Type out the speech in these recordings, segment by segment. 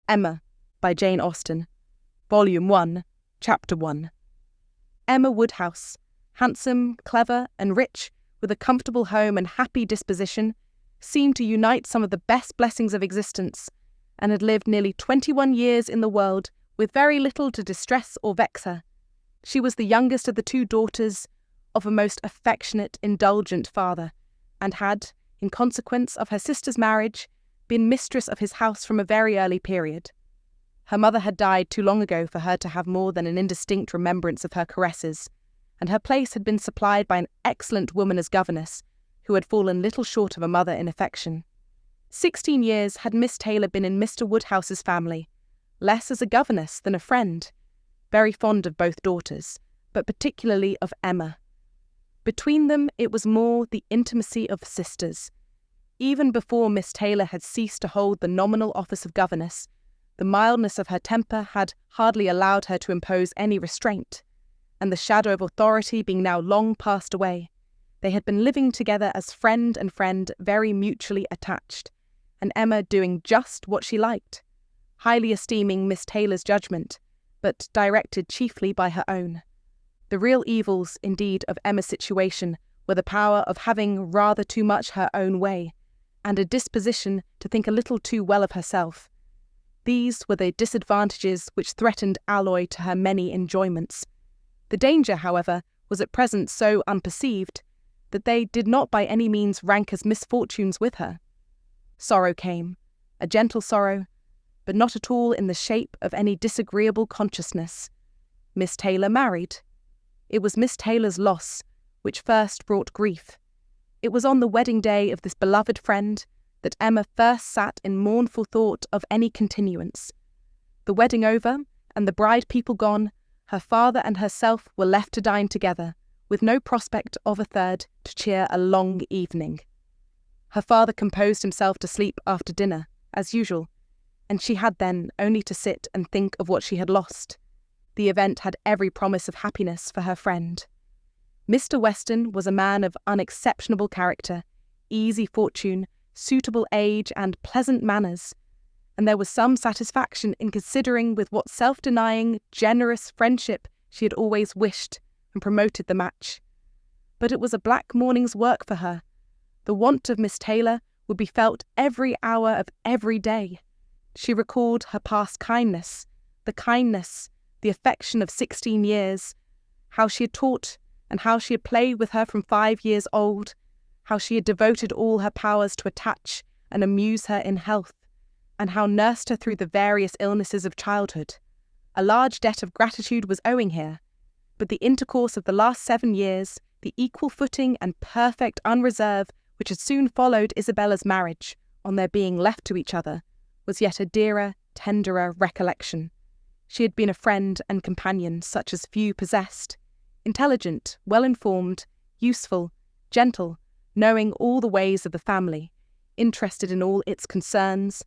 Emma by Jane Austen, Volume 1, Chapter 1. Emma Woodhouse, handsome, clever, and rich, with a comfortable home and happy disposition, seemed to unite some of the best blessings of existence, and had lived nearly 21 years in the world with very little to distress or vex her. She was the youngest of the two daughters of a most affectionate, indulgent father, and had, in consequence of her sister's marriage, been mistress of his house from a very early period. Her mother had died too long ago for her to have more than an indistinct remembrance of her caresses, and her place had been supplied by an excellent woman as governess, who had fallen little short of a mother in affection. 16 years had Miss Taylor been in Mr. Woodhouse's family, less as a governess than a friend, very fond of both daughters, but particularly of Emma. Between them it was more the intimacy of sisters. Even before Miss Taylor had ceased to hold the nominal office of governess, the mildness of her temper had hardly allowed her to impose any restraint, and the shadow of authority being now long passed away, they had been living together as friend and friend, very mutually attached, and Emma doing just what she liked, highly esteeming Miss Taylor's judgment, but directed chiefly by her own. The real evils, indeed, of Emma's situation were the power of having rather too much her own way, and a disposition to think a little too well of herself. These were the disadvantages which threatened alloy to her many enjoyments. The danger, however, was at present so unperceived that they did not by any means rank as misfortunes with her. Sorrow came, a gentle sorrow, but not at all in the shape of any disagreeable consciousness. Miss Taylor married. It was Miss Taylor's loss which first brought grief. It was on the wedding day of this beloved friend that Emma first sat in mournful thought of any continuance. The wedding over, and the bride people gone, her father and herself were left to dine together, with no prospect of a third to cheer a long evening. Her father composed himself to sleep after dinner, as usual, and she had then only to sit and think of what she had lost. The event had every promise of happiness for her friend. Mr. Weston was a man of unexceptionable character, easy fortune, suitable age, and pleasant manners, and there was some satisfaction in considering with what self-denying, generous friendship she had always wished and promoted the match. But it was a black morning's work for her. The want of Miss Taylor would be felt every hour of every day. She recalled her past kindness, the affection of 16 years, how she had taught and how she had played with her from 5 years old, how she had devoted all her powers to attach and amuse her in health, and how nursed her through the various illnesses of childhood. A large debt of gratitude was owing here, but the intercourse of the last 7 years, the equal footing and perfect unreserve which had soon followed Isabella's marriage, on their being left to each other, was yet a dearer, tenderer recollection. She had been a friend and companion such as few possessed, intelligent, well-informed, useful, gentle, knowing all the ways of the family, interested in all its concerns,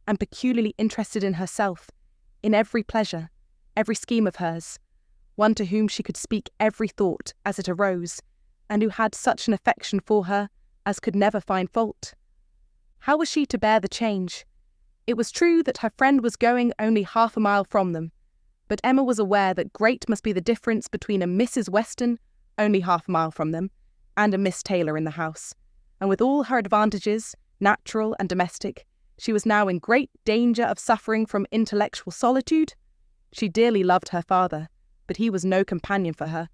and peculiarly interested in herself, in every pleasure, every scheme of hers, one to whom she could speak every thought as it arose, and who had such an affection for her as could never find fault. How was she to bear the change? It was true that her friend was going only half a mile from them, but Emma was aware that great must be the difference between a Mrs. Weston, only half a mile from them, and a Miss Taylor in the house, and with all her advantages, natural and domestic, she was now in great danger of suffering from intellectual solitude. She dearly loved her father, but he was no companion for her.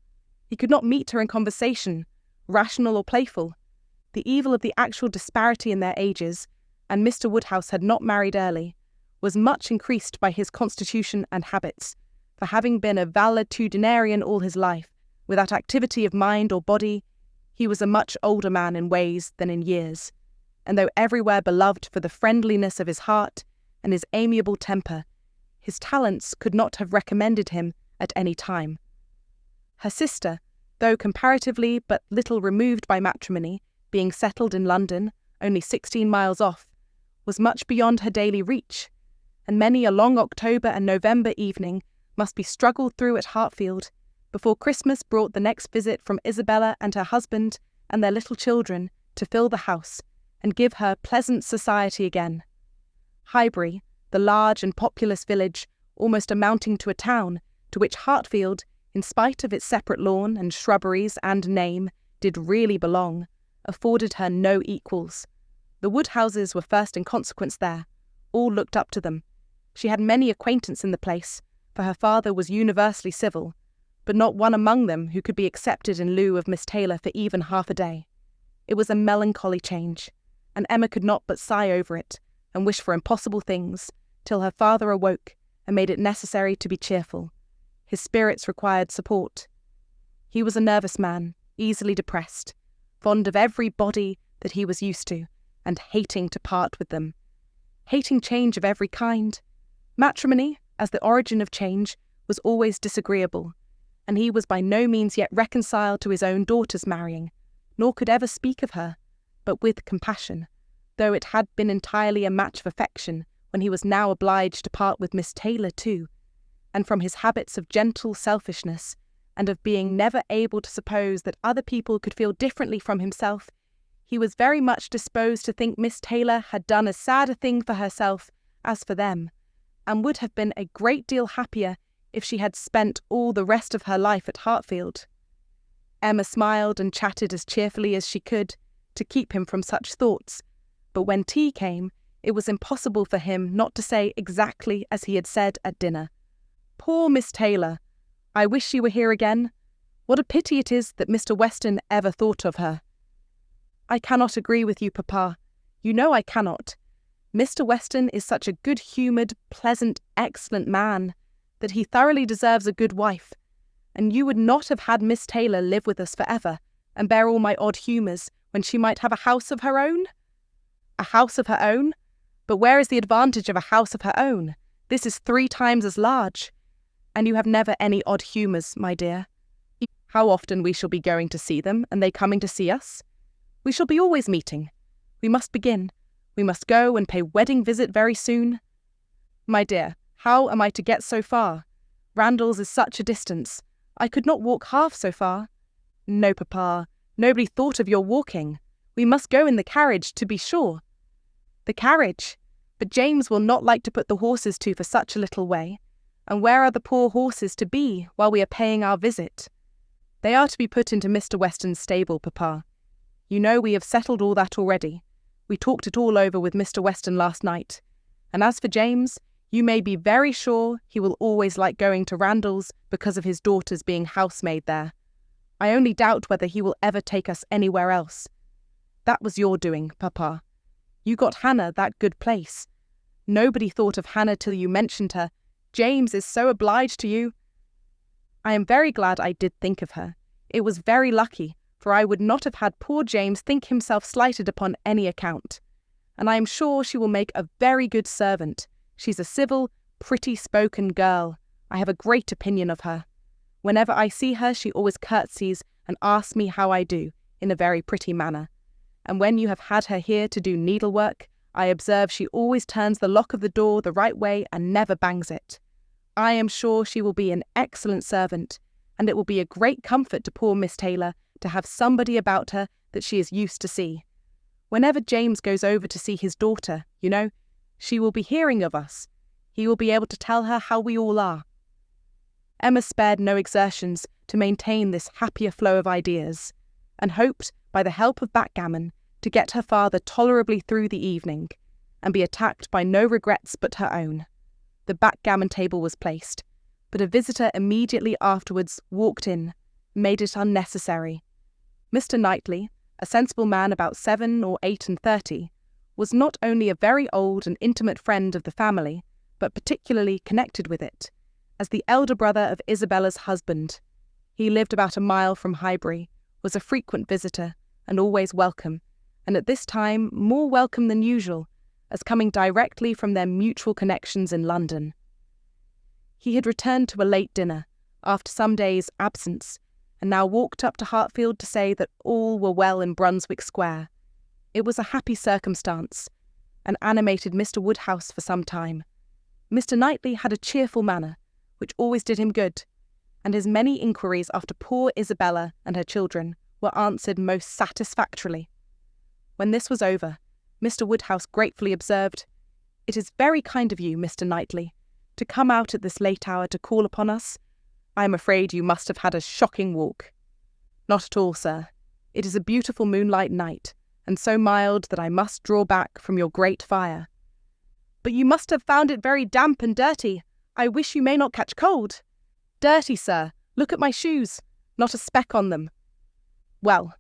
He could not meet her in conversation, rational or playful. The evil of the actual disparity in their ages, and Mr. Woodhouse had not married early, was much increased by his constitution and habits, for having been a valetudinarian all his life, without activity of mind or body, he was a much older man in ways than in years, and though everywhere beloved for the friendliness of his heart and his amiable temper, his talents could not have recommended him at any time. Her sister, though comparatively but little removed by matrimony, being settled in London, only 16 miles off, was much beyond her daily reach, and many a long October and November evening must be struggled through at Hartfield before Christmas brought the next visit from Isabella and her husband and their little children to fill the house and give her pleasant society again. Highbury, the large and populous village, almost amounting to a town, to which Hartfield, in spite of its separate lawn and shrubberies and name, did really belong, afforded her no equals. The Woodhouses were first in consequence there. All looked up to them. She had many acquaintance in the place, for her father was universally civil, but not one among them who could be accepted in lieu of Miss Taylor for even half a day. It was a melancholy change, and Emma could not but sigh over it, and wish for impossible things, till her father awoke and made it necessary to be cheerful. His spirits required support. He was a nervous man, easily depressed, fond of every body that he was used to, and hating to part with them. Hating change of every kind. Matrimony, as the origin of change, was always disagreeable, and he was by no means yet reconciled to his own daughter's marrying, nor could ever speak of her, but with compassion, though it had been entirely a match of affection when he was now obliged to part with Miss Taylor too, and from his habits of gentle selfishness, and of being never able to suppose that other people could feel differently from himself, he was very much disposed to think Miss Taylor had done as sad a thing for herself as for them, and would have been a great deal happier if she had spent all the rest of her life at Hartfield. Emma smiled and chatted as cheerfully as she could to keep him from such thoughts, but when tea came, it was impossible for him not to say exactly as he had said at dinner. "Poor Miss Taylor! I wish she were here again. What a pity it is that Mr. Weston ever thought of her." "I cannot agree with you, Papa. You know I cannot. Mr. Weston is such a good-humoured, pleasant, excellent man, that he thoroughly deserves a good wife, and you would not have had Miss Taylor live with us for ever, and bear all my odd humours, when she might have a house of her own?" "A house of her own? But where is the advantage of a house of her own? This is 3 times as large. And you have never any odd humours, my dear. How often we shall be going to see them, and they coming to see us? We shall be always meeting. We must begin. We must go and pay wedding visit very soon." "My dear, how am I to get so far? Randalls is such a distance. I could not walk half so far." "No, Papa, nobody thought of your walking. We must go in the carriage, to be sure." "The carriage? But James will not like to put the horses to for such a little way. And where are the poor horses to be while we are paying our visit?" "They are to be put into Mr. Weston's stable, Papa. You know we have settled all that already. We talked it all over with Mr. Weston last night. And as for James, you may be very sure he will always like going to Randalls because of his daughter's being housemaid there. I only doubt whether he will ever take us anywhere else. That was your doing, Papa. You got Hannah that good place. Nobody thought of Hannah till you mentioned her. James is so obliged to you." "I am very glad I did think of her. It was very lucky, for I would not have had poor James think himself slighted upon any account. And I am sure she will make a very good servant. She's a civil, pretty-spoken girl. I have a great opinion of her. Whenever I see her, she always curtsies and asks me how I do, in a very pretty manner. And when you have had her here to do needlework, I observe she always turns the lock of the door the right way and never bangs it. I am sure she will be an excellent servant, and it will be a great comfort to poor Miss Taylor to have somebody about her that she is used to see. Whenever James goes over to see his daughter, you know, she will be hearing of us. He will be able to tell her how we all are." Emma spared no exertions to maintain this happier flow of ideas, and hoped, by the help of backgammon, to get her father tolerably through the evening, and be attacked by no regrets but her own. The backgammon table was placed, but a visitor immediately afterwards walked in, made it unnecessary. Mr. Knightley, a sensible man about 7 or 38, was not only a very old and intimate friend of the family, but particularly connected with it, as the elder brother of Isabella's husband. He lived about a mile from Highbury, was a frequent visitor, and always welcome, and at this time more welcome than usual, as coming directly from their mutual connections in London. He had returned to a late dinner, after some days' absence, and now walked up to Hartfield to say that all were well in Brunswick Square. It was a happy circumstance, and animated Mr. Woodhouse for some time. Mr. Knightley had a cheerful manner, which always did him good, and his many inquiries after poor Isabella and her children were answered most satisfactorily. When this was over, Mr. Woodhouse gratefully observed, "It is very kind of you, Mr. Knightley, to come out at this late hour to call upon us. I am afraid you must have had a shocking walk." "Not at all, sir. It is a beautiful moonlight night, and so mild that I must draw back from your great fire." "But you must have found it very damp and dirty. I wish you may not catch cold." "Dirty, sir. Look at my shoes. Not a speck on them." "Well,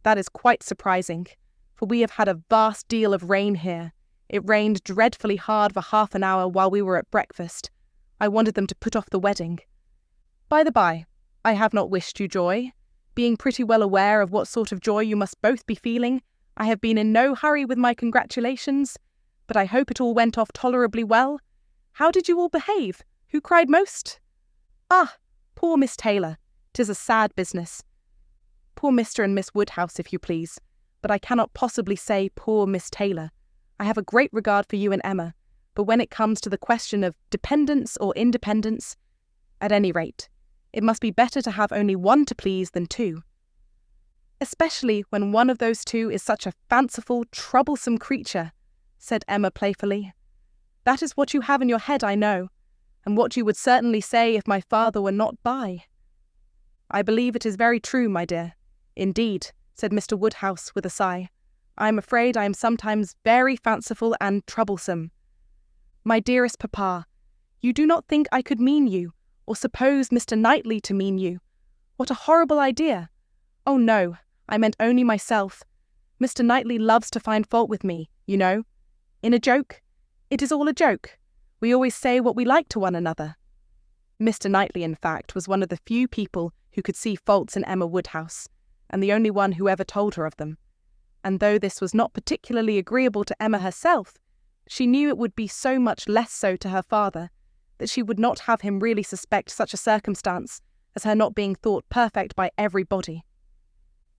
that is quite surprising, for we have had a vast deal of rain here. It rained dreadfully hard for half an hour while we were at breakfast. I wanted them to put off the wedding. By the by, I have not wished you joy. Being pretty well aware of what sort of joy you must both be feeling, I have been in no hurry with my congratulations, but I hope it all went off tolerably well. How did you all behave? Who cried most?" "Ah, poor Miss Taylor. 'Tis a sad business." "Poor Mr. and Miss Woodhouse, if you please, but I cannot possibly say poor Miss Taylor. I have a great regard for you and Emma, but when it comes to the question of dependence or independence, at any rate, it must be better to have only one to please than two. Especially when one of those two is such a fanciful, troublesome creature," said Emma playfully. "That is what you have in your head, I know, and what you would certainly say if my father were not by." "I believe it is very true, my dear. Indeed," said Mr. Woodhouse with a sigh, "I am afraid I am sometimes very fanciful and troublesome." "My dearest papa, you do not think I could mean you, or suppose Mr. Knightley to mean you? What a horrible idea! Oh no, I meant only myself. Mr. Knightley loves to find fault with me, you know. In a joke. It is all a joke. We always say what we like to one another." Mr. Knightley, in fact, was one of the few people who could see faults in Emma Woodhouse, and the only one who ever told her of them. And though this was not particularly agreeable to Emma herself, she knew it would be so much less so to her father, that she would not have him really suspect such a circumstance as her not being thought perfect by everybody.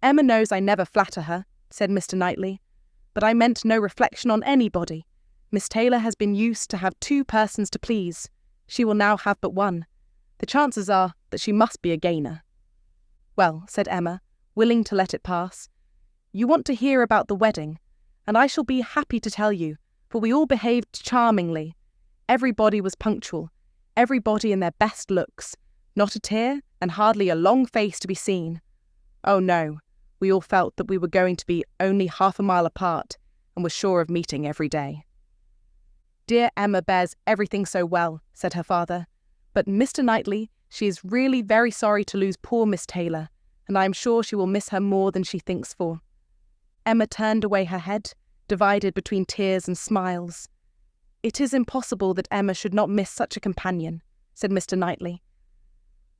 "Emma knows I never flatter her," said Mr. Knightley, "but I meant no reflection on anybody. Miss Taylor has been used to have two persons to please. She will now have but one. The chances are that she must be a gainer." "Well," said Emma, willing to let it pass, "you want to hear about the wedding, and I shall be happy to tell you, for we all behaved charmingly. Everybody was punctual, everybody in their best looks, not a tear and hardly a long face to be seen. Oh no, we all felt that we were going to be only half a mile apart and were sure of meeting every day." "Dear Emma bears everything so well," said her father, "but Mr. Knightley, she is really very sorry to lose poor Miss Taylor, and I am sure she will miss her more than she thinks for." Emma turned away her head, divided between tears and smiles. "It is impossible that Emma should not miss such a companion," said Mr. Knightley.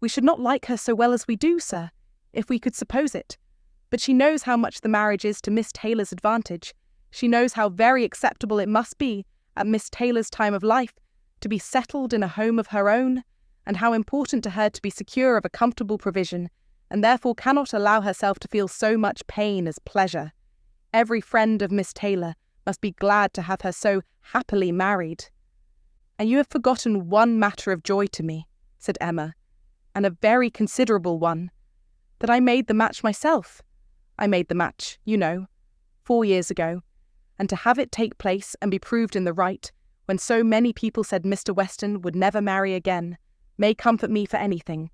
"We should not like her so well as we do, sir, if we could suppose it. But she knows how much the marriage is to Miss Taylor's advantage. She knows how very acceptable it must be, at Miss Taylor's time of life, to be settled in a home of her own, and how important to her to be secure of a comfortable provision, and therefore cannot allow herself to feel so much pain as pleasure. Every friend of Miss Taylor must be glad to have her so happily married." "And you have forgotten one matter of joy to me," said Emma, "and a very considerable one, that I made the match myself. I made the match, you know, 4 years ago, and to have it take place and be proved in the right, when so many people said Mr. Weston would never marry again, may comfort me for anything."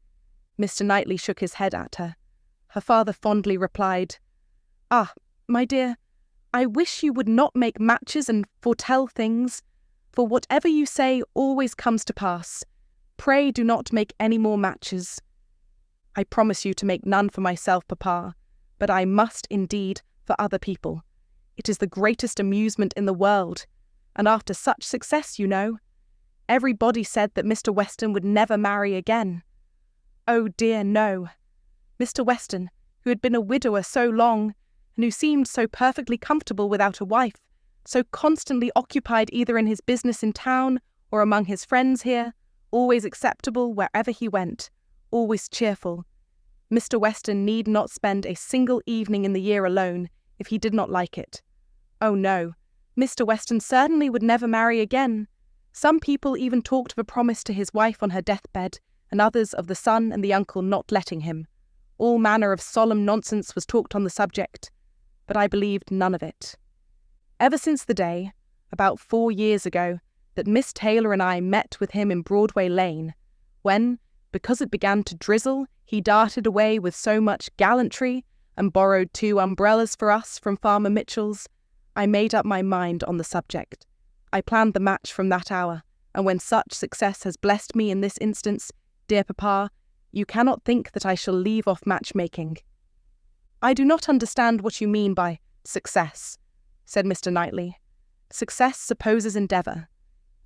Mr. Knightley shook his head at her. Her father fondly replied, "Ah, my dear, I wish you would not make matches and foretell things, for whatever you say always comes to pass. Pray do not make any more matches." "I promise you to make none for myself, papa, but I must indeed for other people. It is the greatest amusement in the world, and after such success, you know. Everybody said that Mr. Weston would never marry again. Oh dear, no. Mr. Weston, who had been a widower so long, and who seemed so perfectly comfortable without a wife, so constantly occupied either in his business in town or among his friends here, always acceptable wherever he went, always cheerful. Mr. Weston need not spend a single evening in the year alone if he did not like it. Oh no, Mr. Weston certainly would never marry again. Some people even talked of a promise to his wife on her deathbed, and others of the son and the uncle not letting him. All manner of solemn nonsense was talked on the subject, but I believed none of it. Ever since the day, about 4 years ago, that Miss Taylor and I met with him in Broadway Lane, when, because it began to drizzle, he darted away with so much gallantry and borrowed 2 umbrellas for us from Farmer Mitchell's. I made up my mind on the subject. I planned the match from that hour, and when such success has blessed me in this instance, dear papa, you cannot think that I shall leave off matchmaking." "I do not understand what you mean by success," said Mr. Knightley. "Success supposes endeavour.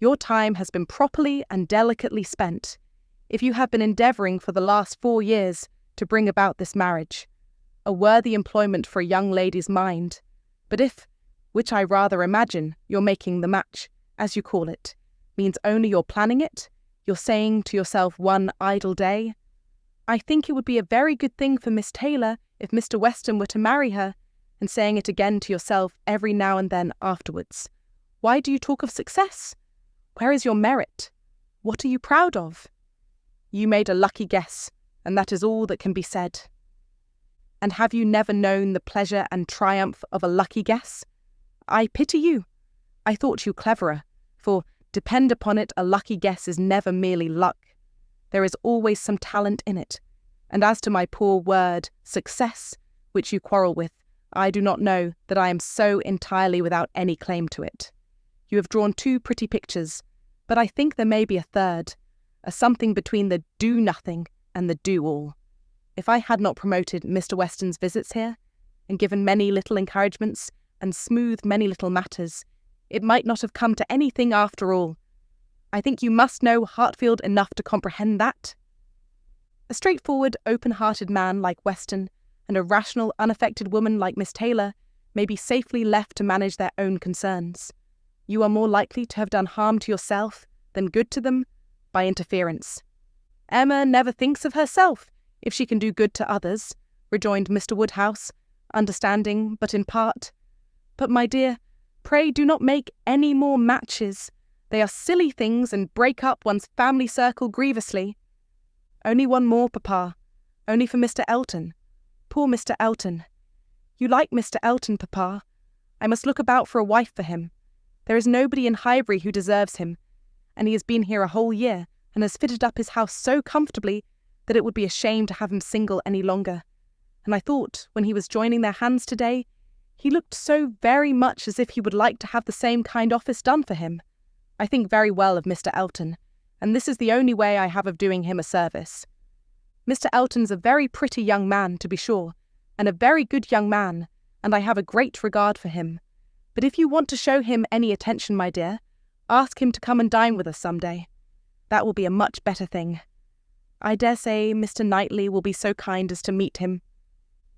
Your time has been properly and delicately spent, if you have been endeavouring for the last 4 years to bring about this marriage. A worthy employment for a young lady's mind. But if, which I rather imagine, you're making the match, as you call it, means only you're planning it, you're saying to yourself one idle day, I think it would be a very good thing for Miss Taylor if Mr. Weston were to marry her, and saying it again to yourself every now and then afterwards. Why do you talk of success? Where is your merit? What are you proud of? You made a lucky guess, and that is all that can be said. And have you never known the pleasure and triumph of a lucky guess? I pity you. I thought you cleverer, for, depend upon it, a lucky guess is never merely luck. There is always some talent in it. And as to my poor word, success, which you quarrel with, I do not know that I am so entirely without any claim to it. You have drawn 2 pretty pictures, but I think there may be a third, a something between the do-nothing and the do-all. If I had not promoted Mr. Weston's visits here, and given many little encouragements, and smoothed many little matters, it might not have come to anything after all. I think you must know Hartfield enough to comprehend that. A straightforward, open-hearted man like Weston, and a rational, unaffected woman like Miss Taylor, may be safely left to manage their own concerns. You are more likely to have done harm to yourself than good to them by interference. Emma never thinks of herself, if she can do good to others, rejoined Mr. Woodhouse, understanding but in part. But, my dear, pray do not make any more matches. They are silly things and break up one's family circle grievously. Only one more, papa. Only for Mr. Elton. Poor Mr. Elton. You like Mr. Elton, papa. I must look about for a wife for him. There is nobody in Highbury who deserves him, and he has been here a whole year, and has fitted up his house so comfortably that it would be a shame to have him single any longer. And I thought, when he was joining their hands today, he looked so very much as if he would like to have the same kind office done for him. I think very well of Mr. Elton, and this is the only way I have of doing him a service. Mr. Elton's a very pretty young man, to be sure, and a very good young man, and I have a great regard for him. But if you want to show him any attention, my dear, ask him to come and dine with us some day. That will be a much better thing. I dare say Mr. Knightley will be so kind as to meet him.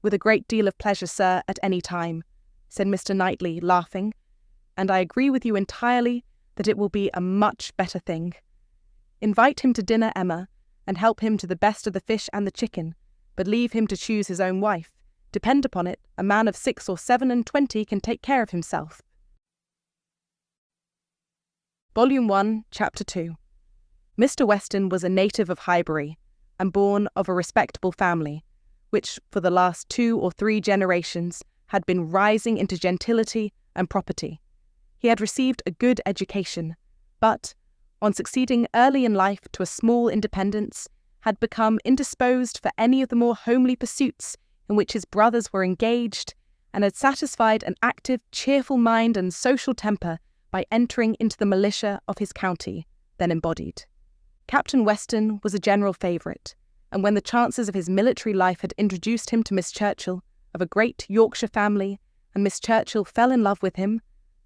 With a great deal of pleasure, sir, at any time, said Mr. Knightley, laughing, and I agree with you entirely that it will be a much better thing. Invite him to dinner, Emma, and help him to the best of the fish and the chicken, but leave him to choose his own wife. Depend upon it, a man of 6 or 7 and 20 can take care of himself. Volume 1, Chapter 2. Mr. Weston was a native of Highbury, and born of a respectable family, which for the last 2 or 3 generations had been rising into gentility and property. He had received a good education, but, on succeeding early in life to a small independence, had become indisposed for any of the more homely pursuits in which his brothers were engaged, and had satisfied an active, cheerful mind and social temper by entering into the militia of his county, then embodied. Captain Weston was a general favourite, and when the chances of his military life had introduced him to Miss Churchill, of a great Yorkshire family, and Miss Churchill fell in love with him,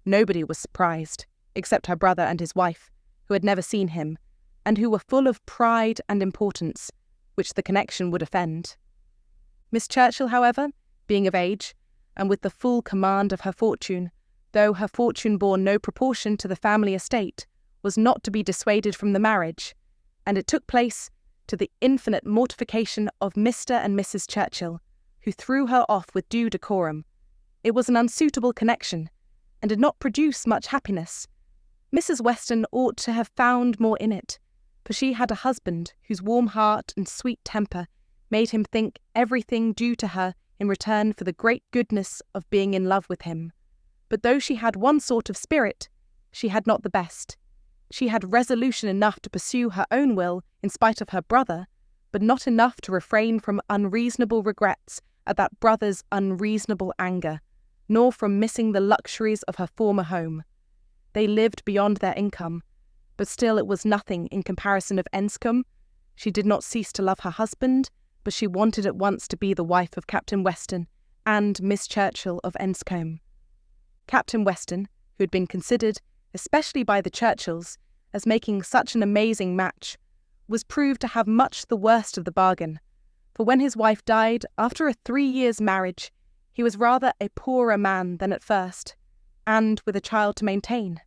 nobody was surprised, except her brother and his wife, who had never seen him, and who were full of pride and importance, which the connection would offend. Miss Churchill, however, being of age, and with the full command of her fortune, though her fortune bore no proportion to the family estate, was not to be dissuaded from the marriage, and it took place to the infinite mortification of Mr. and Mrs. Churchill, who threw her off with due decorum. It was an unsuitable connection, and did not produce much happiness. Mrs. Weston ought to have found more in it, for she had a husband whose warm heart and sweet temper made him think everything due to her in return for the great goodness of being in love with him. But though she had one sort of spirit, she had not the best. She had resolution enough to pursue her own will in spite of her brother, but not enough to refrain from unreasonable regrets at that brother's unreasonable anger, nor from missing the luxuries of her former home. They lived beyond their income, but still it was nothing in comparison of Enscombe. She did not cease to love her husband, but she wanted at once to be the wife of Captain Weston and Miss Churchill of Enscombe. Captain Weston, who had been considered, especially by the Churchills, as making such an amazing match, was proved to have much the worst of the bargain, for when his wife died after a 3 years' marriage, he was rather a poorer man than at first, and with a child to maintain.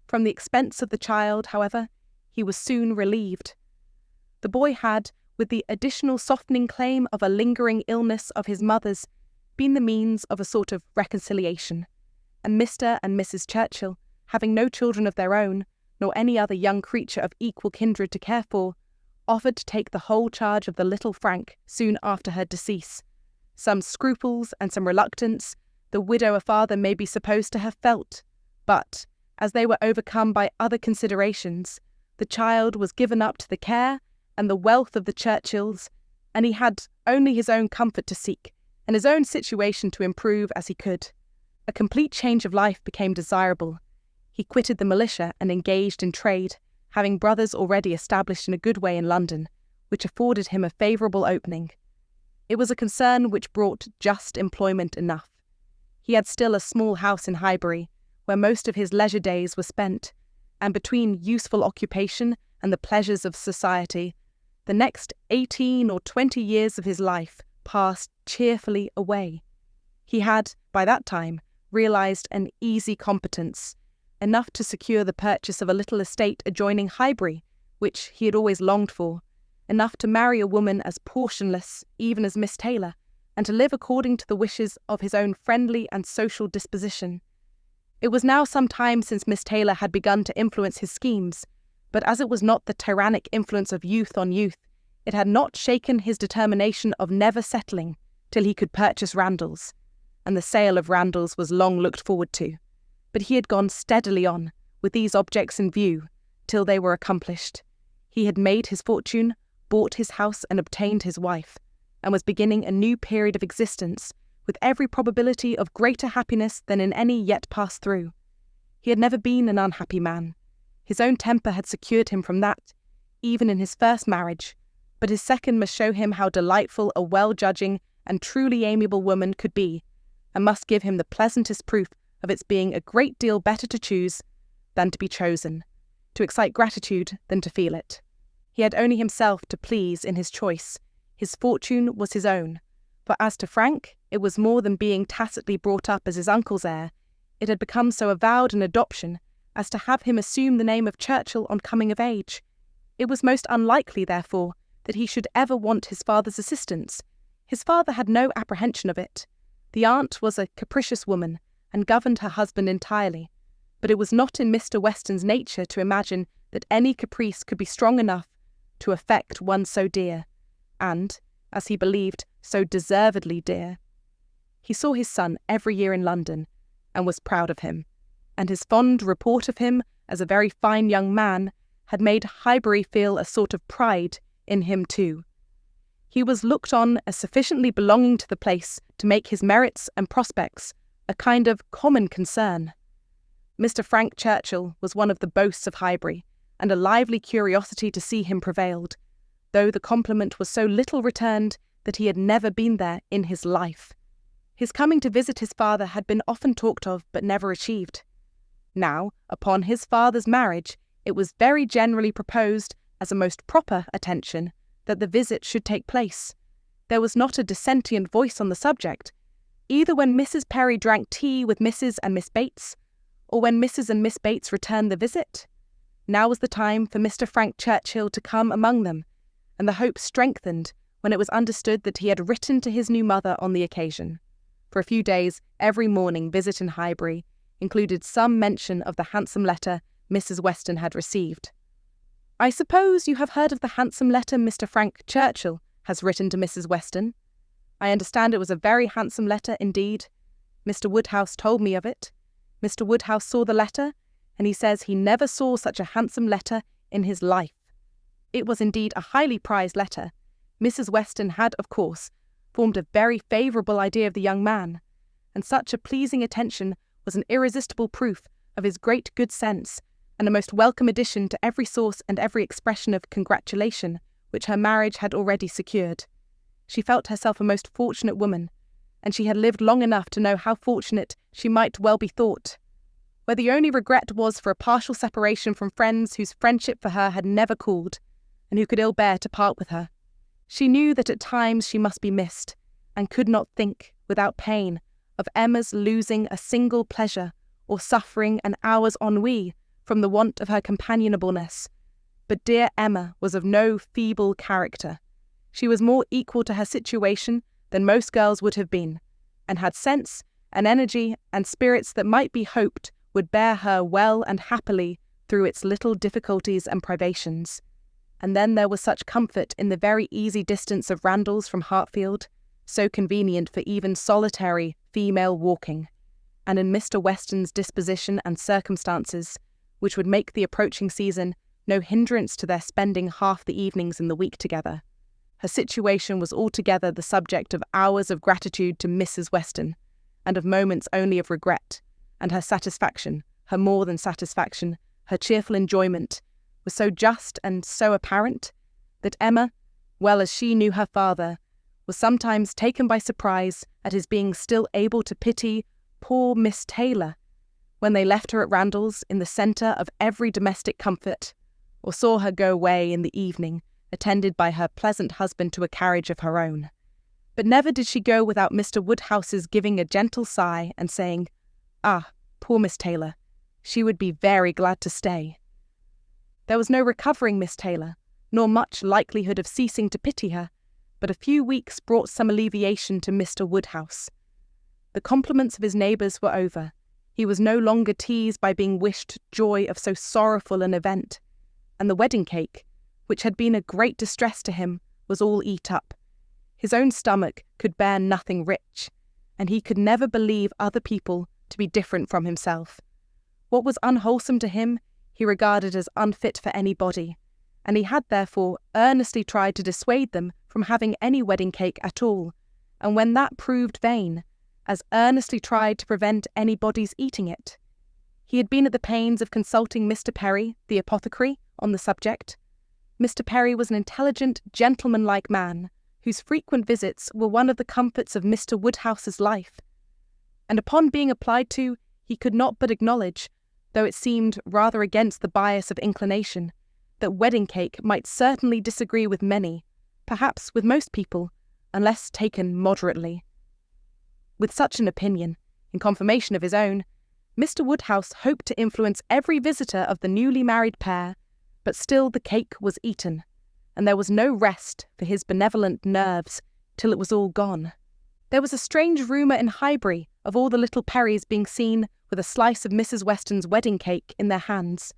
From the expense of the child, however, he was soon relieved. The boy had, with the additional softening claim of a lingering illness of his mother's, been the means of a sort of reconciliation, and Mr. and Mrs. Churchill, having no children of their own, nor any other young creature of equal kindred to care for, offered to take the whole charge of the little Frank soon after her decease. Some scruples and some reluctance the widower father may be supposed to have felt, but, as they were overcome by other considerations, the child was given up to the care and the wealth of the Churchills, and he had only his own comfort to seek, and his own situation to improve as he could. A complete change of life became desirable. He quitted the militia and engaged in trade, having brothers already established in a good way in London, which afforded him a favourable opening. It was a concern which brought just employment enough. He had still a small house in Highbury, where most of his leisure days were spent, and between useful occupation and the pleasures of society, the next 18 or 20 years of his life passed cheerfully away. He had, by that time, realised an easy competence, enough to secure the purchase of a little estate adjoining Highbury, which he had always longed for, enough to marry a woman as portionless even as Miss Taylor, and to live according to the wishes of his own friendly and social disposition. It was now some time since Miss Taylor had begun to influence his schemes, but as it was not the tyrannic influence of youth on youth, it had not shaken his determination of never settling till he could purchase Randalls, and the sale of Randalls was long looked forward to. But he had gone steadily on, with these objects in view, till they were accomplished. He had made his fortune, bought his house and obtained his wife, and was beginning a new period of existence, with every probability of greater happiness than in any yet passed through. He had never been an unhappy man. His own temper had secured him from that, even in his first marriage, but his second must show him how delightful a well-judging and truly amiable woman could be, and must give him the pleasantest proof of its being a great deal better to choose than to be chosen, to excite gratitude than to feel it. He had only himself to please in his choice. His fortune was his own, for as to Frank, it was more than being tacitly brought up as his uncle's heir. It had become so avowed an adoption as to have him assume the name of Churchill on coming of age. It was most unlikely, therefore, that he should ever want his father's assistance. His father had no apprehension of it. The aunt was a capricious woman, and governed her husband entirely, but it was not in Mr. Weston's nature to imagine that any caprice could be strong enough to affect one so dear, and, as he believed, so deservedly dear. He saw his son every year in London, and was proud of him, and his fond report of him as a very fine young man had made Highbury feel a sort of pride in him too. He was looked on as sufficiently belonging to the place to make his merits and prospects a kind of common concern. Mr. Frank Churchill was one of the boasts of Highbury, and a lively curiosity to see him prevailed, though the compliment was so little returned that he had never been there in his life. His coming to visit his father had been often talked of, but never achieved. Now, upon his father's marriage, it was very generally proposed, as a most proper attention, that the visit should take place. There was not a dissentient voice on the subject, either when Mrs. Perry drank tea with Mrs. and Miss Bates, or when Mrs. and Miss Bates returned the visit. Now was the time for Mr. Frank Churchill to come among them, and the hope strengthened when it was understood that he had written to his new mother on the occasion. For a few days, every morning visit in Highbury included some mention of the handsome letter Mrs. Weston had received. "I suppose you have heard of the handsome letter Mr. Frank Churchill has written to Mrs. Weston? I understand it was a very handsome letter indeed. Mr. Woodhouse told me of it. Mr. Woodhouse saw the letter, and he says he never saw such a handsome letter in his life. It was indeed a highly prized letter. Mrs. Weston had, of course, formed a very favourable idea of the young man, and such a pleasing attention was an irresistible proof of his great good sense, and a most welcome addition to every source and every expression of congratulation which her marriage had already secured. She felt herself a most fortunate woman, and she had lived long enough to know how fortunate she might well be thought, where the only regret was for a partial separation from friends whose friendship for her had never cooled, and who could ill bear to part with her. She knew that at times she must be missed, and could not think, without pain, of Emma's losing a single pleasure, or suffering an hour's ennui from the want of her companionableness. But dear Emma was of no feeble character. She was more equal to her situation than most girls would have been, and had sense and energy and spirits that might be hoped would bear her well and happily through its little difficulties and privations. And then there was such comfort in the very easy distance of Randalls from Hartfield, so convenient for even solitary female walking, and in Mr. Weston's disposition and circumstances, which would make the approaching season no hindrance to their spending half the evenings in the week together. Her situation was altogether the subject of hours of gratitude to Mrs. Weston, and of moments only of regret, and her satisfaction, her more than satisfaction, her cheerful enjoyment, was so just and so apparent, that Emma, well as she knew her father, was sometimes taken by surprise at his being still able to pity poor Miss Taylor, when they left her at Randalls in the centre of every domestic comfort, or saw her go away in the evening, attended by her pleasant husband to a carriage of her own. But never did she go without Mr. Woodhouse's giving a gentle sigh and saying, "Ah, poor Miss Taylor, she would be very glad to stay." There was no recovering Miss Taylor, nor much likelihood of ceasing to pity her, but a few weeks brought some alleviation to Mr. Woodhouse. The compliments of his neighbours were over. He was no longer teased by being wished joy of so sorrowful an event, and the wedding cake, which had been a great distress to him, was all eat up. His own stomach could bear nothing rich, and he could never believe other people to be different from himself. What was unwholesome to him, he regarded as unfit for any body, and he had therefore earnestly tried to dissuade them from having any wedding cake at all, and when that proved vain, as earnestly tried to prevent anybody's eating it. He had been at the pains of consulting Mr. Perry, the apothecary, on the subject. Mr. Perry was an intelligent, gentlemanlike man, whose frequent visits were one of the comforts of Mr. Woodhouse's life, and upon being applied to, he could not but acknowledge, though it seemed rather against the bias of inclination, that wedding cake might certainly disagree with many, perhaps with most people, unless taken moderately. With such an opinion, in confirmation of his own, Mr. Woodhouse hoped to influence every visitor of the newly married pair, but still the cake was eaten, and there was no rest for his benevolent nerves till it was all gone. There was a strange rumour in Highbury of all the little Perrys being seen with a slice of Mrs. Weston's wedding cake in their hands,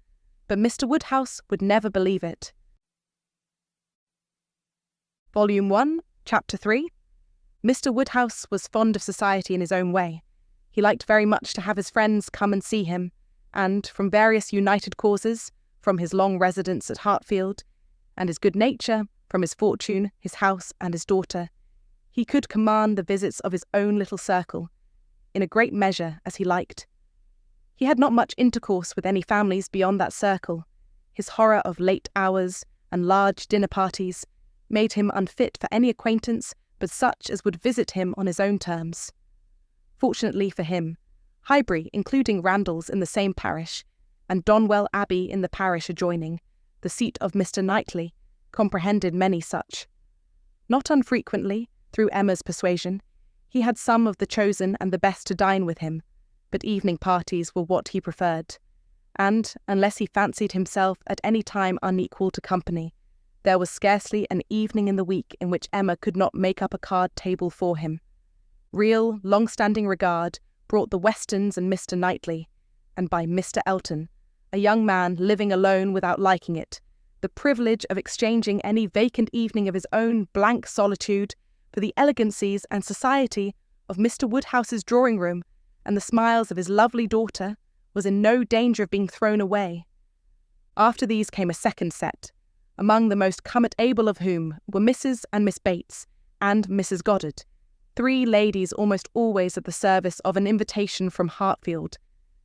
but Mr. Woodhouse would never believe it. Volume 1, Chapter 3. Mr. Woodhouse was fond of society in his own way. He liked very much to have his friends come and see him, and, from various united causes, from his long residence at Hartfield, and his good nature, from his fortune, his house, and his daughter, he could command the visits of his own little circle, in a great measure as he liked. He had not much intercourse with any families beyond that circle. His horror of late hours and large dinner parties made him unfit for any acquaintance but such as would visit him on his own terms. Fortunately for him, Highbury, including Randalls in the same parish, and Donwell Abbey in the parish adjoining, the seat of Mr. Knightley, comprehended many such. Not unfrequently, through Emma's persuasion, he had some of the chosen and the best to dine with him, but evening parties were what he preferred, and, unless he fancied himself at any time unequal to company, there was scarcely an evening in the week in which Emma could not make up a card table for him. Real, long-standing regard brought the Westons and Mr. Knightley, and by Mr. Elton, a young man living alone without liking it, the privilege of exchanging any vacant evening of his own blank solitude for the elegancies and society of Mr. Woodhouse's drawing-room and the smiles of his lovely daughter, was in no danger of being thrown away. After these came a second set, among the most come-at-able of whom were Mrs. and Miss Bates and Mrs. Goddard, 3 ladies almost always at the service of an invitation from Hartfield,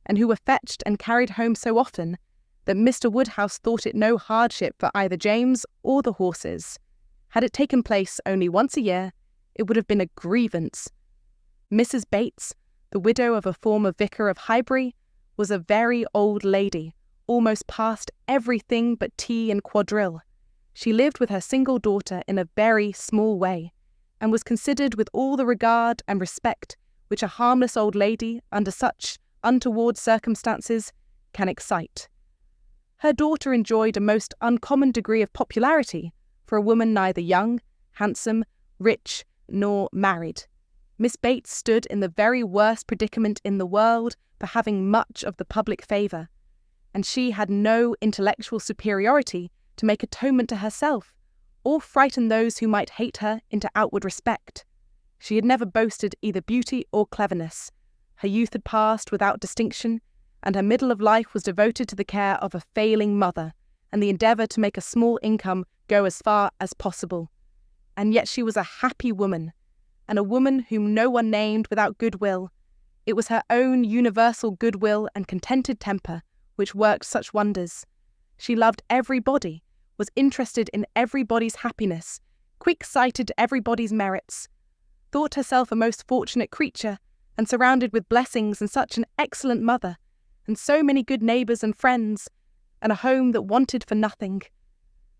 and who were fetched and carried home so often that Mr. Woodhouse thought it no hardship for either James or the horses. Had it taken place only once a year, it would have been a grievance. Mrs. Bates, the widow of a former vicar of Highbury, was a very old lady, almost past everything but tea and quadrille. She lived with her single daughter in a very small way, and was considered with all the regard and respect which a harmless old lady, under such untoward circumstances, can excite. Her daughter enjoyed a most uncommon degree of popularity for a woman neither young, handsome, rich, nor married. Miss Bates stood in the very worst predicament in the world for having much of the public favour, and she had no intellectual superiority to make atonement to herself, or frighten those who might hate her into outward respect. She had never boasted either beauty or cleverness. Her youth had passed without distinction, and her middle of life was devoted to the care of a failing mother, and the endeavour to make a small income go as far as possible. And yet she was a happy woman, and a woman whom no one named without goodwill. It was her own universal goodwill and contented temper which worked such wonders. She loved everybody, was interested in everybody's happiness, quick-sighted to everybody's merits, thought herself a most fortunate creature, and surrounded with blessings and such an excellent mother, and so many good neighbours and friends, and a home that wanted for nothing.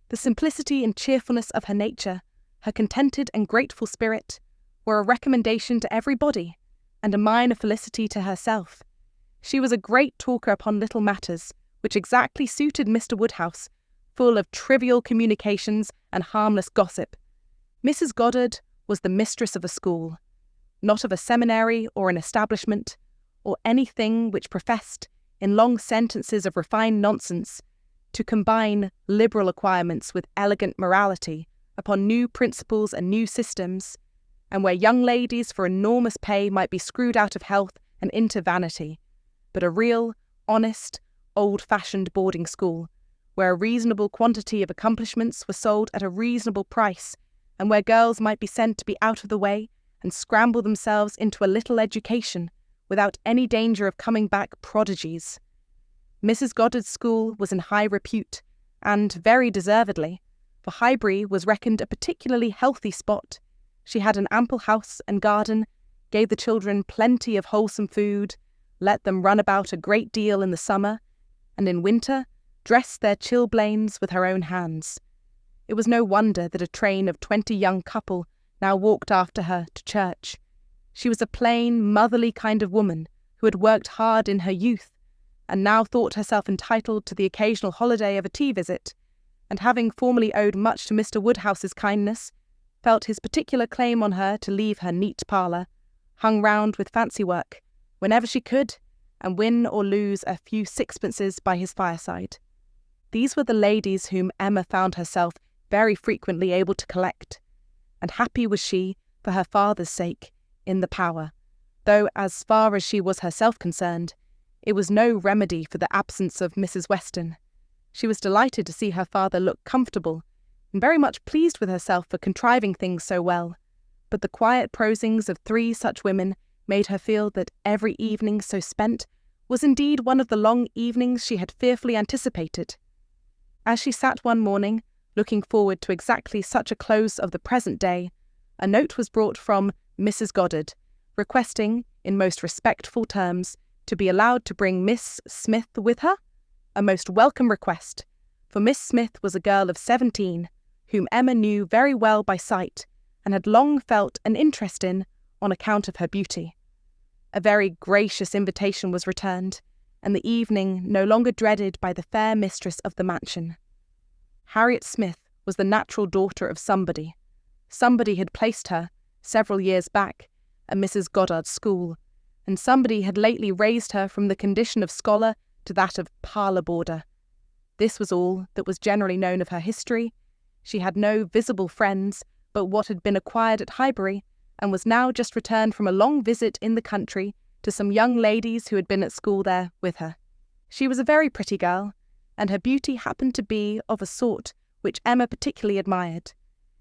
The simplicity and cheerfulness of her nature, her contented and grateful spirit, were a recommendation to everybody, and a mine of felicity to herself. She was a great talker upon little matters, which exactly suited Mr. Woodhouse, full of trivial communications and harmless gossip. Mrs. Goddard was the mistress of a school, not of a seminary or an establishment, or anything which professed, in long sentences of refined nonsense, to combine liberal acquirements with elegant morality upon new principles and new systems, and where young ladies for enormous pay might be screwed out of health and into vanity, but a real, honest, old-fashioned boarding school, where a reasonable quantity of accomplishments were sold at a reasonable price, and where girls might be sent to be out of the way and scramble themselves into a little education without any danger of coming back prodigies. Mrs. Goddard's school was in high repute, and very deservedly, for Highbury was reckoned a particularly healthy spot. She had an ample house and garden, gave the children plenty of wholesome food, let them run about a great deal in the summer, and in winter dressed their chilblains with her own hands. It was no wonder that a train of 20 young couple now walked after her to church. She was a plain, motherly kind of woman who had worked hard in her youth, and now thought herself entitled to the occasional holiday of a tea visit, and having formerly owed much to Mr. Woodhouse's kindness, felt his particular claim on her to leave her neat parlour, hung round with fancy work, whenever she could, and win or lose a few sixpences by his fireside. These were the ladies whom Emma found herself very frequently able to collect, and happy was she, for her father's sake, in the power, though as far as she was herself concerned, it was no remedy for the absence of Mrs. Weston. She was delighted to see her father look comfortable, and very much pleased with herself for contriving things so well, but the quiet prosings of 3 such women made her feel that every evening so spent was indeed one of the long evenings she had fearfully anticipated. As she sat one morning, looking forward to exactly such a close of the present day, a note was brought from Mrs. Goddard, requesting, in most respectful terms, to be allowed to bring Miss Smith with her, a most welcome request, for Miss Smith was a girl of 17, whom Emma knew very well by sight, and had long felt an interest in on account of her beauty. A very gracious invitation was returned, and the evening no longer dreaded by the fair mistress of the mansion. Harriet Smith was the natural daughter of somebody. Somebody had placed her, several years back, at Mrs. Goddard's school, and somebody had lately raised her from the condition of scholar to that of parlour-boarder. This was all that was generally known of her history. She had no visible friends but what had been acquired at Highbury, and was now just returned from a long visit in the country to some young ladies who had been at school there with her. She was a very pretty girl, and her beauty happened to be of a sort which Emma particularly admired.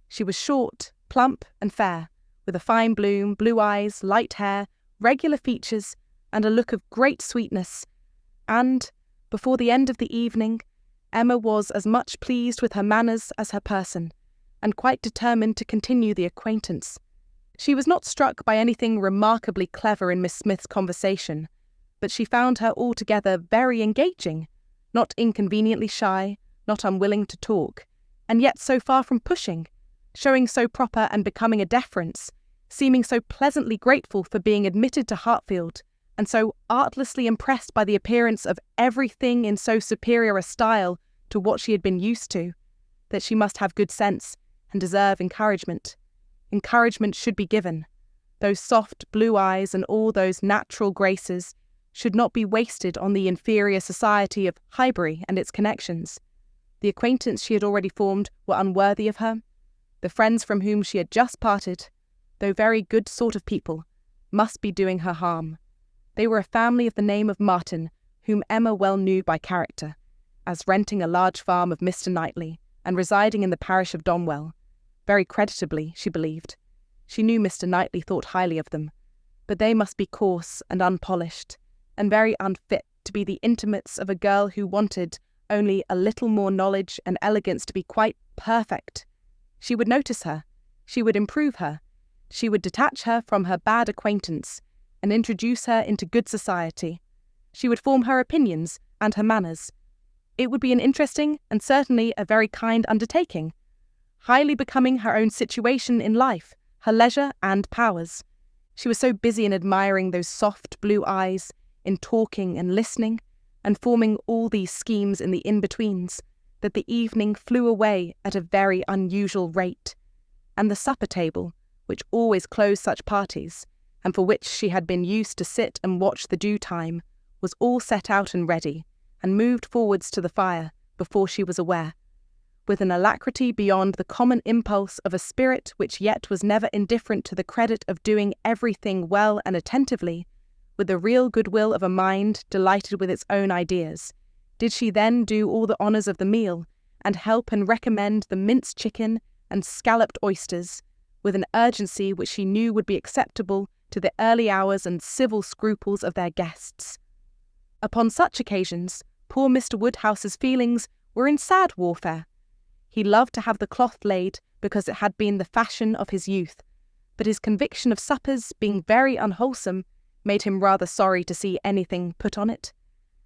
She was short, plump, and fair, with a fine bloom, blue eyes, light hair, regular features, and a look of great sweetness. And, before the end of the evening, Emma was as much pleased with her manners as her person, and quite determined to continue the acquaintance. She was not struck by anything remarkably clever in Miss Smith's conversation, but she found her altogether very engaging, not inconveniently shy, not unwilling to talk, and yet so far from pushing, showing so proper and becoming a deference, seeming so pleasantly grateful for being admitted to Hartfield, and so artlessly impressed by the appearance of everything in so superior a style to what she had been used to, that she must have good sense and deserve encouragement. Encouragement should be given. Those soft blue eyes and all those natural graces should not be wasted on the inferior society of Highbury and its connections. The acquaintance she had already formed were unworthy of her. The friends from whom she had just parted, though very good sort of people, must be doing her harm. They were a family of the name of Martin, whom Emma well knew by character, as renting a large farm of Mr. Knightley, and residing in the parish of Donwell. Very creditably, she believed. She knew Mr. Knightley thought highly of them, but they must be coarse and unpolished, and very unfit to be the intimates of a girl who wanted only a little more knowledge and elegance to be quite perfect. She would notice her, she would improve her, she would detach her from her bad acquaintance, and introduce her into good society. She would form her opinions and her manners. It would be an interesting and certainly a very kind undertaking, highly becoming her own situation in life, her leisure and powers. She was so busy in admiring those soft blue eyes, in talking and listening, and forming all these schemes in the in-betweens, that the evening flew away at a very unusual rate, and the supper table, which always closed such parties, and for which she had been used to sit and watch the due time, was all set out and ready, and moved forwards to the fire before she was aware, with an alacrity beyond the common impulse of a spirit which yet was never indifferent to the credit of doing everything well and attentively, with the real goodwill of a mind delighted with its own ideas. Did she then do all the honours of the meal, and help and recommend the minced chicken and scalloped oysters, with an urgency which she knew would be acceptable to the early hours and civil scruples of their guests. Upon such occasions, poor Mr. Woodhouse's feelings were in sad warfare. He loved to have the cloth laid because it had been the fashion of his youth, but his conviction of suppers being very unwholesome made him rather sorry to see anything put on it,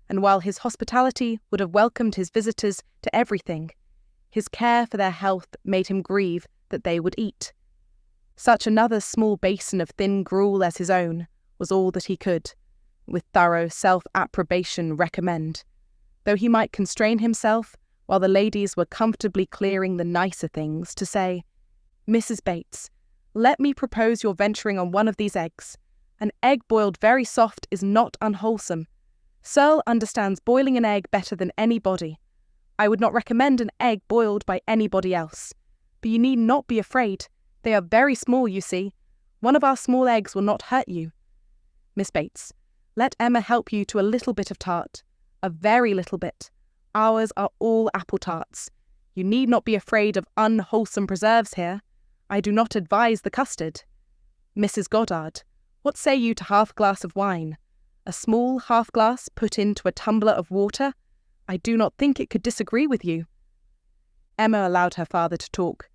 and while his hospitality would have welcomed his visitors to everything, his care for their health made him grieve that they would eat. Such another small basin of thin gruel as his own was all that he could, with thorough self-approbation, recommend, though he might constrain himself, while the ladies were comfortably clearing the nicer things, to say, "Mrs. Bates, let me propose your venturing on one of these eggs. An egg boiled very soft is not unwholesome. Searle understands boiling an egg better than anybody. I would not recommend an egg boiled by anybody else. But you need not be afraid. They are very small, you see. One of our small eggs will not hurt you. Miss Bates, let Emma help you to a little bit of tart. A very little bit. Ours are all apple tarts. You need not be afraid of unwholesome preserves here. I do not advise the custard. Mrs. Goddard, what say you to half a glass of wine? A small half-glass put into a tumbler of water? I do not think it could disagree with you." Emma allowed her father to talk,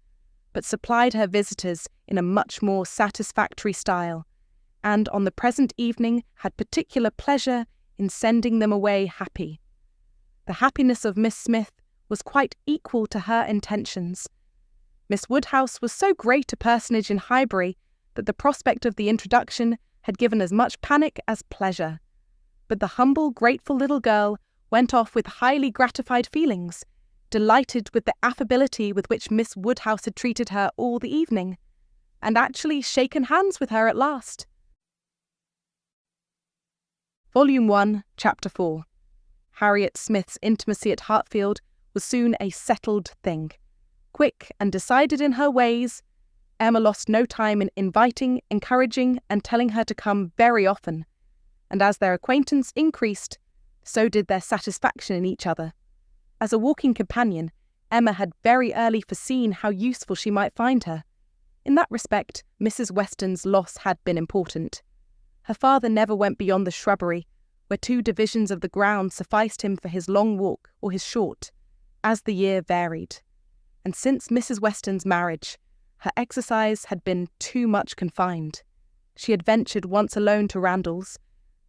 but supplied her visitors in a much more satisfactory style, and on the present evening had particular pleasure in sending them away happy. The happiness of Miss Smith was quite equal to her intentions. Miss Woodhouse was so great a personage in Highbury that the prospect of the introduction had given as much panic as pleasure. But the humble, grateful little girl went off with highly gratified feelings, delighted with the affability with which Miss Woodhouse had treated her all the evening, and actually shaken hands with her at last. Volume 1, Chapter 4. Harriet Smith's intimacy at Hartfield was soon a settled thing. Quick and decided in her ways, Emma lost no time in inviting, encouraging, and telling her to come very often, and as their acquaintance increased, so did their satisfaction in each other. As a walking companion, Emma had very early foreseen how useful she might find her. In that respect, Mrs. Weston's loss had been important. Her father never went beyond the shrubbery, where 2 divisions of the ground sufficed him for his long walk or his short, as the year varied. And since Mrs. Weston's marriage, her exercise had been too much confined. She had ventured once alone to Randalls,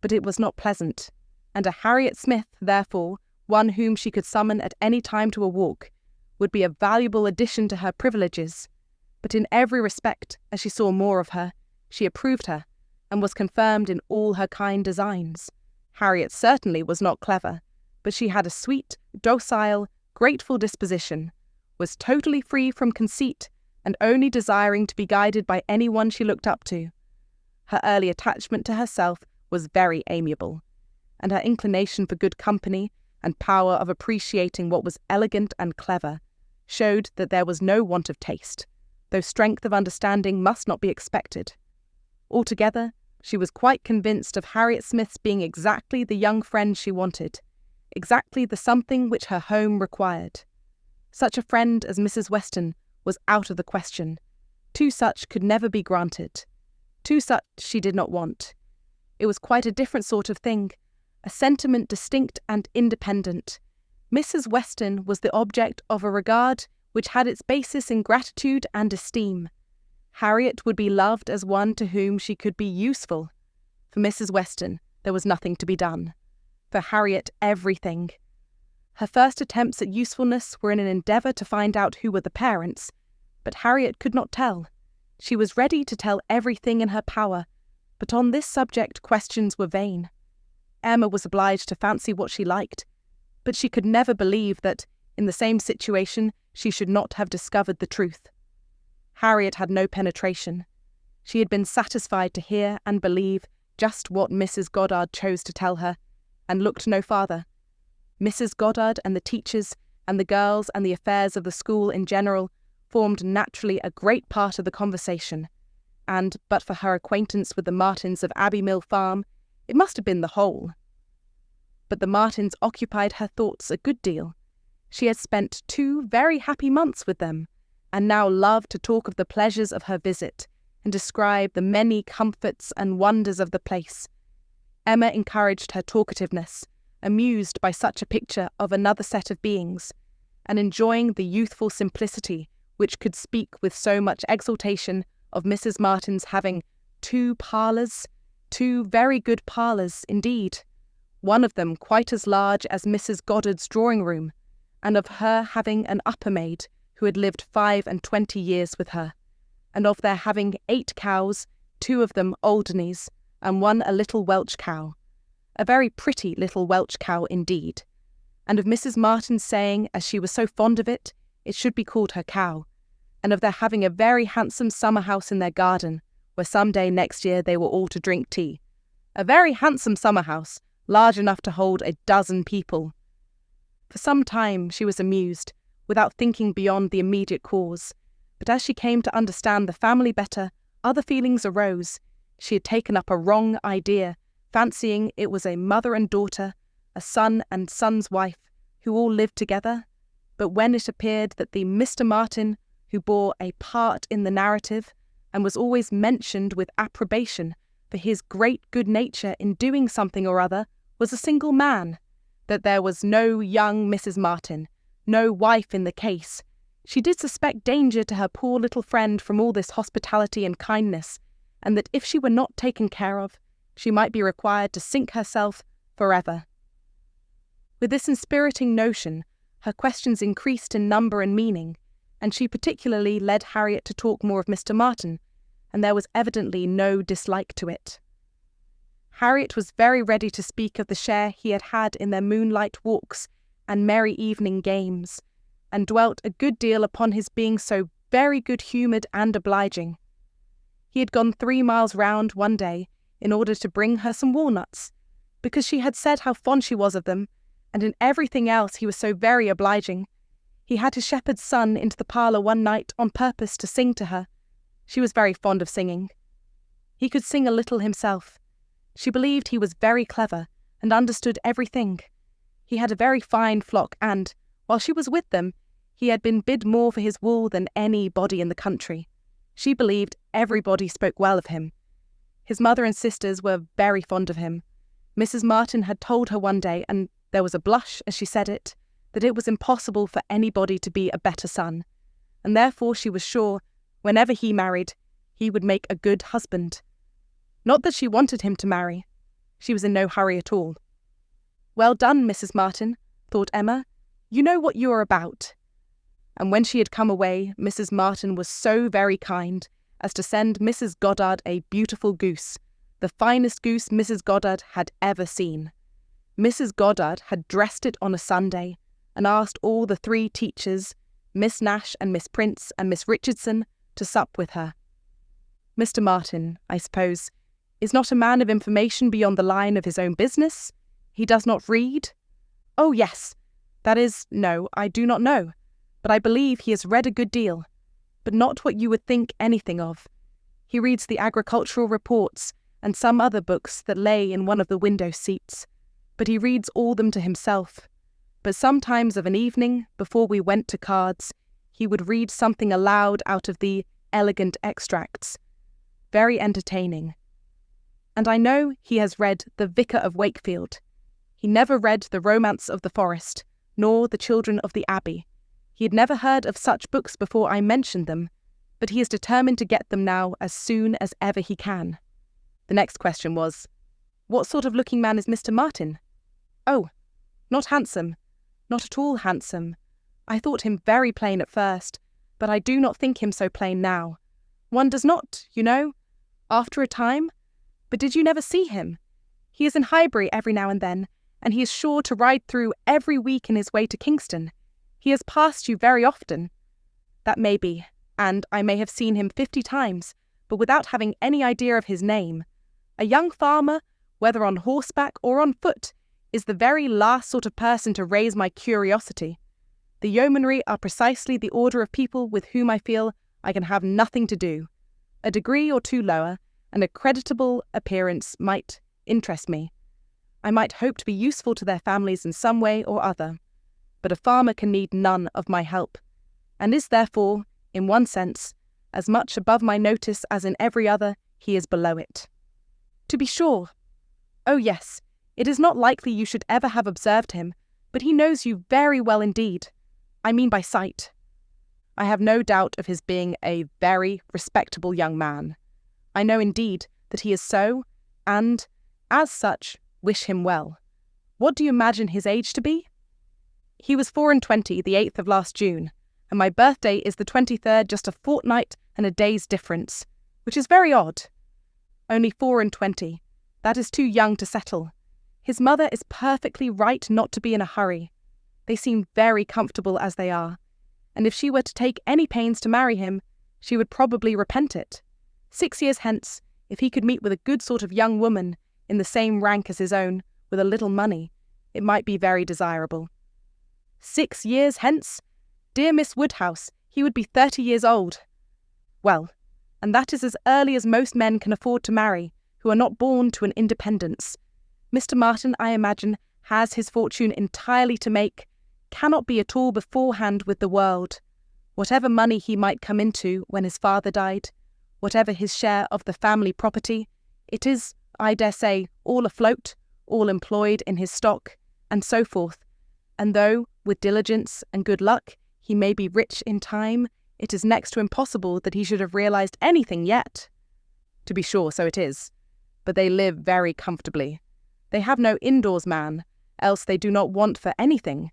but it was not pleasant, and a Harriet Smith, therefore, one whom she could summon at any time to a walk, would be a valuable addition to her privileges. But in every respect, as she saw more of her, she approved her, and was confirmed in all her kind designs. Harriet certainly was not clever, but she had a sweet, docile, grateful disposition, was totally free from conceit, and only desiring to be guided by anyone she looked up to. Her early attachment to herself was very amiable, and her inclination for good company and power of appreciating what was elegant and clever showed that there was no want of taste, though strength of understanding must not be expected. Altogether, she was quite convinced of Harriet Smith's being exactly the young friend she wanted, exactly the something which her home required. Such a friend as Mrs. Weston was out of the question. 2 such could never be granted. 2 such she did not want. It was quite a different sort of thing, a sentiment distinct and independent. Mrs. Weston was the object of a regard which had its basis in gratitude and esteem. Harriet would be loved as one to whom she could be useful. For Mrs. Weston there was nothing to be done. For Harriet, everything. Her first attempts at usefulness were in an endeavour to find out who were the parents, but Harriet could not tell. She was ready to tell everything in her power, but on this subject questions were vain. Emma was obliged to fancy what she liked, but she could never believe that, in the same situation, she should not have discovered the truth. Harriet had no penetration. She had been satisfied to hear and believe just what Mrs. Goddard chose to tell her, and looked no farther. Mrs. Goddard and the teachers and the girls and the affairs of the school in general formed naturally a great part of the conversation, and, but for her acquaintance with the Martins of Abbey Mill Farm, it must have been the whole. But the Martins occupied her thoughts a good deal. She had spent 2 very happy months with them, and now loved to talk of the pleasures of her visit, and describe the many comforts and wonders of the place. Emma encouraged her talkativeness, amused by such a picture of another set of beings, and enjoying the youthful simplicity which could speak with so much exultation of Mrs. Martin's having 2 parlours, 2 very good parlours indeed, one of them quite as large as Mrs. Goddard's drawing-room, and of her having an upper maid who had lived 25 years with her, and of their having 8 cows, 2 of them Alderneys, and 1 a little Welch cow, a very pretty little Welch cow indeed, and of Mrs. Martin saying, as she was so fond of it, it should be called her cow, and of their having a very handsome summer house in their garden, where some day next year they were all to drink tea. A very handsome summer house, large enough to hold 12 people. For some time she was amused, without thinking beyond the immediate cause, but as she came to understand the family better, other feelings arose. She had taken up a wrong idea, fancying it was a mother and daughter, a son and son's wife, who all lived together. But when it appeared that the Mr. Martin, who bore a part in the narrative, and was always mentioned with approbation for his great good nature in doing something or other, was a single man, that there was no young Mrs. Martin, no wife in the case, she did suspect danger to her poor little friend from all this hospitality and kindness, and that if she were not taken care of, she might be required to sink herself forever. With this inspiriting notion, her questions increased in number and meaning, and she particularly led Harriet to talk more of Mr. Martin, and there was evidently no dislike to it. Harriet was very ready to speak of the share he had had in their moonlight walks and merry evening games, and dwelt a good deal upon his being so very good-humoured and obliging. He had gone 3 miles round one day in order to bring her some walnuts, because she had said how fond she was of them, and in everything else he was so very obliging. He had his shepherd's son into the parlour one night on purpose to sing to her. She was very fond of singing. He could sing a little himself. She believed he was very clever, and understood everything. He had a very fine flock, and, while she was with them, he had been bid more for his wool than anybody in the country. She believed everybody spoke well of him. His mother and sisters were very fond of him. Mrs. Martin had told her one day, and there was a blush as she said it, that it was impossible for anybody to be a better son, and therefore she was sure, whenever he married, he would make a good husband. Not that she wanted him to marry. She was in no hurry at all. "Well done, Mrs. Martin," thought Emma. "You know what you are about." And when she had come away, Mrs. Martin was so very kind as to send Mrs. Goddard a beautiful goose, the finest goose Mrs. Goddard had ever seen. Mrs. Goddard had dressed it on a Sunday and asked all the 3 teachers, Miss Nash and Miss Prince and Miss Richardson, to sup with her. Mr. Martin, I suppose, is not a man of information beyond the line of his own business? He does not read? Oh, yes. That is, no, I do not know. But I believe he has read a good deal, but not what you would think anything of. He reads the agricultural reports and some other books that lay in one of the window seats, but he reads all them to himself. But sometimes of an evening, before we went to cards, he would read something aloud out of the Elegant Extracts. Very entertaining. And I know he has read The Vicar of Wakefield. He never read The Romance of the Forest, nor The Children of the Abbey. He had never heard of such books before I mentioned them, but he is determined to get them now as soon as ever he can. The next question was, what sort of looking man is Mr. Martin? Oh, not handsome. Not at all handsome. I thought him very plain at first, but I do not think him so plain now. One does not, you know, after a time. But did you never see him? He is in Highbury every now and then, and he is sure to ride through every week in his way to Kingston. He has passed you very often. That may be, and I may have seen him 50 times, but without having any idea of his name. A young farmer, whether on horseback or on foot, is the very last sort of person to raise my curiosity. The yeomanry are precisely the order of people with whom I feel I can have nothing to do. A degree or 2 lower, and a creditable appearance might interest me. I might hope to be useful to their families in some way or other. But a farmer can need none of my help, and is therefore, in one sense, as much above my notice as in every other he is below it. To be sure. Oh yes, it is not likely you should ever have observed him, but he knows you very well indeed. I mean by sight. I have no doubt of his being a very respectable young man. I know indeed that he is so, and, as such, wish him well. What do you imagine his age to be? He was 24, the 8th of last June, and my birthday is the 23rd, just a fortnight and a day's difference, which is very odd. Only 24. That is too young to settle. His mother is perfectly right not to be in a hurry. They seem very comfortable as they are, and if she were to take any pains to marry him, she would probably repent it. 6 years hence, if he could meet with a good sort of young woman in the same rank as his own, with a little money, it might be very desirable. 6 years hence? Dear Miss Woodhouse, he would be 30 years old. Well, and that is as early as most men can afford to marry, who are not born to an independence. Mr. Martin, I imagine, has his fortune entirely to make, cannot be at all beforehand with the world. Whatever money he might come into when his father died, whatever his share of the family property, it is, I dare say, all afloat, all employed in his stock, and so forth. And though, with diligence and good luck, he may be rich in time, it is next to impossible that he should have realized anything yet. To be sure, so it is. But they live very comfortably. They have no indoors man, else they do not want for anything.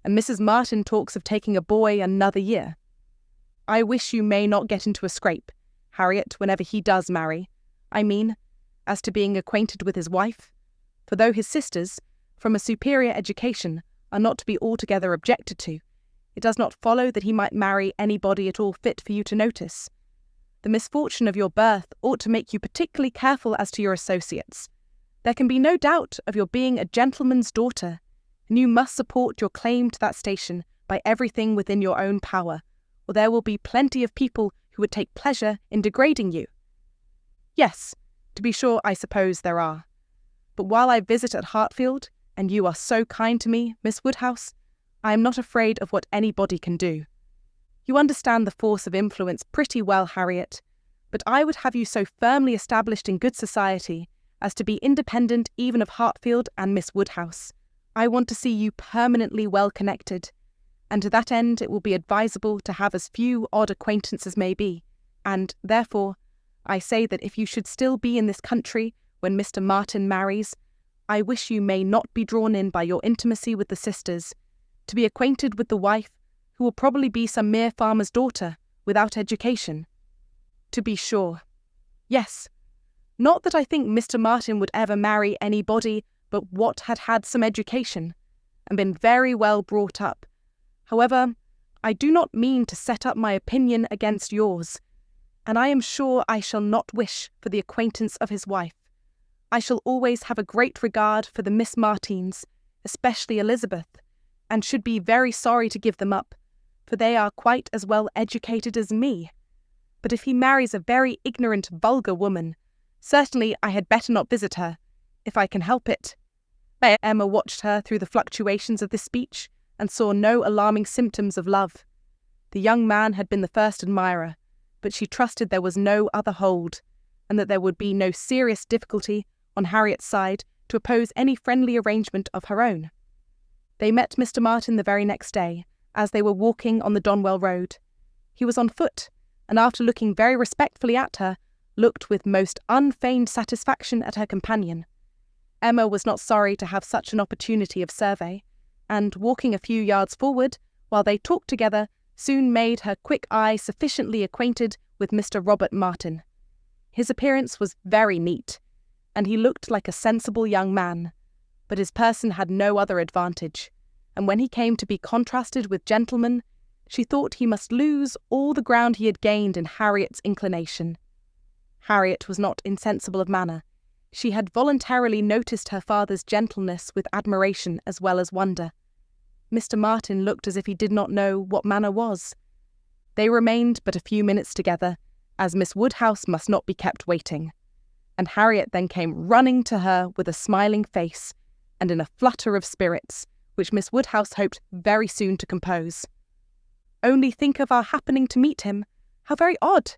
And Mrs. Martin talks of taking a boy another year. I wish you may not get into a scrape, Harriet, whenever he does marry. I mean, as to being acquainted with his wife. For though his sisters, from a superior education, are not to be altogether objected to, it does not follow that he might marry anybody at all fit for you to notice. The misfortune of your birth ought to make you particularly careful as to your associates. There can be no doubt of your being a gentleman's daughter, and you must support your claim to that station by everything within your own power, or there will be plenty of people who would take pleasure in degrading you. Yes, to be sure, I suppose there are. But while I visit at Hartfield, and you are so kind to me, Miss Woodhouse, I am not afraid of what anybody can do. You understand the force of influence pretty well, Harriet, but I would have you so firmly established in good society as to be independent even of Hartfield and Miss Woodhouse. I want to see you permanently well connected, and to that end it will be advisable to have as few odd acquaintances as may be, and, therefore, I say that if you should still be in this country when Mr. Martin marries, I wish you may not be drawn in by your intimacy with the sisters, to be acquainted with the wife, who will probably be some mere farmer's daughter, without education. To be sure. Yes. Not that I think Mr. Martin would ever marry anybody but what had had some education, and been very well brought up. However, I do not mean to set up my opinion against yours, and I am sure I shall not wish for the acquaintance of his wife. I shall always have a great regard for the Miss Martins, especially Elizabeth, and should be very sorry to give them up, for they are quite as well educated as me. But if he marries a very ignorant, vulgar woman, certainly I had better not visit her, if I can help it. Emma watched her through the fluctuations of this speech, and saw no alarming symptoms of love. The young man had been the first admirer, but she trusted there was no other hold, and that there would be no serious difficulty on Harriet's side to oppose any friendly arrangement of her own. They met Mr. Martin the very next day, as they were walking on the Donwell Road. He was on foot, and after looking very respectfully at her, looked with most unfeigned satisfaction at her companion. Emma was not sorry to have such an opportunity of survey, and, walking a few yards forward, while they talked together, soon made her quick eye sufficiently acquainted with Mr. Robert Martin. His appearance was very neat, and he looked like a sensible young man, but his person had no other advantage, and when he came to be contrasted with gentlemen, she thought he must lose all the ground he had gained in Harriet's inclination. Harriet was not insensible of manner. She had voluntarily noticed her father's gentleness with admiration as well as wonder. Mr. Martin looked as if he did not know what manner was. They remained but a few minutes together, as Miss Woodhouse must not be kept waiting, and Harriet then came running to her with a smiling face and in a flutter of spirits, which Miss Woodhouse hoped very soon to compose. "Only think of our happening to meet him. How very odd!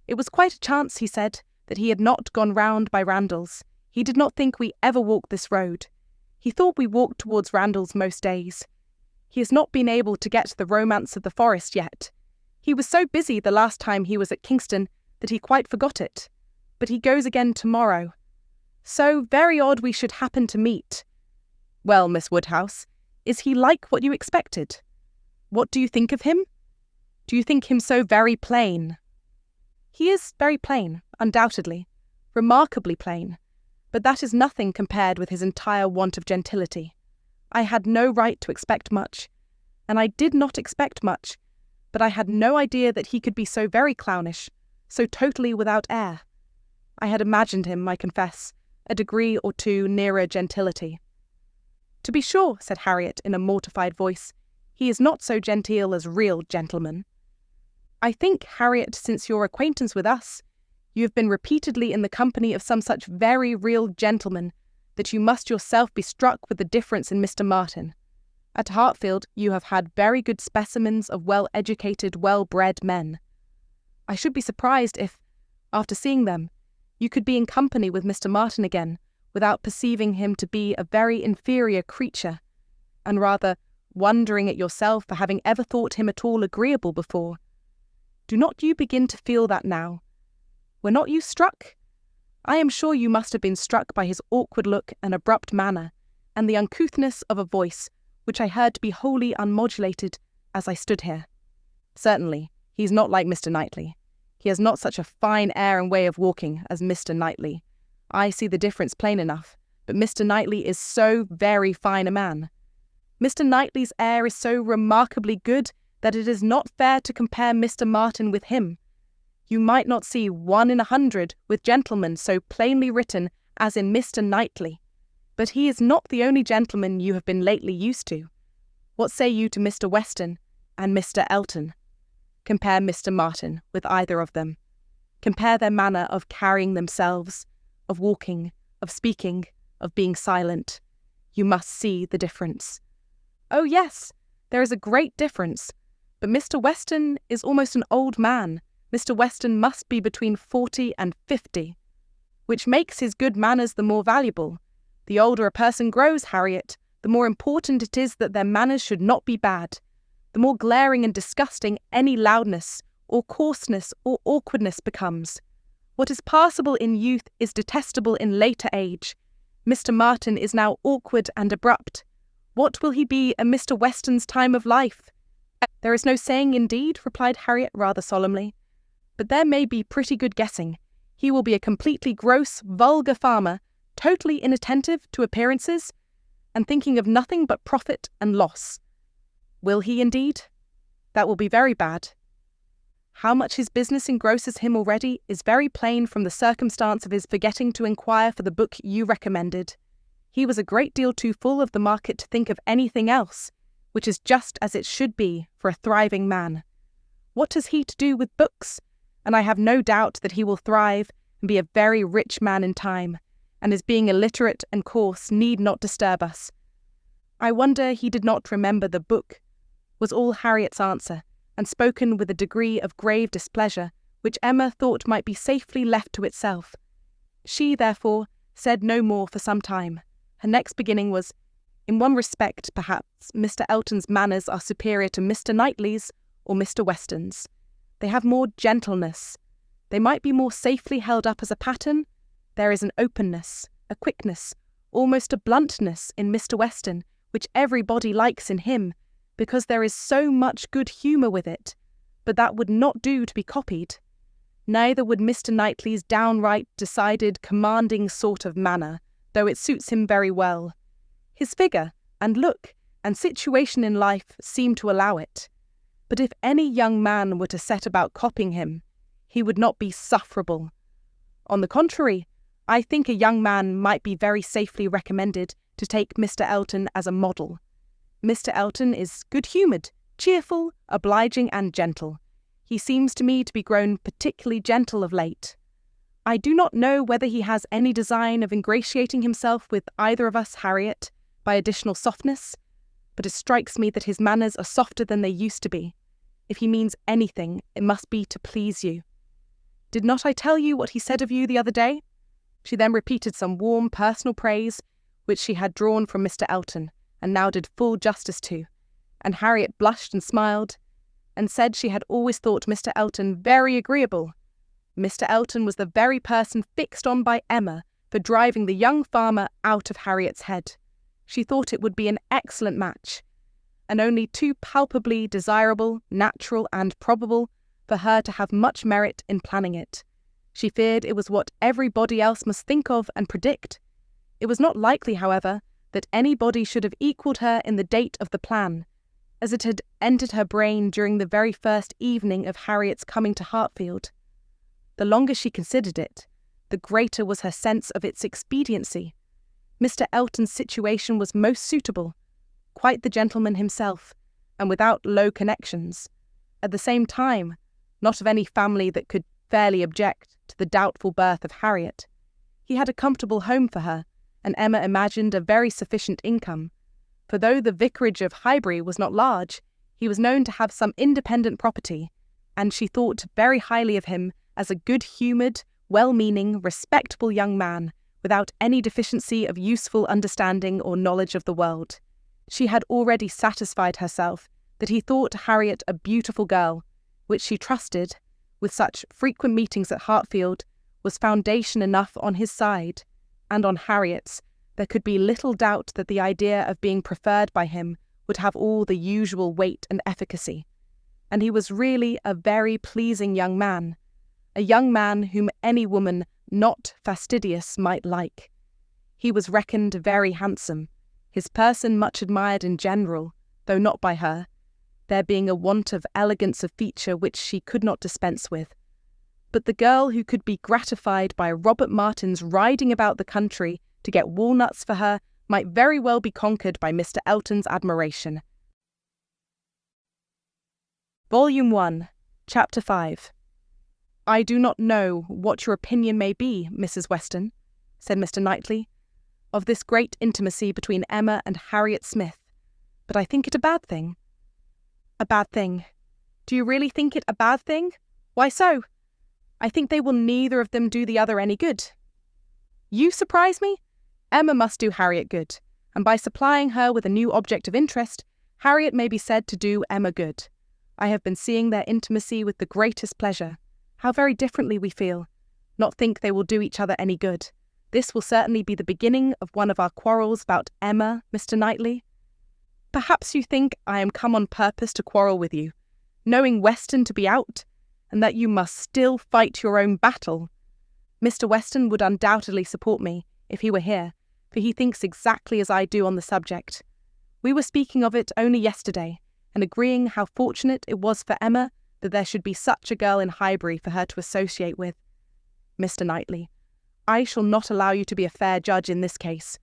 It was quite a chance, he said, that he had not gone round by Randalls. He did not think we ever walked this road. He thought we walked towards Randalls most days. He has not been able to get the romance of the forest yet. He was so busy the last time he was at Kingston that he quite forgot it. But he goes again tomorrow. So very odd we should happen to meet. Well, Miss Woodhouse, is he like what you expected? What do you think of him? Do you think him so very plain?" "He is very plain, undoubtedly, remarkably plain, but that is nothing compared with his entire want of gentility. I had no right to expect much, and I did not expect much, but I had no idea that he could be so very clownish, so totally without air. I had imagined him, I confess, a degree or two nearer gentility." "To be sure," said Harriet in a mortified voice, "he is not so genteel as real gentlemen." "I think, Harriet, since your acquaintance with us, you have been repeatedly in the company of some such very real gentlemen that you must yourself be struck with the difference in Mr. Martin. At Hartfield you have had very good specimens of well-educated, well-bred men. I should be surprised if, after seeing them, you could be in company with Mr. Martin again without perceiving him to be a very inferior creature, and rather wondering at yourself for having ever thought him at all agreeable before. Do not you begin to feel that now? Were not you struck? I am sure you must have been struck by his awkward look and abrupt manner, and the uncouthness of a voice, which I heard to be wholly unmodulated as I stood here. Certainly, he is not like Mr. Knightley. He has not such a fine air and way of walking as Mr. Knightley. I see the difference plain enough, but Mr. Knightley is so very fine a man. Mr. Knightley's air is so remarkably good that it is not fair to compare Mr. Martin with him. You might not see 1 in 100 with gentlemen so plainly written as in Mr. Knightley. But he is not the only gentleman you have been lately used to. What say you to Mr. Weston and Mr. Elton? Compare Mr. Martin with either of them. Compare their manner of carrying themselves, of walking, of speaking, of being silent. You must see the difference." "Oh yes, there is a great difference. But Mr. Weston is almost an old man. Mr. Weston must be between 40 and 50. Which makes his good manners the more valuable. The older a person grows, Harriet, the more important it is that their manners should not be bad. The more glaring and disgusting any loudness or coarseness or awkwardness becomes. What is passable in youth is detestable in later age. Mr. Martin is now awkward and abrupt. What will he be at Mr. Weston's time of life?" "There is no saying indeed," replied Harriet rather solemnly. "But there may be pretty good guessing. He will be a completely gross, vulgar farmer, totally inattentive to appearances, and thinking of nothing but profit and loss." "Will he indeed? That will be very bad. How much his business engrosses him already is very plain from the circumstance of his forgetting to inquire for the book you recommended. He was a great deal too full of the market to think of anything else, which is just as it should be for a thriving man. What has he to do with books? And I have no doubt that he will thrive and be a very rich man in time, and his being illiterate and coarse need not disturb us." "I wonder he did not remember the book," was all Harriet's answer, and spoken with a degree of grave displeasure which Emma thought might be safely left to itself. She, therefore, said no more for some time. Her next beginning was, "In one respect, perhaps, Mr. Elton's manners are superior to Mr. Knightley's or Mr. Weston's. They have more gentleness. They might be more safely held up as a pattern. There is an openness, a quickness, almost a bluntness in Mr. Weston, which everybody likes in him, because there is so much good humour with it, but that would not do to be copied. Neither would Mr. Knightley's downright, decided, commanding sort of manner, though it suits him very well. His figure, and look, and situation in life seem to allow it. But if any young man were to set about copying him, he would not be sufferable. On the contrary, I think a young man might be very safely recommended to take Mr. Elton as a model. Mr. Elton is good-humoured, cheerful, obliging and gentle. He seems to me to be grown particularly gentle of late. I do not know whether he has any design of ingratiating himself with either of us, Harriet, by additional softness, but it strikes me that his manners are softer than they used to be. If he means anything, it must be to please you. Did not I tell you what he said of you the other day?" She then repeated some warm personal praise which she had drawn from Mr. Elton, and now did full justice to, and Harriet blushed and smiled, and said she had always thought Mr. Elton very agreeable. Mr. Elton was the very person fixed on by Emma for driving the young farmer out of Harriet's head. She thought it would be an excellent match, and only too palpably desirable, natural, and probable for her to have much merit in planning it. She feared it was what everybody else must think of and predict. It was not likely, however, that anybody should have equalled her in the date of the plan, as it had entered her brain during the very first evening of Harriet's coming to Hartfield. The longer she considered it, the greater was her sense of its expediency. Mr. Elton's situation was most suitable, quite the gentleman himself, and without low connections. At the same time, not of any family that could fairly object to the doubtful birth of Harriet. He had a comfortable home for her, and Emma imagined a very sufficient income, for though the vicarage of Highbury was not large, he was known to have some independent property, and she thought very highly of him as a good-humoured, well-meaning, respectable young man, without any deficiency of useful understanding or knowledge of the world. She had already satisfied herself that he thought Harriet a beautiful girl, which she trusted, with such frequent meetings at Hartfield, was foundation enough on his side, and on Harriet's. There could be little doubt that the idea of being preferred by him would have all the usual weight and efficacy. And he was really a very pleasing young man, a young man whom any woman not fastidious might like. He was reckoned very handsome, his person much admired in general, though not by her, there being a want of elegance of feature which she could not dispense with. But the girl who could be gratified by Robert Martin's riding about the country to get walnuts for her might very well be conquered by Mr. Elton's admiration. Volume 1, Chapter 5. "I do not know what your opinion may be, Mrs. Weston," said Mr. Knightley, of this great intimacy between Emma and Harriet Smith, but I think it a bad thing. A bad thing. Do you really think it a bad thing? Why so? I think they will neither of them do the other any good. You surprise me? Emma must do Harriet good, and by supplying her with a new object of interest, Harriet may be said to do Emma good. I have been seeing their intimacy with the greatest pleasure. How very differently we feel. Not think they will do each other any good. This will certainly be the beginning of one of our quarrels about Emma, Mr. Knightley. Perhaps you think I am come on purpose to quarrel with you, knowing Weston to be out, and that you must still fight your own battle. Mr. Weston would undoubtedly support me, if he were here, for he thinks exactly as I do on the subject. We were speaking of it only yesterday, and agreeing how fortunate it was for Emma that there should be such a girl in Highbury for her to associate with. Mr. Knightley, I shall not allow you to be a fair judge in this case.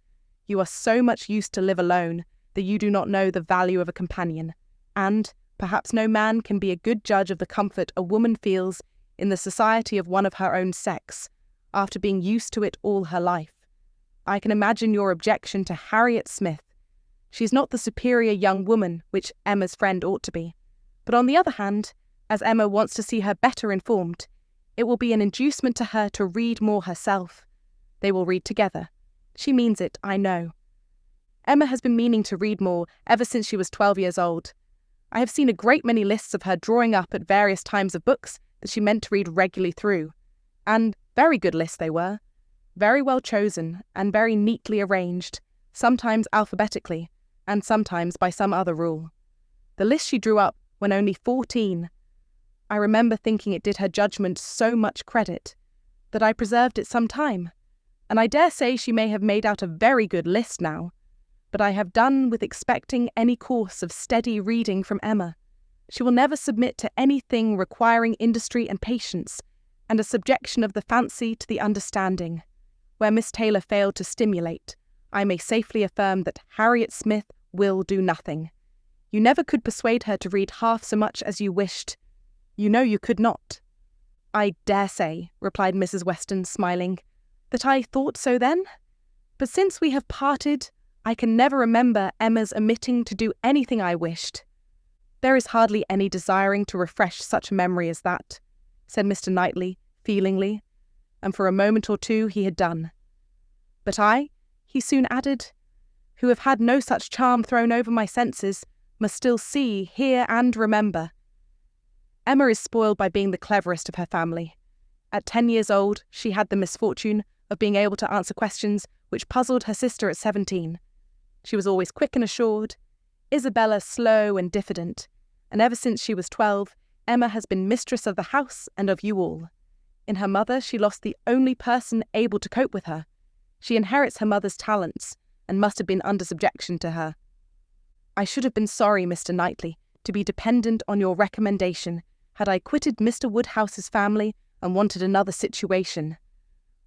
You are so much used to live alone that you do not know the value of a companion, and perhaps no man can be a good judge of the comfort a woman feels in the society of one of her own sex, after being used to it all her life. I can imagine your objection to Harriet Smith. She is not the superior young woman which Emma's friend ought to be. But on the other hand, as Emma wants to see her better informed, it will be an inducement to her to read more herself. They will read together. She means it, I know. Emma has been meaning to read more ever since she was 12 years old. I have seen a great many lists of her drawing up at various times of books that she meant to read regularly through, and very good lists they were, very well chosen and very neatly arranged, sometimes alphabetically, and sometimes by some other rule. The list she drew up when only 14. I remember thinking it did her judgment so much credit that I preserved it some time, and I dare say she may have made out a very good list now, but I have done with expecting any course of steady reading from Emma. She will never submit to anything requiring industry and patience, and a subjection of the fancy to the understanding. Where Miss Taylor failed to stimulate, I may safely affirm that Harriet Smith will do nothing. You never could persuade her to read half so much as you wished. You know you could not. I dare say, replied Mrs. Weston, smiling, that I thought so then. But since we have parted, I can never remember Emma's omitting to do anything I wished. There is hardly any desiring to refresh such a memory as that, said Mr. Knightley, feelingly, and for a moment or two he had done. But I, he soon added, who have had no such charm thrown over my senses, must still see, hear, and remember. Emma is spoiled by being the cleverest of her family. At 10 years old, she had the misfortune of being able to answer questions which puzzled her sister at 17. She was always quick and assured, Isabella slow and diffident, and ever since she was 12, Emma has been mistress of the house and of you all. In her mother, she lost the only person able to cope with her. She inherits her mother's talents, and must have been under subjection to her. I should have been sorry, Mr. Knightley, to be dependent on your recommendation, had I quitted Mr. Woodhouse's family and wanted another situation.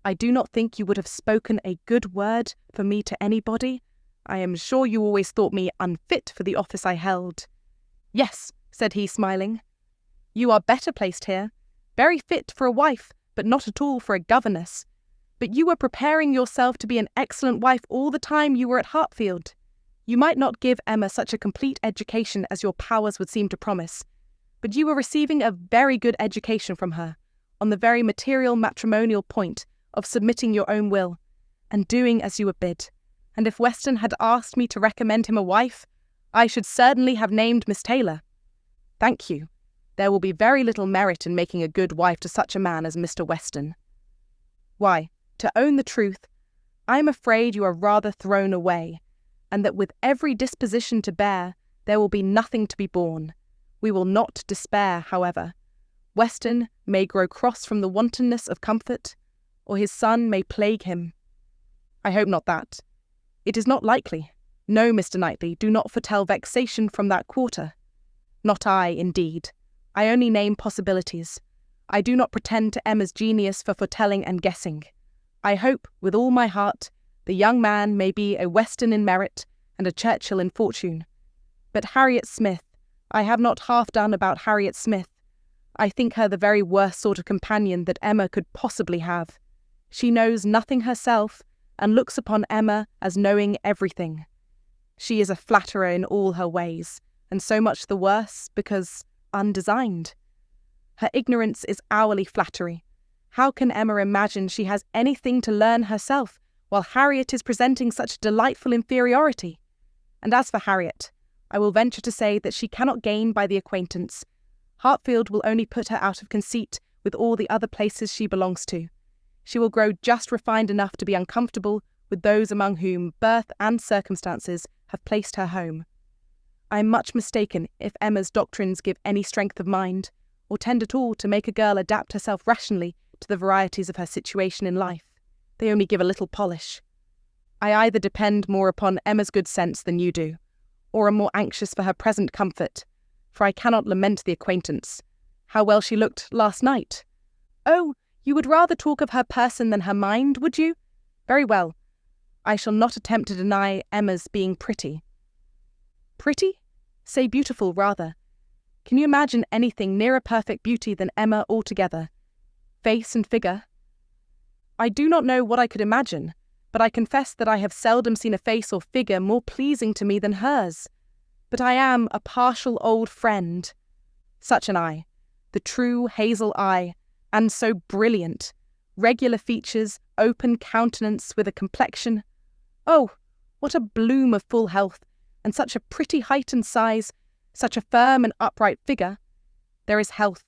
I do not think you would have spoken a good word for me to anybody. I am sure you always thought me unfit for the office I held. Yes, said he, smiling. You are better placed here, very fit for a wife, but not at all for a governess. But you were preparing yourself to be an excellent wife all the time you were at Hartfield. You might not give Emma such a complete education as your powers would seem to promise, but you were receiving a very good education from her, on the very material matrimonial point of submitting your own will, and doing as you were bid. And if Weston had asked me to recommend him a wife, I should certainly have named Miss Taylor. Thank you. There will be very little merit in making a good wife to such a man as Mr. Weston. Why, to own the truth, I am afraid you are rather thrown away, and that with every disposition to bear, there will be nothing to be borne. We will not despair, however. Weston may grow cross from the wantonness of comfort, or his son may plague him. I hope not that. It is not likely. No, Mr. Knightley, do not foretell vexation from that quarter. Not I, indeed. I only name possibilities. I do not pretend to Emma's genius for foretelling and guessing. I hope, with all my heart, the young man may be a Weston in merit and a Churchill in fortune. But Harriet Smith, I have not half done about Harriet Smith. I think her the very worst sort of companion that Emma could possibly have. She knows nothing herself, and looks upon Emma as knowing everything. She is a flatterer in all her ways, and so much the worse because undesigned. Her ignorance is hourly flattery. How can Emma imagine she has anything to learn herself, while Harriet is presenting such delightful inferiority? And as for Harriet, I will venture to say that she cannot gain by the acquaintance. Hartfield will only put her out of conceit with all the other places she belongs to. She will grow just refined enough to be uncomfortable with those among whom birth and circumstances have placed her home. I am much mistaken if Emma's doctrines give any strength of mind, or tend at all to make a girl adapt herself rationally to the varieties of her situation in life. They only give a little polish. I either depend more upon Emma's good sense than you do, or am more anxious for her present comfort, for I cannot lament the acquaintance. How well she looked last night! Oh, you would rather talk of her person than her mind, would you? Very well. I shall not attempt to deny Emma's being pretty. Pretty? Say beautiful, rather. Can you imagine anything nearer perfect beauty than Emma altogether? Face and figure? I do not know what I could imagine, but I confess that I have seldom seen a face or figure more pleasing to me than hers. But I am a partial old friend. Such an eye, the true hazel eye, and so brilliant. Regular features, open countenance with a complexion. Oh, what a bloom of full health, and such a pretty height and size, such a firm and upright figure. There is health,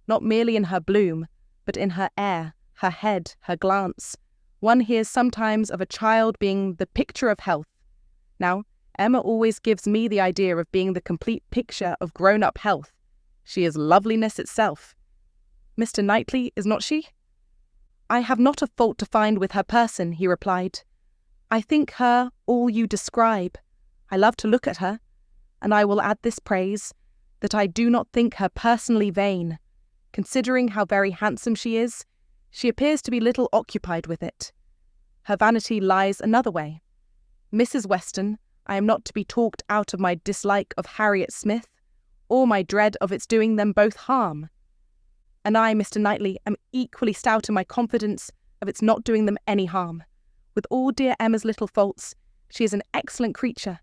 not merely in her bloom, but in her air, her head, her glance. One hears sometimes of a child being the picture of health. Now, Emma always gives me the idea of being the complete picture of grown-up health. She is loveliness itself. Mr. Knightley, is not she? I have not a fault to find with her person, he replied. I think her all you describe. I love to look at her, and I will add this praise, that I do not think her personally vain. Considering how very handsome she is, she appears to be little occupied with it. Her vanity lies another way. Mrs. Weston, I am not to be talked out of my dislike of Harriet Smith, or my dread of its doing them both harm. And I, Mr. Knightley, am equally stout in my confidence of its not doing them any harm. With all dear Emma's little faults, she is an excellent creature.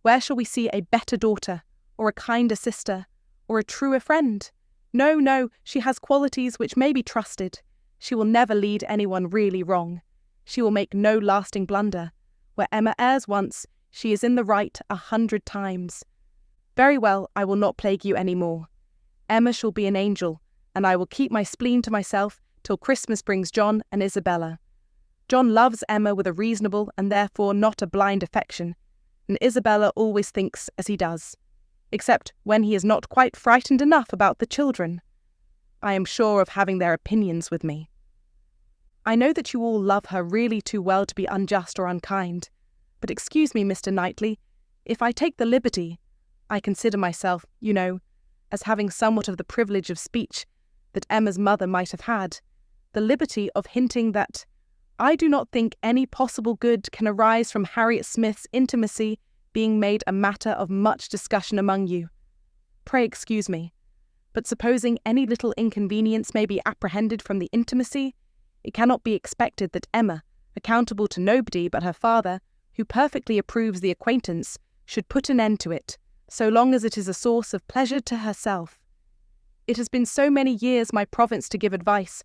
Where shall we see a better daughter, or a kinder sister, or a truer friend? No, no, she has qualities which may be trusted. She will never lead anyone really wrong. She will make no lasting blunder. Where Emma errs once, she is in the right 100 times. Very well, I will not plague you any more. Emma shall be an angel, and I will keep my spleen to myself till Christmas brings John and Isabella. John loves Emma with a reasonable and therefore not a blind affection, and Isabella always thinks as he does, except when he is not quite frightened enough about the children. I am sure of having their opinions with me. I know that you all love her really too well to be unjust or unkind, but excuse me, Mr. Knightley, if I take the liberty, I consider myself, you know, as having somewhat of the privilege of speech that Emma's mother might have had, the liberty of hinting that I do not think any possible good can arise from Harriet Smith's intimacy being made a matter of much discussion among you. Pray excuse me, but supposing any little inconvenience may be apprehended from the intimacy, it cannot be expected that Emma, accountable to nobody but her father, who perfectly approves the acquaintance, should put an end to it, so long as it is a source of pleasure to herself. It has been so many years my province to give advice,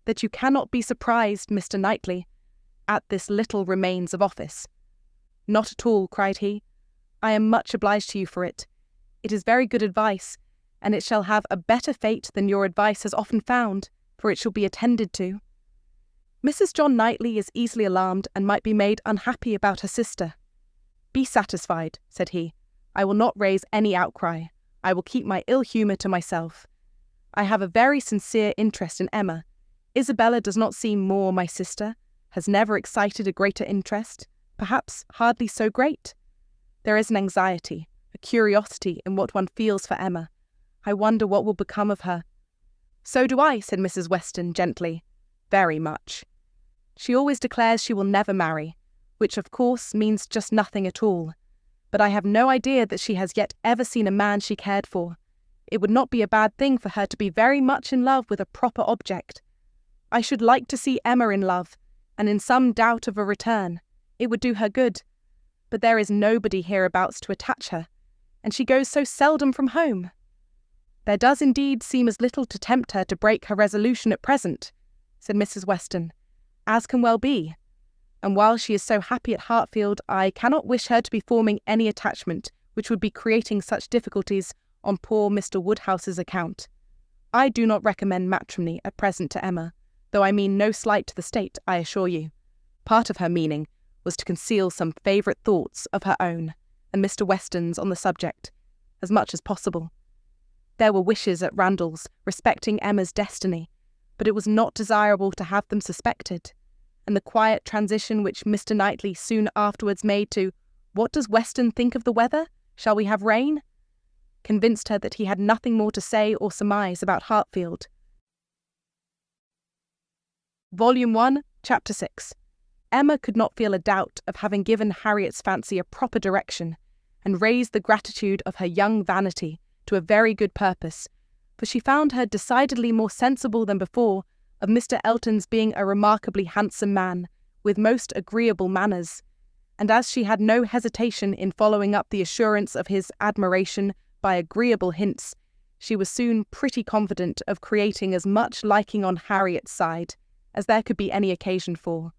that you cannot be surprised, Mr. Knightley, at this little remains of office. Not at all, cried he. I am much obliged to you for it. It is very good advice, and it shall have a better fate than your advice has often found, for it shall be attended to. Mrs. John Knightley is easily alarmed and might be made unhappy about her sister. Be satisfied, said he. I will not raise any outcry. I will keep my ill humour to myself. I have a very sincere interest in Emma. Isabella does not seem more my sister, has never excited a greater interest, perhaps hardly so great. There is an anxiety, a curiosity in what one feels for Emma. I wonder what will become of her. So do I, said Mrs. Weston gently. Very much. She always declares she will never marry, which of course means just nothing at all. But I have no idea that she has yet ever seen a man she cared for. It would not be a bad thing for her to be very much in love with a proper object. I should like to see Emma in love, and in some doubt of a return. It would do her good. But there is nobody hereabouts to attach her, and she goes so seldom from home. There does indeed seem as little to tempt her to break her resolution at present, said Mrs. Weston, as can well be. And while she is so happy at Hartfield, I cannot wish her to be forming any attachment which would be creating such difficulties on poor Mr. Woodhouse's account. I do not recommend matrimony at present to Emma, though I mean no slight to the state, I assure you. Part of her meaning was to conceal some favourite thoughts of her own and Mr. Weston's on the subject, as much as possible. There were wishes at Randalls respecting Emma's destiny, but it was not desirable to have them suspected, and the quiet transition which Mr. Knightley soon afterwards made to "What does Weston think of the weather? Shall we have rain?" convinced her that he had nothing more to say or surmise about Hartfield. Volume 1, Chapter 6. Emma could not feel a doubt of having given Harriet's fancy a proper direction, and raised the gratitude of her young vanity to a very good purpose, for she found her decidedly more sensible than before of Mr. Elton's being a remarkably handsome man, with most agreeable manners, and as she had no hesitation in following up the assurance of his admiration by agreeable hints, she was soon pretty confident of creating as much liking on Harriet's side as there could be any occasion for.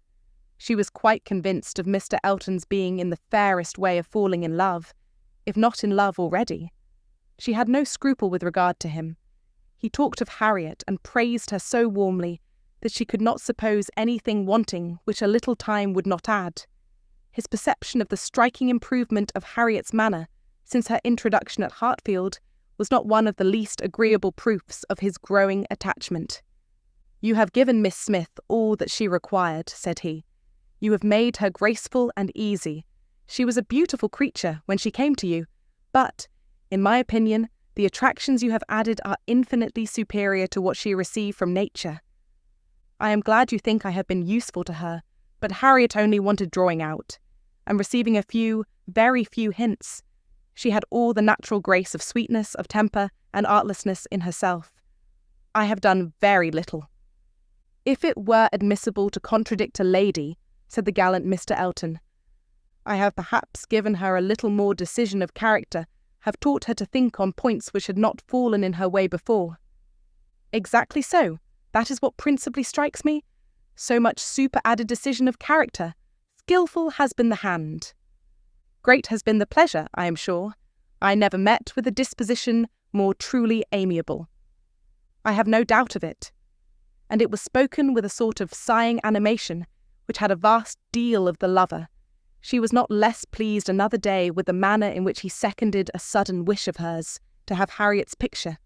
She was quite convinced of Mr. Elton's being in the fairest way of falling in love, if not in love already. She had no scruple with regard to him. He talked of Harriet and praised her so warmly that she could not suppose anything wanting which a little time would not add. His perception of the striking improvement of Harriet's manner since her introduction at Hartfield was not one of the least agreeable proofs of his growing attachment. "You have given Miss Smith all that she required," said he. "You have made her graceful and easy. She was a beautiful creature when she came to you, but, in my opinion, the attractions you have added are infinitely superior to what she received from nature. I am glad you think I have been useful to her, but Harriet only wanted drawing out, and receiving a few, very few hints. She had all the natural grace of sweetness, of temper, and artlessness in herself. I have done very little." "If it were admissible to contradict a lady," said the gallant Mr. Elton, "I have perhaps given her a little more decision of character, have taught her to think on points which had not fallen in her way before." "Exactly so. That is what principally strikes me. So much superadded decision of character. Skilful has been the hand. Great has been the pleasure, I am sure. I never met with a disposition more truly amiable." "I have no doubt of it." And it was spoken with a sort of sighing animation, which had a vast deal of the lover. She was not less pleased another day with the manner in which he seconded a sudden wish of hers to have Harriet's picture.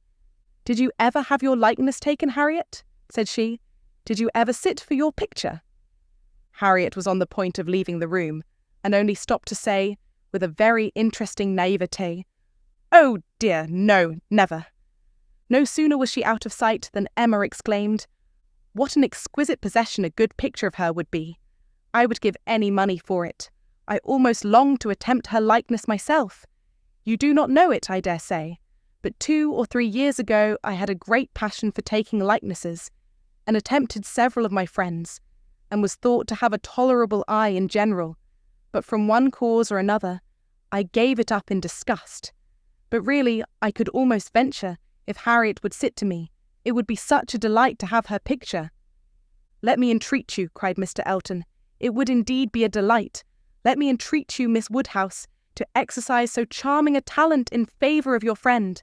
"Did you ever have your likeness taken, Harriet?" said she. "Did you ever sit for your picture?" Harriet was on the point of leaving the room, and only stopped to say, with a very interesting naivete, "Oh dear, no, never." No sooner was she out of sight than Emma exclaimed, "What an exquisite possession a good picture of her would be! I would give any money for it. I almost long to attempt her likeness myself. You do not know it, I dare say, but 2 or 3 years ago I had a great passion for taking likenesses, and attempted several of my friends, and was thought to have a tolerable eye in general, but from one cause or another I gave it up in disgust. But really I could almost venture, if Harriet would sit to me, it would be such a delight to have her picture." "Let me entreat you," cried Mr. Elton. "It would indeed be a delight. Let me entreat you, Miss Woodhouse, to exercise so charming a talent in favour of your friend.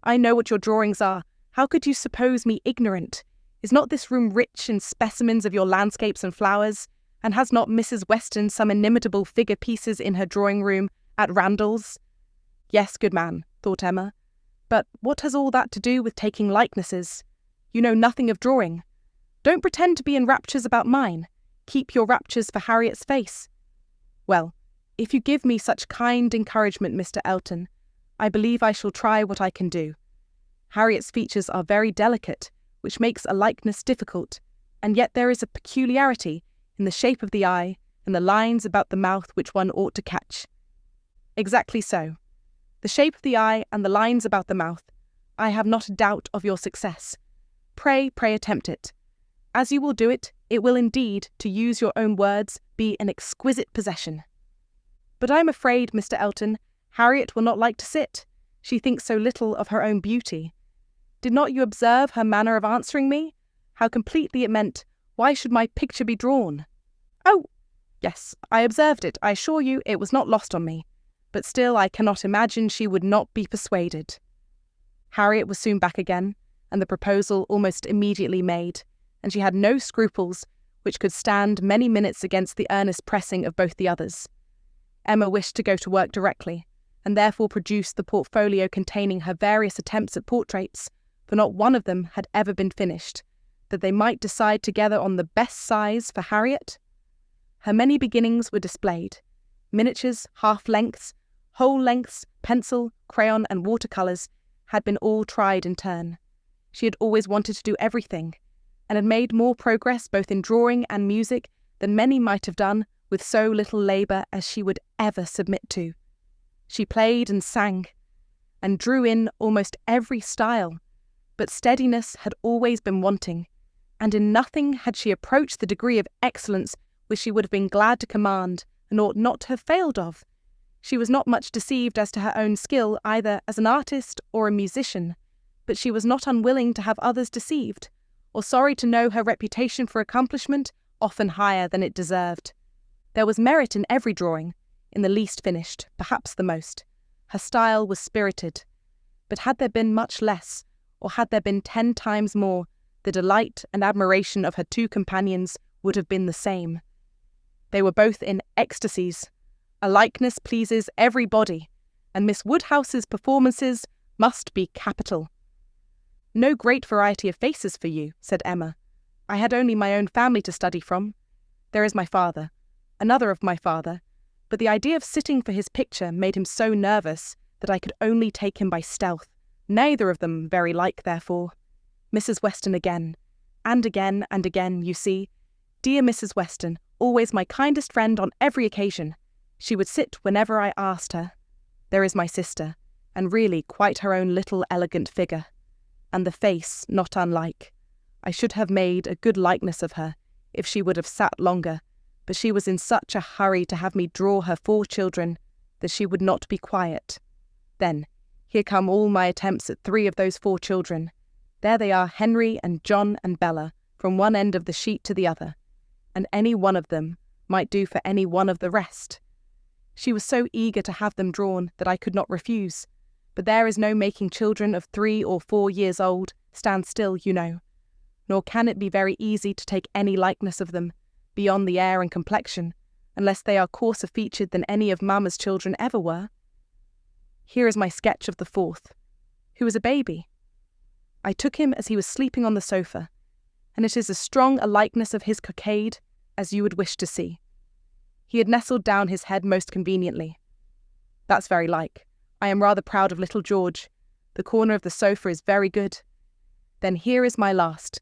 I know what your drawings are. How could you suppose me ignorant? Is not this room rich in specimens of your landscapes and flowers? And has not Mrs. Weston some inimitable figure pieces in her drawing-room at Randalls?" "Yes, good man," thought Emma. "But what has all that to do with taking likenesses? You know nothing of drawing. Don't pretend to be in raptures about mine. Keep your raptures for Harriet's face. Well, if you give me such kind encouragement, Mr. Elton, I believe I shall try what I can do. Harriet's features are very delicate, which makes a likeness difficult, and yet there is a peculiarity in the shape of the eye and the lines about the mouth which one ought to catch." "Exactly so. The shape of the eye and the lines about the mouth. I have not a doubt of your success. Pray attempt it. As you will do it, It will indeed, to use your own words, be an exquisite possession. But I am afraid, Mr. Elton, Harriet will not like to sit. She thinks so little of her own beauty. Did not you observe her manner of answering me? How completely it meant, why should my picture be drawn? Oh, yes, I observed it. I assure you it was not lost on me. But still I cannot imagine she would not be persuaded. Harriet was soon back again, and the proposal almost immediately made, and she had no scruples which could stand many minutes against the earnest pressing of both the others. Emma wished to go to work directly, and therefore produced the portfolio containing her various attempts at portraits, for not one of them had ever been finished, that they might decide together on the best size for Harriet. Her many beginnings were displayed: miniatures, half-lengths, whole lengths, pencil, crayon, and watercolours had been all tried in turn. She had always wanted to do everything, and had made more progress both in drawing and music than many might have done with so little labour as she would ever submit to. She played and sang, and drew in almost every style, but steadiness had always been wanting, and in nothing had she approached the degree of excellence which she would have been glad to command, and ought not to have failed of. She was not much deceived as to her own skill either as an artist or a musician, but she was not unwilling to have others deceived, or sorry to know her reputation for accomplishment often higher than it deserved. There was merit in every drawing, in the least finished, perhaps the most. Her style was spirited, but had there been much less, or had there been 10 times more, the delight and admiration of her two companions would have been the same. They were both in ecstasies. A likeness pleases everybody, and Miss Woodhouse's performances must be capital. No great variety of faces for you, said Emma. I had only my own family to study from. There is my father, another of my father, but the idea of sitting for his picture made him so nervous that I could only take him by stealth, neither of them very like, therefore. Mrs. Weston again, and again, and again, you see. Dear Mrs. Weston, always my kindest friend on every occasion. She would sit whenever I asked her. There is my sister, and really quite her own little elegant figure. And the face not unlike. I should have made a good likeness of her, if she would have sat longer, but she was in such a hurry to have me draw her 4 children, that she would not be quiet. Then, here come all my attempts at 3 of those 4 children. There they are, Henry and John and Bella, from one end of the sheet to the other, and any one of them might do for any one of the rest. She was so eager to have them drawn that I could not refuse, but there is no making children of 3 or 4 years old stand still, you know, nor can it be very easy to take any likeness of them, beyond the air and complexion, unless they are coarser featured than any of mamma's children ever were. Here is my sketch of the 4th, who is a baby. I took him as he was sleeping on the sofa, and it is as strong a likeness of his cockade as you would wish to see. He had nestled down his head most conveniently. That's very like. I am rather proud of little George. The corner of the sofa is very good. Then here is my last,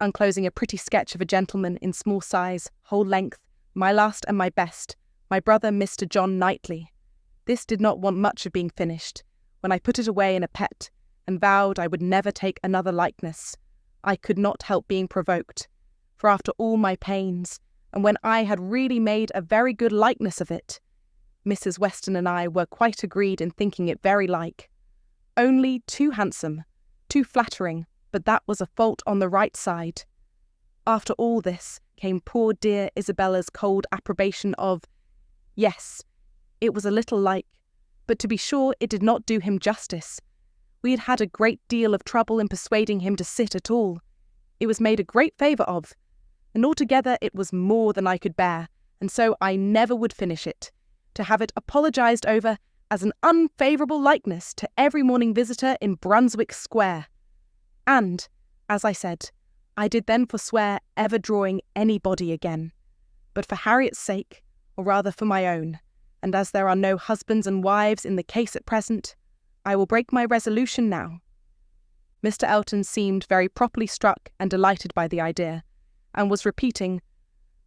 unclosing a pretty sketch of a gentleman in small size, whole length, my last and my best, my brother Mr. John Knightley. This did not want much of being finished, when I put it away in a pet, and vowed I would never take another likeness. I could not help being provoked, for after all my pains, and when I had really made a very good likeness of it, Mrs. Weston and I were quite agreed in thinking it very like. Only too handsome, too flattering, but that was a fault on the right side. After all this came poor dear Isabella's cold approbation of, yes, it was a little like, but to be sure it did not do him justice. We had had a great deal of trouble in persuading him to sit at all. It was made a great favour of, and altogether it was more than I could bear, and so I never would finish it, to have it apologised over as an unfavourable likeness to every morning visitor in Brunswick Square. And, as I said, I did then forswear ever drawing anybody again, but for Harriet's sake, or rather for my own, and as there are no husbands and wives in the case at present, I will break my resolution now. Mr. Elton seemed very properly struck and delighted by the idea, and was repeating,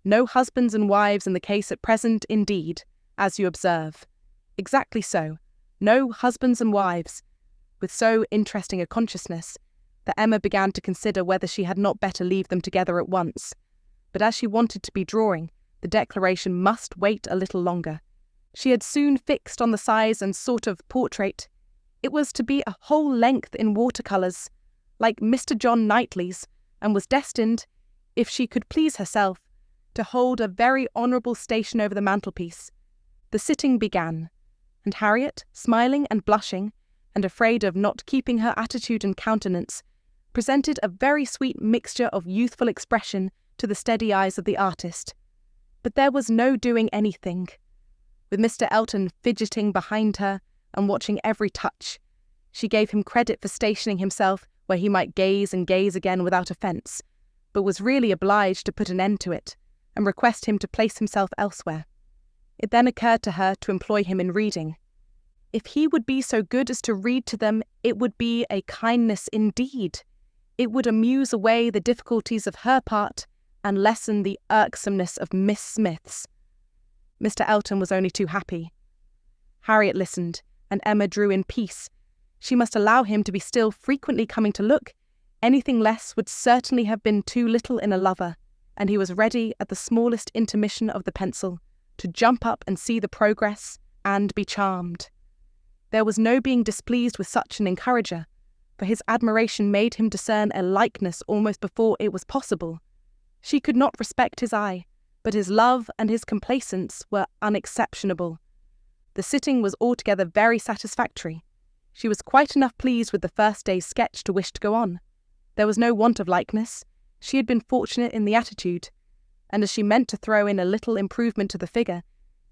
no husbands and wives in the case at present, indeed, as you observe. Exactly so, no husbands and wives, with so interesting a consciousness that Emma began to consider whether she had not better leave them together at once. but as she wanted to be drawing, the declaration must wait a little longer. She had soon fixed on the size and sort of portrait. It was to be a whole length in watercolours, like Mr. John Knightley's, and was destined, if she could please herself, to hold a very honourable station over the mantelpiece. The sitting began, and Harriet, smiling and blushing, and afraid of not keeping her attitude and countenance, presented a very sweet mixture of youthful expression to the steady eyes of the artist. But there was no doing anything. With Mr. Elton fidgeting behind her and watching every touch, she gave him credit for stationing himself where he might gaze and gaze again without offence, but was really obliged to put an end to it, and request him to place himself elsewhere. It then occurred to her to employ him in reading. If he would be so good as to read to them, it would be a kindness indeed. It would amuse away the difficulties of her part and lessen the irksomeness of Miss Smith's. Mr. Elton was only too happy. Harriet listened, and Emma drew in peace. She must allow him to be still frequently coming to look. Anything less would certainly have been too little in a lover, and he was ready at the smallest intermission of the pencil to jump up and see the progress and be charmed. There was no being displeased with such an encourager, for his admiration made him discern a likeness almost before it was possible. She could not respect his eye, but his love and his complacence were unexceptionable. The sitting was altogether very satisfactory. She was quite enough pleased with the first day's sketch to wish to go on. There was no want of likeness. She had been fortunate in the attitude, and as she meant to throw in a little improvement to the figure,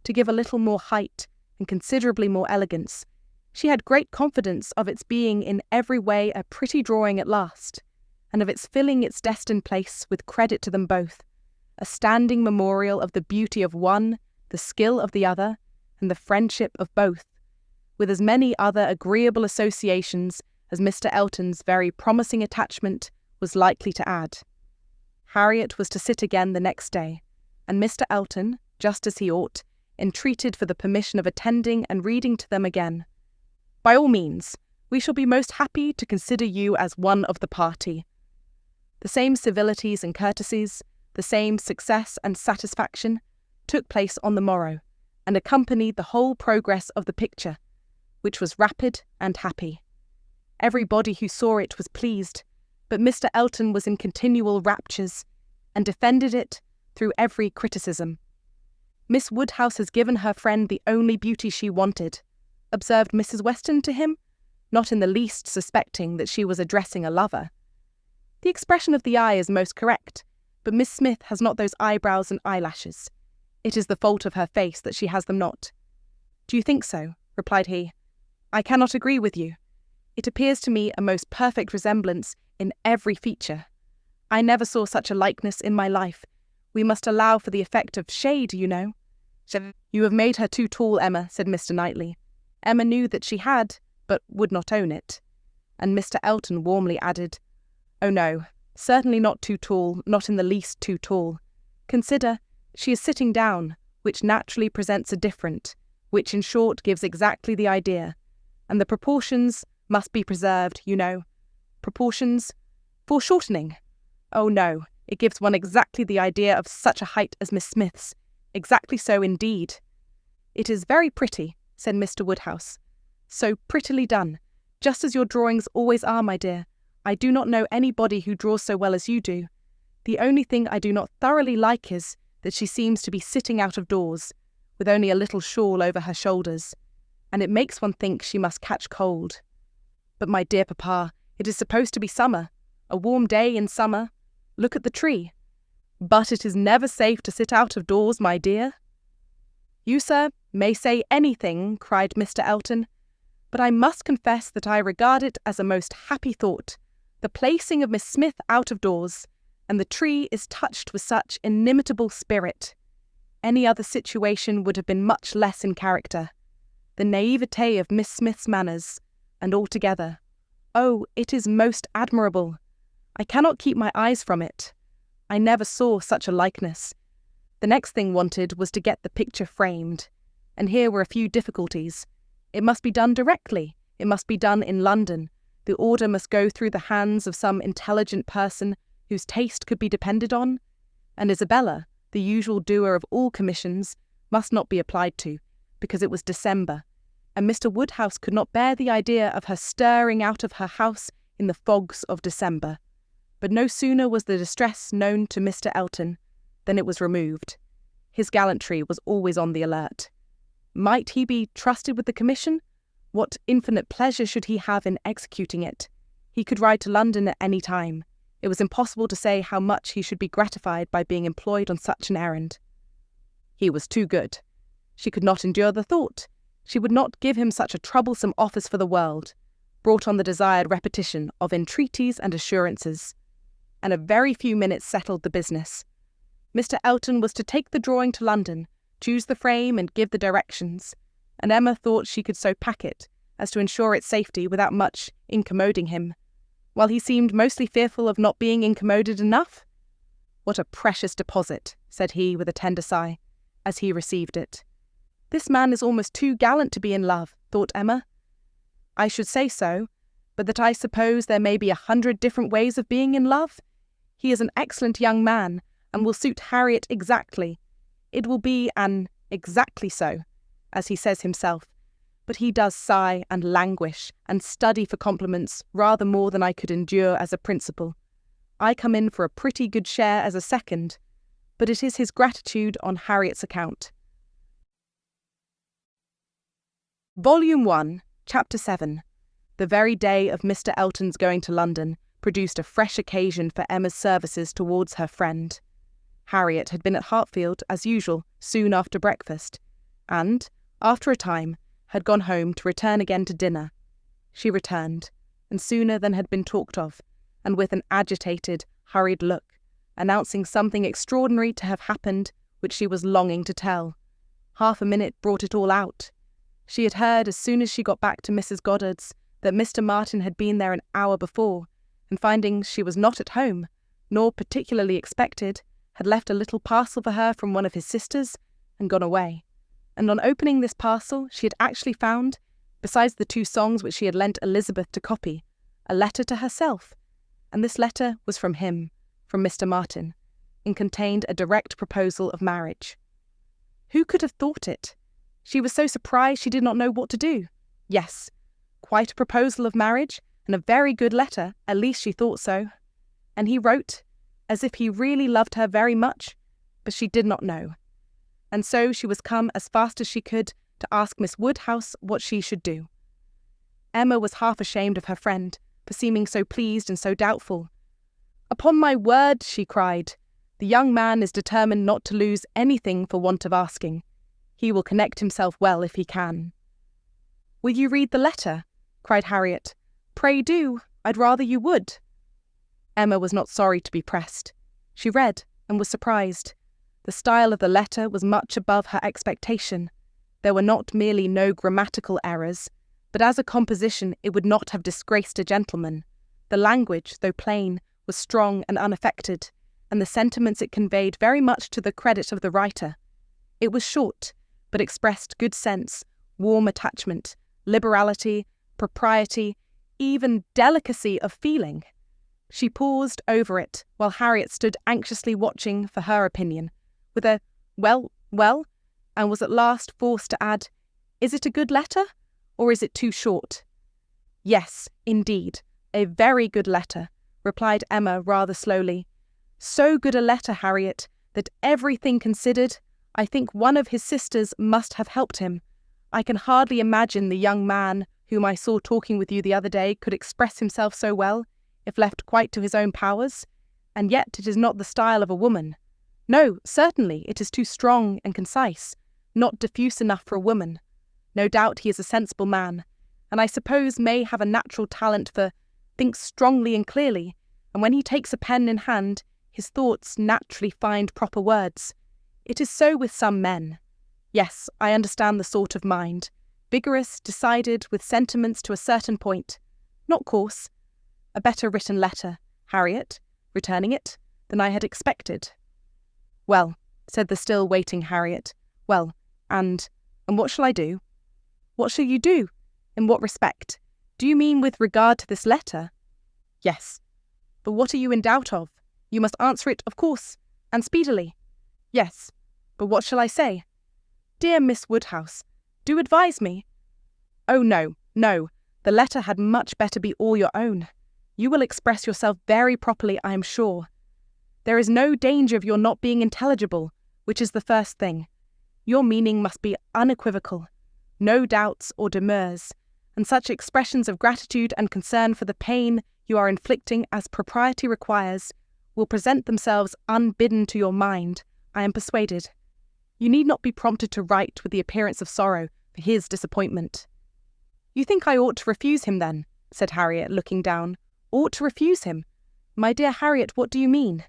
to give a little more height and considerably more elegance, she had great confidence of its being in every way a pretty drawing at last, and of its filling its destined place with credit to them both, a standing memorial of the beauty of one, the skill of the other, and the friendship of both, with as many other agreeable associations as Mr. Elton's very promising attachment was likely to add. Harriet was to sit again the next day, and Mr. Elton, just as he ought, entreated for the permission of attending and reading to them again. "By all means, we shall be most happy to consider you as one of the party." The same civilities and courtesies, the same success and satisfaction, took place on the morrow, and accompanied the whole progress of the picture, which was rapid and happy. Everybody who saw it was pleased, but Mr. Elton was in continual raptures, and defended it through every criticism. "Miss Woodhouse has given her friend the only beauty she wanted," observed Mrs. Weston to him, not in the least suspecting that she was addressing a lover. "The expression of the eye is most correct, but Miss Smith has not those eyebrows and eyelashes. It is the fault of her face that she has them not." "Do you think so?" replied he. "I cannot agree with you. It appears to me a most perfect resemblance in every feature. I never saw such a likeness in my life. We must allow for the effect of shade, you know." "You have made her too tall, Emma," said Mr. Knightley. Emma knew that she had, but would not own it. And Mr. Elton warmly added, "Oh no, certainly not too tall, not in the least too tall. Consider, she is sitting down, which naturally presents a different, which in short gives exactly the idea. And the proportions must be preserved, you know. Proportions foreshortening. Oh no, it gives one exactly the idea of such a height as Miss Smith's. Exactly so indeed." "It is very pretty," said Mr. Woodhouse. "So prettily done, just as your drawings always are, my dear. I do not know anybody who draws so well as you do. The only thing I do not thoroughly like is that she seems to be sitting out of doors, with only a little shawl over her shoulders, and it makes one think she must catch cold. But my dear papa, it is supposed to be summer, a warm day in summer. Look at the tree. But it is never safe to sit out of doors, my dear." "You, sir, may say anything," cried Mr. Elton, "but I must confess that I regard it as a most happy thought, the placing of Miss Smith out of doors, and the tree is touched with such inimitable spirit. Any other situation would have been much less in character. The naivete of Miss Smith's manners, and altogether, oh, it is most admirable. I cannot keep my eyes from it. I never saw such a likeness. The next thing wanted was to get the picture framed, and here were a few difficulties. It must be done directly. It must be done in London. The order must go through the hands of some intelligent person whose taste could be depended on. and Isabella, the usual doer of all commissions, must not be applied to, because it was December, and Mr. Woodhouse could not bear the idea of her stirring out of her house in the fogs of December. But no sooner was the distress known to Mr. Elton than it was removed. His gallantry was always on the alert. Might he be trusted with the commission? What infinite pleasure should he have in executing it? He could ride to London at any time. It was impossible to say how much he should be gratified by being employed on such an errand. He was too good. She could not endure the thought. She would not give him such a troublesome office for the world, brought on the desired repetition of entreaties and assurances. And a very few minutes settled the business. Mr. Elton was to take the drawing to London, choose the frame and give the directions, and Emma thought she could so pack it as to ensure its safety without much incommoding him, while he seemed mostly fearful of not being incommoded enough. "What a precious deposit," said he with a tender sigh, as he received it. "This man is almost too gallant to be in love," thought Emma. "I should say so, but that I suppose there may be 100 different ways of being in love. He is an excellent young man, and will suit Harriet exactly. It will be an exactly so, as he says himself, but he does sigh and languish and study for compliments rather more than I could endure as a principal. I come in for a pretty good share as a second, but it is his gratitude on Harriet's account." Volume 1, Chapter 7. The very day of Mr. Elton's going to London produced a fresh occasion for Emma's services towards her friend. Harriet had been at Hartfield, as usual, soon after breakfast, and, after a time, had gone home to return again to dinner. She returned, and sooner than had been talked of, and with an agitated, hurried look, announcing something extraordinary to have happened which she was longing to tell. Half a minute brought it all out. She had heard as soon as she got back to Mrs. Goddard's that Mr. Martin had been there an hour before, and finding she was not at home, nor particularly expected, had left a little parcel for her from one of his sisters, and gone away. And on opening this parcel she had actually found, besides the 2 songs which she had lent Elizabeth to copy, a letter to herself, and this letter was from him, from Mr. Martin, and contained a direct proposal of marriage. Who could have thought it? She was so surprised she did not know what to do. Yes, quite a proposal of marriage, and a very good letter, at least she thought so. And he wrote, as if he really loved her very much, but she did not know. And so she was come as fast as she could to ask Miss Woodhouse what she should do. Emma was half ashamed of her friend for seeming so pleased and so doubtful. "Upon my word," she cried, "the young man is determined not to lose anything for want of asking. He will connect himself well if he can." "Will you read the letter?" cried Harriet. "Pray do. I'd rather you would." Emma was not sorry to be pressed. She read, and was surprised. The style of the letter was much above her expectation. There were not merely no grammatical errors, but as a composition it would not have disgraced a gentleman. The language, though plain, was strong and unaffected, and the sentiments it conveyed very much to the credit of the writer. It was short, but expressed good sense, warm attachment, liberality, propriety, even delicacy of feeling. She paused over it, while Harriet stood anxiously watching for her opinion, with a well, and was at last forced to add, "Is it a good letter, or is it too short?" "Yes, indeed, a very good letter," replied Emma rather slowly. "So good a letter, Harriet, that everything considered, I think one of his sisters must have helped him. I can hardly imagine the young man whom I saw talking with you the other day could express himself so well, if left quite to his own powers, and yet it is not the style of a woman. No, certainly, it is too strong and concise, not diffuse enough for a woman. No doubt he is a sensible man, and I suppose may have a natural talent for thinks strongly and clearly, and when he takes a pen in hand, his thoughts naturally find proper words. It is so with some men. Yes, I understand the sort of mind, vigorous, decided, with sentiments to a certain point, not coarse. A better written letter, Harriet, returning it, than I had expected." "Well," said the still waiting Harriet, "well, and what shall I do?" "What shall you do? In what respect? Do you mean with regard to this letter?" "Yes. But what are you in doubt of? You must answer it, of course, and speedily. Yes, but what shall I say? Dear Miss Woodhouse, do advise me. Oh, no, no, the letter had much better be all your own. You will express yourself very properly, I am sure. There is no danger of your not being intelligible, which is the first thing. Your meaning must be unequivocal, no doubts or demurs, and such expressions of gratitude and concern for the pain you are inflicting as propriety requires will present themselves unbidden to your mind, I am persuaded. You need not be prompted to write with the appearance of sorrow for his disappointment. You think I ought to refuse him then? Said Harriet, looking down. Ought to refuse him? My dear Harriet, what do you mean?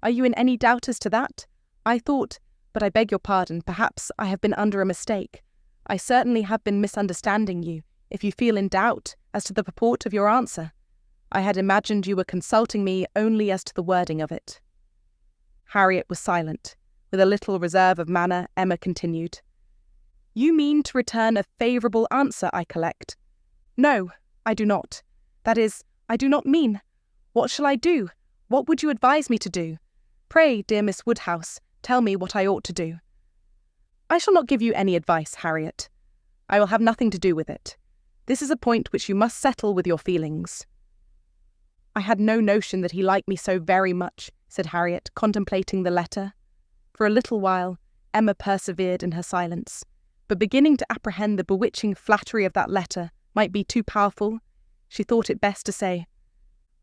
Are you in any doubt as to that? I thought, but I beg your pardon, perhaps I have been under a mistake. I certainly have been misunderstanding you, if you feel in doubt as to the purport of your answer. I had imagined you were consulting me only as to the wording of it. Harriet was silent. With a little reserve of manner, Emma continued. You mean to return a favourable answer, I collect? No, I do not. That is, I do not mean. What shall I do? What would you advise me to do? Pray, dear Miss Woodhouse, tell me what I ought to do. I shall not give you any advice, Harriet. I will have nothing to do with it. This is a point which you must settle with your feelings. I had no notion that he liked me so very much, said Harriet, contemplating the letter. For a little while, Emma persevered in her silence, but beginning to apprehend the bewitching flattery of that letter might be too powerful, she thought it best to say,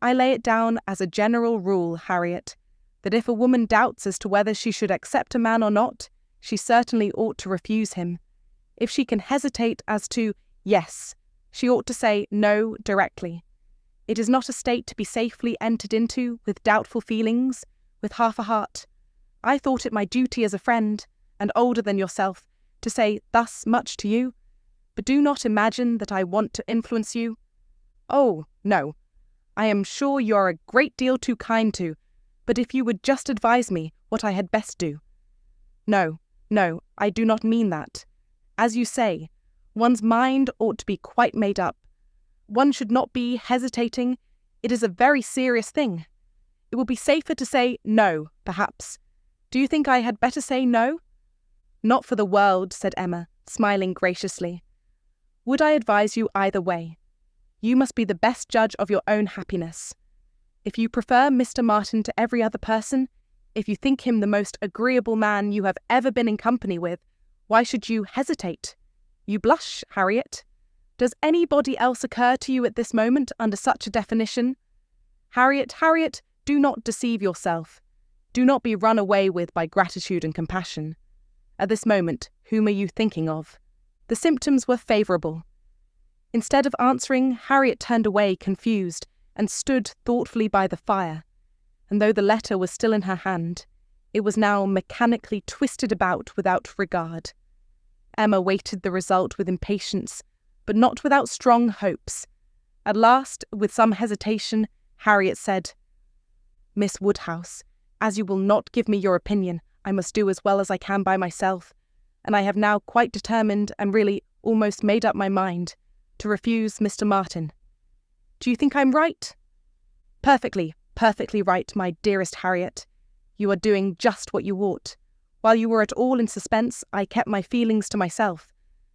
I lay it down as a general rule, Harriet, that if a woman doubts as to whether she should accept a man or not, she certainly ought to refuse him. If she can hesitate as to yes, she ought to say no directly. It is not a state to be safely entered into with doubtful feelings, with half a heart. I thought it my duty as a friend, and older than yourself, to say thus much to you, but do not imagine that I want to influence you. Oh, no, I am sure you are a great deal too kind to, but if you would just advise me what I had best do. No, I do not mean that. As you say, one's mind ought to be quite made up. One should not be hesitating. It is a very serious thing. It will be safer to say no, perhaps. Do you think I had better say no? Not for the world, said Emma, smiling graciously. Would I advise you either way? You must be the best judge of your own happiness. If you prefer Mr. Martin to every other person, if you think him the most agreeable man you have ever been in company with, why should you hesitate? You blush, Harriet. Does anybody else occur to you at this moment under such a definition? Harriet, do not deceive yourself. Do not be run away with by gratitude and compassion. At this moment, whom are you thinking of? The symptoms were favourable. Instead of answering, Harriet turned away confused and stood thoughtfully by the fire, and though the letter was still in her hand, it was now mechanically twisted about without regard. Emma waited the result with impatience, but not without strong hopes. At last, with some hesitation, Harriet said, Miss Woodhouse, as you will not give me your opinion, I must do as well as I can by myself, and I have now quite determined and really almost made up my mind to refuse Mr. Martin. Do you think I'm right? Perfectly right, my dearest Harriet. You are doing just what you ought. While you were at all in suspense, I kept my feelings to myself.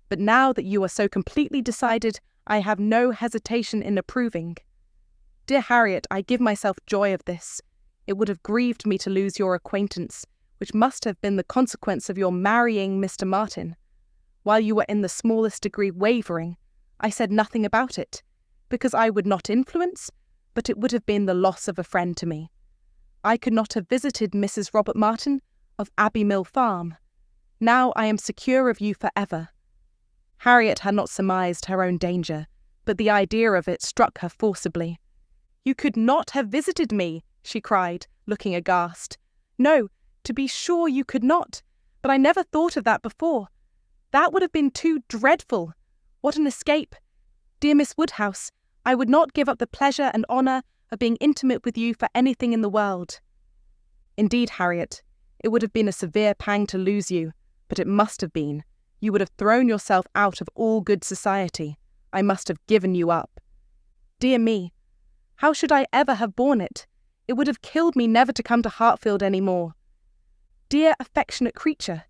But now that you are so completely decided, I have no hesitation in approving. Dear Harriet, I give myself joy of this. It would have grieved me to lose your acquaintance, which must have been the consequence of your marrying Mr. Martin. While you were in the smallest degree wavering, I said nothing about it, because I would not influence, but it would have been the loss of a friend to me. I could not have visited Mrs. Robert Martin of Abbey Mill Farm. Now I am secure of you for ever. Harriet had not surmised her own danger, but the idea of it struck her forcibly. You could not have visited me, she cried, looking aghast. No, to be sure you could not, but I never thought of that before. That would have been too dreadful. What an escape! Dear Miss Woodhouse, I would not give up the pleasure and honour of being intimate with you for anything in the world. Indeed, Harriet, it would have been a severe pang to lose you, but it must have been. You would have thrown yourself out of all good society. I must have given you up. Dear me, how should I ever have borne it? It would have killed me never to come to Hartfield any more. dear affectionate creature,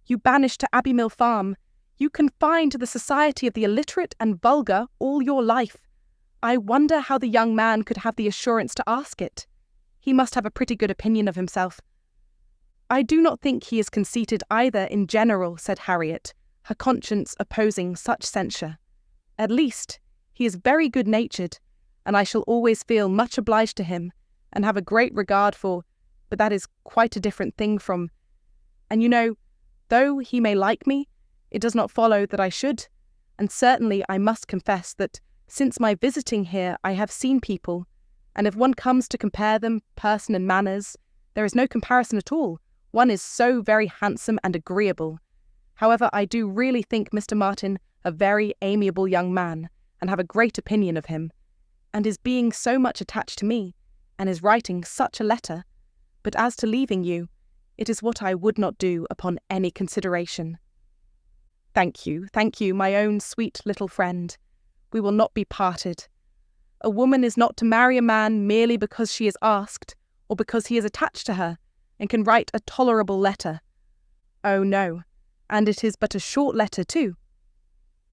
you banished to Abbey Mill Farm, you confined to the society of the illiterate and vulgar all your life. I wonder how the young man could have the assurance to ask it. He must have a pretty good opinion of himself. I do not think he is conceited either in general, said Harriet, her conscience opposing such censure. At least, he is very good-natured, and I shall always feel much obliged to him, and have a great regard for, but that is quite a different thing from, and you know, though he may like me, it does not follow that I should, and certainly I must confess that since my visiting here I have seen people, and if one comes to compare them, person and manners, there is no comparison at all. One is so very handsome and agreeable. However, I do really think Mr. Martin a very amiable young man, and have a great opinion of him, and his being so much attached to me, and his writing such a letter. But as to leaving you, it is what I would not do upon any consideration. Thank you, my own sweet little friend. We will not be parted. A woman is not to marry a man merely because she is asked, or because he is attached to her, and can write a tolerable letter. Oh no, and it is but a short letter too.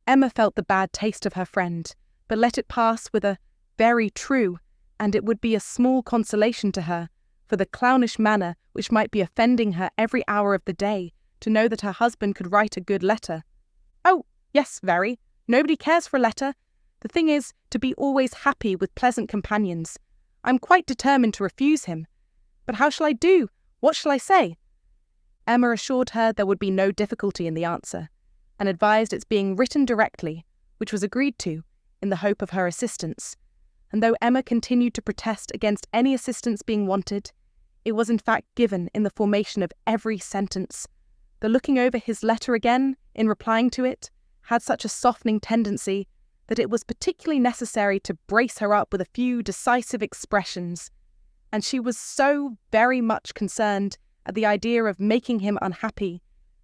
Emma felt the bad taste of her friend, but let it pass with a very true, and it would be a small consolation to her, for the clownish manner which might be offending her every hour of the day, to know that her husband could write a good letter. Oh, yes, very. Nobody cares for a letter. The thing is to be always happy with pleasant companions. I'm quite determined to refuse him. But how shall I do? What shall I say? Emma assured her there would be no difficulty in the answer, and advised its being written directly, which was agreed to, in the hope of her assistance. And though Emma continued to protest against any assistance being wanted, it was in fact given in the formation of every sentence. The looking over his letter again, in replying to it, had such a softening tendency that it was particularly necessary to brace her up with a few decisive expressions, and she was so very much concerned at the idea of making him unhappy,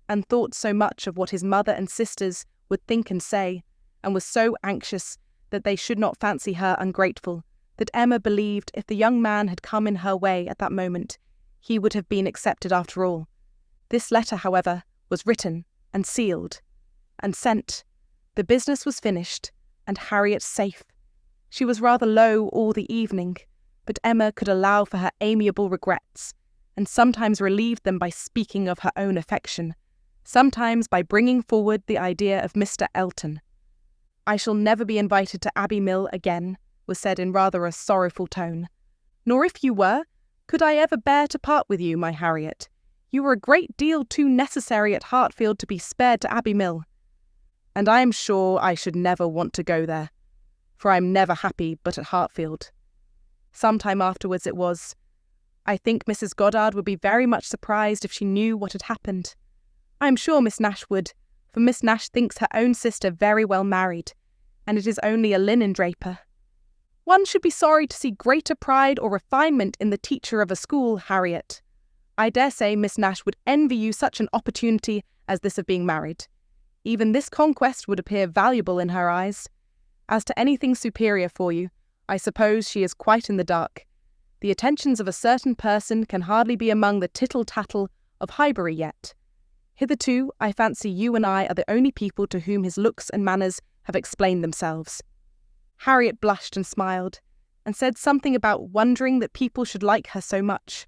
and thought so much of what his mother and sisters would think and say, and was so anxious that they should not fancy her ungrateful, that Emma believed if the young man had come in her way at that moment, he would have been accepted after all. This letter, however, was written and sealed and sent. The business was finished, and Harriet safe. She was rather low all the evening, but Emma could allow for her amiable regrets, and sometimes relieved them by speaking of her own affection, sometimes by bringing forward the idea of Mr. Elton. I shall never be invited to Abbey Mill again, was said in rather a sorrowful tone. Nor if you were, could I ever bear to part with you, my Harriet. You were a great deal too necessary at Hartfield to be spared to Abbey Mill. And I am sure I should never want to go there, for I am never happy but at Hartfield. Some time afterwards it was, I think Mrs. Goddard would be very much surprised if she knew what had happened. I am sure Miss Nash would, for Miss Nash thinks her own sister very well married, and it is only a linen draper. One should be sorry to see greater pride or refinement in the teacher of a school, Harriet. I dare say Miss Nash would envy you such an opportunity as this of being married. Even this conquest would appear valuable in her eyes. As to anything superior for you, I suppose she is quite in the dark. The attentions of a certain person can hardly be among the tittle-tattle of Highbury yet. Hitherto, I fancy you and I are the only people to whom his looks and manners have explained themselves. Harriet blushed and smiled, and said something about wondering that people should like her so much.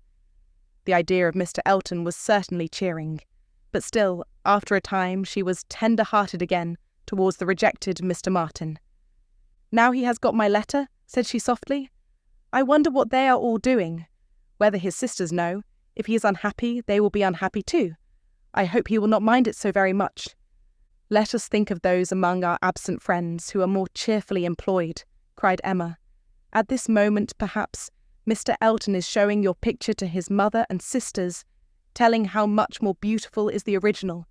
The idea of Mr. Elton was certainly cheering, but still, after a time, she was tender-hearted again towards the rejected Mr. Martin. Now he has got my letter, said she softly. I wonder what they are all doing. Whether his sisters know. If he is unhappy, they will be unhappy too. I hope he will not mind it so very much. Let us think of those among our absent friends who are more cheerfully employed, cried Emma. At this moment, perhaps, Mr. Elton is showing your picture to his mother and sisters, telling how much more beautiful is the original,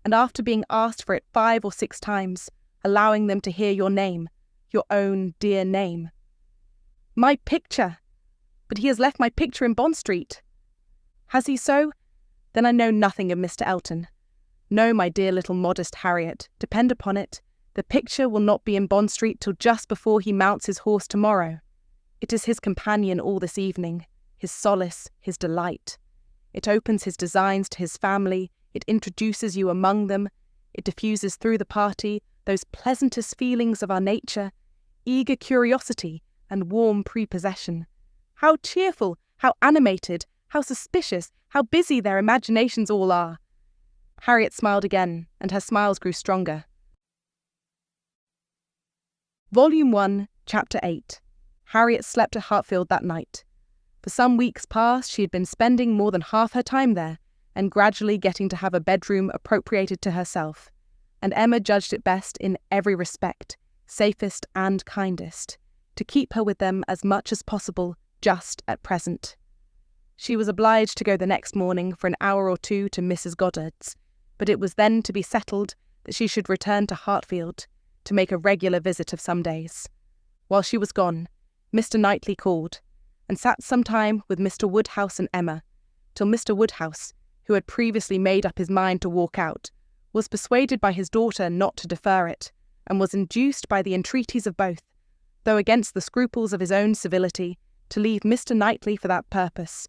and after being asked for it 5 or 6 times, allowing them to hear your name, your own dear name. My picture! But he has left my picture in Bond Street. Has he so? Then I know nothing of Mr. Elton. No, my dear little modest Harriet, depend upon it, the picture will not be in Bond Street till just before he mounts his horse tomorrow. It is his companion all this evening, his solace, his delight. It opens his designs to his family, it introduces you among them, it diffuses through the party those pleasantest feelings of our nature, eager curiosity and warm prepossession. How cheerful, how animated, how suspicious, how busy their imaginations all are. Harriet smiled again, and her smiles grew stronger. Volume 1, Chapter 8. Harriet slept at Hartfield that night. For some weeks past she had been spending more than half her time there, and gradually getting to have a bedroom appropriated to herself, and Emma judged it best in every respect, safest and kindest, to keep her with them as much as possible just at present. She was obliged to go the next morning for an hour or two to Mrs. Goddard's, but it was then to be settled that she should return to Hartfield, to make a regular visit of some days. While she was gone, Mr. Knightley called, and sat some time with Mr. Woodhouse and Emma, till Mr. Woodhouse, who had previously made up his mind to walk out, was persuaded by his daughter not to defer it, and was induced by the entreaties of both, though against the scruples of his own civility, to leave Mr. Knightley for that purpose.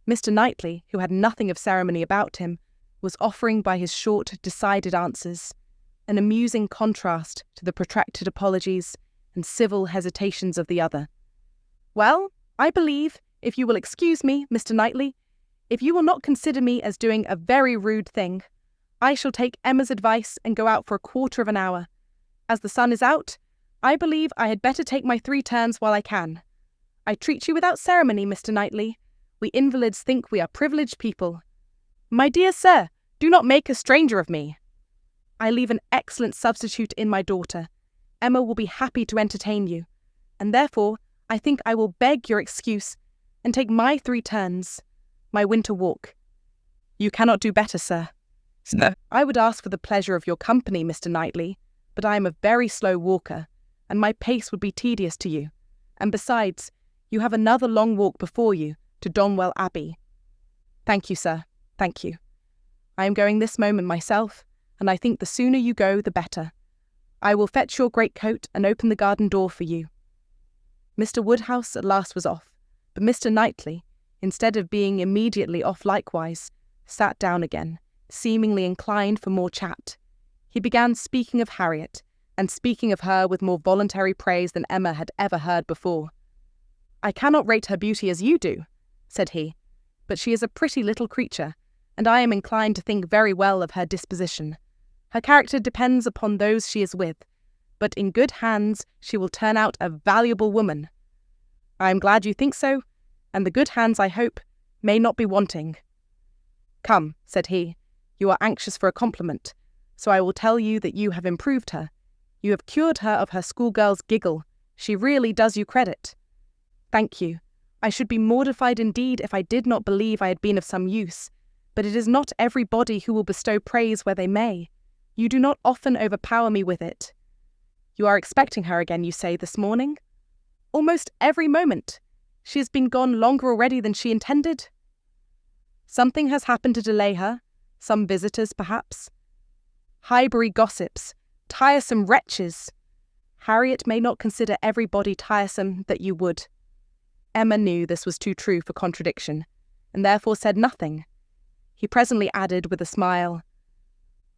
Mr. Knightley, who had nothing of ceremony about him, was offering by his short, decided answers an amusing contrast to the protracted apologies and civil hesitations of the other. "Well, I believe, if you will excuse me, Mr. Knightley, if you will not consider me as doing a very rude thing, I shall take Emma's advice and go out for a quarter of an hour. As the sun is out, I believe I had better take my 3 turns while I can. I treat you without ceremony, Mr. Knightley. We invalids think we are privileged people. My dear sir, do not make a stranger of me. I leave an excellent substitute in my daughter. Emma will be happy to entertain you, and therefore I think I will beg your excuse and take my 3 turns, my winter walk." "You cannot do better, sir." "I would ask for the pleasure of your company, Mr. Knightley, but I am a very slow walker, and my pace would be tedious to you. And besides, you have another long walk before you to Donwell Abbey." "Thank you, sir, thank you. I am going this moment myself, and I think the sooner you go, the better. I will fetch your greatcoat and open the garden door for you." Mr. Woodhouse at last was off, but Mr. Knightley, instead of being immediately off likewise, sat down again, seemingly inclined for more chat. He began speaking of Harriet, and speaking of her with more voluntary praise than Emma had ever heard before. "I cannot rate her beauty as you do," said he, "but she is a pretty little creature, and I am inclined to think very well of her disposition. Her character depends upon those she is with, but in good hands she will turn out a valuable woman." "I am glad you think so, and the good hands, I hope, may not be wanting." "Come," said he, "you are anxious for a compliment, so I will tell you that you have improved her. You have cured her of her schoolgirl's giggle. She really does you credit." "Thank you. I should be mortified indeed if I did not believe I had been of some use, but it is not everybody who will bestow praise where they may. You do not often overpower me with it." "You are expecting her again, you say, this morning?" "Almost every moment. She has been gone longer already than she intended." "Something has happened to delay her, some visitors, perhaps." "Highbury gossips, tiresome wretches." "Harriet may not consider everybody tiresome that you would." Emma knew this was too true for contradiction, and therefore said nothing. He presently added with a smile,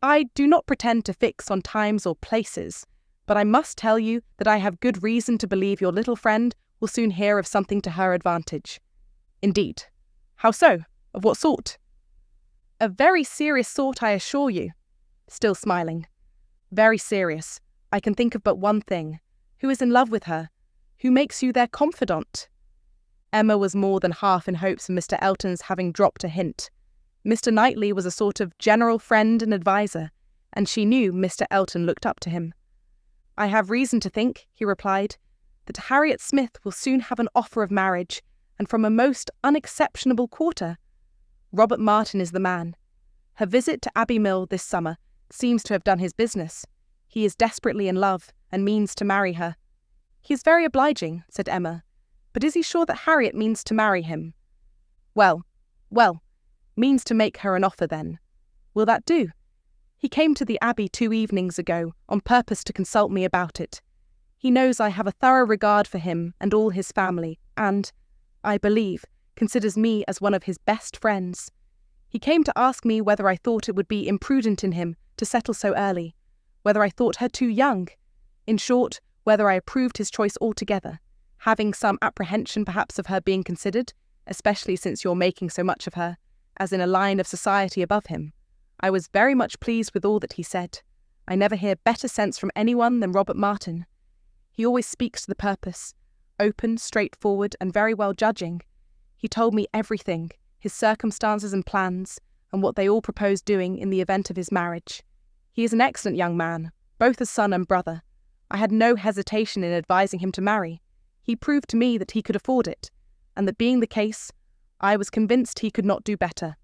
"I do not pretend to fix on times or places, but I must tell you that I have good reason to believe your little friend will soon hear of something to her advantage." "Indeed. How so? Of what sort?" "A very serious sort, I assure you." Still smiling. "Very serious. I can think of but one thing. Who is in love with her? Who makes you their confidant?" Emma was more than half in hopes of Mr. Elton's having dropped a hint. Mr. Knightley was a sort of general friend and adviser, and she knew Mr. Elton looked up to him. "I have reason to think," he replied, "that Harriet Smith will soon have an offer of marriage, and from a most unexceptionable quarter. Robert Martin is the man. Her visit to Abbey Mill this summer seems to have done his business. He is desperately in love, and means to marry her." "He is very obliging," said Emma, "but is he sure that Harriet means to marry him?" Well, means to make her an offer then. Will that do? He came to the Abbey 2 evenings ago on purpose to consult me about it. He knows I have a thorough regard for him and all his family, and, I believe, considers me as one of his best friends. He came to ask me whether I thought it would be imprudent in him to settle so early, whether I thought her too young. In short, whether I approved his choice altogether, having some apprehension perhaps of her being considered, especially since you're making so much of her, as in a line of society above him. I was very much pleased with all that he said. I never hear better sense from anyone than Robert Martin. He always speaks to the purpose, open, straightforward, and very well judging. He told me everything, his circumstances and plans, and what they all proposed doing in the event of his marriage. He is an excellent young man, both as son and brother. I had no hesitation in advising him to marry. He proved to me that he could afford it, and that being the case, I was convinced he could not do better.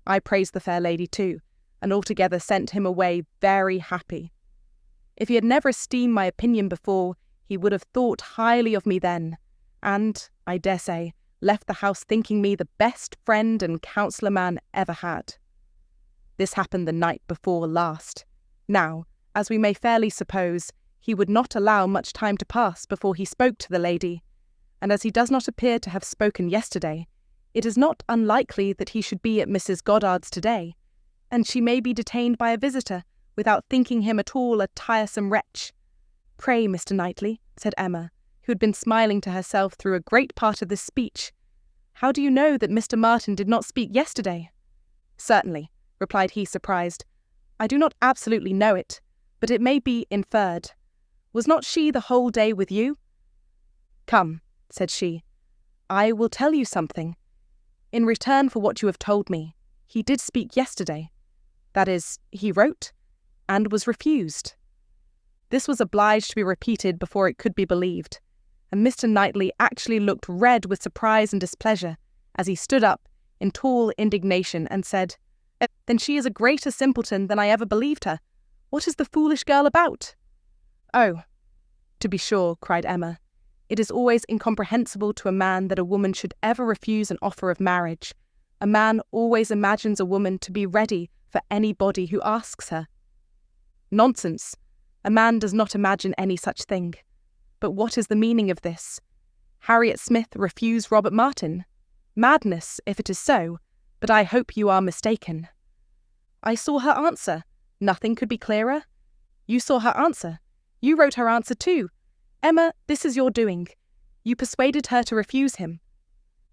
I praised the fair lady too, and altogether sent him away very happy. If he had never esteemed my opinion before, he would have thought highly of me then, and, I dare say, left the house thinking me the best friend and counsellor man ever had. This happened the night before last. Now, as we may fairly suppose, he would not allow much time to pass before he spoke to the lady, and as he does not appear to have spoken yesterday, it is not unlikely that he should be at Mrs. Goddard's today, and she may be detained by a visitor without thinking him at all a tiresome wretch. Pray, Mr. Knightley, said Emma, who had been smiling to herself through a great part of this speech, how do you know that Mr. Martin did not speak yesterday? Certainly, replied he, surprised. I do not absolutely know it, but it may be inferred. Was not she the whole day with you? Come, said she, I will tell you something. In return for what you have told me, he did speak yesterday. That is, he wrote, and was refused. This was obliged to be repeated before it could be believed, and Mr. Knightley actually looked red with surprise and displeasure as he stood up in tall indignation and said, Then she is a greater simpleton than I ever believed her. What is the foolish girl about? Oh, to be sure, cried Emma. It is always incomprehensible to a man that a woman should ever refuse an offer of marriage. A man always imagines a woman to be ready for anybody who asks her. Nonsense. A man does not imagine any such thing. But what is the meaning of this? Harriet Smith refused Robert Martin. Madness, if it is so, but I hope you are mistaken. I saw her answer. Nothing could be clearer. You saw her answer. You wrote her answer too. Emma, this is your doing. You persuaded her to refuse him.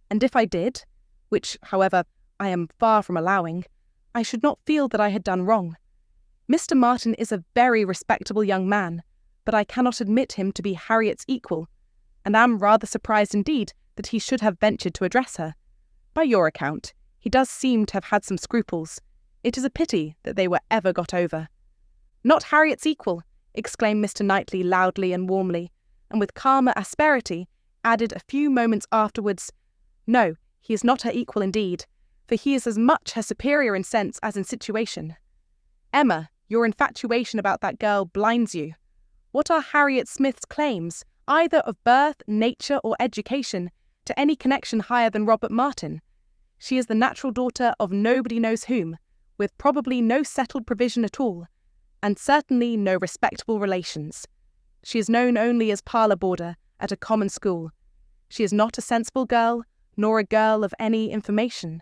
And if I did, which, however, I am far from allowing, I should not feel that I had done wrong. Mr. Martin is a very respectable young man, but I cannot admit him to be Harriet's equal, and am rather surprised indeed that he should have ventured to address her. By your account, he does seem to have had some scruples. It is a pity that they were ever got over. Not Harriet's equal, exclaimed Mr. Knightley loudly and warmly, and with calmer asperity added a few moments afterwards, No, he is not her equal indeed, for he is as much her superior in sense as in situation. Emma, your infatuation about that girl blinds you. What are Harriet Smith's claims, either of birth, nature, or education, to any connection higher than Robert Martin? She is the natural daughter of nobody knows whom, with probably no settled provision at all, and certainly no respectable relations. She is known only as parlour boarder at a common school. She is not a sensible girl, nor a girl of any information.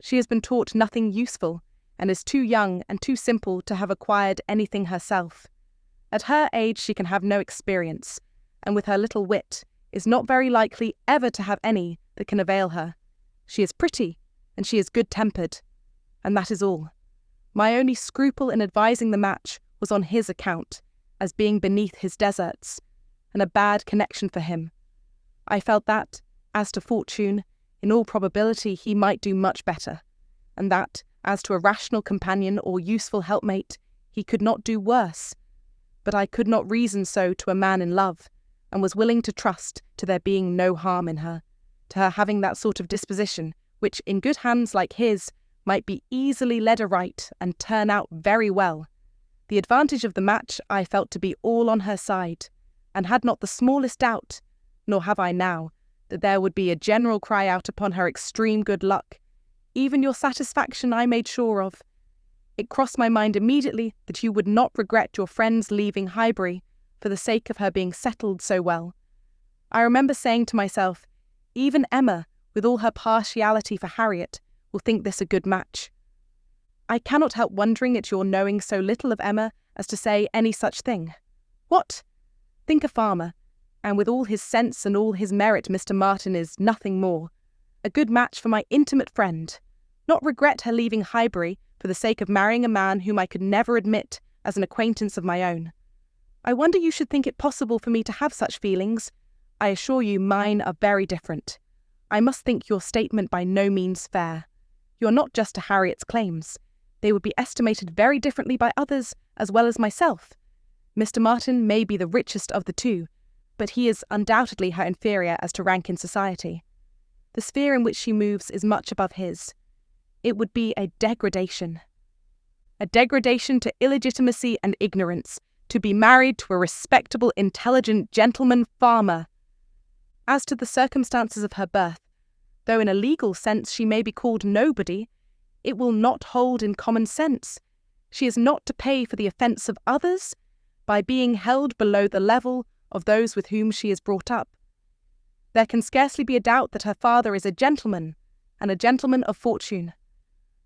She has been taught nothing useful, and is too young and too simple to have acquired anything herself. At her age she can have no experience, and with her little wit is not very likely ever to have any that can avail her. She is pretty, and she is good-tempered, and that is all. My only scruple in advising the match was on his account, as being beneath his deserts, and a bad connection for him. I felt that, as to fortune, in all probability he might do much better, and that, as to a rational companion or useful helpmate, he could not do worse. But I could not reason so to a man in love, and was willing to trust to there being no harm in her, to her having that sort of disposition which, in good hands like his, might be easily led aright and turn out very well. The advantage of the match I felt to be all on her side, and had not the smallest doubt, nor have I now, that there would be a general cry out upon her extreme good luck. Even your satisfaction I made sure of. It crossed my mind immediately that you would not regret your friend's leaving Highbury for the sake of her being settled so well. I remember saying to myself, even Emma, with all her partiality for Harriet, will think this a good match. I cannot help wondering at your knowing so little of Emma as to say any such thing. What? Think a farmer, and with all his sense and all his merit Mr. Martin is nothing more. A good match for my intimate friend. Not regret her leaving Highbury for the sake of marrying a man whom I could never admit as an acquaintance of my own. I wonder you should think it possible for me to have such feelings. I assure you mine are very different. I must think your statement by no means fair. You are not just to Harriet's claims. They would be estimated very differently by others as well as myself. Mr. Martin may be the richest of the two, but he is undoubtedly her inferior as to rank in society. The sphere in which she moves is much above his. It would be a degradation. A degradation to illegitimacy and ignorance, to be married to a respectable, intelligent gentleman farmer. As to the circumstances of her birth, though in a legal sense she may be called nobody, it will not hold in common sense. She is not to pay for the offence of others by being held below the level of those with whom she is brought up. There can scarcely be a doubt that her father is a gentleman, and a gentleman of fortune.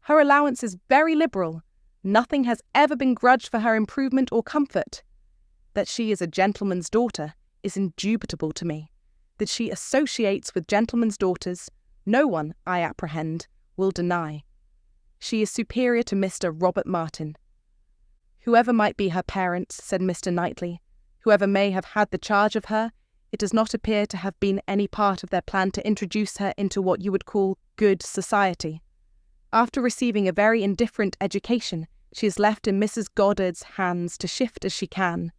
Her allowance is very liberal. Nothing has ever been grudged for her improvement or comfort. That she is a gentleman's daughter is indubitable to me. That she associates with gentlemen's daughters, no one, I apprehend, will deny. She is superior to Mr. Robert Martin. Whoever might be her parents, said Mr. Knightley, whoever may have had the charge of her, it does not appear to have been any part of their plan to introduce her into what you would call good society. After receiving a very indifferent education, she is left in Mrs. Goddard's hands to shift as she can,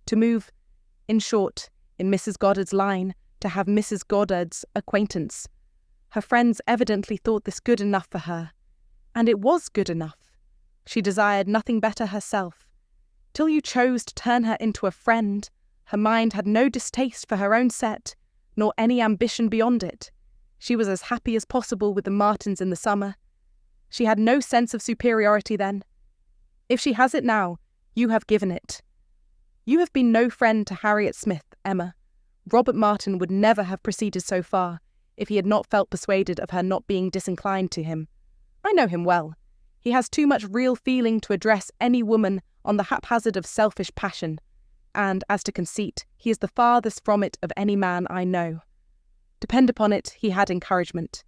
to move, in short, in Mrs. Goddard's line, to have Mrs. Goddard's acquaintance. Her friends evidently thought this good enough for her, and it was good enough. She desired nothing better herself. Till you chose to turn her into a friend, her mind had no distaste for her own set, nor any ambition beyond it. She was as happy as possible with the Martins in the summer. She had no sense of superiority then. If she has it now, you have given it. You have been no friend to Harriet Smith, Emma. Robert Martin would never have proceeded so far if he had not felt persuaded of her not being disinclined to him. I know him well. He has too much real feeling to address any woman on the haphazard of selfish passion, and as to conceit, he is the farthest from it of any man I know. Depend upon it, he had encouragement.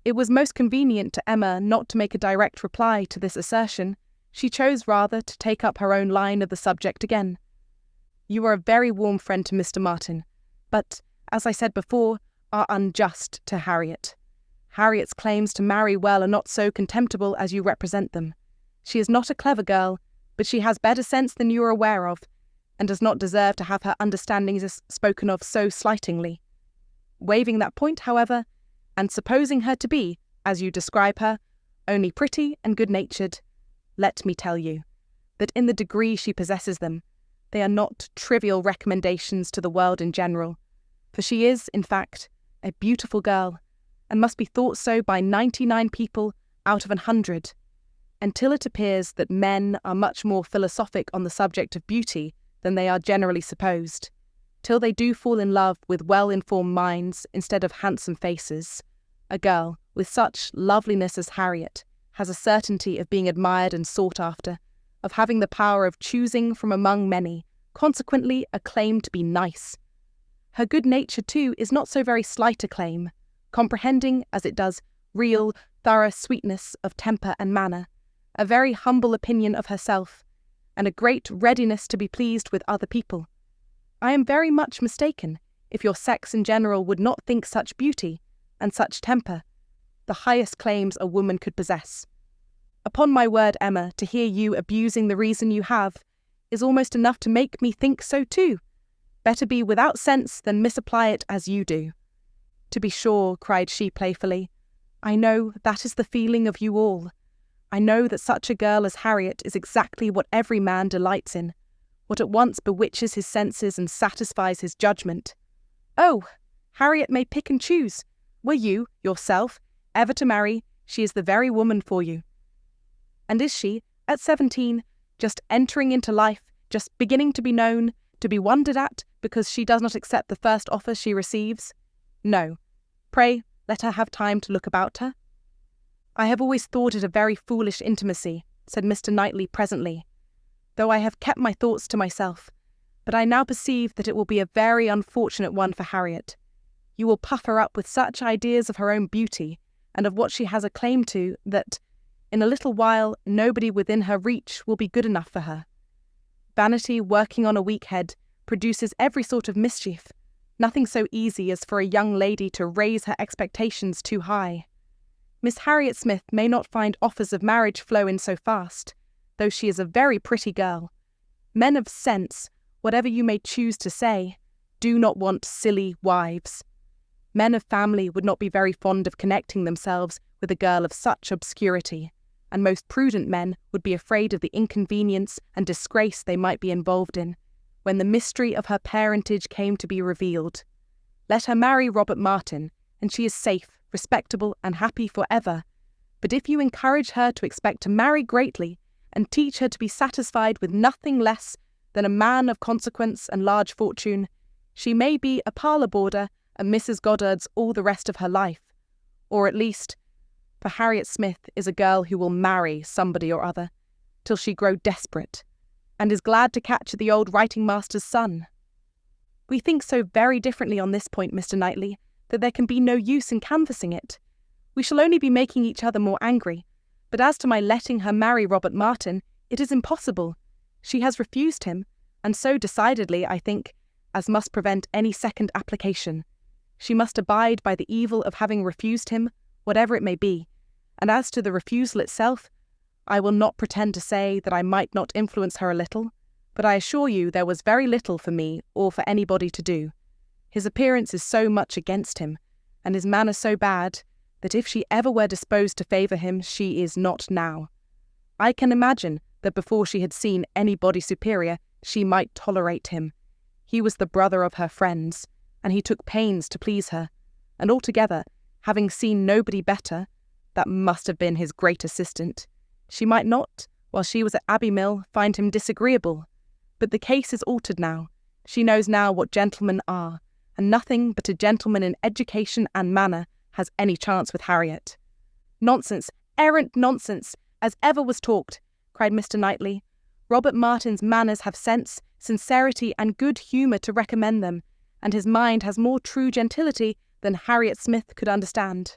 It was most convenient to Emma not to make a direct reply to this assertion. She chose rather to take up her own line of the subject again. You are a very warm friend to Mr. Martin, but, as I said before, are unjust to Harriet. Harriet's claims to marry well are not so contemptible as you represent them. She is not a clever girl, but she has better sense than you are aware of, and does not deserve to have her understandings spoken of so slightingly. Waiving that point, however, and supposing her to be, as you describe her, only pretty and good-natured, let me tell you that in the degree she possesses them, they are not trivial recommendations to the world in general, for she is, in fact, a beautiful girl, and must be thought so by 99 people out of 100, until it appears that men are much more philosophic on the subject of beauty than they are generally supposed, till they do fall in love with well-informed minds instead of handsome faces. A girl with such loveliness as Harriet has a certainty of being admired and sought after, of having the power of choosing from among many, consequently a claim to be nice. Her good nature, too, is not so very slight a claim, comprehending, as it does, real, thorough sweetness of temper and manner, a very humble opinion of herself, and a great readiness to be pleased with other people. I am very much mistaken if your sex in general would not think such beauty, and such temper, the highest claims a woman could possess. Upon my word, Emma, to hear you abusing the reason you have, is almost enough to make me think so too. Better be without sense than misapply it as you do. To be sure, cried she playfully, I know that is the feeling of you all. I know that such a girl as Harriet is exactly what every man delights in, what at once bewitches his senses and satisfies his judgment. Oh, Harriet may pick and choose. Were you, yourself, ever to marry, she is the very woman for you. And is she, at 17, just entering into life, just beginning to be known, to be wondered at because she does not accept the first offer she receives? No. Pray, let her have time to look about her. "I have always thought it a very foolish intimacy," said Mr. Knightley presently, "though I have kept my thoughts to myself. But I now perceive that it will be a very unfortunate one for Harriet. You will puff her up with such ideas of her own beauty, and of what she has a claim to, that, in a little while, nobody within her reach will be good enough for her. Vanity working on a weak head produces every sort of mischief. Nothing so easy as for a young lady to raise her expectations too high. Miss Harriet Smith may not find offers of marriage flow in so fast, though she is a very pretty girl. Men of sense, whatever you may choose to say, do not want silly wives. Men of family would not be very fond of connecting themselves with a girl of such obscurity, and most prudent men would be afraid of the inconvenience and disgrace they might be involved in, when the mystery of her parentage came to be revealed. Let her marry Robert Martin, and she is safe, respectable, and happy for ever. But if you encourage her to expect to marry greatly, and teach her to be satisfied with nothing less than a man of consequence and large fortune, she may be a parlour boarder and Mrs. Goddard's all the rest of her life. Or at least, for Harriet Smith is a girl who will marry somebody or other, till she grow desperate, and is glad to catch the old writing-master's son. We think so very differently on this point, Mr. Knightley, that there can be no use in canvassing it. We shall only be making each other more angry. But as to my letting her marry Robert Martin, it is impossible. She has refused him, and so decidedly, I think, as must prevent any second application. She must abide by the evil of having refused him, whatever it may be, and as to the refusal itself, I will not pretend to say that I might not influence her a little, but I assure you there was very little for me or for anybody to do. His appearance is so much against him, and his manner so bad, that if she ever were disposed to favour him, she is not now. I can imagine that before she had seen anybody superior, she might tolerate him. He was the brother of her friends, and he took pains to please her, and altogether, having seen nobody better, that must have been his great assistant, she might not, while she was at Abbey Mill, find him disagreeable. But the case is altered now. She knows now what gentlemen are, and nothing but a gentleman in education and manner has any chance with Harriet. Nonsense, arrant nonsense, as ever was talked, cried Mr. Knightley. Robert Martin's manners have sense, sincerity, and good humour to recommend them, and his mind has more true gentility than Harriet Smith could understand.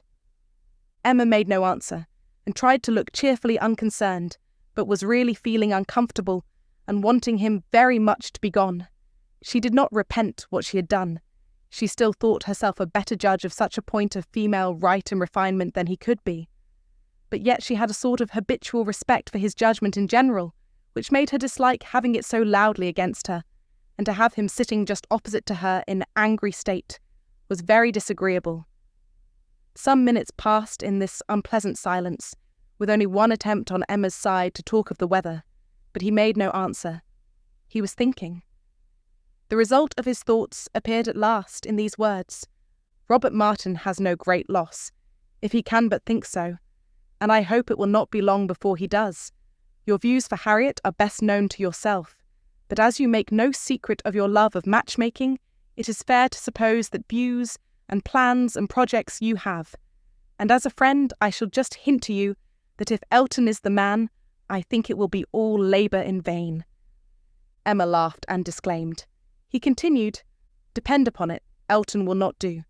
Emma made no answer, and tried to look cheerfully unconcerned, but was really feeling uncomfortable, and wanting him very much to be gone. She did not repent what she had done. She still thought herself a better judge of such a point of female right and refinement than he could be. But yet she had a sort of habitual respect for his judgment in general, which made her dislike having it so loudly against her, and to have him sitting just opposite to her in an angry state was very disagreeable. Some minutes passed in this unpleasant silence, with only one attempt on Emma's side to talk of the weather, but he made no answer. He was thinking. The result of his thoughts appeared at last in these words: "Robert Martin has no great loss, if he can but think so, and I hope it will not be long before he does. Your views for Harriet are best known to yourself, but as you make no secret of your love of matchmaking, it is fair to suppose that views and plans and projects you have, and as a friend I shall just hint to you that if Elton is the man, I think it will be all labour in vain." Emma laughed and disclaimed. He continued, "Depend upon it, Elton will not do.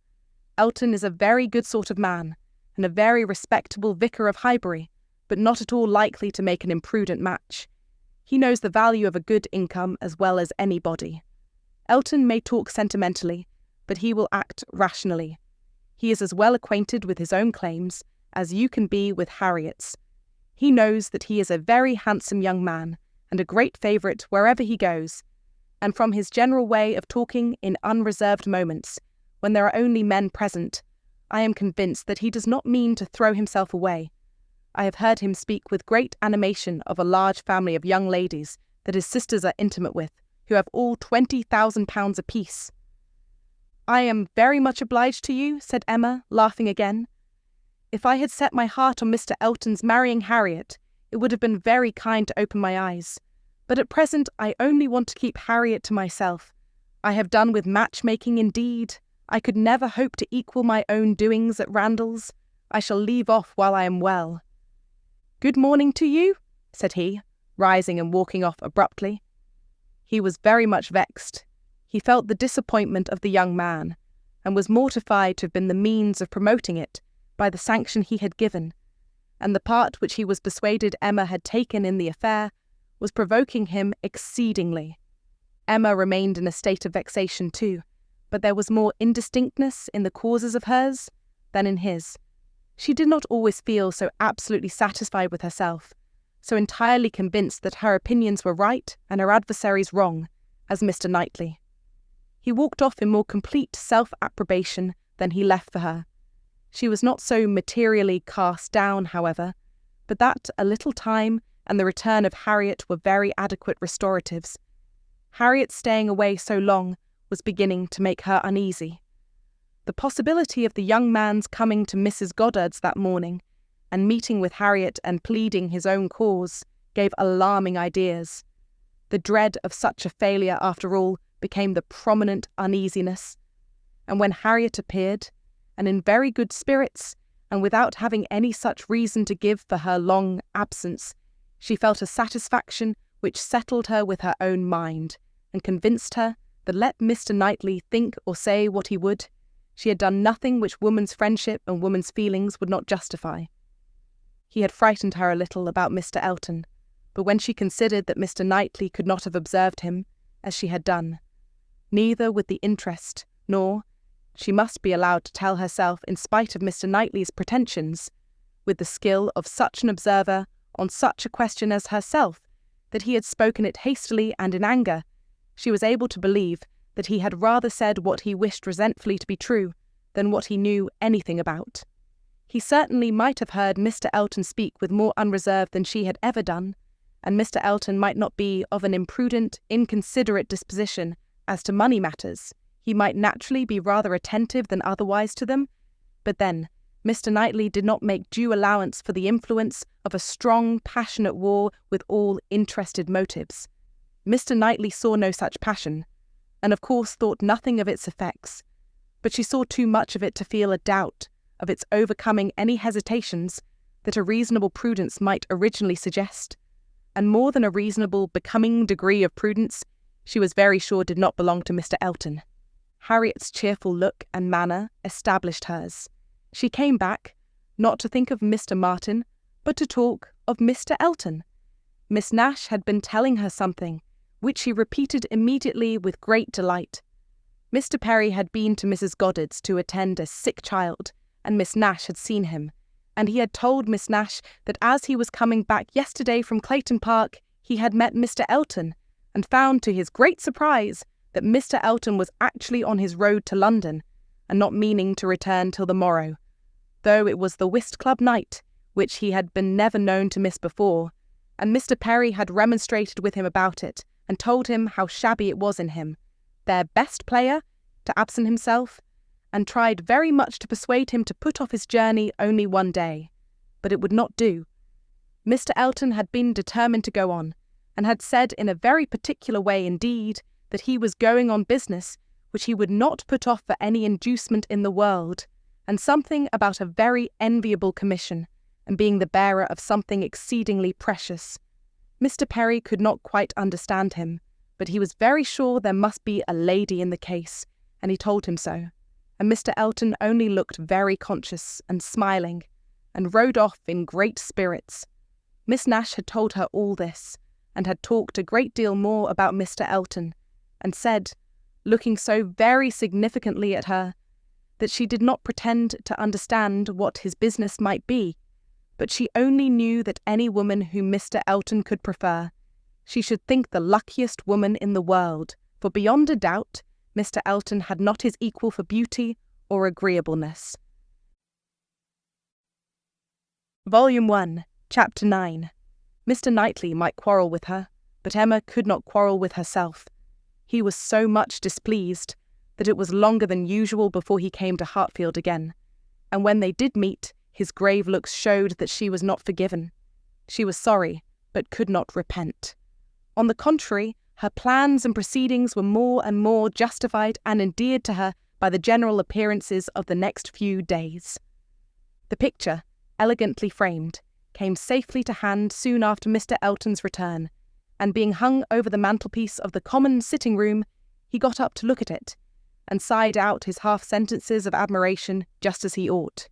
Elton is a very good sort of man, and a very respectable vicar of Highbury, but not at all likely to make an imprudent match. He knows the value of a good income as well as anybody. Elton may talk sentimentally, but he will act rationally. He is as well acquainted with his own claims as you can be with Harriet's. He knows that he is a very handsome young man, and a great favourite wherever he goes, and from his general way of talking in unreserved moments, when there are only men present, I am convinced that he does not mean to throw himself away. I have heard him speak with great animation of a large family of young ladies that his sisters are intimate with, who have all £20,000 apiece." "I am very much obliged to you," said Emma, laughing again. "If I had set my heart on Mr. Elton's marrying Harriet, it would have been very kind to open my eyes. But at present I only want to keep Harriet to myself. I have done with matchmaking indeed. I could never hope to equal my own doings at Randalls. I shall leave off while I am well." "Good morning to you," said he, rising and walking off abruptly. He was very much vexed. He felt the disappointment of the young man, and was mortified to have been the means of promoting it by the sanction he had given, and the part which he was persuaded Emma had taken in the affair was provoking him exceedingly. Emma remained in a state of vexation too, but there was more indistinctness in the causes of hers than in his. She did not always feel so absolutely satisfied with herself, so entirely convinced that her opinions were right and her adversaries wrong, as Mr. Knightley. He walked off in more complete self-approbation than he left for her. She was not so materially cast down, however, but that a little time and the return of Harriet were very adequate restoratives. Harriet's staying away so long was beginning to make her uneasy. The possibility of the young man's coming to Mrs. Goddard's that morning, and meeting with Harriet and pleading his own cause, gave alarming ideas. The dread of such a failure, after all, became the prominent uneasiness, and when Harriet appeared, and in very good spirits, and without having any such reason to give for her long absence, she felt a satisfaction which settled her with her own mind, and convinced her that let Mr. Knightley think or say what he would, she had done nothing which woman's friendship and woman's feelings would not justify. He had frightened her a little about Mr. Elton, but when she considered that Mr. Knightley could not have observed him, as she had done, neither with the interest, nor, she must be allowed to tell herself in spite of Mr. Knightley's pretensions, with the skill of such an observer on such a question as herself, that he had spoken it hastily and in anger, she was able to believe that he had rather said what he wished resentfully to be true than what he knew anything about. He certainly might have heard Mr. Elton speak with more unreserve than she had ever done, and Mr. Elton might not be of an imprudent, inconsiderate disposition as to money matters. He might naturally be rather attentive than otherwise to them, but then Mr. Knightley did not make due allowance for the influence of a strong, passionate war with all interested motives. Mr. Knightley saw no such passion, and of course thought nothing of its effects, but she saw too much of it to feel a doubt of its overcoming any hesitations that a reasonable prudence might originally suggest, and more than a reasonable, becoming degree of prudence, she was very sure did not belong to Mr. Elton. Harriet's cheerful look and manner established hers. She came back, not to think of Mr. Martin, but to talk of Mr. Elton. Miss Nash had been telling her something, which she repeated immediately with great delight. Mr. Perry had been to Mrs. Goddard's to attend a sick child, and Miss Nash had seen him, and he had told Miss Nash that as he was coming back yesterday from Clayton Park, he had met Mr. Elton, and found to his great surprise that Mr. Elton was actually on his road to London, and not meaning to return till the morrow, though it was the whist club night, which he had been never known to miss before, and Mr. Perry had remonstrated with him about it, and told him how shabby it was in him, their best player, to absent himself, and tried very much to persuade him to put off his journey only one day, but it would not do. Mr. Elton had been determined to go on, and had said in a very particular way indeed that he was going on business which he would not put off for any inducement in the world, and something about a very enviable commission, and being the bearer of something exceedingly precious. Mr. Perry could not quite understand him, but he was very sure there must be a lady in the case, and he told him so, and Mr. Elton only looked very conscious and smiling, and rode off in great spirits. Miss Nash had told her all this, and had talked a great deal more about Mr. Elton, and said, looking so very significantly at her, that she did not pretend to understand what his business might be, but she only knew that any woman whom Mr. Elton could prefer, she should think the luckiest woman in the world, for beyond a doubt, Mr. Elton had not his equal for beauty or agreeableness. Volume 1, Chapter 9. Mr. Knightley might quarrel with her, but Emma could not quarrel with herself. He was so much displeased that it was longer than usual before he came to Hartfield again, and when they did meet, his grave looks showed that she was not forgiven. She was sorry, but could not repent. On the contrary, her plans and proceedings were more and more justified and endeared to her by the general appearances of the next few days. The picture, elegantly framed, came safely to hand soon after Mr. Elton's return, and being hung over the mantelpiece of the common sitting-room, he got up to look at it, and sighed out his half-sentences of admiration just as he ought.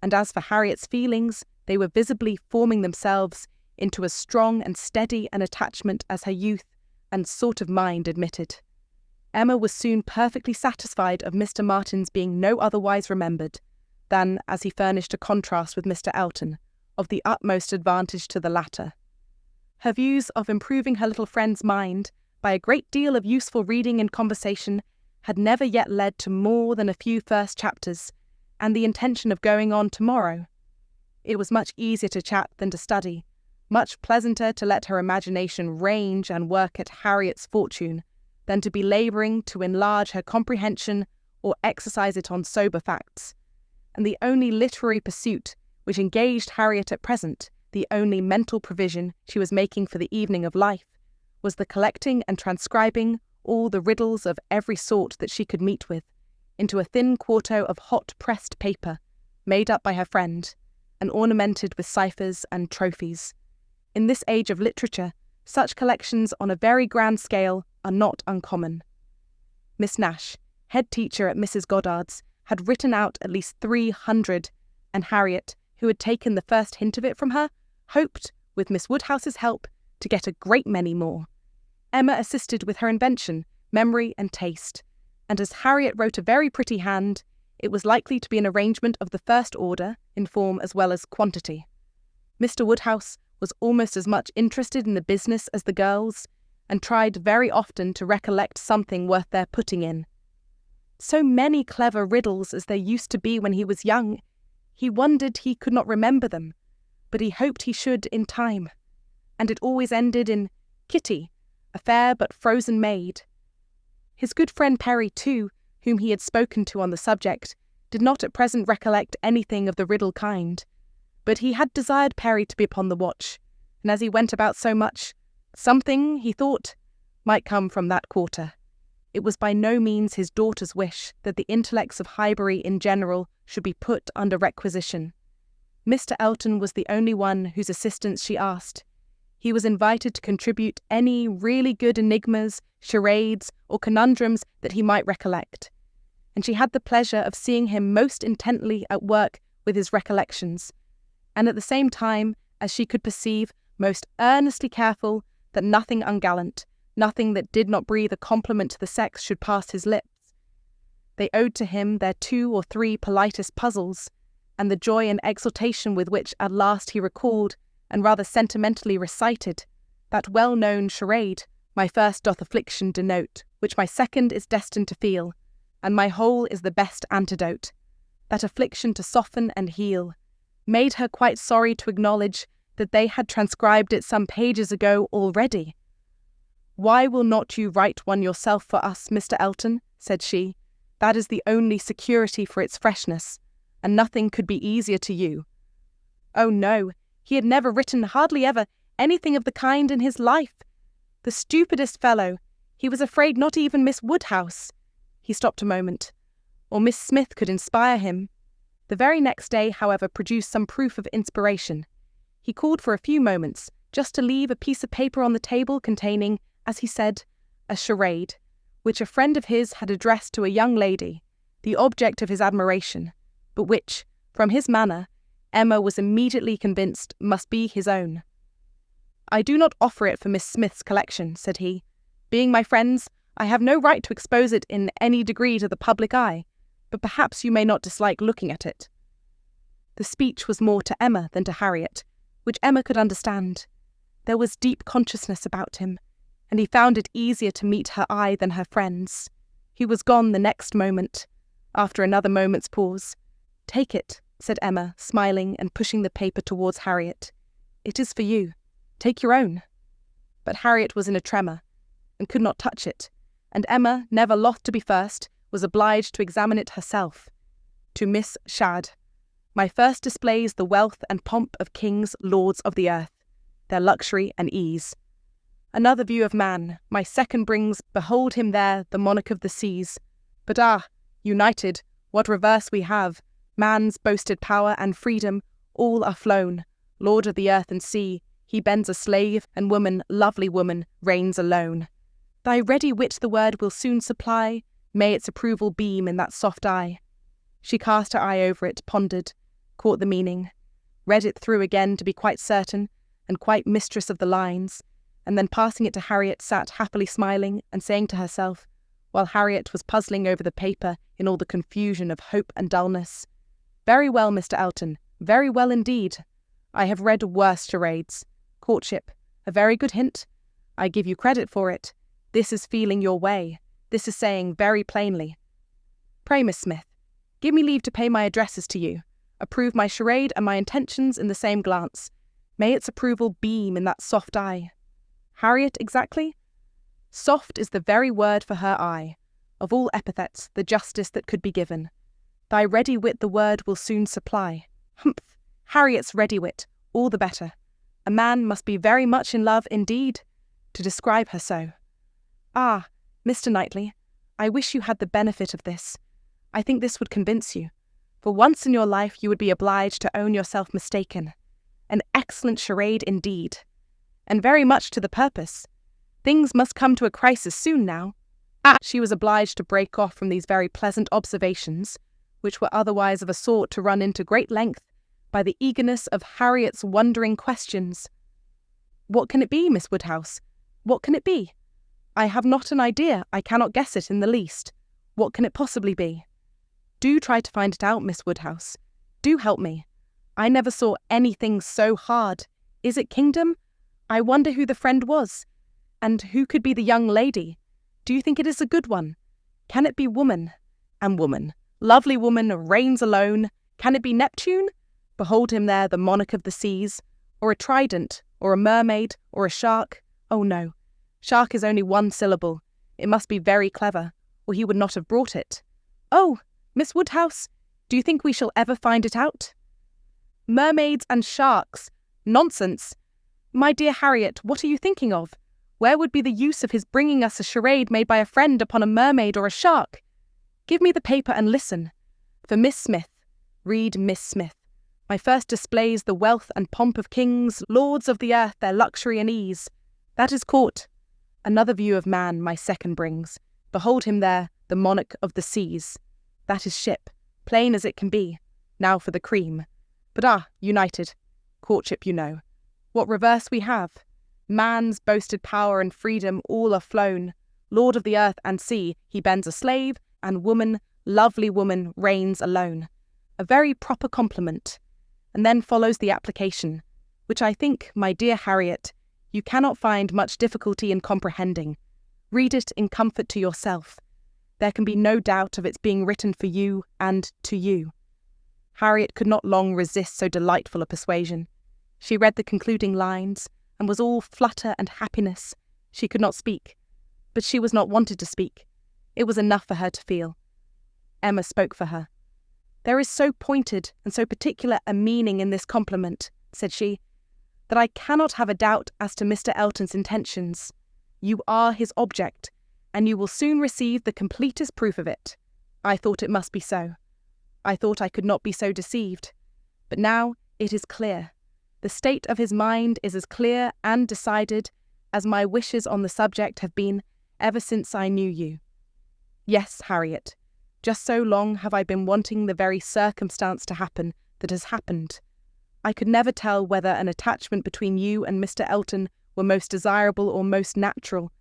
And as for Harriet's feelings, they were visibly forming themselves into as strong and steady an attachment as her youth and sort of mind admitted. Emma was soon perfectly satisfied of Mr. Martin's being no otherwise remembered than, as he furnished a contrast with Mr. Elton, of the utmost advantage to the latter. Her views of improving her little friend's mind by a great deal of useful reading and conversation had never yet led to more than a few first chapters, and the intention of going on tomorrow. It was much easier to chat than to study, much pleasanter to let her imagination range and work at Harriet's fortune than to be labouring to enlarge her comprehension or exercise it on sober facts. And the only literary pursuit which engaged Harriet at present, the only mental provision she was making for the evening of life, was the collecting and transcribing all the riddles of every sort that she could meet with, into a thin quarto of hot-pressed paper, made up by her friend, and ornamented with ciphers and trophies. In this age of literature, such collections on a very grand scale are not uncommon. Miss Nash, head teacher at Mrs. Goddard's, had written out at least 300, and Harriet, who had taken the first hint of it from her, hoped, with Miss Woodhouse's help, to get a great many more. Emma assisted with her invention, memory and taste, and as Harriet wrote a very pretty hand, it was likely to be an arrangement of the first order, in form as well as quantity. Mr. Woodhouse was almost as much interested in the business as the girls, and tried very often to recollect something worth their putting in. So many clever riddles as there used to be when he was young, he wondered he could not remember them, but he hoped he should in time. And it always ended in Kitty, a fair but frozen maid. His good friend Perry, too, whom he had spoken to on the subject, did not at present recollect anything of the riddle kind, but he had desired Perry to be upon the watch, and as he went about so much, something, he thought, might come from that quarter. It was by no means his daughter's wish that the intellects of Highbury in general should be put under requisition. Mr. Elton was the only one whose assistance she asked. He was invited to contribute any really good enigmas, charades, or conundrums that he might recollect, and she had the pleasure of seeing him most intently at work with his recollections, and at the same time, as she could perceive, most earnestly careful that nothing ungallant, nothing that did not breathe a compliment to the sex should pass his lips. They owed to him their 2 or 3 politest puzzles, and the joy and exultation with which at last he recalled, and rather sentimentally recited, that well-known charade, my first doth affliction denote, which my second is destined to feel, and my whole is the best antidote, that affliction to soften and heal, made her quite sorry to acknowledge that they had transcribed it some pages ago already. "Why will not you write one yourself for us, Mr. Elton?" said she. "That is the only security for its freshness, and nothing could be easier to you." Oh no, he had never written, hardly ever, anything of the kind in his life. The stupidest fellow, he was afraid not even Miss Woodhouse. He stopped a moment. Or Miss Smith could inspire him. The very next day, however, produced some proof of inspiration. He called for a few moments, just to leave a piece of paper on the table containing, as he said, a charade, which a friend of his had addressed to a young lady, the object of his admiration, but which, from his manner, Emma was immediately convinced must be his own. "I do not offer it for Miss Smith's collection," said he. "Being my friends, I have no right to expose it in any degree to the public eye, but perhaps you may not dislike looking at it." The speech was more to Emma than to Harriet, which Emma could understand. There was deep consciousness about him, and he found it easier to meet her eye than her friend's. He was gone the next moment, after another moment's pause. "Take it," said Emma, smiling and pushing the paper towards Harriet. "It is for you. Take your own." But Harriet was in a tremor, and could not touch it, and Emma, never loth to be first, was obliged to examine it herself. To Miss Shadd. "My first displays the wealth and pomp of kings, lords of the earth, their luxury and ease. Another view of man, my second brings, behold him there, the monarch of the seas. But united, what reverse we have, Man's boasted power and freedom, all are flown. Lord of the earth and sea, he bends a slave, and woman, lovely woman, reigns alone. Thy ready wit the word will soon supply, may its approval beam in that soft eye. She cast her eye over it, pondered, caught the meaning, read it through again to be quite certain, and quite mistress of the lines, and then passing it to Harriet sat happily smiling and saying to herself, while Harriet was puzzling over the paper in all the confusion of hope and dullness, "Very well, Mr. Elton, very well indeed. I have read worse charades. Courtship, a very good hint. I give you credit for it. This is feeling your way. This is saying very plainly. Pray, Miss Smith, give me leave to pay my addresses to you. Approve my charade and my intentions in the same glance. May its approval beam in that soft eye." Harriet, exactly? Soft is the very word for her eye. Of all epithets, the justest that could be given. Thy ready wit the word will soon supply. Humph! Harriet's ready wit, all the better. A man must be very much in love indeed, to describe her so. Ah, Mr. Knightley, I wish you had the benefit of this. I think this would convince you. For once in your life you would be obliged to own yourself mistaken. An excellent charade indeed. And very much to the purpose. Things must come to a crisis soon now. She was obliged to break off from these very pleasant observations, which were otherwise of a sort to run into great length, by the eagerness of Harriet's wondering questions. "What can it be, Miss Woodhouse? What can it be? I have not an idea, I cannot guess it in the least. What can it possibly be? Do try to find it out, Miss Woodhouse. Do help me. I never saw anything so hard. Is it kingdom? I wonder who the friend was. And who could be the young lady? Do you think it is a good one? Can it be woman? And woman, lovely woman, reigns alone. Can it be Neptune? Behold him there, the monarch of the seas. Or a trident, or a mermaid, or a shark? Oh no, shark is only one syllable. It must be very clever, or he would not have brought it. Oh, Miss Woodhouse, do you think we shall ever find it out? Mermaids and sharks! Nonsense! My dear Harriet, what are you thinking of? Where would be the use of his bringing us a charade made by a friend upon a mermaid or a shark? Give me the paper and listen. For Miss Smith, read Miss Smith. My first displays the wealth and pomp of kings, lords of the earth, their luxury and ease. That is court. Another view of man my second brings. Behold him there, the monarch of the seas. That is ship, plain as it can be. Now for the cream. But united. Courtship, you know. What reverse we have? Man's boasted power and freedom all are flown. Lord of the earth and sea, he bends a slave, and woman, lovely woman, reigns alone. A very proper compliment. And then follows the application, which I think, my dear Harriet, you cannot find much difficulty in comprehending. Read it in comfort to yourself. There can be no doubt of its being written for you and to you. Harriet could not long resist so delightful a persuasion. She read the concluding lines, and was all flutter and happiness. She could not speak, but she was not wanted to speak. It was enough for her to feel. Emma spoke for her. "There is so pointed and so particular a meaning in this compliment," said she, "that I cannot have a doubt as to Mr. Elton's intentions. You are his object, and you will soon receive the completest proof of it. I thought it must be so. I thought I could not be so deceived. But now it is clear. The state of his mind is as clear and decided as my wishes on the subject have been ever since I knew you. Yes, Harriet, just so long have I been wanting the very circumstance to happen that has happened. I could never tell whether an attachment between you and Mr. Elton were most desirable or most natural.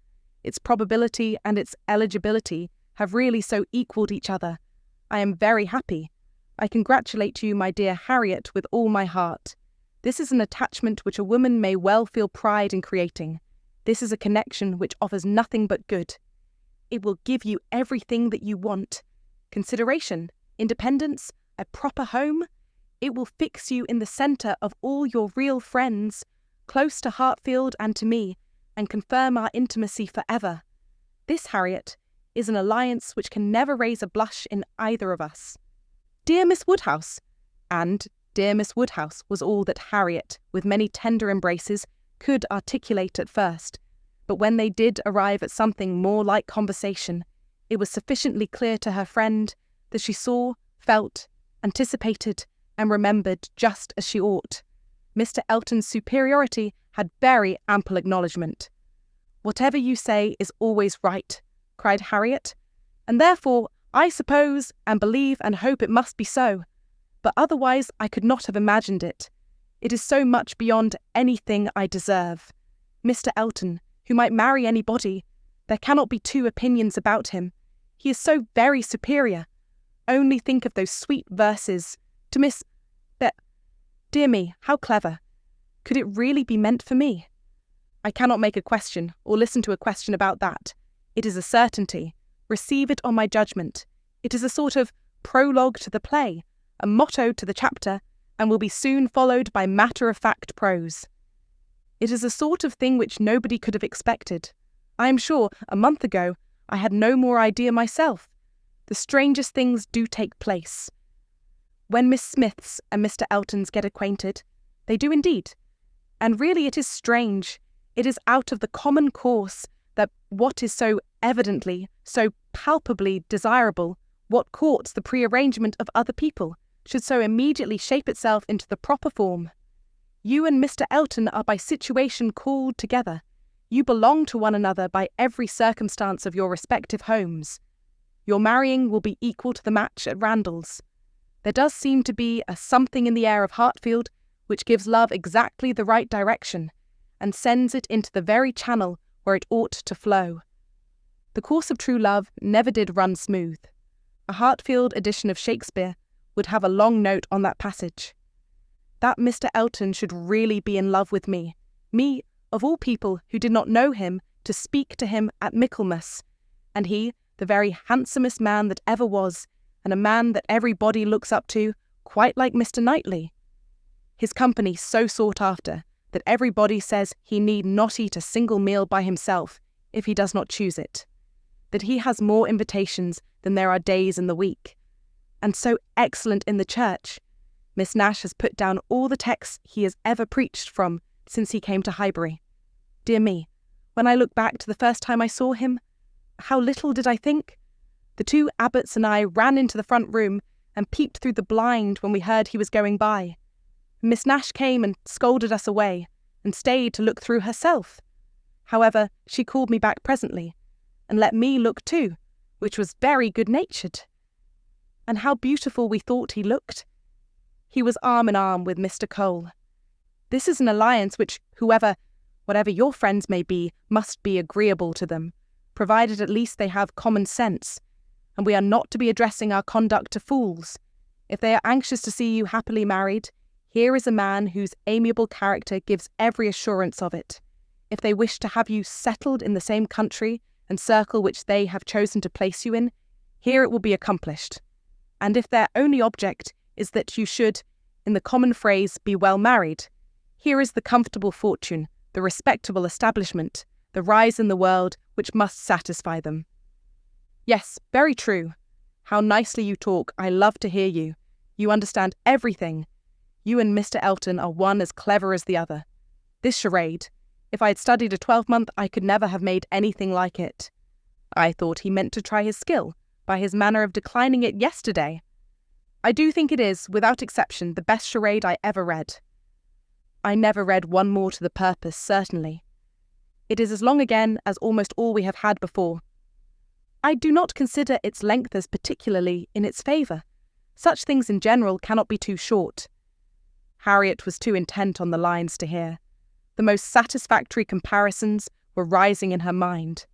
Its probability and its eligibility have really so equalled each other. I am very happy. I congratulate you, my dear Harriet, with all my heart. This is an attachment which a woman may well feel pride in creating. This is a connection which offers nothing but good. It will give you everything that you want. Consideration, independence, a proper home. It will fix you in the centre of all your real friends, close to Hartfield and to me, and confirm our intimacy for ever. This, Harriet, is an alliance which can never raise a blush in either of us. Dear Miss Woodhouse, and dear Miss Woodhouse was all that Harriet, with many tender embraces, could articulate at first, but when they did arrive at something more like conversation, it was sufficiently clear to her friend that she saw, felt, anticipated, and remembered just as she ought. Mr. Elton's superiority had very ample acknowledgment. "Whatever you say is always right," cried Harriet, "and therefore I suppose and believe and hope it must be so. But otherwise I could not have imagined it. It is so much beyond anything I deserve. Mr. Elton, who might marry anybody, there cannot be two opinions about him. He is so very superior. Only think of those sweet verses to Miss... Dear me, how clever. Could it really be meant for me? I cannot make a question or listen to a question about that. It is a certainty. Receive it on my judgment. It is a sort of prologue to the play, a motto to the chapter, and will be soon followed by matter-of-fact prose. It is a sort of thing which nobody could have expected. I am sure, a month ago, I had no more idea myself. The strangest things do take place. When Miss Smiths and Mr. Eltons get acquainted, they do indeed. And really it is strange. It is out of the common course that what is so evidently, so palpably desirable, what courts the prearrangement of other people, should so immediately shape itself into the proper form. You and Mr. Elton are by situation called together. You belong to one another by every circumstance of your respective homes. Your marrying will be equal to the match at Randalls. There does seem to be a something in the air of Hartfield which gives love exactly the right direction, and sends it into the very channel where it ought to flow. The course of true love never did run smooth. A Hartfield edition of Shakespeare would have a long note on that passage. That Mr. Elton should really be in love with me, of all people who did not know him, to speak to him at Michaelmas, and he, the very handsomest man that ever was, and a man that everybody looks up to, quite like Mr. Knightley. His company so sought after, that everybody says he need not eat a single meal by himself, if he does not choose it. That he has more invitations than there are days in the week. And so excellent in the church. Miss Nash has put down all the texts he has ever preached from since he came to Highbury. Dear me, when I look back to the first time I saw him, how little did I think? The two abbots and I ran into the front room and peeped through the blind when we heard he was going by. Miss Nash came and scolded us away, and stayed to look through herself. However, she called me back presently, and let me look too, which was very good-natured. And how beautiful we thought he looked. He was arm in arm with Mr. Cole. This is an alliance which whatever your friends may be, must be agreeable to them, provided at least they have common sense, and we are not to be addressing our conduct to fools. If they are anxious to see you happily married, here is a man whose amiable character gives every assurance of it. If they wish to have you settled in the same country and circle which they have chosen to place you in, here it will be accomplished. And if their only object is that you should, in the common phrase, be well married, here is the comfortable fortune, the respectable establishment, the rise in the world which must satisfy them. Yes, very true. How nicely you talk. I love to hear you. You understand everything. You and Mr. Elton are one as clever as the other. This charade, if I had studied a 12-month, I could never have made anything like it. I thought he meant to try his skill, by his manner of declining it yesterday. I do think it is, without exception, the best charade I ever read. I never read one more to the purpose, certainly. It is as long again as almost all we have had before. I do not consider its length as particularly in its favour. Such things in general cannot be too short. Harriet was too intent on the lines to hear. The most satisfactory comparisons were rising in her mind.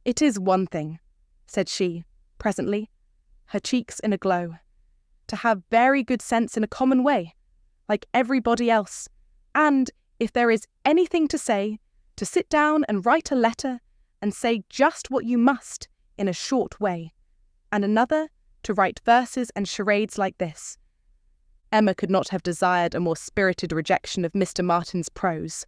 It is one thing, said she, presently, her cheeks in a glow, to have very good sense in a common way, like everybody else, and, if there is anything to say, to sit down and write a letter and say just what you must in a short way, and another to write verses and charades like this. Emma could not have desired a more spirited rejection of Mr. Martin's prose.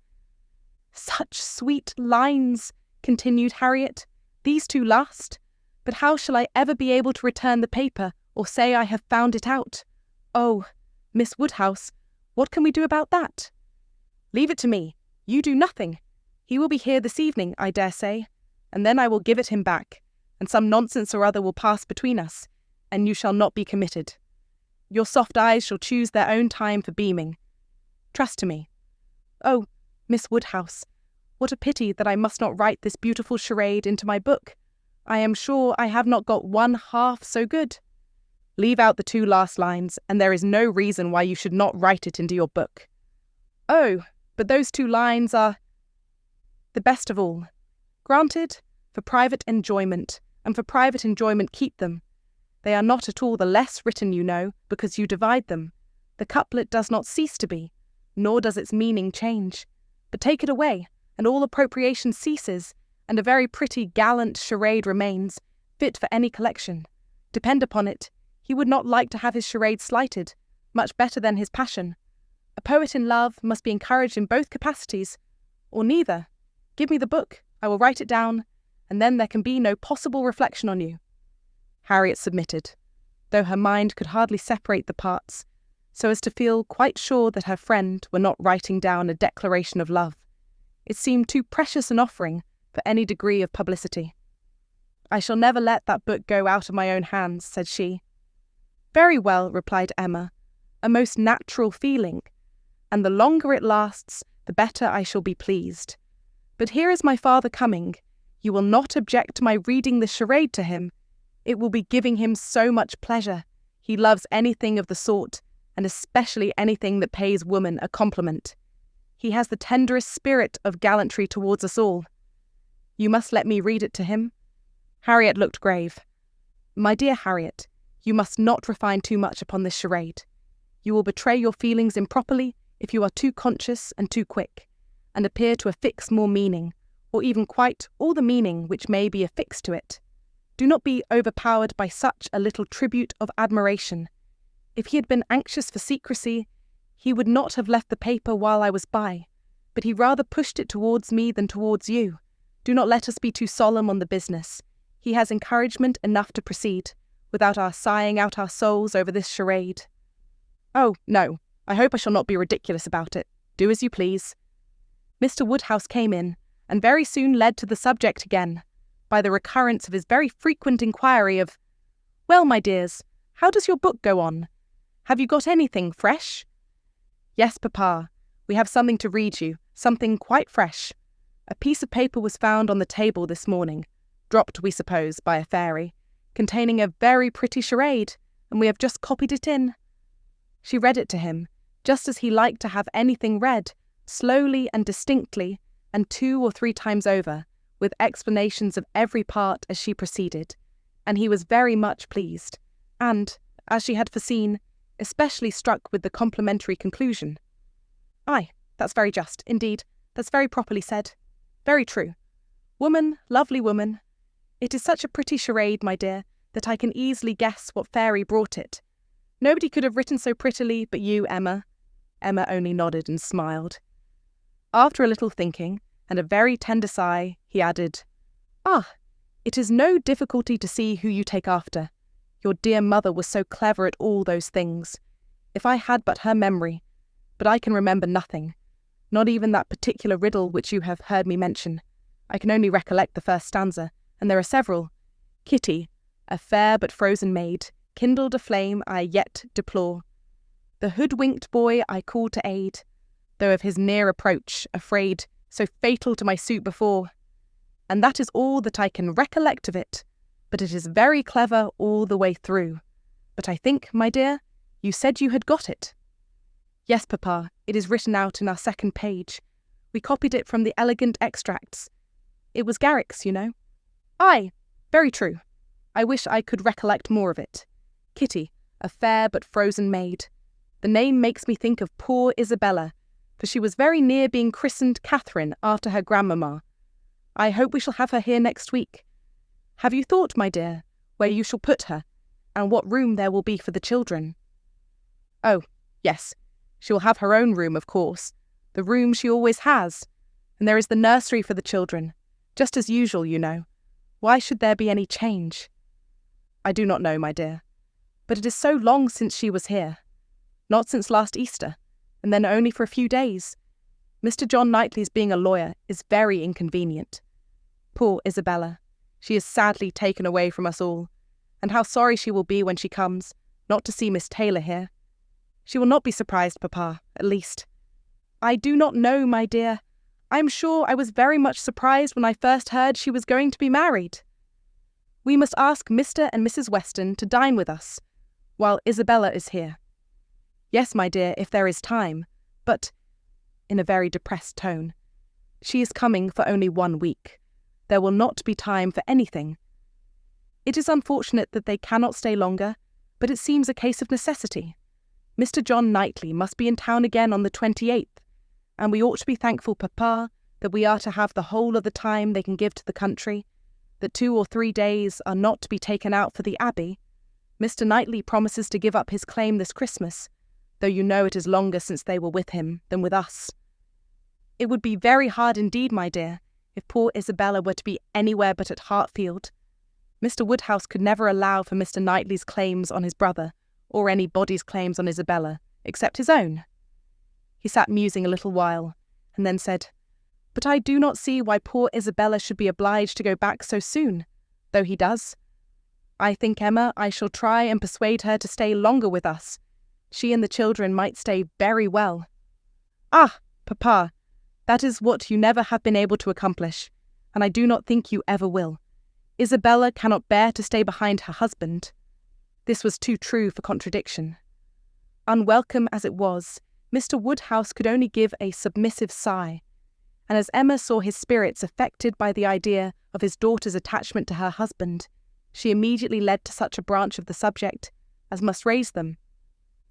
Such sweet lines, continued Harriet, these two last, but how shall I ever be able to return the paper or say I have found it out? Oh, Miss Woodhouse, what can we do about that? Leave it to me. You do nothing. He will be here this evening, I dare say, and then I will give it him back, and some nonsense or other will pass between us, and you shall not be committed. Your soft eyes shall choose their own time for beaming. Trust to me. Oh, Miss Woodhouse, what a pity that I must not write this beautiful charade into my book. I am sure I have not got one half so good. Leave out the 2 last lines, and there is no reason why you should not write it into your book. Oh, but those 2 lines are the best of all. Granted, for private enjoyment, and for private enjoyment keep them. They are not at all the less written, you know, because you divide them. The couplet does not cease to be, nor does its meaning change. But take it away, and all appropriation ceases, and a very pretty, gallant charade remains, fit for any collection. Depend upon it, he would not like to have his charade slighted, much better than his passion. A poet in love must be encouraged in both capacities, or neither. Give me the book, I will write it down, and then there can be no possible reflection on you. Harriet submitted, though her mind could hardly separate the parts, so as to feel quite sure that her friend were not writing down a declaration of love. It seemed too precious an offering for any degree of publicity. I shall never let that book go out of my own hands, said she. Very well, replied Emma, a most natural feeling, and the longer it lasts, the better I shall be pleased. But here is my father coming. You will not object to my reading the charade to him. It will be giving him so much pleasure. He loves anything of the sort, and especially anything that pays woman a compliment. He has the tenderest spirit of gallantry towards us all. You must let me read it to him. Harriet looked grave. My dear Harriet, you must not refine too much upon this charade. You will betray your feelings improperly if you are too conscious and too quick, and appear to affix more meaning, or even quite all the meaning which may be affixed to it. Do not be overpowered by such a little tribute of admiration. If he had been anxious for secrecy, he would not have left the paper while I was by, but he rather pushed it towards me than towards you. Do not let us be too solemn on the business. He has encouragement enough to proceed, without our sighing out our souls over this charade. Oh, no, I hope I shall not be ridiculous about it. Do as you please. Mr. Woodhouse came in, and very soon led to the subject again, by the recurrence of his very frequent inquiry of, Well, my dears, how does your book go on? Have you got anything fresh? Yes, Papa, we have something to read you, something quite fresh. A piece of paper was found on the table this morning, dropped, we suppose, by a fairy, containing a very pretty charade, and we have just copied it in. She read it to him, just as he liked to have anything read, slowly and distinctly, and 2 or 3 times over, with explanations of every part as she proceeded, and he was very much pleased, and, as she had foreseen, especially struck with the complimentary conclusion. Aye, that's very just, indeed, that's very properly said. Very true. Woman, lovely woman. It is such a pretty charade, my dear, that I can easily guess what fairy brought it. Nobody could have written so prettily but you, Emma. Emma only nodded and smiled. After a little thinking, and a very tender sigh, he added, Ah, it is no difficulty to see who you take after. Your dear mother was so clever at all those things. If I had but her memory, but I can remember nothing, not even that particular riddle which you have heard me mention. I can only recollect the first stanza, and there are several. Kitty, a fair but frozen maid, kindled a flame I yet deplore. The hoodwinked boy I call to aid, though of his near approach, afraid, so fatal to my suit before. And that is all that I can recollect of it, but it is very clever all the way through. But I think, my dear, you said you had got it. Yes, Papa, it is written out in our second page. We copied it from the elegant extracts. It was Garrick's, you know. Aye, very true. I wish I could recollect more of it. Kitty, a fair but frozen maid. The name makes me think of poor Isabella, for she was very near being christened Catherine after her grandmamma. I hope we shall have her here next week. Have you thought, my dear, where you shall put her, and what room there will be for the children? Oh, yes, she will have her own room, of course, the room she always has, and there is the nursery for the children, just as usual, you know. Why should there be any change? I do not know, my dear, but it is so long since she was here. Not since last Easter, and then only for a few days. Mr. John Knightley's being a lawyer is very inconvenient. Poor Isabella, she is sadly taken away from us all, and how sorry she will be when she comes, not to see Miss Taylor here. She will not be surprised, Papa, at least. I do not know, my dear. I am sure I was very much surprised when I first heard she was going to be married. We must ask Mr. and Mrs. Weston to dine with us, while Isabella is here. Yes, my dear, if there is time, but, in a very depressed tone, she is coming for only 1 week. There will not be time for anything. It is unfortunate that they cannot stay longer, but it seems a case of necessity. Mr. John Knightley must be in town again on the 28th, and we ought to be thankful, Papa, that we are to have the whole of the time they can give to the country, that 2 or 3 days are not to be taken out for the Abbey. Mr. Knightley promises to give up his claim this Christmas, though you know it is longer since they were with him than with us. It would be very hard indeed, my dear, if poor Isabella were to be anywhere but at Hartfield. Mr. Woodhouse could never allow for Mr. Knightley's claims on his brother, or anybody's claims on Isabella, except his own. He sat musing a little while, and then said, But I do not see why poor Isabella should be obliged to go back so soon, though he does. I think, Emma, I shall try and persuade her to stay longer with us. She and the children might stay very well. Ah, Papa, that is what you never have been able to accomplish, and I do not think you ever will. Isabella cannot bear to stay behind her husband. This was too true for contradiction. Unwelcome as it was, Mr. Woodhouse could only give a submissive sigh, and as Emma saw his spirits affected by the idea of his daughter's attachment to her husband, she immediately led to such a branch of the subject as must raise them.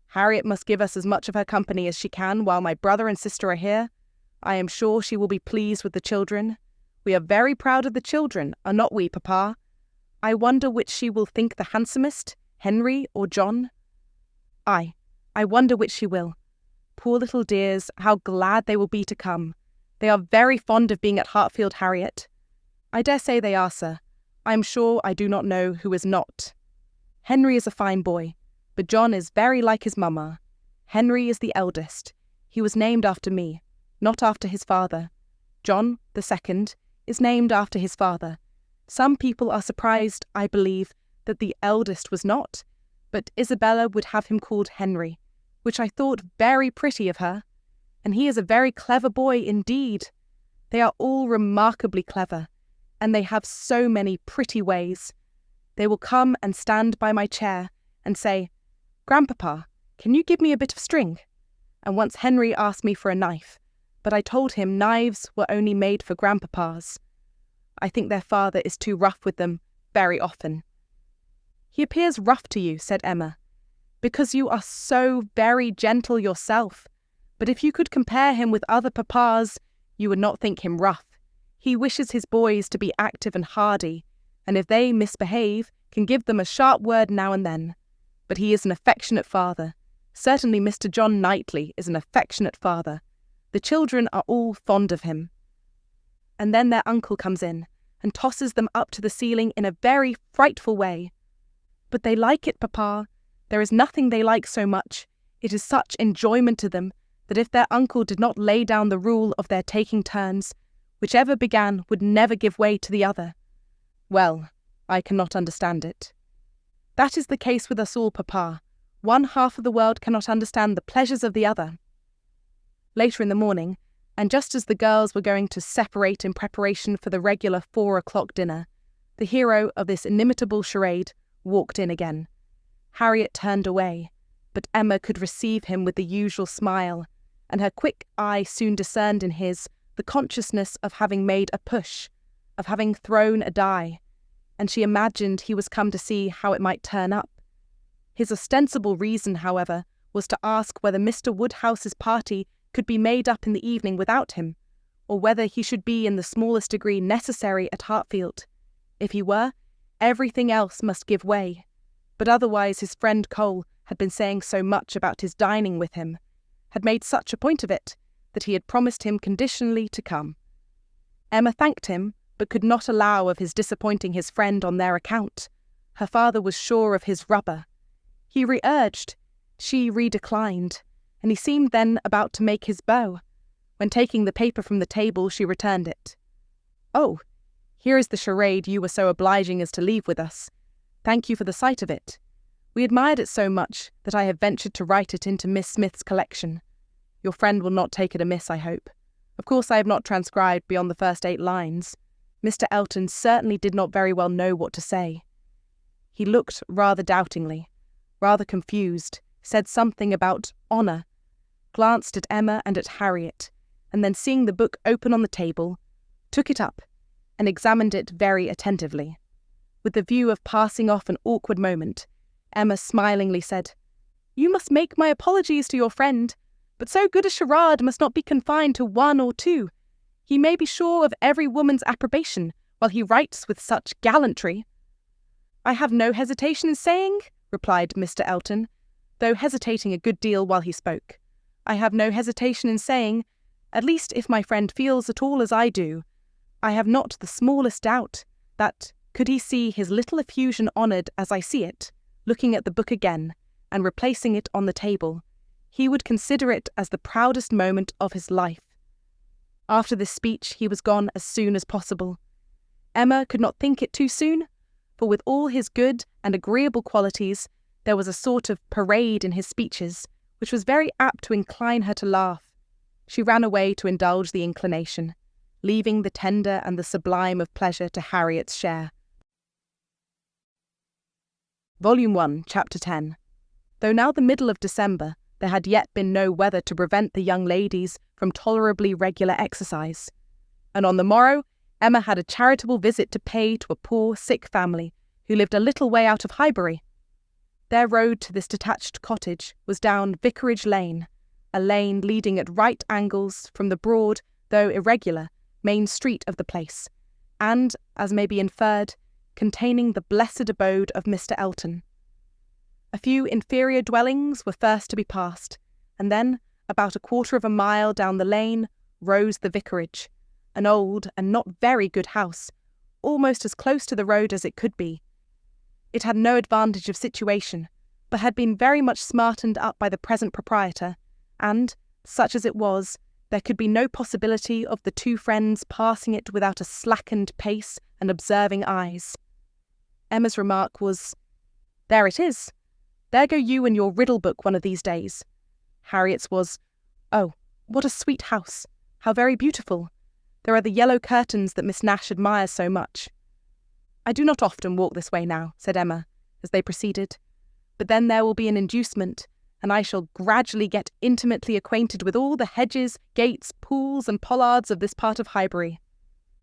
Harriet must give us as much of her company as she can while my brother and sister are here. I am sure she will be pleased with the children. We are very proud of the children, are not we, Papa? I wonder which she will think the handsomest, Henry or John? I wonder which she will. Poor little dears, how glad they will be to come. They are very fond of being at Hartfield, Harriet. I dare say they are, sir. I am sure I do not know who is not. Henry is a fine boy, but John is very like his mamma. Henry is the eldest. He was named after me, not after his father. John, the second, is named after his father. Some people are surprised, I believe, that the eldest was not, but Isabella would have him called Henry, which I thought very pretty of her. And he is a very clever boy indeed. They are all remarkably clever, and they have so many pretty ways. They will come and stand by my chair and say, Grandpapa, can you give me a bit of string? And once Henry asked me for a knife, but I told him knives were only made for grandpapas. I think their father is too rough with them very often. He appears rough to you, said Emma, because you are so very gentle yourself. But if you could compare him with other papas, you would not think him rough. He wishes his boys to be active and hardy, and if they misbehave, can give them a sharp word now and then. But he is an affectionate father. Certainly Mr. John Knightley is an affectionate father. The children are all fond of him. And then their uncle comes in and tosses them up to the ceiling in a very frightful way. But they like it, Papa. There is nothing they like so much. It is such enjoyment to them that if their uncle did not lay down the rule of their taking turns, whichever began would never give way to the other. Well, I cannot understand it. That is the case with us all, Papa. One half of the world cannot understand the pleasures of the other. Later in the morning, and just as the girls were going to separate in preparation for the regular 4 o'clock dinner, the hero of this inimitable charade walked in again. Harriet turned away, but Emma could receive him with the usual smile, and her quick eye soon discerned in his the consciousness of having made a push, of having thrown a die, and she imagined he was come to see how it might turn up. His ostensible reason, however, was to ask whether Mr. Woodhouse's party could be made up in the evening without him, or whether he should be in the smallest degree necessary at Hartfield. If he were, everything else must give way. But otherwise his friend Cole had been saying so much about his dining with him, had made such a point of it, that he had promised him conditionally to come. Emma thanked him, but could not allow of his disappointing his friend on their account. Her father was sure of his rubber. He re-urged, she re-declined, and he seemed then about to make his bow, when taking the paper from the table she returned it. Oh, here is the charade you were so obliging as to leave with us. Thank you for the sight of it. We admired it so much that I have ventured to write it into Miss Smith's collection. Your friend will not take it amiss, I hope. Of course I have not transcribed beyond the first 8 lines. Mr. Elton certainly did not very well know what to say. He looked rather doubtingly, rather confused, said something about honour, glanced at Emma and at Harriet, and then seeing the book open on the table, took it up and examined it very attentively. With the view of passing off an awkward moment, Emma smilingly said, "You must make my apologies to your friend, but so good a charade must not be confined to 1 or 2. He may be sure of every woman's approbation while he writes with such gallantry." "I have no hesitation in saying," replied Mr. Elton, though hesitating a good deal while he spoke, "I have no hesitation in saying, at least if my friend feels at all as I do, I have not the smallest doubt that, could he see his little effusion honoured as I see it, looking at the book again, and replacing it on the table, he would consider it as the proudest moment of his life." After this speech he was gone as soon as possible. Emma could not think it too soon, for with all his good and agreeable qualities, there was a sort of parade in his speeches, which was very apt to incline her to laugh. She ran away to indulge the inclination, leaving the tender and the sublime of pleasure to Harriet's share. Volume 1, Chapter 10. Though now the middle of December, there had yet been no weather to prevent the young ladies from tolerably regular exercise, and on the morrow Emma had a charitable visit to pay to a poor, sick family who lived a little way out of Highbury. Their road to this detached cottage was down Vicarage Lane, a lane leading at right angles from the broad, though irregular, main street of the place, and, as may be inferred, containing the blessed abode of Mr. Elton. A few inferior dwellings were first to be passed, and then, about 1/4 of a mile down the lane, rose the vicarage, an old and not very good house, almost as close to the road as it could be. It had no advantage of situation, but had been very much smartened up by the present proprietor, and, such as it was, there could be no possibility of the 2 friends passing it without a slackened pace and observing eyes. Emma's remark was, "There it is. There go you and your riddle book one of these days." Harriet's was, "Oh, what a sweet house. How very beautiful. There are the yellow curtains that Miss Nash admires so much." "I do not often walk this way now," said Emma, as they proceeded, "but then there will be an inducement, and I shall gradually get intimately acquainted with all the hedges, gates, pools, and pollards of this part of Highbury."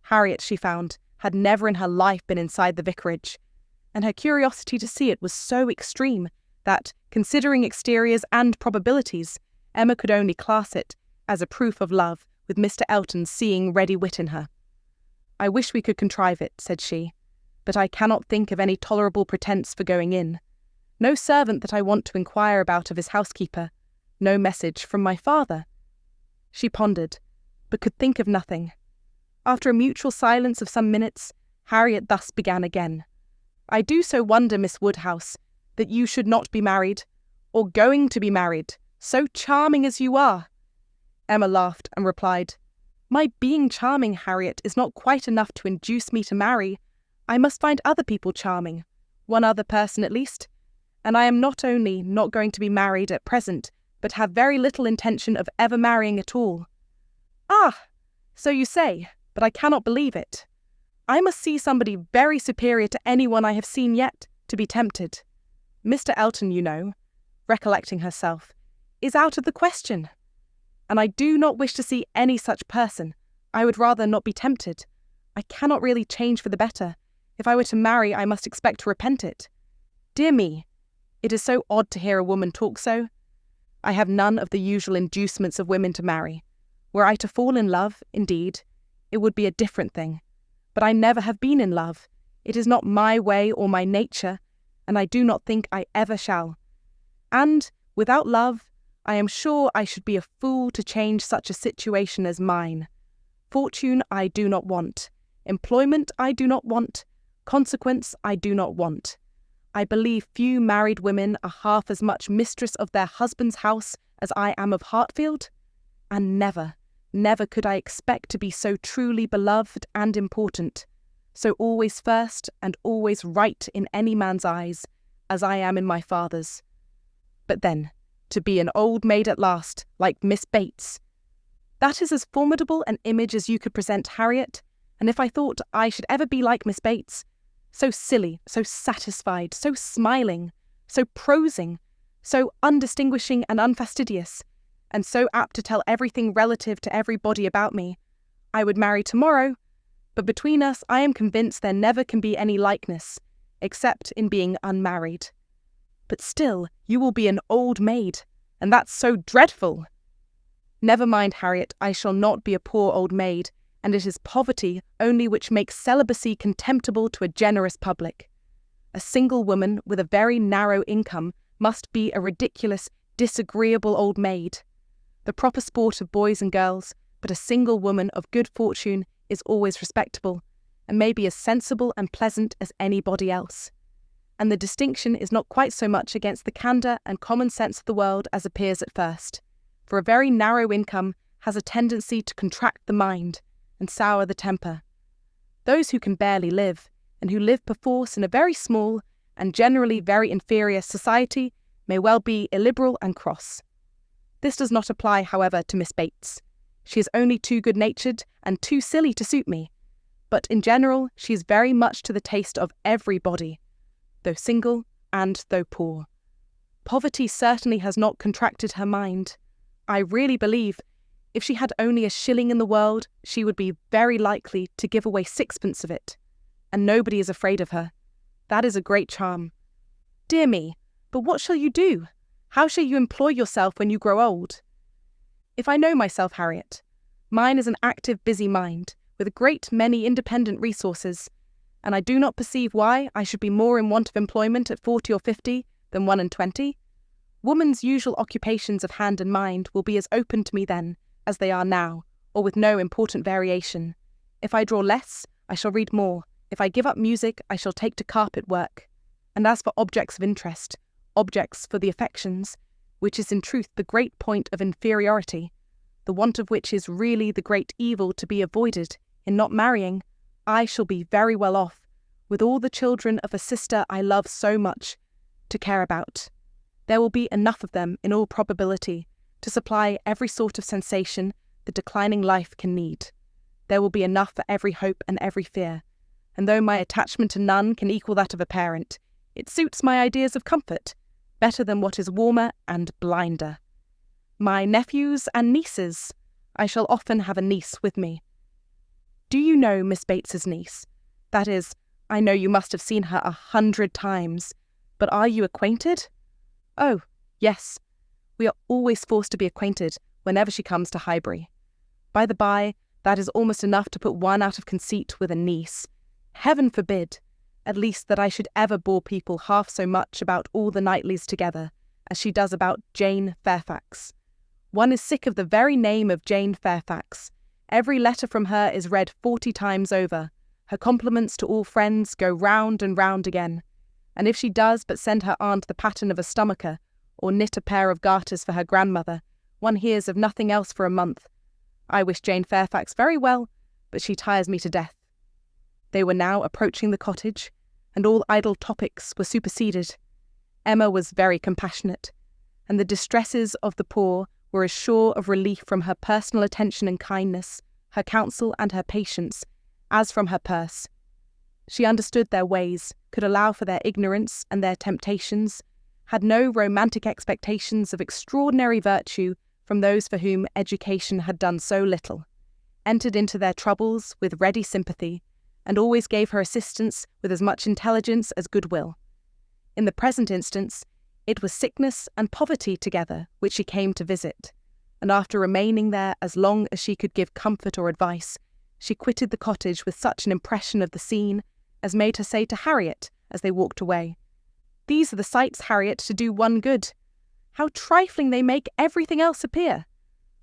Harriet, she found, had never in her life been inside the vicarage, and her curiosity to see it was so extreme that, considering exteriors and probabilities, Emma could only class it as a proof of love, with Mr. Elton's seeing ready wit in her. "I wish we could contrive it," said she, "but I cannot think of any tolerable pretence for going in. No servant that I want to inquire about of his housekeeper, no message from my father." She pondered, but could think of nothing. After a mutual silence of some minutes, Harriet thus began again. "I do so wonder, Miss Woodhouse, that you should not be married, or going to be married, so charming as you are." Emma laughed and replied, "My being charming, Harriet, is not quite enough to induce me to marry. I must find other people charming, one other person at least, and I am not only not going to be married at present, but have very little intention of ever marrying at all." "Ah, so you say, but I cannot believe it. I must see somebody very superior to anyone I have seen yet, to be tempted. Mr. Elton, you know," recollecting herself, "is out of the question. And I do not wish to see any such person. I would rather not be tempted. I cannot really change for the better. If I were to marry, I must expect to repent it. Dear me, it is so odd to hear a woman talk so. I have none of the usual inducements of women to marry. Were I to fall in love, indeed, it would be a different thing. But I never have been in love. It is not my way or my nature, and I do not think I ever shall. And, without love, I am sure I should be a fool to change such a situation as mine. Fortune I do not want. Employment I do not want. Consequence I do not want. I believe few married women are half as much mistress of their husband's house as I am of Hartfield, and never, never could I expect to be so truly beloved and important, so always first and always right in any man's eyes, as I am in my father's. But then, to be an old maid at last, like Miss Bates. That is as formidable an image as you could present, Harriet, and if I thought I should ever be like Miss Bates, so silly, so satisfied, so smiling, so prosing, so undistinguishing and unfastidious, and so apt to tell everything relative to everybody about me, I would marry tomorrow, but between us I am convinced there never can be any likeness, except in being unmarried. But still, you will be an old maid, and that's so dreadful. Never mind, Harriet, I shall not be a poor old maid, and it is poverty only which makes celibacy contemptible to a generous public. A single woman with a very narrow income must be a ridiculous, disagreeable old maid. The proper sport of boys and girls, but a single woman of good fortune is always respectable, and may be as sensible and pleasant as anybody else. And the distinction is not quite so much against the candour and common sense of the world as appears at first, for a very narrow income has a tendency to contract the mind and sour the temper. Those who can barely live, and who live perforce in a very small and generally very inferior society, may well be illiberal and cross. This does not apply, however, to Miss Bates. She is only too good-natured and too silly to suit me, but in general she is very much to the taste of everybody, though single and though poor. Poverty certainly has not contracted her mind. I really believe, if she had only a shilling in the world, she would be very likely to give away sixpence of it, and nobody is afraid of her. That is a great charm. Dear me, but what shall you do? How shall you employ yourself when you grow old? If I know myself, Harriet, mine is an active, busy mind, with a great many independent resources, and I do not perceive why I should be more in want of employment at 40 or 50 than 21. Woman's usual occupations of hand and mind will be as open to me then as they are now, or with no important variation. If I draw less, I shall read more. If I give up music, I shall take to carpet work. And as for objects of interest, objects for the affections, which is in truth the great point of inferiority, the want of which is really the great evil to be avoided in not marrying, I shall be very well off, with all the children of a sister I love so much, to care about. There will be enough of them, in all probability, to supply every sort of sensation the declining life can need. There will be enough for every hope and every fear, and though my attachment to none can equal that of a parent, it suits my ideas of comfort better than what is warmer and blinder. My nephews and nieces, I shall often have a niece with me. Do you know Miss Bates's niece? That is, I know you must have seen her 100 times, but are you acquainted? Oh, yes. We are always forced to be acquainted whenever she comes to Highbury. By the by, that is almost enough to put one out of conceit with a niece. Heaven forbid, at least, that I should ever bore people half so much about all the Knightleys together as she does about Jane Fairfax. One is sick of the very name of Jane Fairfax. Every letter from her is read 40 times over. Her compliments to all friends go round and round again. And if she does but send her aunt the pattern of a stomacher, or knit a pair of garters for her grandmother, one hears of nothing else for a month. I wish Jane Fairfax very well, but she tires me to death. They were now approaching the cottage, and all idle topics were superseded. Emma was very compassionate, and the distresses of the poor were as sure of relief from her personal attention and kindness, her counsel and her patience, as from her purse. She understood their ways, could allow for their ignorance and their temptations, had no romantic expectations of extraordinary virtue from those for whom education had done so little, entered into their troubles with ready sympathy, and always gave her assistance with as much intelligence as goodwill. In the present instance, it was sickness and poverty together which she came to visit, and after remaining there as long as she could give comfort or advice, she quitted the cottage with such an impression of the scene as made her say to Harriet as they walked away, "These are the sights, Harriet, to do one good. How trifling they make everything else appear!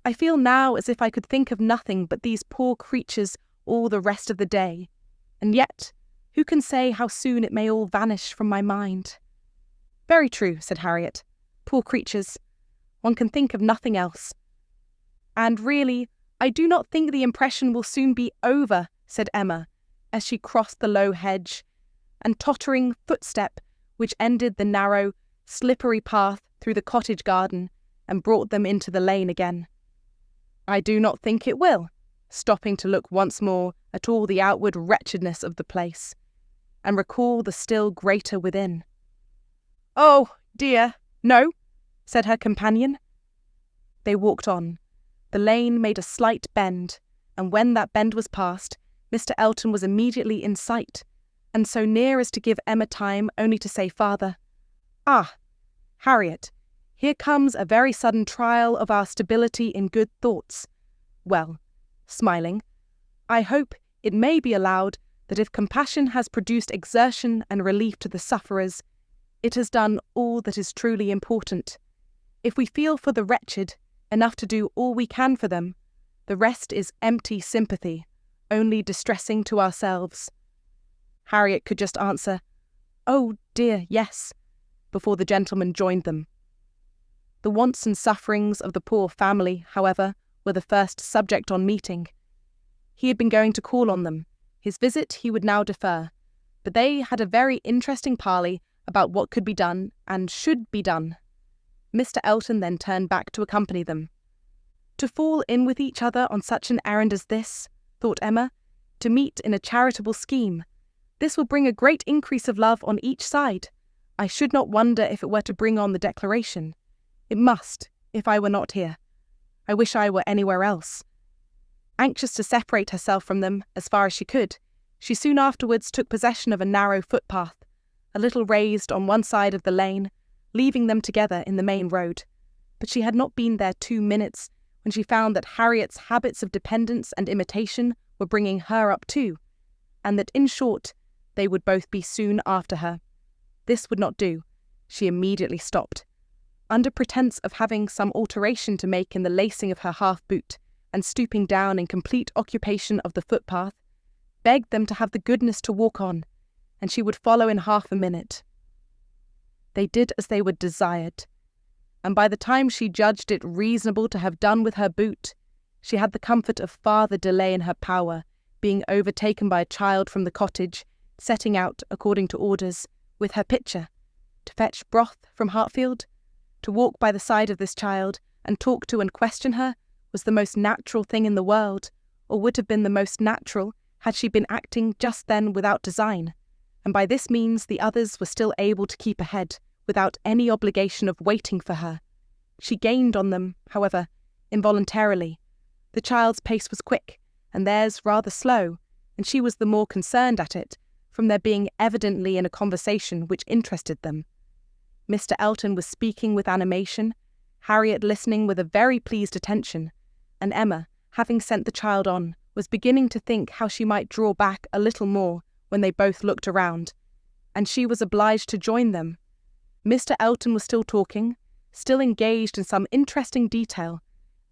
I feel now as if I could think of nothing but these poor creatures all the rest of the day. And yet, who can say how soon it may all vanish from my mind?" "Very true," said Harriet. "Poor creatures. One can think of nothing else." "And really, I do not think the impression will soon be over," said Emma, as she crossed the low hedge, and tottering footstep which ended the narrow, slippery path through the cottage garden and brought them into the lane again. "I do not think it will," stopping to look once more at all the outward wretchedness of the place, and recall the still greater within. "Oh, dear, no," said her companion. They walked on. The lane made a slight bend, and when that bend was passed, Mr. Elton was immediately in sight, and so near as to give Emma time only to say farther, "Ah, Harriet, here comes a very sudden trial of our stability in good thoughts. Well," smiling, "I hope it may be allowed that if compassion has produced exertion and relief to the sufferers, it has done all that is truly important. If we feel for the wretched enough to do all we can for them, the rest is empty sympathy, only distressing to ourselves." Harriet could just answer, "Oh dear, yes," before the gentleman joined them. The wants and sufferings of the poor family, however, were the first subject on meeting. He had been going to call on them. His visit he would now defer, but they had a very interesting parley about what could be done and should be done. Mr. Elton then turned back to accompany them. To fall in with each other on such an errand as this, thought Emma, to meet in a charitable scheme. This will bring a great increase of love on each side. I should not wonder if it were to bring on the declaration. It must, if I were not here. I wish I were anywhere else. Anxious to separate herself from them as far as she could, she soon afterwards took possession of a narrow footpath, a little raised on one side of the lane, leaving them together in the main road. But she had not been there 2 minutes when she found that Harriet's habits of dependence and imitation were bringing her up too, and that, in short, they would both be soon after her. This would not do. She immediately stopped. Under pretence of having some alteration to make in the lacing of her half-boot, and stooping down in complete occupation of the footpath, begged them to have the goodness to walk on, and she would follow in half a minute. They did as they were desired, and by the time she judged it reasonable to have done with her boot, she had the comfort of farther delay in her power, being overtaken by a child from the cottage, setting out, according to orders, with her pitcher, to fetch broth from Hartfield. To walk by the side of this child and talk to and question her was the most natural thing in the world, or would have been the most natural had she been acting just then without design, and by this means the others were still able to keep ahead, without any obligation of waiting for her. She gained on them, however, involuntarily. The child's pace was quick, and theirs rather slow, and she was the more concerned at it, from their being evidently in a conversation which interested them. Mr. Elton was speaking with animation, Harriet listening with a very pleased attention, and Emma, having sent the child on, was beginning to think how she might draw back a little more when they both looked around, and she was obliged to join them. Mr. Elton was still talking, still engaged in some interesting detail,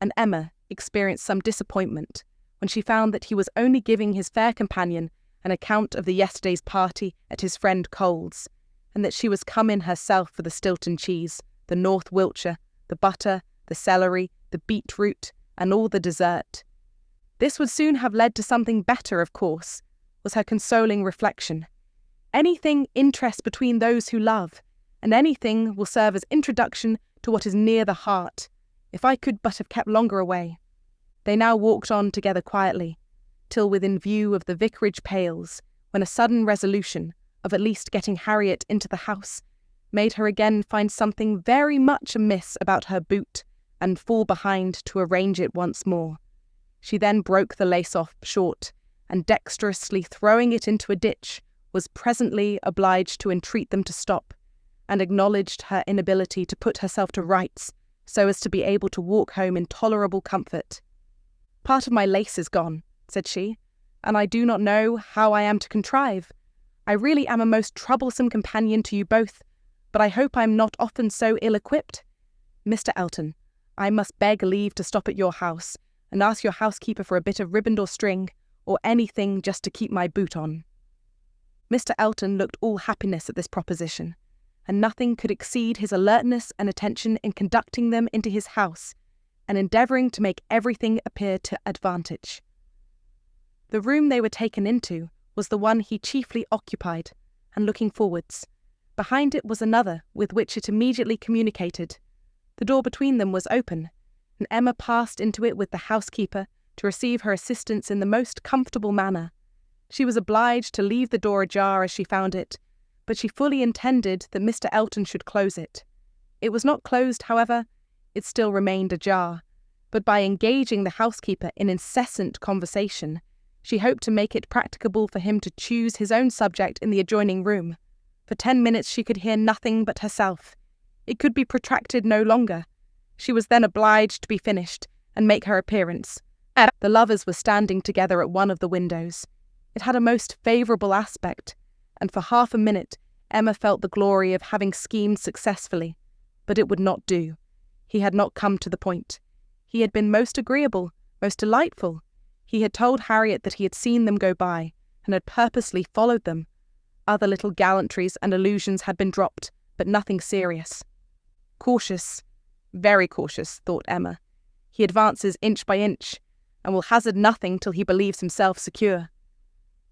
and Emma experienced some disappointment when she found that he was only giving his fair companion an account of the yesterday's party at his friend Cole's, and that she was come in herself for the Stilton cheese, the North Wiltshire, the butter, the celery, the beetroot, and all the dessert. This would soon have led to something better, of course, was her consoling reflection. Anything interests between those who love, and anything will serve as introduction to what is near the heart, if I could but have kept longer away. They now walked on together quietly, till within view of the vicarage pales, when a sudden resolution of at least getting Harriet into the house made her again find something very much amiss about her boot, and fall behind to arrange it once more. She then broke the lace off short, and dexterously throwing it into a ditch, was presently obliged to entreat them to stop, and acknowledged her inability to put herself to rights, so as to be able to walk home in tolerable comfort. "Part of my lace is gone," said she, "and I do not know how I am to contrive. I really am a most troublesome companion to you both, but I hope I am not often so ill-equipped. Mr. Elton, I must beg leave to stop at your house, and ask your housekeeper for a bit of riband or string, or anything just to keep my boot on." Mr. Elton looked all happiness at this proposition, and nothing could exceed his alertness and attention in conducting them into his house, and endeavouring to make everything appear to advantage. The room they were taken into was the one he chiefly occupied, and looking forwards, Behind it was another, with which it immediately communicated. The door between them was open, and Emma passed into it with the housekeeper to receive her assistance in the most comfortable manner. She was obliged to leave the door ajar as she found it, but she fully intended that Mr. Elton should close it. It was not closed, however, it still remained ajar, but by engaging the housekeeper in incessant conversation, she hoped to make it practicable for him to choose his own subject in the adjoining room. For 10 minutes she could hear nothing but herself. It could be protracted no longer. She was then obliged to be finished and make her appearance. The lovers were standing together at one of the windows. It had a most favourable aspect, and for half a minute Emma felt the glory of having schemed successfully. But it would not do. He had not come to the point. He had been most agreeable, most delightful. He had told Harriet that he had seen them go by, and had purposely followed them. Other little gallantries and allusions had been dropped, but nothing serious. Cautious, very cautious, thought Emma. He advances inch by inch, and will hazard nothing till he believes himself secure.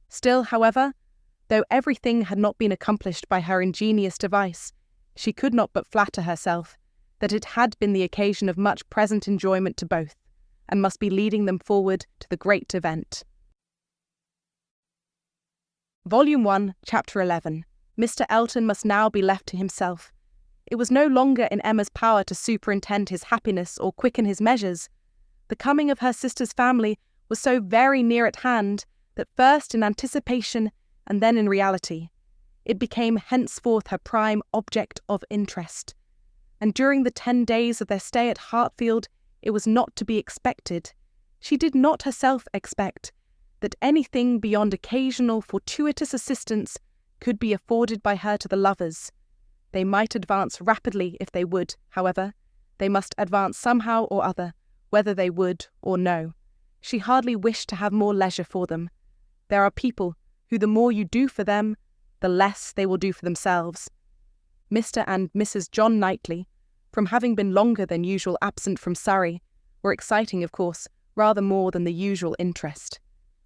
Still, however, though everything had not been accomplished by her ingenious device, she could not but flatter herself that it had been the occasion of much present enjoyment to both, and must be leading them forward to the great event. Volume 1, Chapter 11. Mr. Elton must now be left to himself. It was no longer in Emma's power to superintend his happiness or quicken his measures. The coming of her sister's family was so very near at hand that first in anticipation and then in reality, it became henceforth her prime object of interest. And during the 10 days of their stay at Hartfield, it was not to be expected, she did not herself expect, that anything beyond occasional fortuitous assistance could be afforded by her to the lovers. They might advance rapidly if they would, however. They must advance somehow or other, whether they would or no. She hardly wished to have more leisure for them. There are people who the more you do for them, the less they will do for themselves. Mr. and Mrs. John Knightley, from having been longer than usual absent from Surrey, were exciting, of course, rather more than the usual interest.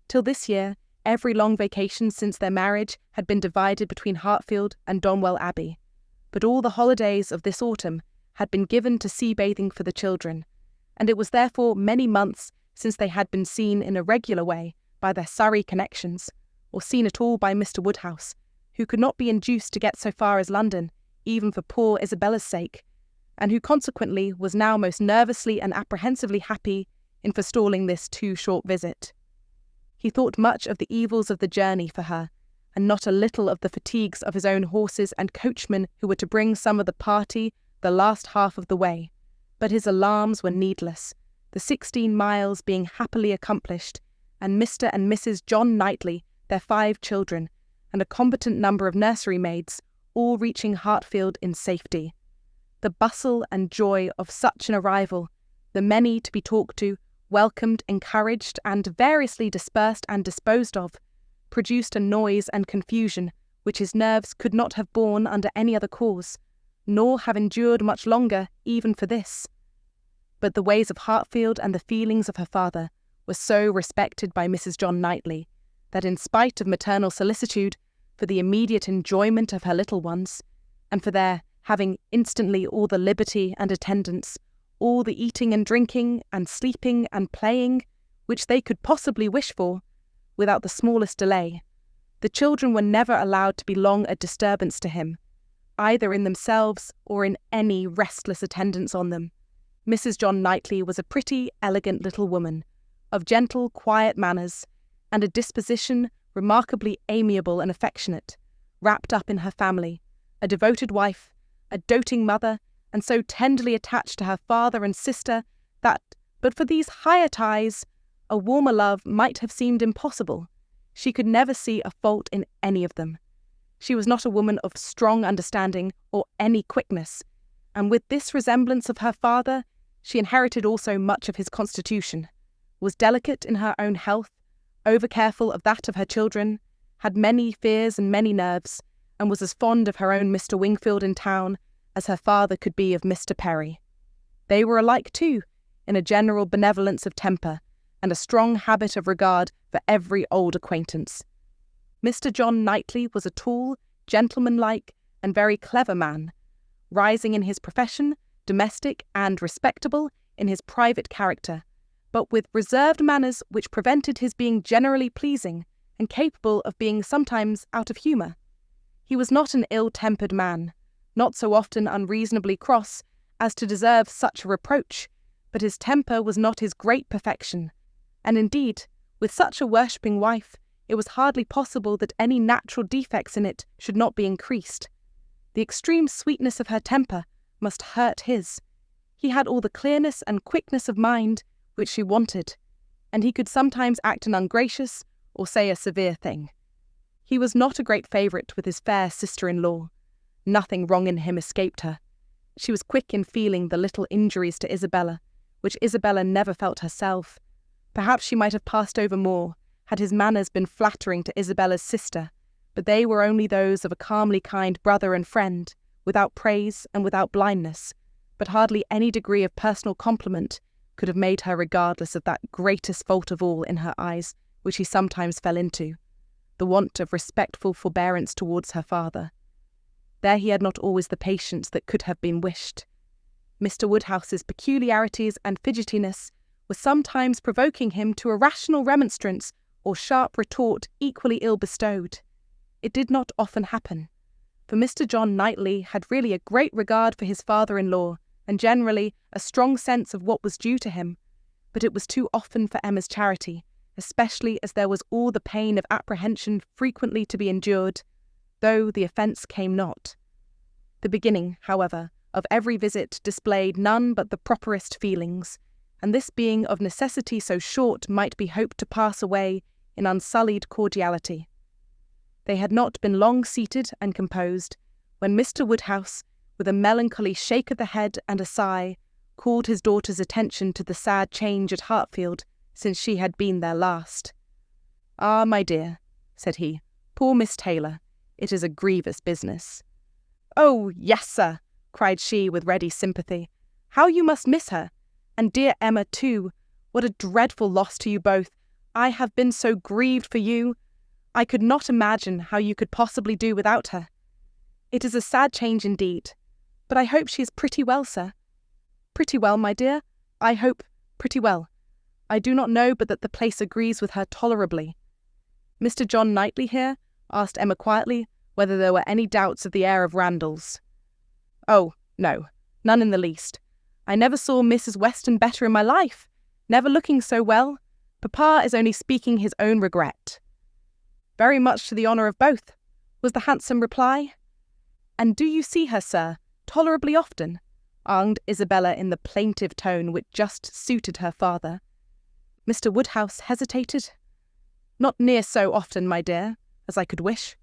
Till this year, every long vacation since their marriage had been divided between Hartfield and Donwell Abbey, but all the holidays of this autumn had been given to sea-bathing for the children, and it was therefore many months since they had been seen in a regular way by their Surrey connections, or seen at all by Mr. Woodhouse, who could not be induced to get so far as London, even for poor Isabella's sake, and who consequently was now most nervously and apprehensively happy in forestalling this too short visit. He thought much of the evils of the journey for her, and not a little of the fatigues of his own horses and coachmen who were to bring some of the party the last half of the way. But his alarms were needless, the 16 miles being happily accomplished, and Mr. and Mrs. John Knightley, their 5 children, and a competent number of nursery maids, all reaching Hartfield in safety. The bustle and joy of such an arrival, the many to be talked to, welcomed, encouraged, and variously dispersed and disposed of, produced a noise and confusion which his nerves could not have borne under any other cause, nor have endured much longer even for this. But the ways of Hartfield and the feelings of her father were so respected by Mrs. John Knightley, that in spite of maternal solicitude for the immediate enjoyment of her little ones, and for their having instantly all the liberty and attendance, all the eating and drinking and sleeping and playing which they could possibly wish for, without the smallest delay, the children were never allowed to be long a disturbance to him, either in themselves or in any restless attendance on them. Mrs. John Knightley was a pretty, elegant little woman, of gentle, quiet manners, and a disposition remarkably amiable and affectionate, wrapped up in her family, a devoted wife, a doting mother, and so tenderly attached to her father and sister that, but for these higher ties, a warmer love might have seemed impossible. She could never see a fault in any of them. She was not a woman of strong understanding or any quickness, and with this resemblance of her father, she inherited also much of his constitution, was delicate in her own health, over-careful of that of her children, had many fears and many nerves, and was as fond of her own Mr. Wingfield in town as her father could be of Mr. Perry. They were alike, too, in a general benevolence of temper, and a strong habit of regard for every old acquaintance. Mr. John Knightley was a tall, gentlemanlike, and very clever man, rising in his profession, domestic and respectable in his private character, but with reserved manners which prevented his being generally pleasing and capable of being sometimes out of humour. He was not an ill-tempered man, not so often unreasonably cross as to deserve such a reproach, but his temper was not his great perfection, and indeed, with such a worshipping wife, it was hardly possible that any natural defects in it should not be increased. The extreme sweetness of her temper must hurt his. He had all the clearness and quickness of mind which she wanted, and he could sometimes act an ungracious or say a severe thing. He was not a great favourite with his fair sister-in-law. Nothing wrong in him escaped her. She was quick in feeling the little injuries to Isabella, which Isabella never felt herself. Perhaps she might have passed over more, had his manners been flattering to Isabella's sister, but they were only those of a calmly kind brother and friend, without praise and without blindness, but hardly any degree of personal compliment could have made her regardless of that greatest fault of all in her eyes, which he sometimes fell into, the want of respectful forbearance towards her father. There he had not always the patience that could have been wished. Mr. Woodhouse's peculiarities and fidgetiness were sometimes provoking him to a rational remonstrance or sharp retort equally ill bestowed. It did not often happen, for Mr. John Knightley had really a great regard for his father-in-law, and generally a strong sense of what was due to him, but it was too often for Emma's charity, especially as there was all the pain of apprehension frequently to be endured, though the offence came not. The beginning, however, of every visit displayed none but the properest feelings, and this being of necessity so short might be hoped to pass away in unsullied cordiality. They had not been long seated and composed, when Mr. Woodhouse, with a melancholy shake of the head and a sigh, called his daughter's attention to the sad change at Hartfield since she had been there last. "Ah, my dear," said he, "poor Miss Taylor, it is a grievous business." "Oh, yes, sir," cried she with ready sympathy. "How you must miss her! And dear Emma, too. What a dreadful loss to you both. I have been so grieved for you. I could not imagine how you could possibly do without her. It is a sad change indeed. But I hope she is pretty well, sir." "Pretty well, my dear? I hope pretty well. I do not know but that the place agrees with her tolerably." "Mr. John Knightley here?" asked Emma quietly, whether there were any doubts of the air of Randalls. "Oh, no, none in the least. I never saw Mrs. Weston better in my life, never looking so well. Papa is only speaking his own regret." "Very much to the honour of both," was the handsome reply. "And do you see her, sir, tolerably often?" asked Isabella in the plaintive tone which just suited her father. Mr. Woodhouse hesitated. "Not near so often, my dear, as I could wish."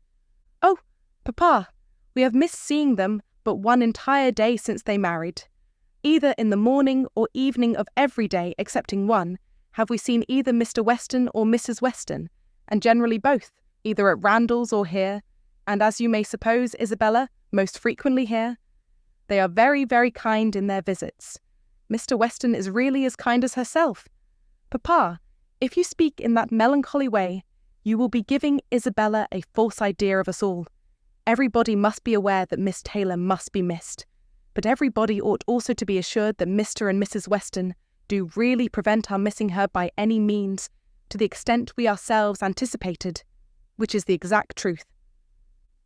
"Oh, papa, we have missed seeing them but one entire day since they married. Either in the morning or evening of every day, excepting one, have we seen either Mr. Weston or Mrs. Weston, and generally both, either at Randalls or here, and as you may suppose, Isabella, most frequently here. They are very, very kind in their visits. Mr. Weston is really as kind as herself. Papa, if you speak in that melancholy way, you will be giving Isabella a false idea of us all. Everybody must be aware that Miss Taylor must be missed, but everybody ought also to be assured that Mr. and Mrs. Weston do really prevent our missing her by any means, to the extent we ourselves anticipated, which is the exact truth."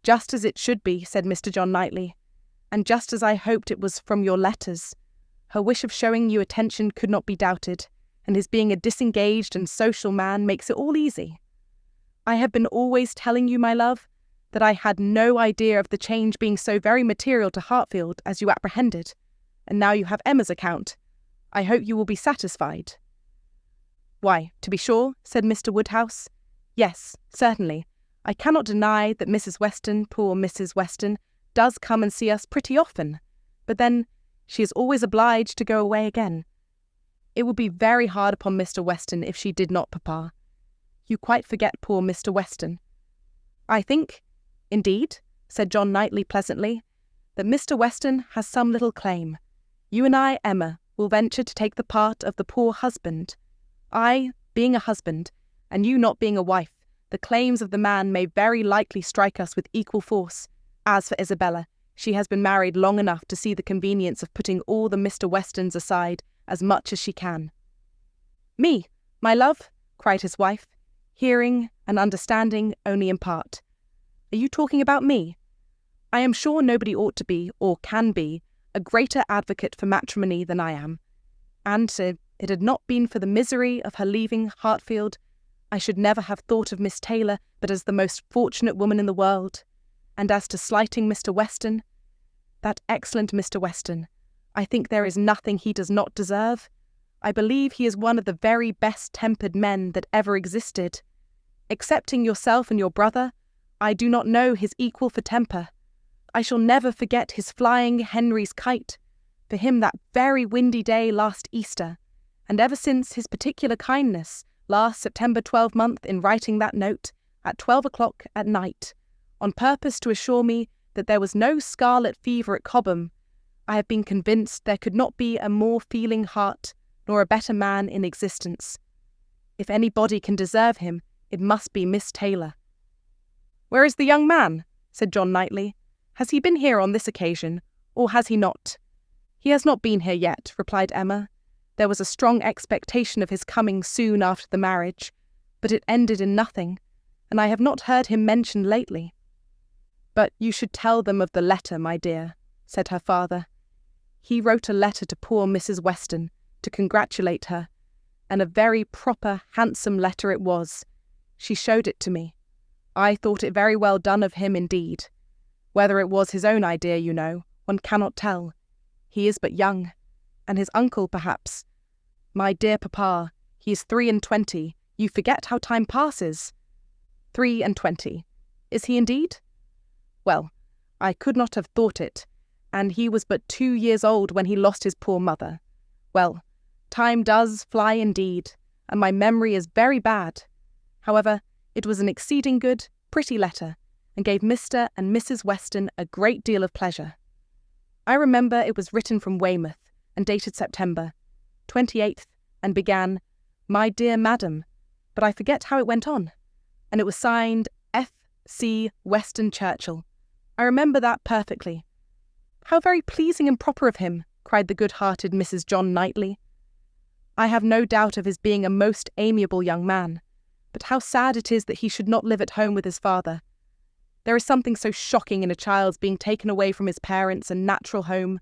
"Just as it should be," said Mr. John Knightley, "and just as I hoped it was from your letters. Her wish of showing you attention could not be doubted, and his being a disengaged and social man makes it all easy. I have been always telling you, my love, that I had no idea of the change being so very material to Hartfield as you apprehended, and now you have Emma's account. I hope you will be satisfied." "Why, to be sure," said Mr. Woodhouse. "Yes, certainly. I cannot deny that Mrs. Weston, poor Mrs. Weston, does come and see us pretty often, but then she is always obliged to go away again. It would be very hard upon Mr. Weston if she did not, papa. You quite forget poor Mr. Weston." "I think, indeed," said John Knightley pleasantly, "that Mr. Weston has some little claim. You and I, Emma, will venture to take the part of the poor husband. I, being a husband, and you not being a wife, the claims of the man may very likely strike us with equal force, As for Isabella, she has been married long enough to see the convenience of putting all the Mr. Westons aside as much as she can." "Me, my love?" cried his wife, hearing and understanding only in part. "Are you talking about me? I am sure nobody ought to be, or can be, a greater advocate for matrimony than I am. And if it had not been for the misery of her leaving Hartfield, I should never have thought of Miss Taylor but as the most fortunate woman in the world. And as to slighting Mr. Weston, that excellent Mr. Weston, I think there is nothing he does not deserve. I believe he is one of the very best-tempered men that ever existed. Excepting yourself and your brother, I do not know his equal for temper. I shall never forget his flying Henry's kite for him that very windy day last Easter, and ever since his particular kindness last September 12th in writing that note at 12 o'clock at night, on purpose to assure me that there was no scarlet fever at Cobham. I have been convinced there could not be a more feeling heart nor a better man in existence. If anybody can deserve him, it must be Miss Taylor." "Where is the young man?" said John Knightley. "Has he been here on this occasion, or has he not?" "He has not been here yet," replied Emma. "There was a strong expectation of his coming soon after the marriage, but it ended in nothing, and I have not heard him mentioned lately." "But you should tell them of the letter, my dear," said her father. "He wrote a letter to poor Mrs. Weston to congratulate her, and a very proper, handsome letter it was. She showed it to me. I thought it very well done of him indeed. Whether it was his own idea, you know, one cannot tell. He is but young, and his uncle, perhaps. My dear papa, he is 23. You forget how time passes." 23. Is he indeed? Well, I could not have thought it, and he was but 2 years old when he lost his poor mother. Well, time does fly indeed, and my memory is very bad. However, it was an exceeding good, pretty letter, and gave Mr. and Mrs. Weston a great deal of pleasure. I remember it was written from Weymouth, and dated September 28th, and began, "My dear Madam," but I forget how it went on, and it was signed F. C. Weston Churchill. I remember that perfectly. "How very pleasing and proper of him," cried the good-hearted Mrs. John Knightley. "I have no doubt of his being a most amiable young man, but how sad it is that he should not live at home with his father. There is something so shocking in a child's being taken away from his parents and natural home.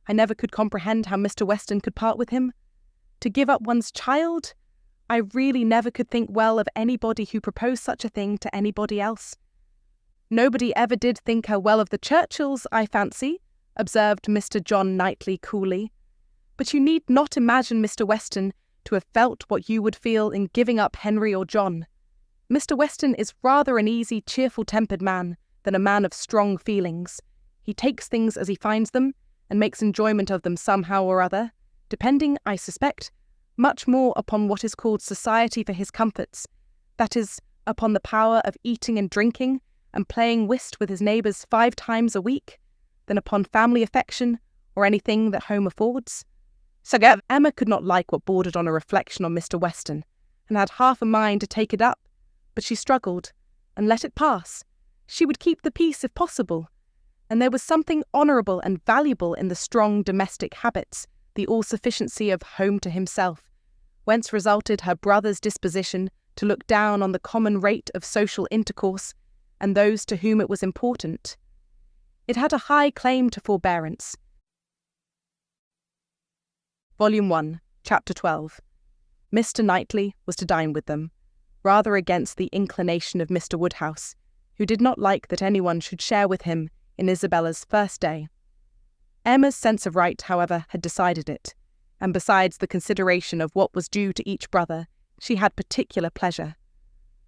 I never could comprehend how Mr. Weston could part with him. To give up one's child? I really never could think well of anybody who proposed such a thing to anybody else." "Nobody ever did think her well of the Churchills, I fancy," observed Mr. John Knightley coolly. "But you need not imagine Mr. Weston to have felt what you would feel in giving up Henry or John. Mr. Weston is rather an easy, cheerful-tempered man than a man of strong feelings. He takes things as he finds them, and makes enjoyment of them somehow or other, depending, I suspect, much more upon what is called society for his comforts, that is, upon the power of eating and drinking, and playing whist with his neighbours 5 times a week, than upon family affection, or anything that home affords. So Emma could not like what bordered on a reflection on Mr. Weston, and had half a mind to take it up, but she struggled, and let it pass. She would keep the peace if possible, and there was something honourable and valuable in the strong domestic habits, the all-sufficiency of home to himself, whence resulted her brother's disposition to look down on the common rate of social intercourse, and those to whom it was important. It had a high claim to forbearance. Volume 1, Chapter 12. Mr. Knightley was to dine with them, rather against the inclination of Mr. Woodhouse, who did not like that anyone should share with him in Isabella's first day. Emma's sense of right, however, had decided it, and besides the consideration of what was due to each brother, she had particular pleasure.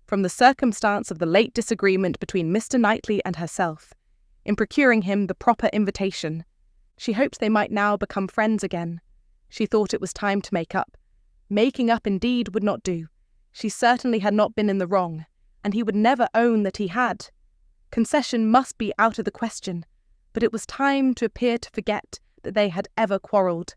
From the circumstance of the late disagreement between Mr. Knightley and herself, in procuring him the proper invitation, she hoped they might now become friends again. She thought it was time to make up. Making up indeed would not do. She certainly had not been in the wrong, and he would never own that he had. Concession must be out of the question, but it was time to appear to forget that they had ever quarrelled,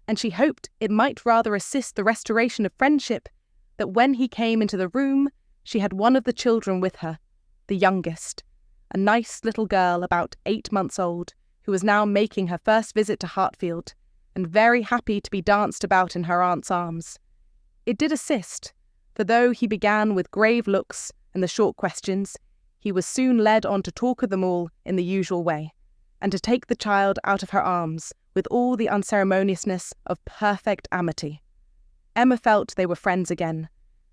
and she hoped it might rather assist the restoration of friendship that when he came into the room she had one of the children with her, the youngest, a nice little girl about 8 months old, who was now making her first visit to Hartfield, and very happy to be danced about in her aunt's arms. It did assist, for though he began with grave looks and the short questions, he was soon led on to talk of them all in the usual way, and to take the child out of her arms with all the unceremoniousness of perfect amity. Emma felt they were friends again,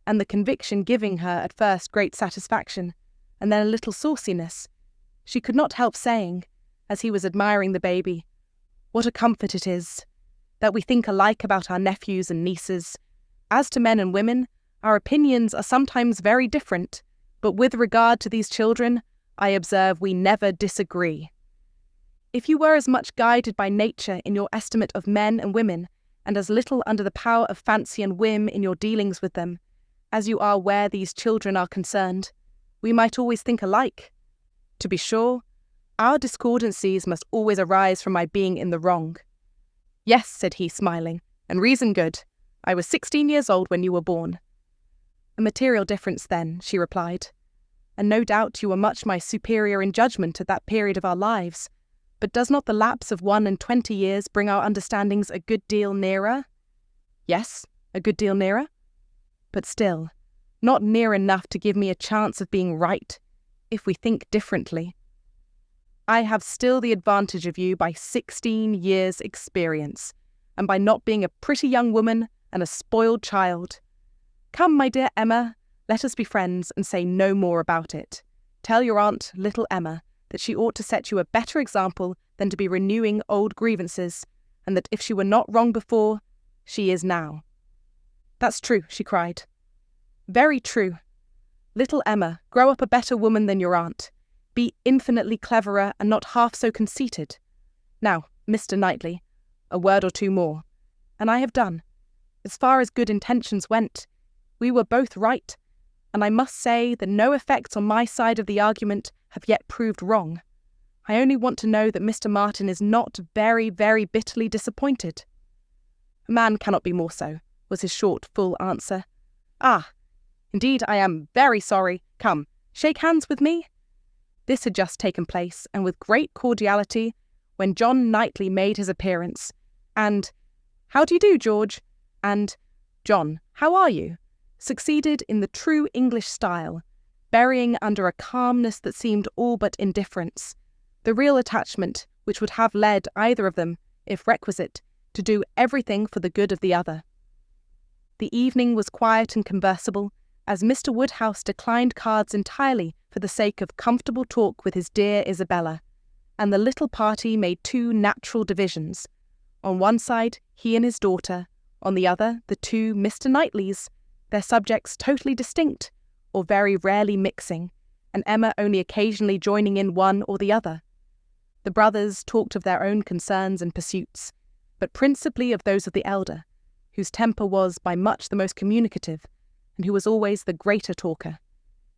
and the conviction giving her at first great satisfaction, and then a little sauciness, she could not help saying, as he was admiring the baby, "What a comfort it is, that we think alike about our nephews and nieces. As to men and women, our opinions are sometimes very different, but with regard to these children, I observe we never disagree. If you were as much guided by nature in your estimate of men and women, and as little under the power of fancy and whim in your dealings with them, as you are where these children are concerned, we might always think alike. To be sure, our discordancies must always arise from my being in the wrong." "Yes," said he, smiling, "and reason good. I was 16 years old when you were born." "A material difference then," she replied, "and no doubt you were much my superior in judgment at that period of our lives. But does not the lapse of 21 years bring our understandings a good deal nearer?" "Yes, a good deal nearer. But still, not near enough to give me a chance of being right, if we think differently. I have still the advantage of you by 16 years' experience, and by not being a pretty young woman and a spoiled child. Come, my dear Emma, let us be friends and say no more about it. Tell your aunt, little Emma, that she ought to set you a better example than to be renewing old grievances, and that if she were not wrong before, she is now." "That's true," she cried. "Very true. Little Emma, grow up a better woman than your aunt. Be infinitely cleverer and not half so conceited. Now, Mr. Knightley, a word or two more, and I have done. As far as good intentions went, we were both right, and I must say that no effects on my side of the argument have yet proved wrong. I only want to know that Mr. Martin is not very, very bitterly disappointed." "A man cannot be more so," was his short, full answer. "Ah, indeed I am very sorry. Come, shake hands with me." This had just taken place, and with great cordiality, when John Knightley made his appearance, and "How do you do, George?" and "John, how are you?" succeeded in the true English style, burying under a calmness that seemed all but indifference the real attachment which would have led either of them, if requisite, to do everything for the good of the other. The evening was quiet and conversable, as Mr. Woodhouse declined cards entirely for the sake of comfortable talk with his dear Isabella, and the little party made two natural divisions. On one side, he and his daughter, on the other, the two Mr. Knightleys, their subjects totally distinct, or very rarely mixing, and Emma only occasionally joining in one or the other. The brothers talked of their own concerns and pursuits, but principally of those of the elder, whose temper was by much the most communicative, and who was always the greater talker.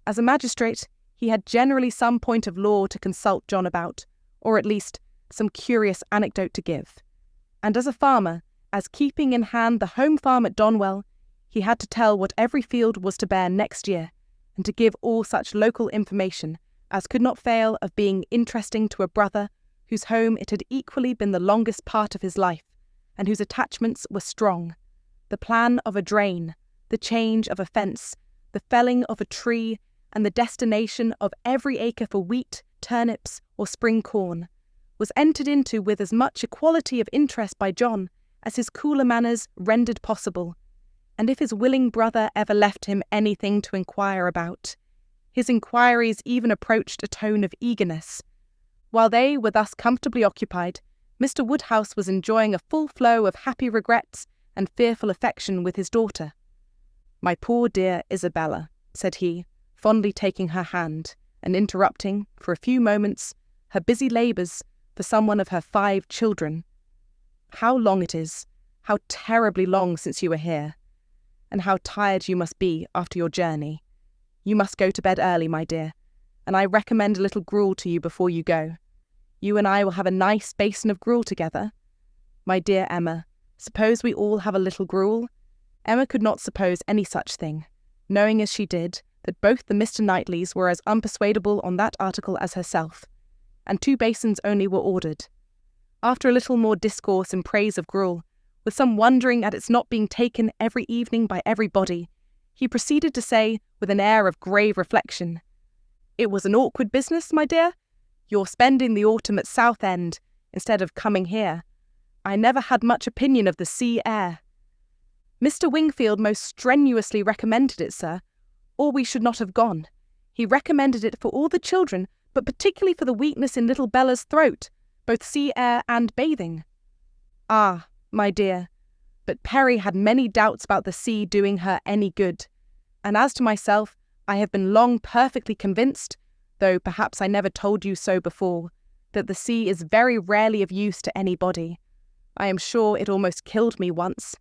As a magistrate, he had generally some point of law to consult John about, or at least some curious anecdote to give. And as a farmer, as keeping in hand the home farm at Donwell, he had to tell what every field was to bear next year, and to give all such local information as could not fail of being interesting to a brother whose home it had equally been the longest part of his life, and whose attachments were strong. The plan of a drain, the change of a fence, the felling of a tree, and the destination of every acre for wheat, turnips, or spring corn, was entered into with as much equality of interest by John as his cooler manners rendered possible, and if his willing brother ever left him anything to inquire about, his inquiries even approached a tone of eagerness. While they were thus comfortably occupied, Mr. Woodhouse was enjoying a full flow of happy regrets and fearful affection with his daughter. "My poor dear Isabella," said he, fondly taking her hand, and interrupting, for a few moments, her busy labours for some one of her 5 children. "How long it is, how terribly long since you were here, and how tired you must be after your journey. You must go to bed early, my dear, and I recommend a little gruel to you before you go. You and I will have a nice basin of gruel together. My dear Emma, suppose we all have a little gruel?" Emma could not suppose any such thing, knowing as she did that both the Mr. Knightleys were as unpersuadable on that article as herself, and 2 basins only were ordered. After a little more discourse in praise of gruel, with some wondering at its not being taken every evening by everybody, he proceeded to say, with an air of grave reflection, "It was an awkward business, my dear. You're spending the autumn at Southend, instead of coming here. I never had much opinion of the sea air." "Mr. Wingfield most strenuously recommended it, sir, or we should not have gone. He recommended it for all the children, but particularly for the weakness in little Bella's throat, both sea air and bathing." "Ah, my dear, but Perry had many doubts about the sea doing her any good, and as to myself, I have been long perfectly convinced, though perhaps I never told you so before, that the sea is very rarely of use to anybody. I am sure it almost killed me once."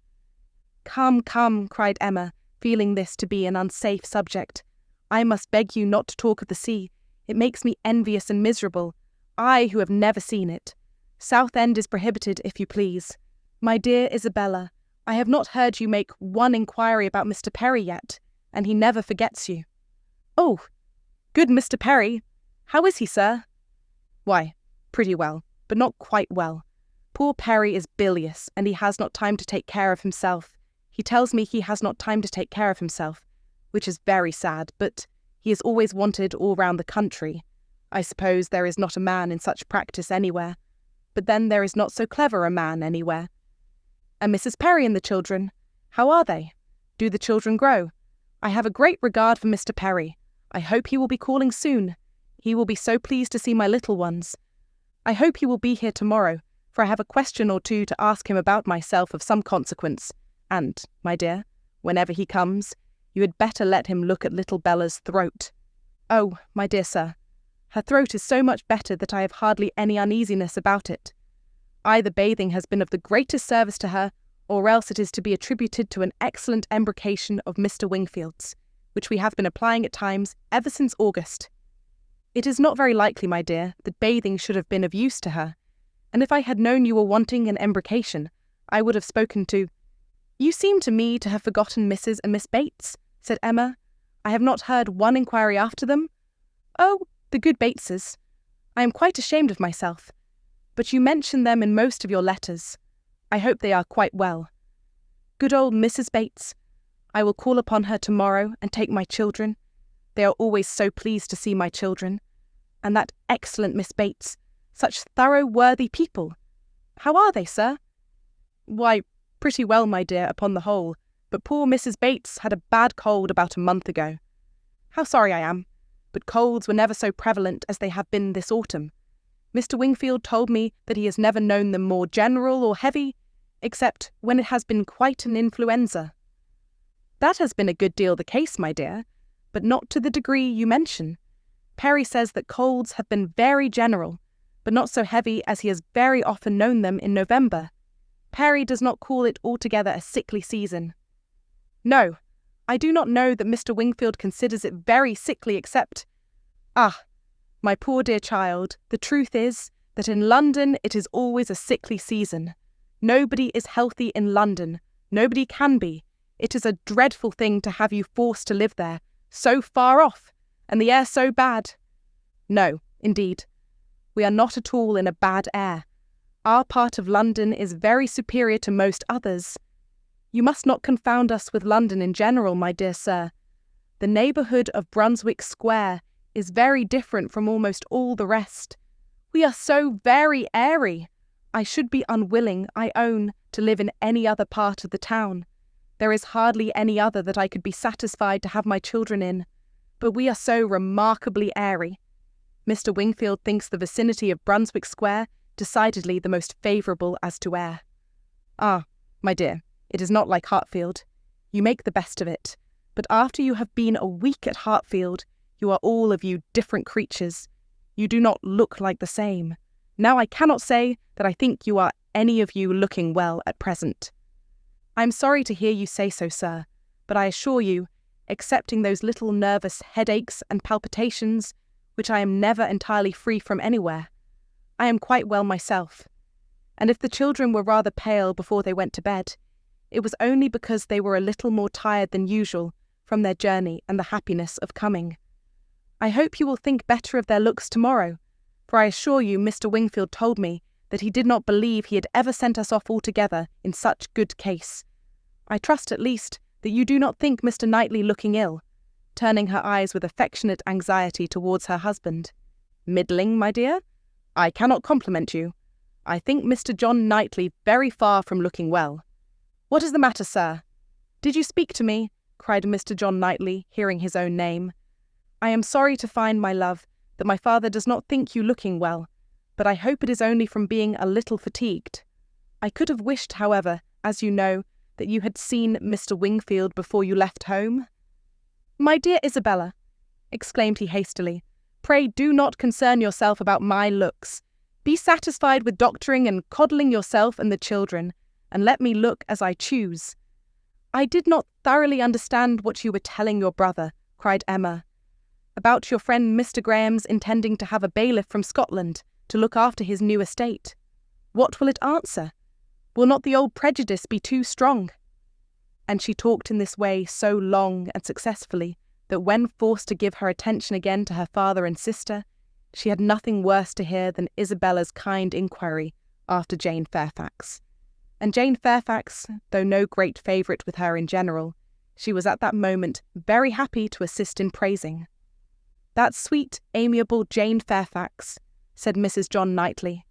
"Come, come," cried Emma, feeling this to be an unsafe subject. "I must beg you not to talk of the sea. It makes me envious and miserable, I who have never seen it. Southend is prohibited, if you please. My dear Isabella, I have not heard you make one inquiry about Mr. Perry yet, and he never forgets you." "Oh, good Mr. Perry! How is he, sir?" "Why, pretty well, but not quite well. Poor Perry is bilious, and he has not time to take care of himself. He tells me he has not time to take care of himself, which is very sad, but he is always wanted all round the country. I suppose there is not a man in such practice anywhere, but then there is not so clever a man anywhere. And Mrs. Perry and the children, how are they? Do the children grow? I have a great regard for Mr. Perry. I hope he will be calling soon. He will be so pleased to see my little ones. I hope he will be here tomorrow, for I have a question or two to ask him about myself of some consequence. And, my dear, whenever he comes, you had better let him look at little Bella's throat." "Oh, my dear sir, her throat is so much better that I have hardly any uneasiness about it. Either bathing has been of the greatest service to her, or else it is to be attributed to an excellent embrocation of Mr. Wingfield's, which we have been applying at times ever since August. It is not very likely, my dear, that bathing should have been of use to her, and if I had known you were wanting an embrocation, I would have spoken to—" "You seem to me to have forgotten Mrs. and Miss Bates," said Emma. "I have not heard one inquiry after them." "Oh, the good Bateses. I am quite ashamed of myself. But you mention them in most of your letters. I hope they are quite well. Good old Mrs. Bates. I will call upon her tomorrow and take my children. They are always so pleased to see my children. And that excellent Miss Bates. Such thorough, worthy people. How are they, sir?" "Why, pretty well, my dear, upon the whole, but poor Mrs. Bates had a bad cold about a month ago. How sorry I am, but colds were never so prevalent as they have been this autumn. Mr. Wingfield told me that he has never known them more general or heavy, except when it has been quite an influenza." "That has been a good deal the case, my dear, but not to the degree you mention. Perry says that colds have been very general, but not so heavy as he has very often known them in November. Perry does not call it altogether a sickly season." "No, I do not know that Mr. Wingfield considers it very sickly except— Ah, my poor dear child, the truth is that in London it is always a sickly season. Nobody is healthy in London. Nobody can be. It is a dreadful thing to have you forced to live there, so far off, and the air so bad." "No, indeed. We are not at all in a bad air. Our part of London is very superior to most others. You must not confound us with London in general, my dear sir. The neighbourhood of Brunswick Square is very different from almost all the rest. We are so very airy. I should be unwilling, I own, to live in any other part of the town. There is hardly any other that I could be satisfied to have my children in, but we are so remarkably airy. Mr. Wingfield thinks the vicinity of Brunswick Square decidedly the most favourable as to air. Ah, my dear, it is not like Hartfield. You make the best of it, but after you have been a week at Hartfield, you are all of you different creatures. You do not look like the same. Now I cannot say that I think you are any of you looking well at present. I am sorry to hear you say so, sir, but I assure you, excepting those little nervous headaches and palpitations, which I am never entirely free from anywhere, I am quite well myself. And if the children were rather pale before they went to bed, it was only because they were a little more tired than usual from their journey and the happiness of coming. I hope you will think better of their looks tomorrow, for I assure you Mr. Wingfield told me that he did not believe he had ever sent us off altogether in such good case. I trust at least that you do not think Mr. Knightley looking ill, turning her eyes with affectionate anxiety towards her husband. Middling, my dear? I cannot compliment you. I think Mr. John Knightley very far from looking well. What is the matter, sir? Did you speak to me? Cried Mr. John Knightley, hearing his own name. I am sorry to find, my love, that my father does not think you looking well, but I hope it is only from being a little fatigued. I could have wished, however, as you know, that you had seen Mr. Wingfield before you left home. My dear Isabella, exclaimed he hastily, pray do not concern yourself about my looks. Be satisfied with doctoring and coddling yourself and the children, and let me look as I choose. I did not thoroughly understand what you were telling your brother, cried Emma, about your friend Mr. Graham's intending to have a bailiff from Scotland to look after his new estate. What will it answer? Will not the old prejudice be too strong? And she talked in this way so long and successfully that when forced to give her attention again to her father and sister, she had nothing worse to hear than Isabella's kind inquiry after Jane Fairfax. And Jane Fairfax, though no great favourite with her in general, she was at that moment very happy to assist in praising. That sweet, amiable Jane Fairfax, said Mrs. John Knightley.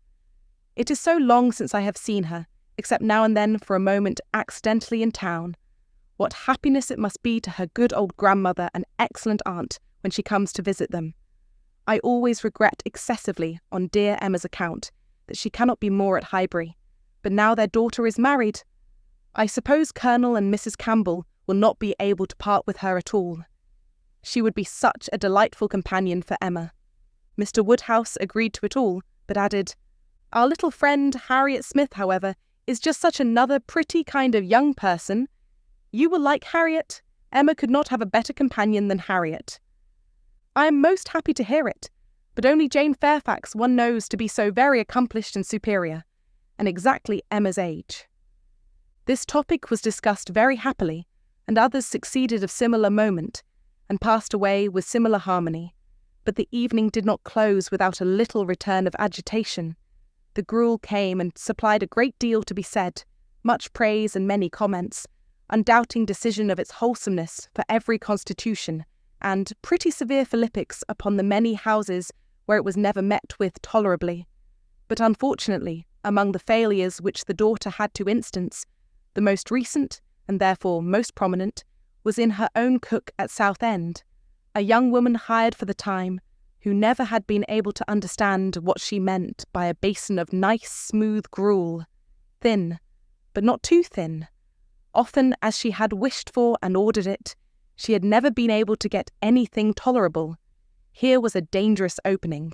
It is so long since I have seen her, except now and then for a moment accidentally in town. What happiness it must be to her good old grandmother and excellent aunt when she comes to visit them. I always regret excessively, on dear Emma's account, that she cannot be more at Highbury, but now their daughter is married. I suppose Colonel and Mrs. Campbell will not be able to part with her at all. She would be such a delightful companion for Emma. Mr. Woodhouse agreed to it all, but added, Our little friend Harriet Smith, however, is just such another pretty kind of young person. You will like Harriet. Emma could not have a better companion than Harriet. I am most happy to hear it, but only Jane Fairfax one knows to be so very accomplished and superior, and exactly Emma's age. This topic was discussed very happily, and others succeeded of similar moment, and passed away with similar harmony, but the evening did not close without a little return of agitation. The gruel came and supplied a great deal to be said, much praise and many comments, undoubting decision of its wholesomeness for every constitution, and pretty severe philippics upon the many houses where it was never met with tolerably. But unfortunately, among the failures which the daughter had to instance, the most recent, and therefore most prominent, was in her own cook at Southend, a young woman hired for the time, who never had been able to understand what she meant by a basin of nice smooth gruel, thin, but not too thin. Often as she had wished for and ordered it, she had never been able to get anything tolerable. Here was a dangerous opening.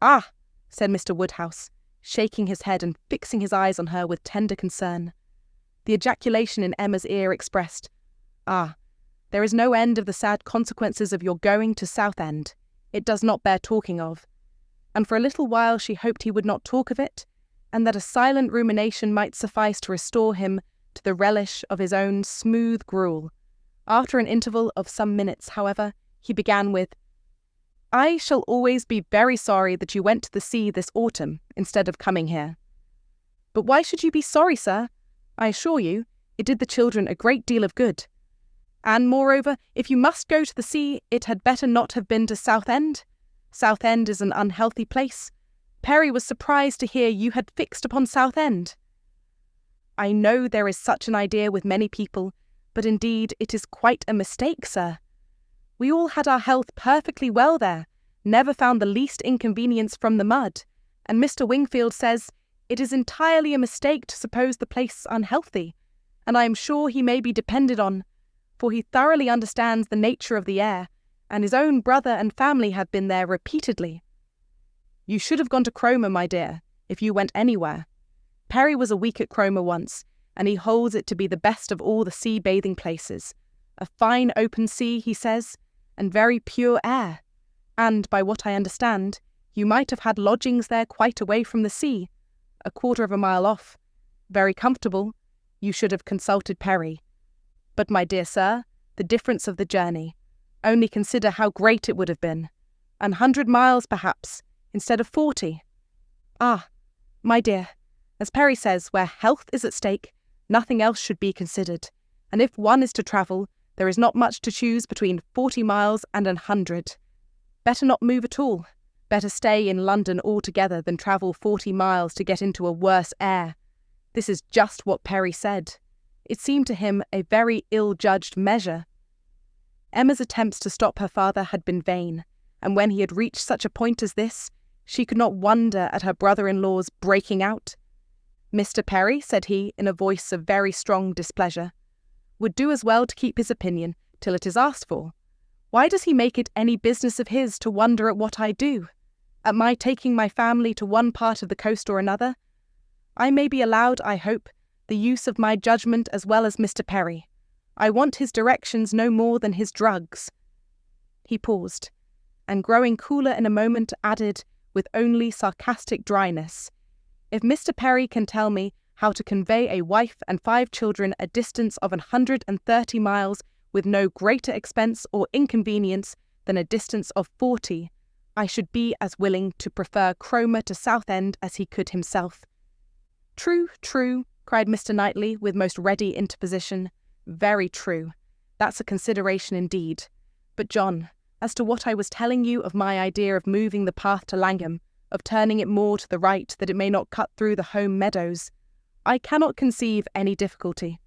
Ah, said Mr. Woodhouse, shaking his head and fixing his eyes on her with tender concern. The ejaculation in Emma's ear expressed, Ah, there is no end of the sad consequences of your going to Southend. It does not bear talking of. And for a little while she hoped he would not talk of it, and that a silent rumination might suffice to restore him to the relish of his own smooth gruel. After an interval of some minutes, however, he began with, I shall always be very sorry that you went to the sea this autumn instead of coming here. But why should you be sorry, sir? I assure you, it did the children a great deal of good. And, moreover, if you must go to the sea, it had better not have been to Southend. Southend is an unhealthy place. Perry was surprised to hear you had fixed upon Southend. I know there is such an idea with many people, but indeed it is quite a mistake, sir. We all had our health perfectly well there, never found the least inconvenience from the mud, and Mr. Wingfield says it is entirely a mistake to suppose the place unhealthy, and I am sure he may be depended on, for he thoroughly understands the nature of the air, and his own brother and family have been there repeatedly. You should have gone to Cromer, my dear, if you went anywhere. Perry was a week at Cromer once, and he holds it to be the best of all the sea-bathing places. A fine open sea, he says, and very pure air. And, by what I understand, you might have had lodgings there quite away from the sea, a quarter of a mile off. Very comfortable. You should have consulted Perry. But, my dear sir, the difference of the journey. Only consider how great it would have been. 100 miles, perhaps, instead of 40. Ah, my dear, as Perry says, where health is at stake, nothing else should be considered. And if one is to travel, there is not much to choose between 40 miles and 100. Better not move at all. Better stay in London altogether than travel 40 miles to get into a worse air. This is just what Perry said. It seemed to him a very ill-judged measure. Emma's attempts to stop her father had been vain, and when he had reached such a point as this, she could not wonder at her brother-in-law's breaking out. "Mr. Perry," said he, in a voice of very strong displeasure, "would do as well to keep his opinion till it is asked for. Why does he make it any business of his to wonder at what I do? At my taking my family to one part of the coast or another? I may be allowed, I hope, the use of my judgment as well as Mr. Perry. I want his directions no more than his drugs." He paused, and growing cooler in a moment, added, with only sarcastic dryness, "If Mr. Perry can tell me how to convey a wife and 5 children a distance of 130 miles with no greater expense or inconvenience than a distance of 40, I should be as willing to prefer Cromer to Southend as he could himself." "True, true," cried Mr. Knightley with most ready interposition. "Very true. That's a consideration indeed. But, John, as to what I was telling you of my idea of moving the path to Langham, of turning it more to the right that it may not cut through the home meadows, I cannot conceive any difficulty.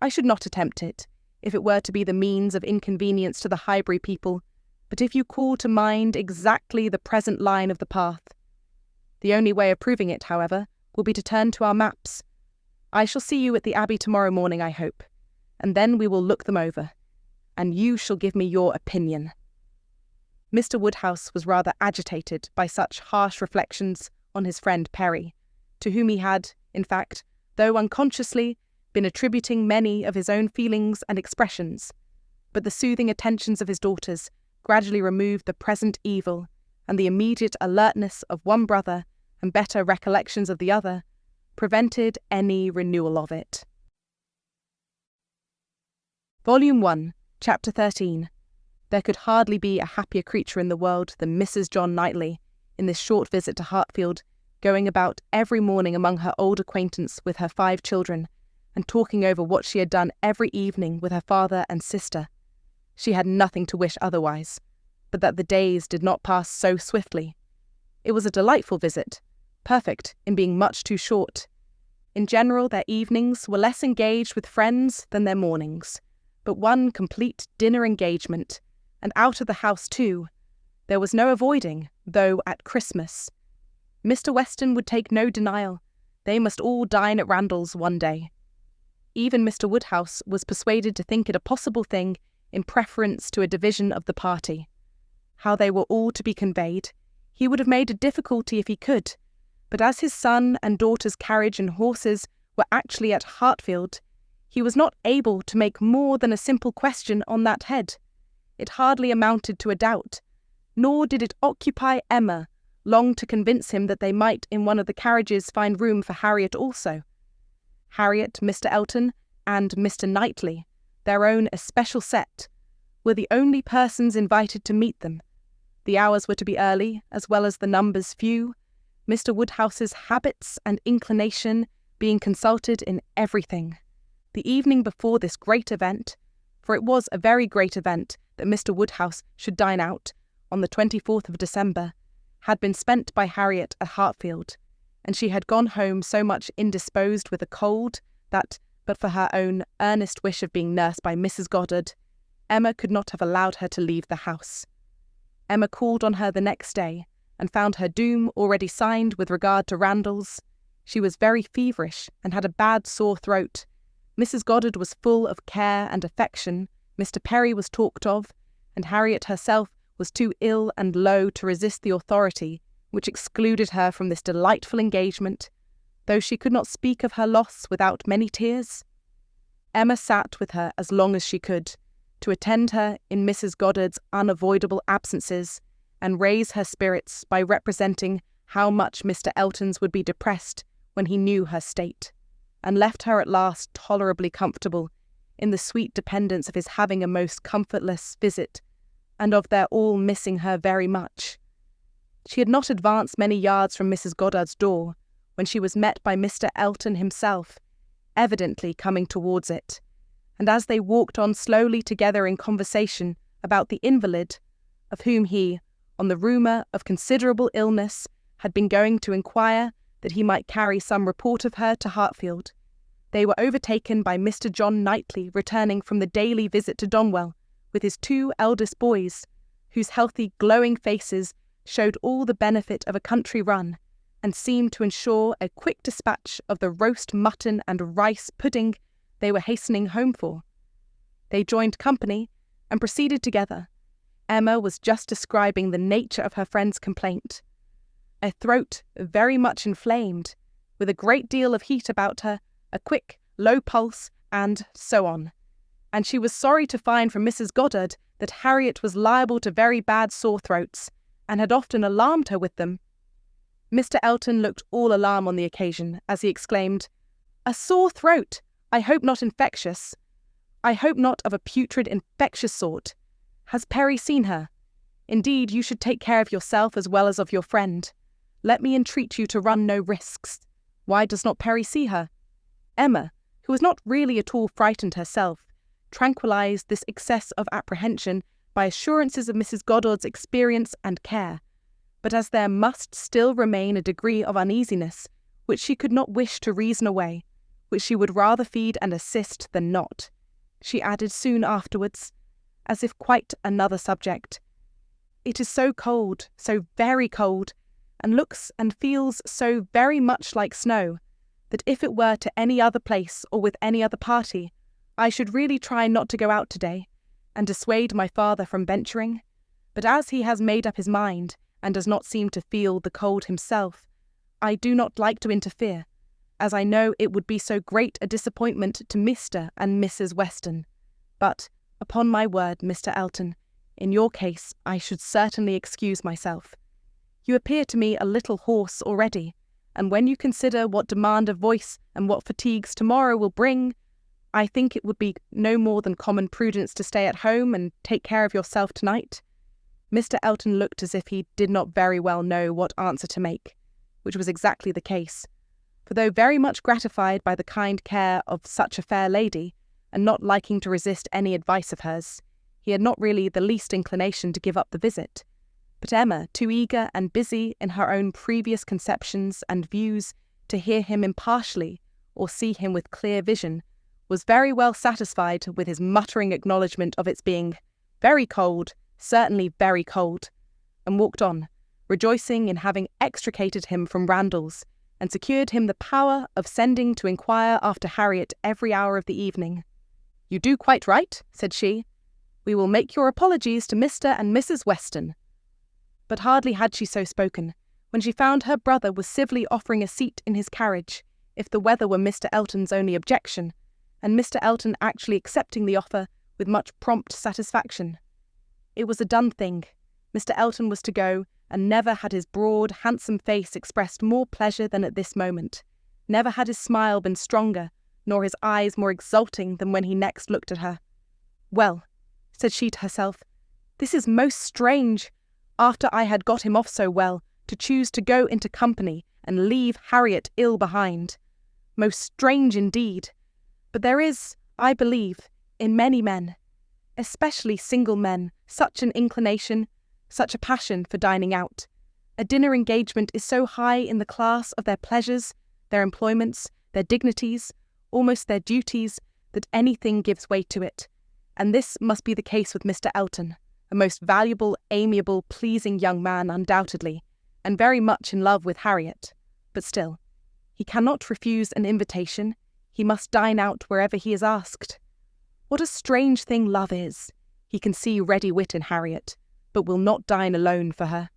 I should not attempt it, if it were to be the means of inconvenience to the Highbury people, but if you call to mind exactly the present line of the path. The only way of proving it, however, will be to turn to our maps. I shall see you at the Abbey tomorrow morning, I hope, and then we will look them over, and you shall give me your opinion." Mr. Woodhouse was rather agitated by such harsh reflections on his friend Perry, to whom he had, in fact, though unconsciously, been attributing many of his own feelings and expressions, but the soothing attentions of his daughters gradually removed the present evil, and the immediate alertness of one brother and better recollections of the other prevented any renewal of it. Volume 1, Chapter 13. There could hardly be a happier creature in the world than Mrs. John Knightley, in this short visit to Hartfield, going about every morning among her old acquaintance with her 5 children, and talking over what she had done every evening with her father and sister. She had nothing to wish otherwise, but that the days did not pass so swiftly. It was a delightful visit, perfect in being much too short. In general, their evenings were less engaged with friends than their mornings, but one complete dinner engagement, and out of the house too. There was no avoiding, though at Christmas. Mr. Weston would take no denial. They must all dine at Randalls one day. Even Mr. Woodhouse was persuaded to think it a possible thing in preference to a division of the party. How they were all to be conveyed, he would have made a difficulty if he could, but as his son and daughter's carriage and horses were actually at Hartfield, he was not able to make more than a simple question on that head. It hardly amounted to a doubt, nor did it occupy Emma long to convince him that they might in one of the carriages find room for Harriet also. Harriet, Mr. Elton, and Mr. Knightley, their own especial set, were the only persons invited to meet them. The hours were to be early, as well as the numbers few, Mr. Woodhouse's habits and inclination being consulted in everything. The evening before this great event, for it was a very great event that Mr. Woodhouse should dine out, on the 24th of December, had been spent by Harriet at Hartfield, and she had gone home so much indisposed with a cold that, but for her own earnest wish of being nursed by Mrs. Goddard, Emma could not have allowed her to leave the house. Emma called on her the next day, and found her doom already signed with regard to Randalls. She was very feverish, and had a bad sore throat. Mrs. Goddard was full of care and affection, Mr. Perry was talked of, and Harriet herself was too ill and low to resist the authority which excluded her from this delightful engagement, though she could not speak of her loss without many tears. Emma sat with her as long as she could, to attend her in Mrs. Goddard's unavoidable absences, and raise her spirits by representing how much Mr. Elton's would be depressed when he knew her state, and left her at last tolerably comfortable in the sweet dependence of his having a most comfortless visit, and of their all missing her very much. She had not advanced many yards from Mrs. Goddard's door, when she was met by Mr. Elton himself, evidently coming towards it, and as they walked on slowly together in conversation about the invalid, of whom he, on the rumour of considerable illness, had been going to inquire that he might carry some report of her to Hartfield, they were overtaken by Mr. John Knightley returning from the daily visit to Donwell, with his 2 eldest boys, whose healthy, glowing faces showed all the benefit of a country run, and seemed to ensure a quick dispatch of the roast mutton and rice pudding they were hastening home for. They joined company and proceeded together. Emma was just describing the nature of her friend's complaint. A throat very much inflamed, with a great deal of heat about her, a quick, low pulse, and so on. And she was sorry to find from Mrs. Goddard that Harriet was liable to very bad sore throats, and had often alarmed her with them. Mr. Elton looked all alarm on the occasion, as he exclaimed, "A sore throat! I hope not infectious. I hope not of a putrid infectious sort. Has Perry seen her? Indeed, you should take care of yourself as well as of your friend. Let me entreat you to run no risks. Why does not Perry see her?" Emma, who was not really at all frightened herself, tranquillized this excess of apprehension by assurances of Mrs. Goddard's experience and care, but as there must still remain a degree of uneasiness which she could not wish to reason away, which she would rather feed and assist than not, she added soon afterwards, as if quite another subject, "It is so cold, so very cold, and looks and feels so very much like snow, that if it were to any other place or with any other party, I should really try not to go out today, and dissuade my father from venturing. But as he has made up his mind, and does not seem to feel the cold himself, I do not like to interfere, as I know it would be so great a disappointment to Mr. and Mrs. Weston. But, upon my word, Mr. Elton, in your case I should certainly excuse myself. You appear to me a little hoarse already, and when you consider what demand of voice and what fatigues tomorrow will bring, I think it would be no more than common prudence to stay at home and take care of yourself tonight." Mr. Elton looked as if he did not very well know what answer to make, which was exactly the case, for though very much gratified by the kind care of such a fair lady, and not liking to resist any advice of hers, he had not really the least inclination to give up the visit. But Emma, too eager and busy in her own previous conceptions and views to hear him impartially or see him with clear vision, was very well satisfied with his muttering acknowledgment of its being very cold, certainly very cold, and walked on, rejoicing in having extricated him from Randalls, and secured him the power of sending to inquire after Harriet every hour of the evening. "You do quite right," said she. "We will make your apologies to Mr. and Mrs. Weston." But hardly had she so spoken, when she found her brother was civilly offering a seat in his carriage, if the weather were Mr. Elton's only objection, and Mr. Elton actually accepting the offer with much prompt satisfaction. It was a done thing. Mr. Elton was to go, and never had his broad, handsome face expressed more pleasure than at this moment. Never had his smile been stronger, nor his eyes more exulting than when he next looked at her. "Well," said she to herself, "this is most strange, after I had got him off so well, to choose to go into company and leave Harriet ill behind. Most strange indeed. But there is, I believe, in many men, especially single men, such an inclination, such a passion for dining out. A dinner engagement is so high in the class of their pleasures, their employments, their dignities, almost their duties, that anything gives way to it. And this must be the case with Mr. Elton, a most valuable, amiable, pleasing young man undoubtedly, and very much in love with Harriet. But still, he cannot refuse an invitation. He must dine out wherever he is asked. What a strange thing love is! He can see ready wit in Harriet, but will not dine alone for her.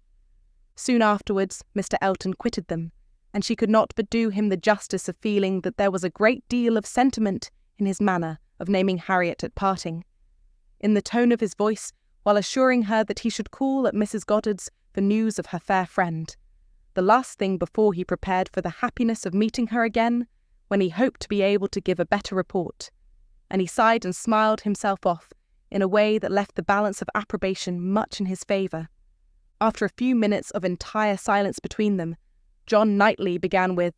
Soon afterwards, Mr. Elton quitted them, and she could not but do him the justice of feeling that there was a great deal of sentiment in his manner of naming Harriet at parting. In the tone of his voice, while assuring her that he should call at Mrs. Goddard's for news of her fair friend, the last thing before he prepared for the happiness of meeting her again, when he hoped to be able to give a better report. and he sighed and smiled himself off in a way that left the balance of approbation much in his favour. After a few minutes of entire silence between them, John Knightley began with,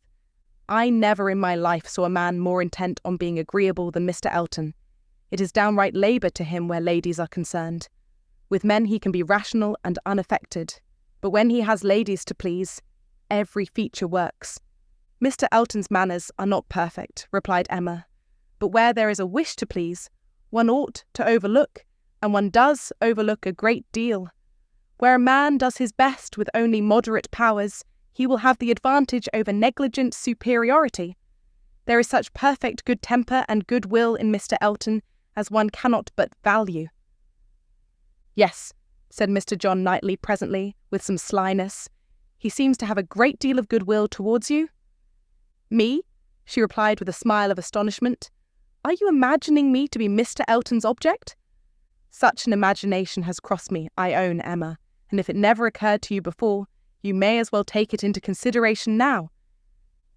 "I never in my life saw a man more intent on being agreeable than Mr. Elton. It is downright labour to him where ladies are concerned. With men he can be rational and unaffected, but when he has ladies to please, every feature works." "Mr. Elton's manners are not perfect," replied Emma, "but where there is a wish to please, one ought to overlook, and one does overlook a great deal. Where a man does his best with only moderate powers, he will have the advantage over negligent superiority. There is such perfect good temper and good will in Mr. Elton as one cannot but value." "Yes," said Mr. John Knightley presently, with some slyness, "he seems to have a great deal of goodwill towards you." "Me?" she replied with a smile of astonishment. "Are you imagining me to be Mr. Elton's object?" "Such an imagination has crossed me, I own, Emma, and if it never occurred to you before, you may as well take it into consideration now.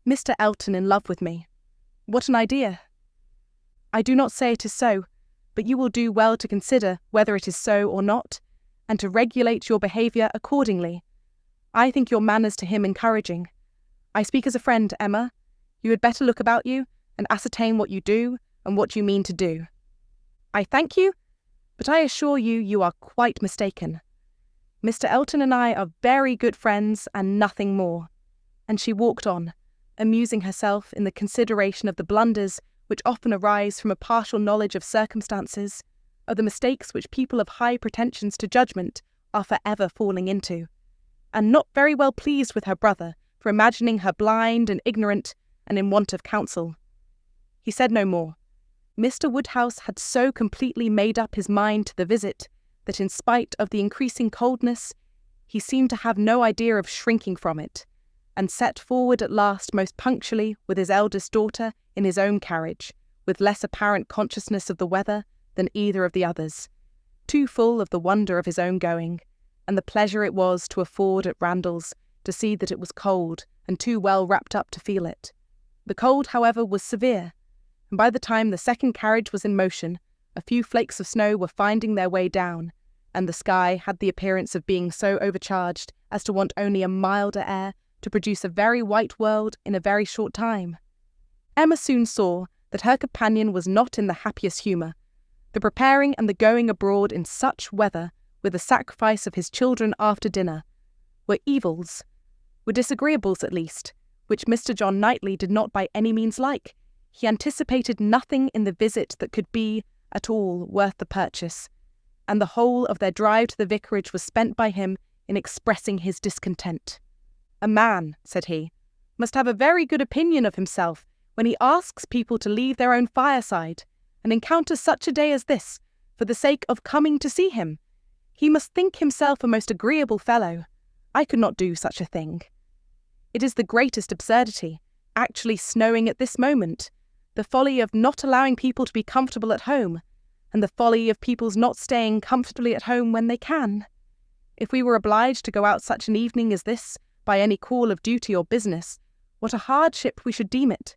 Mr. Elton in love with me. What an idea!" "I do not say it is so, but you will do well to consider whether it is so or not, and to regulate your behaviour accordingly. I think your manners to him encouraging. I speak as a friend, Emma. You had better look about you, and ascertain what you do, and what you mean to do." "I thank you, but I assure you you are quite mistaken. Mr. Elton and I are very good friends, and nothing more." And she walked on, amusing herself in the consideration of the blunders which often arise from a partial knowledge of circumstances, of the mistakes which people of high pretensions to judgment are for ever falling into, and not very well pleased with her brother for imagining her blind and ignorant and in want of counsel. He said no more. Mr. Woodhouse had so completely made up his mind to the visit that in spite of the increasing coldness, he seemed to have no idea of shrinking from it, and set forward at last most punctually with his eldest daughter in his own carriage, with less apparent consciousness of the weather than either of the others, too full of the wonder of his own going, and the pleasure it was to afford at Randalls to see that it was cold, and too well wrapped up to feel it. The cold, however, was severe, and by the time the second carriage was in motion, a few flakes of snow were finding their way down, and the sky had the appearance of being so overcharged as to want only a milder air to produce a very white world in a very short time. Emma soon saw that her companion was not in the happiest humour. The preparing and the going abroad in such weather, with the sacrifice of his children after dinner, were evils, were disagreeables at least, which Mr. John Knightley did not by any means like. He anticipated nothing in the visit that could be, at all, worth the purchase, and the whole of their drive to the vicarage was spent by him in expressing his discontent. "A man," said he, "must have a very good opinion of himself when he asks people to leave their own fireside, and encounter such a day as this, for the sake of coming to see him. He must think himself a most agreeable fellow. I could not do such a thing. It is the greatest absurdity, actually snowing at this moment, the folly of not allowing people to be comfortable at home, and the folly of people's not staying comfortably at home when they can. If we were obliged to go out such an evening as this, by any call of duty or business, what a hardship we should deem it.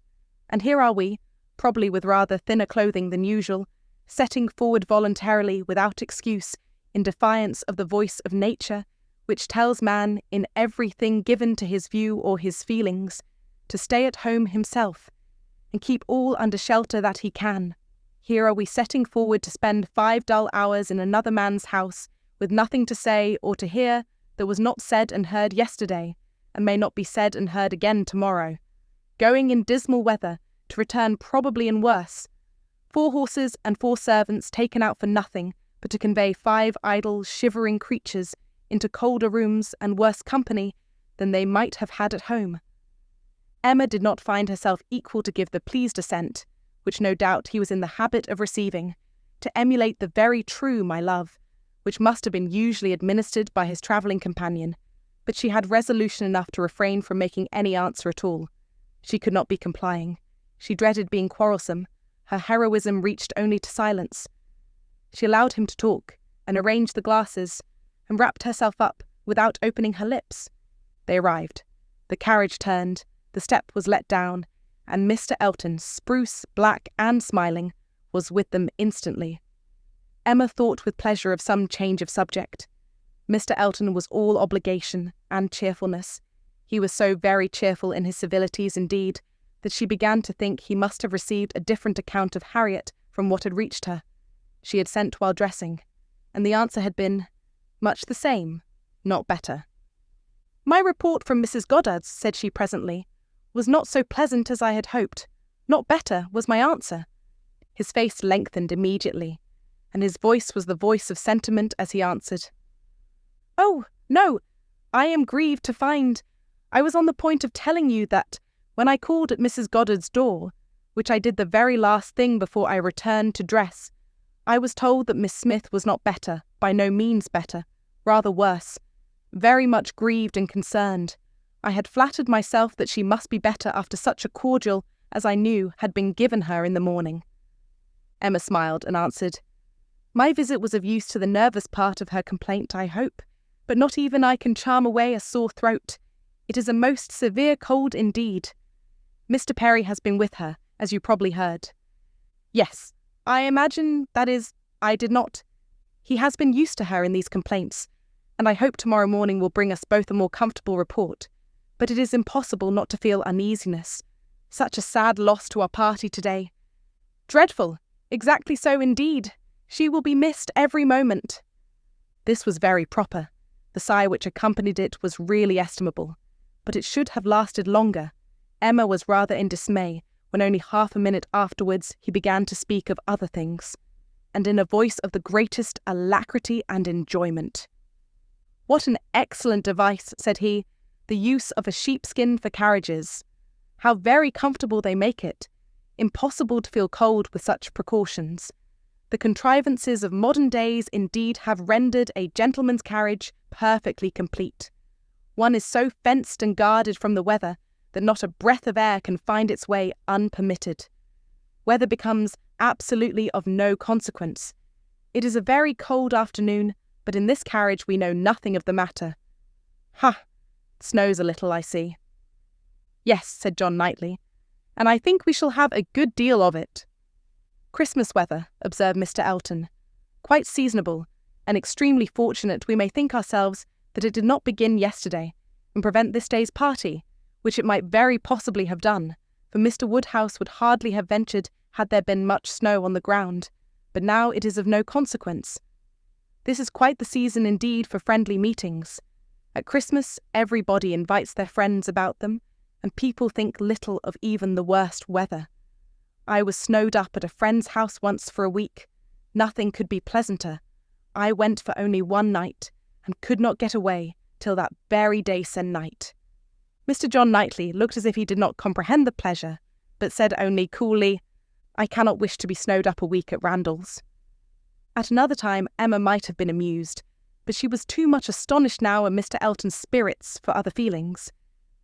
And here are we, probably with rather thinner clothing than usual, setting forward voluntarily without excuse, in defiance of the voice of nature, which tells man, in everything given to his view or his feelings, to stay at home himself, and keep all under shelter that he can. Here are we setting forward to spend 5 dull hours in another man's house, with nothing to say or to hear that was not said and heard yesterday, and may not be said and heard again tomorrow. Going in dismal weather, to return probably in worse. 4 horses and 4 servants taken out for nothing, but to convey 5 idle, shivering creatures into colder rooms and worse company than they might have had at home." Emma did not find herself equal to give the pleased assent, which no doubt he was in the habit of receiving, to emulate the very true "my love," which must have been usually administered by his travelling companion, but she had resolution enough to refrain from making any answer at all. She could not be complying. She dreaded being quarrelsome. Her heroism reached only to silence. She allowed him to talk, and arranged the glasses, and wrapped herself up without opening her lips. They arrived. The carriage turned, the step was let down, and Mr. Elton, spruce, black, and smiling, was with them instantly. Emma thought with pleasure of some change of subject. Mr. Elton was all obligation and cheerfulness. He was so very cheerful in his civilities, indeed, that she began to think he must have received a different account of Harriet from what had reached her. She had sent while dressing, and the answer had been, much the same, not better. "My report from Mrs. Goddard's," said she presently, "was not so pleasant as I had hoped. Not better was my answer." His face lengthened immediately, and his voice was the voice of sentiment as he answered, "Oh, no, I am grieved to find. I was on the point of telling you that, when I called at Mrs. Goddard's door, which I did the very last thing before I returned to dress, I was told that Miss Smith was not better, by no means better, rather worse. Very much grieved and concerned. I had flattered myself that she must be better after such a cordial as I knew had been given her in the morning." Emma smiled and answered, "My visit was of use to the nervous part of her complaint, I hope, but not even I can charm away a sore throat. It is a most severe cold indeed. Mr. Perry has been with her, as you probably heard." "Yes, I imagine, that is, I did not. He has been used to her in these complaints, and I hope tomorrow morning will bring us both a more comfortable report. But it is impossible not to feel uneasiness. Such a sad loss to our party today." "Dreadful! Exactly so indeed. She will be missed every moment." This was very proper. The sigh which accompanied it was really estimable, but it should have lasted longer. Emma was rather in dismay when only half a minute afterwards he began to speak of other things, and in a voice of the greatest alacrity and enjoyment. "What an excellent device," said he, "the use of a sheepskin for carriages. How very comfortable they make it. Impossible to feel cold with such precautions. The contrivances of modern days indeed have rendered a gentleman's carriage perfectly complete. One is so fenced and guarded from the weather that not a breath of air can find its way unpermitted. Weather becomes absolutely of no consequence. It is a very cold afternoon, but in this carriage we know nothing of the matter. Ha! It snows a little, I see." "Yes," said John Knightley, "and I think we shall have a good deal of it." "Christmas weather," observed Mr. Elton. "Quite seasonable, and extremely fortunate we may think ourselves that it did not begin yesterday, and prevent this day's party, which it might very possibly have done, for Mr. Woodhouse would hardly have ventured had there been much snow on the ground, but now it is of no consequence. This is quite the season indeed for friendly meetings. At Christmas everybody invites their friends about them, and people think little of even the worst weather. I was snowed up at a friend's house once for a week. Nothing could be pleasanter. I went for only one night, and could not get away till that very day se'nnight." Mr. John Knightley looked as if he did not comprehend the pleasure, but said only coolly, "I cannot wish to be snowed up a week at Randall's." At another time Emma might have been amused, but she was too much astonished now at Mr. Elton's spirits for other feelings.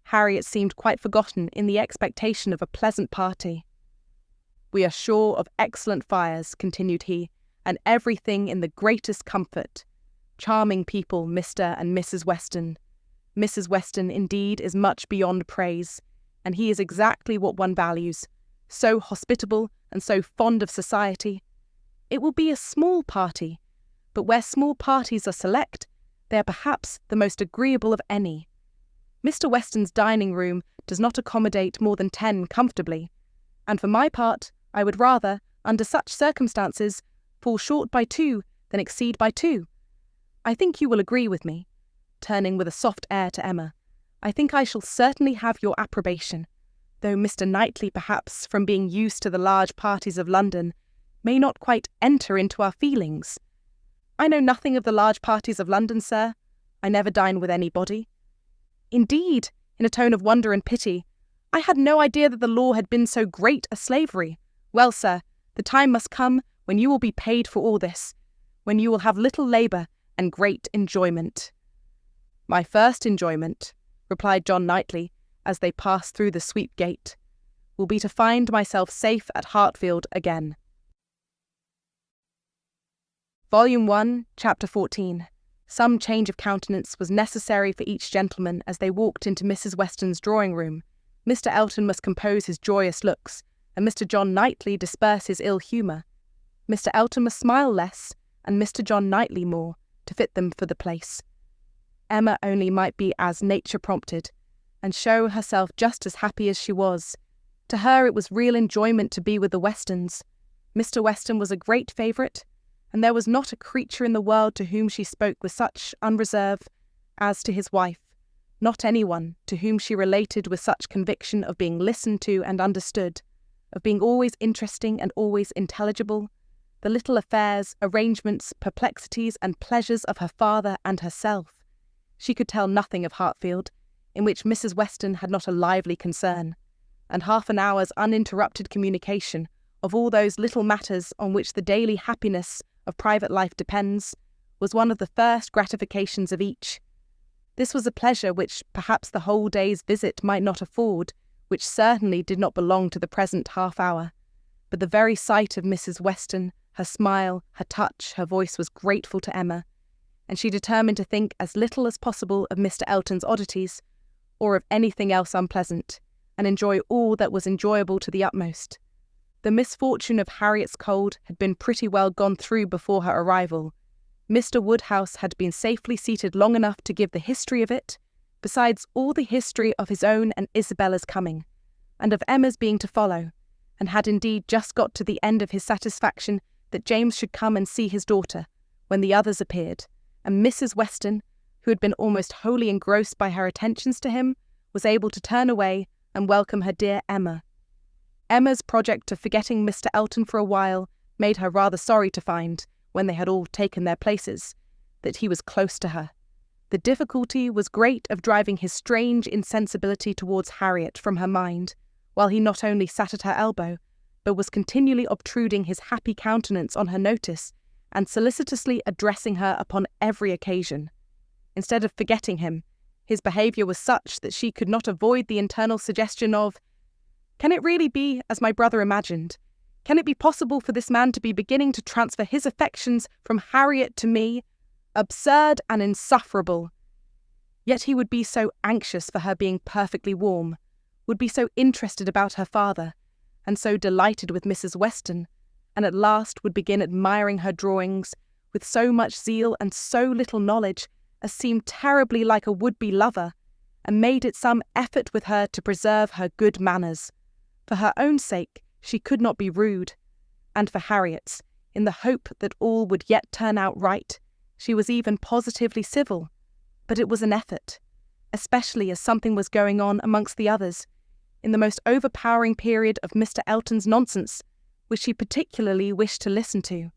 Harriet seemed quite forgotten in the expectation of a pleasant party. "We are sure of excellent fires," continued he, "and everything in the greatest comfort. Charming people, Mr. and Mrs. Weston. Mrs. Weston, indeed, is much beyond praise, and he is exactly what one values, so hospitable and so fond of society. It will be a small party, but where small parties are select, they are perhaps the most agreeable of any. Mr. Weston's dining-room does not accommodate more than 10 comfortably, and for my part, I would rather, under such circumstances, fall short by 2 than exceed by 2. I think you will agree with me," turning with a soft air to Emma. "I think I shall certainly have your approbation, though Mr. Knightley, perhaps, from being used to the large parties of London, may not quite enter into our feelings." "I know nothing of the large parties of London, sir. I never dine with anybody." "Indeed," in a tone of wonder and pity, "I had no idea that the law had been so great a slavery. Well, sir, the time must come when you will be paid for all this, when you will have little labour and great enjoyment." "My first enjoyment," replied John Knightley, as they passed through the sweep gate, "will be to find myself safe at Hartfield again." Volume 1, Chapter 14. Some change of countenance was necessary for each gentleman as they walked into Mrs. Weston's drawing-room. Mr. Elton must compose his joyous looks, and Mr. John Knightley disperse his ill humour, Mr. Elton must smile less, and Mr. John Knightley more, to fit them for the place. Emma only might be as nature prompted, and show herself just as happy as she was. To her it was real enjoyment to be with the Westons. Mr. Weston was a great favourite, and there was not a creature in the world to whom she spoke with such unreserve as to his wife, not anyone to whom she related with such conviction of being listened to and understood, of being always interesting and always intelligible. The little affairs, arrangements, perplexities and pleasures of her father and herself. She could tell nothing of Hartfield, in which Mrs. Weston had not a lively concern, and half an hour's uninterrupted communication of all those little matters on which the daily happiness of private life depends, was one of the first gratifications of each. This was a pleasure which perhaps the whole day's visit might not afford, which certainly did not belong to the present half-hour. But the very sight of Mrs. Weston, her smile, her touch, her voice was grateful to Emma, and she determined to think as little as possible of Mr. Elton's oddities, or of anything else unpleasant, and enjoy all that was enjoyable to the utmost. The misfortune of Harriet's cold had been pretty well gone through before her arrival. Mr. Woodhouse had been safely seated long enough to give the history of it, besides all the history of his own and Isabella's coming, and of Emma's being to follow, and had indeed just got to the end of his satisfaction that James should come and see his daughter, when the others appeared, and Mrs. Weston, who had been almost wholly engrossed by her attentions to him, was able to turn away and welcome her dear Emma. Emma's project of forgetting Mr. Elton for a while made her rather sorry to find, when they had all taken their places, that he was close to her. The difficulty was great of driving his strange insensibility towards Harriet from her mind, while he not only sat at her elbow, but was continually obtruding his happy countenance on her notice, and solicitously addressing her upon every occasion. Instead of forgetting him, his behaviour was such that she could not avoid the internal suggestion of, "Can it really be as my brother imagined? Can it be possible for this man to be beginning to transfer his affections from Harriet to me? Absurd and insufferable! Yet he would be so anxious for her being perfectly warm, would be so interested about her father, and so delighted with Mrs. Weston, and at last would begin admiring her drawings with so much zeal and so little knowledge as seemed terribly like a would-be lover, and made it some effort with her to preserve her good manners. For her own sake she could not be rude, and for Harriet's, in the hope that all would yet turn out right, she was even positively civil. But it was an effort, especially as something was going on amongst the others, in the most overpowering period of Mr. Elton's nonsense, which she particularly wished to listen to.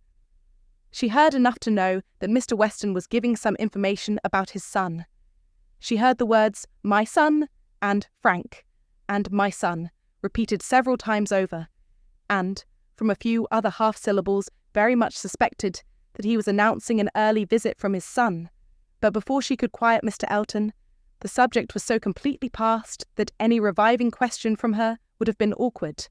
She heard enough to know that Mr. Weston was giving some information about his son. She heard the words "my son" and "Frank" and "my son" repeated several times over, and, from a few other half-syllables, very much suspected that he was announcing an early visit from his son. But before she could quiet Mr. Elton, the subject was so completely past that any reviving question from her would have been awkward.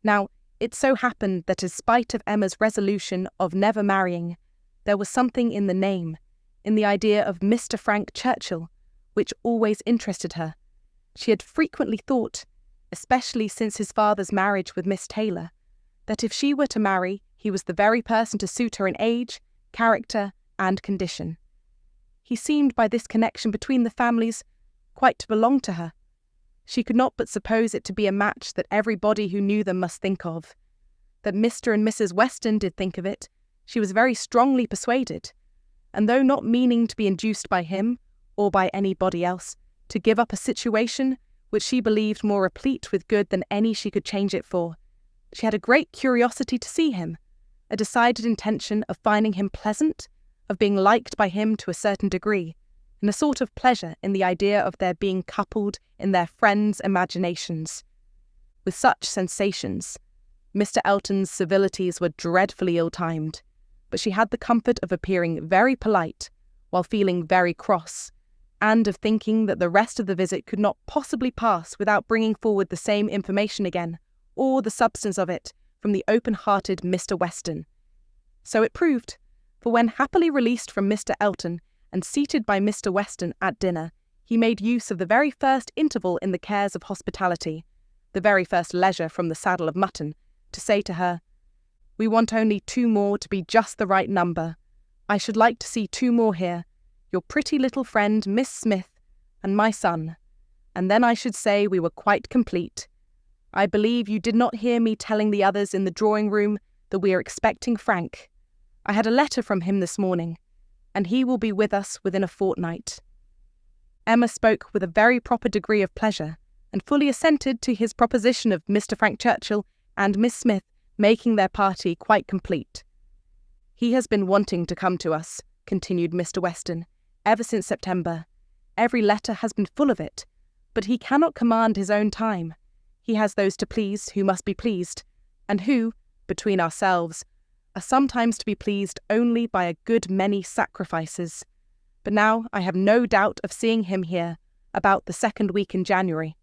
Now, it so happened that in spite of Emma's resolution of never marrying, there was something in the name, in the idea of Mr. Frank Churchill, which always interested her. She had frequently thought, especially since his father's marriage with Miss Taylor, that if she were to marry, he was the very person to suit her in age, character, and condition. He seemed by this connection between the families quite to belong to her. She could not but suppose it to be a match that everybody who knew them must think of. That Mr. and Mrs. Weston did think of it, she was very strongly persuaded, and though not meaning to be induced by him, or by anybody else, to give up a situation which she believed more replete with good than any she could change it for, she had a great curiosity to see him, a decided intention of finding him pleasant, of being liked by him to a certain degree, and a sort of pleasure in the idea of their being coupled in their friends' imaginations. With such sensations, Mr. Elton's civilities were dreadfully ill-timed, but she had the comfort of appearing very polite, while feeling very cross, and of thinking that the rest of the visit could not possibly pass without bringing forward the same information again, or the substance of it, from the open-hearted Mr. Weston. So it proved, for when happily released from Mr. Elton and seated by Mr. Weston at dinner, he made use of the very first interval in the cares of hospitality, the very first leisure from the saddle of mutton, to say to her, We want only 2 more to be just the right number. I should like to see 2 more here, your pretty little friend Miss Smith and my son, and then I should say we were quite complete. I believe you did not hear me telling the others in the drawing-room that we are expecting Frank. I had a letter from him this morning, and he will be with us within a fortnight." Emma spoke with a very proper degree of pleasure, and fully assented to his proposition of Mr. Frank Churchill and Miss Smith making their party quite complete. "He has been wanting to come to us," continued Mr. Weston, "ever since September. Every letter has been full of it, but he cannot command his own time. He has those to please who must be pleased, and who, between ourselves, are sometimes to be pleased only by a good many sacrifices. But now I have no doubt of seeing him here about the 2nd week in January.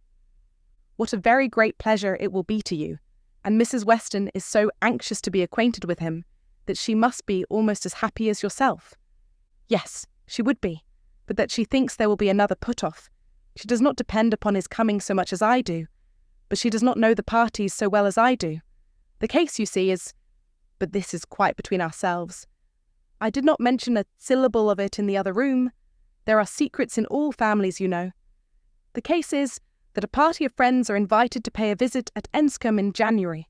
What a very great pleasure it will be to you, and Mrs. Weston is so anxious to be acquainted with him that she must be almost as happy as yourself." "Yes, she would be, but that she thinks there will be another put-off. She does not depend upon his coming so much as I do, but she does not know the parties so well as I do. The case, you see, is— but this is quite between ourselves. I did not mention a syllable of it in the other room. There are secrets in all families, you know. The case is that a party of friends are invited to pay a visit at Enscombe in January,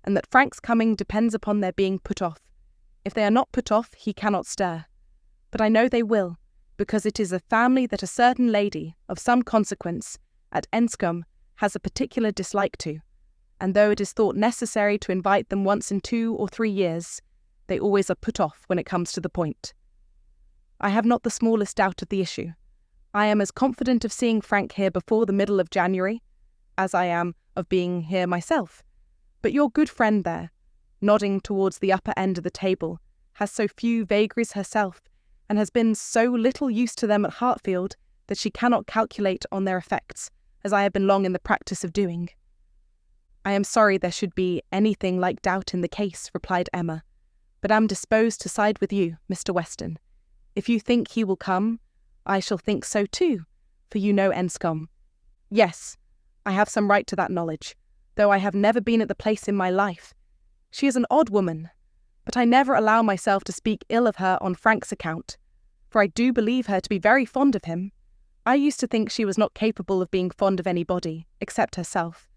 and that Frank's coming depends upon their being put off. If they are not put off, he cannot stir. But I know they will, because it is a family that a certain lady, of some consequence, at Enscombe has a particular dislike to, and though it is thought necessary to invite them once in 2 or 3 years, they always are put off when it comes to the point. I have not the smallest doubt of the issue. I am as confident of seeing Frank here before the middle of January as I am of being here myself. But your good friend there, nodding towards the upper end of the table, has so few vagaries herself, and has been so little used to them at Hartfield, that she cannot calculate on their effects, as I have been long in the practice of doing." "I am sorry there should be anything like doubt in the case," replied Emma, "but am disposed to side with you, Mr. Weston. If you think he will come, I shall think so too, for you know Enscombe." "Yes, I have some right to that knowledge, though I have never been at the place in my life. She is an odd woman, but I never allow myself to speak ill of her on Frank's account, for I do believe her to be very fond of him. I used to think she was not capable of being fond of anybody, except herself,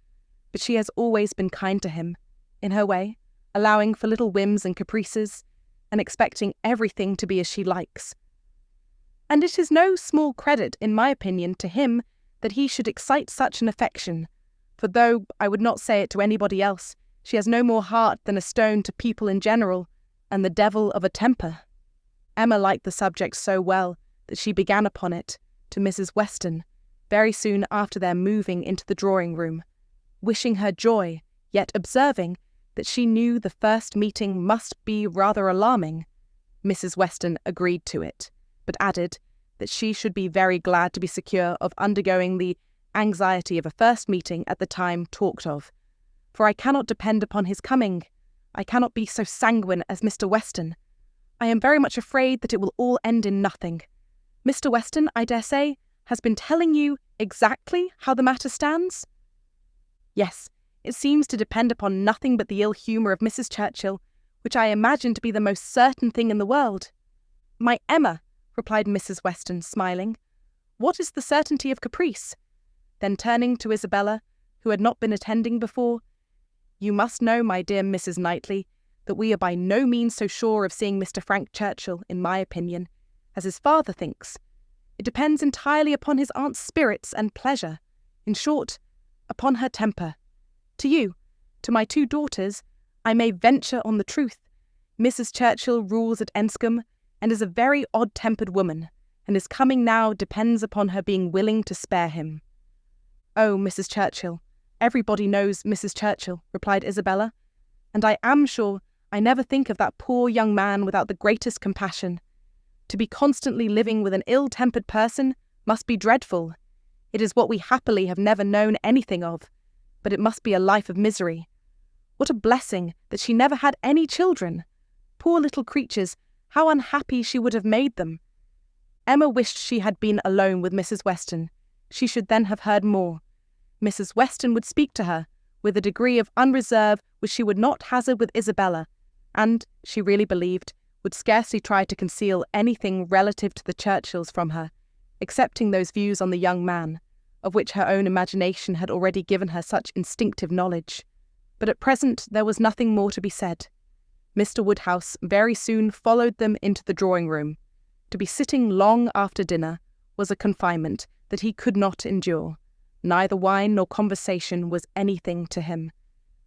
but she has always been kind to him, in her way, allowing for little whims and caprices, and expecting everything to be as she likes. And it is no small credit, in my opinion, to him that he should excite such an affection, for though I would not say it to anybody else, she has no more heart than a stone to people in general, and the devil of a temper." Emma liked the subject so well that she began upon it to Mrs. Weston very soon after their moving into the drawing-room, wishing her joy, yet observing that she knew the first meeting must be rather alarming. Mrs. Weston agreed to it, but added that she should be very glad to be secure of undergoing the anxiety of a first meeting at the time talked of, "for I cannot depend upon his coming. I cannot be so sanguine as Mr. Weston. I am very much afraid that it will all end in nothing. Mr. Weston, I dare say, has been telling you exactly how the matter stands?" "Yes, it seems to depend upon nothing but the ill humour of Mrs. Churchill, which I imagine to be the most certain thing in the world." "My Emma," replied Mrs. Weston, smiling, "what is the certainty of caprice?" Then turning to Isabella, who had not been attending before, "You must know, my dear Mrs. Knightley, that we are by no means so sure of seeing Mr. Frank Churchill, in my opinion, as his father thinks. It depends entirely upon his aunt's spirits and pleasure, in short, upon her temper. To you, to my 2 daughters, I may venture on the truth. Mrs. Churchill rules at Enscombe, and is a very odd-tempered woman, and his coming now depends upon her being willing to spare him." "Oh, Mrs. Churchill, everybody knows Mrs. Churchill," replied Isabella, "and I am sure I never think of that poor young man without the greatest compassion. To be constantly living with an ill-tempered person must be dreadful. It is what we happily have never known anything of, but it must be a life of misery. What a blessing that she never had any children! Poor little creatures, how unhappy she would have made them." Emma wished she had been alone with Mrs. Weston. She should then have heard more. Mrs. Weston would speak to her with a degree of unreserve which she would not hazard with Isabella, and, she really believed, would scarcely try to conceal anything relative to the Churchills from her, excepting those views on the young man, of which her own imagination had already given her such instinctive knowledge. But at present there was nothing more to be said. Mr. Woodhouse very soon followed them into the drawing-room. To be sitting long after dinner was a confinement that he could not endure. Neither wine nor conversation was anything to him,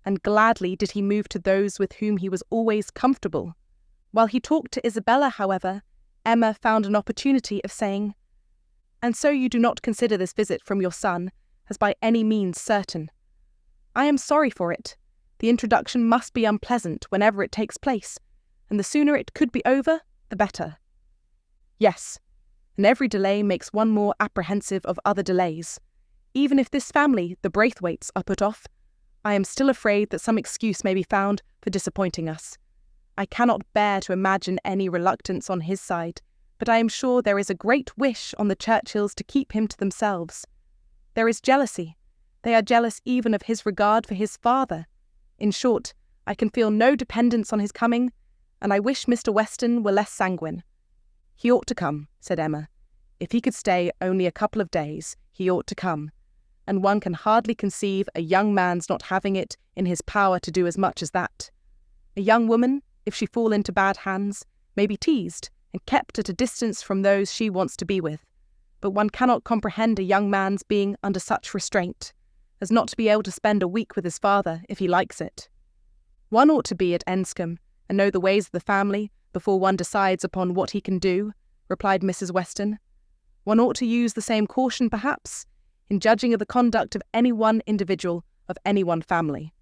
and gladly did he move to those with whom he was always comfortable. While he talked to Isabella, however, Emma found an opportunity of saying, "And so you do not consider this visit from your son as by any means certain. I am sorry for it. The introduction must be unpleasant whenever it takes place, and the sooner it could be over, the better." "Yes, and every delay makes one more apprehensive of other delays. Even if this family, the Braithwaites, are put off, I am still afraid that some excuse may be found for disappointing us. I cannot bear to imagine any reluctance on his side, but I am sure there is a great wish on the Churchills to keep him to themselves. There is jealousy. They are jealous even of his regard for his father. In short, I can feel no dependence on his coming, and I wish Mr. Weston were less sanguine." "He ought to come," said Emma. "If he could stay only a couple of days, he ought to come, and one can hardly conceive a young man's not having it in his power to do as much as that. A young woman, if she fall into bad hands, may be teased and kept at a distance from those she wants to be with, but one cannot comprehend a young man's being under such restraint as not to be able to spend a week with his father if he likes it. One ought to be at Enscombe and know the ways of the family before one decides upon what he can do," replied Mrs. Weston. "One ought to use the same caution, perhaps, in judging of the conduct of any one individual of any one family.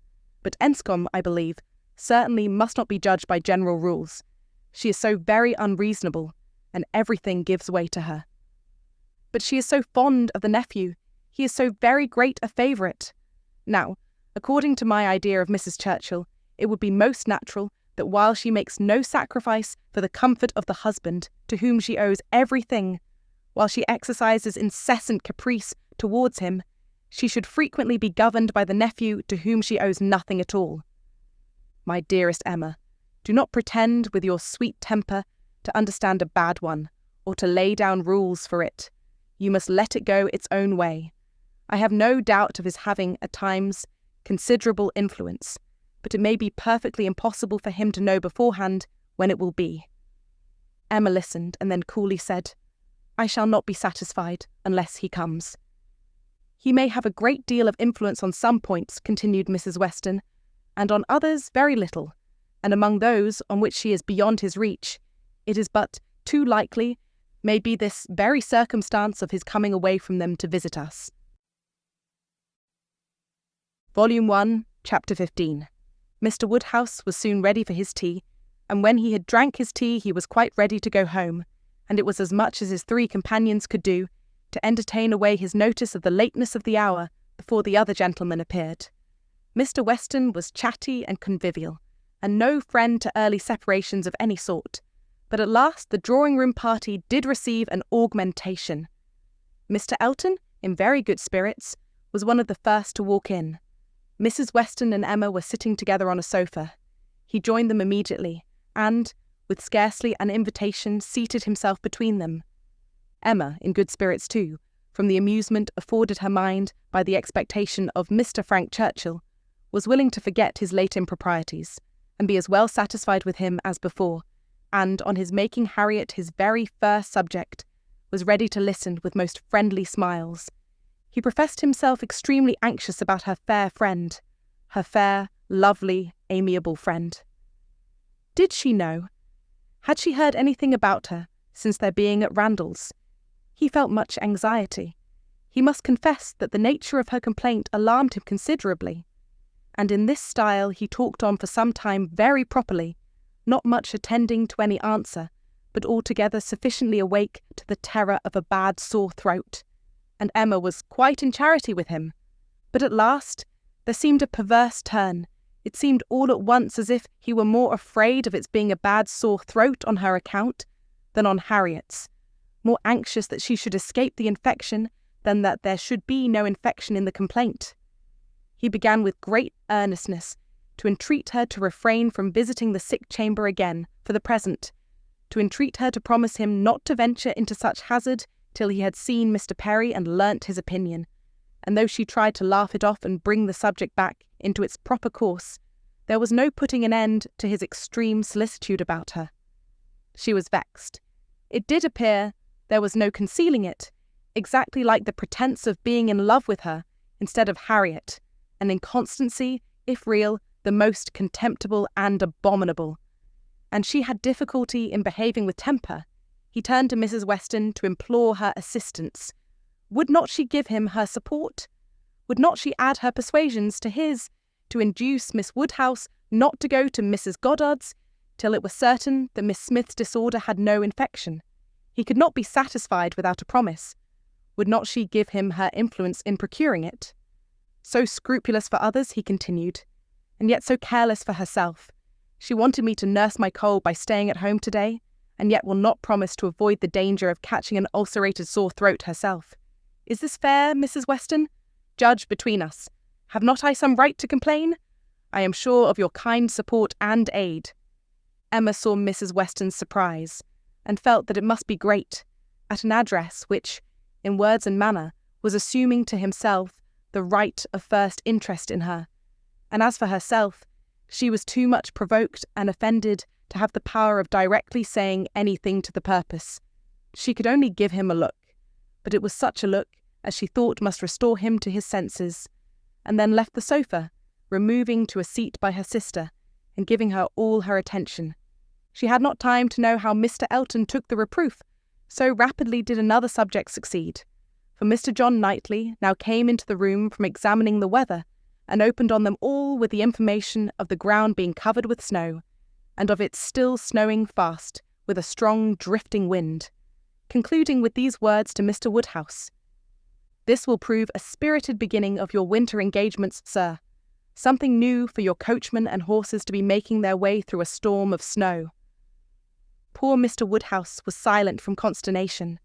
But Enscombe, I believe, certainly must not be judged by general rules. She is so very unreasonable, and everything gives way to her." "But she is so fond of the nephew. He is so very great a favourite. Now, according to my idea of Mrs. Churchill, it would be most natural that while she makes no sacrifice for the comfort of the husband to whom she owes everything, while she exercises incessant caprice towards him, she should frequently be governed by the nephew to whom she owes nothing at all. My dearest Emma, do not pretend with your sweet temper to understand a bad one, or to lay down rules for it. You must let it go its own way. I have no doubt of his having, at times, considerable influence, but it may be perfectly impossible for him to know beforehand when it will be." Emma listened, and then coolly said, "I shall not be satisfied unless he comes." "He may have a great deal of influence on some points," continued Mrs. Weston, "and on others very little, and among those on which she is beyond his reach, it is but too likely may be this very circumstance of his coming away from them to visit us." Volume 1, Chapter 15. Mr. Woodhouse was soon ready for his tea, and when he had drank his tea he was quite ready to go home, and it was as much as his three companions could do to entertain away his notice of the lateness of the hour before the other gentlemen appeared. Mr. Weston was chatty and convivial, and no friend to early separations of any sort, but at last the drawing-room party did receive an augmentation. Mr. Elton, in very good spirits, was one of the first to walk in. Mrs. Weston and Emma were sitting together on a sofa. He joined them immediately, and, with scarcely an invitation, seated himself between them. Emma, in good spirits too, from the amusement afforded her mind by the expectation of Mr. Frank Churchill, was willing to forget his late improprieties, and be as well satisfied with him as before, and, on his making Harriet his very first subject, was ready to listen with most friendly smiles. He professed himself extremely anxious about her fair friend, her fair, lovely, amiable friend. Did she know? Had she heard anything about her since their being at Randalls? He felt much anxiety. He must confess that the nature of her complaint alarmed him considerably, and in this style he talked on for some time very properly, not much attending to any answer, but altogether sufficiently awake to the terror of a bad sore throat, and Emma was quite in charity with him. But at last there seemed a perverse turn. It seemed all at once as if he were more afraid of its being a bad sore throat on her account than on Harriet's, more anxious that she should escape the infection than that there should be no infection in the complaint. He began with great earnestness to entreat her to refrain from visiting the sick chamber again, for the present, to entreat her to promise him not to venture into such hazard till he had seen Mr. Perry and learnt his opinion, and though she tried to laugh it off and bring the subject back into its proper course, there was no putting an end to his extreme solicitude about her. She was vexed. It did appear, there was no concealing it, exactly like the pretence of being in love with her instead of Harriet, an inconstancy, if real, the most contemptible and abominable. And she had difficulty in behaving with temper. He turned to Mrs. Weston to implore her assistance. Would not she give him her support? Would not she add her persuasions to his, to induce Miss Woodhouse not to go to Mrs. Goddard's till it was certain that Miss Smith's disorder had no infection? He could not be satisfied without a promise. Would not she give him her influence in procuring it? So scrupulous for others, he continued, and yet so careless for herself. She wanted me to nurse my cold by staying at home today, and yet will not promise to avoid the danger of catching an ulcerated sore throat herself. Is this fair, Mrs. Weston? Judge between us. Have not I some right to complain? I am sure of your kind support and aid. Emma saw Mrs. Weston's surprise, and felt that it must be great, at an address which, in words and manner, was assuming to himself the right of first interest in her, and as for herself, she was too much provoked and offended to have the power of directly saying anything to the purpose. She could only give him a look, but it was such a look as she thought must restore him to his senses, and then left the sofa, removing to a seat by her sister, and giving her all her attention. She had not time to know how Mr. Elton took the reproof, so rapidly did another subject succeed, for Mr. John Knightley now came into the room from examining the weather, and opened on them all with the information of the ground being covered with snow, and of its still snowing fast, with a strong drifting wind, concluding with these words to Mr. Woodhouse: "This will prove a spirited beginning of your winter engagements, sir. Something new for your coachman and horses to be making their way through a storm of snow." Poor Mr. Woodhouse was silent from consternation,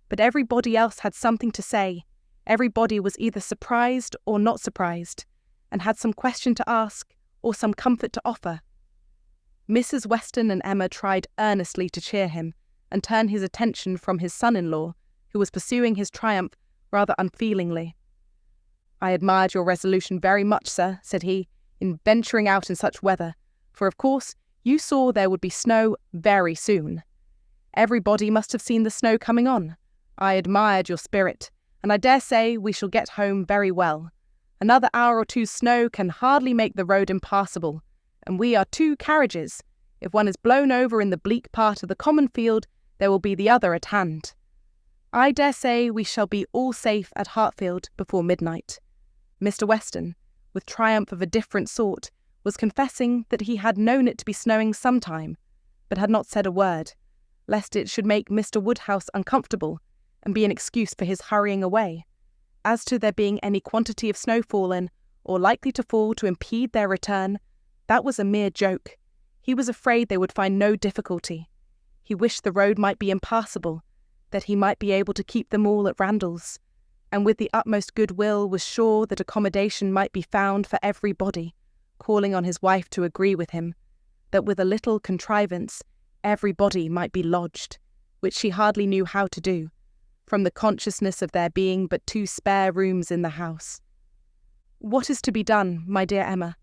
but everybody else had something to say. Everybody was either surprised or not surprised, and had some question to ask or some comfort to offer. Mrs. Weston and Emma tried earnestly to cheer him and turn his attention from his son-in-law, who was pursuing his triumph rather unfeelingly. "I admired your resolution very much, sir," said he, "in venturing out in such weather, for of course you saw there would be snow very soon. Everybody must have seen the snow coming on. I admired your spirit, and I dare say we shall get home very well. Another hour or two's snow can hardly make the road impassable, and we are 2 carriages. If one is blown over in the bleak part of the common field, there will be the other at hand. I dare say we shall be all safe at Hartfield before midnight." Mr. Weston, with triumph of a different sort, was confessing that he had known it to be snowing some time, but had not said a word, lest it should make Mr. Woodhouse uncomfortable, and be an excuse for his hurrying away. As to there being any quantity of snow fallen, or likely to fall to impede their return, that was a mere joke. He was afraid they would find no difficulty. He wished the road might be impassable, that he might be able to keep them all at Randalls, and with the utmost goodwill was sure that accommodation might be found for everybody, calling on his wife to agree with him, that with a little contrivance everybody might be lodged, which she hardly knew how to do, from the consciousness of there being but 2 spare rooms in the house. "What is to be done, my dear Emma?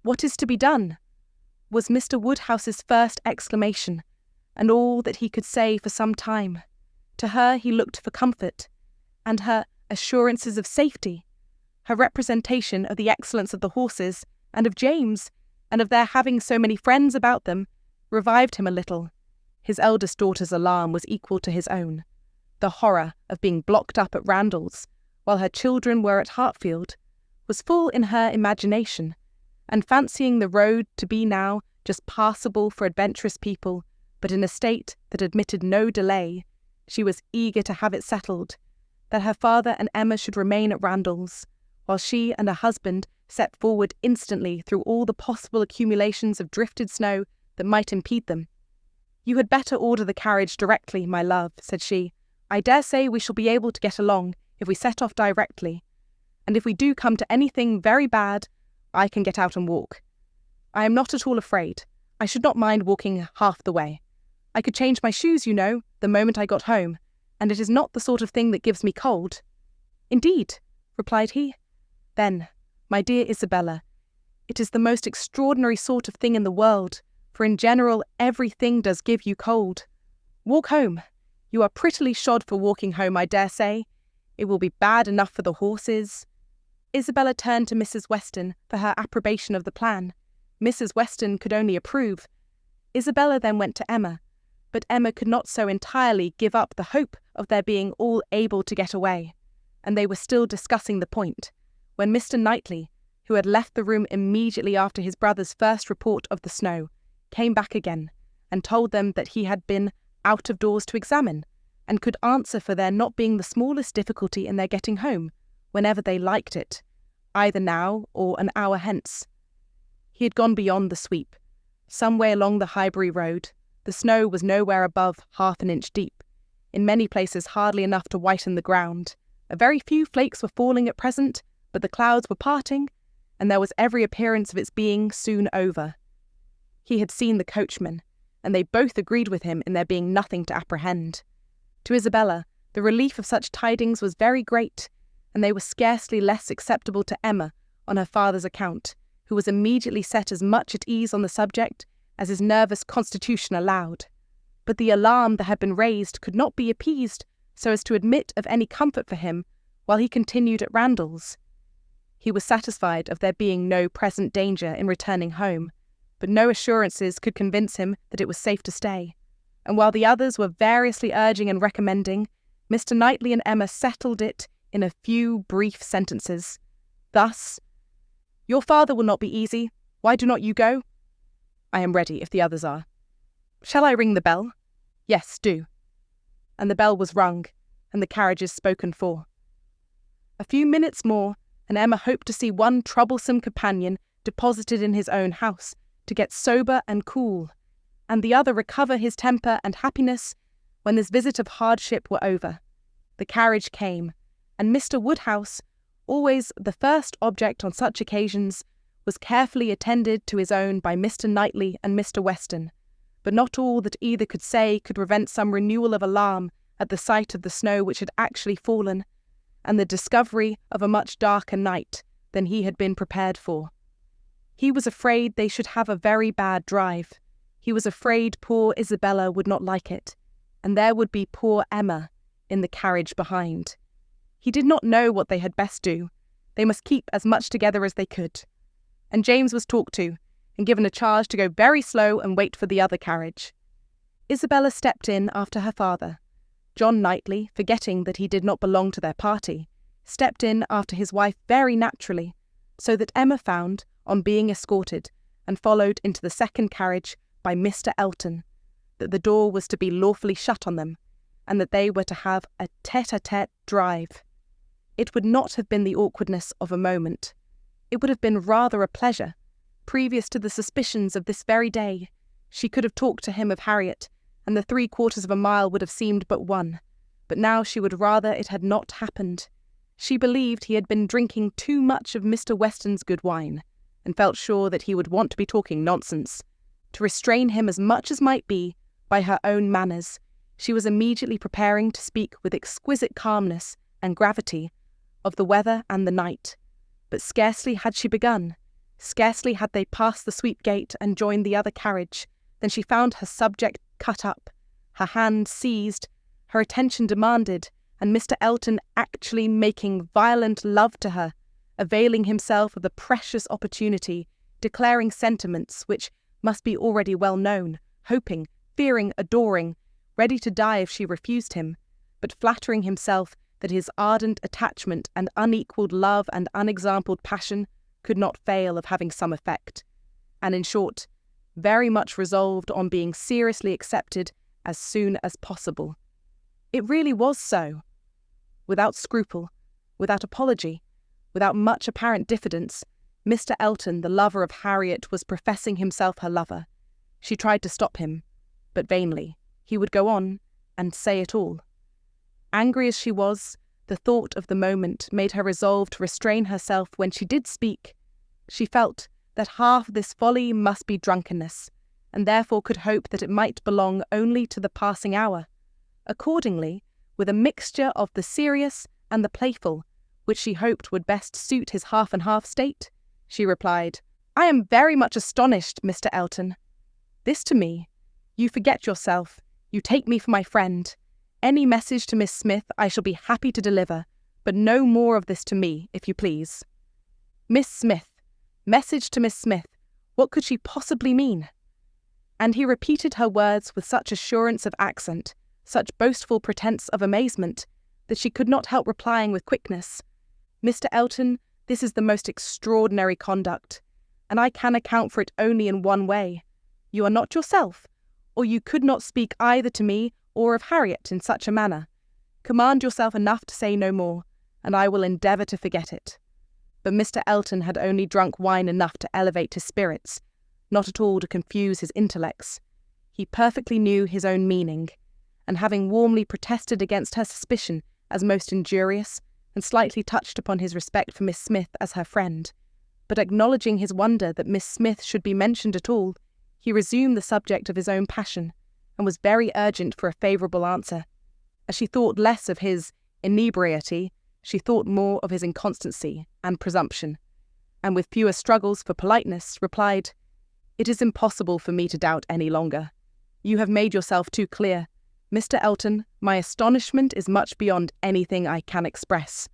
What is to be done?" was Mr. Woodhouse's first exclamation, and all that he could say for some time. To her he looked for comfort, and her assurances of safety, her representation of the excellence of the horses, and of James, and of their having so many friends about them, revived him a little. His eldest daughter's alarm was equal to his own. The horror of being blocked up at Randalls, while her children were at Hartfield, was full in her imagination, and fancying the road to be now just passable for adventurous people, but in a state that admitted no delay, she was eager to have it settled, that her father and Emma should remain at Randalls, while she and her husband set forward instantly through all the possible accumulations of drifted snow that might impede them. "You had better order the carriage directly, my love," said she. "I dare say we shall be able to get along if we set off directly, and if we do come to anything very bad, I can get out and walk. I am not at all afraid. I should not mind walking half the way. I could change my shoes, you know, the moment I got home, and it is not the sort of thing that gives me cold." "Indeed," replied he. "Then, my dear Isabella, it is the most extraordinary sort of thing in the world, for in general everything does give you cold. Walk home. You are prettily shod for walking home, I dare say. It will be bad enough for the horses." Isabella turned to Mrs. Weston for her approbation of the plan. Mrs. Weston could only approve. Isabella then went to Emma, but Emma could not so entirely give up the hope of their being all able to get away, and they were still discussing the point, when Mr. Knightley, who had left the room immediately after his brother's first report of the snow, came back again, and told them that he had been out of doors to examine, and could answer for there not being the smallest difficulty in their getting home, whenever they liked it, either now or an hour hence. He had gone beyond the sweep. Some way along the Highbury road, the snow was nowhere above half an inch deep, in many places hardly enough to whiten the ground. A very few flakes were falling at present, but the clouds were parting, and there was every appearance of its being soon over. He had seen the coachman, and they both agreed with him in there being nothing to apprehend. To Isabella, the relief of such tidings was very great, and they were scarcely less acceptable to Emma on her father's account, who was immediately set as much at ease on the subject as his nervous constitution allowed. But the alarm that had been raised could not be appeased so as to admit of any comfort for him while he continued at Randalls. He was satisfied of there being no present danger in returning home, but no assurances could convince him that it was safe to stay, and while the others were variously urging and recommending, Mr. Knightley and Emma settled it in a few brief sentences. Thus, "Your father will not be easy. Why do not you go?" "I am ready, if the others are." "Shall I ring the bell?" "Yes, do." And the bell was rung, and the carriages spoken for. A few minutes more, and Emma hoped to see one troublesome companion deposited in his own house, to get sober and cool, and the other recover his temper and happiness when this visit of hardship were over. The carriage came, and Mr. Woodhouse, always the first object on such occasions, was carefully attended to his own by Mr. Knightley and Mr. Weston, but not all that either could say could prevent some renewal of alarm at the sight of the snow which had actually fallen, and the discovery of a much darker night than he had been prepared for. He was afraid they should have a very bad drive. He was afraid poor Isabella would not like it, and there would be poor Emma in the carriage behind. He did not know what they had best do. They must keep as much together as they could. And James was talked to, and given a charge to go very slow and wait for the other carriage. Isabella stepped in after her father. John Knightley, forgetting that he did not belong to their party, stepped in after his wife very naturally, so that Emma found, on being escorted and followed into the second carriage by Mr. Elton, that the door was to be lawfully shut on them, and that they were to have a tête-à-tête drive. It would not have been the awkwardness of a moment. It would have been rather a pleasure. Previous to the suspicions of this very day, she could have talked to him of Harriet, and the 3/4 of a mile would have seemed but one. But now she would rather it had not happened. She believed he had been drinking too much of Mr. Weston's good wine, and felt sure that he would want to be talking nonsense. To restrain him as much as might be, by her own manners, she was immediately preparing to speak with exquisite calmness and gravity of the weather and the night. But scarcely had she begun, scarcely had they passed the sweep gate and joined the other carriage, than she found her subject cut up, her hand seized, her attention demanded, and Mr. Elton actually making violent love to her, availing himself of the precious opportunity, declaring sentiments which must be already well known, hoping, fearing, adoring, ready to die if she refused him, but flattering himself that his ardent attachment and unequalled love and unexampled passion could not fail of having some effect, and in short, very much resolved on being seriously accepted as soon as possible. It really was so. Without scruple, without apology, without much apparent diffidence, Mr. Elton, the lover of Harriet, was professing himself her lover. She tried to stop him, but vainly. He would go on, and say it all. Angry as she was, the thought of the moment made her resolve to restrain herself when she did speak. She felt that half this folly must be drunkenness, and therefore could hope that it might belong only to the passing hour. Accordingly, with a mixture of the serious and the playful, which she hoped would best suit his half-and-half state, she replied, "I am very much astonished, Mr. Elton. This to me. You forget yourself. You take me for my friend. Any message to Miss Smith I shall be happy to deliver, but no more of this to me, if you please." Miss Smith. Message to Miss Smith. What could she possibly mean? And he repeated her words with such assurance of accent, such boastful pretence of amazement, that she could not help replying with quickness, "Mr. Elton, this is the most extraordinary conduct, and I can account for it only in one way. You are not yourself, or you could not speak either to me or of Harriet in such a manner. Command yourself enough to say no more, and I will endeavour to forget it." But Mr. Elton had only drunk wine enough to elevate his spirits, not at all to confuse his intellects. He perfectly knew his own meaning, and having warmly protested against her suspicion as most injurious, and slightly touched upon his respect for Miss Smith as her friend, but acknowledging his wonder that Miss Smith should be mentioned at all, he resumed the subject of his own passion, and was very urgent for a favourable answer. As she thought less of his inebriety, she thought more of his inconstancy and presumption, and with fewer struggles for politeness, replied, "It is impossible for me to doubt any longer. You have made yourself too clear. Mr. Elton, my astonishment is much beyond anything I can express.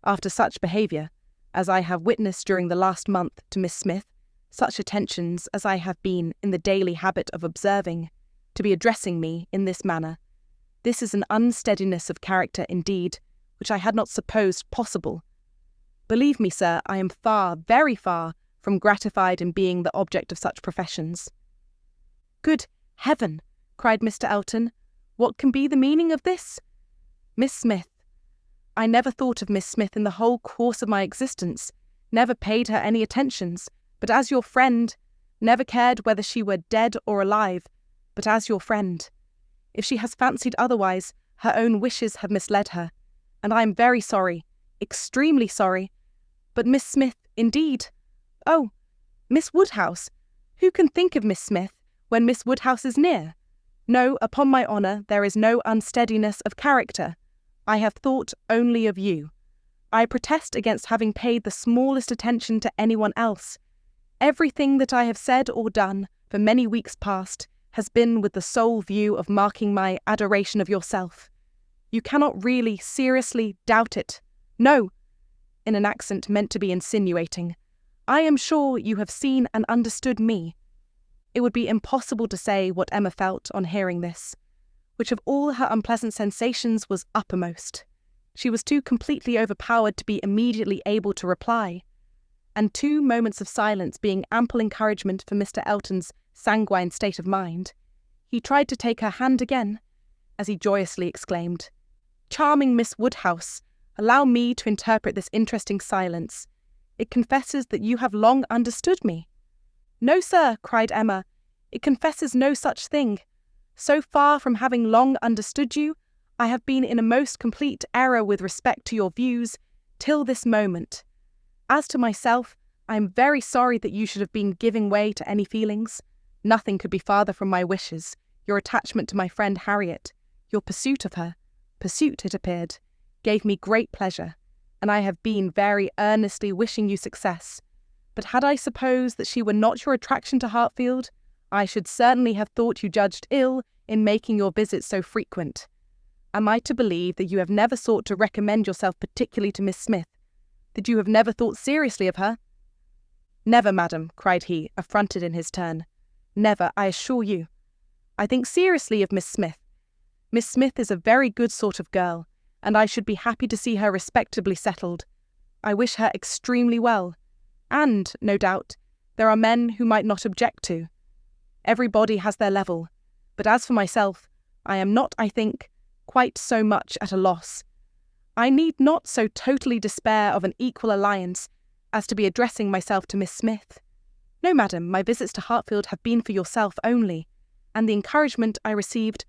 After such behaviour as I have witnessed during the last month to Miss Smith, such attentions as I have been in the daily habit of observing, to be addressing me in this manner, this is an unsteadiness of character indeed, which I had not supposed possible. Believe me, sir, I am far, very far, from gratified in being the object of such professions." "Good heaven!" cried Mr. Elton. "What can be the meaning of this? Miss Smith. I never thought of Miss Smith in the whole course of my existence, never paid her any attentions, but as your friend, never cared whether she were dead or alive, but as your friend. If she has fancied otherwise, her own wishes have misled her, and I am very sorry, extremely sorry. But Miss Smith, indeed. Oh, Miss Woodhouse! Who can think of Miss Smith when Miss Woodhouse is near? No, upon my honour, there is no unsteadiness of character. I have thought only of you. I protest against having paid the smallest attention to anyone else. Everything that I have said or done for many weeks past has been with the sole view of marking my adoration of yourself. You cannot really, seriously doubt it. No," in an accent meant to be insinuating, "I am sure you have seen and understood me." It would be impossible to say what Emma felt on hearing this, which of all her unpleasant sensations was uppermost. She was too completely overpowered to be immediately able to reply, and 2 moments of silence being ample encouragement for Mr. Elton's sanguine state of mind, he tried to take her hand again, as he joyously exclaimed, "Charming Miss Woodhouse, allow me to interpret this interesting silence. It confesses that you have long understood me." "No, sir," cried Emma, "it confesses no such thing. So far from having long understood you, I have been in a most complete error with respect to your views till this moment. As to myself, I am very sorry that you should have been giving way to any feelings. Nothing could be farther from my wishes. Your attachment to my friend Harriet, your pursuit of her, pursuit, it appeared, gave me great pleasure, and I have been very earnestly wishing you success. But had I supposed that she were not your attraction to Hartfield, I should certainly have thought you judged ill in making your visits so frequent. Am I to believe that you have never sought to recommend yourself particularly to Miss Smith, that you have never thought seriously of her?" "Never, madam," cried he, affronted in his turn. "Never, I assure you. I think seriously of Miss Smith. Miss Smith is a very good sort of girl, and I should be happy to see her respectably settled. I wish her extremely well, and, no doubt, there are men who might not object to. Everybody has their level, but as for myself, I am not, I think, quite so much at a loss. I need not so totally despair of an equal alliance as to be addressing myself to Miss Smith. No, madam, my visits to Hartfield have been for yourself only, and the encouragement I received—"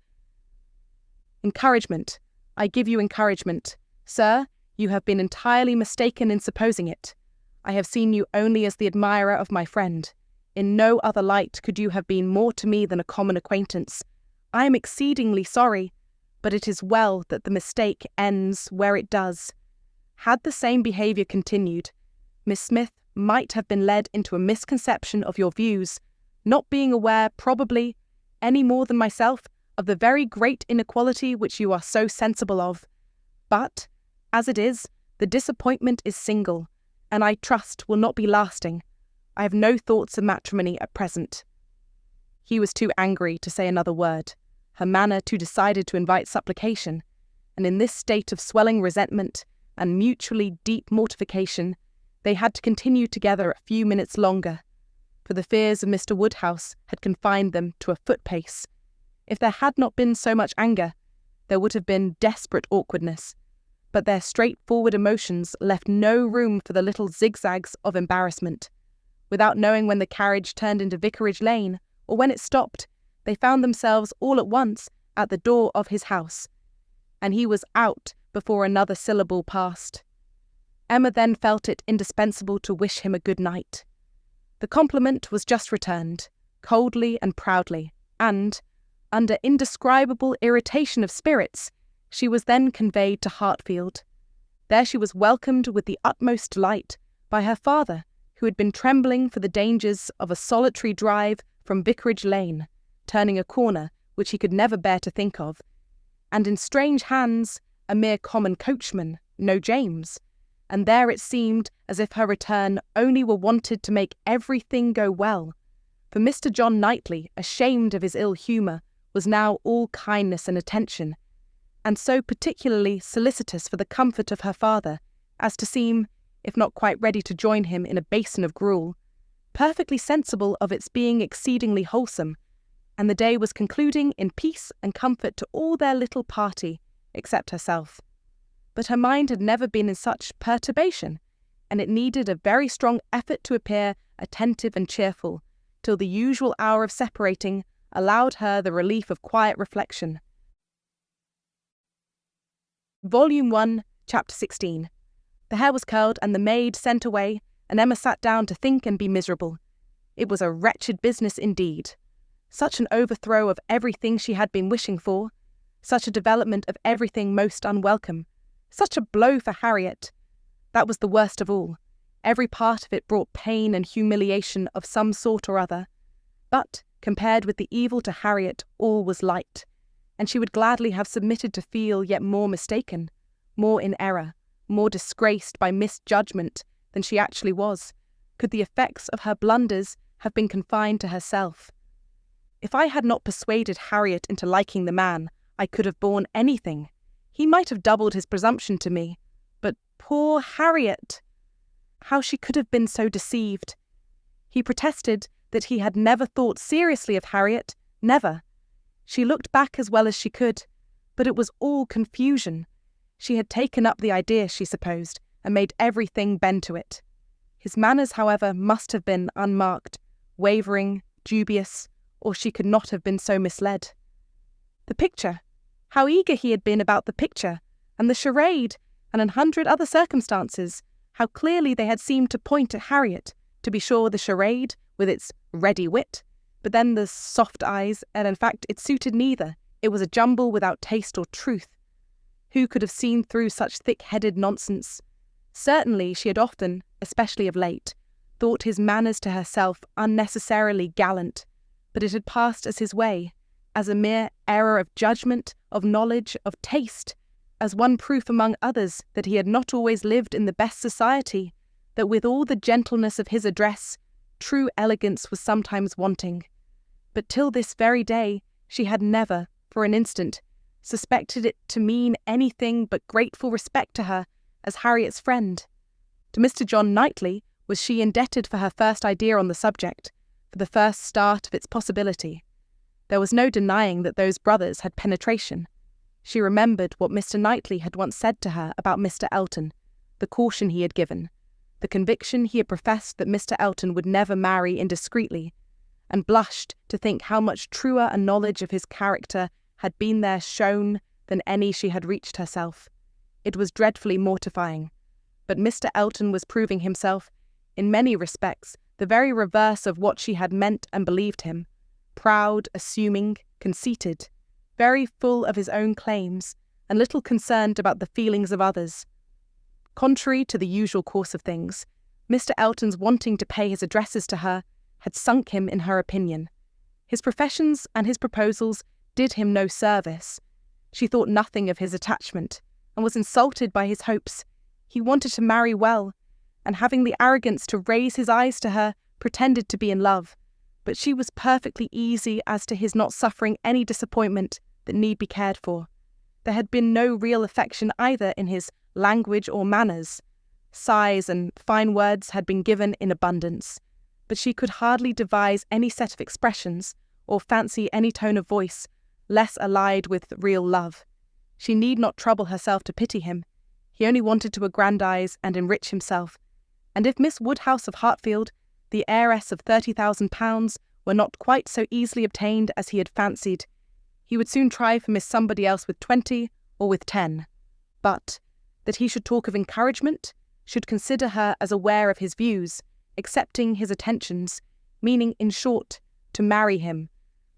"Encouragement. I give you encouragement. Sir, you have been entirely mistaken in supposing it. I have seen you only as the admirer of my friend. In no other light could you have been more to me than a common acquaintance. I am exceedingly sorry, but it is well that the mistake ends where it does. Had the same behaviour continued, Miss Smith might have been led into a misconception of your views, not being aware, probably, any more than myself, of the very great inequality which you are so sensible of. But, as it is, the disappointment is single, and I trust will not be lasting. I have no thoughts of matrimony at present." He was too angry to say another word, her manner too decided to invite supplication, and in this state of swelling resentment and mutually deep mortification, they had to continue together a few minutes longer, for the fears of Mr. Woodhouse had confined them to a foot-pace. If there had not been so much anger, there would have been desperate awkwardness, but their straightforward emotions left no room for the little zigzags of embarrassment. Without knowing when the carriage turned into Vicarage Lane, or when it stopped, they found themselves all at once at the door of his house, and he was out before another syllable passed. Emma then felt it indispensable to wish him a good night. The compliment was just returned, coldly and proudly, and, under indescribable irritation of spirits, she was then conveyed to Hartfield. There she was welcomed with the utmost delight by her father, who had been trembling for the dangers of a solitary drive from Vicarage Lane, turning a corner which he could never bear to think of, and in strange hands, a mere common coachman, no James, and there it seemed as if her return only were wanted to make everything go well, for Mr. John Knightley, ashamed of his ill humour, was now all kindness and attention, and so particularly solicitous for the comfort of her father, as to seem, if not quite ready to join him in a basin of gruel, perfectly sensible of its being exceedingly wholesome, and the day was concluding in peace and comfort to all their little party, except herself. But her mind had never been in such perturbation, and it needed a very strong effort to appear attentive and cheerful, till the usual hour of separating allowed her the relief of quiet reflection. Volume 1, Chapter 16. The hair was curled and the maid sent away, and Emma sat down to think and be miserable. It was a wretched business indeed. Such an overthrow of everything she had been wishing for, such a development of everything most unwelcome, such a blow for Harriet. That was the worst of all. Every part of it brought pain and humiliation of some sort or other. But, compared with the evil to Harriet, all was light, and she would gladly have submitted to feel yet more mistaken, more in error, more disgraced by misjudgment than she actually was, could the effects of her blunders have been confined to herself. If I had not persuaded Harriet into liking the man, I could have borne anything. He might have doubled his presumption to me, but poor Harriet! How she could have been so deceived! He protested that he had never thought seriously of Harriet, never. She looked back as well as she could, but it was all confusion. She had taken up the idea, she supposed, and made everything bend to it. His manners, however, must have been unmarked, wavering, dubious, or she could not have been so misled. The picture! How eager he had been about the picture, and the charade, and 100 other circumstances, how clearly they had seemed to point at Harriet. To be sure, the charade, with its ready wit, but then the soft eyes, and in fact it suited neither. It was a jumble without taste or truth. Who could have seen through such thick-headed nonsense? Certainly she had often, especially of late, thought his manners to herself unnecessarily gallant, but it had passed as his way, as a mere error of judgment, of knowledge, of taste, as one proof among others that he had not always lived in the best society, that with all the gentleness of his address, true elegance was sometimes wanting. But till this very day she had never, for an instant, suspected it to mean anything but grateful respect to her as Harriet's friend. To Mr. John Knightley was she indebted for her first idea on the subject, for the first start of its possibility. There was no denying that those brothers had penetration. She remembered what Mr. Knightley had once said to her about Mr. Elton, the caution he had given, the conviction he had professed that Mr. Elton would never marry indiscreetly, and blushed to think how much truer a knowledge of his character had been there shown than any she had reached herself. It was dreadfully mortifying, but Mr. Elton was proving himself in many respects, the very reverse of what she had meant and believed him. Proud, assuming, conceited, very full of his own claims, and little concerned about the feelings of others. Contrary to the usual course of things, Mr. Elton's wanting to pay his addresses to her had sunk him in her opinion. His professions and his proposals did him no service. She thought nothing of his attachment, and was insulted by his hopes. He wanted to marry well, and having the arrogance to raise his eyes to her, pretended to be in love. But she was perfectly easy as to his not suffering any disappointment that need be cared for. There had been no real affection either in his language or manners. Sighs and fine words had been given in abundance, but she could hardly devise any set of expressions or fancy any tone of voice less allied with real love. She need not trouble herself to pity him. He only wanted to aggrandize and enrich himself, and if Miss Woodhouse of Hartfield, the heiress of £30,000, were not quite so easily obtained as he had fancied, he would soon try for Miss Somebody else with 20 or with 10. But that he should talk of encouragement, should consider her as aware of his views, accepting his attentions, meaning, in short, to marry him,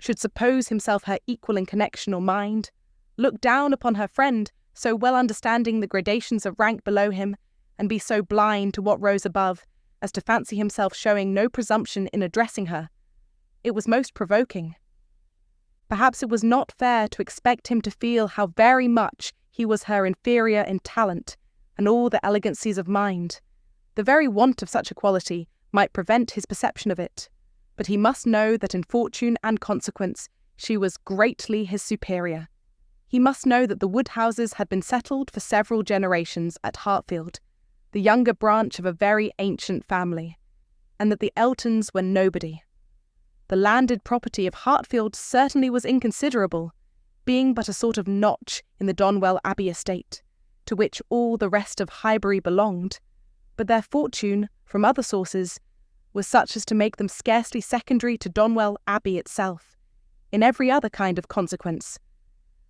should suppose himself her equal in connection or mind, look down upon her friend, so well understanding the gradations of rank below him, and be so blind to what rose above, as to fancy himself showing no presumption in addressing her. It was most provoking. Perhaps it was not fair to expect him to feel how very much he was her inferior in talent and all the elegancies of mind. The very want of such a quality might prevent his perception of it, but he must know that in fortune and consequence she was greatly his superior. He must know that the Woodhouses had been settled for several generations at Hartfield, the younger branch of a very ancient family, and that the Eltons were nobody. The landed property of Hartfield certainly was inconsiderable, being but a sort of notch in the Donwell Abbey estate, to which all the rest of Highbury belonged, but their fortune, from other sources, was such as to make them scarcely secondary to Donwell Abbey itself, in every other kind of consequence,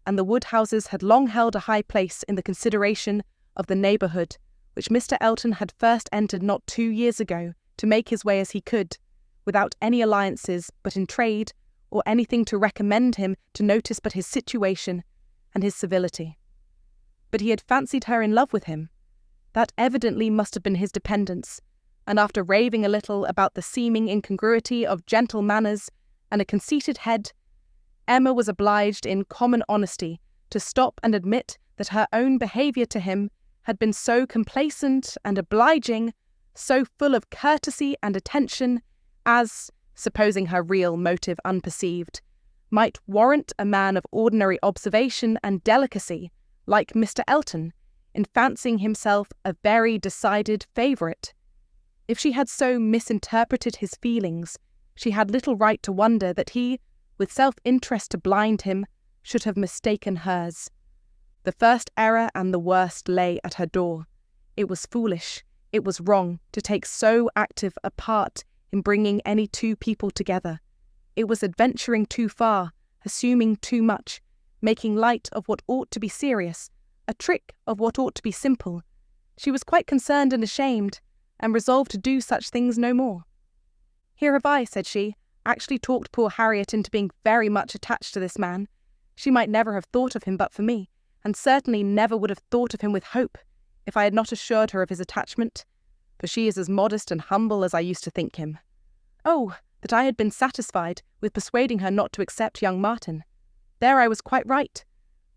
and the Woodhouses had long held a high place in the consideration of the neighbourhood, which Mr. Elton had first entered not 2 years ago to make his way as he could, without any alliances but in trade, or anything to recommend him to notice but his situation and his civility. But he had fancied her in love with him. That evidently must have been his dependence, and after raving a little about the seeming incongruity of gentle manners and a conceited head, Emma was obliged in common honesty to stop and admit that her own behaviour to him had been so complacent and obliging, so full of courtesy and attention, as, supposing her real motive unperceived, might warrant a man of ordinary observation and delicacy, like Mr. Elton, in fancying himself a very decided favourite. If she had so misinterpreted his feelings, she had little right to wonder that he, with self-interest to blind him, should have mistaken hers. The first error and the worst lay at her door. It was foolish, it was wrong, to take so active a part in bringing any two people together. It was adventuring too far, assuming too much, making light of what ought to be serious, a trick of what ought to be simple. She was quite concerned and ashamed, and resolved to do such things no more. Here have I, said she, actually talked poor Harriet into being very much attached to this man. She might never have thought of him but for me, and certainly never would have thought of him with hope, if I had not assured her of his attachment, for she is as modest and humble as I used to think him. Oh, that I had been satisfied with persuading her not to accept young Martin. There I was quite right.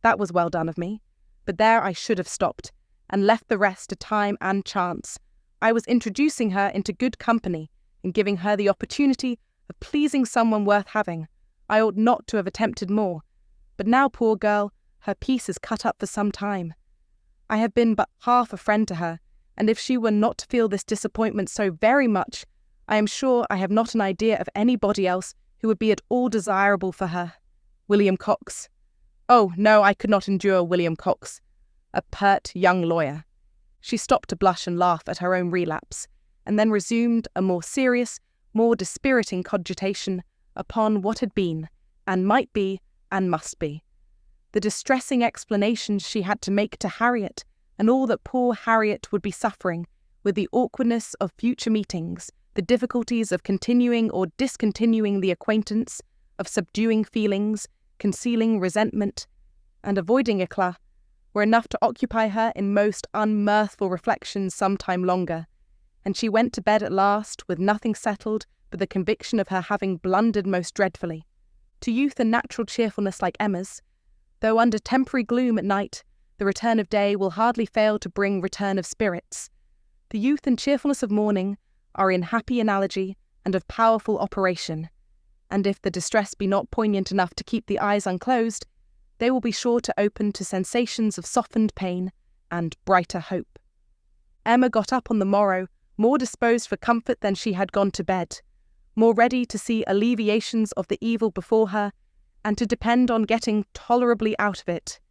That was well done of me. But there I should have stopped, and left the rest to time and chance. I was introducing her into good company, and giving her the opportunity of pleasing someone worth having. I ought not to have attempted more. But now, poor girl, her peace is cut up for some time. I have been but half a friend to her, and if she were not to feel this disappointment so very much, I am sure I have not an idea of anybody else who would be at all desirable for her. William Cox. Oh, no, I could not endure William Cox. A pert young lawyer. She stopped to blush and laugh at her own relapse, and then resumed a more serious, more dispiriting cogitation upon what had been, and might be, and must be. The distressing explanations she had to make to Harriet, and all that poor Harriet would be suffering, with the awkwardness of future meetings, the difficulties of continuing or discontinuing the acquaintance, of subduing feelings, concealing resentment, and avoiding éclat, were enough to occupy her in most unmirthful reflections some time longer, and she went to bed at last with nothing settled but the conviction of her having blundered most dreadfully. To youth and natural cheerfulness like Emma's, though under temporary gloom at night, the return of day will hardly fail to bring return of spirits. The youth and cheerfulness of morning are in happy analogy and of powerful operation, and if the distress be not poignant enough to keep the eyes unclosed, they will be sure to open to sensations of softened pain and brighter hope. Emma got up on the morrow more disposed for comfort than she had gone to bed, more ready to see alleviations of the evil before her, and to depend on getting tolerably out of it.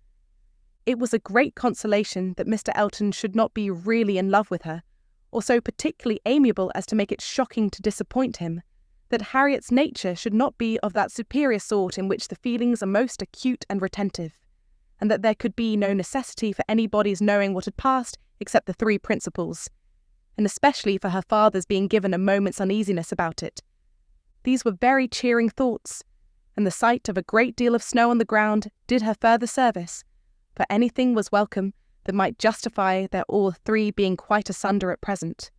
It was a great consolation that Mr. Elton should not be really in love with her, or so particularly amiable as to make it shocking to disappoint him, that Harriet's nature should not be of that superior sort in which the feelings are most acute and retentive, and that there could be no necessity for anybody's knowing what had passed except the three principals, and especially for her father's being given a moment's uneasiness about it. These were very cheering thoughts, and the sight of a great deal of snow on the ground did her further service, for anything was welcome that might justify their all three being quite asunder at present.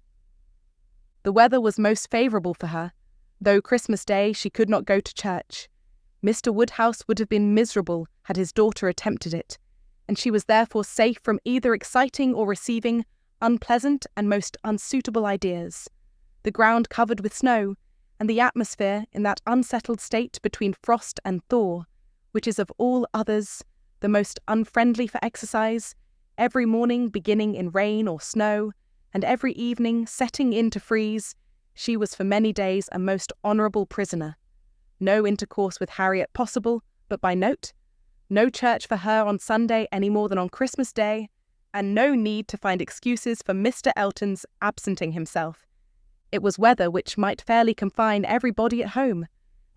The weather was most favourable for her, though Christmas Day she could not go to church. Mr. Woodhouse would have been miserable had his daughter attempted it, and she was therefore safe from either exciting or receiving unpleasant and most unsuitable ideas. The ground covered with snow, and the atmosphere in that unsettled state between frost and thaw, which is of all others the most unfriendly for exercise, every morning beginning in rain or snow, and every evening setting in to freeze, she was for many days a most honourable prisoner. No intercourse with Harriet possible, but by note, no church for her on Sunday any more than on Christmas Day, and no need to find excuses for Mr. Elton's absenting himself. It was weather which might fairly confine everybody at home,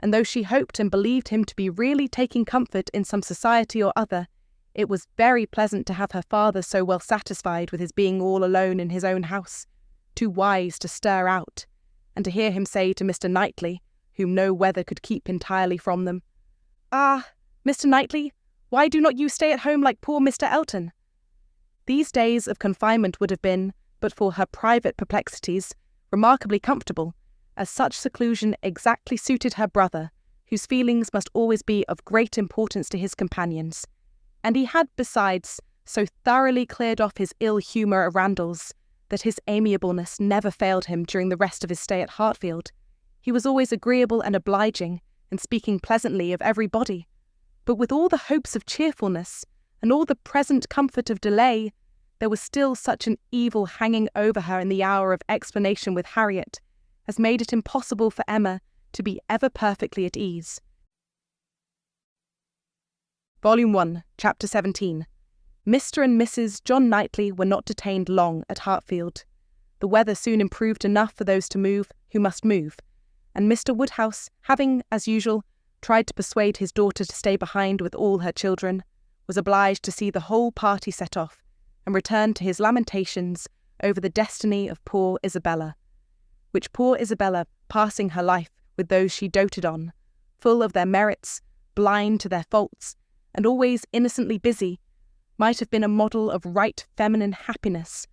and though she hoped and believed him to be really taking comfort in some society or other, it was very pleasant to have her father so well satisfied with his being all alone in his own house, too wise to stir out, and to hear him say to Mr. Knightley, whom no weather could keep entirely from them, "Ah, Mr. Knightley, why do not you stay at home like poor Mr. Elton?" These days of confinement would have been, but for her private perplexities, remarkably comfortable, as such seclusion exactly suited her brother, whose feelings must always be of great importance to his companions, and he had besides so thoroughly cleared off his ill humour at Randalls that his amiableness never failed him during the rest of his stay at Hartfield. He was always agreeable and obliging, and speaking pleasantly of everybody, but with all the hopes of cheerfulness, and all the present comfort of delay, there was still such an evil hanging over her in the hour of explanation with Harriet, as made it impossible for Emma to be ever perfectly at ease. Volume 1, Chapter 17. Mr. and Mrs. John Knightley were not detained long at Hartfield. The weather soon improved enough for those to move who must move, and Mr. Woodhouse, having, as usual, tried to persuade his daughter to stay behind with all her children, was obliged to see the whole party set off, and return to his lamentations over the destiny of poor Isabella, which poor Isabella, passing her life with those she doted on, full of their merits, blind to their faults, and always innocently busy, might have been a model of right feminine happiness.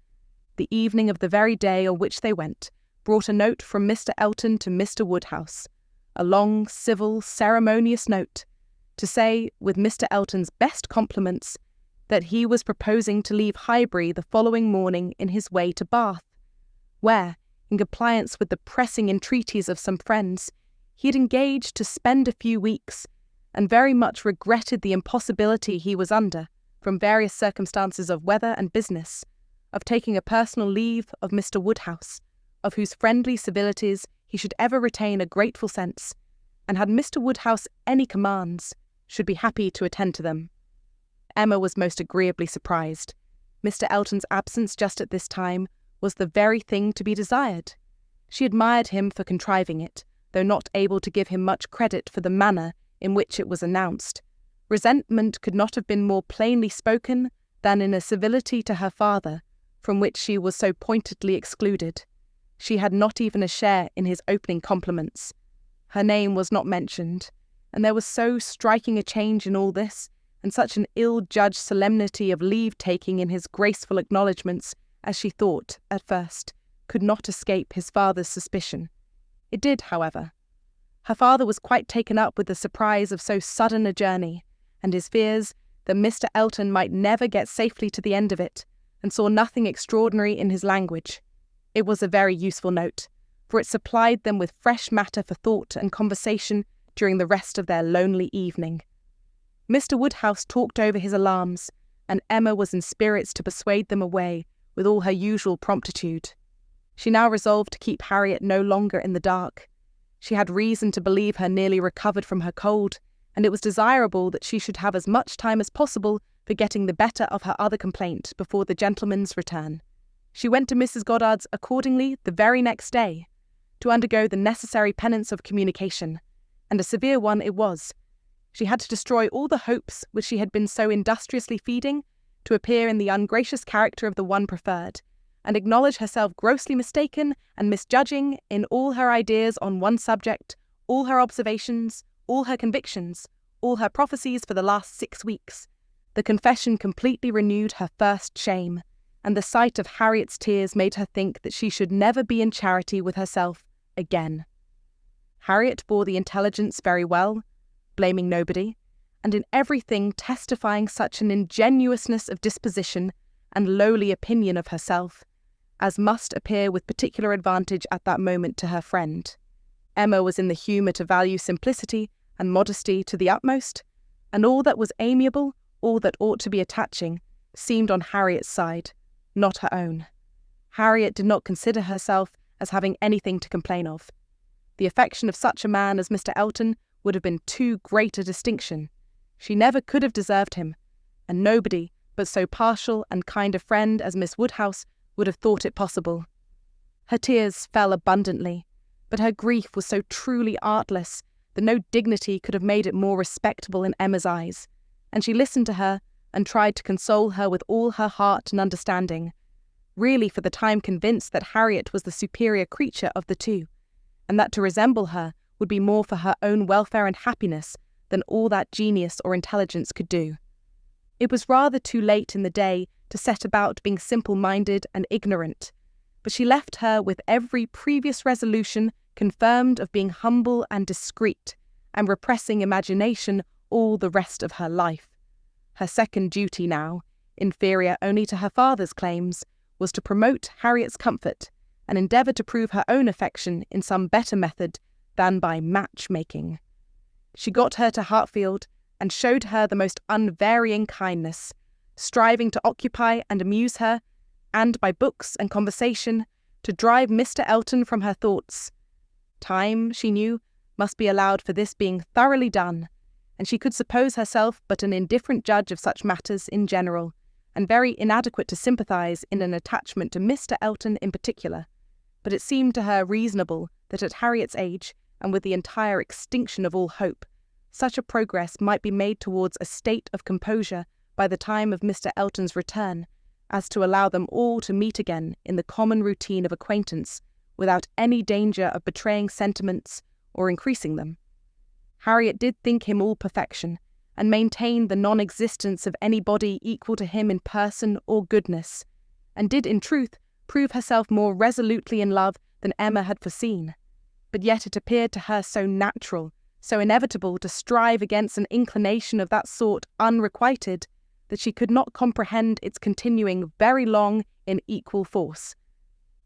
The evening of the very day on which they went brought a note from Mr. Elton to Mr. Woodhouse, a long, civil, ceremonious note, to say, with Mr. Elton's best compliments, that he was proposing to leave Highbury the following morning in his way to Bath, where, in compliance with the pressing entreaties of some friends, he had engaged to spend a few weeks, and very much regretted the impossibility he was under, from various circumstances of weather and business, of taking a personal leave of Mr. Woodhouse, of whose friendly civilities he should ever retain a grateful sense, and had Mr. Woodhouse any commands, should be happy to attend to them. Emma was most agreeably surprised. Mr. Elton's absence just at this time was the very thing to be desired. She admired him for contriving it, though not able to give him much credit for the manner in which it was announced. Resentment could not have been more plainly spoken than in a civility to her father, from which she was so pointedly excluded. She had not even a share in his opening compliments. Her name was not mentioned, and there was so striking a change in all this, and such an ill-judged solemnity of leave-taking in his graceful acknowledgments, as she thought, at first, could not escape his father's suspicion. It did, however. Her father was quite taken up with the surprise of so sudden a journey, and his fears that Mr. Elton might never get safely to the end of it, and saw nothing extraordinary in his language. It was a very useful note, for it supplied them with fresh matter for thought and conversation during the rest of their lonely evening. Mr. Woodhouse talked over his alarms, and Emma was in spirits to persuade them away with all her usual promptitude. She now resolved to keep Harriet no longer in the dark. She had reason to believe her nearly recovered from her cold, and it was desirable that she should have as much time as possible for getting the better of her other complaint before the gentleman's return. She went to Mrs. Goddard's accordingly the very next day, to undergo the necessary penance of communication, and a severe one it was. She had to destroy all the hopes which she had been so industriously feeding, to appear in the ungracious character of the one preferred, and acknowledge herself grossly mistaken and misjudging in all her ideas on one subject, all her observations, all her convictions, all her prophecies for the last 6 weeks. The confession completely renewed her first shame, and the sight of Harriet's tears made her think that she should never be in charity with herself again. Harriet bore the intelligence very well, blaming nobody, and in everything testifying such an ingenuousness of disposition and lowly opinion of herself, as must appear with particular advantage at that moment to her friend. Emma was in the humour to value simplicity and modesty to the utmost, and all that was amiable, all that ought to be attaching, seemed on Harriet's side, not her own. Harriet did not consider herself as having anything to complain of. The affection of such a man as Mr. Elton would have been too great a distinction. She never could have deserved him, and nobody but so partial and kind a friend as Miss Woodhouse would have thought it possible. Her tears fell abundantly, but her grief was so truly artless that no dignity could have made it more respectable in Emma's eyes, and she listened to her and tried to console her with all her heart and understanding, really for the time convinced that Harriet was the superior creature of the two, and that to resemble her would be more for her own welfare and happiness than all that genius or intelligence could do. It was rather too late in the day to set about being simple-minded and ignorant, but she left her with every previous resolution confirmed of being humble and discreet, and repressing imagination all the rest of her life. Her second duty now, inferior only to her father's claims, was to promote Harriet's comfort, and endeavour to prove her own affection in some better method than by match-making. She got her to Hartfield, and showed her the most unvarying kindness, striving to occupy and amuse her, and by books and conversation to drive Mr. Elton from her thoughts. Time, she knew, must be allowed for this being thoroughly done, and she could suppose herself but an indifferent judge of such matters in general, and very inadequate to sympathise in an attachment to Mr. Elton in particular. But it seemed to her reasonable that at Harriet's age, and with the entire extinction of all hope, such a progress might be made towards a state of composure by the time of Mr. Elton's return, as to allow them all to meet again in the common routine of acquaintance, without any danger of betraying sentiments or increasing them. Harriet did think him all perfection, and maintained the non-existence of anybody equal to him in person or goodness, and did in truth prove herself more resolutely in love than Emma had foreseen. But yet it appeared to her so natural, so inevitable to strive against an inclination of that sort unrequited, that she could not comprehend its continuing very long in equal force.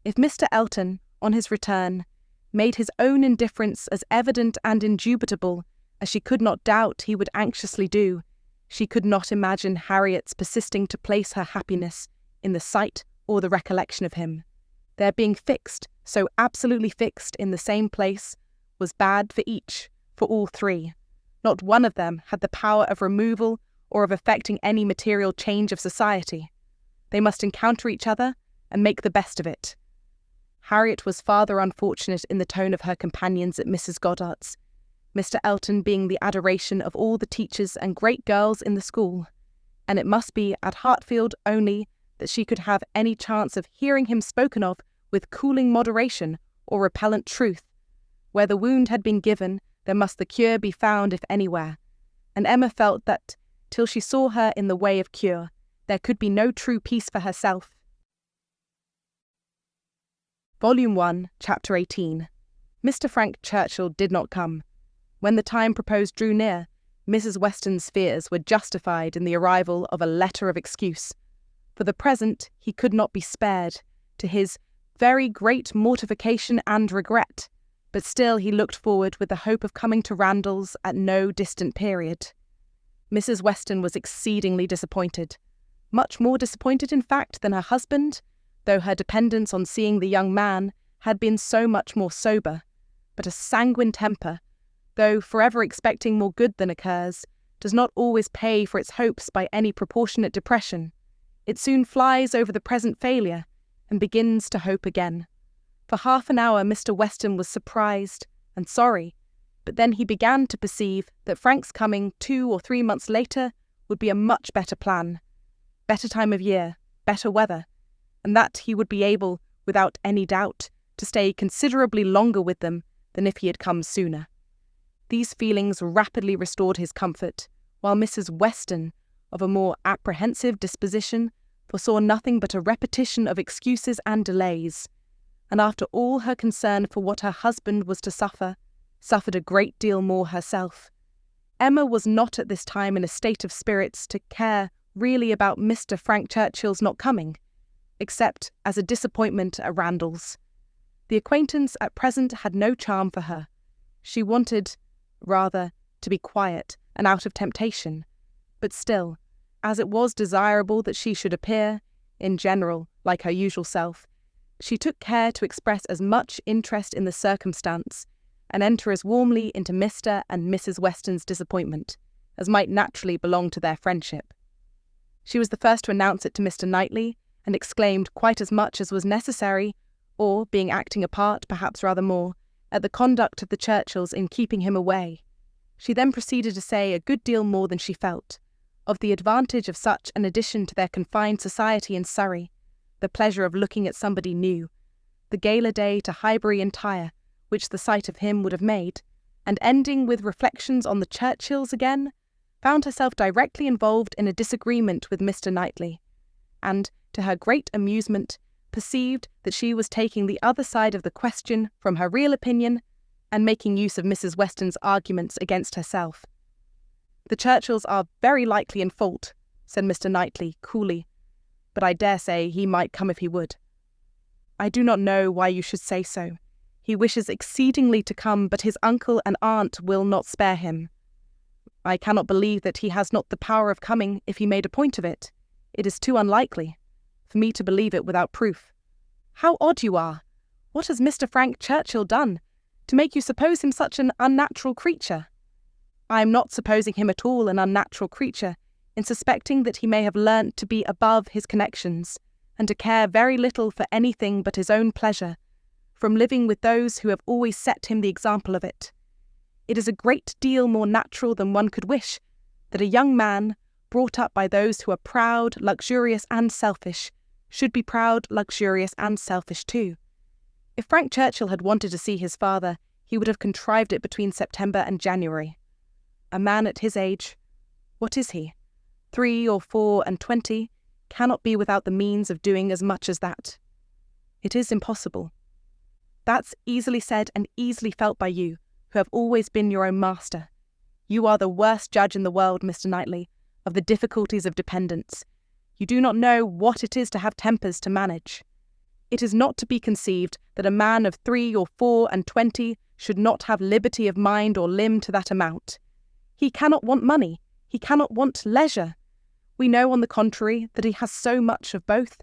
If Mr. Elton, on his return, made his own indifference as evident and indubitable as she could not doubt he would anxiously do, she could not imagine Harriet's persisting to place her happiness in the sight or the recollection of him. Their being fixed, so absolutely fixed in the same place, was bad for each, for all three. Not one of them had the power of removal or of effecting any material change of society. They must encounter each other and make the best of it. Harriet was farther unfortunate in the tone of her companions at Mrs. Goddard's, Mr. Elton being the adoration of all the teachers and great girls in the school, and it must be at Hartfield only that she could have any chance of hearing him spoken of with cooling moderation or repellent truth. Where the wound had been given, there must the cure be found if anywhere, and Emma felt that, till she saw her in the way of cure, there could be no true peace for herself. Volume 1, Chapter 18. Mr. Frank Churchill did not come. When the time proposed drew near, Mrs. Weston's fears were justified in the arrival of a letter of excuse. For the present, he could not be spared, to his very great mortification and regret, but still he looked forward with the hope of coming to Randalls at no distant period. Mrs. Weston was exceedingly disappointed, much more disappointed in fact than her husband, though her dependence on seeing the young man had been so much more sober. But a sanguine temper, though forever expecting more good than occurs, does not always pay for its hopes by any proportionate depression. It soon flies over the present failure and begins to hope again. For half an hour Mr. Weston was surprised and sorry, but then he began to perceive that Frank's coming 2 or 3 months later would be a much better plan, better time of year, better weather, and that he would be able, without any doubt, to stay considerably longer with them than if he had come sooner. These feelings rapidly restored his comfort, while Mrs. Weston, of a more apprehensive disposition, foresaw nothing but a repetition of excuses and delays, and after all her concern for what her husband was to suffer, suffered a great deal more herself. Emma was not at this time in a state of spirits to care really about Mr. Frank Churchill's not coming, except as a disappointment at Randalls. The acquaintance at present had no charm for her. She wanted, rather, to be quiet and out of temptation, but still, as it was desirable that she should appear, in general, like her usual self, she took care to express as much interest in the circumstance and enter as warmly into Mr. and Mrs. Weston's disappointment as might naturally belong to their friendship. She was the first to announce it to Mr. Knightley, and exclaimed quite as much as was necessary, or, being acting a part, perhaps rather more, at the conduct of the Churchills in keeping him away. She then proceeded to say a good deal more than she felt, of the advantage of such an addition to their confined society in Surrey, the pleasure of looking at somebody new, the gala day to Highbury entire, which the sight of him would have made, and ending with reflections on the Churchills again, found herself directly involved in a disagreement with Mr. Knightley, and, to her great amusement, perceived that she was taking the other side of the question from her real opinion and making use of Mrs. Weston's arguments against herself. "The Churchills are very likely in fault," said Mr. Knightley coolly, "but I dare say he might come if he would." "I do not know why you should say so. He wishes exceedingly to come, but his uncle and aunt will not spare him. I cannot believe that he has not the power of coming if he made a point of it. It is too unlikely for me to believe it without proof." "How odd you are! What has Mr. Frank Churchill done to make you suppose him such an unnatural creature?" "I am not supposing him at all an unnatural creature in suspecting that he may have learnt to be above his connections, and to care very little for anything but his own pleasure, from living with those who have always set him the example of it. It is a great deal more natural than one could wish that a young man, brought up by those who are proud, luxurious and selfish, should be proud, luxurious and selfish too. If Frank Churchill had wanted to see his father, he would have contrived it between September and January. A man at his age, what is he, 3 or 4 and 20, cannot be without the means of doing as much as that. It is impossible. That's easily said and easily felt by you, who have always been your own master. You are the worst judge in the world, Mr. Knightley, of the difficulties of dependence. You do not know what it is to have tempers to manage. It is not to be conceived that a man of 3 or 4 and 20 should not have liberty of mind or limb to that amount. He cannot want money, he cannot want leisure. We know, on the contrary, that he has so much of both,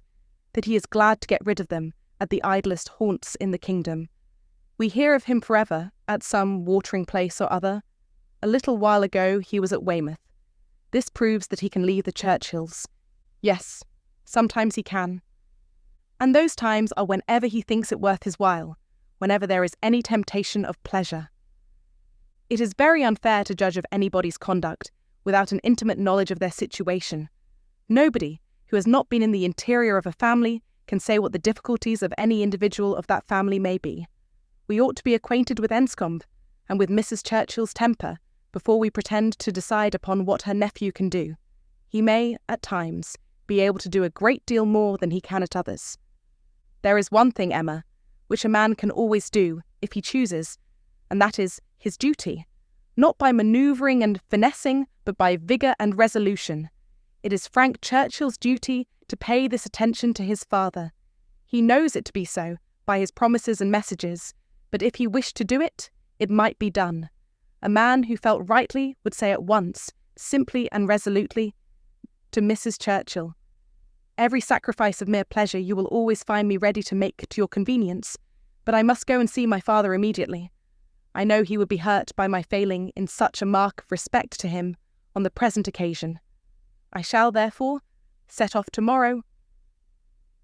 that he is glad to get rid of them at the idlest haunts in the kingdom. We hear of him forever, at some watering place or other. A little while ago he was at Weymouth. This proves that he can leave the Churchills. Yes, sometimes he can. And those times are whenever he thinks it worth his while, whenever there is any temptation of pleasure. It is very unfair to judge of anybody's conduct without an intimate knowledge of their situation. Nobody, who has not been in the interior of a family can say what the difficulties of any individual of that family may be. We ought to be acquainted with Enscombe and with Mrs. Churchill's temper before we pretend to decide upon what her nephew can do. He may, at times, be able to do a great deal more than he can at others. There is one thing, Emma, which a man can always do, if he chooses, and that is his duty, not by manoeuvring and finessing, but by vigour and resolution. It is Frank Churchill's duty to pay this attention to his father. He knows it to be so, by his promises and messages, but if he wished to do it, it might be done. A man who felt rightly would say at once, simply and resolutely, to Mrs. Churchill, "Every sacrifice of mere pleasure you will always find me ready to make to your convenience, but I must go and see my father immediately. I know he would be hurt by my failing in such a mark of respect to him on the present occasion. I shall, therefore, set off tomorrow."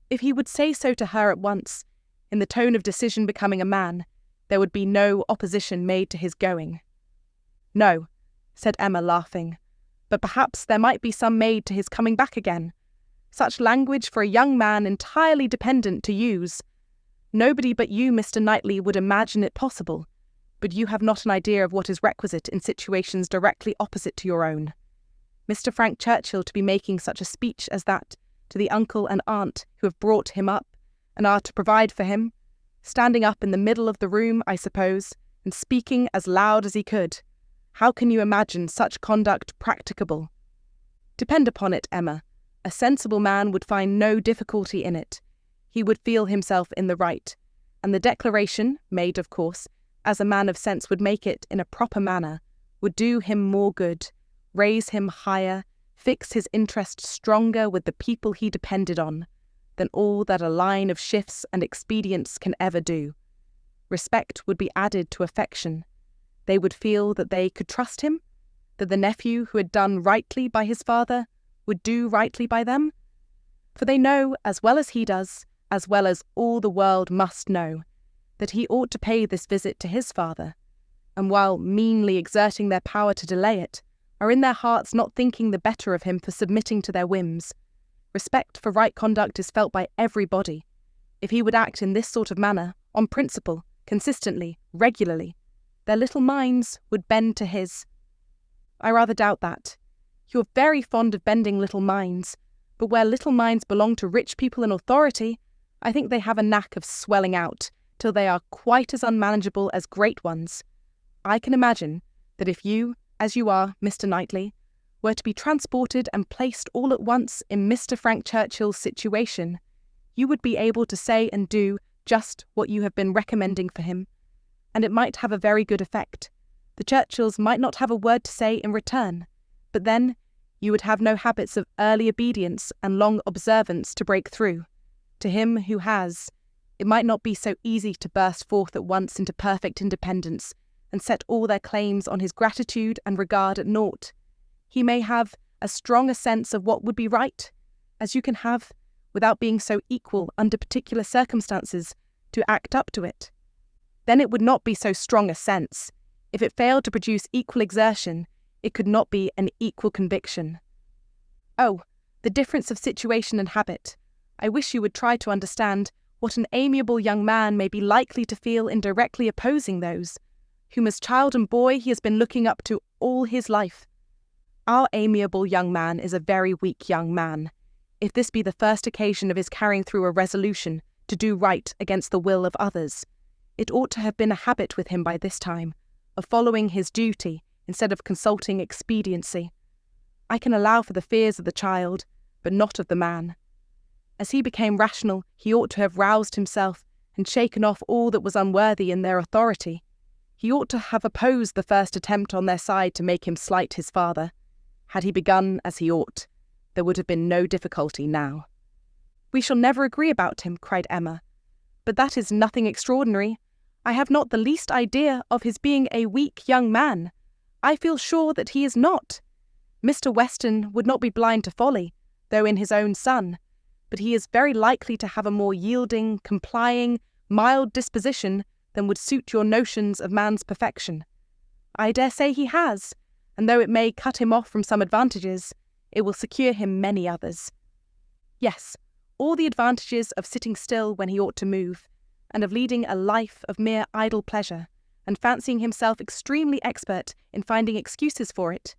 If he would say so to her at once, in the tone of decision becoming a man, there would be no opposition made to his going. "No," said Emma, laughing, "but perhaps there might be some made to his coming back again. Such language for a young man entirely dependent to use. Nobody but you, Mr. Knightley, would imagine it possible, but you have not an idea of what is requisite in situations directly opposite to your own. Mr. Frank Churchill to be making such a speech as that to the uncle and aunt who have brought him up and are to provide for him, standing up in the middle of the room, I suppose, and speaking as loud as he could. How can you imagine such conduct practicable? Depend upon it, Emma, a sensible man would find no difficulty in it. He would feel himself in the right, and the declaration, made, of course, as a man of sense would make it in a proper manner, would do him more good, raise him higher, fix his interest stronger with the people he depended on, than all that a line of shifts and expedients can ever do. Respect would be added to affection. They would feel that they could trust him, that the nephew who had done rightly by his father would do rightly by them. For they know, as well as he does, as well as all the world must know, that he ought to pay this visit to his father, and while meanly exerting their power to delay it, are in their hearts not thinking the better of him for submitting to their whims. Respect for right conduct is felt by everybody. If he would act in this sort of manner, on principle, consistently, regularly, their little minds would bend to his. I rather doubt that. You are very fond of bending little minds, but where little minds belong to rich people in authority, I think they have a knack of swelling out till they are quite as unmanageable as great ones. I can imagine that if you, as you are, Mr. Knightley, were to be transported and placed all at once in Mr. Frank Churchill's situation, you would be able to say and do just what you have been recommending for him, and it might have a very good effect. The Churchills might not have a word to say in return, but then you would have no habits of early obedience and long observance to break through. To him who has, it might not be so easy to burst forth at once into perfect independence and set all their claims on his gratitude and regard at naught. He may have as strong a sense of what would be right as you can have, without being so equal under particular circumstances to act up to it. Then it would not be so strong a sense. If it failed to produce equal exertion, it could not be an equal conviction. Oh, the difference of situation and habit. I wish you would try to understand what an amiable young man may be likely to feel in directly opposing those, whom as child and boy he has been looking up to all his life. Our amiable young man is a very weak young man. If this be the first occasion of his carrying through a resolution to do right against the will of others, it ought to have been a habit with him by this time, of following his duty instead of consulting expediency. I can allow for the fears of the child, but not of the man. As he became rational, he ought to have roused himself and shaken off all that was unworthy in their authority. He ought to have opposed the first attempt on their side to make him slight his father. Had he begun as he ought, there would have been no difficulty now. "We shall never agree about him," cried Emma. "But that is nothing extraordinary. I have not the least idea of his being a weak young man. I feel sure that he is not. Mr. Weston would not be blind to folly, though in his own son, but he is very likely to have a more yielding, complying, mild disposition than would suit your notions of man's perfection. I dare say he has, and though it may cut him off from some advantages, it will secure him many others. Yes, all the advantages of sitting still when he ought to move, and of leading a life of mere idle pleasure, and fancying himself extremely expert in finding excuses for it.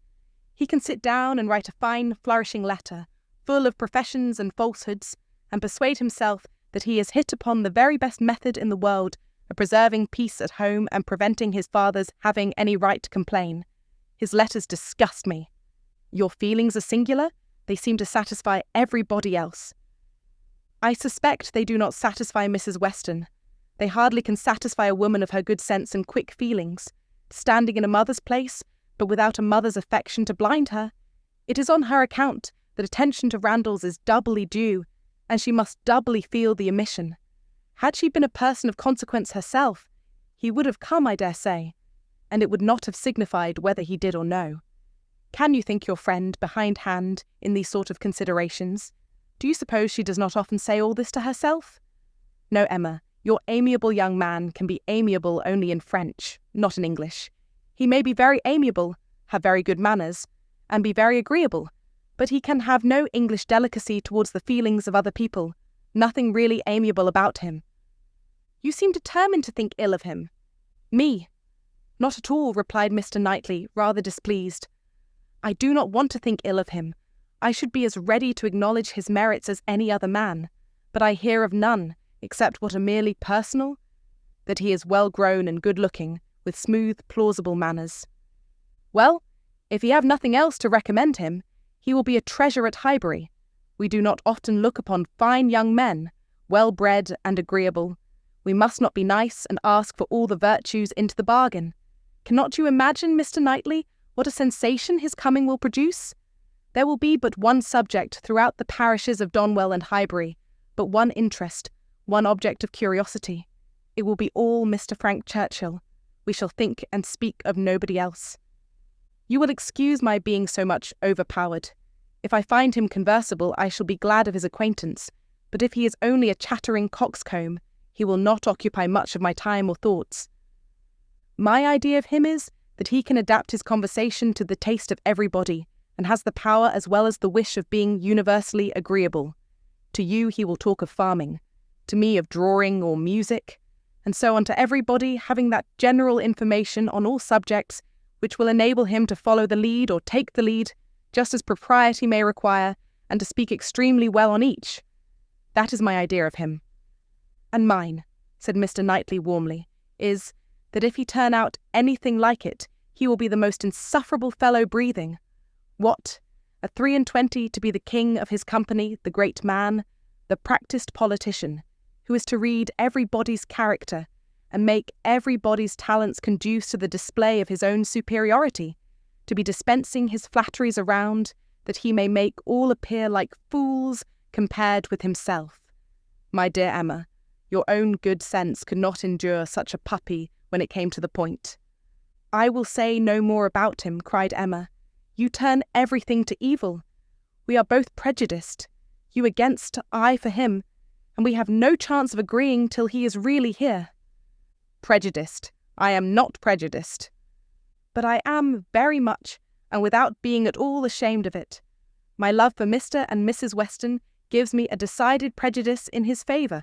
He can sit down and write a fine, flourishing letter, full of professions and falsehoods, and persuade himself that he has hit upon the very best method in the world of preserving peace at home and preventing his father's having any right to complain. His letters disgust me. Your feelings are singular. They seem to satisfy everybody else. I suspect they do not satisfy Mrs. Weston. They hardly can satisfy a woman of her good sense and quick feelings, standing in a mother's place, but without a mother's affection to blind her. It is on her account that attention to Randalls is doubly due, and she must doubly feel the omission. Had she been a person of consequence herself, he would have come, I dare say, and it would not have signified whether he did or no. Can you think your friend behindhand in these sort of considerations? Do you suppose she does not often say all this to herself? No, Emma, your amiable young man can be amiable only in French, not in English. He may be very amiable, have very good manners, and be very agreeable, but he can have no English delicacy towards the feelings of other people, nothing really amiable about him. You seem determined to think ill of him. Me? Not at all, replied Mr. Knightley, rather displeased. I do not want to think ill of him. I should be as ready to acknowledge his merits as any other man, but I hear of none, except what are merely personal, that he is well-grown and good-looking, with smooth, plausible manners. Well, if he have nothing else to recommend him, he will be a treasure at Highbury. We do not often look upon fine young men, well-bred and agreeable. We must not be nice and ask for all the virtues into the bargain. Cannot you imagine, Mr. Knightley, what a sensation his coming will produce? There will be but one subject throughout the parishes of Donwell and Highbury, but one interest, one object of curiosity. It will be all Mr. Frank Churchill. We shall think and speak of nobody else. You will excuse my being so much overpowered. If I find him conversable, I shall be glad of his acquaintance, but if he is only a chattering coxcomb, he will not occupy much of my time or thoughts. My idea of him is that he can adapt his conversation to the taste of everybody, and has the power as well as the wish of being universally agreeable. To you he will talk of farming, to me of drawing or music, and so on to everybody, having that general information on all subjects which will enable him to follow the lead or take the lead, just as propriety may require, and to speak extremely well on each. That is my idea of him. And mine, said Mr. Knightley warmly, is that if he turn out anything like it, he will be the most insufferable fellow breathing. What, at 23 to be the king of his company, the great man, the practised politician, who is to read everybody's character, and make everybody's talents conduce to the display of his own superiority, to be dispensing his flatteries around, that he may make all appear like fools compared with himself. My dear Emma, your own good sense could not endure such a puppy when it came to the point. I will say no more about him, cried Emma. You turn everything to evil. We are both prejudiced, you against, I for him, and we have no chance of agreeing till he is really here. Prejudiced. I am not prejudiced. But I am very much, and without being at all ashamed of it. My love for Mr. and Mrs. Weston gives me a decided prejudice in his favour.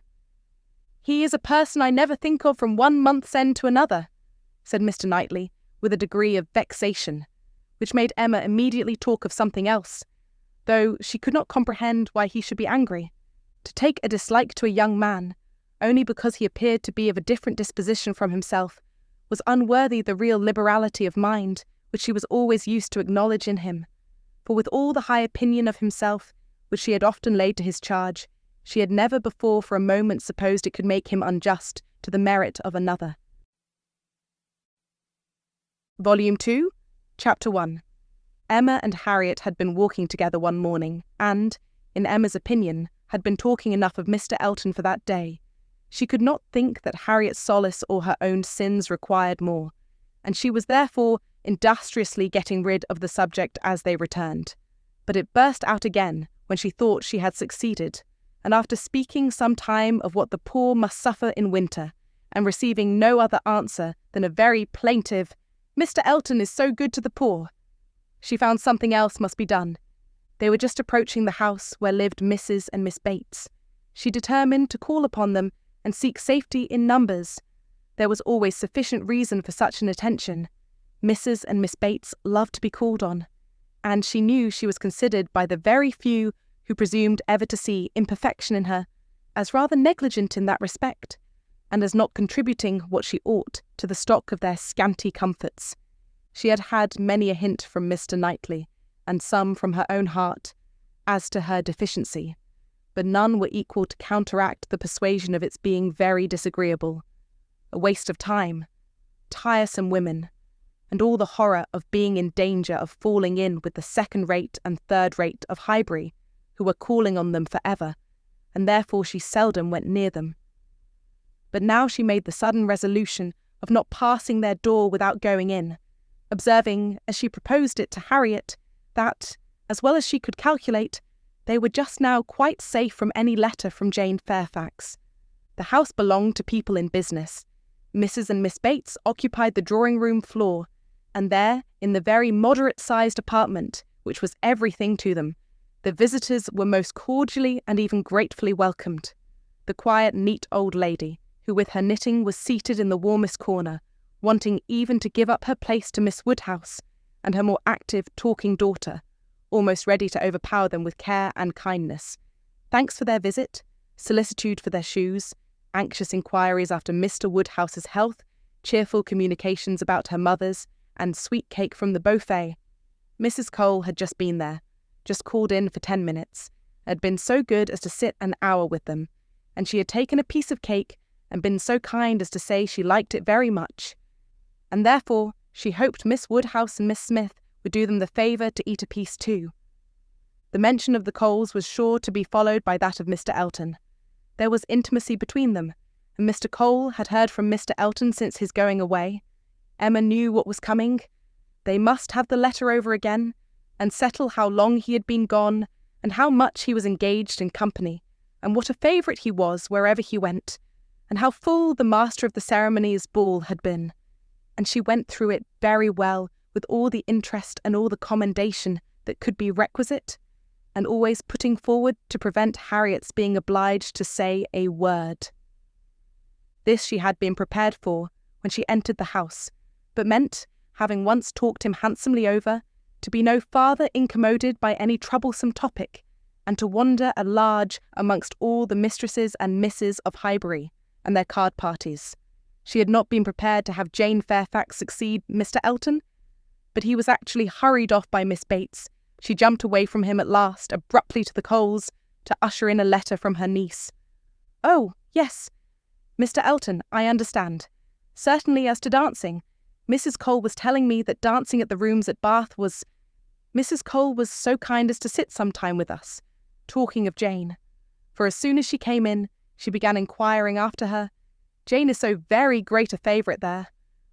He is a person I never think of from one month's end to another, said Mr. Knightley, with a degree of vexation, which made Emma immediately talk of something else, though she could not comprehend why he should be angry. To take a dislike to a young man, only because he appeared to be of a different disposition from himself, was unworthy the real liberality of mind which she was always used to acknowledge in him, for with all the high opinion of himself which she had often laid to his charge, she had never before for a moment supposed it could make him unjust to the merit of another. Volume 2, Chapter 1. Emma and Harriet had been walking together one morning, and, in Emma's opinion, had been talking enough of Mr. Elton for that day. She could not think that Harriet's solace or her own sins required more, and she was therefore industriously getting rid of the subject as they returned. But it burst out again when she thought she had succeeded, and after speaking some time of what the poor must suffer in winter, and receiving no other answer than a very plaintive, "Mr. Elton is so good to the poor," she found something else must be done. They were just approaching the house where lived Mrs. and Miss Bates. She determined to call upon them and seek safety in numbers. There was always sufficient reason for such an attention. Mrs. and Miss Bates loved to be called on, and she knew she was considered by the very few who presumed ever to see imperfection in her as rather negligent in that respect, and as not contributing what she ought to the stock of their scanty comforts. She had had many a hint from Mr. Knightley, and some from her own heart, as to her deficiency, but none were equal to counteract the persuasion of its being very disagreeable, a waste of time, tiresome women, and all the horror of being in danger of falling in with the second-rate and third-rate of Highbury, who were calling on them for ever, and therefore she seldom went near them. But now she made the sudden resolution of not passing their door without going in, observing, as she proposed it to Harriet, that, as well as she could calculate, they were just now quite safe from any letter from Jane Fairfax. The house belonged to people in business. Mrs. and Miss Bates occupied the drawing-room floor, and there, in the very moderate-sized apartment, which was everything to them, the visitors were most cordially and even gratefully welcomed. The quiet, neat old lady, who with her knitting was seated in the warmest corner, wanting even to give up her place to Miss Woodhouse, and her more active, talking daughter, almost ready to overpower them with care and kindness. Thanks for their visit, solicitude for their shoes, anxious inquiries after Mr. Woodhouse's health, cheerful communications about her mother's, and sweet cake from the buffet. Mrs. Cole had just been there, just called in for 10 minutes, had been so good as to sit an hour with them, and she had taken a piece of cake and been so kind as to say she liked it very much, and therefore she hoped Miss Woodhouse and Miss Smith would do them the favour to eat a piece too. The mention of the Coles was sure to be followed by that of Mr. Elton. There was intimacy between them, and Mr. Cole had heard from Mr. Elton since his going away. Emma knew what was coming. They must have the letter over again, and settle how long he had been gone, and how much he was engaged in company, and what a favourite he was wherever he went, and how full the master of the ceremonies ball had been. And she went through it very well, with all the interest and all the commendation that could be requisite, and always putting forward to prevent Harriet's being obliged to say a word. This she had been prepared for when she entered the house, but meant, having once talked him handsomely over, to be no farther incommoded by any troublesome topic, and to wander at large amongst all the mistresses and misses of Highbury, and their card parties. She had not been prepared to have Jane Fairfax succeed Mr. Elton, but he was actually hurried off by Miss Bates. She jumped away from him at last, abruptly to the Coles, to usher in a letter from her niece. "Oh, yes, Mr. Elton, I understand. Certainly as to dancing. Mrs. Cole was telling me that dancing at the rooms at Bath was... Mrs. Cole was so kind as to sit some time with us, talking of Jane. For as soon as she came in, she began inquiring after her. Jane is so very great a favourite there.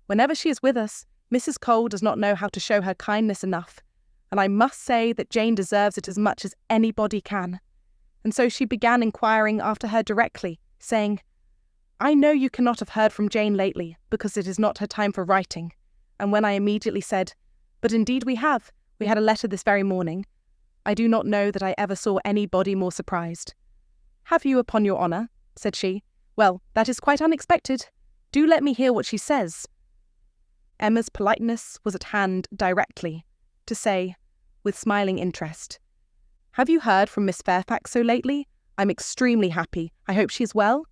Whenever she is with us, Mrs. Cole does not know how to show her kindness enough, and I must say that Jane deserves it as much as anybody can. And so she began inquiring after her directly, saying, 'I know you cannot have heard from Jane lately, because it is not her time for writing.' And when I immediately said, 'But indeed we have. We had a letter this very morning,' I do not know that I ever saw anybody more surprised. 'Have you, upon your honour?' said she. 'Well, that is quite unexpected. Do let me hear what she says.' Emma's politeness was at hand directly, to say, with smiling interest, 'Have you heard from Miss Fairfax so lately? I'm extremely happy. I hope she is well?'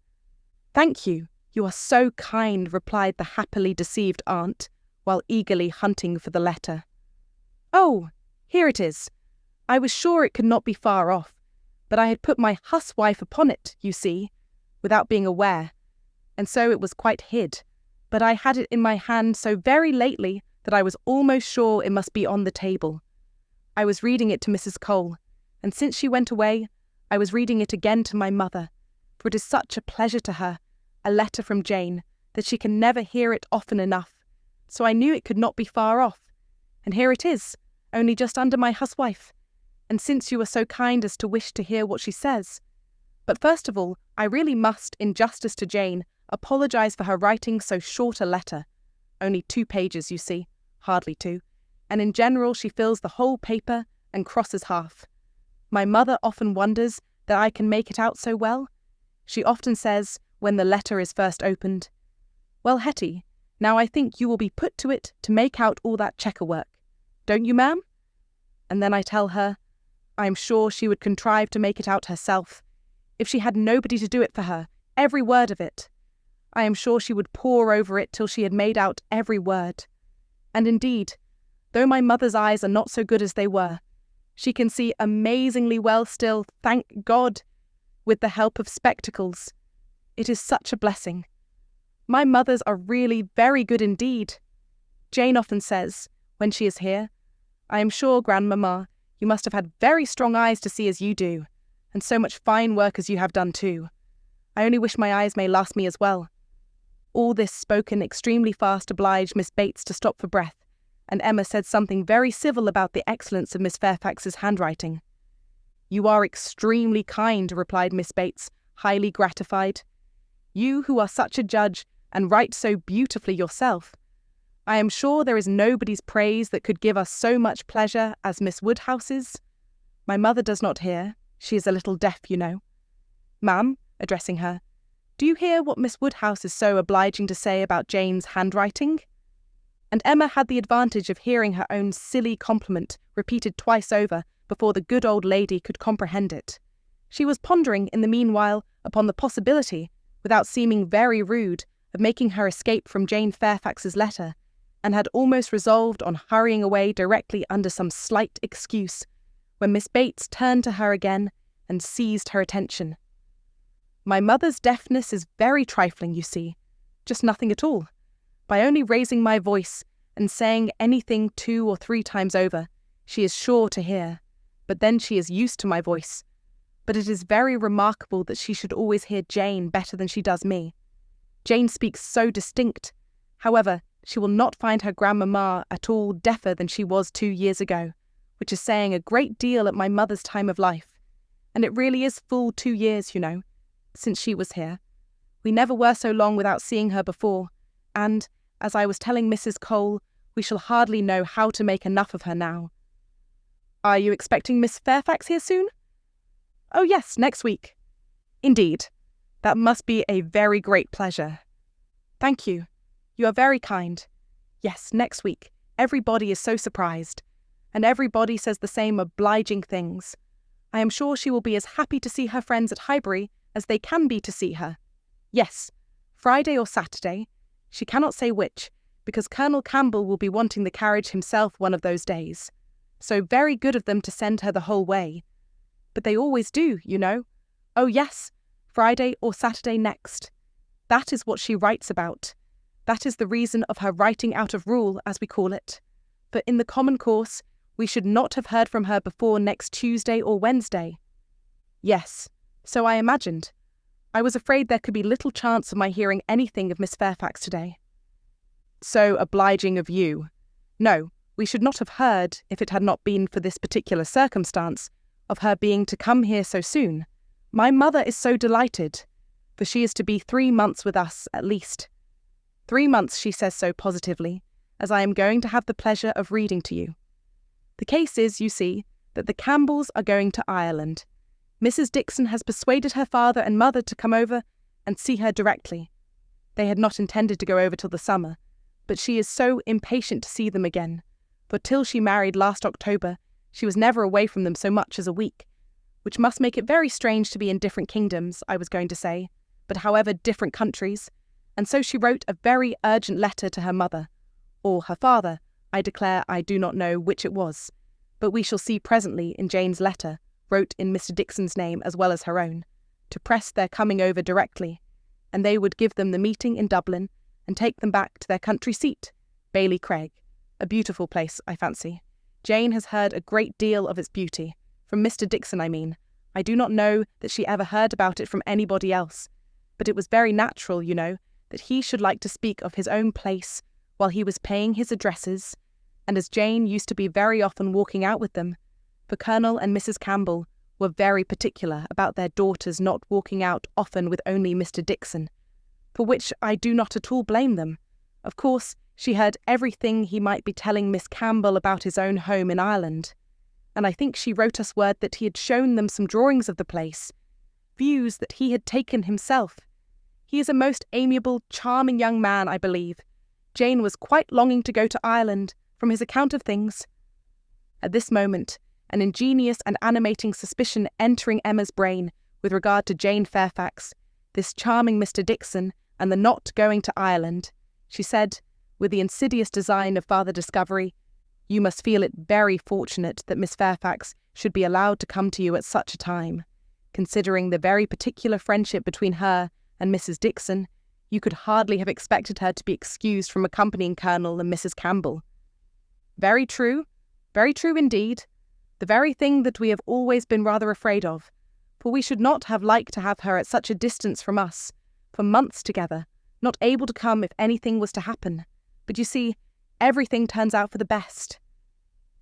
'Thank you. You are so kind,' replied the happily deceived aunt, while eagerly hunting for the letter. 'Oh, here it is. I was sure it could not be far off, but I had put my huswife upon it, you see, without being aware, and so it was quite hid. But I had it in my hand so very lately that I was almost sure it must be on the table. I was reading it to Mrs. Cole, and since she went away, I was reading it again to my mother, for it is such a pleasure to her, a letter from Jane, that she can never hear it often enough. So I knew it could not be far off. And here it is, only just under my huswife. And since you are so kind as to wish to hear what she says. But first of all, I really must, in justice to Jane, apologise for her writing so short a letter. Only 2 pages, you see, hardly 2, and in general she fills the whole paper and crosses half. My mother often wonders that I can make it out so well. She often says, when the letter is first opened, "Well, Hetty, now I think you will be put to it to make out all that checker work. Don't you, ma'am?" And then I tell her, I am sure she would contrive to make it out herself, if she had nobody to do it for her, every word of it. I am sure she would pore over it till she had made out every word. And indeed, though my mother's eyes are not so good as they were, she can see amazingly well still, thank God, with the help of spectacles. It is such a blessing. My mothers are really very good indeed. Jane often says, when she is here, "I am sure, grandmamma, you must have had very strong eyes to see as you do, and so much fine work as you have done too. I only wish my eyes may last me as well." All this spoken extremely fast obliged Miss Bates to stop for breath, and Emma said something very civil about the excellence of Miss Fairfax's handwriting. "You are extremely kind," replied Miss Bates, highly gratified. "You who are such a judge and write so beautifully yourself. I am sure there is nobody's praise that could give us so much pleasure as Miss Woodhouse's. My mother does not hear. She is a little deaf, you know. Ma'am," addressing her, "do you hear what Miss Woodhouse is so obliging to say about Jane's handwriting?" And Emma had the advantage of hearing her own silly compliment repeated twice over before the good old lady could comprehend it. She was pondering in the meanwhile upon the possibility, without seeming very rude, of making her escape from Jane Fairfax's letter, and had almost resolved on hurrying away directly under some slight excuse, when Miss Bates turned to her again and seized her attention. "My mother's deafness is very trifling, you see, just nothing at all. By only raising my voice and saying anything 2 or 3 times over, she is sure to hear, but then she is used to my voice. But it is very remarkable that she should always hear Jane better than she does me. Jane speaks so distinct. However, she will not find her grandmamma at all deafer than she was 2 years ago, which is saying a great deal at my mother's time of life. And it really is full 2 years, you know, since she was here. We never were so long without seeing her before, and, as I was telling Mrs. Cole, we shall hardly know how to make enough of her now." "Are you expecting Miss Fairfax here soon?" "Oh yes, next week." "Indeed. That must be a very great pleasure." "Thank you. You are very kind. Yes, next week. Everybody is so surprised, and everybody says the same obliging things. I am sure she will be as happy to see her friends at Highbury as they can be to see her. Yes, Friday or Saturday. She cannot say which, because Colonel Campbell will be wanting the carriage himself one of those days. So very good of them to send her the whole way. But they always do, you know. Oh yes, Friday or Saturday next. That is what she writes about. That is the reason of her writing out of rule, as we call it. For in the common course, we should not have heard from her before next Tuesday or Wednesday." "Yes, so I imagined. I was afraid there could be little chance of my hearing anything of Miss Fairfax today." "So obliging of you. No, we should not have heard, if it had not been for this particular circumstance, of her being to come here so soon. My mother is so delighted, for she is to be 3 months with us at least. 3 months, she says so positively, as I am going to have the pleasure of reading to you. The case is, you see, that the Campbells are going to Ireland. Mrs. Dixon has persuaded her father and mother to come over and see her directly. They had not intended to go over till the summer, but she is so impatient to see them again, for till she married last October, she was never away from them so much as a week, which must make it very strange to be in different kingdoms, I was going to say, but however different countries, and so she wrote a very urgent letter to her mother, or her father. I declare I do not know which it was, but we shall see presently in Jane's letter, wrote in Mr. Dixon's name as well as her own, to press their coming over directly, and they would give them the meeting in Dublin and take them back to their country seat, Bailey Craig, a beautiful place, I fancy. Jane has heard a great deal of its beauty, from Mr. Dixon I mean. I do not know that she ever heard about it from anybody else, but it was very natural, you know, that he should like to speak of his own place while he was paying his addresses, and as Jane used to be very often walking out with them, for Colonel and Mrs. Campbell were very particular about their daughters not walking out often with only Mr. Dixon, for which I do not at all blame them. Of course, she heard everything he might be telling Miss Campbell about his own home in Ireland, and I think she wrote us word that he had shown them some drawings of the place, views that he had taken himself. He is a most amiable, charming young man, I believe. Jane was quite longing to go to Ireland, from his account of things." At this moment, an ingenious and animating suspicion entering Emma's brain with regard to Jane Fairfax, this charming Mr. Dixon, and the not going to Ireland, she said, with the insidious design of farther discovery, "You must feel it very fortunate that Miss Fairfax should be allowed to come to you at such a time. Considering the very particular friendship between her and Mrs. Dixon, you could hardly have expected her to be excused from accompanying Colonel and Mrs. Campbell." Very true indeed. The very thing that we have always been rather afraid of, for we should not have liked to have her at such a distance from us, for months together, not able to come if anything was to happen. But you see, everything turns out for the best.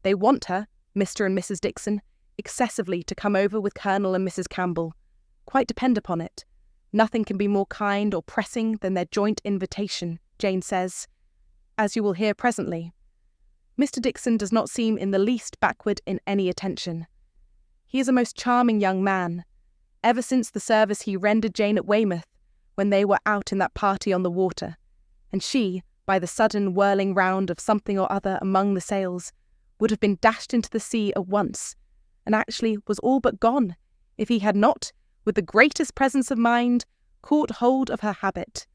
They want her, Mr. and Mrs. Dixon, excessively to come over with Colonel and Mrs. Campbell. Quite depend upon it. Nothing can be more kind or pressing than their joint invitation, Jane says, as you will hear presently. Mr. Dixon does not seem in the least backward in any attention. He is a most charming young man. Ever since the service he rendered Jane at Weymouth, when they were out in that party on the water, and she, by the sudden whirling round of something or other among the sails, would have been dashed into the sea at once, and actually was all but gone, if he had not, with the greatest presence of mind, caught hold of her habit.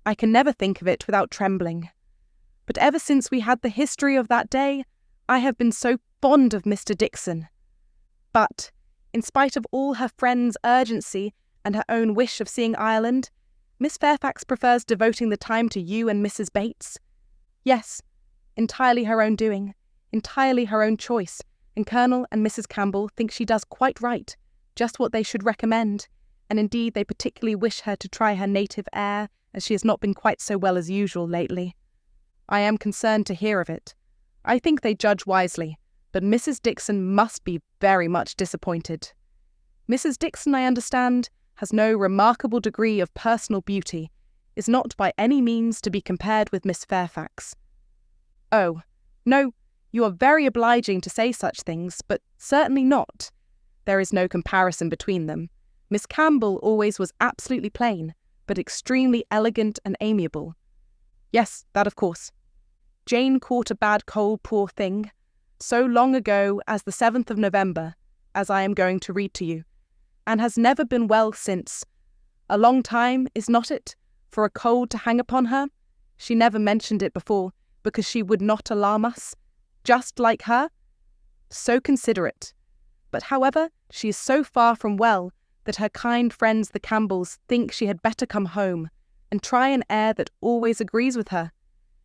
I can never think of it without trembling. But ever since we had the history of that day, I have been so fond of Mr. Dixon. But, in spite of all her friend's urgency and her own wish of seeing Ireland, Miss Fairfax prefers devoting the time to you and Mrs. Bates. Yes, entirely her own doing, entirely her own choice, and Colonel and Mrs. Campbell think she does quite right, just what they should recommend, and indeed they particularly wish her to try her native air, as she has not been quite so well as usual lately. I am concerned to hear of it. I think they judge wisely, but Mrs. Dixon must be very much disappointed. Mrs. Dixon, I understand, has no remarkable degree of personal beauty, is not by any means to be compared with Miss Fairfax. Oh, no, you are very obliging to say such things, but certainly not. There is no comparison between them. Miss Campbell always was absolutely plain, but extremely elegant and amiable. Yes, that of course. Jane caught a bad cold, poor thing, so long ago as the 7th of November, as I am going to read to you, and has never been well since. A long time, is not it, for a cold to hang upon her? She never mentioned it before, because she would not alarm us, just like her. So considerate. But however, she is so far from well that her kind friends the Campbells think she had better come home, and try an air that always agrees with her,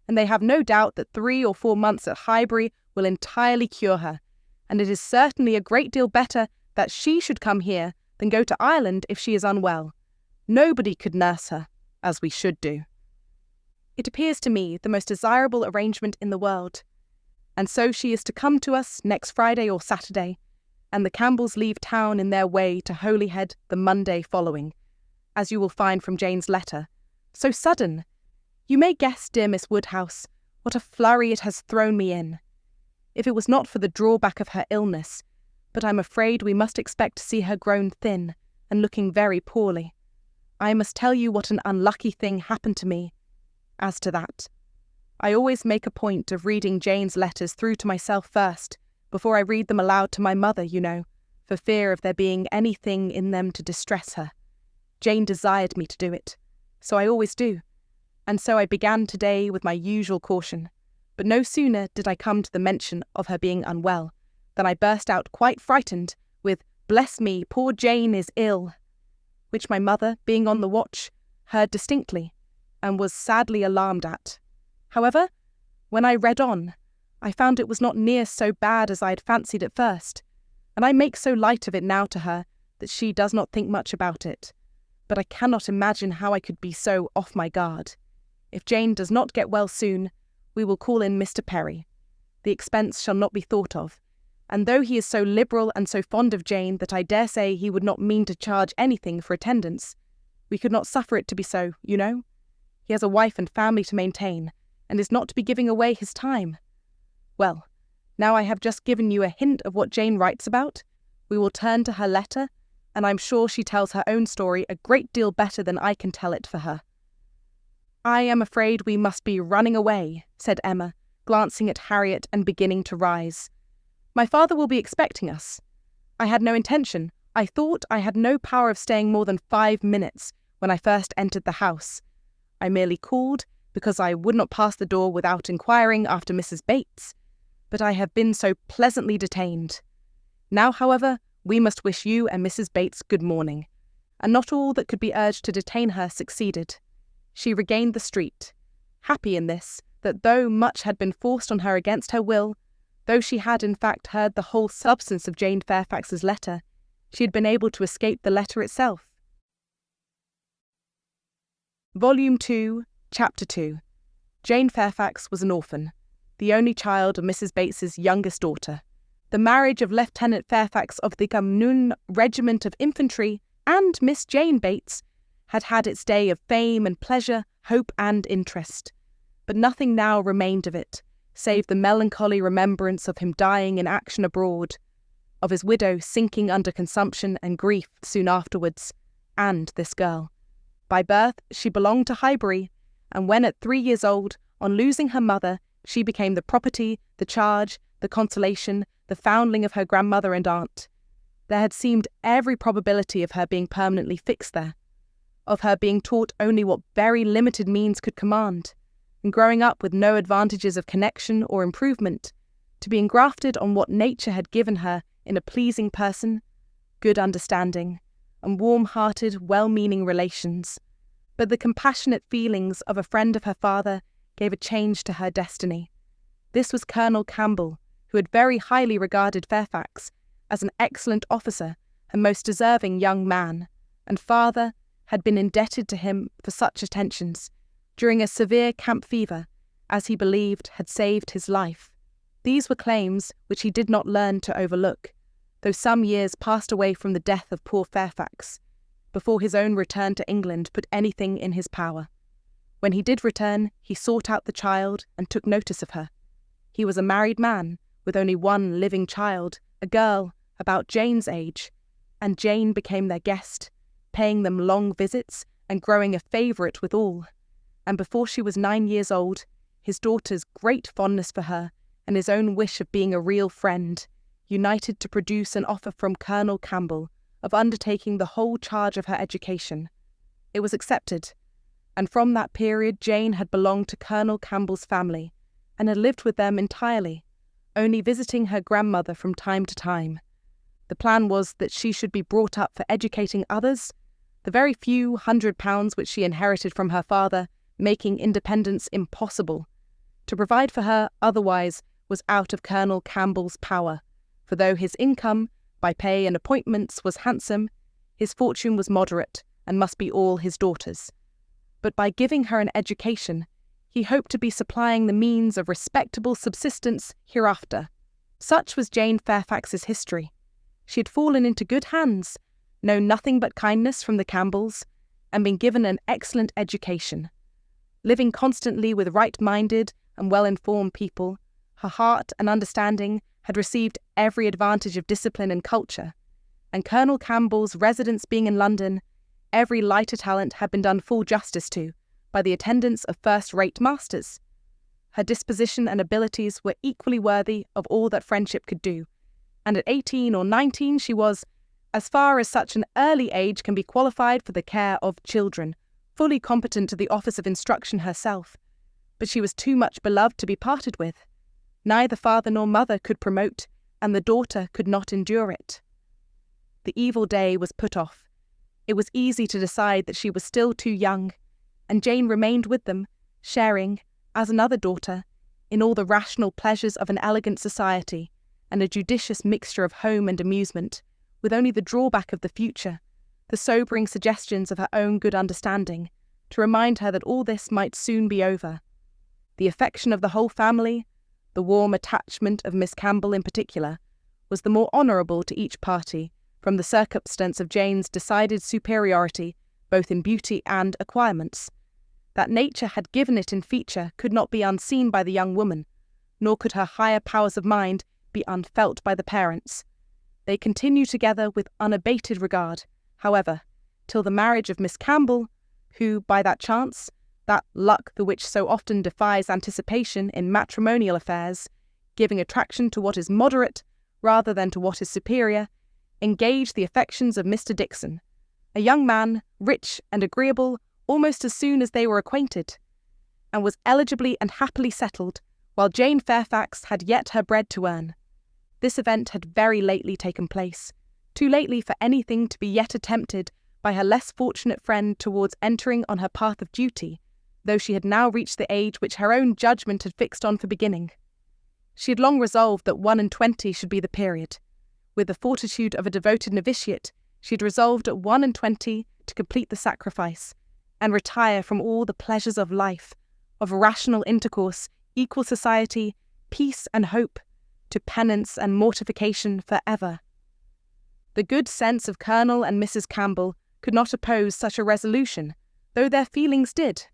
and they have no doubt that 3 or 4 months at Highbury will entirely cure her, and it is certainly a great deal better that she should come here than go to Ireland if she is unwell. Nobody could nurse her, as we should do. It appears to me the most desirable arrangement in the world, and so she is to come to us next Friday or Saturday, and the Campbells leave town in their way to Holyhead the Monday following, as you will find from Jane's letter. So sudden! You may guess, dear Miss Woodhouse, what a flurry it has thrown me in. If it was not for the drawback of her illness, but I'm afraid we must expect to see her grown thin and looking very poorly. I must tell you what an unlucky thing happened to me. As to that, I always make a point of reading Jane's letters through to myself first, before I read them aloud to my mother, you know, for fear of there being anything in them to distress her. Jane desired me to do it, so I always do. And so I began today with my usual caution, but no sooner did I come to the mention of her being unwell, than I burst out quite frightened with, "Bless me, poor Jane is ill," which my mother, being on the watch, heard distinctly, and was sadly alarmed at. However, when I read on, I found it was not near so bad as I had fancied at first, and I make so light of it now to her that she does not think much about it. But I cannot imagine how I could be so off my guard. If Jane does not get well soon, we will call in Mr. Perry. The expense shall not be thought of, and though he is so liberal and so fond of Jane that I dare say he would not mean to charge anything for attendance, we could not suffer it to be so, you know. He has a wife and family to maintain, and is not to be giving away his time. Well, Now I have just given you a hint of what Jane writes about. We will turn to her letter, and I'm sure she tells her own story a great deal better than I can tell it for her." "I am afraid we must be running away," said Emma, glancing at Harriet and beginning to rise. "My father will be expecting us. I had no intention. I thought I had no power of staying more than 5 minutes when I first entered the house. I merely called because I would not pass the door without inquiring after Mrs. Bates, but I have been so pleasantly detained. Now, however, we must wish you and Mrs. Bates good morning." And not all that could be urged to detain her succeeded. She regained the street, happy in this, that though much had been forced on her against her will, though she had in fact heard the whole substance of Jane Fairfax's letter, she had been able to escape the letter itself. Volume 2, Chapter 2. Jane Fairfax was an orphan, the only child of Mrs. Bates's youngest daughter. The marriage of Lieutenant Fairfax of the Cumnoon Regiment of Infantry and Miss Jane Bates had had its day of fame and pleasure, hope and interest. But nothing now remained of it, save the melancholy remembrance of him dying in action abroad, of his widow sinking under consumption and grief soon afterwards, and this girl. By birth she belonged to Highbury, and when at 3 years old, on losing her mother, she became the property, the charge, the consolation, the foundling of her grandmother and aunt. There had seemed every probability of her being permanently fixed there, of her being taught only what very limited means could command, and growing up with no advantages of connection or improvement, to be engrafted on what nature had given her in a pleasing person, good understanding, and warm-hearted, well-meaning relations. But the compassionate feelings of a friend of her father gave a change to her destiny. This was Colonel Campbell, who had very highly regarded Fairfax as an excellent officer and most deserving young man, and father had been indebted to him for such attentions, during a severe camp fever, as he believed had saved his life. These were claims which he did not learn to overlook, though some years passed away from the death of poor Fairfax, before his own return to England put anything in his power. When he did return, he sought out the child and took notice of her. He was a married man, with only one living child, a girl about Jane's age, and Jane became their guest, paying them long visits and growing a favourite with all. And before she was 9 years old, his daughter's great fondness for her and his own wish of being a real friend united to produce an offer from Colonel Campbell of undertaking the whole charge of her education. It was accepted, and from that period Jane had belonged to Colonel Campbell's family and had lived with them entirely, only visiting her grandmother from time to time. The plan was that she should be brought up for educating others, the very few £100 which she inherited from her father making independence impossible. To provide for her otherwise was out of Colonel Campbell's power, for though his income, by pay and appointments, was handsome, his fortune was moderate and must be all his daughter's. But by giving her an education, he hoped to be supplying the means of respectable subsistence hereafter. Such was Jane Fairfax's history. She had fallen into good hands, known nothing but kindness from the Campbells, and been given an excellent education. Living constantly with right-minded and well-informed people, her heart and understanding had received every advantage of discipline and culture, and Colonel Campbell's residence being in London, every lighter talent had been done full justice to by the attendance of first-rate masters. Her disposition and abilities were equally worthy of all that friendship could do, and at 18 or 19 she was, as far as such an early age can be qualified for the care of children, fully competent to the office of instruction herself. But she was too much beloved to be parted with. Neither father nor mother could promote, and the daughter could not endure it. The evil day was put off. It was easy to decide that she was still too young, and Jane remained with them, sharing, as another daughter, in all the rational pleasures of an elegant society and a judicious mixture of home and amusement, with only the drawback of the future, the sobering suggestions of her own good understanding, to remind her that all this might soon be over. The affection of the whole family, the warm attachment of Miss Campbell in particular, was the more honourable to each party, from the circumstance of Jane's decided superiority both in beauty and acquirements. That nature had given it in feature could not be unseen by the young woman, nor could her higher powers of mind be unfelt by the parents. They continue together with unabated regard, however, till the marriage of Miss Campbell, who, by that chance, that luck the which so often defies anticipation in matrimonial affairs, giving attraction to what is moderate rather than to what is superior, engaged the affections of Mr. Dixon, a young man, rich and agreeable almost as soon as they were acquainted, and was eligibly and happily settled, while Jane Fairfax had yet her bread to earn. This event had very lately taken place, too lately for anything to be yet attempted by her less fortunate friend towards entering on her path of duty, though she had now reached the age which her own judgment had fixed on for beginning. She had long resolved that 21 should be the period. With the fortitude of a devoted novitiate, she had resolved at 21 to complete the sacrifice, and retire from all the pleasures of life, of rational intercourse, equal society, peace and hope, to penance and mortification for ever. The good sense of Colonel and Mrs. Campbell could not oppose such a resolution, though their feelings did.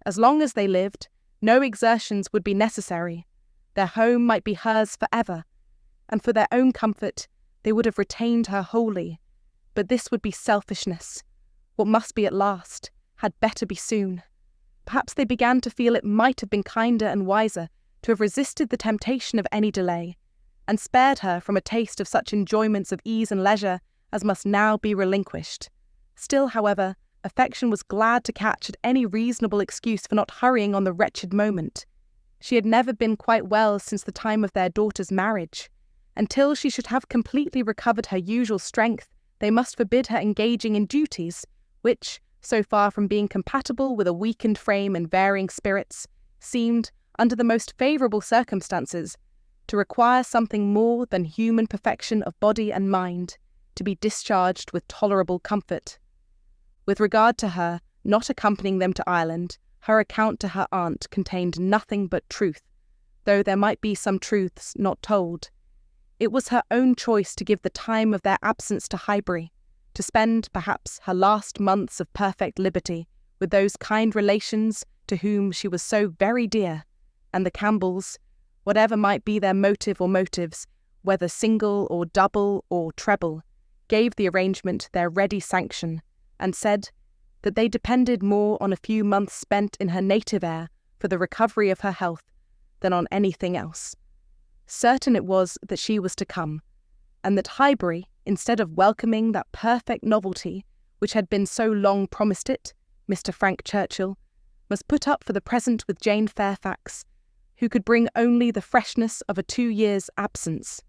As long as they lived, no exertions would be necessary. Their home might be hers for ever, and for their own comfort they would have retained her wholly. But this would be selfishness. What must be at last had better be soon. Perhaps they began to feel it might have been kinder and wiser to have resisted the temptation of any delay, and spared her from a taste of such enjoyments of ease and leisure as must now be relinquished. Still, however, affection was glad to catch at any reasonable excuse for not hurrying on the wretched moment. She had never been quite well since the time of their daughter's marriage. Until she should have completely recovered her usual strength, they must forbid her engaging in duties which, so far from being compatible with a weakened frame and varying spirits, seemed, under the most favourable circumstances, to require something more than human perfection of body and mind, to be discharged with tolerable comfort. With regard to her not accompanying them to Ireland, her account to her aunt contained nothing but truth, though there might be some truths not told. It was her own choice to give the time of their absence to Highbury, to spend, perhaps, her last months of perfect liberty with those kind relations to whom she was so very dear, and the Campbells, whatever might be their motive or motives, whether single or double or treble, gave the arrangement their ready sanction, and said that they depended more on a few months spent in her native air for the recovery of her health than on anything else. Certain it was that she was to come, and that Highbury, instead of welcoming that perfect novelty which had been so long promised it, Mr. Frank Churchill, must put up for the present with Jane Fairfax, who could bring only the freshness of a 2 years' absence.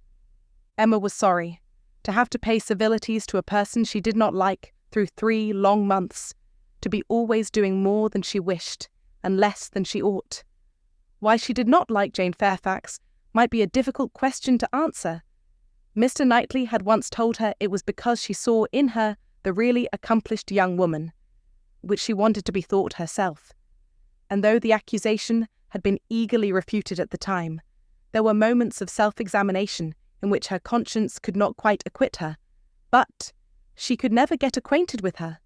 Emma was sorry to have to pay civilities to a person she did not like through 3 long months, to be always doing more than she wished and less than she ought. Why she did not like Jane Fairfax might be a difficult question to answer. Mr. Knightley had once told her it was because she saw in her the really accomplished young woman, which she wanted to be thought herself. And though the accusation had been eagerly refuted at the time, there were moments of self-examination in which her conscience could not quite acquit her. But she could never get acquainted with her.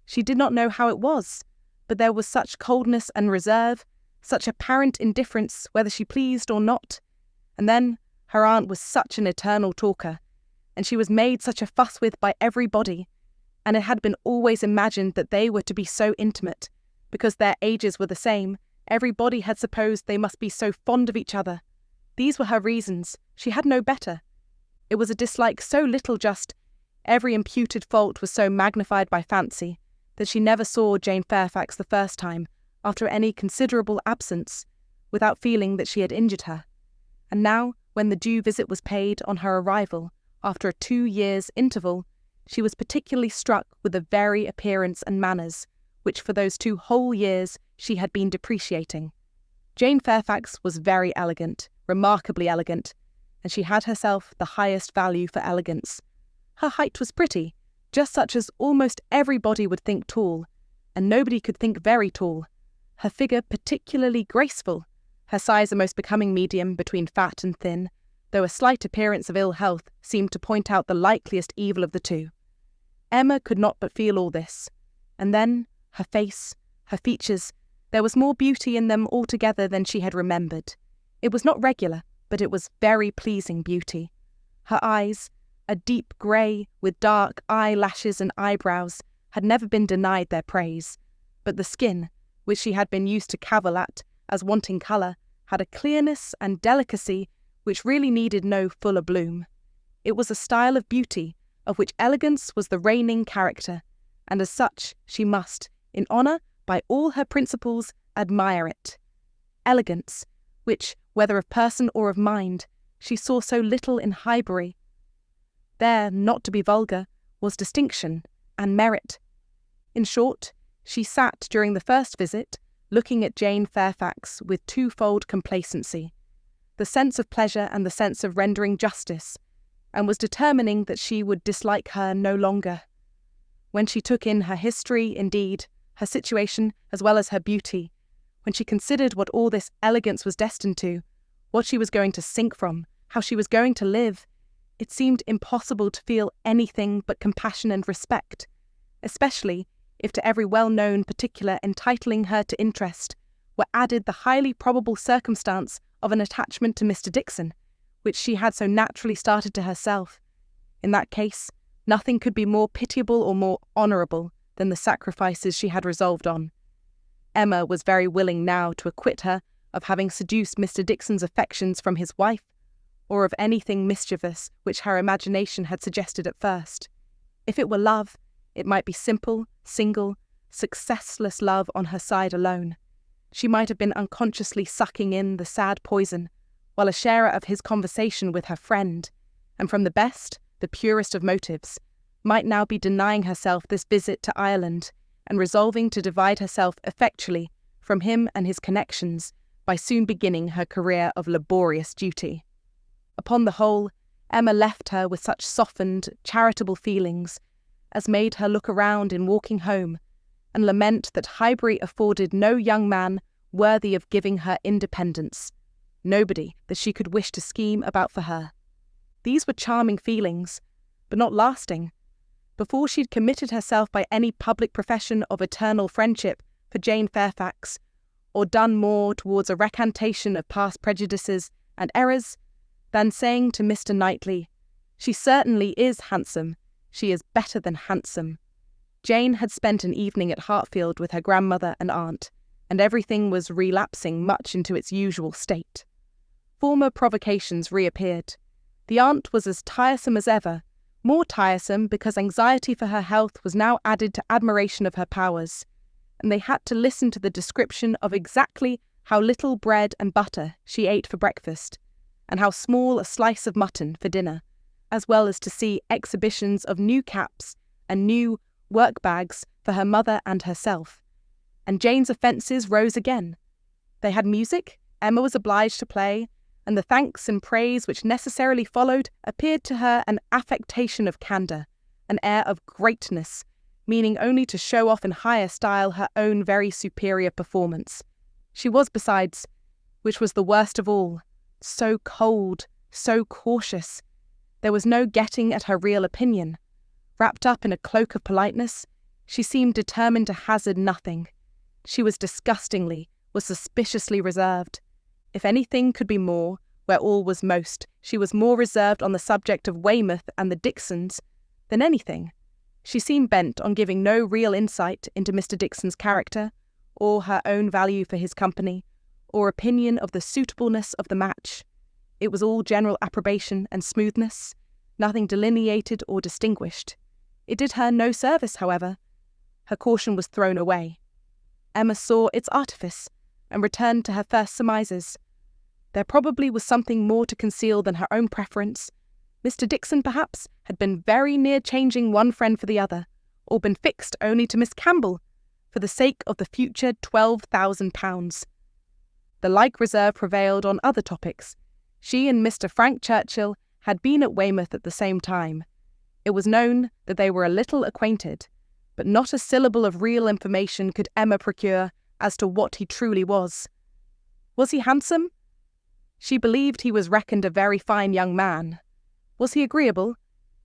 She did not know how it was, but there was such coldness and reserve, such apparent indifference whether she pleased or not. And then her aunt was such an eternal talker, and she was made such a fuss with by everybody, and it had been always imagined that they were to be so intimate, because their ages were the same. Everybody had supposed they must be so fond of each other. These were her reasons. She had no better. It was a dislike so little just, every imputed fault was so magnified by fancy, that she never saw Jane Fairfax the first time, after any considerable absence, without feeling that she had injured her. And now, when the due visit was paid on her arrival, after a 2 years' interval, she was particularly struck with the very appearance and manners, which for those 2 whole years she had been depreciating. Jane Fairfax was very elegant, remarkably elegant, and she had herself the highest value for elegance. Her height was pretty, just such as almost everybody would think tall, and nobody could think very tall. Her figure particularly graceful, her size a most becoming medium between fat and thin, though a slight appearance of ill health seemed to point out the likeliest evil of the two. Emma could not but feel all this. And then, her face, her features, there was more beauty in them altogether than she had remembered. It was not regular, but it was very pleasing beauty. Her eyes, a deep grey with dark eyelashes and eyebrows, had never been denied their praise, but the skin, which she had been used to cavil at as wanting colour, had a clearness and delicacy which really needed no fuller bloom. It was a style of beauty of which elegance was the reigning character, and as such she must, in honour by all her principles, admire it. Elegance, which, whether of person or of mind, she saw so little in Highbury. There, not to be vulgar, was distinction and merit. In short, she sat during the first visit, looking at Jane Fairfax with twofold complacency, the sense of pleasure and the sense of rendering justice, and was determining that she would dislike her no longer. When she took in her history, indeed, her situation as well as her beauty, when she considered what all this elegance was destined to, what she was going to sink from, how she was going to live, it seemed impossible to feel anything but compassion and respect, especially if to every well-known particular entitling her to interest were added the highly probable circumstance of an attachment to Mr. Dixon, which she had so naturally started to herself. In that case, nothing could be more pitiable or more honourable than the sacrifices she had resolved on. Emma was very willing now to acquit her of having seduced Mr. Dixon's affections from his wife, or of anything mischievous which her imagination had suggested at first. If it were love, it might be simple, single, successless love on her side alone. She might have been unconsciously sucking in the sad poison, while a sharer of his conversation with her friend, and from the best, the purest of motives, might now be denying herself this visit to Ireland, and resolving to divide herself effectually from him and his connections by soon beginning her career of laborious duty. Upon the whole, Emma left her with such softened, charitable feelings as made her look around in walking home, and lament that Highbury afforded no young man worthy of giving her independence, nobody that she could wish to scheme about for her. These were charming feelings, but not lasting. Before she'd committed herself by any public profession of eternal friendship for Jane Fairfax, or done more towards a recantation of past prejudices and errors, than saying to Mr. Knightley, "She certainly is handsome, she is better than handsome." Jane had spent an evening at Hartfield with her grandmother and aunt, and everything was relapsing much into its usual state. Former provocations reappeared. The aunt was as tiresome as ever, more tiresome because anxiety for her health was now added to admiration of her powers, and they had to listen to the description of exactly how little bread and butter she ate for breakfast, and how small a slice of mutton for dinner, as well as to see exhibitions of new caps and new work-bags for her mother and herself. And Jane's offences rose again. They had music, Emma was obliged to play, and the thanks and praise which necessarily followed appeared to her an affectation of candour, an air of greatness, meaning only to show off in higher style her own very superior performance. She was, besides, which was the worst of all, so cold, so cautious. There was no getting at her real opinion. Wrapped up in a cloak of politeness, she seemed determined to hazard nothing. She was disgustingly, was suspiciously reserved. If anything could be more, where all was most, she was more reserved on the subject of Weymouth and the Dixons than anything. She seemed bent on giving no real insight into Mr. Dixon's character, or her own value for his company, or opinion of the suitableness of the match. It was all general approbation and smoothness, nothing delineated or distinguished. It did her no service, however. Her caution was thrown away. Emma saw its artifice, and returned to her first surmises. There probably was something more to conceal than her own preference. Mr. Dixon, perhaps, had been very near changing one friend for the other, or been fixed only to Miss Campbell, for the sake of the future £12,000. The like reserve prevailed on other topics. She and Mr. Frank Churchill had been at Weymouth at the same time. It was known that they were a little acquainted, but not a syllable of real information could Emma procure as to what he truly was. Was he handsome? She believed he was reckoned a very fine young man. Was he agreeable?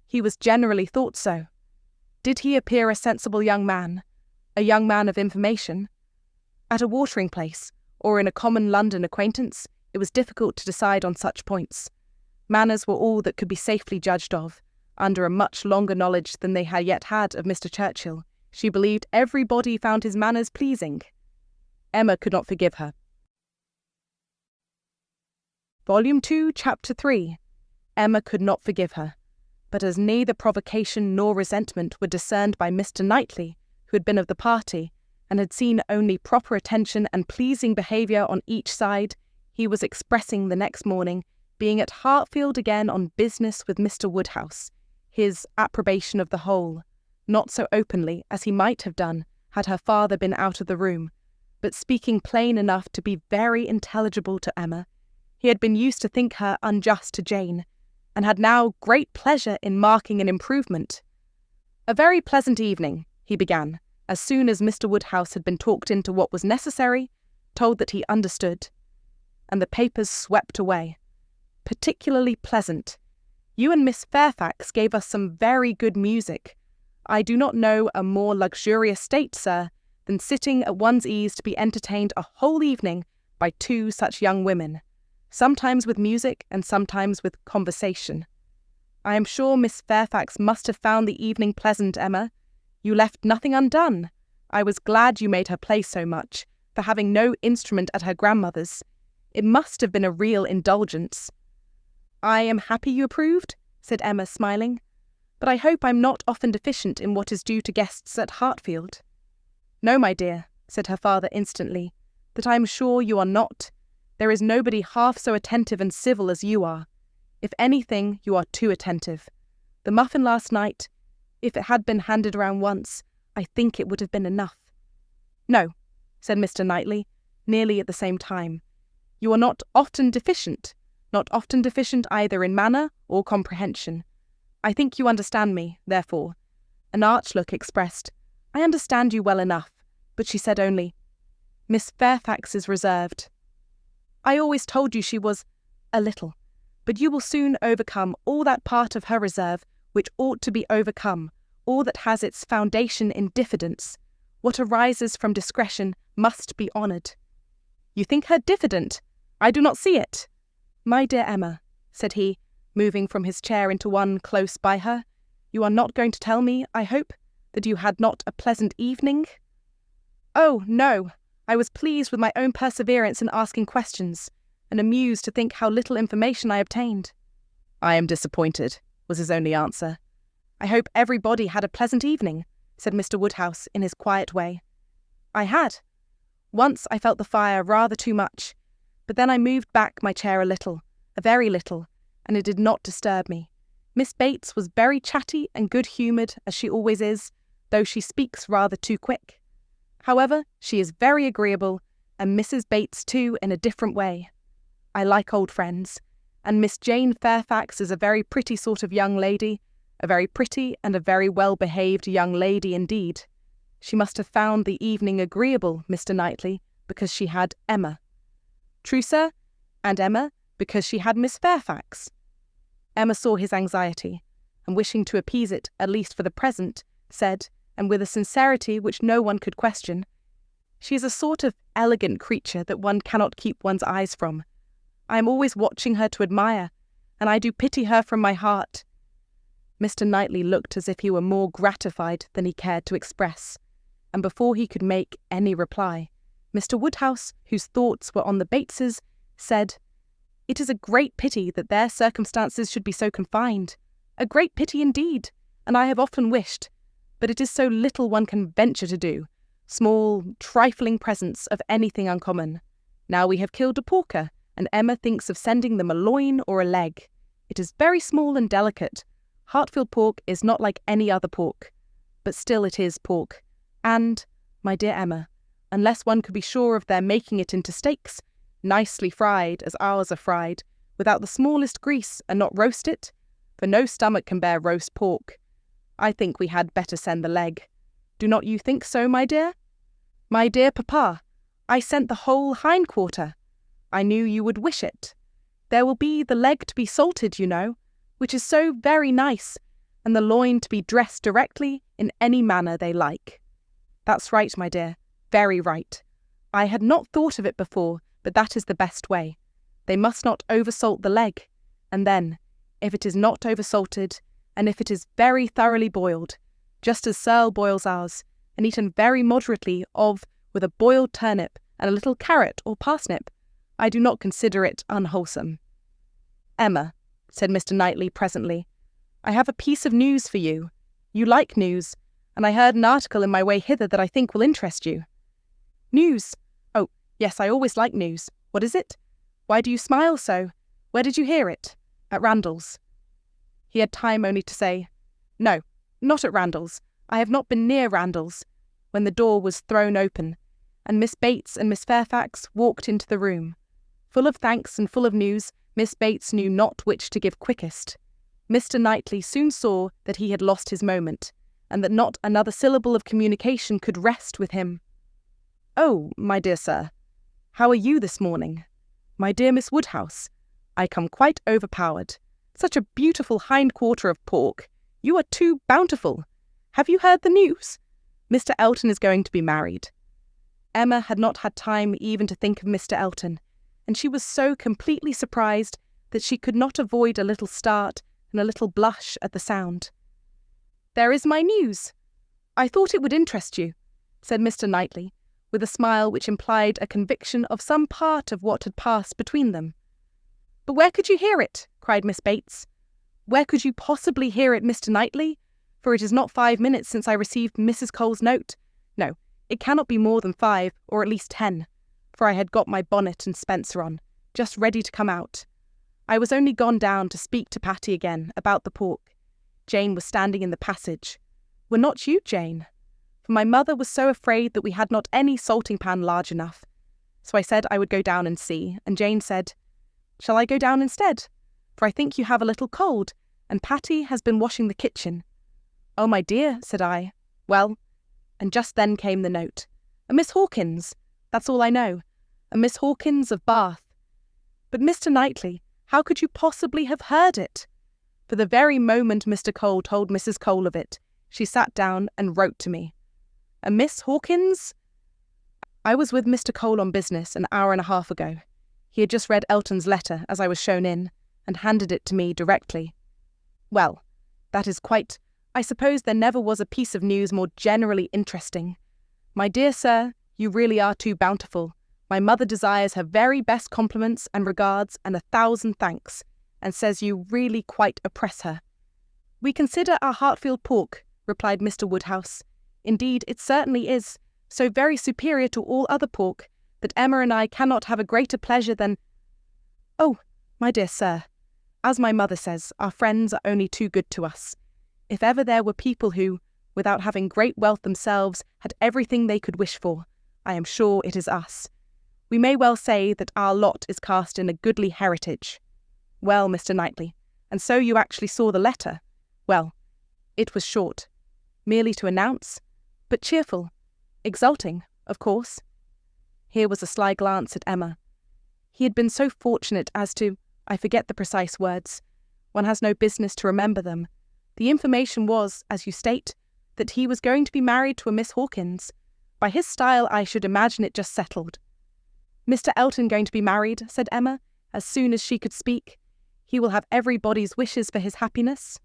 He was generally thought so. Did he appear a sensible young man, a young man of information? At a watering place, or in a common London acquaintance, It was difficult to decide on such points. Manners were all that could be safely judged of. Under a much longer knowledge than they had yet had of Mr. Churchill, she believed everybody found his manners pleasing. Emma could not forgive her. Volume 2, Chapter 3. Emma could not forgive her. But as neither provocation nor resentment were discerned by Mr. Knightley, who had been of the party, and had seen only proper attention and pleasing behaviour on each side, he was expressing the next morning, being at Hartfield again on business with Mr. Woodhouse, his approbation of the whole, not so openly as he might have done had her father been out of the room, but speaking plain enough to be very intelligible to Emma. He had been used to think her unjust to Jane, and had now great pleasure in marking an improvement. "A very pleasant evening," he began, as soon as Mr. Woodhouse had been talked into what was necessary, told that he understood, and the papers swept away. "Particularly pleasant. You and Miss Fairfax gave us some very good music. I do not know a more luxurious state, sir, than sitting at one's ease to be entertained a whole evening by two such young women, sometimes with music and sometimes with conversation. I am sure Miss Fairfax must have found the evening pleasant, Emma. You left nothing undone. I was glad you made her play so much, for having no instrument at her grandmother's. It must have been a real indulgence." "I am happy you approved," said Emma, smiling, "but I hope I'm not often deficient in what is due to guests at Hartfield." "No, my dear," said her father instantly, "that I am sure you are not. There is nobody half so attentive and civil as you are. If anything, you are too attentive. The muffin last night, if it had been handed round once, I think it would have been enough." "No," said Mr. Knightley, nearly at the same time. "You are not often deficient either in manner or comprehension. I think you understand me, therefore." An arch look expressed, "I understand you well enough," but she said only, "Miss Fairfax is reserved." "I always told you she was a little, but you will soon overcome all that part of her reserve which ought to be overcome, all that has its foundation in diffidence. What arises from discretion must be honoured." "You think her diffident? I do not see it." "My dear Emma," said he, moving from his chair into one close by her, "you are not going to tell me, I hope, that you had not a pleasant evening?" "Oh, no. I was pleased with my own perseverance in asking questions, and amused to think how little information I obtained." "I am disappointed," was his only answer. "I hope everybody had a pleasant evening," said Mr. Woodhouse in his quiet way. "I had. Once I felt the fire rather too much, but then I moved back my chair a very little, and it did not disturb me. Miss Bates was very chatty and good-humoured, as she always is, though she speaks rather too quick. However, she is very agreeable, and Mrs. Bates too, in a different way. I like old friends, and Miss Jane Fairfax is a very pretty sort of young lady, a very pretty and a very well-behaved young lady indeed. She must have found the evening agreeable, Mr. Knightley, because she had Emma." "True, sir, and Emma, because she had Miss Fairfax." Emma saw his anxiety, and wishing to appease it, at least for the present, said, and with a sincerity which no one could question, "She is a sort of elegant creature that one cannot keep one's eyes from. I am always watching her to admire, and I do pity her from my heart." Mr. Knightley looked as if he were more gratified than he cared to express, and before he could make any reply, Mr. Woodhouse, whose thoughts were on the Bateses, said, "It is a great pity that their circumstances should be so confined. A great pity indeed, and I have often wished, but it is so little one can venture to do, small, trifling presents of anything uncommon. Now we have killed a porker, and Emma thinks of sending them a loin or a leg. It is very small and delicate. Hartfield pork is not like any other pork, but still it is pork. And, my dear Emma, unless one could be sure of their making it into steaks, nicely fried as ours are fried, without the smallest grease, and not roast it, for no stomach can bear roast pork, I think we had better send the leg. Do not you think so, my dear?" "My dear papa, I sent the whole hind quarter. I knew you would wish it. There will be the leg to be salted, you know, which is so very nice, and the loin to be dressed directly in any manner they like." "That's right, my dear, very right. I had not thought of it before, but that is the best way. They must not oversalt the leg, and then, if it is not oversalted, and if it is very thoroughly boiled, just as Searle boils ours, and eaten very moderately of with a boiled turnip and a little carrot or parsnip, I do not consider it unwholesome. Emma, said Mr. Knightley presently, I have a piece of news for you. You like news, and I heard an article in my way hither that I think will interest you. News? Oh, yes, I always like news. What is it? Why do you smile so? Where did you hear it? At Randall's. He had time only to say, No, not at Randall's. I have not been near Randall's, when the door was thrown open, and Miss Bates and Miss Fairfax walked into the room. Full of thanks and full of news, Miss Bates knew not which to give quickest. Mr. Knightley soon saw that he had lost his moment, and that not another syllable of communication could rest with him. Oh, my dear sir, how are you this morning? My dear Miss Woodhouse, I come quite overpowered. Such a beautiful hind-quarter of pork. You are too bountiful. Have you heard the news? Mr. Elton is going to be married. Emma had not had time even to think of Mr. Elton, and she was so completely surprised that she could not avoid a little start and a little blush at the sound. There is my news. I thought it would interest you, said Mr. Knightley, with a smile which implied a conviction of some part of what had passed between them. But where could you hear it? Cried Miss Bates. Where could you possibly hear it, Mr. Knightley? For it is not 5 minutes since I received Mrs. Cole's note. No, it cannot be more than 5, or at least 10, for I had got my bonnet and spencer on, just ready to come out. I was only gone down to speak to Patty again about the pork. Jane was standing in the passage. Were not you, Jane? For my mother was so afraid that we had not any salting pan large enough. So I said I would go down and see, and Jane said, Shall I go down instead? For I think you have a little cold, and Patty has been washing the kitchen. Oh, my dear, said I. Well, and just then came the note. A Miss Hawkins, that's all I know. A Miss Hawkins of Bath. But Mr. Knightley, how could you possibly have heard it? For the very moment Mr. Cole told Mrs. Cole of it, she sat down and wrote to me. A Miss Hawkins? I was with Mr. Cole on business an hour and a half ago. He had just read Elton's letter as I was shown in, and handed it to me directly. Well, that is quite... I suppose there never was a piece of news more generally interesting. My dear sir, you really are too bountiful. My mother desires her very best compliments and regards and 1,000 thanks, and says you really quite oppress her. We consider our Hartfield pork, replied Mr. Woodhouse. Indeed, it certainly is, so very superior to all other pork, that Emma and I cannot have a greater pleasure than... Oh, my dear sir, as my mother says, our friends are only too good to us. If ever there were people who, without having great wealth themselves, had everything they could wish for, I am sure it is us. We may well say that our lot is cast in a goodly heritage. Well, Mr. Knightley, and so you actually saw the letter? Well, it was short, merely to announce, but cheerful, exulting, of course. Here was a sly glance at Emma. He had been so fortunate as to, I forget the precise words. One has no business to remember them. The information was, as you state, that he was going to be married to a Miss Hawkins. By his style, I should imagine it just settled. Mr. Elton going to be married, said Emma, as soon as she could speak. He will have everybody's wishes for his happiness.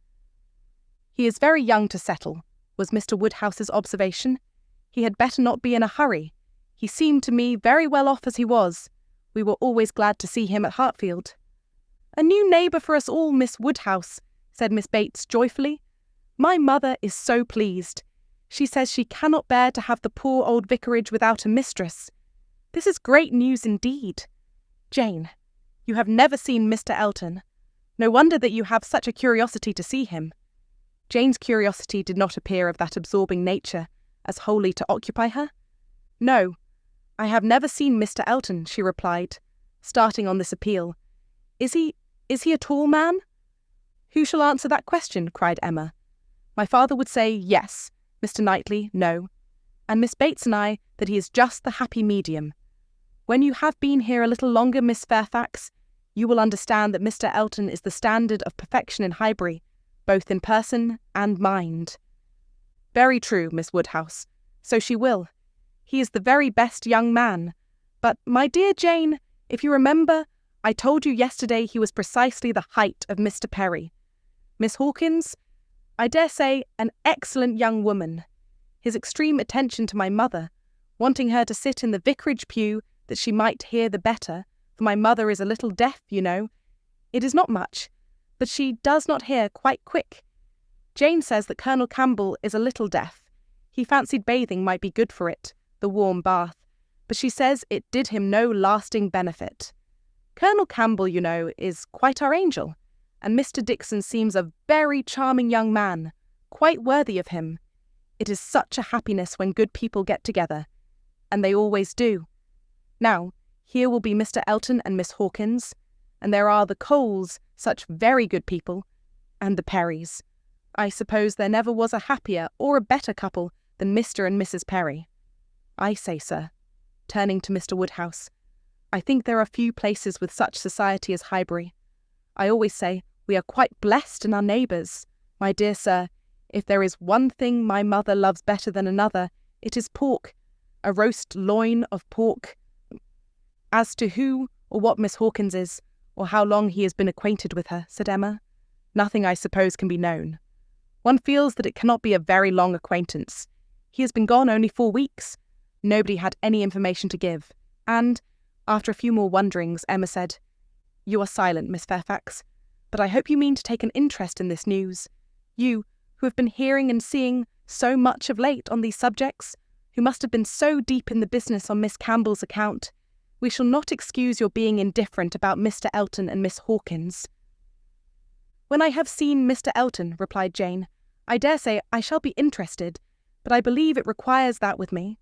He is very young to settle, was Mr. Woodhouse's observation. He had better not be in a hurry. He seemed to me very well off as he was. We were always glad to see him at Hartfield. A new neighbour for us all, Miss Woodhouse, said Miss Bates joyfully. My mother is so pleased. She says she cannot bear to have the poor old vicarage without a mistress. This is great news indeed. Jane, you have never seen Mr. Elton. No wonder that you have such a curiosity to see him. Jane's curiosity did not appear of that absorbing nature as wholly to occupy her. No, I have never seen Mr. Elton, she replied, starting on this appeal. Is he a tall man? Who shall answer that question? Cried Emma. My father would say yes, Mr. Knightley no, and Miss Bates and I that he is just the happy medium. When you have been here a little longer, Miss Fairfax, you will understand that Mr. Elton is the standard of perfection in Highbury, both in person and mind. Very true, Miss Woodhouse. So she will. He is the very best young man. But, my dear Jane, if you remember, I told you yesterday he was precisely the height of Mr. Perry. Miss Hawkins, I dare say, an excellent young woman. His extreme attention to my mother, wanting her to sit in the vicarage pew that she might hear the better, for my mother is a little deaf, you know. It is not much, but she does not hear quite quick. Jane says that Colonel Campbell is a little deaf. He fancied bathing might be good for it, the warm bath, but she says it did him no lasting benefit. Colonel Campbell, you know, is quite our angel, and Mr. Dixon seems a very charming young man, quite worthy of him. It is such a happiness when good people get together, and they always do. Now, here will be Mr. Elton and Miss Hawkins, and there are the Coles, such very good people, and the Perrys. I suppose there never was a happier or a better couple than Mr. and Mrs. Perry. I say, sir, turning to Mr. Woodhouse, I think there are few places with such society as Highbury. I always say we are quite blessed in our neighbours. My dear sir, if there is one thing my mother loves better than another, it is pork, a roast loin of pork. As to who or what Miss Hawkins is, or how long he has been acquainted with her, said Emma, nothing, I suppose, can be known. One feels that it cannot be a very long acquaintance. He has been gone only 4 weeks. Nobody had any information to give, and, after a few more wonderings, Emma said, You are silent, Miss Fairfax, but I hope you mean to take an interest in this news. You, who have been hearing and seeing so much of late on these subjects, who must have been so deep in the business on Miss Campbell's account, we shall not excuse your being indifferent about Mr. Elton and Miss Hawkins. When I have seen Mr. Elton, replied Jane, I dare say I shall be interested, but I believe it requires that with me.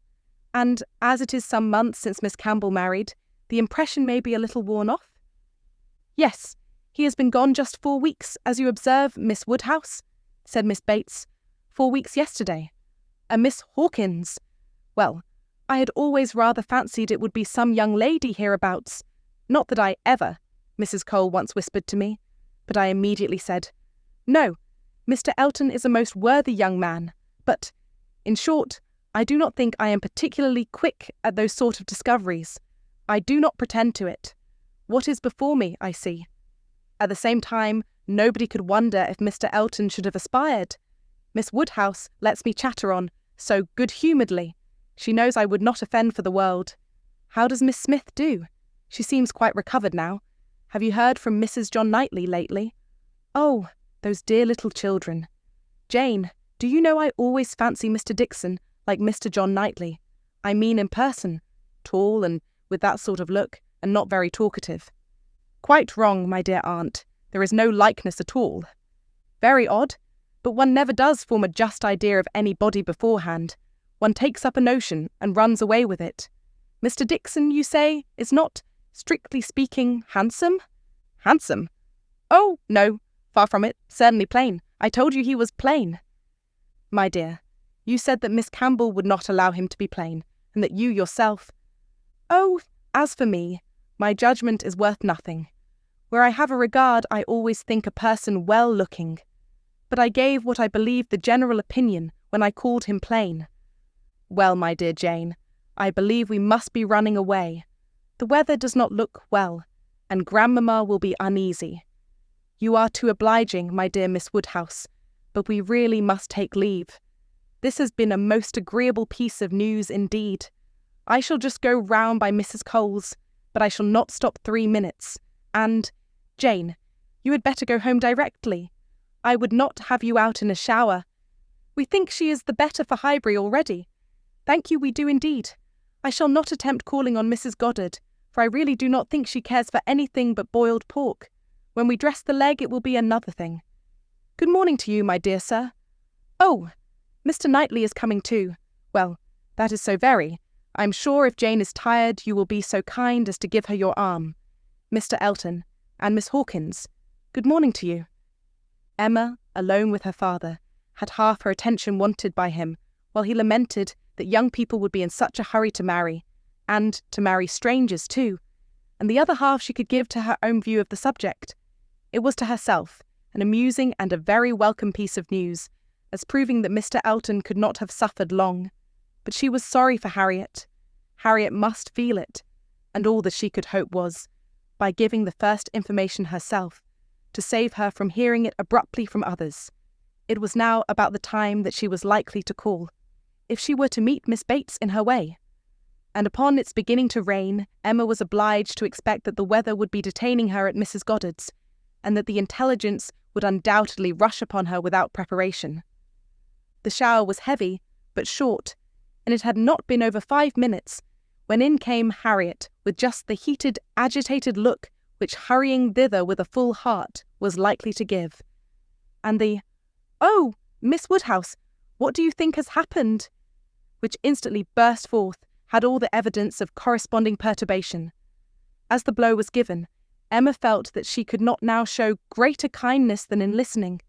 And as it is some months since Miss Campbell married, the impression may be a little worn off. Yes, he has been gone just 4 weeks, as you observe, Miss Woodhouse, said Miss Bates. 4 weeks yesterday. A Miss Hawkins. Well, I had always rather fancied it would be some young lady hereabouts. Not that I ever, Mrs. Cole once whispered to me, but I immediately said, No, Mr. Elton is a most worthy young man, but, in short, I do not think I am particularly quick at those sort of discoveries. I do not pretend to it. What is before me, I see. At the same time, nobody could wonder if Mr. Elton should have aspired. Miss Woodhouse lets me chatter on, so good-humouredly. She knows I would not offend for the world. How does Miss Smith do? She seems quite recovered now. Have you heard from Mrs. John Knightley lately? Oh, those dear little children. Jane, do you know I always fancy Mr. Dixon like Mr. John Knightley? I mean in person, tall and with that sort of look, and not very talkative. Quite wrong, my dear aunt. There is no likeness at all. Very odd, but one never does form a just idea of anybody beforehand. One takes up a notion and runs away with it. Mr. Dixon, you say, is not, strictly speaking, handsome? Handsome? Oh, no, far from it, certainly plain. I told you he was plain. My dear, you said that Miss Campbell would not allow him to be plain, and that you yourself— Oh, as for me, my judgment is worth nothing. Where I have a regard, I always think a person well-looking. But I gave what I believed the general opinion when I called him plain. Well, my dear Jane, I believe we must be running away. The weather does not look well, and grandmamma will be uneasy. You are too obliging, my dear Miss Woodhouse, but we really must take leave. This has been a most agreeable piece of news indeed. I shall just go round by Mrs. Cole's, but I shall not stop 3 minutes. And, Jane, you had better go home directly. I would not have you out in a shower. We think she is the better for Highbury already. Thank you, we do indeed. I shall not attempt calling on Mrs. Goddard, for I really do not think she cares for anything but boiled pork. When we dress the leg, it will be another thing. Good morning to you, my dear sir. Oh, Mr. Knightley is coming too. Well, that is so very. I am sure if Jane is tired, you will be so kind as to give her your arm. Mr. Elton, and Miss Hawkins, good morning to you. Emma, alone with her father, had half her attention wanted by him, while he lamented that young people would be in such a hurry to marry, and to marry strangers too, and the other half she could give to her own view of the subject. It was to herself an amusing and a very welcome piece of news, as proving that Mr. Elton could not have suffered long. But she was sorry for Harriet. Harriet must feel it, and all that she could hope was, by giving the first information herself, to save her from hearing it abruptly from others. It was now about the time that she was likely to call, if she were to meet Miss Bates in her way. And upon its beginning to rain, Emma was obliged to expect that the weather would be detaining her at Mrs. Goddard's, and that the intelligence would undoubtedly rush upon her without preparation. The shower was heavy, but short, and it had not been over 5 minutes when in came Harriet with just the heated, agitated look which hurrying thither with a full heart was likely to give. And the, "Oh, Miss Woodhouse, what do you think has happened?" which instantly burst forth, had all the evidence of corresponding perturbation. As the blow was given, Emma felt that she could not now show greater kindness than in listening,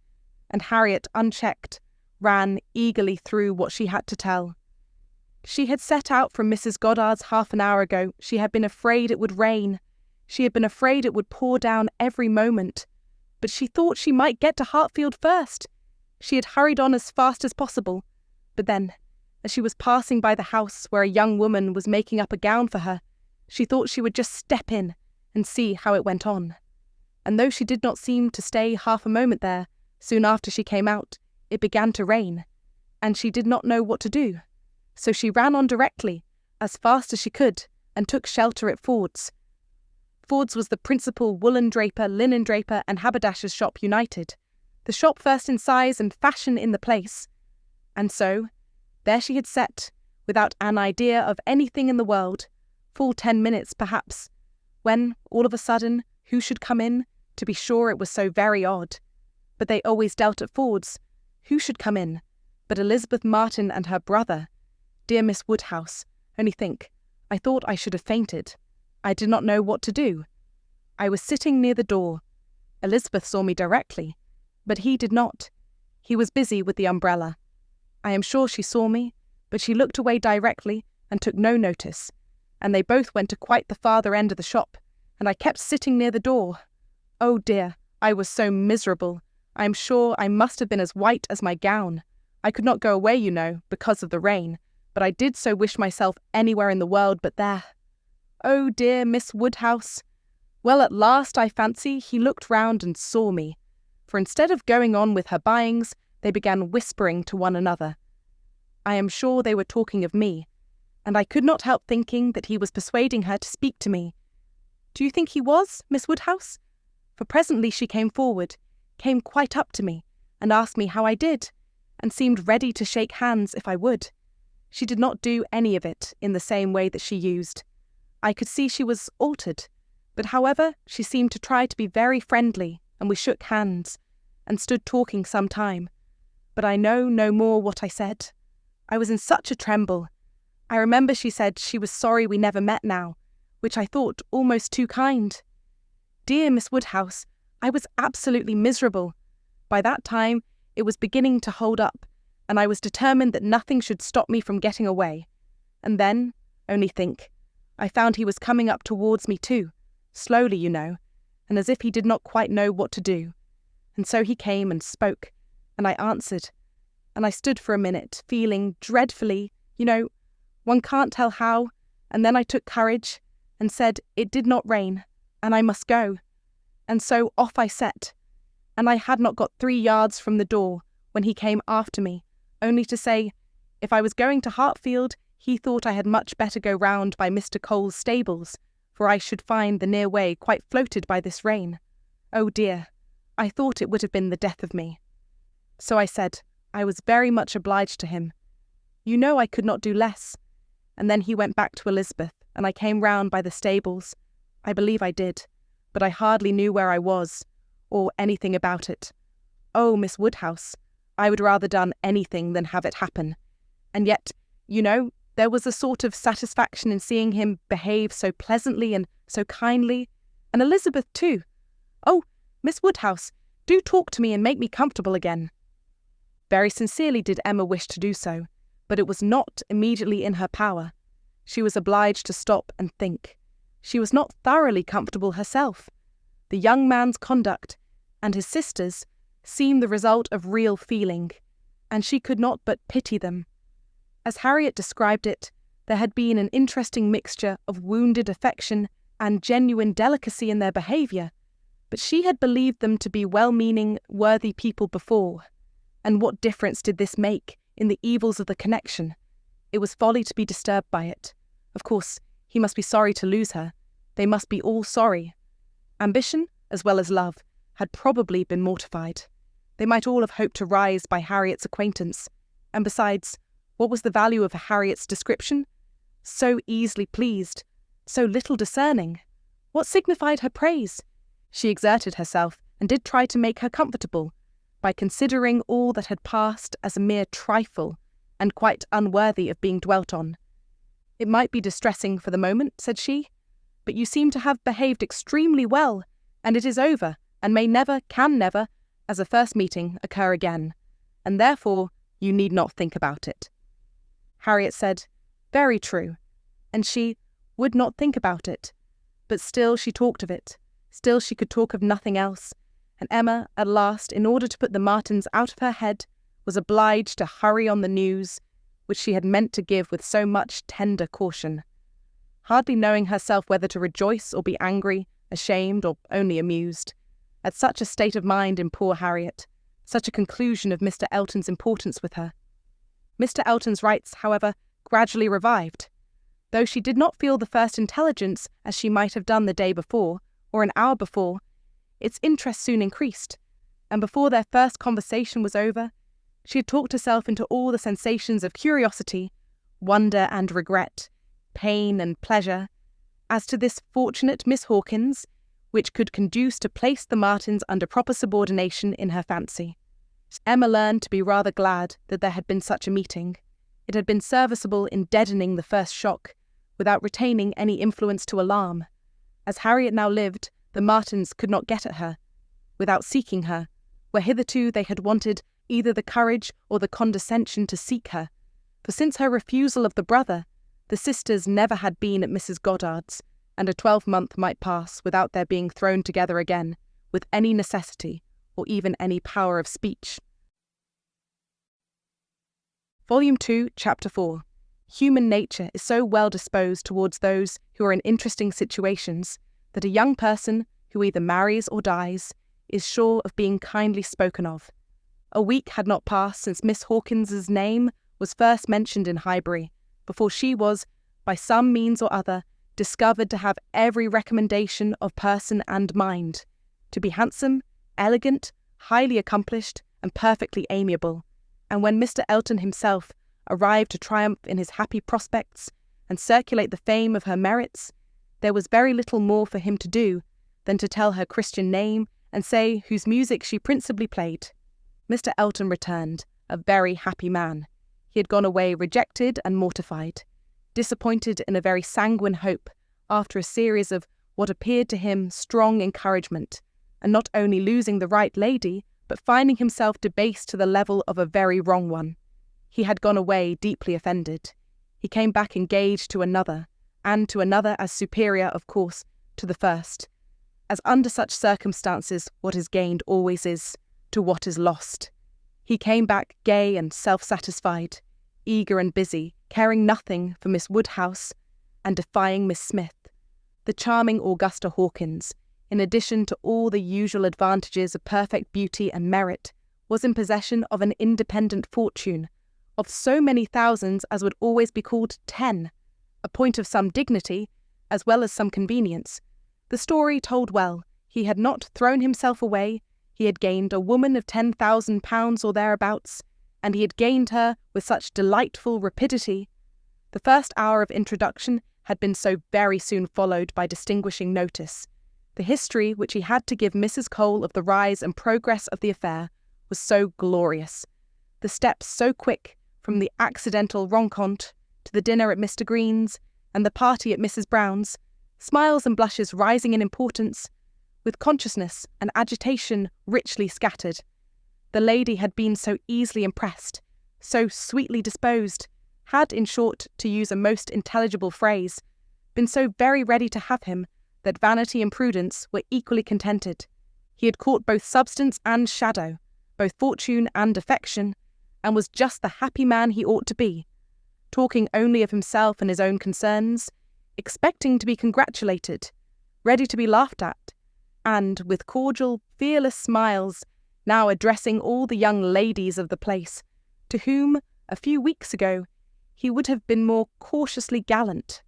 and Harriet, unchecked, ran eagerly through what she had to tell. She had set out from Mrs. Goddard's half an hour ago. She had been afraid it would rain. She had been afraid it would pour down every moment. But she thought she might get to Hartfield first. She had hurried on as fast as possible. But then, as she was passing by the house where a young woman was making up a gown for her, she thought she would just step in and see how it went on. And though she did not seem to stay half a moment there, soon after she came out, it began to rain, and she did not know what to do. So she ran on directly, as fast as she could, and took shelter at Ford's. Ford's was the principal woolen draper, linen draper, and haberdasher's shop united, the shop first in size and fashion in the place. And so, there she had sat, without an idea of anything in the world, full 10 minutes perhaps, when, all of a sudden, who should come in? To be sure, it was so very odd. But they always dealt at Ford's. Who should come in but Elizabeth Martin and her brother? Dear Miss Woodhouse, only think, I thought I should have fainted. I did not know what to do. I was sitting near the door. Elizabeth saw me directly, but he did not. He was busy with the umbrella. I am sure she saw me, but she looked away directly and took no notice, and they both went to quite the farther end of the shop, and I kept sitting near the door. Oh dear, I was so miserable. I am sure I must have been as white as my gown. I could not go away, you know, because of the rain, but I did so wish myself anywhere in the world but there. Oh dear Miss Woodhouse. Well, at last, I fancy, he looked round and saw me, for instead of going on with her buyings, they began whispering to one another. I am sure they were talking of me, and I could not help thinking that he was persuading her to speak to me. Do you think he was, Miss Woodhouse? For presently she came forward, came quite up to me, and asked me how I did, and seemed ready to shake hands if I would. She did not do any of it in the same way that she used. I could see she was altered, but however, she seemed to try to be very friendly, and we shook hands, and stood talking some time. But I know no more what I said. I was in such a tremble. I remember she said she was sorry we never met now, which I thought almost too kind. Dear Miss Woodhouse, I was absolutely miserable. By that time, it was beginning to hold up, and I was determined that nothing should stop me from getting away. And then, only think, I found he was coming up towards me too, slowly, you know, and as if he did not quite know what to do. And so he came and spoke, and I answered, and I stood for a minute, feeling dreadfully, you know, one can't tell how, and then I took courage, and said it did not rain, and I must go. And so off I set, and I had not got 3 yards from the door when he came after me, only to say, if I was going to Hartfield, he thought I had much better go round by Mr. Cole's stables, for I should find the near way quite floated by this rain. Oh dear, I thought it would have been the death of me. So I said, I was very much obliged to him. You know I could not do less. And then he went back to Elizabeth, and I came round by the stables. I believe I did, but I hardly knew where I was, or anything about it. Oh, Miss Woodhouse, I would rather done anything than have it happen. And yet, you know, there was a sort of satisfaction in seeing him behave so pleasantly and so kindly, and Elizabeth too. Oh, Miss Woodhouse, do talk to me and make me comfortable again. Very sincerely did Emma wish to do so, but it was not immediately in her power. She was obliged to stop and think. She was not thoroughly comfortable herself. The young man's conduct, and his sister's, seemed the result of real feeling, and she could not but pity them. As Harriet described it, there had been an interesting mixture of wounded affection and genuine delicacy in their behaviour, but she had believed them to be well-meaning, worthy people before. And what difference did this make in the evils of the connection? It was folly to be disturbed by it. Of course, he must be sorry to lose her. They must be all sorry. Ambition, as well as love, had probably been mortified. They might all have hoped to rise by Harriet's acquaintance. And besides, what was the value of Harriet's description? So easily pleased, so little discerning. What signified her praise? She exerted herself and did try to make her comfortable, by considering all that had passed as a mere trifle and quite unworthy of being dwelt on. "It might be distressing for the moment," said she, "but you seem to have behaved extremely well, and it is over, and may never, can never, as a first meeting, occur again, and therefore you need not think about it." Harriet said, "Very true," and she would not think about it, but still she talked of it. Still she could talk of nothing else, and Emma, at last, in order to put the Martins out of her head, was obliged to hurry on the news, which she had meant to give with so much tender caution. Hardly knowing herself whether to rejoice or be angry, ashamed or only amused, at such a state of mind in poor Harriet, such a conclusion of Mr. Elton's importance with her. Mr. Elton's rights, however, gradually revived. Though she did not feel the first intelligence as she might have done the day before, or an hour before, its interest soon increased, and before their first conversation was over, she had talked herself into all the sensations of curiosity, wonder and regret, pain and pleasure, as to this fortunate Miss Hawkins, which could conduce to place the Martins under proper subordination in her fancy. Emma learned to be rather glad that there had been such a meeting. It had been serviceable in deadening the first shock, without retaining any influence to alarm. As Harriet now lived, the Martins could not get at her, without seeking her, where hitherto they had wanted either the courage or the condescension to seek her, for since her refusal of the brother, the sisters never had been at Mrs. Goddard's, and a 12-month might pass without their being thrown together again, with any necessity, or even any power of speech. Volume 2, Chapter 4. Human nature is so well disposed towards those who are in interesting situations that a young person who either marries or dies is sure of being kindly spoken of. A week had not passed since Miss Hawkins's name was first mentioned in Highbury, before she was, by some means or other, discovered to have every recommendation of person and mind, to be handsome, elegant, highly accomplished, and perfectly amiable, and when Mr. Elton himself arrived to triumph in his happy prospects and circulate the fame of her merits, there was very little more for him to do than to tell her Christian name and say whose music she principally played. Mr. Elton returned, a very happy man. He had gone away rejected and mortified, disappointed in a very sanguine hope after a series of what appeared to him strong encouragement, and not only losing the right lady, but finding himself debased to the level of a very wrong one. He had gone away deeply offended. He came back engaged to another, and to another as superior, of course, to the first, as under such circumstances what is gained always is, to what is lost. He came back gay and self-satisfied, eager and busy, caring nothing for Miss Woodhouse, and defying Miss Smith. The charming Augusta Hawkins, in addition to all the usual advantages of perfect beauty and merit, was in possession of an independent fortune, of so many thousands as would always be called 10, a point of some dignity, as well as some convenience. The story told well. He had not thrown himself away. He had gained a woman of £10,000 or thereabouts, and he had gained her with such delightful rapidity. The first hour of introduction had been so very soon followed by distinguishing notice. The history which he had to give Mrs. Cole of the rise and progress of the affair was so glorious, the steps so quick from the accidental rencontre to the dinner at Mr. Green's and the party at Mrs. Brown's, smiles and blushes rising in importance, with consciousness and agitation richly scattered. The lady had been so easily impressed, so sweetly disposed, had, in short, to use a most intelligible phrase, been so very ready to have him, that vanity and prudence were equally contented. He had caught both substance and shadow, both fortune and affection, and was just the happy man he ought to be, talking only of himself and his own concerns, expecting to be congratulated, ready to be laughed at, and, with cordial, fearless smiles, now addressing all the young ladies of the place, to whom, a few weeks ago, he would have been more cautiously gallant.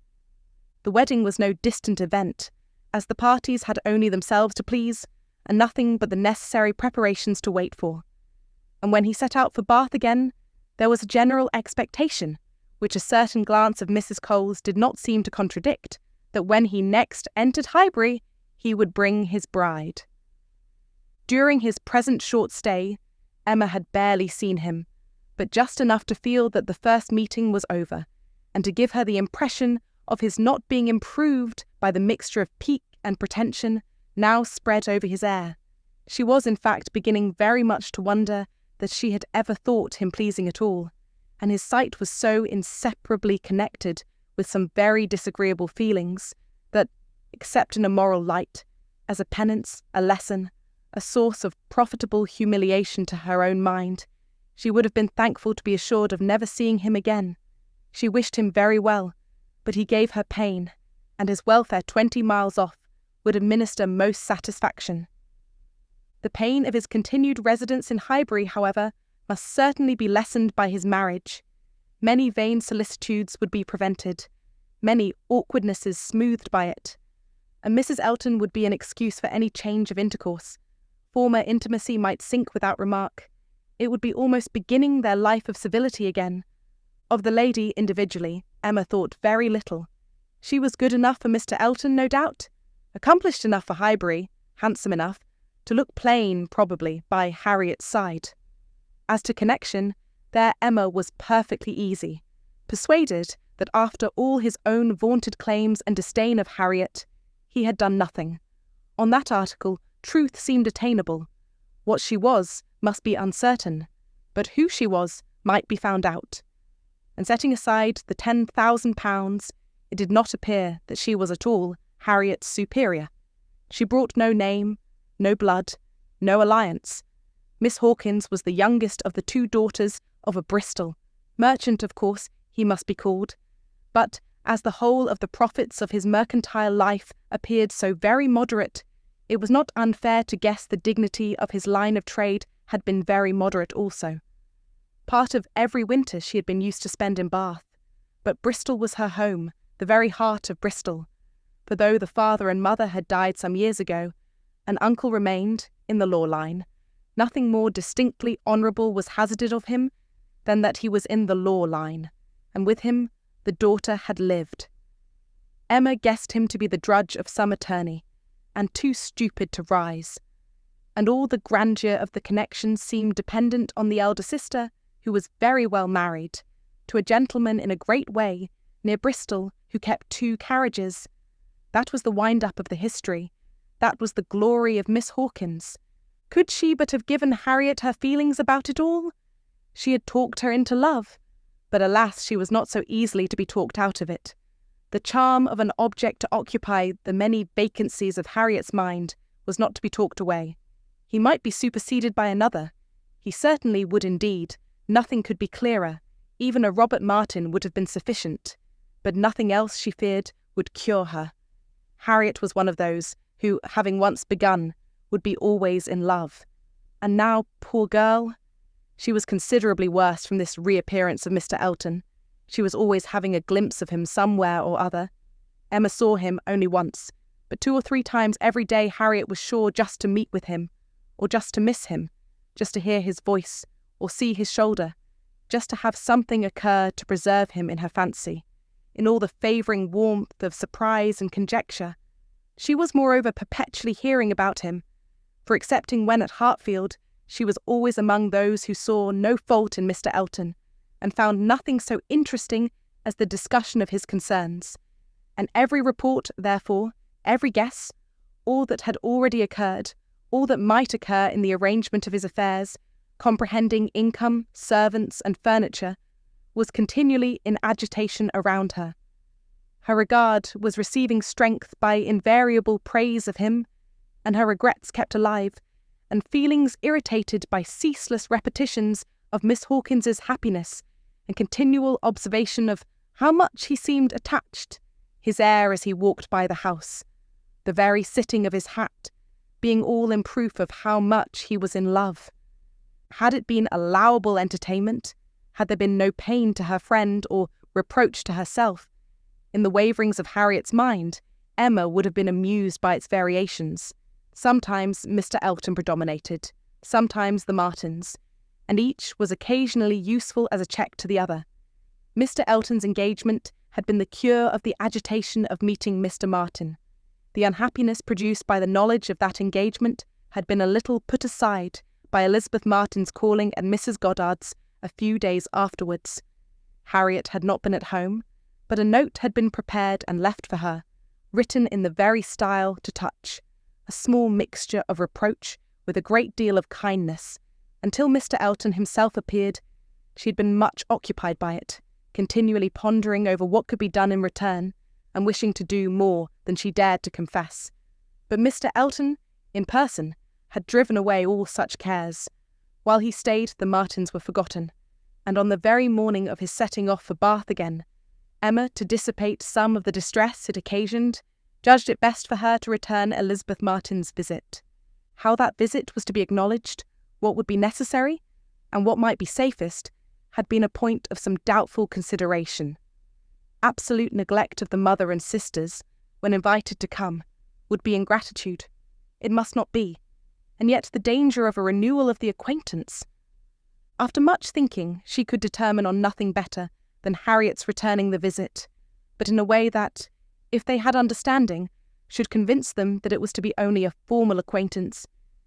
The wedding was no distant event, as the parties had only themselves to please, and nothing but the necessary preparations to wait for. And when he set out for Bath again, there was a general expectation, which a certain glance of Mrs. Cole's did not seem to contradict, that when he next entered Highbury, he would bring his bride. During his present short stay, Emma had barely seen him, but just enough to feel that the first meeting was over, and to give her the impression of his not being improved by the mixture of pique and pretension now spread over his air. She was in fact beginning very much to wonder that she had ever thought him pleasing at all, and his sight was so inseparably connected with some very disagreeable feelings that, except in a moral light, as a penance, a lesson, a source of profitable humiliation to her own mind, she would have been thankful to be assured of never seeing him again. She wished him very well, but he gave her pain, and his welfare 20 miles off would administer most satisfaction. The pain of his continued residence in Highbury, however, must certainly be lessened by his marriage. Many vain solicitudes would be prevented, many awkwardnesses smoothed by it, and Mrs. Elton would be an excuse for any change of intercourse. Former intimacy might sink without remark. It would be almost beginning their life of civility again. Of the lady individually, Emma thought very little. She was good enough for Mr. Elton, no doubt, accomplished enough for Highbury, handsome enough, to look plain, probably, by Harriet's side. As to connection, there Emma was perfectly easy, persuaded that after all his own vaunted claims and disdain of Harriet, he had done nothing. On that article, truth seemed attainable. What she was must be uncertain, but who she was might be found out. And setting aside the £10,000, it did not appear that she was at all Harriet's superior. She brought no name, no blood, no alliance. Miss Hawkins was the youngest of the 2 daughters of a Bristol merchant, of course, he must be called, but as the whole of the profits of his mercantile life appeared so very moderate, it was not unfair to guess the dignity of his line of trade had been very moderate also. Part of every winter she had been used to spend in Bath, but Bristol was her home, the very heart of Bristol, for though the father and mother had died some years ago, an uncle remained, in the law line, nothing more distinctly honourable was hazarded of him than that he was in the law line, and with him the daughter had lived. Emma guessed him to be the drudge of some attorney, and too stupid to rise, and all the grandeur of the connection seemed dependent on the elder sister, who was very well married, to a gentleman in a great way, near Bristol, who kept 2 carriages. That was the wind-up of the history. That was the glory of Miss Hawkins. Could she but have given Harriet her feelings about it all? She had talked her into love, but alas, she was not so easily to be talked out of it. The charm of an object to occupy the many vacancies of Harriet's mind was not to be talked away. He might be superseded by another. He certainly would indeed. Nothing could be clearer. Even a Robert Martin would have been sufficient. But nothing else, she feared, would cure her. Harriet was one of those who, having once begun, would be always in love. And now, poor girl, she was considerably worse from this reappearance of Mr. Elton. She was always having a glimpse of him somewhere or other. Emma saw him only once, but 2 or 3 times every day Harriet was sure just to meet with him, or just to miss him, just to hear his voice, or see his shoulder, just to have something occur to preserve him in her fancy, in all the favouring warmth of surprise and conjecture. She was moreover perpetually hearing about him, for excepting when at Hartfield, she was always among those who saw no fault in Mr. Elton, and found nothing so interesting as the discussion of his concerns. And every report, therefore, every guess, all that had already occurred, all that might occur in the arrangement of his affairs, comprehending income, servants, and furniture, was continually in agitation around her. Her regard was receiving strength by invariable praise of him, and her regrets kept alive, and feelings irritated by ceaseless repetitions of Miss Hawkins's happiness, and continual observation of how much he seemed attached, his air as he walked by the house, the very sitting of his hat, being all in proof of how much he was in love. Had it been allowable entertainment, had there been no pain to her friend or reproach to herself, in the waverings of Harriet's mind, Emma would have been amused by its variations. Sometimes Mr. Elton predominated, sometimes the Martins, and each was occasionally useful as a check to the other. Mr. Elton's engagement had been the cure of the agitation of meeting Mr. Martin. The unhappiness produced by the knowledge of that engagement had been a little put aside by Elizabeth Martin's calling at Mrs. Goddard's a few days afterwards. Harriet had not been at home, but a note had been prepared and left for her, written in the very style to touch, a small mixture of reproach with a great deal of kindness. Until Mr. Elton himself appeared, she had been much occupied by it, continually pondering over what could be done in return, and wishing to do more than she dared to confess. But Mr. Elton, in person, had driven away all such cares. While he stayed, the Martins were forgotten, and on the very morning of his setting off for Bath again, Emma, to dissipate some of the distress it occasioned, judged it best for her to return Elizabeth Martin's visit. How that visit was to be acknowledged, what would be necessary, and what might be safest, had been a point of some doubtful consideration. Absolute neglect of the mother and sisters, when invited to come, would be ingratitude. It must not be, and yet the danger of a renewal of the acquaintance. After much thinking, she could determine on nothing better than Harriet's returning the visit, but in a way that, if they had understanding, should convince them that it was to be only a formal acquaintance.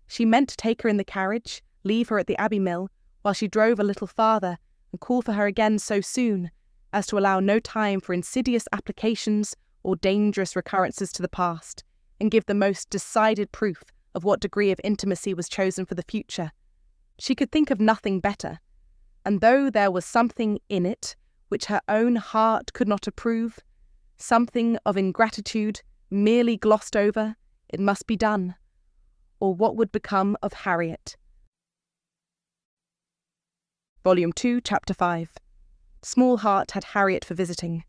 She meant to take her in the carriage, leave her at the Abbey Mill, while she drove a little farther, and call for her again so soon as to allow no time for insidious applications or dangerous recurrences to the past, and give the most decided proof of what degree of intimacy was chosen for the future. She could think of nothing better, and though there was something in it which her own heart could not approve, something of ingratitude merely glossed over, it must be done, or what would become of Harriet? Volume 2, Chapter 5. Small heart had Harriet for visiting.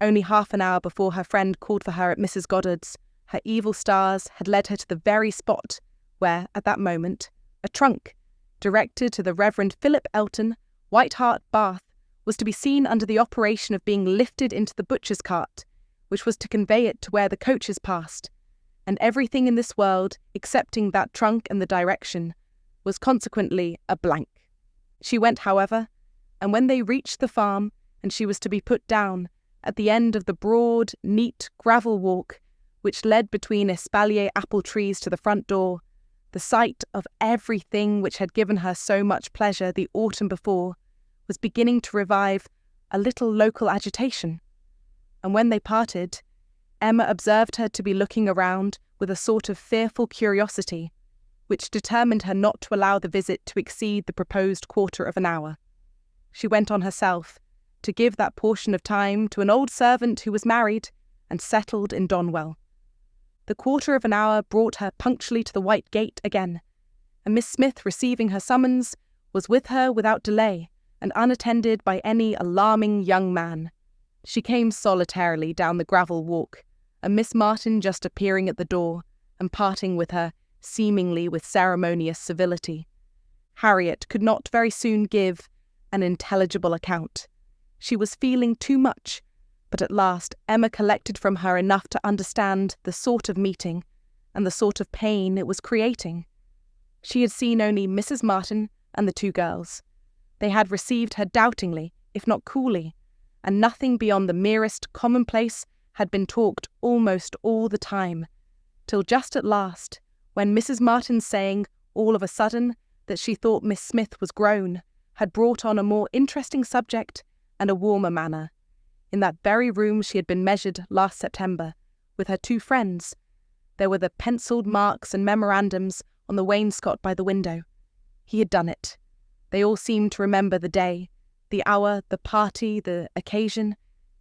Only half an hour before her friend called for her at Mrs. Goddard's, her evil stars had led her to the very spot where, at that moment, a trunk, directed to the Reverend Philip Elton, White Hart, Bath, was to be seen under the operation of being lifted into the butcher's cart, which was to convey it to where the coaches passed, and everything in this world, excepting that trunk and the direction, was consequently a blank. She went, however, and when they reached the farm, and she was to be put down at the end of the broad, neat gravel walk which led between espalier apple trees to the front door, the sight of everything which had given her so much pleasure the autumn before was beginning to revive a little local agitation. And when they parted, Emma observed her to be looking around with a sort of fearful curiosity, which determined her not to allow the visit to exceed the proposed quarter of an hour. She went on herself, to give that portion of time to an old servant who was married and settled in Donwell. The quarter of an hour brought her punctually to the White Gate again, and Miss Smith, receiving her summons, was with her without delay, and unattended by any alarming young man. She came solitarily down the gravel walk, and Miss Martin just appearing at the door, and parting with her, seemingly with ceremonious civility. Harriet could not very soon give an intelligible account. She was feeling too much, but at last Emma collected from her enough to understand the sort of meeting and the sort of pain it was creating. She had seen only Mrs. Martin and the two girls. They had received her doubtingly, if not coolly, and nothing beyond the merest commonplace had been talked almost all the time, till just at last, when Mrs. Martin, saying all of a sudden that she thought Miss Smith was grown, had brought on a more interesting subject and a warmer manner. In that very room she had been measured last September, with her two friends. There were the pencilled marks and memorandums on the wainscot by the window. He had done it. They all seemed to remember the day, the hour, the party, the occasion,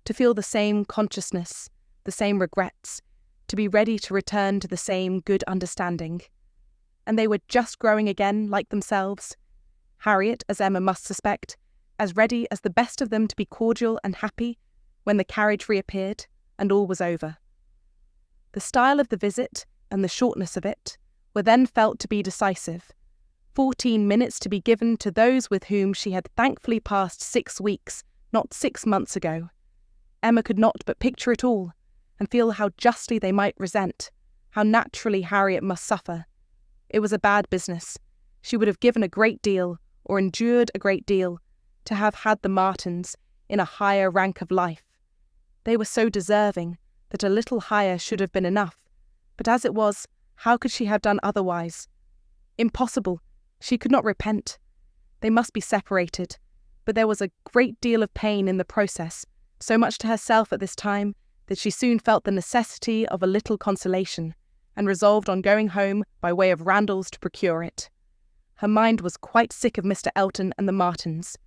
to feel the same consciousness, the same regrets, to be ready to return to the same good understanding. And they were just growing again like themselves. Harriet, as Emma must suspect, as ready as the best of them to be cordial and happy when the carriage reappeared and all was over. The style of the visit, and the shortness of it, were then felt to be decisive. 14 minutes to be given to those with whom she had thankfully passed 6 weeks, not 6 months ago. Emma could not but picture it all, and feel how justly they might resent, how naturally Harriet must suffer. It was a bad business. She would have given a great deal, or endured a great deal, to have had the Martins in a higher rank of life. They were so deserving that a little higher should have been enough, but as it was, how could she have done otherwise? Impossible. She could not repent. They must be separated, but there was a great deal of pain in the process, so much to herself at this time that she soon felt the necessity of a little consolation, and resolved on going home by way of Randalls to procure it. Her mind was quite sick of Mr. Elton and the Martins.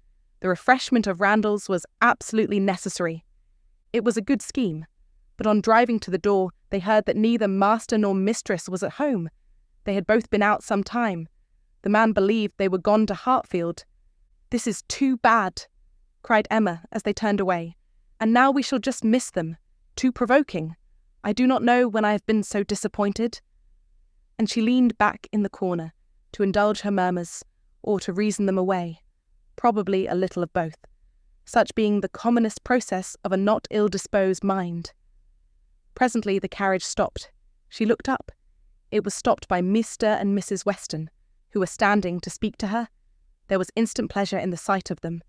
The refreshment of Randalls was absolutely necessary. It was a good scheme, but on driving to the door they heard that neither master nor mistress was at home. They had both been out some time. The man believed they were gone to Hartfield. "This is too bad," cried Emma as they turned away, "and now we shall just miss them. Too provoking. I do not know when I have been so disappointed." And she leaned back in the corner to indulge her murmurs, or to reason them away, probably a little of both, such being the commonest process of a not ill-disposed mind. Presently the carriage stopped. She looked up. It was stopped by Mr. and Mrs. Weston, who were standing to speak to her. There was instant pleasure in the sight of them,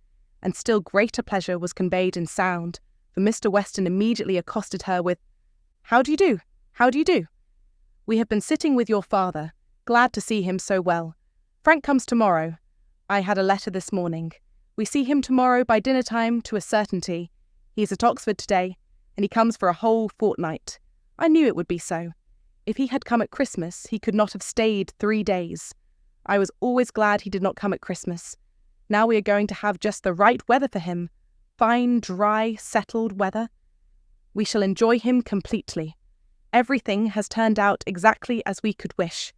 and still greater pleasure was conveyed in sound, for Mr. Weston immediately accosted her with, "How do you do? How do you do? We have been sitting with your father, glad to see him so well. Frank comes tomorrow. I had a letter this morning. We see him tomorrow by dinner-time to a certainty. He is at Oxford today, and he comes for a whole fortnight. I knew it would be so. If he had come at Christmas, he could not have stayed 3 days. I was always glad he did not come at Christmas. Now we are going to have just the right weather for him. Fine, dry, settled weather. We shall enjoy him completely. Everything has turned out exactly as we could wish."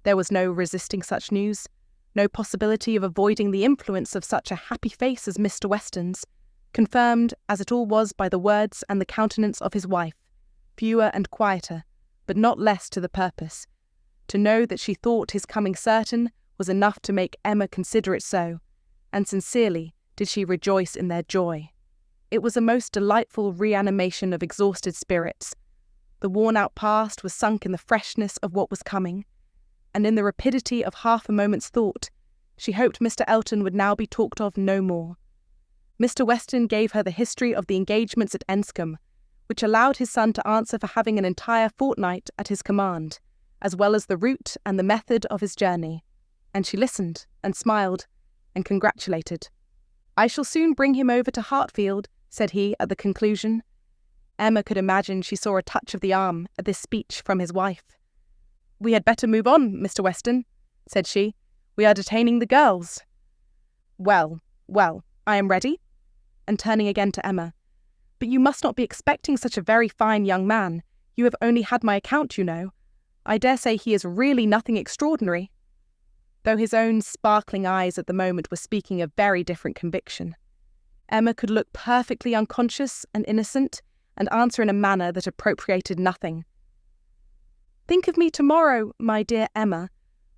There was no resisting such news, no possibility of avoiding the influence of such a happy face as Mr. Weston's, confirmed as it all was by the words and the countenance of his wife, fewer and quieter, but not less to the purpose. To know that she thought his coming certain was enough to make Emma consider it so, and sincerely did she rejoice in their joy. It was a most delightful reanimation of exhausted spirits. The worn-out past was sunk in the freshness of what was coming, and in the rapidity of half a moment's thought, she hoped Mr. Elton would now be talked of no more. Mr. Weston gave her the history of the engagements at Enscombe, which allowed his son to answer for having an entire fortnight at his command, as well as the route and the method of his journey, and she listened, and smiled, and congratulated. "I shall soon bring him over to Hartfield," said he at the conclusion. Emma could imagine she saw a touch of the arm at this speech from his wife. "We had better move on, Mr. Weston," said she. "We are detaining the girls." Well, I am ready." And turning again to Emma, "But you must not be expecting such a very fine young man. You have only had my account, you know. I dare say he is really nothing extraordinary," though his own sparkling eyes at the moment were speaking a very different conviction. Emma could look perfectly unconscious and innocent, and answer in a manner that appropriated nothing. "Think of me tomorrow, my dear Emma,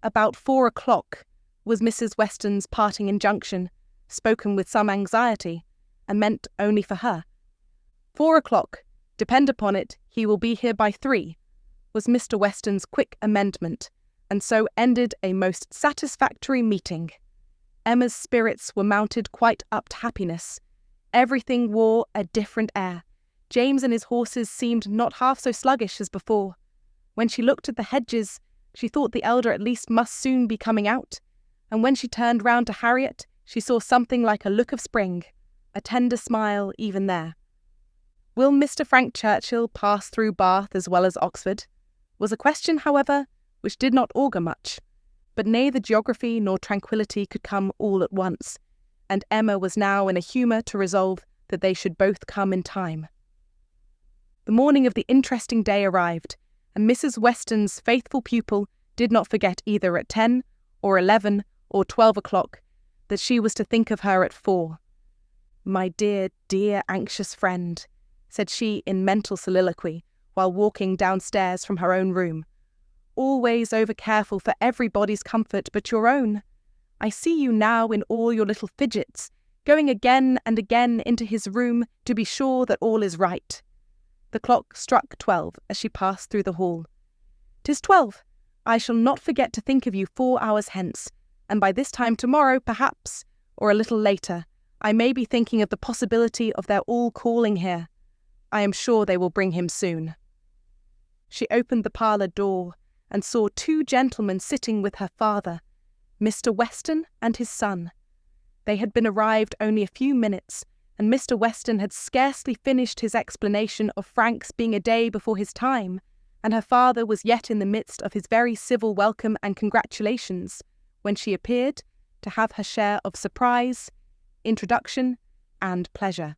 about 4 o'clock," was Mrs. Weston's parting injunction, spoken with some anxiety, and meant only for her. 4 o'clock. Depend upon it, he will be here by 3, was Mr. Weston's quick amendment, and so ended a most satisfactory meeting. Emma's spirits were mounted quite up to happiness. Everything wore a different air. James and his horses seemed not half so sluggish as before. When she looked at the hedges, she thought the elder at least must soon be coming out, and when she turned round to Harriet, she saw something like a look of spring, a tender smile even there. "Will Mr. Frank Churchill pass through Bath as well as Oxford?" was a question, however, which did not augur much, but neither geography nor tranquillity could come all at once, and Emma was now in a humour to resolve that they should both come in time. The morning of the interesting day arrived, and Mrs. Weston's faithful pupil did not forget either at 10 or 11 or 12 o'clock that she was to think of her at 4. "My dear, dear, anxious friend," said she in mental soliloquy, while walking downstairs from her own room. Always over-careful for everybody's comfort but your own. I see you now in all your little fidgets, going again and again into his room to be sure that all is right. The clock struck 12 as she passed through the hall. "'Tis 12. I shall not forget to think of you 4 hours hence, and by this time tomorrow, perhaps, or a little later, I may be thinking of the possibility of their all calling here. I am sure they will bring him soon." She opened the parlour door and saw 2 gentlemen sitting with her father, Mr. Weston and his son. They had been arrived only a few minutes, and Mr. Weston had scarcely finished his explanation of Frank's being a day before his time, and her father was yet in the midst of his very civil welcome and congratulations, when she appeared to have her share of surprise, introduction, and pleasure.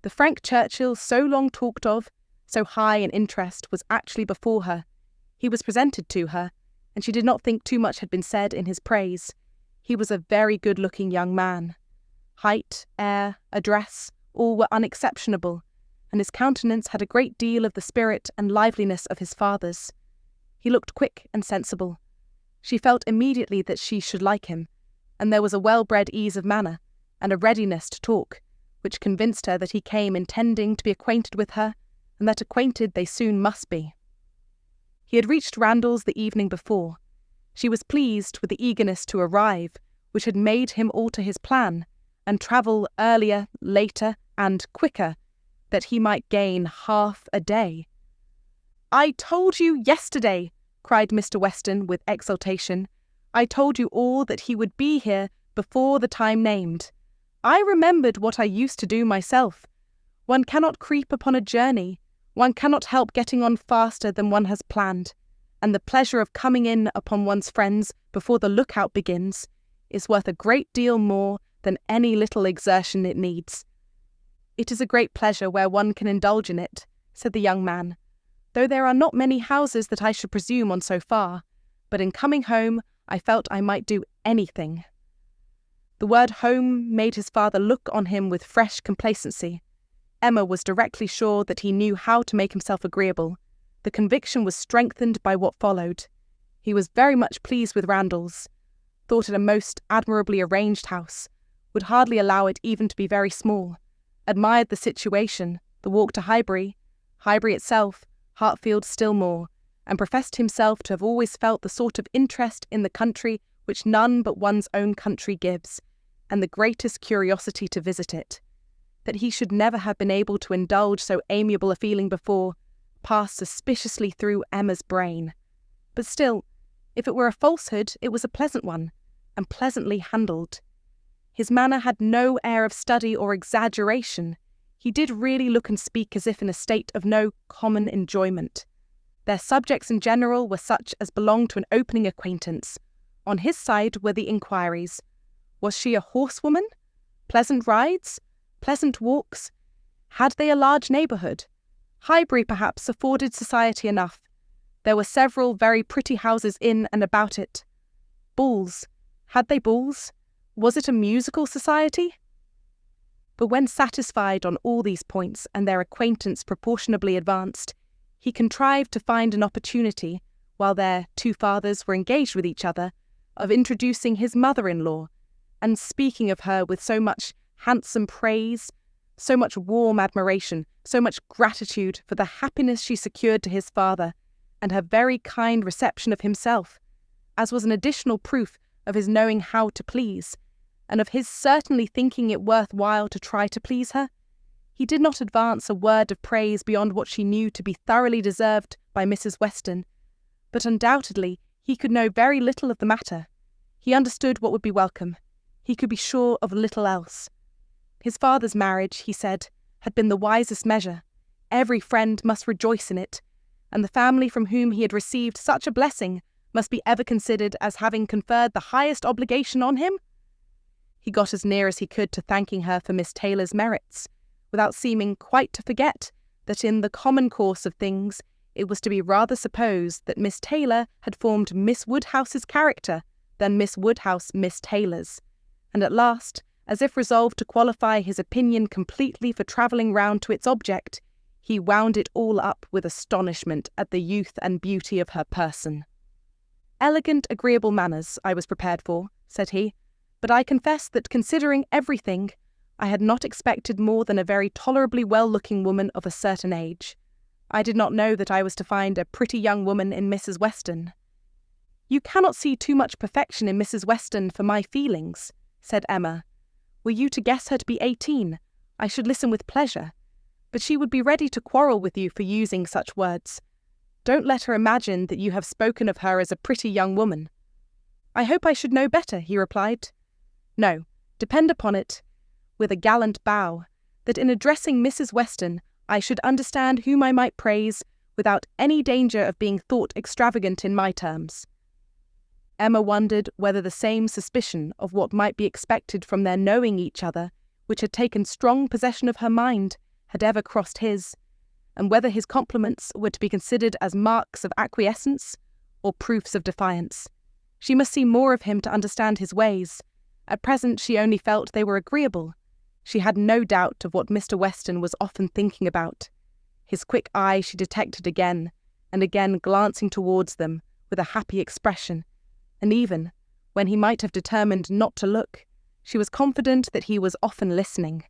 The Frank Churchill so long talked of, so high in interest, was actually before her. He was presented to her, and she did not think too much had been said in his praise. He was a very good-looking young man. Height, air, address, all were unexceptionable, and his countenance had a great deal of the spirit and liveliness of his father's. He looked quick and sensible. She felt immediately that she should like him, and there was a well-bred ease of manner, and a readiness to talk, which convinced her that he came intending to be acquainted with her, and that acquainted they soon must be. He had reached Randalls the evening before. She was pleased with the eagerness to arrive, which had made him alter his plan, and travel earlier, later, and quicker, that he might gain half a day. "I told you yesterday," cried Mr. Weston with exultation. "I told you all that he would be here before the time named. I remembered what I used to do myself. One cannot creep upon a journey. One cannot help getting on faster than one has planned, and the pleasure of coming in upon one's friends before the lookout begins is worth a great deal more than any little exertion it needs." "It is a great pleasure where one can indulge in it," said the young man, "though there are not many houses that I should presume on so far, but in coming home I felt I might do anything." The word home made his father look on him with fresh complacency. Emma was directly sure that he knew how to make himself agreeable. The conviction was strengthened by what followed. He was very much pleased with Randalls, thought it a most admirably arranged house, would hardly allow it even to be very small, admired the situation, the walk to Highbury itself, Hartfield still more, and professed himself to have always felt the sort of interest in the country which none but one's own country gives, and the greatest curiosity to visit it. That he should never have been able to indulge so amiable a feeling before passed suspiciously through Emma's brain. But still, if it were a falsehood, it was a pleasant one, and pleasantly handled. His manner had no air of study or exaggeration. He did really look and speak as if in a state of no common enjoyment. Their subjects in general were such as belonged to an opening acquaintance. On his side were the inquiries. Was she a horsewoman? Pleasant rides? Pleasant walks? Had they a large neighbourhood? Highbury perhaps afforded society enough. There were several very pretty houses in and about it. Balls. Had they balls? Was it a musical society? But when satisfied on all these points and their acquaintance proportionably advanced, he contrived to find an opportunity, while their 2 fathers were engaged with each other, of introducing his mother-in-law, and speaking of her with so much handsome praise, so much warm admiration, so much gratitude for the happiness she secured to his father, and her very kind reception of himself, as was an additional proof of his knowing how to please, and of his certainly thinking it worth while to try to please her. He did not advance a word of praise beyond what she knew to be thoroughly deserved by Mrs. Weston, but undoubtedly he could know very little of the matter. He understood what would be welcome. He could be sure of little else. His father's marriage, he said, had been the wisest measure. Every friend must rejoice in it, and the family from whom he had received such a blessing must be ever considered as having conferred the highest obligation on him. He got as near as he could to thanking her for Miss Taylor's merits, without seeming quite to forget that in the common course of things it was to be rather supposed that Miss Taylor had formed Miss Woodhouse's character than Miss Woodhouse Miss Taylor's, and at last, as if resolved to qualify his opinion completely for travelling round to its object, He wound it all up with astonishment at the youth and beauty of her person. "Elegant, agreeable manners I was prepared for," said he, "but I confess that considering everything, I had not expected more than a very tolerably well-looking woman of a certain age. I did not know that I was to find a pretty young woman in Mrs. Weston." "You cannot see too much perfection in Mrs. Weston for my feelings," said Emma. "Were you to guess her to be 18, I should listen with pleasure. But she would be ready to quarrel with you for using such words. Don't let her imagine that you have spoken of her as a pretty young woman." "I hope I should know better," he replied. "No, depend upon it," with a gallant bow, "that in addressing Mrs. Weston I should understand whom I might praise without any danger of being thought extravagant in my terms." Emma wondered whether the same suspicion of what might be expected from their knowing each other, which had taken strong possession of her mind, had ever crossed his, and whether his compliments were to be considered as marks of acquiescence or proofs of defiance. She must see more of him to understand his ways. At present she only felt they were agreeable. She had no doubt of what Mr. Weston was often thinking about. His quick eye she detected again and again glancing towards them with a happy expression, and even, when he might have determined not to look, she was confident that he was often listening.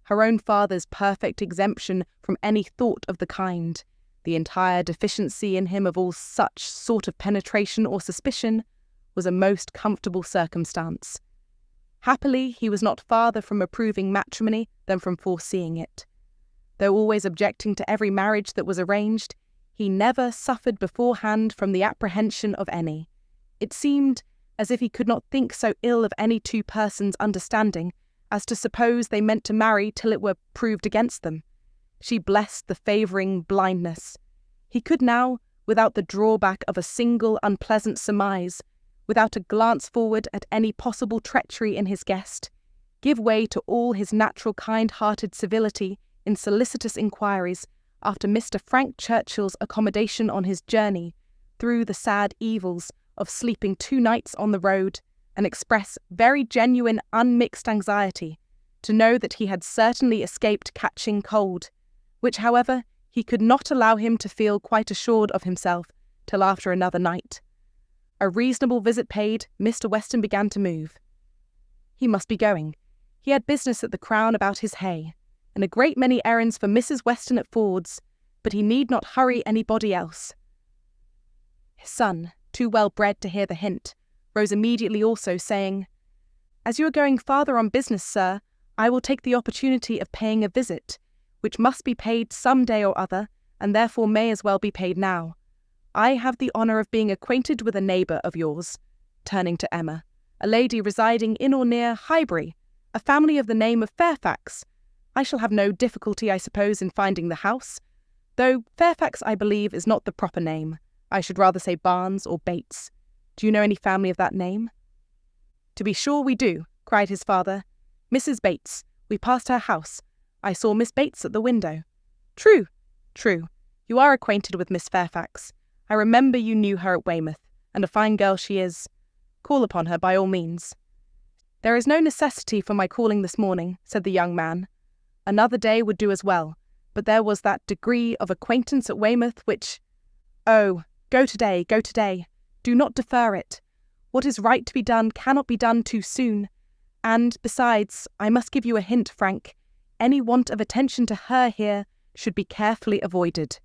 Her own father's perfect exemption from any thought of the kind, the entire deficiency in him of all such sort of penetration or suspicion, was a most comfortable circumstance. Happily, he was not farther from approving matrimony than from foreseeing it. Though always objecting to every marriage that was arranged, he never suffered beforehand from the apprehension of any. It seemed as if he could not think so ill of any two persons' understanding as to suppose they meant to marry till it were proved against them. She blessed the favouring blindness. He could now, without the drawback of a single unpleasant surmise, without a glance forward at any possible treachery in his guest, give way to all his natural kind-hearted civility in solicitous inquiries after Mr. Frank Churchill's accommodation on his journey through the sad evils of sleeping 2 nights on the road, and express very genuine unmixed anxiety to know that he had certainly escaped catching cold, which, however, he could not allow him to feel quite assured of himself till after another night. A reasonable visit paid, Mr. Weston began to move. He must be going. He had business at the Crown about his hay, and a great many errands for Mrs. Weston at Ford's, but he need not hurry anybody else. His son, too well bred to hear the hint, rose immediately also, saying, "As you are going farther on business, sir, I will take the opportunity of paying a visit, which must be paid some day or other, and therefore may as well be paid now. I have the honour of being acquainted with a neighbour of yours," turning to Emma, "a lady residing in or near Highbury, a family of the name of Fairfax. I shall have no difficulty, I suppose, in finding the house, though Fairfax, I believe, is not the proper name. I should rather say Barnes or Bates. Do you know any family of that name?" "To be sure we do," cried his father. "Mrs. Bates. We passed her house. I saw Miss Bates at the window." "True, true. You are acquainted with Miss Fairfax. I remember you knew her at Weymouth, and a fine girl she is. Call upon her by all means." "There is no necessity for my calling this morning," said the young man. "Another day would do as well, but there was that degree of acquaintance at Weymouth which— Oh, go today, go today. Do not defer it. What is right to be done cannot be done too soon. And, besides, I must give you a hint, Frank. Any want of attention to her here should be carefully avoided.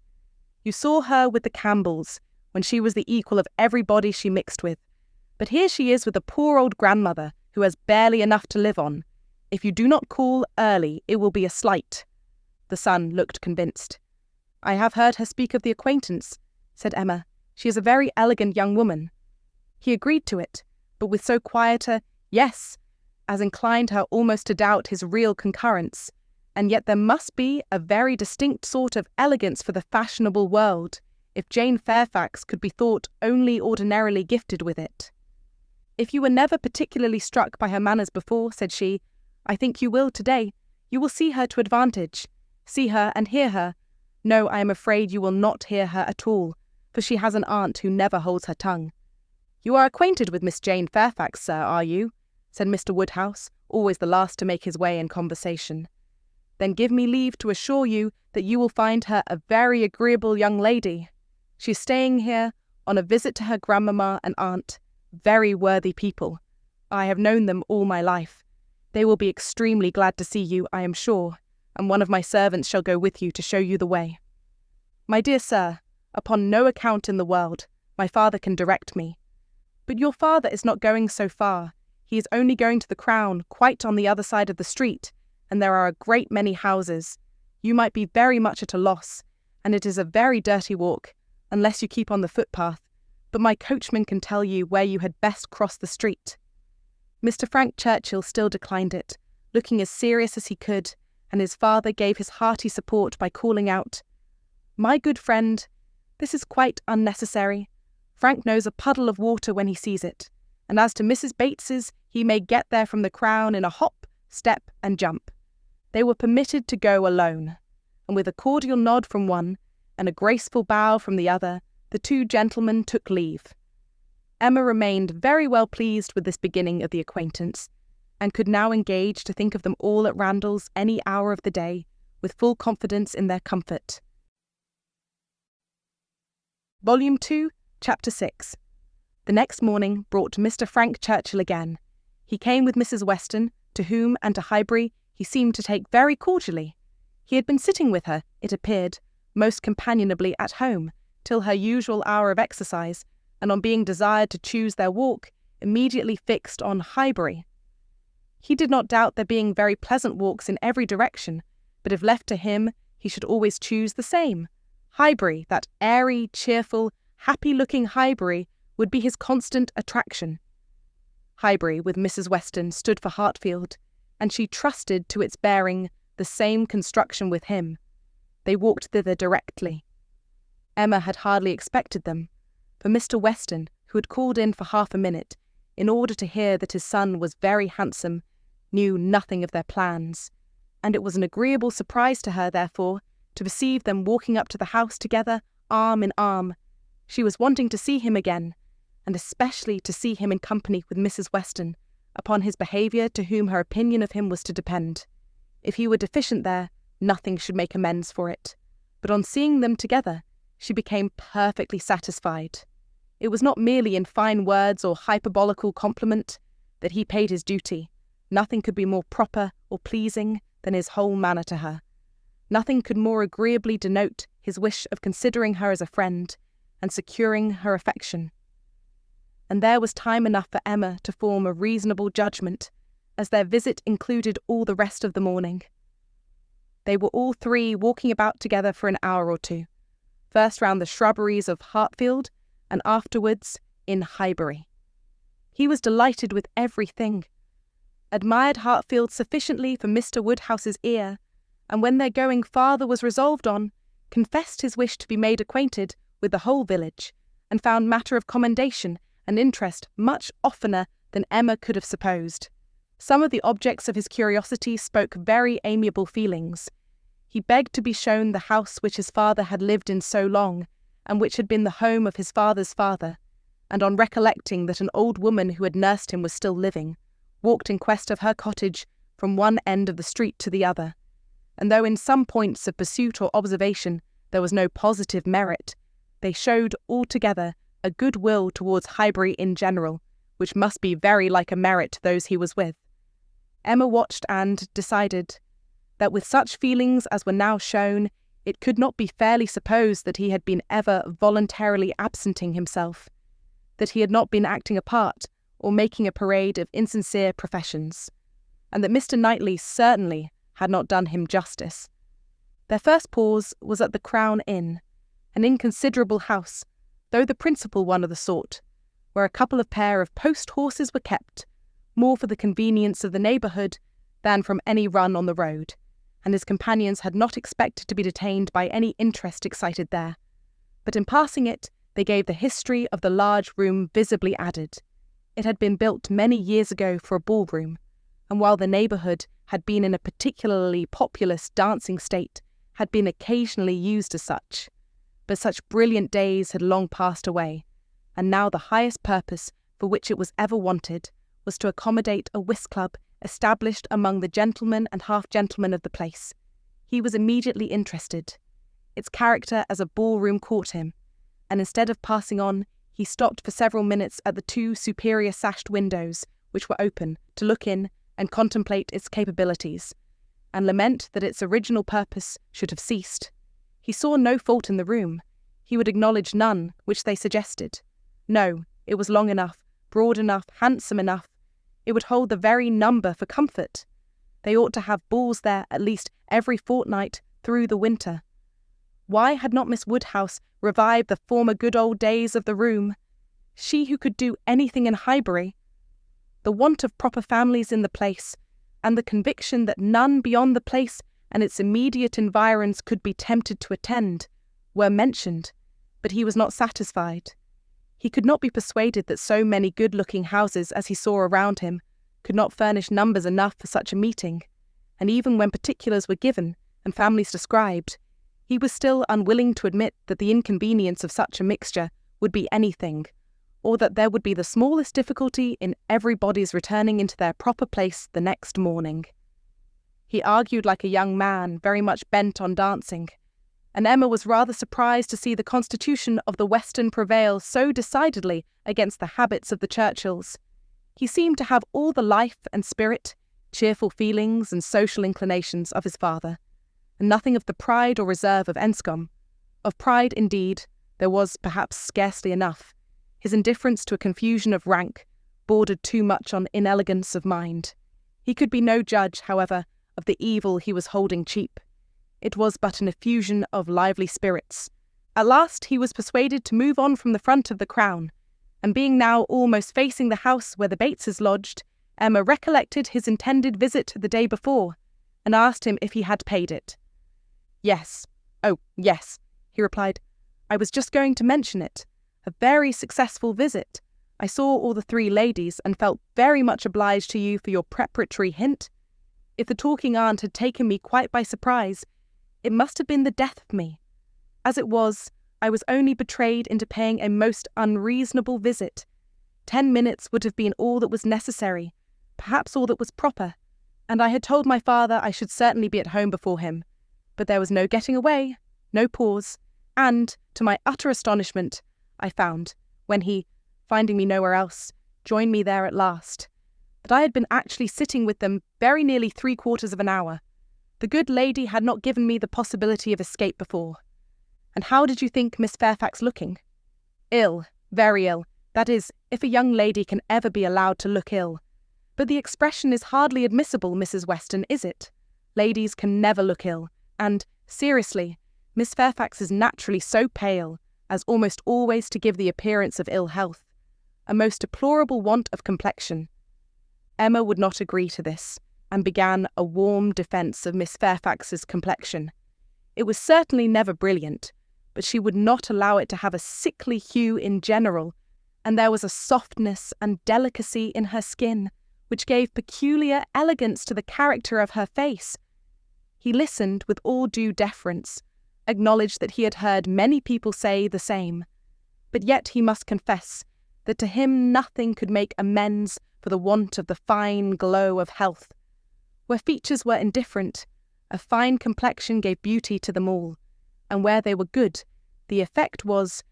You saw her with the Campbells, when she was the equal of everybody she mixed with. But here she is with a poor old grandmother who has barely enough to live on. If you do not call early, it will be a slight." The son looked convinced. "I have heard her speak of the acquaintance," said Emma. "She is a very elegant young woman." He agreed to it, but with so quiet a "yes" as inclined her almost to doubt his real concurrence, and yet there must be a very distinct sort of elegance for the fashionable world, if Jane Fairfax could be thought only ordinarily gifted with it. "If you were never particularly struck by her manners before," said she, "I think you will today. You will see her to advantage. See her and hear her. No, I am afraid you will not hear her at all, for she has an aunt who never holds her tongue." "You are acquainted with Miss Jane Fairfax, sir, are you?" said Mr. Woodhouse, always the last to make his way in conversation. Then give me leave to assure you that you will find her a very agreeable young lady. She is staying here on a visit to her grandmamma and aunt, very worthy people. I have known them all my life. They will be extremely glad to see you, I am sure, and one of my servants shall go with you to show you the way. My dear sir, upon no account in the world, my father can direct me. But your father is not going so far. He is only going to the Crown, quite on the other side of the street, and there are a great many houses. You might be very much at a loss, and it is a very dirty walk, unless you keep on the footpath, but my coachman can tell you where you had best cross the street. Mr. Frank Churchill still declined it, looking as serious as he could, and his father gave his hearty support by calling out, "My good friend, this is quite unnecessary. Frank knows a puddle of water when he sees it, and as to Mrs. Bates's, he may get there from the Crown in a hop, step, and jump." They were permitted to go alone, and with a cordial nod from one and a graceful bow from the other, the two gentlemen took leave. Emma remained very well pleased with this beginning of the acquaintance, and could now engage to think of them all at Randalls any hour of the day, with full confidence in their comfort. Volume 2, Chapter 6. The next morning brought Mr. Frank Churchill again. He came with Mrs. Weston, to whom and to Highbury he seemed to take very cordially. He had been sitting with her, it appeared, most companionably at home, till her usual hour of exercise, and on being desired to choose their walk, immediately fixed on Highbury. He did not doubt there being very pleasant walks in every direction, but if left to him, he should always choose the same. Highbury, that airy, cheerful, happy-looking Highbury, would be his constant attraction. Highbury, with Mrs. Weston, stood for Hartfield, and she trusted to its bearing the same construction with him. They walked thither directly. Emma had hardly expected them, for Mr. Weston, who had called in for half a minute, in order to hear that his son was very handsome, knew nothing of their plans, and it was an agreeable surprise to her, therefore, to perceive them walking up to the house together, arm in arm. She was wanting to see him again, and especially to see him in company with Mrs. Weston, upon his behaviour to whom her opinion of him was to depend. If he were deficient there, nothing should make amends for it. But on seeing them together, she became perfectly satisfied. It was not merely in fine words or hyperbolical compliment that he paid his duty. Nothing could be more proper or pleasing than his whole manner to her. Nothing could more agreeably denote his wish of considering her as a friend and securing her affection. And there was time enough for Emma to form a reasonable judgment, as their visit included all the rest of the morning. They were all three walking about together for an hour or two, first round the shrubberies of Hartfield, and afterwards in Highbury. He was delighted with everything, admired Hartfield sufficiently for Mr. Woodhouse's ear, and when their going farther was resolved on, confessed his wish to be made acquainted with the whole village, and found matter of commendation and interest much oftener than Emma could have supposed. Some of the objects of his curiosity spoke very amiable feelings. He begged to be shown the house which his father had lived in so long, and which had been the home of his father's father, and on recollecting that an old woman who had nursed him was still living, walked in quest of her cottage from one end of the street to the other, and though in some points of pursuit or observation there was no positive merit, they showed altogether a good will towards Highbury in general, which must be very like a merit to those he was with. Emma watched and decided that with such feelings as were now shown, it could not be fairly supposed that he had been ever voluntarily absenting himself, that he had not been acting a part or making a parade of insincere professions, and that Mr. Knightley certainly had not done him justice. Their first pause was at the Crown Inn, an inconsiderable house, though the principal one of the sort, where a couple of pair of post-horses were kept, more for the convenience of the neighbourhood than from any run on the road, and his companions had not expected to be detained by any interest excited there. But in passing it, they gave the history of the large room visibly added. It had been built many years ago for a ballroom, and while the neighbourhood had been in a particularly populous dancing state, had been occasionally used as such. But such brilliant days had long passed away, and now the highest purpose for which it was ever wanted was to accommodate a whist club established among the gentlemen and half-gentlemen of the place, He was immediately interested. Its character as a ballroom caught him, and instead of passing on, he stopped for several minutes at the 2 superior sashed windows, which were open, to look in and contemplate its capabilities, and lament that its original purpose should have ceased. He saw no fault in the room. He would acknowledge none which they suggested. No, it was long enough, broad enough, handsome enough. It would hold the very number for comfort. They ought to have balls there at least every fortnight through the winter. Why had not Miss Woodhouse revived the former good old days of the room? She who could do anything in Highbury. The want of proper families in the place, and the conviction that none beyond the place and its immediate environs could be tempted to attend, were mentioned, but he was not satisfied. He could not be persuaded that so many good-looking houses as he saw around him could not furnish numbers enough for such a meeting, and even when particulars were given and families described, he was still unwilling to admit that the inconvenience of such a mixture would be anything, or that there would be the smallest difficulty in everybody's returning into their proper place the next morning. He argued like a young man very much bent on dancing, and Emma was rather surprised to see the constitution of the Weston prevail so decidedly against the habits of the Churchills. He seemed to have all the life and spirit, cheerful feelings and social inclinations of his father, and nothing of the pride or reserve of Enscombe. Of pride, indeed, there was perhaps scarcely enough. His indifference to a confusion of rank bordered too much on inelegance of mind. He could be no judge, however, of the evil he was holding cheap. It was but an effusion of lively spirits. At last he was persuaded to move on from the front of the Crown, and being now almost facing the house where the Bateses lodged, Emma recollected his intended visit the day before, and asked him if he had paid it. "Yes. Oh, yes," he replied. "I was just going to mention it. A very successful visit. I saw all the 3 ladies and felt very much obliged to you for your preparatory hint. If the talking aunt had taken me quite by surprise, it must have been the death of me. As it was, I was only betrayed into paying a most unreasonable visit. 10 minutes would have been all that was necessary, perhaps all that was proper, and I had told my father I should certainly be at home before him. But there was no getting away, no pause, and, to my utter astonishment, I found, when he, finding me nowhere else, joined me there at last, that I had been actually sitting with them very nearly 3/4 of an hour. The good lady had not given me the possibility of escape before. And how did you think Miss Fairfax looking? Ill, very ill, that is, if a young lady can ever be allowed to look ill. But the expression is hardly admissible, Mrs. Weston, is it? Ladies can never look ill, and, seriously, Miss Fairfax is naturally so pale as almost always to give the appearance of ill health, a most deplorable want of complexion. Emma would not agree to this, and began a warm defence of Miss Fairfax's complexion. It was certainly never brilliant, but she would not allow it to have a sickly hue in general, and there was a softness and delicacy in her skin which gave peculiar elegance to the character of her face. He listened with all due deference, acknowledged that he had heard many people say the same, but yet he must confess that to him nothing could make amends for the want of the fine glow of health. Where features were indifferent, a fine complexion gave beauty to them all, and where they were good, the effect was,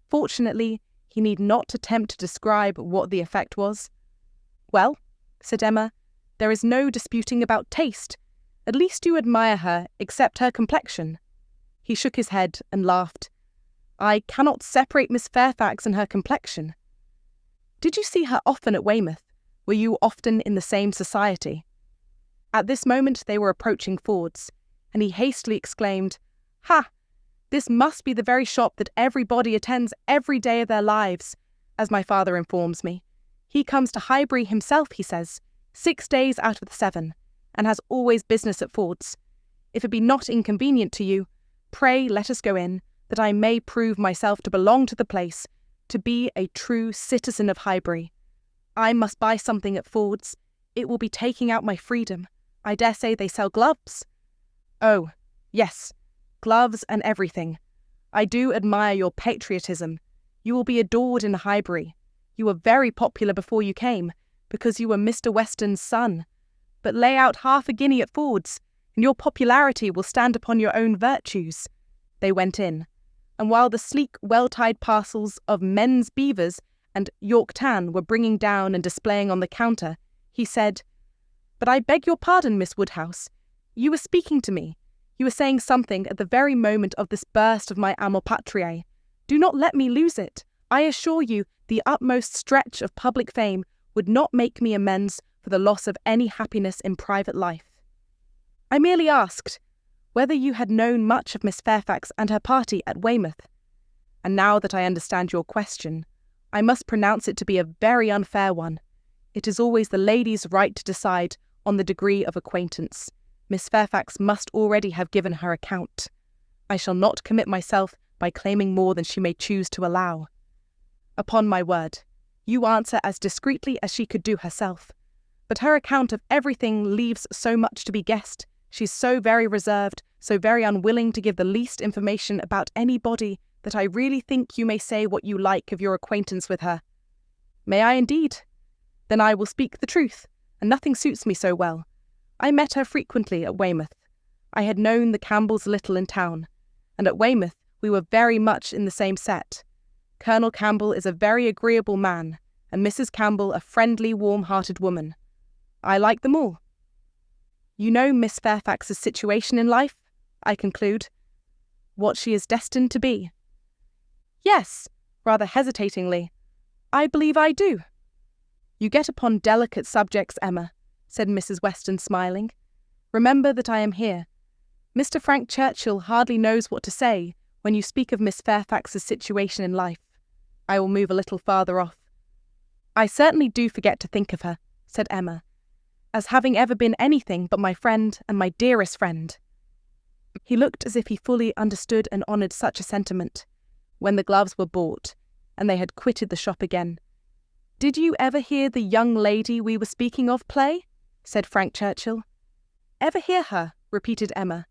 fortunately, he need not attempt to describe what the effect was. "Well," said Emma, "there is no disputing about taste. At least you admire her, except her complexion." He shook his head and laughed. "I cannot separate Miss Fairfax and her complexion." "Did you see her often at Weymouth? Were you often in the same society?" At this moment they were approaching Ford's, and he hastily exclaimed, "Ha! This must be the very shop that everybody attends every day of their lives, as my father informs me. He comes to Highbury himself, he says, 6 days out of the 7, and has always business at Ford's. If it be not inconvenient to you, pray let us go in, that I may prove myself to belong to the place, to be a true citizen of Highbury. I must buy something at Ford's. It will be taking out my freedom. I dare say they sell gloves." "Oh, yes, gloves and everything. I do admire your patriotism. You will be adored in Highbury. You were very popular before you came, because you were Mr. Weston's son. But lay out half a guinea at Ford's. and your popularity will stand upon your own virtues." They went in, and while the sleek, well-tied parcels of men's beavers and York tan were bringing down and displaying on the counter, he said, "But I beg your pardon, Miss Woodhouse. You were speaking to me. You were saying something at the very moment of this burst of my amor patriae. Do not let me lose it. I assure you the utmost stretch of public fame would not make me amends for the loss of any happiness in private life. I merely asked whether you had known much of Miss Fairfax and her party at Weymouth. And now that I understand your question, I must pronounce it to be a very unfair one. It is always the lady's right to decide on the degree of acquaintance. Miss Fairfax must already have given her account. I shall not commit myself by claiming more than she may choose to allow. Upon my word, you answer as discreetly as she could do herself. But her account of everything leaves so much to be guessed. She's so very reserved, so very unwilling to give the least information about anybody, that I really think you may say what you like of your acquaintance with her." "May I indeed? Then I will speak the truth, and nothing suits me so well. I met her frequently at Weymouth. I had known the Campbells little in town, and at Weymouth we were very much in the same set. Colonel Campbell is a very agreeable man, and Mrs. Campbell a friendly, warm-hearted woman. I like them all. You know Miss Fairfax's situation in life, I conclude, what she is destined to be." "Yes," rather hesitatingly, "I believe I do." "You get upon delicate subjects, Emma," said Mrs. Weston, smiling. "Remember that I am here. Mr. Frank Churchill hardly knows what to say when you speak of Miss Fairfax's situation in life. I will move a little farther off." "I certainly do forget to think of her," said Emma, "as having ever been anything but my friend and my dearest friend." He looked as if he fully understood and honoured such a sentiment. When the gloves were bought, and they had quitted the shop again, "Did you ever hear the young lady we were speaking of play?" said Frank Churchill. "Ever hear her?" repeated Emma.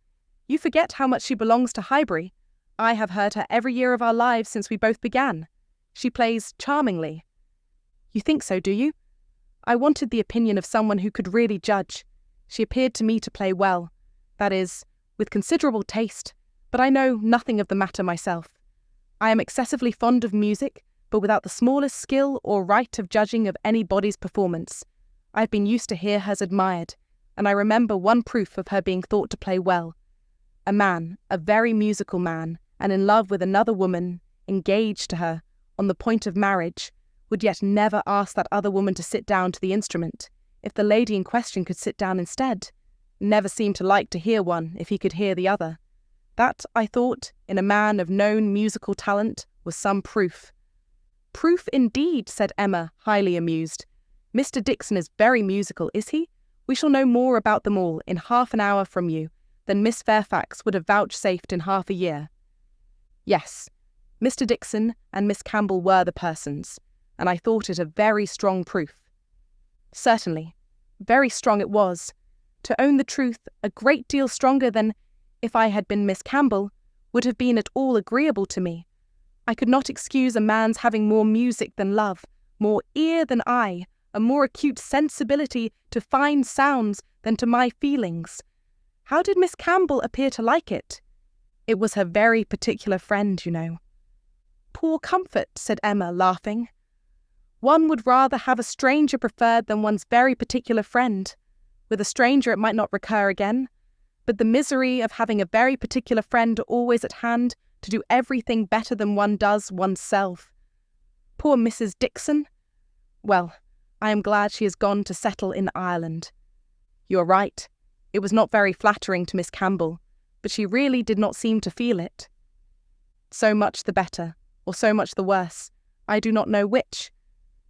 "You forget how much she belongs to Highbury. I have heard her every year of our lives since we both began. She plays charmingly." "You think so, do you? I wanted the opinion of someone who could really judge. She appeared to me to play well, that is, with considerable taste, but I know nothing of the matter myself. I am excessively fond of music, but without the smallest skill or right of judging of anybody's performance. I have been used to hear hers admired, and I remember one proof of her being thought to play well. A man, a very musical man, and in love with another woman, engaged to her, on the point of marriage, would yet never ask that other woman to sit down to the instrument, if the lady in question could sit down instead. Never seemed to like to hear one if he could hear the other. That, I thought, in a man of known musical talent, was some proof." "Proof indeed," said Emma, highly amused. "Mr. Dixon is very musical, is he? We shall know more about them all in half an hour from you than Miss Fairfax would have vouchsafed in half a year." Yes, Mr. Dixon and Miss Campbell were the persons, and I thought it a very strong proof. Certainly, very strong it was. To own the truth, a great deal stronger than, if I had been Miss Campbell, would have been at all agreeable to me. I could not excuse a man's having more music than love, more ear than eye, a more acute sensibility to fine sounds than to my feelings. How did Miss Campbell appear to like it? It was her very particular friend, you know." "Poor comfort," said Emma, laughing. "One would rather have a stranger preferred than one's very particular friend. With a stranger it might not recur again, but the misery of having a very particular friend always at hand to do everything better than one does oneself. Poor Mrs. Dixon! Well, I am glad she has gone to settle in Ireland. You are right, it was not very flattering to Miss Campbell, but she really did not seem to feel it. So much the better, or so much the worse, I do not know which.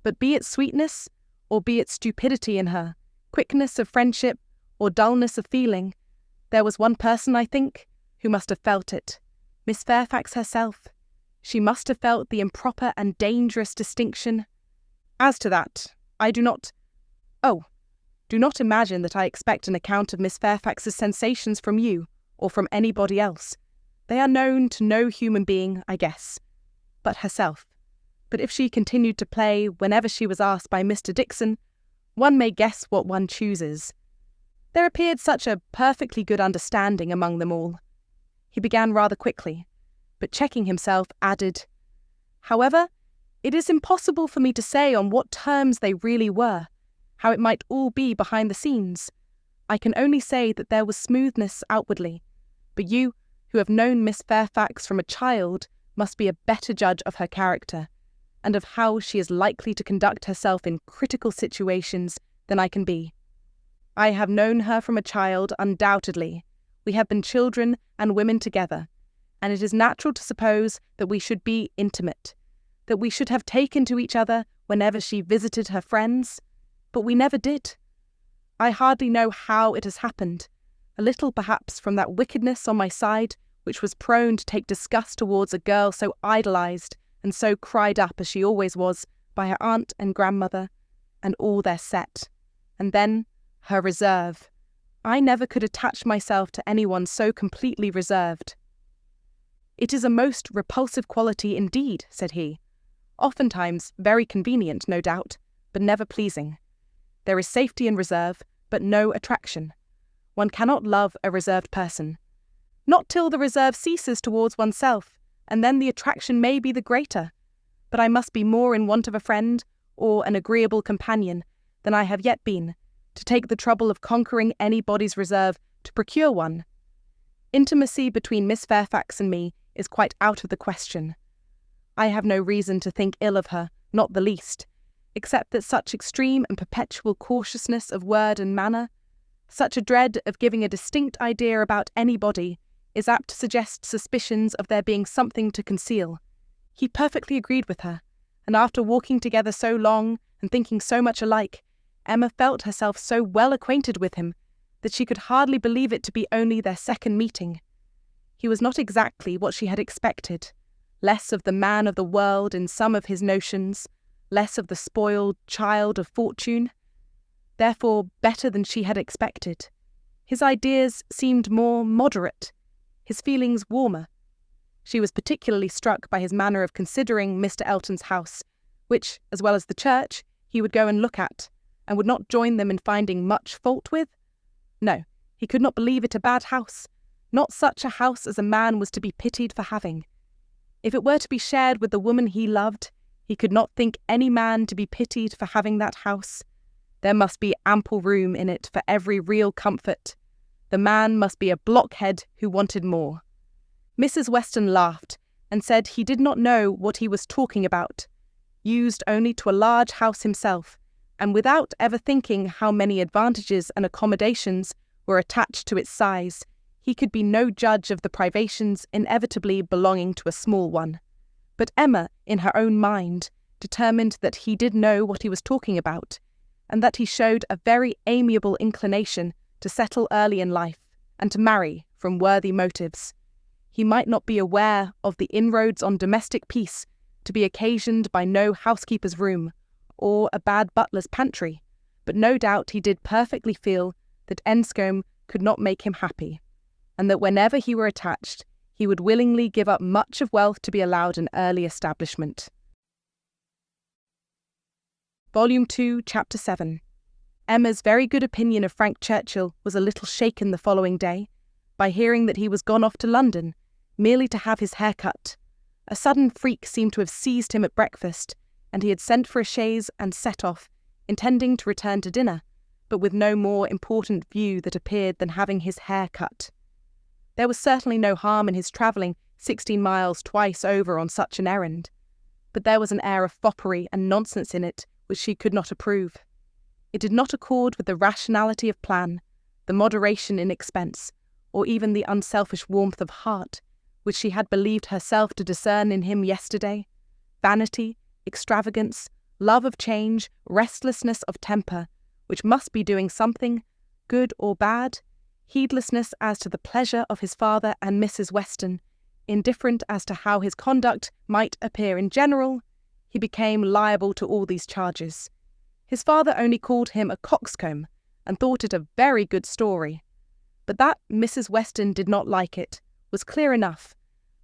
But be it sweetness, or be it stupidity in her, quickness of friendship, or dullness of feeling, there was one person, I think, who must have felt it. Miss Fairfax herself. She must have felt the improper and dangerous distinction. As to that, I do not... Oh, do not imagine that I expect an account of Miss Fairfax's sensations from you, or from anybody else. They are known to no human being, I guess, but herself. But if she continued to play whenever she was asked by Mr. Dixon, one may guess what one chooses. There appeared such a perfectly good understanding among them all. He began rather quickly, but checking himself, added, "However, it is impossible for me to say on what terms they really were, how it might all be behind the scenes. I can only say that there was smoothness outwardly, but you, who have known Miss Fairfax from a child, must be a better judge of her character, and of how she is likely to conduct herself in critical situations than I can be. I have known her from a child, undoubtedly. We have been children and women together, and it is natural to suppose that we should be intimate, that we should have taken to each other whenever she visited her friends, but we never did. I hardly know how it has happened, a little perhaps from that wickedness on my side which was prone to take disgust towards a girl so idolised and so cried up as she always was by her aunt and grandmother and all their set, and then her reserve. I never could attach myself to anyone so completely reserved." "It is a most repulsive quality indeed," said he. "Oftentimes very convenient, no doubt, but never pleasing. There is safety in reserve, but no attraction. One cannot love a reserved person. Not till the reserve ceases towards oneself, and then the attraction may be the greater. But I must be more in want of a friend, or an agreeable companion, than I have yet been, to take the trouble of conquering anybody's reserve to procure one. Intimacy between Miss Fairfax and me is quite out of the question. I have no reason to think ill of her, not the least, except that such extreme and perpetual cautiousness of word and manner, such a dread of giving a distinct idea about anybody, is apt to suggest suspicions of there being something to conceal. He perfectly agreed with her, and after walking together so long and thinking so much alike, Emma felt herself so well acquainted with him that she could hardly believe it to be only their second meeting. He was not exactly what she had expected, less of the man of the world in some of his notions, less of the spoiled child of fortune, therefore better than she had expected. His ideas seemed more moderate, his feelings warmer. She was particularly struck by his manner of considering Mr. Elton's house, which, as well as the church, he would go and look at, and would not join them in finding much fault with. No, he could not believe it a bad house, not such a house as a man was to be pitied for having. If it were to be shared with the woman he loved, he could not think any man to be pitied for having that house. There must be ample room in it for every real comfort. The man must be a blockhead who wanted more. Mrs. Weston laughed, and said he did not know what he was talking about. Used only to a large house himself, and without ever thinking how many advantages and accommodations were attached to its size, he could be no judge of the privations inevitably belonging to a small one. But Emma, in her own mind, determined that he did know what he was talking about, and that he showed a very amiable inclination to settle early in life, and to marry from worthy motives. He might not be aware of the inroads on domestic peace to be occasioned by no housekeeper's room, or a bad butler's pantry, but no doubt he did perfectly feel that Enscombe could not make him happy, and that whenever he were attached, he would willingly give up much of wealth to be allowed an early establishment. Volume 2, Chapter 7. Emma's very good opinion of Frank Churchill was a little shaken the following day, by hearing that he was gone off to London, merely to have his hair cut. A sudden freak seemed to have seized him at breakfast, and he had sent for a chaise and set off, intending to return to dinner, but with no more important view that appeared than having his hair cut. There was certainly no harm in his travelling 16 miles twice over on such an errand, but there was an air of foppery and nonsense in it which she could not approve. It did not accord with the rationality of plan, the moderation in expense, or even the unselfish warmth of heart, which she had believed herself to discern in him yesterday. Vanity, extravagance, love of change, restlessness of temper, which must be doing something, good or bad, heedlessness as to the pleasure of his father and Mrs. Weston, indifferent as to how his conduct might appear in general, he became liable to all these charges. His father only called him a coxcomb, and thought it a very good story. But that Mrs. Weston did not like it was clear enough,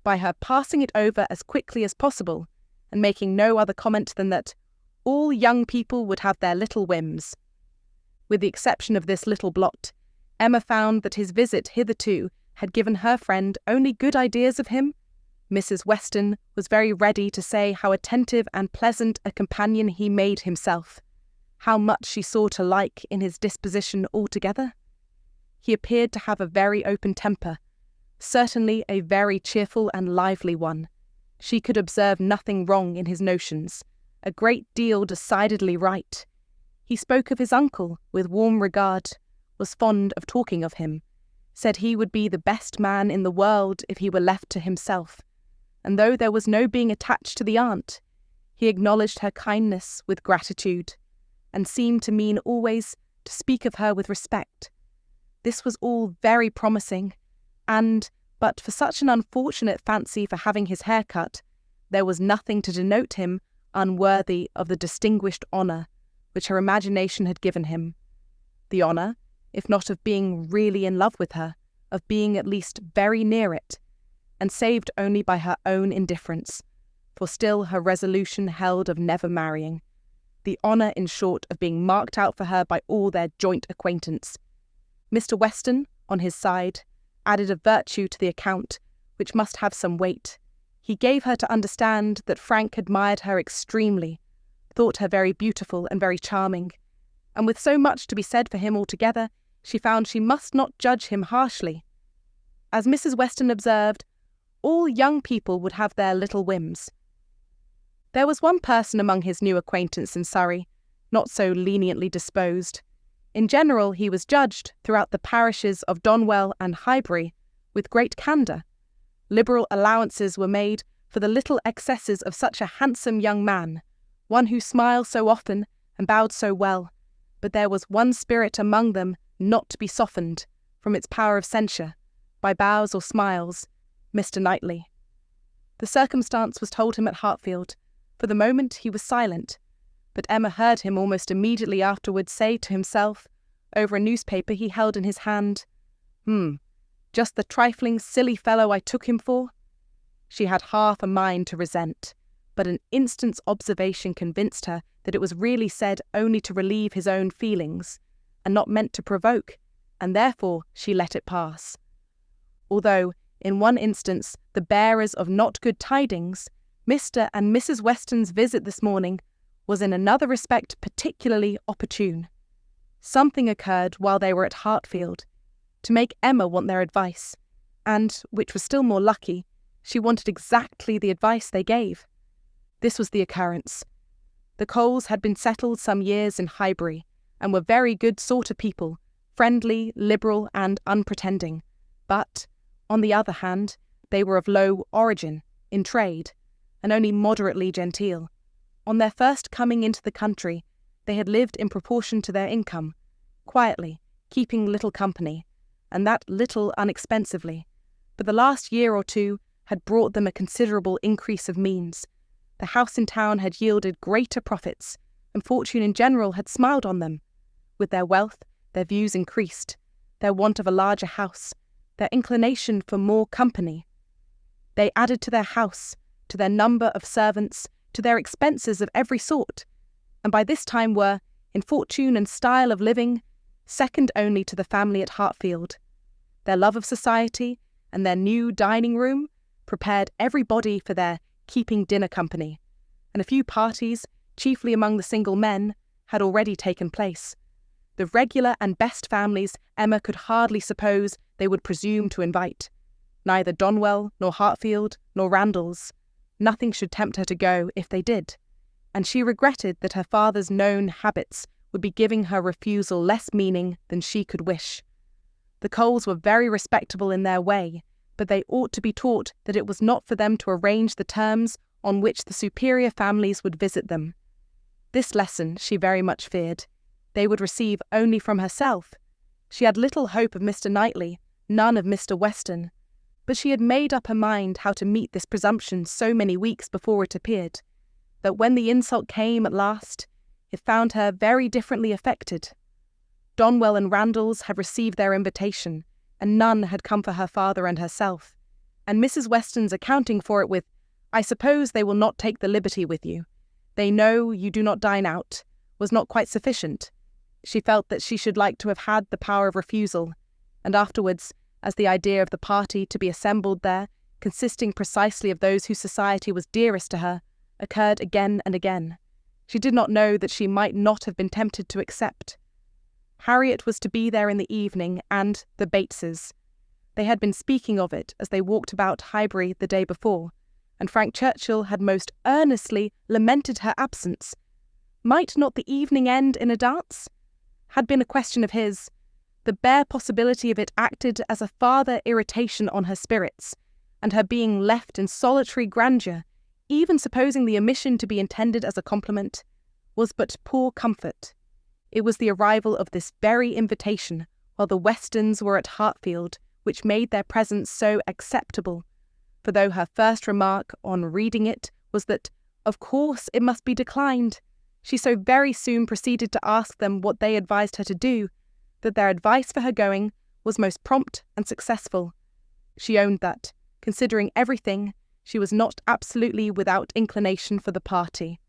by her passing it over as quickly as possible, and making no other comment than that all young people would have their little whims. With the exception of this little blot, Emma found that his visit hitherto had given her friend only good ideas of him. Mrs. Weston was very ready to say how attentive and pleasant a companion he made himself, how much she saw to like in his disposition altogether. He appeared to have a very open temper, certainly a very cheerful and lively one. She could observe nothing wrong in his notions, a great deal decidedly right. He spoke of his uncle with warm regard, was fond of talking of him, said he would be the best man in the world if he were left to himself, and though there was no being attached to the aunt, he acknowledged her kindness with gratitude, and seemed to mean always to speak of her with respect. This was all very promising, and, but for such an unfortunate fancy for having his hair cut, there was nothing to denote him unworthy of the distinguished honour which her imagination had given him. The honour, if not of being really in love with her, of being at least very near it, and saved only by her own indifference, for still her resolution held of never marrying. The honour, in short, of being marked out for her by all their joint acquaintance. Mr. Weston, on his side, added a virtue to the account which must have some weight. He gave her to understand that Frank admired her extremely, thought her very beautiful and very charming, and with so much to be said for him altogether, she found she must not judge him harshly. As Mrs. Weston observed, all young people would have their little whims. There was one person among his new acquaintance in Surrey, not so leniently disposed. In general, he was judged, throughout the parishes of Donwell and Highbury, with great candour. Liberal allowances were made for the little excesses of such a handsome young man, one who smiled so often and bowed so well, but there was one spirit among them not to be softened, from its power of censure, by bows or smiles, Mr. Knightley. The circumstance was told him at Hartfield. For the moment he was silent, but Emma heard him almost immediately afterwards say to himself, over a newspaper he held in his hand, just the trifling, silly fellow I took him for. She had half a mind to resent, but an instant's observation convinced her that it was really said only to relieve his own feelings, and not meant to provoke, and therefore she let it pass. Although, in one instance, the bearers of not good tidings, Mr. and Mrs. Weston's visit this morning was in another respect particularly opportune. Something occurred while they were at Hartfield to make Emma want their advice, and, which was still more lucky, she wanted exactly the advice they gave. This was the occurrence. The Coles had been settled some years in Highbury, and were very good sort of people, friendly, liberal, and unpretending, but, on the other hand, they were of low origin, in trade, and only moderately genteel. On their first coming into the country, they had lived in proportion to their income, quietly, keeping little company, and that little unexpensively, but the last year or two had brought them a considerable increase of means. The house in town had yielded greater profits, and fortune in general had smiled on them. With their wealth, their views increased, their want of a larger house, their inclination for more company. They added to their house, to their number of servants, to their expenses of every sort, and by this time were, in fortune and style of living, second only to the family at Hartfield. Their love of society and their new dining-room prepared everybody for their keeping dinner company, and a few parties, chiefly among the single men, had already taken place. The regular and best families Emma could hardly suppose they would presume to invite. Neither Donwell, nor Hartfield, nor Randalls. Nothing should tempt her to go if they did, and she regretted that her father's known habits would be giving her refusal less meaning than she could wish. The Coles were very respectable in their way, but they ought to be taught that it was not for them to arrange the terms on which the superior families would visit them. This lesson, she very much feared, they would receive only from herself. She had little hope of Mr. Knightley, none of Mr. Weston, but she had made up her mind how to meet this presumption so many weeks before it appeared, that when the insult came at last, it found her very differently affected. Donwell and Randalls had received their invitation, and none had come for her father and herself, and Mrs. Weston's accounting for it with, "I suppose they will not take the liberty with you. They know you do not dine out," was not quite sufficient. She felt that she should like to have had the power of refusal, and afterwards, as the idea of the party to be assembled there, consisting precisely of those whose society was dearest to her, occurred again and again, she did not know that she might not have been tempted to accept. Harriet was to be there in the evening, and the Bateses. They had been speaking of it as they walked about Highbury the day before, and Frank Churchill had most earnestly lamented her absence. Might not the evening end in a dance? Had been a question of his. The bare possibility of it acted as a farther irritation on her spirits, and her being left in solitary grandeur, even supposing the omission to be intended as a compliment, was but poor comfort. It was the arrival of this very invitation, while the Westons were at Hartfield, which made their presence so acceptable. For though her first remark on reading it was that, of course, it must be declined, she so very soon proceeded to ask them what they advised her to do, that their advice for her going was most prompt and successful. She owned that, considering everything, she was not absolutely without inclination for the party.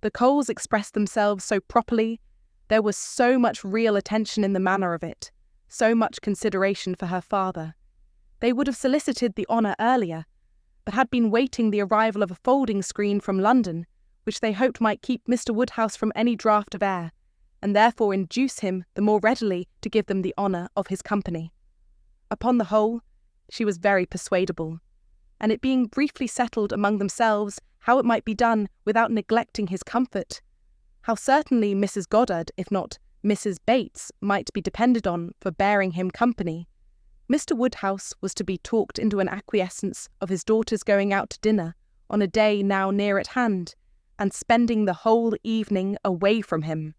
The Coles expressed themselves so properly, there was so much real attention in the manner of it, so much consideration for her father. They would have solicited the honour earlier, but had been waiting the arrival of a folding screen from London, which they hoped might keep Mr. Woodhouse from any draught of air, and therefore induce him the more readily to give them the honour of his company. Upon the whole, she was very persuadable, and it being briefly settled among themselves how it might be done without neglecting his comfort, how certainly Mrs. Goddard, if not Mrs. Bates, might be depended on for bearing him company, Mr. Woodhouse was to be talked into an acquiescence of his daughter's going out to dinner on a day now near at hand, and spending the whole evening away from him.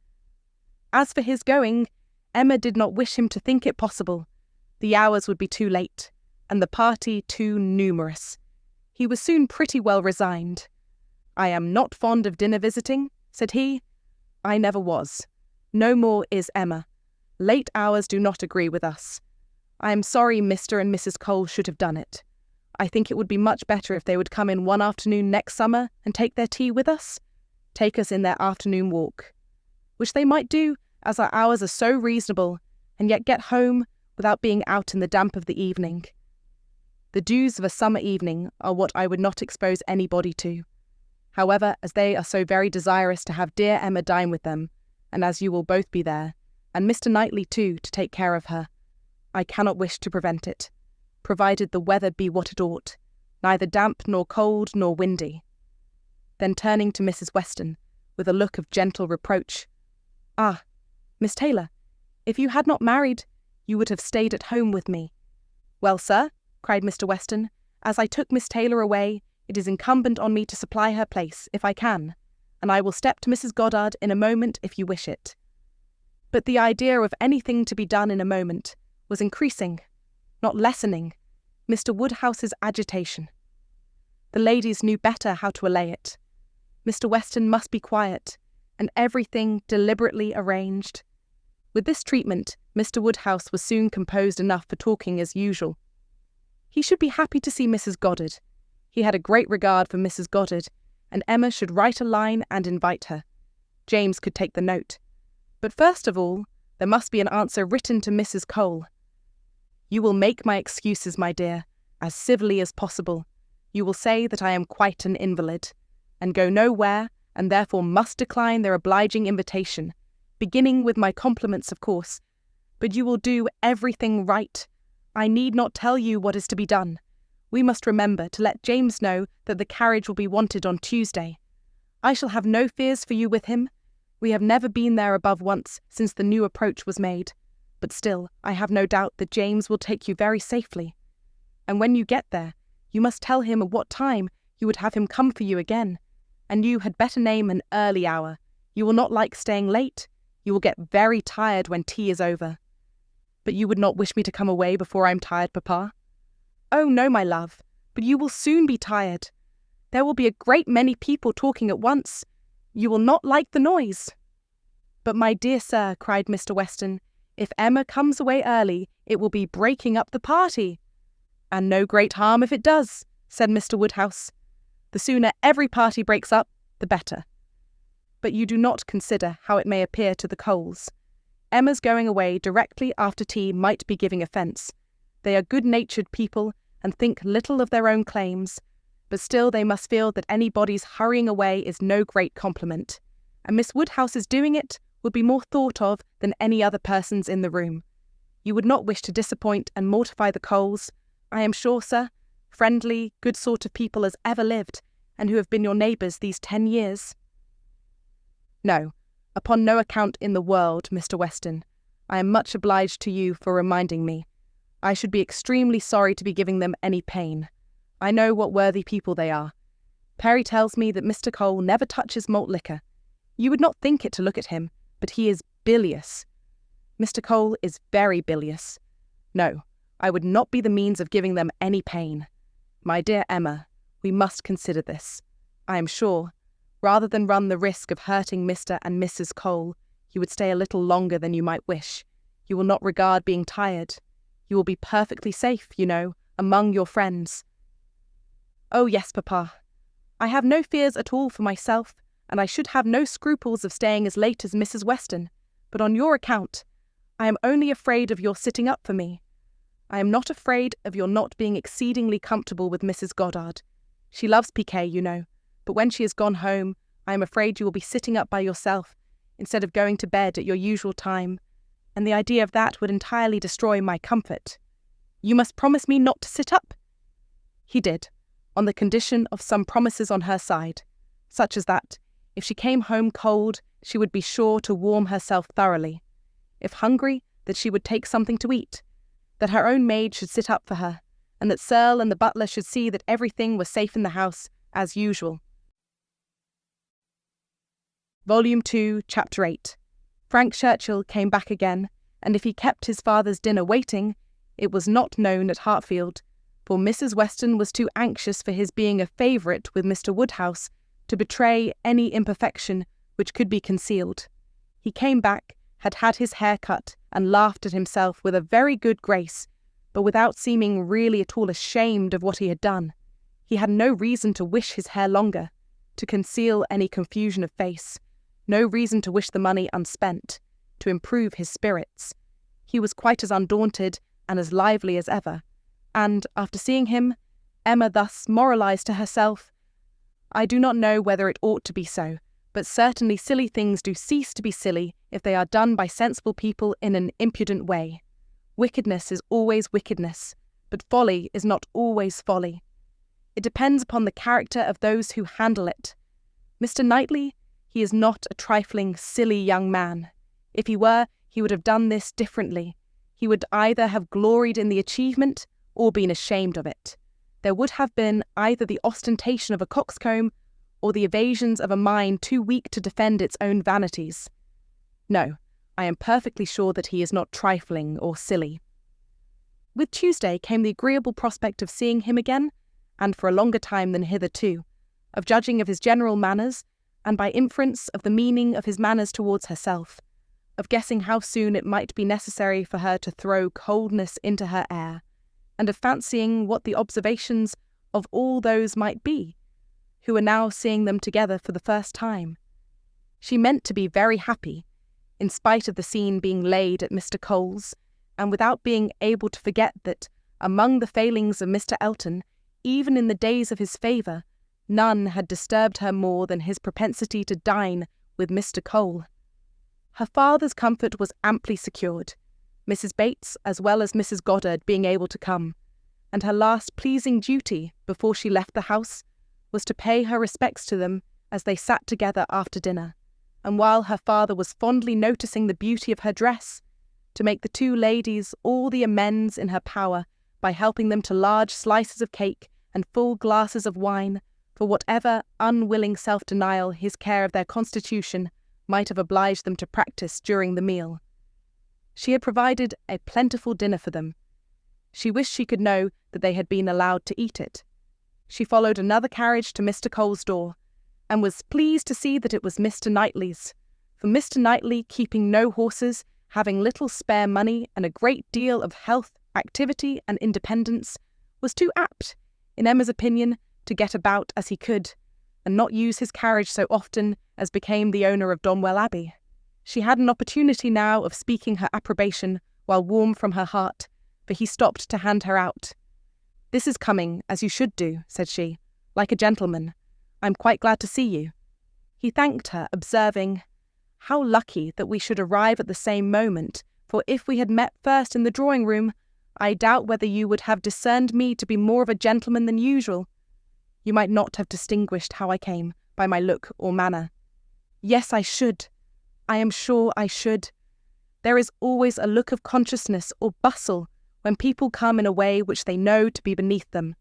As for his going, Emma did not wish him to think it possible. The hours would be too late, and the party too numerous. He was soon pretty well resigned. "I am not fond of dinner visiting," said he. "I never was. No more is Emma. Late hours do not agree with us. I am sorry Mr. and Mrs. Cole should have done it. I think it would be much better if they would come in one afternoon next summer and take their tea with us, take us in their afternoon walk, which they might do, as our hours are so reasonable, and yet get home without being out in the damp of the evening. The dews of a summer evening are what I would not expose anybody to. However, as they are so very desirous to have dear Emma dine with them, and as you will both be there, and Mr. Knightley too, to take care of her, I cannot wish to prevent it, provided the weather be what it ought, neither damp nor cold nor windy." Then turning to Mrs. Weston, with a look of gentle reproach, "Ah, Miss Taylor, if you had not married, you would have stayed at home with me." "Well, sir," cried Mr. Weston, "as I took Miss Taylor away, it is incumbent on me to supply her place, if I can, and I will step to Mrs. Goddard in a moment if you wish it." But the idea of anything to be done in a moment was increasing, not lessening, Mr. Woodhouse's agitation. The ladies knew better how to allay it. Mr. Weston must be quiet, and everything deliberately arranged. With this treatment, Mr. Woodhouse was soon composed enough for talking as usual. He should be happy to see Mrs. Goddard. He had a great regard for Mrs. Goddard, and Emma should write a line and invite her. James could take the note. But first of all, there must be an answer written to Mrs. Cole. "You will make my excuses, my dear, as civilly as possible. You will say that I am quite an invalid, and go nowhere, and therefore must decline their obliging invitation, beginning with my compliments, of course. But you will do everything right. I need not tell you what is to be done. We must remember to let James know that the carriage will be wanted on Tuesday. I shall have no fears for you with him. We have never been there above once since the new approach was made. But still, I have no doubt that James will take you very safely. And when you get there, you must tell him at what time you would have him come for you again. And you had better name an early hour. You will not like staying late. You will get very tired when tea is over." "But you would not wish me to come away before I am tired, Papa?" "Oh, no, my love, but you will soon be tired. There will be a great many people talking at once. You will not like the noise." "But, my dear sir," cried Mr. Weston, "if Emma comes away early, it will be breaking up the party." "And no great harm if it does," said Mr. Woodhouse. "The sooner every party breaks up, the better. But you do not consider how it may appear to the Coles. Emma's going away directly after tea might be giving offence. They are good-natured people and think little of their own claims, but still they must feel that anybody's hurrying away is no great compliment, and Miss Woodhouse's doing it would be more thought of than any other person's in the room. You would not wish to disappoint and mortify the Coles, I am sure, sir, friendly, good sort of people as ever lived, and who have been your neighbours these 10 years. No, upon no account in the world, Mr. Weston. I am much obliged to you for reminding me. I should be extremely sorry to be giving them any pain. I know what worthy people they are. Perry tells me that Mr. Cole never touches malt liquor. You would not think it to look at him, but he is bilious. Mr. Cole is very bilious. No, I would not be the means of giving them any pain. My dear Emma, we must consider this. I am sure, rather than run the risk of hurting Mr. and Mrs. Cole, you would stay a little longer than you might wish. You will not regard being tired. You will be perfectly safe, you know, among your friends. Oh yes, papa. I have no fears at all for myself, and I should have no scruples of staying as late as Mrs. Weston, but on your account, I am only afraid of your sitting up for me. I am not afraid of your not being exceedingly comfortable with Mrs. Goddard. She loves piquet, you know, but when she has gone home, I am afraid you will be sitting up by yourself, instead of going to bed at your usual time, and the idea of that would entirely destroy my comfort. You must promise me not to sit up. He did, on the condition of some promises on her side, such as that, if she came home cold, she would be sure to warm herself thoroughly. If hungry, that she would take something to eat, that her own maid should sit up for her, and that Searle and the butler should see that everything was safe in the house, as usual. Volume 2, Chapter 8. Frank Churchill came back again, and if he kept his father's dinner waiting, it was not known at Hartfield, for Mrs. Weston was too anxious for his being a favourite with Mr. Woodhouse to betray any imperfection which could be concealed. He came back, had had his hair cut, and laughed at himself with a very good grace, but without seeming really at all ashamed of what he had done. He had no reason to wish his hair longer, to conceal any confusion of face, no reason to wish the money unspent, to improve his spirits. He was quite as undaunted and as lively as ever, and, after seeing him, Emma thus moralised to herself, I do not know whether it ought to be so, but certainly silly things do cease to be silly if they are done by sensible people in an impudent way. Wickedness is always wickedness, but folly is not always folly. It depends upon the character of those who handle it. Mr. Knightley, he is not a trifling, silly young man. If he were, he would have done this differently. He would either have gloried in the achievement or been ashamed of it. There would have been either the ostentation of a coxcomb or the evasions of a mind too weak to defend its own vanities. No, I am perfectly sure that he is not trifling or silly. With Tuesday came the agreeable prospect of seeing him again, and for a longer time than hitherto, of judging of his general manners, and by inference of the meaning of his manners towards herself, of guessing how soon it might be necessary for her to throw coldness into her air, and of fancying what the observations of all those might be, who were now seeing them together for the first time. She meant to be very happy, in spite of the scene being laid at Mr. Cole's, and without being able to forget that, among the failings of Mr. Elton, even in the days of his favour, none had disturbed her more than his propensity to dine with Mr. Cole. Her father's comfort was amply secured, Mrs. Bates as well as Mrs. Goddard being able to come, and her last pleasing duty before she left the house was to pay her respects to them as they sat together after dinner, and while her father was fondly noticing the beauty of her dress, to make the two ladies all the amends in her power by helping them to large slices of cake and full glasses of wine, for whatever unwilling self-denial his care of their constitution might have obliged them to practice during the meal. She had provided a plentiful dinner for them. She wished she could know that they had been allowed to eat it. She followed another carriage to Mr. Cole's door, and was pleased to see that it was Mr. Knightley's, for Mr. Knightley, keeping no horses, having little spare money and a great deal of health, activity and independence, was too apt, in Emma's opinion, to get about as he could, and not use his carriage so often as became the owner of Donwell Abbey. She had an opportunity now of speaking her approbation while warm from her heart, for he stopped to hand her out. "This is coming, as you should do," said she, "like a gentleman. I'm quite glad to see you." He thanked her, observing, "How lucky that we should arrive at the same moment, for if we had met first in the drawing-room, I doubt whether you would have discerned me to be more of a gentleman than usual. You might not have distinguished how I came, by my look or manner." "Yes, I should. I am sure I should. There is always a look of consciousness or bustle when people come in a way which they know to be beneath them.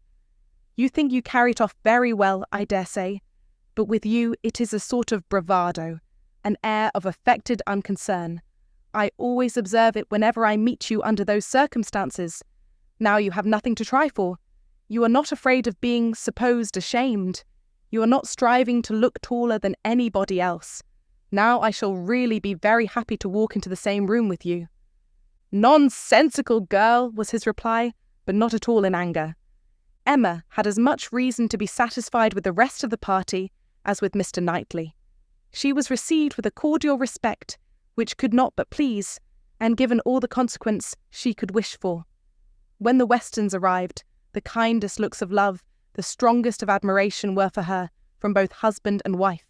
You think you carry it off very well, I dare say, but with you it is a sort of bravado, an air of affected unconcern. I always observe it whenever I meet you under those circumstances. Now you have nothing to try for. You are not afraid of being supposed ashamed. You are not striving to look taller than anybody else. Now I shall really be very happy to walk into the same room with you." "Nonsensical girl," was his reply, but not at all in anger. Emma had as much reason to be satisfied with the rest of the party as with Mr. Knightley. She was received with a cordial respect, which could not but please, and given all the consequence she could wish for. When the Westons arrived, the kindest looks of love, the strongest of admiration were for her, from both husband and wife.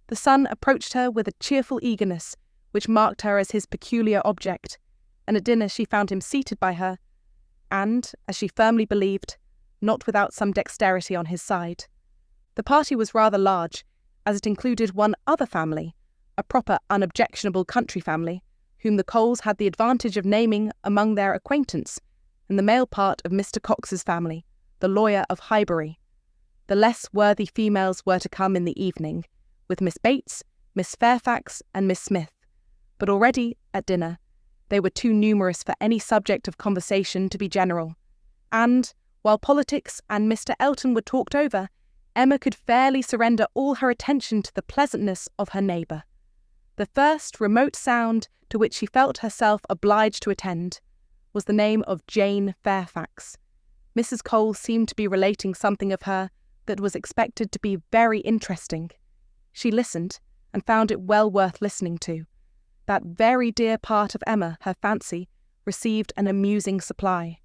The son approached her with a cheerful eagerness, which marked her as his peculiar object, and at dinner she found him seated by her, and, as she firmly believed, not without some dexterity on his side. The party was rather large, as it included one other family, a proper unobjectionable country family, whom the Coles had the advantage of naming among their acquaintance, and the male part of Mr. Cox's family, the lawyer of Highbury. The less worthy females were to come in the evening, with Miss Bates, Miss Fairfax, and Miss Smith, but already, at dinner, they were too numerous for any subject of conversation to be general, and, while politics and Mr. Elton were talked over, Emma could fairly surrender all her attention to the pleasantness of her neighbour. The first remote sound to which she felt herself obliged to attend was the name of Jane Fairfax. Mrs. Cole seemed to be relating something of her that was expected to be very interesting. She listened, and found it well worth listening to. That very dear part of Emma, her fancy, received an amusing supply.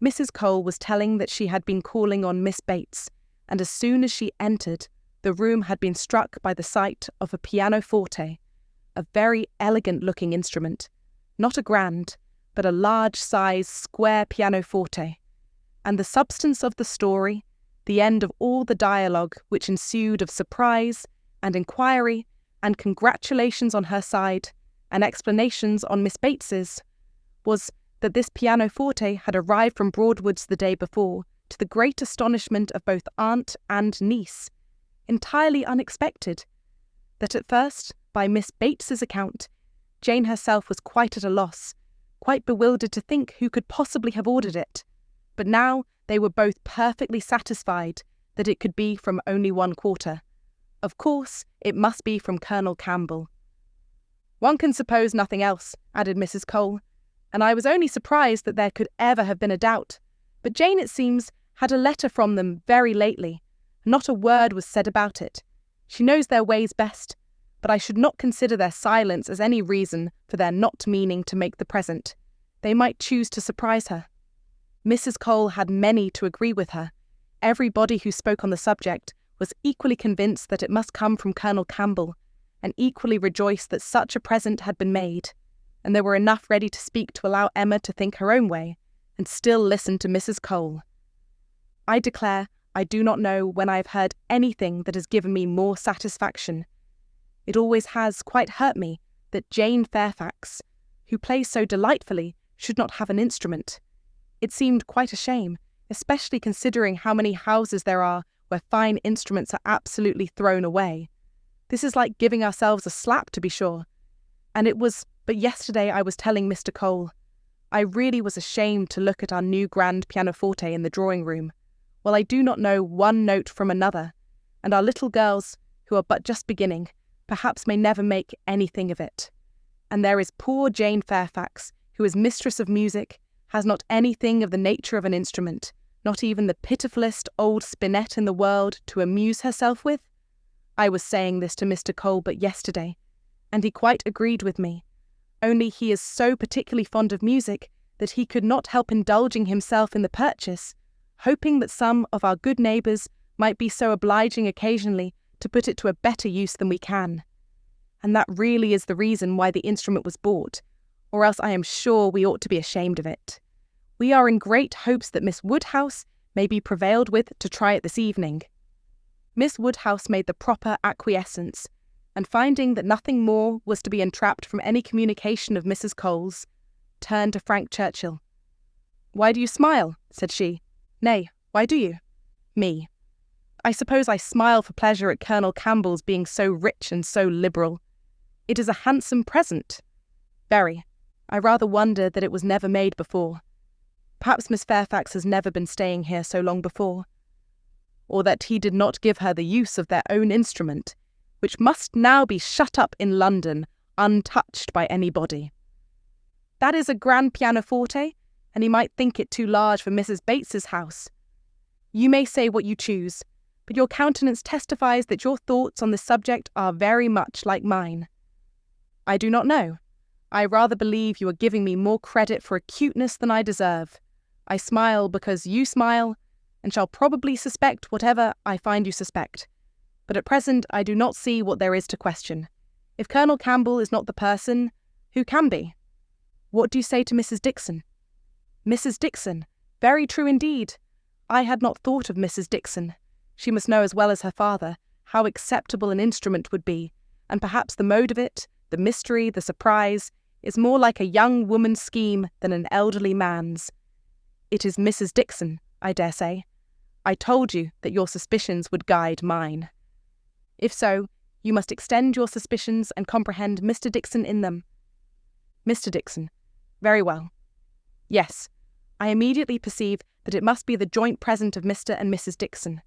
Mrs. Cole was telling that she had been calling on Miss Bates, and as soon as she entered, the room had been struck by the sight of a pianoforte, a very elegant-looking instrument, not a grand, but a large-sized square pianoforte, and the substance of the story, the end of all the dialogue which ensued of surprise and inquiry and congratulations on her side and explanations on Miss Bates's, was that this pianoforte had arrived from Broadwoods the day before, to the great astonishment of both aunt and niece, entirely unexpected. That at first, by Miss Bates's account, Jane herself was quite at a loss, quite bewildered to think who could possibly have ordered it, but now they were both perfectly satisfied that it could be from only one quarter. Of course, it must be from Colonel Campbell. "One can suppose nothing else," added Mrs. Cole, "and I was only surprised that there could ever have been a doubt. But Jane, it seems, had a letter from them very lately. Not a word was said about it. She knows their ways best, but I should not consider their silence as any reason for their not meaning to make the present. They might choose to surprise her." Mrs. Cole had many to agree with her. Everybody who spoke on the subject was equally convinced that it must come from Colonel Campbell, and equally rejoiced that such a present had been made, and there were enough ready to speak to allow Emma to think her own way, and still listen to Mrs. Cole. "I declare I do not know when I have heard anything that has given me more satisfaction. It always has quite hurt me that Jane Fairfax, who plays so delightfully, should not have an instrument. It seemed quite a shame, especially considering how many houses there are where fine instruments are absolutely thrown away. This is like giving ourselves a slap, to be sure. And it was but yesterday I was telling Mr. Cole. I really was ashamed to look at our new grand pianoforte in the drawing-room, while I do not know one note from another, and our little girls, who are but just beginning, perhaps may never make anything of it. And there is poor Jane Fairfax, who is mistress of music, has not anything of the nature of an instrument, not even the pitifullest old spinet in the world to amuse herself with. I was saying this to Mr. Cole but yesterday, and he quite agreed with me. Only he is so particularly fond of music that he could not help indulging himself in the purchase, hoping that some of our good neighbours might be so obliging occasionally to put it to a better use than we can. And that really is the reason why the instrument was bought, or else I am sure we ought to be ashamed of it. We are in great hopes that Miss Woodhouse may be prevailed with to try it this evening." Miss Woodhouse made the proper acquiescence, and finding that nothing more was to be entrapped from any communication of Mrs. Cole's, turned to Frank Churchill. "Why do you smile?" said she. "Nay, why do you?" "Me. I suppose I smile for pleasure at Colonel Campbell's being so rich and so liberal. It is a handsome present." "Very. I rather wonder that it was never made before. Perhaps Miss Fairfax has never been staying here so long before. Or that he did not give her the use of their own instrument, which must now be shut up in London, untouched by anybody. That is a grand pianoforte, and he might think it too large for Mrs. Bates's house. You may say what you choose, but your countenance testifies that your thoughts on this subject are very much like mine." "I do not know. I rather believe you are giving me more credit for acuteness than I deserve. I smile because you smile, and shall probably suspect whatever I find you suspect. But at present I do not see what there is to question. If Colonel Campbell is not the person, who can be? What do you say to Mrs. Dixon?" "Mrs. Dixon? Very true indeed. I had not thought of Mrs. Dixon. She must know as well as her father how acceptable an instrument would be, and perhaps the mode of it, the mystery, the surprise, is more like a young woman's scheme than an elderly man's. It is Mrs. Dixon, I dare say. I told you that your suspicions would guide mine. If so, you must extend your suspicions and comprehend Mr. Dixon in them." "Mr. Dixon. Very well. Yes, I immediately perceive that it must be the joint present of Mr. and Mrs. Dixon.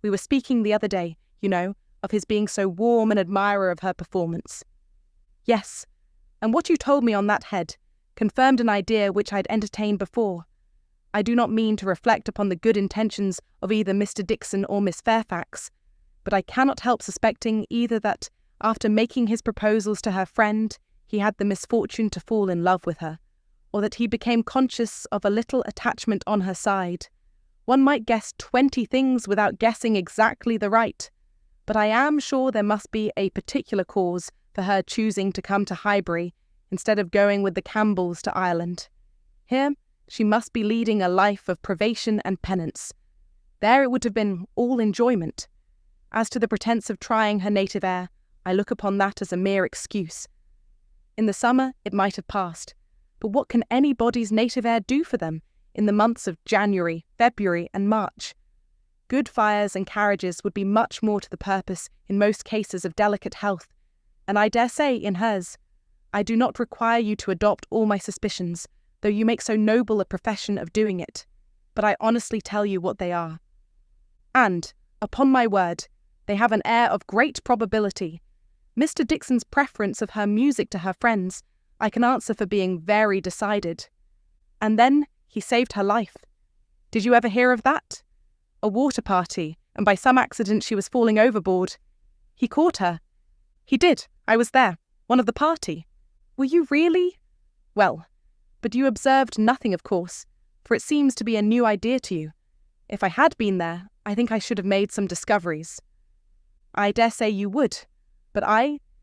We were speaking the other day, you know, of his being so warm an admirer of her performance." "Yes, and what you told me on that head confirmed an idea which I had entertained before. I do not mean to reflect upon the good intentions of either Mr. Dixon or Miss Fairfax, but I cannot help suspecting either that, after making his proposals to her friend, he had the misfortune to fall in love with her, or that he became conscious of a little attachment on her side. One might guess 20 things without guessing exactly the right, but I am sure there must be a particular cause for her choosing to come to Highbury instead of going with the Campbells to Ireland. Here she must be leading a life of privation and penance. There it would have been all enjoyment. As to the pretence of trying her native air, I look upon that as a mere excuse. In the summer it might have passed, but what can anybody's native air do for them in the months of January, February, and March? Good fires and carriages would be much more to the purpose in most cases of delicate health, and I dare say in hers. I do not require you to adopt all my suspicions, though you make so noble a profession of doing it, but I honestly tell you what they are. And, upon my word, they have an air of great probability. Mr. Dixon's preference of her music to her friends I can answer for being very decided. And then he saved her life. Did you ever hear of that? A water party, and by some accident she was falling overboard. He caught her. He did. I was there, one of the party. Were you really? Well, but you observed nothing, of course, for it seems to be a new idea to you. If I had been there, I think I should have made some discoveries. I dare say you would, but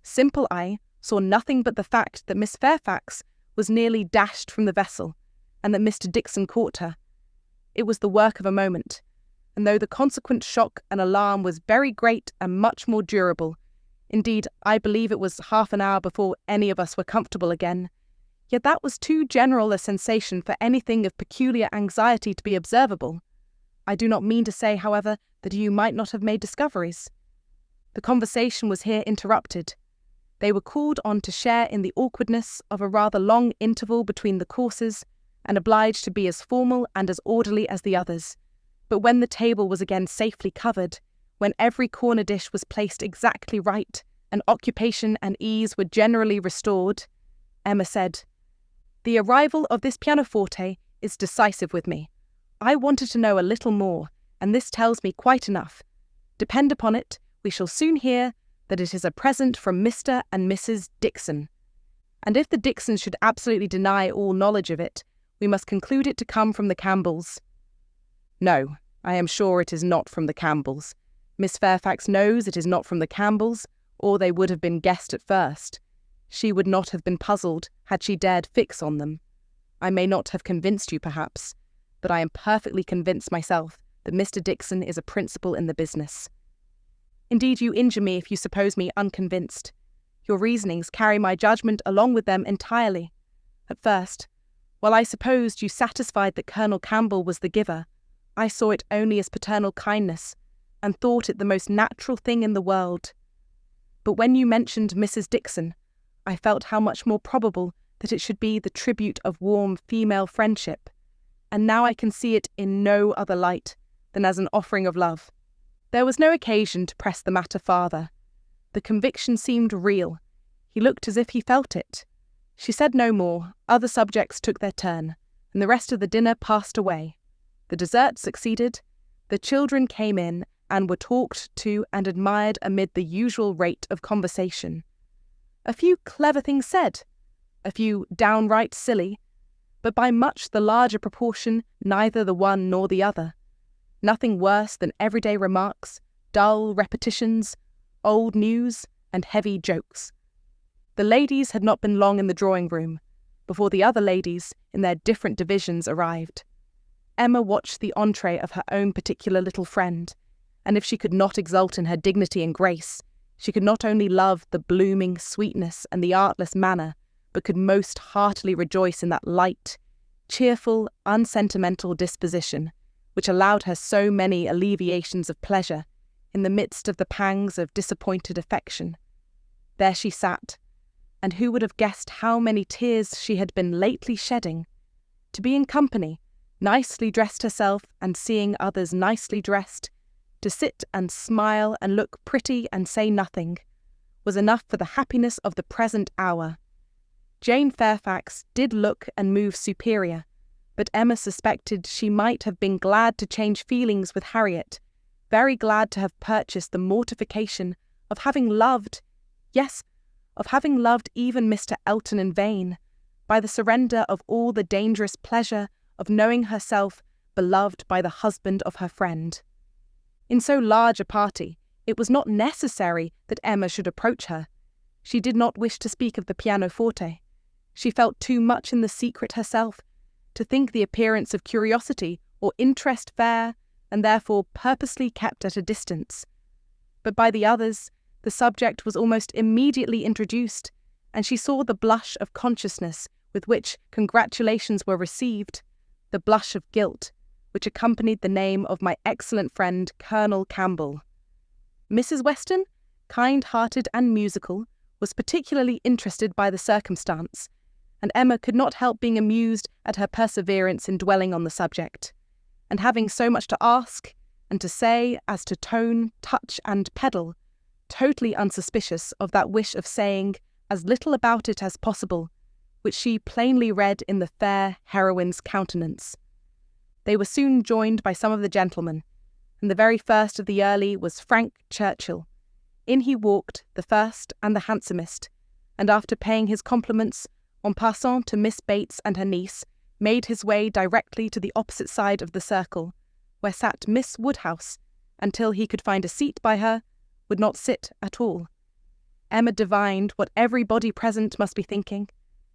simple I, saw nothing but the fact that Miss Fairfax was nearly dashed from the vessel, and that Mr. Dixon caught her. It was the work of a moment, and though the consequent shock and alarm was very great and much more durable, indeed, I believe it was half an hour before any of us were comfortable again, yet that was too general a sensation for anything of peculiar anxiety to be observable. I do not mean to say, however, that you might not have made discoveries. The conversation was here interrupted. They were called on to share in the awkwardness of a rather long interval between the courses, and obliged to be as formal and as orderly as the others. But when the table was again safely covered, when every corner dish was placed exactly right, and occupation and ease were generally restored, Emma said, "The arrival of this pianoforte is decisive with me. I wanted to know a little more, and this tells me quite enough. Depend upon it, we shall soon hear that it is a present from Mr. and Mrs. Dixon. And if the Dixons should absolutely deny all knowledge of it, we must conclude it to come from the Campbells. No, I am sure it is not from the Campbells. Miss Fairfax knows it is not from the Campbells, or they would have been guessed at first. She would not have been puzzled had she dared fix on them. I may not have convinced you, perhaps, but I am perfectly convinced myself that Mr. Dixon is a principal in the business. Indeed, you injure me if you suppose me unconvinced. Your reasonings carry my judgment along with them entirely. At first, while I supposed you satisfied that Colonel Campbell was the giver, I saw it only as paternal kindness, and thought it the most natural thing in the world. But when you mentioned Mrs. Dixon, I felt how much more probable that it should be the tribute of warm female friendship, and now I can see it in no other light than as an offering of love. There was no occasion to press the matter farther. The conviction seemed real. He looked as if he felt it. She said no more. Other subjects took their turn, and the rest of the dinner passed away. The dessert succeeded. The children came in and were talked to and admired amid the usual rate of conversation. A few clever things said, a few downright silly, but by much the larger proportion neither the one nor the other. Nothing worse than everyday remarks, dull repetitions, old news, and heavy jokes. The ladies had not been long in the drawing-room before the other ladies, in their different divisions, arrived. Emma watched the entree of her own particular little friend, and if she could not exult in her dignity and grace, she could not only love the blooming sweetness and the artless manner, but could most heartily rejoice in that light, cheerful, unsentimental disposition which allowed her so many alleviations of pleasure in the midst of the pangs of disappointed affection. There she sat, and who would have guessed how many tears she had been lately shedding? To be in company, nicely dressed herself and seeing others nicely dressed, to sit and smile and look pretty and say nothing, was enough for the happiness of the present hour. Jane Fairfax did look and move superior, but Emma suspected she might have been glad to change feelings with Harriet, very glad to have purchased the mortification of having loved, yes, of having loved even Mr. Elton in vain, by the surrender of all the dangerous pleasure of knowing herself beloved by the husband of her friend. In so large a party, it was not necessary that Emma should approach her. She did not wish to speak of the pianoforte. She felt too much in the secret herself to think the appearance of curiosity or interest fair, and therefore purposely kept at a distance. But by the others, the subject was almost immediately introduced, and she saw the blush of consciousness with which congratulations were received, the blush of guilt, which accompanied the name of my excellent friend Colonel Campbell. Mrs. Weston, kind-hearted and musical, was particularly interested by the circumstance, and Emma could not help being amused at her perseverance in dwelling on the subject, and having so much to ask and to say as to tone, touch, and pedal, totally unsuspicious of that wish of saying as little about it as possible, which she plainly read in the fair heroine's countenance. They were soon joined by some of the gentlemen, and the very first of the early was Frank Churchill. In he walked, the first and the handsomest, and after paying his compliments en passant to Miss Bates and her niece, made his way directly to the opposite side of the circle, where sat Miss Woodhouse, until he could find a seat by her, would not sit at all. Emma divined what everybody present must be thinking.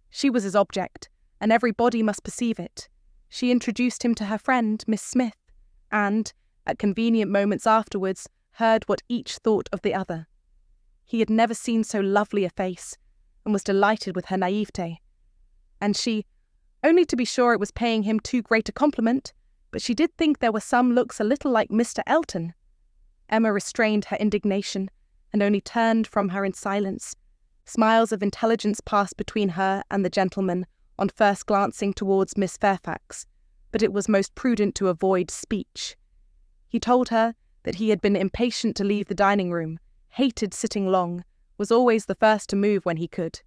She was his object, and everybody must perceive it. She introduced him to her friend, Miss Smith, and, at convenient moments afterwards, heard what each thought of the other. He had never seen so lovely a face, and was delighted with her naivete. And she, only to be sure it was paying him too great a compliment, but she did think there were some looks a little like Mr. Elton. Emma restrained her indignation, and only turned from her in silence. Smiles of intelligence passed between her and the gentleman on first glancing towards Miss Fairfax, but it was most prudent to avoid speech. He told her that he had been impatient to leave the dining-room, hated sitting long, was always the first to move when he could.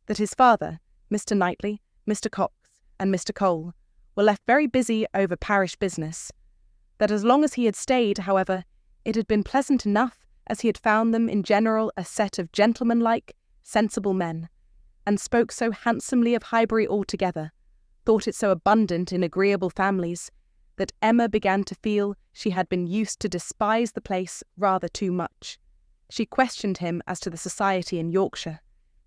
That his father, Mr. Knightley, Mr. Cox, and Mr. Cole, were left very busy over parish business. That as long as he had stayed, however, it had been pleasant enough as he had found them in general a set of gentlemanlike, sensible men, and spoke so handsomely of Highbury altogether, thought it so abundant in agreeable families, that Emma began to feel she had been used to despise the place rather too much. She questioned him as to the society in Yorkshire,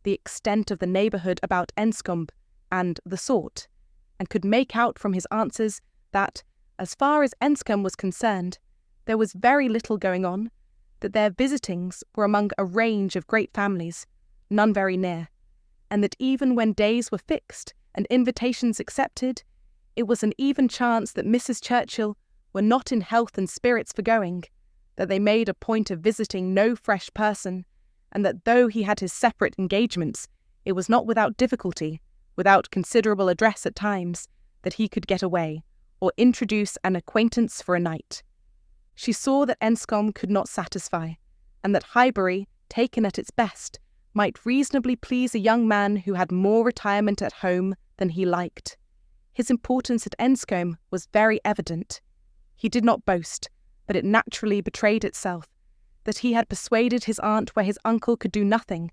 the extent of the neighbourhood about Enscombe, and the sort, and could make out from his answers that, as far as Enscombe was concerned, there was very little going on, that their visitings were among a range of great families, none very near, and that even when days were fixed and invitations accepted, it was an even chance that Mrs. Churchill were not in health and spirits for going, that they made a point of visiting no fresh person, and that though he had his separate engagements, it was not without difficulty, without considerable address at times, that he could get away, or introduce an acquaintance for a night. She saw that Enscombe could not satisfy, and that Highbury, taken at its best, might reasonably please a young man who had more retirement at home than he liked. His importance at Enscombe was very evident. He did not boast, but it naturally betrayed itself, that he had persuaded his aunt where his uncle could do nothing,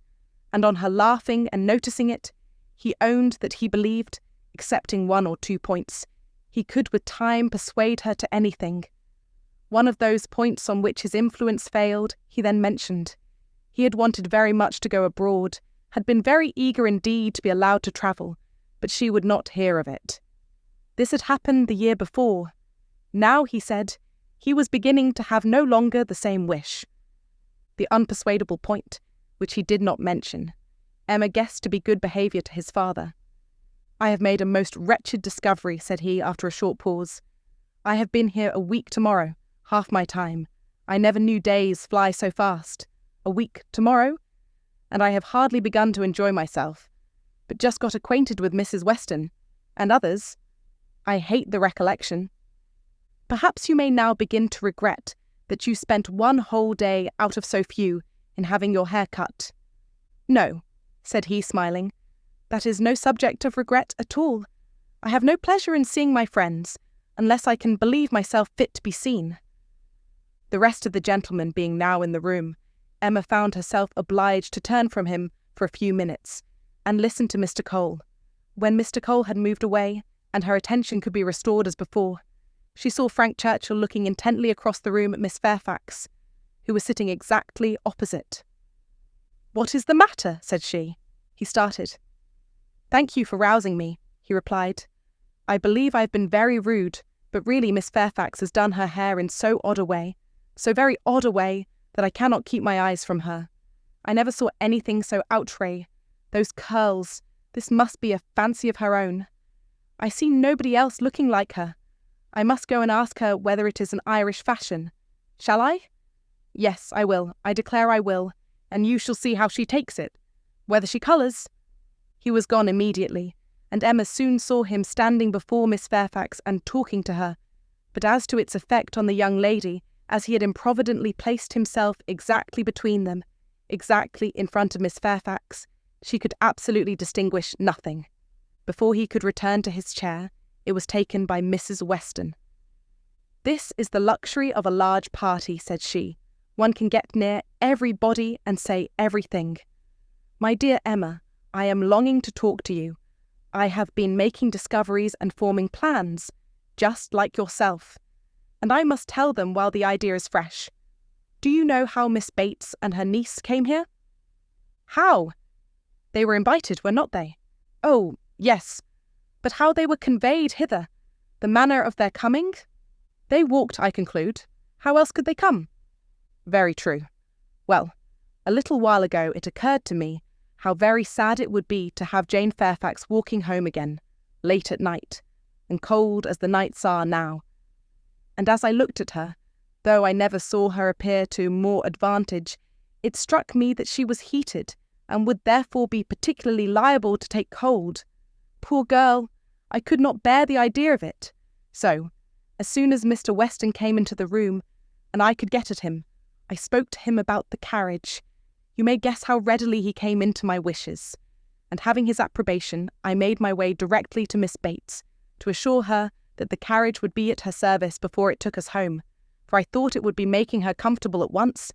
and on her laughing and noticing it, he owned that he believed, excepting 1 or 2 points, he could with time persuade her to anything. One of those points on which his influence failed, he then mentioned. He had wanted very much to go abroad, had been very eager indeed to be allowed to travel, but she would not hear of it. This had happened the year before. Now, he said, he was beginning to have no longer the same wish. The unpersuadable point, which he did not mention, Emma guessed to be good behaviour to his father. "I have made a most wretched discovery," said he after a short pause. "I have been here a week tomorrow, half my time. I never knew days fly so fast. A week tomorrow? And I have hardly begun to enjoy myself, but just got acquainted with Mrs. Weston, and others. I hate the recollection. Perhaps you may now begin to regret that you spent 1 whole day out of so few in having your hair cut." "No," said he, smiling, "that is no subject of regret at all. I have no pleasure in seeing my friends, unless I can believe myself fit to be seen." The rest of the gentlemen being now in the room, Emma found herself obliged to turn from him for a few minutes, and listen to Mr. Cole. When Mr. Cole had moved away, and her attention could be restored as before, she saw Frank Churchill looking intently across the room at Miss Fairfax, who was sitting exactly opposite. "What is the matter?" said she. He started. "Thank you for rousing me," he replied. "I believe I have been very rude, but really Miss Fairfax has done her hair in so odd a way, so very odd a way, that I cannot keep my eyes from her. I never saw anything so outré. Those curls, this must be a fancy of her own. I see nobody else looking like her. I must go and ask her whether it is an Irish fashion. Shall I? Yes, I will. I declare I will, and you shall see how she takes it. Whether she colours." He was gone immediately, and Emma soon saw him standing before Miss Fairfax and talking to her, but as to its effect on the young lady, as he had improvidently placed himself exactly between them, exactly in front of Miss Fairfax, she could absolutely distinguish nothing. Before he could return to his chair, it was taken by Mrs. Weston. "This is the luxury of a large party," said she. "One can get near everybody and say everything. My dear Emma, I am longing to talk to you. I have been making discoveries and forming plans, just like yourself, and I must tell them while the idea is fresh. Do you know how Miss Bates and her niece came here?" "How? They were invited, were not they?" "Oh, yes. But how they were conveyed hither, the manner of their coming? They walked, I conclude. How else could they come?" "Very true. Well, a little while ago it occurred to me how very sad it would be to have Jane Fairfax walking home again, late at night, and cold as the nights are now. And as I looked at her, though I never saw her appear to more advantage, it struck me that she was heated, and would therefore be particularly liable to take cold. Poor girl, I could not bear the idea of it. So, as soon as Mr. Weston came into the room, and I could get at him, I spoke to him about the carriage. You may guess how readily he came into my wishes, and having his approbation, I made my way directly to Miss Bates, to assure her that the carriage would be at her service before it took us home, for I thought it would be making her comfortable at once,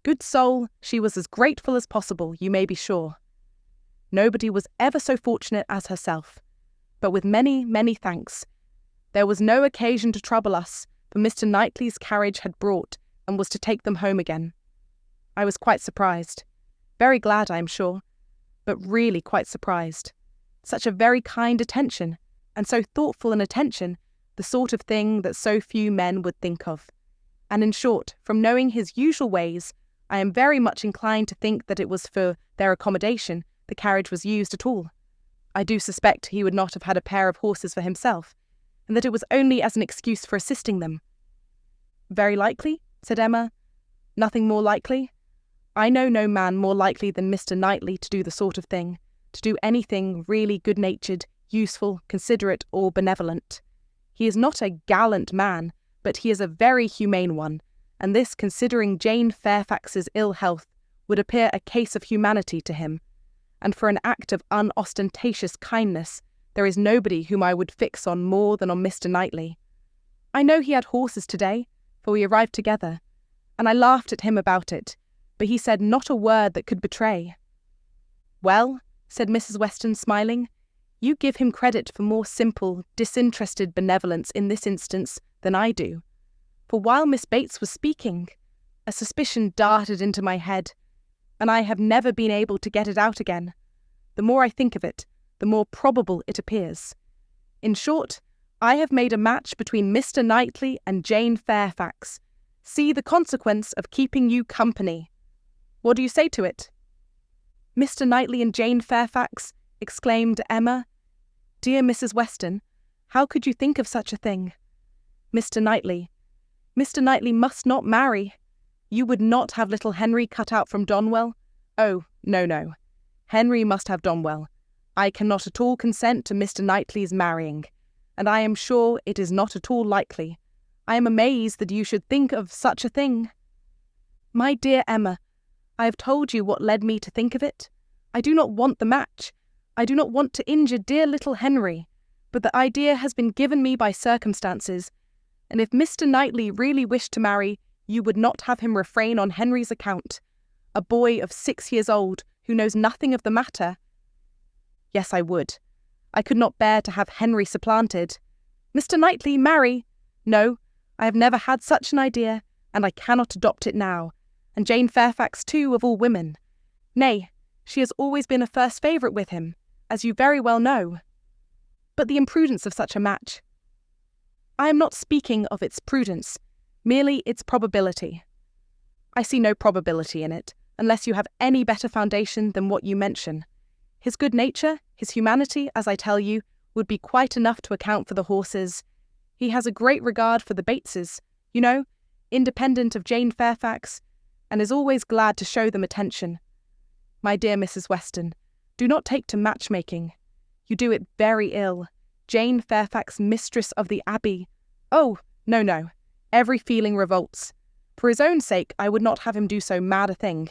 Good soul, she was as grateful as possible, you may be sure. Nobody was ever so fortunate as herself, but with many, many thanks. There was no occasion to trouble us, for Mr. Knightley's carriage had brought and was to take them home again. I was quite surprised. Very glad, I am sure, but really quite surprised. Such a very kind attention, and so thoughtful an attention, the sort of thing that so few men would think of. And in short, from knowing his usual ways, I am very much inclined to think that it was for their accommodation the carriage was used at all. I do suspect he would not have had a pair of horses for himself, and that it was only as an excuse for assisting them. Very likely, said Emma. Nothing more likely? I know no man more likely than Mr. Knightley to do the sort of thing, to do anything really good-natured, useful, considerate, or benevolent. He is not a gallant man, but he is a very humane one, and this, considering Jane Fairfax's ill health, would appear a case of humanity to him. And for an act of unostentatious kindness, there is nobody whom I would fix on more than on Mr. Knightley. I know he had horses today, for we arrived together, and I laughed at him about it, but he said not a word that could betray. Well, said Mrs. Weston, smiling, you give him credit for more simple, disinterested benevolence in this instance than I do. For while Miss Bates was speaking, a suspicion darted into my head, and I have never been able to get it out again. The more I think of it, the more probable it appears. In short, I have made a match between Mr. Knightley and Jane Fairfax. See the consequence of keeping you company. What do you say to it? Mr. Knightley and Jane Fairfax, exclaimed Emma. Dear Mrs. Weston, how could you think of such a thing? Mr. Knightley must not marry. You would not have little Henry cut out from Donwell? Oh, no. Henry must have Donwell. I cannot at all consent to Mr. Knightley's marrying, and I am sure it is not at all likely. I am amazed that you should think of such a thing. My dear Emma, I have told you what led me to think of it. I do not want the match. I do not want to injure dear little Henry, but the idea has been given me by circumstances, and if Mr. Knightley really wished to marry, you would not have him refrain on Henry's account. A boy of 6 years old, who knows nothing of the matter. Yes, I would. I could not bear to have Henry supplanted. Mr. Knightley marry? No, I have never had such an idea, and I cannot adopt it now. And Jane Fairfax, too, of all women. Nay, she has always been a first favourite with him, as you very well know. But the imprudence of such a match. I am not speaking of its prudence, merely its probability. I see no probability in it, unless you have any better foundation than what you mention. His good nature, his humanity, as I tell you, would be quite enough to account for the horses. He has a great regard for the Bateses, you know, independent of Jane Fairfax, and is always glad to show them attention. My dear Mrs. Weston, do not take to matchmaking. You do it very ill. Jane Fairfax, mistress of the Abbey. Oh, no. Every feeling revolts. For his own sake, I would not have him do so mad a thing.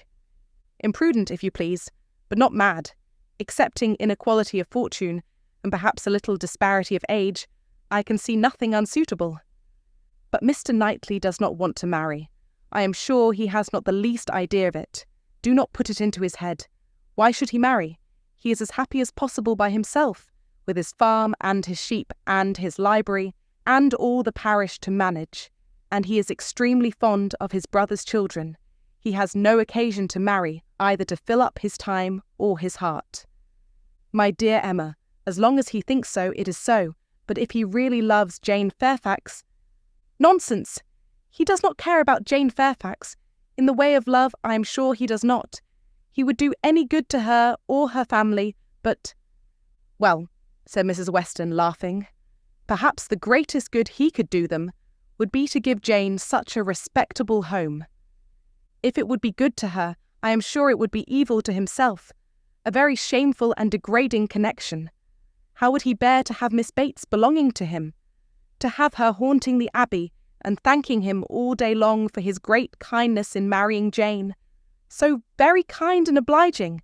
Imprudent, if you please, but not mad. Excepting inequality of fortune, and perhaps a little disparity of age, I can see nothing unsuitable. But Mr. Knightley does not want to marry. I am sure he has not the least idea of it. Do not put it into his head. Why should he marry? He is as happy as possible by himself, with his farm and his sheep and his library, and all the parish to manage. And he is extremely fond of his brother's children. He has no occasion to marry, either to fill up his time or his heart. My dear Emma, as long as he thinks so, it is so, but if he really loves Jane Fairfax— Nonsense! He does not care about Jane Fairfax. In the way of love, I am sure he does not. He would do any good to her or her family, but— Well, said Mrs. Weston, laughing, perhaps the greatest good he could do them would be to give Jane such a respectable home. If it would be good to her, I am sure it would be evil to himself, a very shameful and degrading connection. How would he bear to have Miss Bates belonging to him? To have her haunting the Abbey and thanking him all day long for his great kindness in marrying Jane. So very kind and obliging,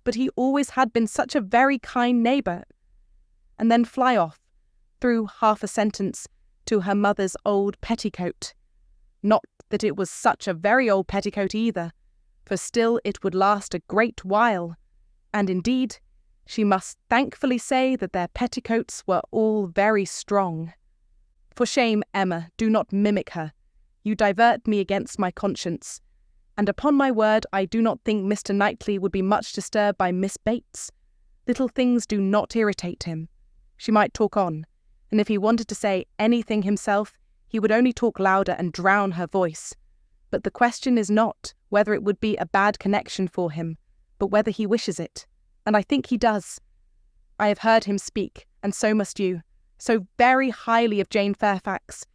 but he always had been such a very kind neighbour. And then fly off, through half a sentence, to her mother's old petticoat. Not that it was such a very old petticoat either, for still it would last a great while, and indeed she must thankfully say that their petticoats were all very strong. For shame, Emma, do not mimic her. You divert me against my conscience, and upon my word I do not think Mr. Knightley would be much disturbed by Miss Bates. Little things do not irritate him. She might talk on, and if he wanted to say anything himself, he would only talk louder and drown her voice. But the question is not whether it would be a bad connection for him, but whether he wishes it, and I think he does. I have heard him speak, and so must you, so very highly of Jane Fairfax.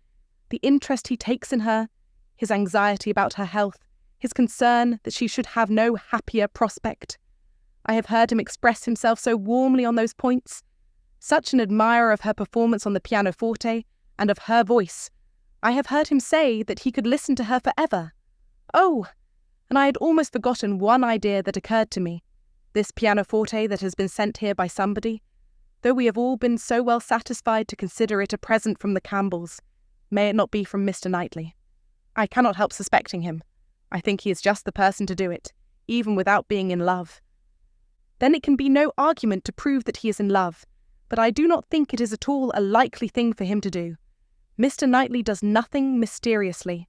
The interest he takes in her, his anxiety about her health, his concern that she should have no happier prospect. I have heard him express himself so warmly on those points, such an admirer of her performance on the pianoforte and of her voice. I have heard him say that he could listen to her forever. Oh, and I had almost forgotten one idea that occurred to me. This pianoforte that has been sent here by somebody, though we have all been so well satisfied to consider it a present from the Campbells, may it not be from Mr. Knightley? I cannot help suspecting him. I think he is just the person to do it, even without being in love. Then it can be no argument to prove that he is in love, but I do not think it is at all a likely thing for him to do. Mr. Knightley does nothing mysteriously.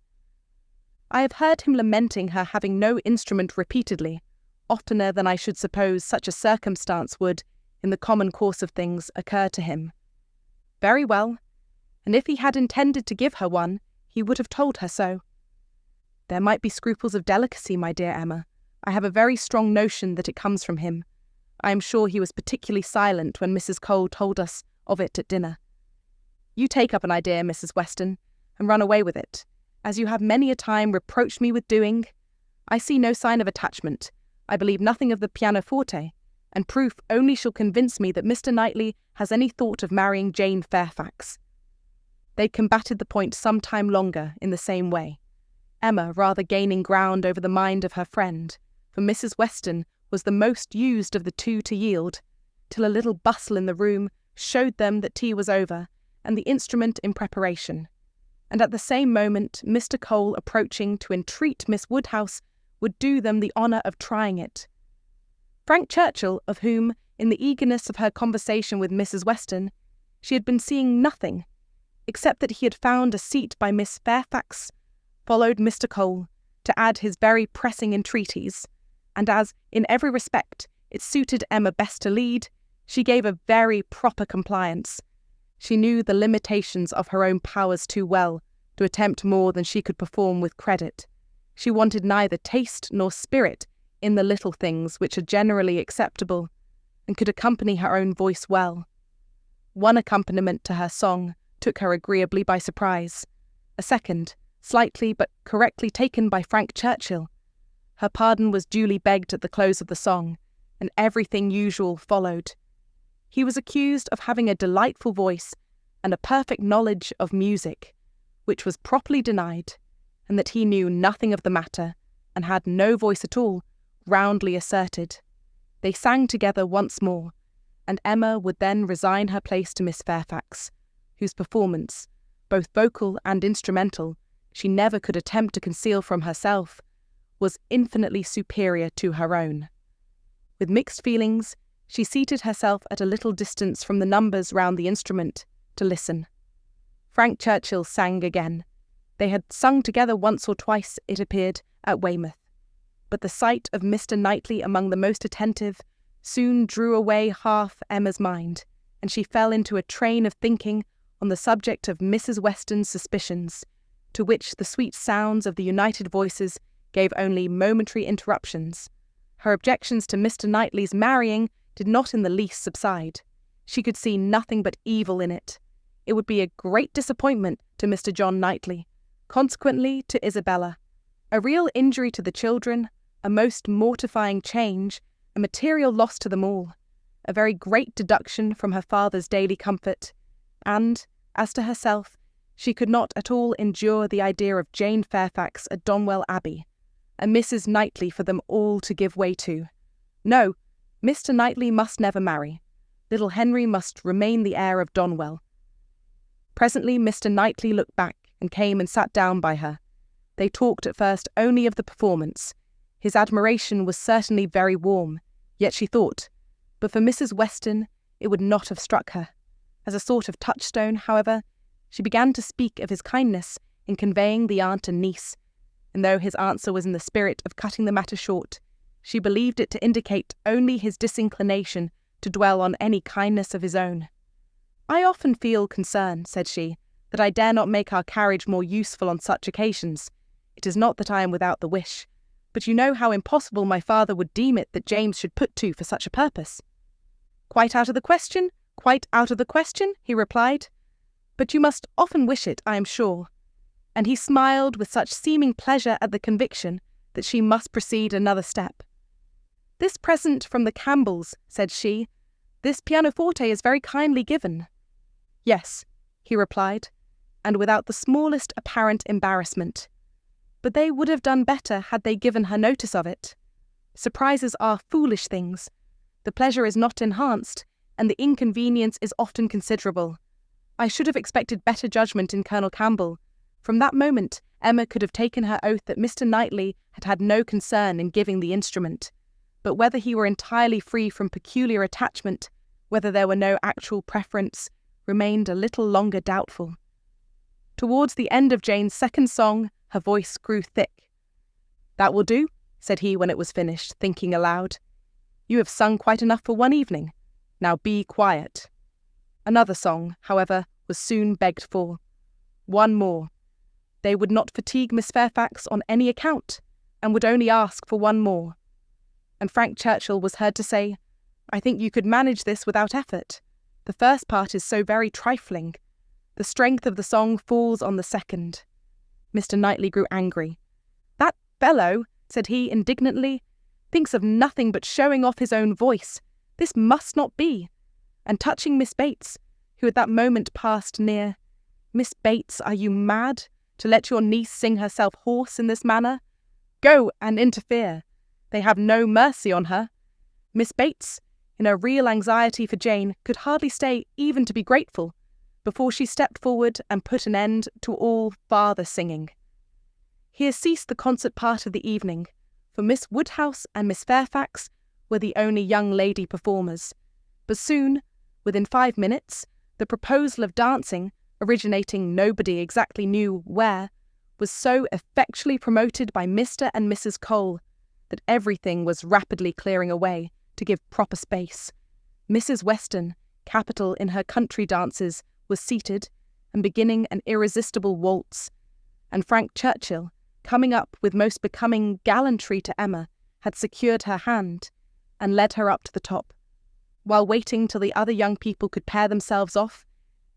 I have heard him lamenting her having no instrument repeatedly, oftener than I should suppose such a circumstance would, in the common course of things, occur to him. Very well, and if he had intended to give her one, he would have told her so. There might be scruples of delicacy, my dear Emma. I have a very strong notion that it comes from him. I am sure he was particularly silent when Mrs. Cole told us of it at dinner. You take up an idea, Mrs. Weston, and run away with it, as you have many a time reproached me with doing. I see no sign of attachment. I believe nothing of the pianoforte, and proof only shall convince me that Mr. Knightley has any thought of marrying Jane Fairfax. They combated the point some time longer in the same way, Emma rather gaining ground over the mind of her friend, for Mrs. Weston was the most used of the two to yield, till a little bustle in the room showed them that tea was over, and the instrument in preparation, and at the same moment Mr. Cole approaching to entreat Miss Woodhouse would do them the honour of trying it. Frank Churchill, of whom, in the eagerness of her conversation with Mrs. Weston, she had been seeing nothing, except that he had found a seat by Miss Fairfax, followed Mr. Cole, to add his very pressing entreaties, and as, in every respect, it suited Emma best to lead, she gave a very proper compliance. She knew the limitations of her own powers too well to attempt more than she could perform with credit. She wanted neither taste nor spirit in the little things which are generally acceptable, and could accompany her own voice well. One accompaniment to her song took her agreeably by surprise. A second, slightly but correctly taken by Frank Churchill. Her pardon was duly begged at the close of the song, and everything usual followed. He was accused of having a delightful voice and a perfect knowledge of music, which was properly denied, and that he knew nothing of the matter, and had no voice at all, roundly asserted. They sang together once more, and Emma would then resign her place to Miss Fairfax, whose performance, both vocal and instrumental, she never could attempt to conceal from herself, was infinitely superior to her own. With mixed feelings, she seated herself at a little distance from the numbers round the instrument to listen. Frank Churchill sang again. They had sung together once or twice, it appeared, at Weymouth. But the sight of Mr. Knightley among the most attentive soon drew away half Emma's mind, and she fell into a train of thinking on the subject of Mrs. Weston's suspicions, to which the sweet sounds of the united voices gave only momentary interruptions. Her objections to Mr. Knightley's marrying did not in the least subside. She could see nothing but evil in it. It would be a great disappointment to Mr. John Knightley, consequently to Isabella, a real injury to the children, a most mortifying change, a material loss to them all, a very great deduction from her father's daily comfort, and, as to herself, she could not at all endure the idea of Jane Fairfax at Donwell Abbey, a Mrs. Knightley for them all to give way to. No, Mr. Knightley must never marry. Little Henry must remain the heir of Donwell. Presently Mr. Knightley looked back and came and sat down by her. They talked at first only of the performance. His admiration was certainly very warm, yet she thought, but for Mrs. Weston it would not have struck her. As a sort of touchstone, however, she began to speak of his kindness in conveying the aunt and niece, and though his answer was in the spirit of cutting the matter short, she believed it to indicate only his disinclination to dwell on any kindness of his own. "I often feel concern," said she, "that I dare not make our carriage more useful on such occasions. It is not that I am without the wish, but you know how impossible my father would deem it that James should put to for such a purpose." "Quite out of the question, quite out of the question," he replied. "But you must often wish it, I am sure." And he smiled with such seeming pleasure at the conviction that she must proceed another step. "This present from the Campbells," said she, "this pianoforte is very kindly given." "Yes," he replied, and without the smallest apparent embarrassment. "But they would have done better had they given her notice of it. Surprises are foolish things. The pleasure is not enhanced, and the inconvenience is often considerable. I should have expected better judgment in Colonel Campbell." From that moment, Emma could have taken her oath that Mr. Knightley had had no concern in giving the instrument, but whether he were entirely free from peculiar attachment, whether there were no actual preference, remained a little longer doubtful. Towards the end of Jane's second song, her voice grew thick. "That will do," said he when it was finished, thinking aloud. "You have sung quite enough for one evening. Now be quiet." Another song, however, was soon begged for. One more. They would not fatigue Miss Fairfax on any account, and would only ask for one more. And Frank Churchill was heard to say, "I think you could manage this without effort. The first part is so very trifling. The strength of the song falls on the second." Mr. Knightley grew angry. "That fellow," said he indignantly, "thinks of nothing but showing off his own voice. This must not be." And touching Miss Bates, who at that moment passed near, "Miss Bates, are you mad, to let your niece sing herself hoarse in this manner? Go and interfere. They have no mercy on her." Miss Bates, in her real anxiety for Jane, could hardly stay even to be grateful, before she stepped forward and put an end to all farther singing. Here ceased the concert part of the evening, for Miss Woodhouse and Miss Fairfax were the only young lady performers. But soon, within 5 minutes, the proposal of dancing, originating nobody exactly knew where, was so effectually promoted by Mr. and Mrs. Cole that everything was rapidly clearing away to give proper space. Mrs. Weston, capital in her country dances, was seated and beginning an irresistible waltz, and Frank Churchill, coming up with most becoming gallantry to Emma, had secured her hand and led her up to the top. While waiting till the other young people could pair themselves off,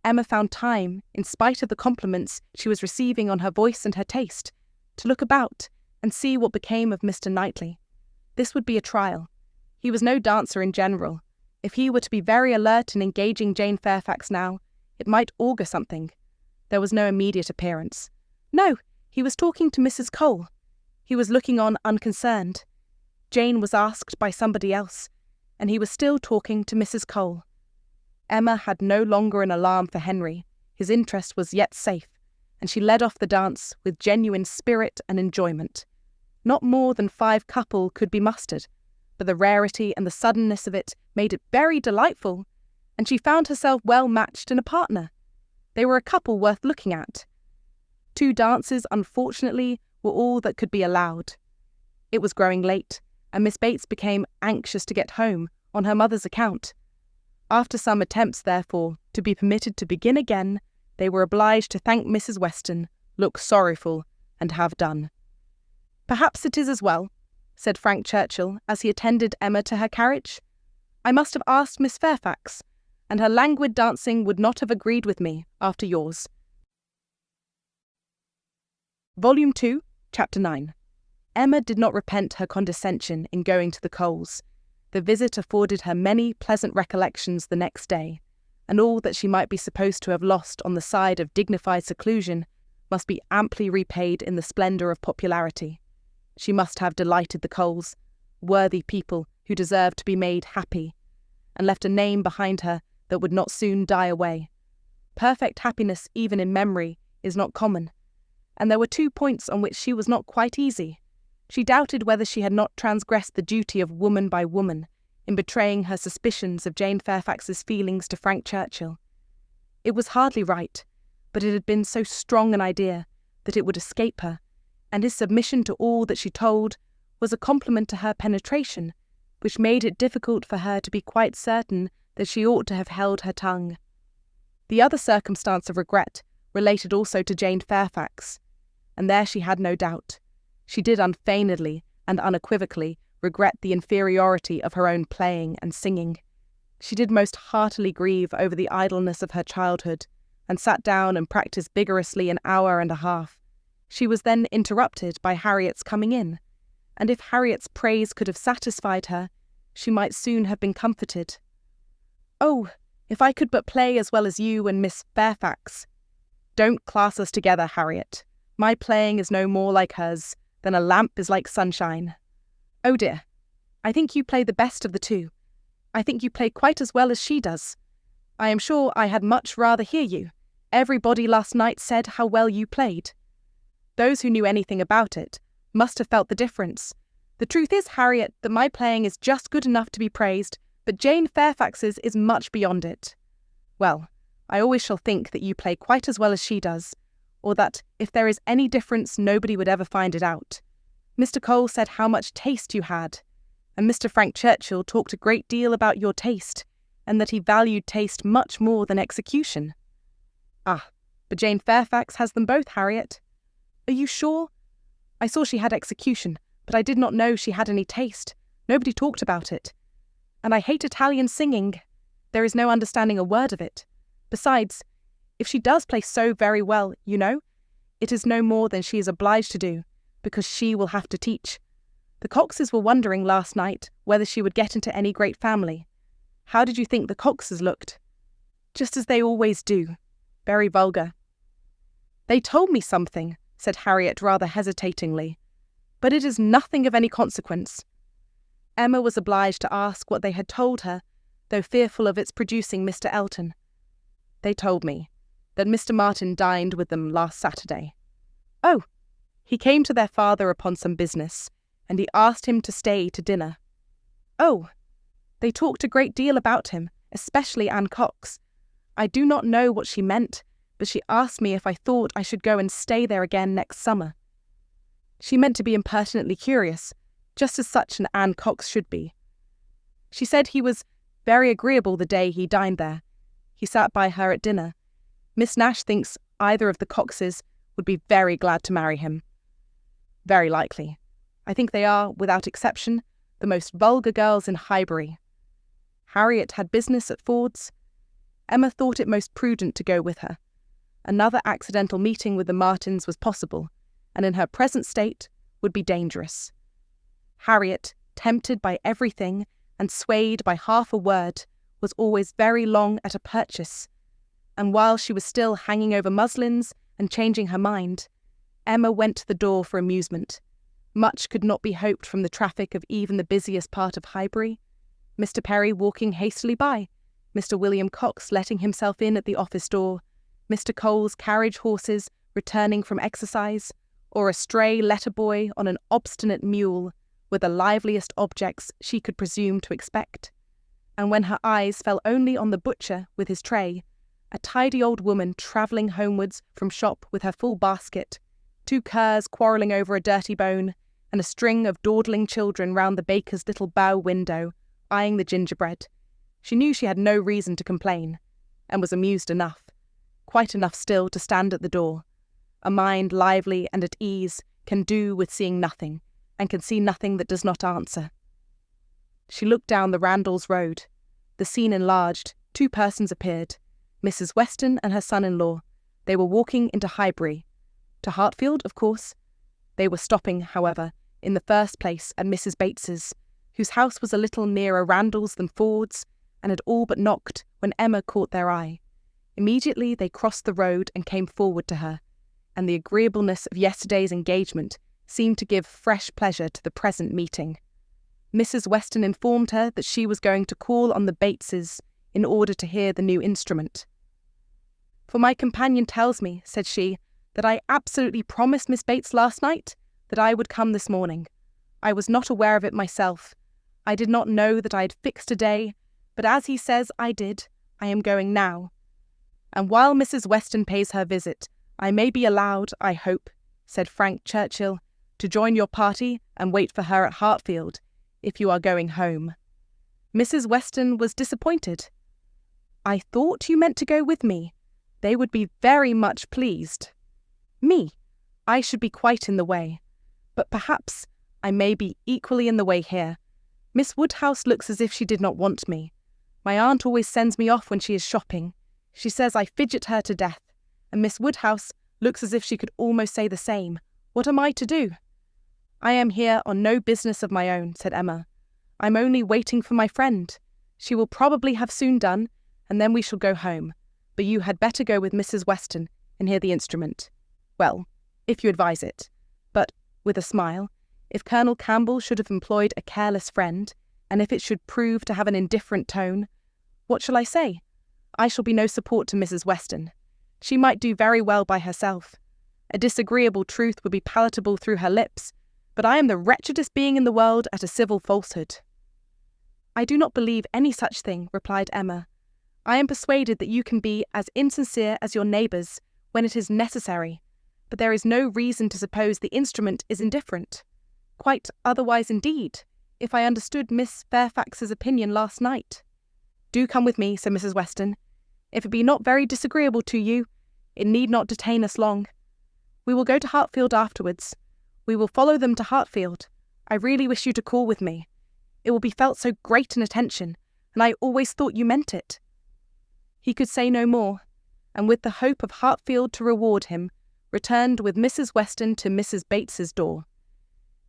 Emma found time, in spite of the compliments she was receiving on her voice and her taste, to look about and see what became of Mr. Knightley. This would be a trial. He was no dancer in general. If he were to be very alert in engaging Jane Fairfax now, it might augur something. There was no immediate appearance. No, he was talking to Mrs. Cole. He was looking on unconcerned. Jane was asked by somebody else, and he was still talking to Mrs. Cole. Emma had no longer an alarm for Henry. His interest was yet safe, and she led off the dance with genuine spirit and enjoyment. Not more than 5 couple could be mustered, but the rarity and the suddenness of it made it very delightful, and she found herself well matched in a partner. They were a couple worth looking at. 2 dances, unfortunately, were all that could be allowed. It was growing late, and Miss Bates became anxious to get home on her mother's account. After some attempts, therefore, to be permitted to begin again, they were obliged to thank Mrs. Weston, look sorrowful, and have done. "Perhaps it is as well," said Frank Churchill as he attended Emma to her carriage. "I must have asked Miss Fairfax, and her languid dancing would not have agreed with me after yours." Volume 2, Chapter 9. Emma did not repent her condescension in going to the Coles. The visit afforded her many pleasant recollections the next day, and all that she might be supposed to have lost on the side of dignified seclusion must be amply repaid in the splendour of popularity. She must have delighted the Coles, worthy people who deserved to be made happy, and left a name behind her that would not soon die away. Perfect happiness, even in memory, is not common, and there were 2 points on which she was not quite easy. She doubted whether she had not transgressed the duty of woman by woman in betraying her suspicions of Jane Fairfax's feelings to Frank Churchill. It was hardly right, but it had been so strong an idea that it would escape her, and his submission to all that she told was a compliment to her penetration, which made it difficult for her to be quite certain that she ought to have held her tongue. The other circumstance of regret related also to Jane Fairfax, and there she had no doubt. She did unfeignedly and unequivocally regret the inferiority of her own playing and singing. She did most heartily grieve over the idleness of her childhood, and sat down and practised vigorously an hour and a half. She was then interrupted by Harriet's coming in, and if Harriet's praise could have satisfied her, she might soon have been comforted. "Oh, if I could but play as well as you and Miss Fairfax." "Don't class us together, Harriet. My playing is no more like hers than a lamp is like sunshine." "Oh dear, I think you play the best of the two. I think you play quite as well as she does. I am sure I had much rather hear you. Everybody last night said how well you played." Those who knew anything about it must have felt the difference. "The truth is, Harriet, that my playing is just good enough to be praised, but Jane Fairfax's is much beyond it." "Well, I always shall think that you play quite as well as she does, or that if there is any difference nobody would ever find it out. Mr. Cole said how much taste you had, and Mr. Frank Churchill talked a great deal about your taste, and that he valued taste much more than execution." "Ah, but Jane Fairfax has them both, Harriet." "Are you sure? I saw she had execution, but I did not know she had any taste. Nobody talked about it. And I hate Italian singing. There is no understanding a word of it. Besides, if she does play so very well, you know, it is no more than she is obliged to do, because she will have to teach. The Coxes were wondering last night whether she would get into any great family. How did you think the Coxes looked?" "Just as they always do. Very vulgar." "They told me something," said Harriet rather hesitatingly, "but it is nothing of any consequence." Emma was obliged to ask what they had told her, though fearful of its producing Mr. Elton. "They told me that Mr. Martin dined with them last Saturday." "Oh, he came to their father upon some business, and he asked him to stay to dinner." "Oh, they talked a great deal about him, especially Anne Cox. I do not know what she meant, but she asked me if I thought I should go and stay there again next summer. She meant to be impertinently curious, just as such an Anne Cox should be. She said he was very agreeable the day he dined there. He sat by her at dinner. Miss Nash thinks either of the Coxes would be very glad to marry him." "Very likely. I think they are, without exception, the most vulgar girls in Highbury." Harriet had business at Ford's. Emma thought it most prudent to go with her. Another accidental meeting with the Martins was possible, and in her present state would be dangerous. Harriet, tempted by everything and swayed by half a word, was always very long at a purchase, and while she was still hanging over muslins and changing her mind, Emma went to the door for amusement. Much could not be hoped from the traffic of even the busiest part of Highbury. Mr. Perry walking hastily by, Mr. William Cox letting himself in at the office door, Mr. Cole's carriage horses returning from exercise, or a stray letter boy on an obstinate mule, were the liveliest objects she could presume to expect. And when her eyes fell only on the butcher with his tray, a tidy old woman travelling homewards from shop with her full basket, 2 curs quarrelling over a dirty bone, and a string of dawdling children round the baker's little bow window, eyeing the gingerbread, she knew she had no reason to complain, and was amused enough, quite enough still to stand at the door. A mind lively and at ease can do with seeing nothing, and can see nothing that does not answer. She looked down the Randalls Road. The scene enlarged. 2 persons appeared, Mrs. Weston and her son-in-law. They were walking into Highbury. To Hartfield, of course. They were stopping, however, in the first place at Mrs. Bates's, whose house was a little nearer Randalls than Ford's, and had all but knocked when Emma caught their eye. Immediately they crossed the road and came forward to her, and the agreeableness of yesterday's engagement seemed to give fresh pleasure to the present meeting. Mrs. Weston informed her that she was going to call on the Bateses in order to hear the new instrument. "For my companion tells me," said she, "that I absolutely promised Miss Bates last night that I would come this morning. I was not aware of it myself. I did not know that I had fixed a day, but as he says I did, I am going now. And while Mrs. Weston pays her visit, I may be allowed, I hope," said Frank Churchill, "to join your party and wait for her at Hartfield, if you are going home." Mrs. Weston was disappointed. "I thought you meant to go with me. They would be very much pleased." "Me? I should be quite in the way. But perhaps I may be equally in the way here. Miss Woodhouse looks as if she did not want me. My aunt always sends me off when she is shopping. She says I fidget her to death, and Miss Woodhouse looks as if she could almost say the same. What am I to do?" "I am here on no business of my own," said Emma. "I'm only waiting for my friend. She will probably have soon done, and then we shall go home. But you had better go with Mrs. Weston and hear the instrument. Well, if you advise it. But," with a smile, "if Colonel Campbell should have employed a careless friend, and if it should prove to have an indifferent tone, what shall I say? I shall be no support to Mrs. Weston. She might do very well by herself. A disagreeable truth would be palatable through her lips, but I am the wretchedest being in the world at a civil falsehood." "I do not believe any such thing," replied Emma. "I am persuaded that you can be as insincere as your neighbours when it is necessary, but there is no reason to suppose the instrument is indifferent. Quite otherwise indeed, if I understood Miss Fairfax's opinion last night." "Do come with me," said Mrs. Weston. "If it be not very disagreeable to you, it need not detain us long. We will go to Hartfield afterwards. We will follow them to Hartfield. I really wish you to call with me. It will be felt so great an attention, and I always thought you meant it." He could say no more, and with the hope of Hartfield to reward him, returned with Mrs. Weston to Mrs. Bates's door.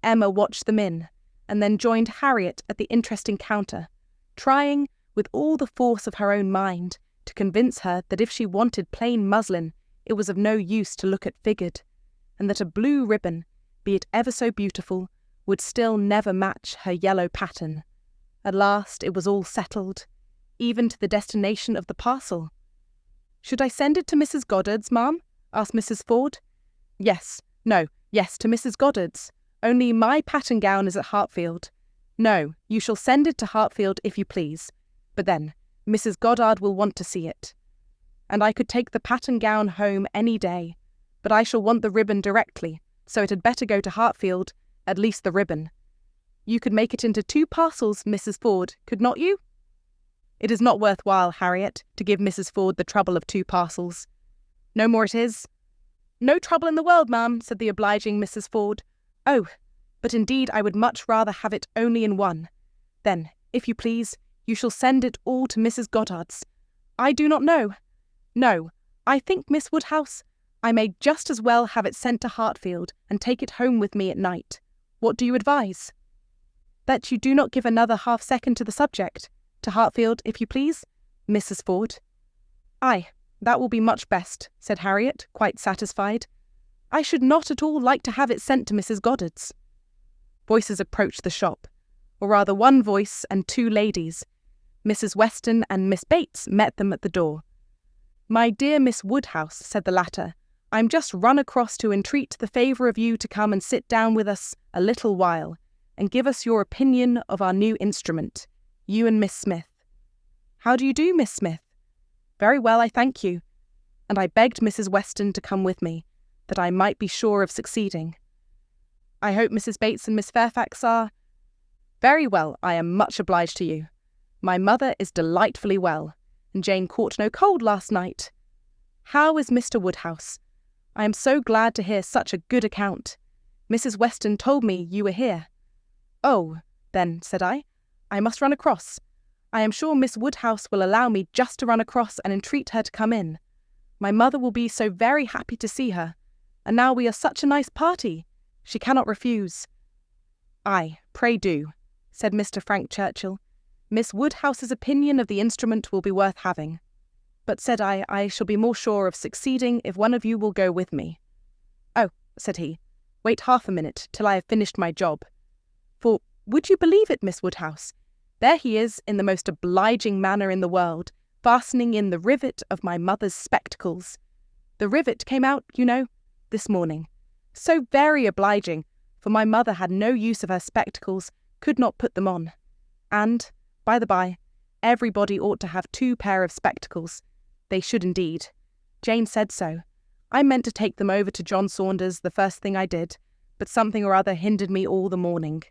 Emma watched them in, and then joined Harriet at the interesting counter, trying, with all the force of her own mind, to convince her that if she wanted plain muslin, it was of no use to look at figured, and that a blue ribbon, be it ever so beautiful, would still never match her yellow pattern. At last it was all settled, even to the destination of the parcel. "Should I send it to Mrs. Goddard's, ma'am?" asked Mrs. Ford. Yes, to Mrs. Goddard's. Only my pattern gown is at Hartfield. No, you shall send it to Hartfield if you please. But then, Mrs. Goddard will want to see it. And I could take the pattern gown home any day, but I shall want the ribbon directly, so it had better go to Hartfield, at least the ribbon. You could make it into 2 parcels, Mrs. Ford, could not you? It is not worth while, Harriet, to give Mrs. Ford the trouble of 2 parcels. No more it is. No trouble in the world, ma'am, said the obliging Mrs. Ford. Oh, but indeed I would much rather have it only in 1. Then, if you please, you shall send it all to Mrs. Goddard's. I do not know. No, I think, Miss Woodhouse, I may just as well have it sent to Hartfield and take it home with me at night. What do you advise? That you do not give another half-second to the subject. To Hartfield, if you please, Mrs. Ford. Aye, that will be much best, said Harriet, quite satisfied. I should not at all like to have it sent to Mrs. Goddard's. Voices approached the shop, or rather 1 voice and 2 ladies. Mrs. Weston and Miss Bates met them at the door. My dear Miss Woodhouse, said the latter, I'm just run across to entreat the favour of you to come and sit down with us a little while, and give us your opinion of our new instrument, you and Miss Smith. How do you do, Miss Smith? Very well, I thank you. And I begged Mrs. Weston to come with me, that I might be sure of succeeding. I hope Mrs. Bates and Miss Fairfax are... Very well, I am much obliged to you. My mother is delightfully well, and Jane caught no cold last night. How is Mr. Woodhouse? I am so glad to hear such a good account. Mrs. Weston told me you were here. Oh, then, said I must run across. I am sure Miss Woodhouse will allow me just to run across and entreat her to come in. My mother will be so very happy to see her, and now we are such a nice party. She cannot refuse. Aye, pray do, said Mr. Frank Churchill. Miss Woodhouse's opinion of the instrument will be worth having. But, said I shall be more sure of succeeding if one of you will go with me. Oh, said he, wait half a minute till I have finished my job. For, would you believe it, Miss Woodhouse? There he is, in the most obliging manner in the world, fastening in the rivet of my mother's spectacles. The rivet came out, you know, this morning. So very obliging, for my mother had no use of her spectacles, could not put them on. And, by the by, everybody ought to have 2 pair of spectacles. They should indeed. Jane said so. I meant to take them over to John Saunders the first thing I did, but something or other hindered me all the morning.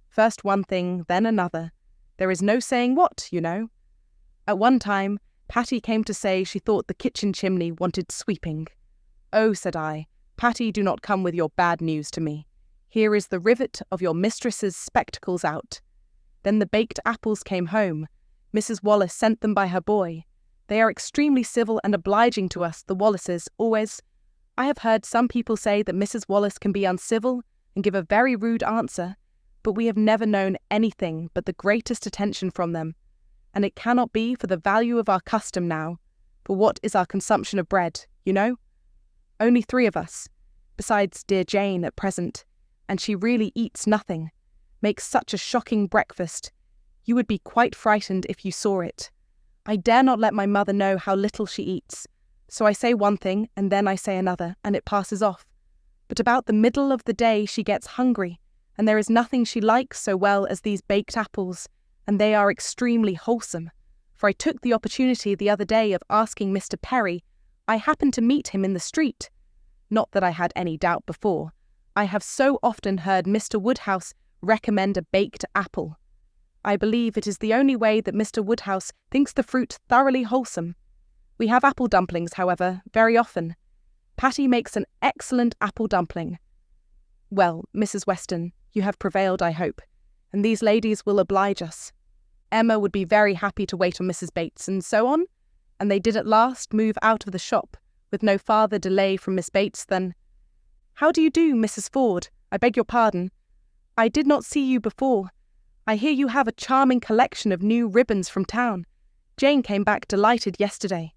First one thing, then another. There is no saying what, you know. At one time, Patty came to say she thought the kitchen chimney wanted sweeping. Oh, said I, Patty, do not come with your bad news to me. Here is the rivet of your mistress's spectacles out. Then the baked apples came home. Mrs. Wallace sent them by her boy. They are extremely civil and obliging to us, the Wallaces, always. I have heard some people say that Mrs. Wallace can be uncivil and give a very rude answer, but we have never known anything but the greatest attention from them. And it cannot be for the value of our custom now, for what is our consumption of bread, you know? Only 3 of us, besides dear Jane at present, and she really eats nothing, makes such a shocking breakfast. You would be quite frightened if you saw it. I dare not let my mother know how little she eats, so I say one thing and then I say another, and it passes off. But about the middle of the day she gets hungry, and there is nothing she likes so well as these baked apples, and they are extremely wholesome. For I took the opportunity the other day of asking Mr. Perry. I happened to meet him in the street. Not that I had any doubt before. I have so often heard Mr. Woodhouse recommend a baked apple. I believe it is the only way that Mr. Woodhouse thinks the fruit thoroughly wholesome. We have apple dumplings, however, very often. Patty makes an excellent apple dumpling. Well, Mrs. Weston, you have prevailed, I hope, and these ladies will oblige us. Emma would be very happy to wait on Mrs. Bates, and so on, and they did at last move out of the shop, with no farther delay from Miss Bates than, "How do you do, Mrs. Ford? I beg your pardon. I did not see you before. I hear you have a charming collection of new ribbons from town. Jane came back delighted yesterday."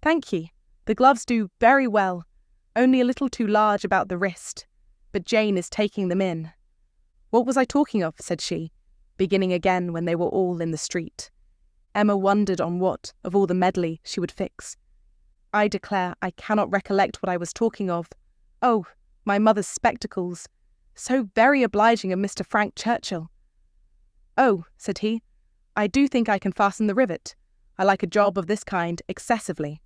"Thank ye. The gloves do very well, only a little too large about the wrist, but Jane is taking them in." "What was I talking of?" said she, beginning again when they were all in the street. Emma wondered on what, of all the medley, she would fix. "I declare I cannot recollect what I was talking of. Oh, my mother's spectacles. So very obliging of Mr. Frank Churchill." "Oh," said he, "I do think I can fasten the rivet. I like a job of this kind excessively."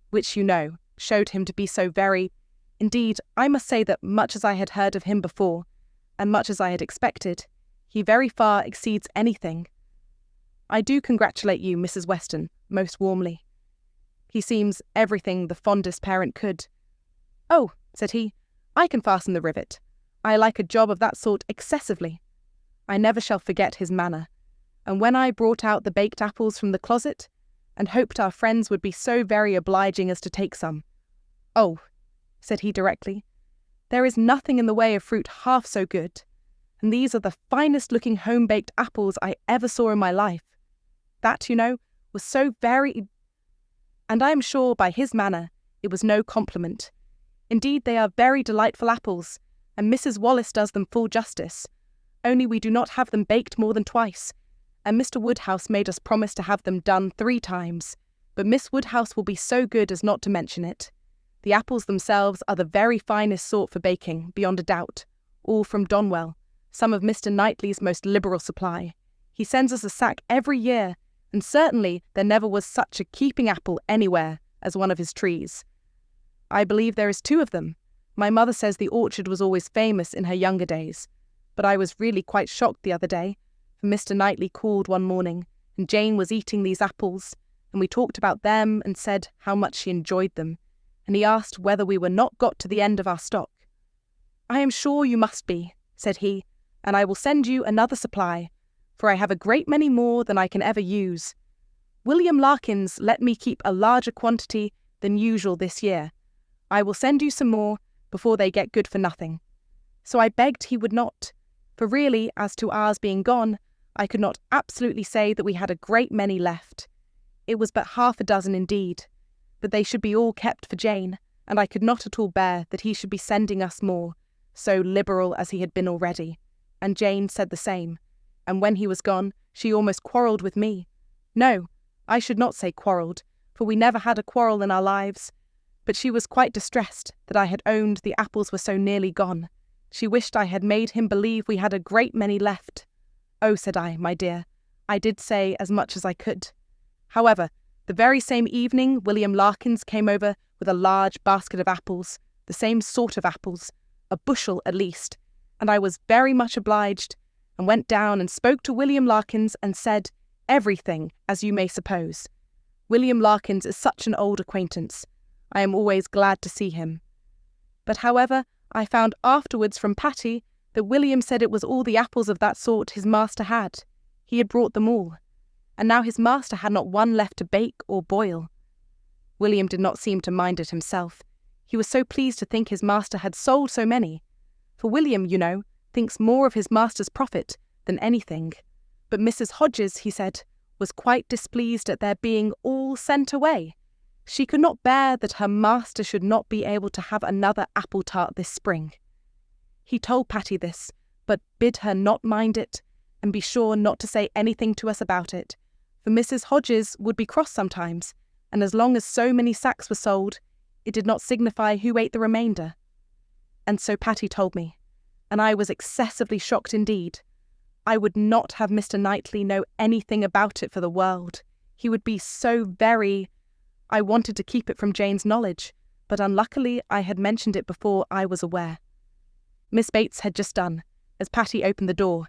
Which, you know, showed him to be so very... Indeed, I must say that much as I had heard of him before, and much as I had expected, he very far exceeds anything. I do congratulate you, Mrs. Weston, most warmly. He seems everything the fondest parent could. "Oh," said he, "I can fasten the rivet. I like a job of that sort excessively." I never shall forget his manner, and when I brought out the baked apples from the closet, and hoped our friends would be so very obliging as to take some. "Oh," said he directly, "there is nothing in the way of fruit half so good, and these are the finest-looking home-baked apples I ever saw in my life. That, you know, was so very..." And I am sure by his manner it was no compliment. Indeed, they are very delightful apples, and Mrs. Wallace does them full justice, only we do not have them baked more than twice, and Mr. Woodhouse made us promise to have them done 3 times, but Miss Woodhouse will be so good as not to mention it. The apples themselves are the very finest sort for baking, beyond a doubt, all from Donwell, some of Mr. Knightley's most liberal supply. He sends us a sack every year, and certainly there never was such a keeping apple anywhere as one of his trees. I believe there is 2 of them. My mother says the orchard was always famous in her younger days, but I was really quite shocked the other day, for Mr. Knightley called one morning, and Jane was eating these apples, and we talked about them and said how much she enjoyed them, and he asked whether we were not got to the end of our stock. "I am sure you must be," said he, "and I will send you another supply, for I have a great many more than I can ever use. William Larkins let me keep a larger quantity than usual this year. I will send you some more before they get good for nothing." So I begged he would not, for really, as to ours being gone, I could not absolutely say that we had a great many left. It was but 6 indeed, but they should be all kept for Jane, and I could not at all bear that he should be sending us more, so liberal as he had been already, and Jane said the same, and when he was gone, she almost quarrelled with me. No, I should not say quarrelled, for we never had a quarrel in our lives, but she was quite distressed that I had owned the apples were so nearly gone. She wished I had made him believe we had a great many left. Oh, said I, my dear, I did say as much as I could. However, the very same evening William Larkins came over with a large basket of apples, the same sort of apples, a bushel at least, and I was very much obliged, and went down and spoke to William Larkins and said everything, as you may suppose. William Larkins is such an old acquaintance. I am always glad to see him. But however, I found afterwards from Patty that William said it was all the apples of that sort his master had. He had brought them all, and now his master had not one left to bake or boil. William did not seem to mind it himself. He was so pleased to think his master had sold so many. For William, you know, thinks more of his master's profit than anything. But Mrs. Hodges, he said, was quite displeased at their being all sent away. She could not bear that her master should not be able to have another apple tart this spring. He told Patty this, but bid her not mind it, and be sure not to say anything to us about it, for Mrs. Hodges would be cross sometimes, and as long as so many sacks were sold, it did not signify who ate the remainder. And so Patty told me, and I was excessively shocked indeed. I would not have Mr. Knightley know anything about it for the world. He would be so very... I wanted to keep it from Jane's knowledge, but unluckily I had mentioned it before I was aware. Miss Bates had just done, as Patty opened the door,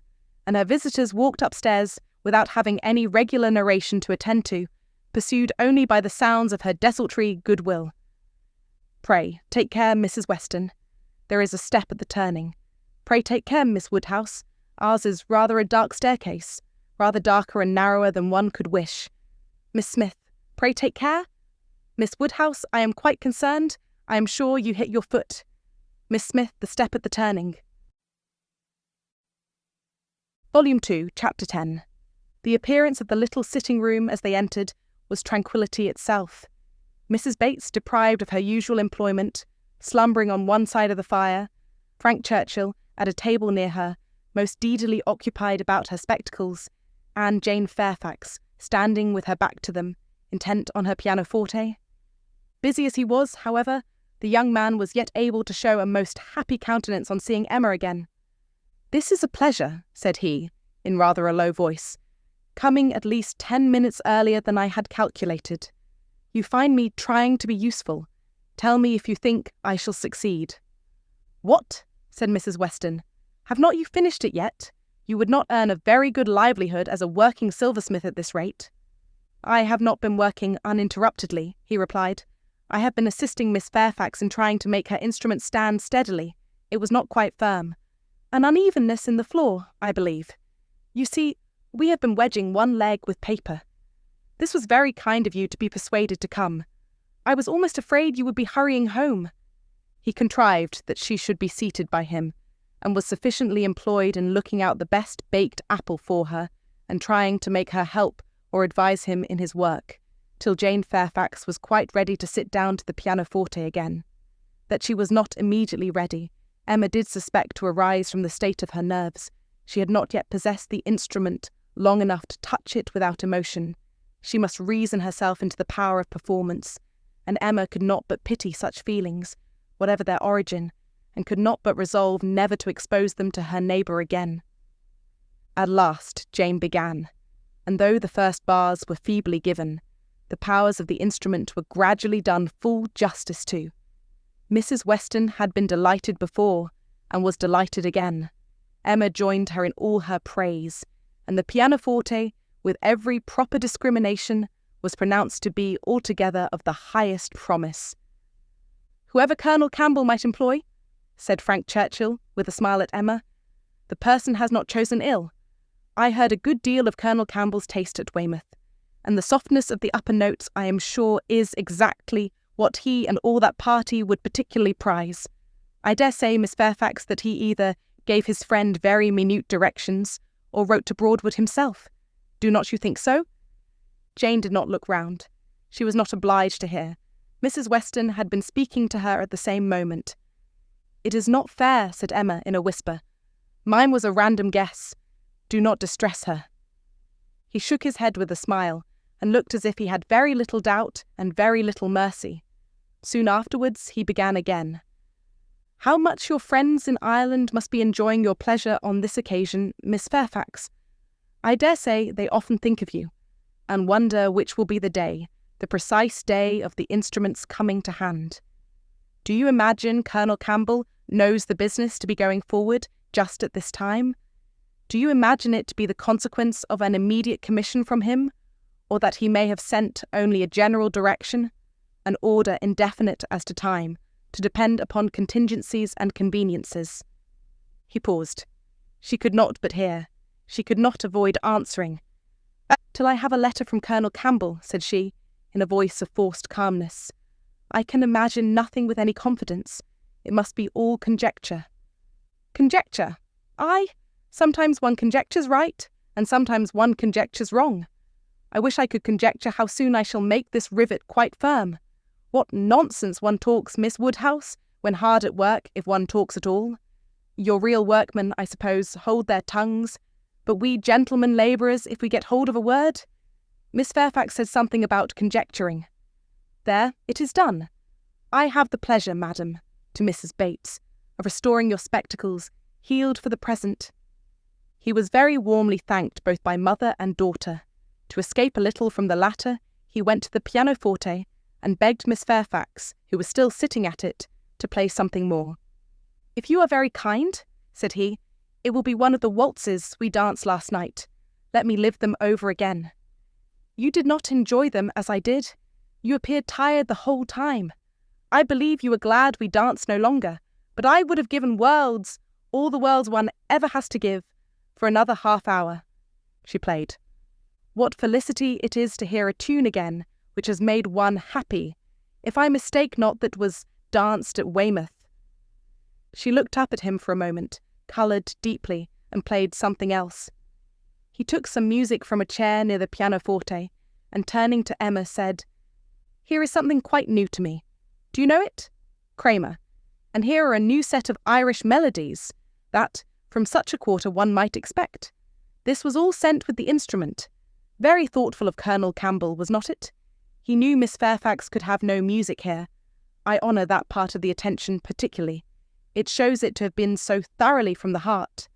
and her visitors walked upstairs without having any regular narration to attend to, pursued only by the sounds of her desultory goodwill. Pray, take care, Mrs. Weston. There is a step at the turning. Pray take care, Miss Woodhouse. Ours is rather a dark staircase, rather darker and narrower than one could wish. Miss Smith, pray take care. Miss Woodhouse, I am quite concerned. I am sure you hit your foot. Miss Smith, the step at the turning. Volume 2, Chapter 10. The appearance of the little sitting-room as they entered was tranquillity itself. Mrs. Bates, deprived of her usual employment, slumbering on one side of the fire, Frank Churchill, at a table near her, most deedily occupied about her spectacles, and Jane Fairfax, standing with her back to them, intent on her pianoforte. Busy as he was, however, the young man was yet able to show a most happy countenance on seeing Emma again. "This is a pleasure," said he, in rather a low voice, "coming at least 10 minutes earlier than I had calculated. You find me trying to be useful. Tell me if you think I shall succeed." "What?" said Mrs. Weston. "Have not you finished it yet? You would not earn a very good livelihood as a working silversmith at this rate." "I have not been working uninterruptedly," he replied. "I have been assisting Miss Fairfax in trying to make her instrument stand steadily. It was not quite firm. An unevenness in the floor, I believe. You see, we have been wedging one leg with paper. This was very kind of you to be persuaded to come. I was almost afraid you would be hurrying home." He contrived that she should be seated by him, and was sufficiently employed in looking out the best baked apple for her, and trying to make her help or advise him in his work, till Jane Fairfax was quite ready to sit down to the pianoforte again. That she was not immediately ready, Emma did suspect to arise from the state of her nerves. She had not yet possessed the instrument long enough to touch it without emotion. She must reason herself into the power of performance, and Emma could not but pity such feelings, whatever their origin, and could not but resolve never to expose them to her neighbour again. At last Jane began, and though the first bars were feebly given, the powers of the instrument were gradually done full justice to. Mrs. Weston had been delighted before, and was delighted again. Emma joined her in all her praise, and the pianoforte, with every proper discrimination, was pronounced to be altogether of the highest promise. "Whoever Colonel Campbell might employ," said Frank Churchill, with a smile at Emma, "the person has not chosen ill. I heard a good deal of Colonel Campbell's taste at Weymouth, and the softness of the upper notes, I am sure, is exactly what he and all that party would particularly prize. I dare say, Miss Fairfax, that he either gave his friend very minute directions, or wrote to Broadwood himself. Do not you think so?" Jane did not look round. She was not obliged to hear. Mrs. Weston had been speaking to her at the same moment. "It is not fair," said Emma in a whisper. "Mine was a random guess. Do not distress her." He shook his head with a smile, and looked as if he had very little doubt and very little mercy. Soon afterwards he began again. How much your friends in Ireland must be enjoying your pleasure on this occasion, Miss Fairfax. I dare say they often think of you, and wonder which will be the day, the precise day of the instrument's coming to hand. Do you imagine Colonel Campbell knows the business to be going forward just at this time? Do you imagine it to be the consequence of an immediate commission from him, or that he may have sent only a general direction, an order indefinite as to time, to depend upon contingencies and conveniences? He paused. She could not but hear. She could not avoid answering. "Till I have a letter from Colonel Campbell," said she, in a voice of forced calmness. "I can imagine nothing with any confidence. It must be all conjecture." "Conjecture? Aye, sometimes one conjectures right, and sometimes one conjectures wrong. I wish I could conjecture how soon I shall make this rivet quite firm. What nonsense one talks, Miss Woodhouse, when hard at work, if one talks at all. Your real workmen, I suppose, hold their tongues, but we gentlemen labourers, if we get hold of a word. Miss Fairfax said something about conjecturing. There, it is done. I have the pleasure, madam," to Mrs. Bates, "of restoring your spectacles, healed for the present." He was very warmly thanked both by mother and daughter. To escape a little from the latter, he went to the pianoforte and begged Miss Fairfax, who was still sitting at it, to play something more. "If you are very kind," said he, "it will be one of the waltzes we danced last night. Let me live them over again." "You did not enjoy them as I did. You appeared tired the whole time. I believe you were glad we danced no longer, but I would have given worlds, all the worlds one ever has to give, for another half hour." She played. "What felicity it is to hear a tune again which has made one happy. If I mistake not, that was danced at Weymouth." She looked up at him for a moment, coloured deeply, and played something else. He took some music from a chair near the pianoforte, and turning to Emma said, "Here is something quite new to me. Do you know it? Kramer. And here are a new set of Irish melodies that, from such a quarter, one might expect. This was all sent with the instrument. Very thoughtful of Colonel Campbell, was not it? He knew Miss Fairfax could have no music here. I honour that part of the attention particularly. It shows it to have been so thoroughly from the heart.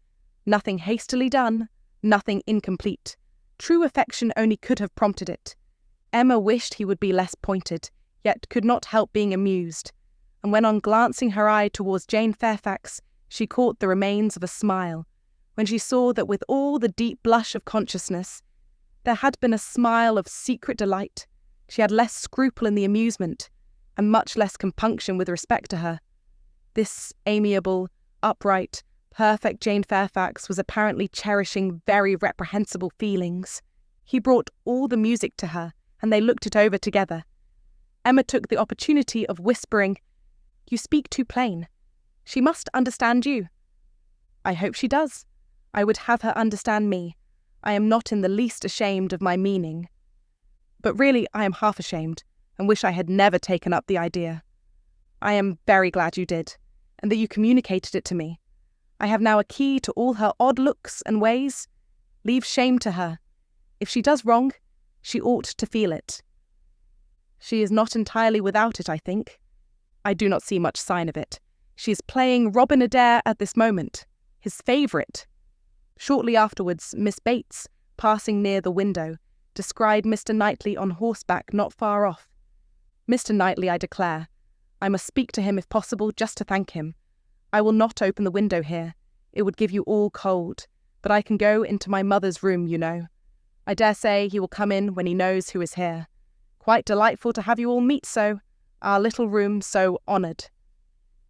Nothing hastily done, nothing incomplete. True affection only could have prompted it." Emma wished he would be less pointed, yet could not help being amused, and when on glancing her eye towards Jane Fairfax, she caught the remains of a smile, when she saw that with all the deep blush of consciousness, there had been a smile of secret delight. She had less scruple in the amusement, and much less compunction with respect to her. This amiable, upright, perfect Jane Fairfax was apparently cherishing very reprehensible feelings. He brought all the music to her, and they looked it over together. Emma took the opportunity of whispering, "You speak too plain. She must understand you." "I hope she does. I would have her understand me. I am not in the least ashamed of my meaning. But really I am half ashamed, and wish I had never taken up the idea. I am very glad you did, and that you communicated it to me. I have now a key to all her odd looks and ways. Leave shame to her. If she does wrong, she ought to feel it. She is not entirely without it, I think. I do not see much sign of it. She is playing Robin Adair at this moment, his favourite." Shortly afterwards, Miss Bates, passing near the window, descried Mr. Knightley on horseback not far off. "Mr. Knightley, I declare. I must speak to him if possible, just to thank him. I will not open the window here. It would give you all cold, but I can go into my mother's room, you know. I dare say he will come in when he knows who is here. Quite delightful to have you all meet so. Our little room so honoured."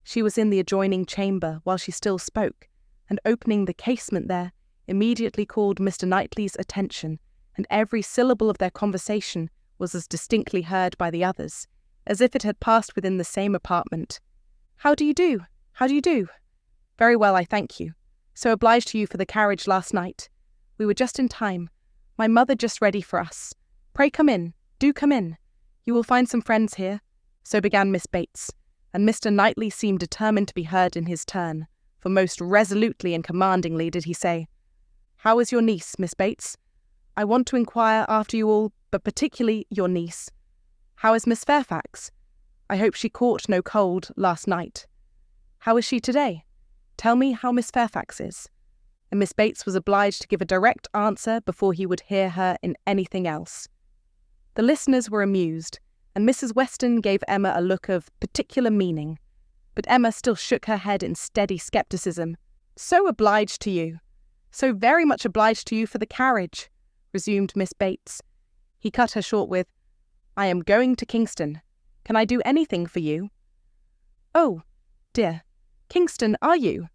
She was in the adjoining chamber while she still spoke, and opening the casement there, immediately called Mr. Knightley's attention, and every syllable of their conversation was as distinctly heard by the others, as if it had passed within the same apartment. "How do you do? How do you do?" "Very well, I thank you. So obliged to you for the carriage last night. We were just in time. My mother just ready for us. Pray come in. Do come in. You will find some friends here." So began Miss Bates, and Mr. Knightley seemed determined to be heard in his turn, for most resolutely and commandingly did he say, "How is your niece, Miss Bates? I want to inquire after you all, but particularly your niece. How is Miss Fairfax? I hope she caught no cold last night." How is she today? Tell me how Miss Fairfax is." And Miss Bates was obliged to give a direct answer before he would hear her in anything else. The listeners were amused, and Mrs. Weston gave Emma a look of particular meaning, but Emma still shook her head in steady scepticism. "So obliged to you. So very much obliged to you for the carriage," resumed Miss Bates. He cut her short with, "I am going to Kingston. Can I do anything for you?" "Oh, dear. Kingston, are you?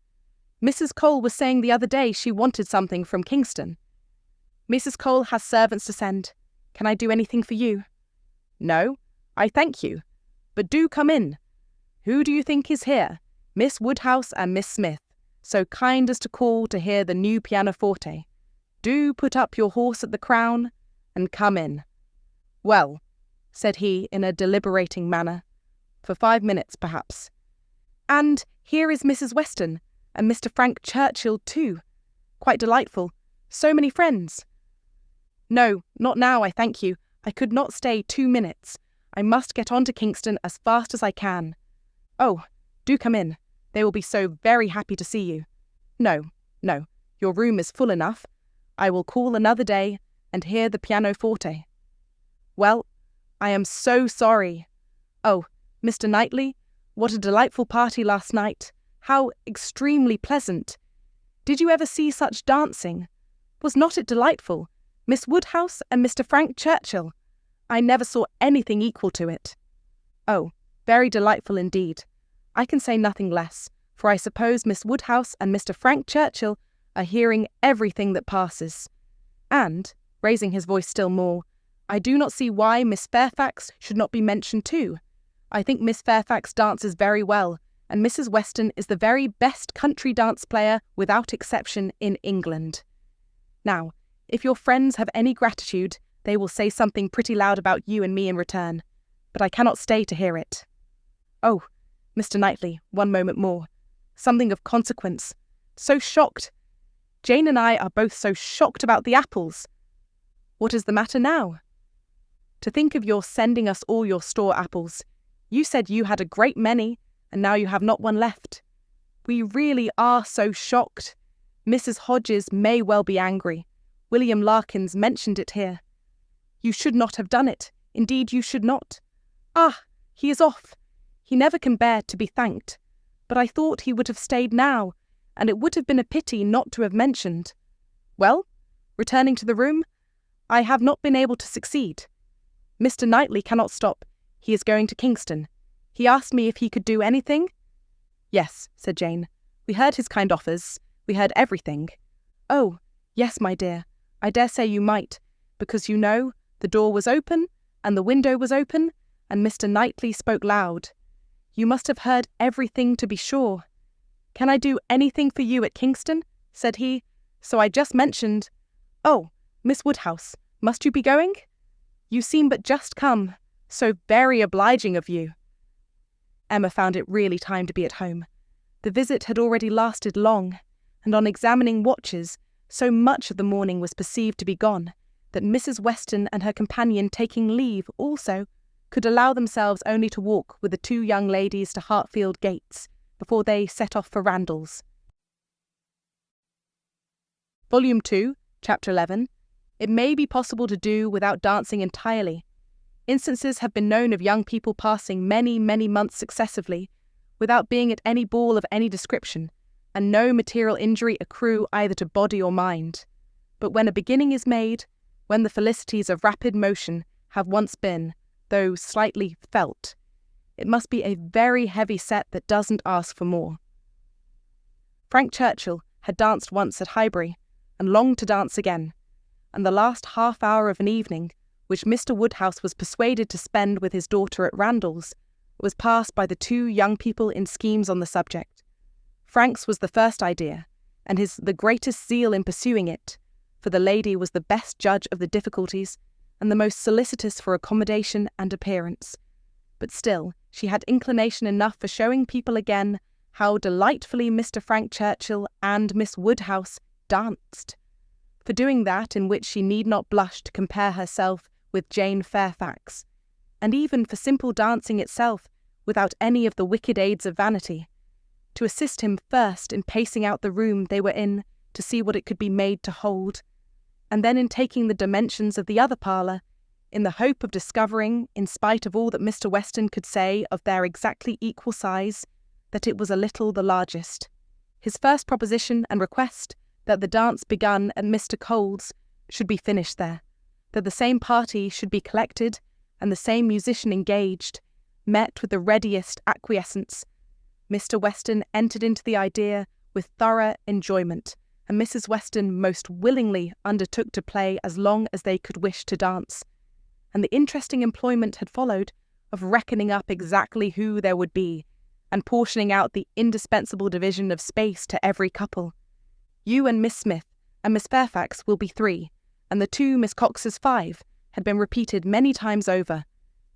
Mrs. Cole was saying the other day she wanted something from Kingston." "Mrs. Cole has servants to send. Can I do anything for you?" "No, I thank you. But do come in. Who do you think is here? Miss Woodhouse and Miss Smith, so kind as to call to hear the new pianoforte. Do put up your horse at the Crown, and come in." "Well," said he in a deliberating manner, "for 5 minutes, perhaps." "And here is Mrs. Weston, and Mr. Frank Churchill too. Quite delightful. So many friends." "No, not now, I thank you. I could not stay 2 minutes. I must get on to Kingston as fast as I can." "Oh, do come in. They will be so very happy to see you." No, your room is full enough. I will call another day and hear the pianoforte." "Well, I am so sorry. Oh, Mr. Knightley, what a delightful party last night. How extremely pleasant. Did you ever see such dancing? Was not it delightful? Miss Woodhouse and Mr. Frank Churchill. I never saw anything equal to it." "Oh, very delightful indeed. I can say nothing less, for I suppose Miss Woodhouse and Mr. Frank Churchill are hearing everything that passes. And," raising his voice still more, "I do not see why Miss Fairfax should not be mentioned too. I think Miss Fairfax dances very well, and Mrs. Weston is the very best country dance player without exception in England. Now, if your friends have any gratitude, they will say something pretty loud about you and me in return, but I cannot stay to hear it. Oh, Mr. Knightley, 1 moment more. Something of consequence. So shocked. Jane and I are both so shocked about the apples." "What is the matter now?" "To think of your sending us all your store apples. You said you had a great many, and now you have not one left. We really are so shocked. Mrs. Hodges may well be angry. William Larkins mentioned it here. You should not have done it. Indeed, you should not. Ah, he is off. He never can bear to be thanked. But I thought he would have stayed now, and it would have been a pity not to have mentioned. Well, returning to the room, I have not been able to succeed. Mr. Knightley cannot stop. He is going to Kingston. He asked me if he could do anything." "Yes," said Jane. "We heard his kind offers. We heard everything." "Oh, yes, my dear. I dare say you might, because you know, the door was open, and the window was open, and Mr. Knightley spoke loud. You must have heard everything to be sure. 'Can I do anything for you at Kingston?' said he. So I just mentioned, 'Oh, Miss Woodhouse, must you be going? You seem but just come. So very obliging of you.'" Emma found it really time to be at home. The visit had already lasted long, and on examining watches, so much of the morning was perceived to be gone, that Mrs. Weston and her companion taking leave also could allow themselves only to walk with the 2 young ladies to Hartfield gates before they set off for Randalls. Volume 2, Chapter 11. It may be possible to do without dancing entirely. Instances have been known of young people passing many, many months successively without being at any ball of any description, and no material injury accrue either to body or mind. But when a beginning is made, when the felicities of rapid motion have once been, though slightly felt, it must be a very heavy set that doesn't ask for more. Frank Churchill had danced once at Highbury, and longed to dance again, and the last half-hour of an evening, which Mr. Woodhouse was persuaded to spend with his daughter at Randalls, was passed by the 2 young people in schemes on the subject. Frank's was the first idea, and his the greatest zeal in pursuing it, for the lady was the best judge of the difficulties, and the most solicitous for accommodation and appearance. But still, she had inclination enough for showing people again how delightfully Mr. Frank Churchill and Miss Woodhouse danced, for doing that in which she need not blush to compare herself with Jane Fairfax, and even for simple dancing itself without any of the wicked aids of vanity. to assist him first in pacing out the room they were in to see what it could be made to hold, and then in taking the dimensions of the other parlour, in the hope of discovering, in spite of all that Mr. Weston could say of their exactly equal size, that it was a little the largest. His first proposition and request, that the dance begun at Mr. Cole's should be finished there, that the same party should be collected and the same musician engaged, met with the readiest acquiescence. Mr. Weston entered into the idea with thorough enjoyment, and Mrs. Weston most willingly undertook to play as long as they could wish to dance. And the interesting employment had followed of reckoning up exactly who there would be, and portioning out the indispensable division of space to every couple. You and Miss Smith and Miss Fairfax will be 3, and the 2 Miss Coxes 5 had been repeated many times over,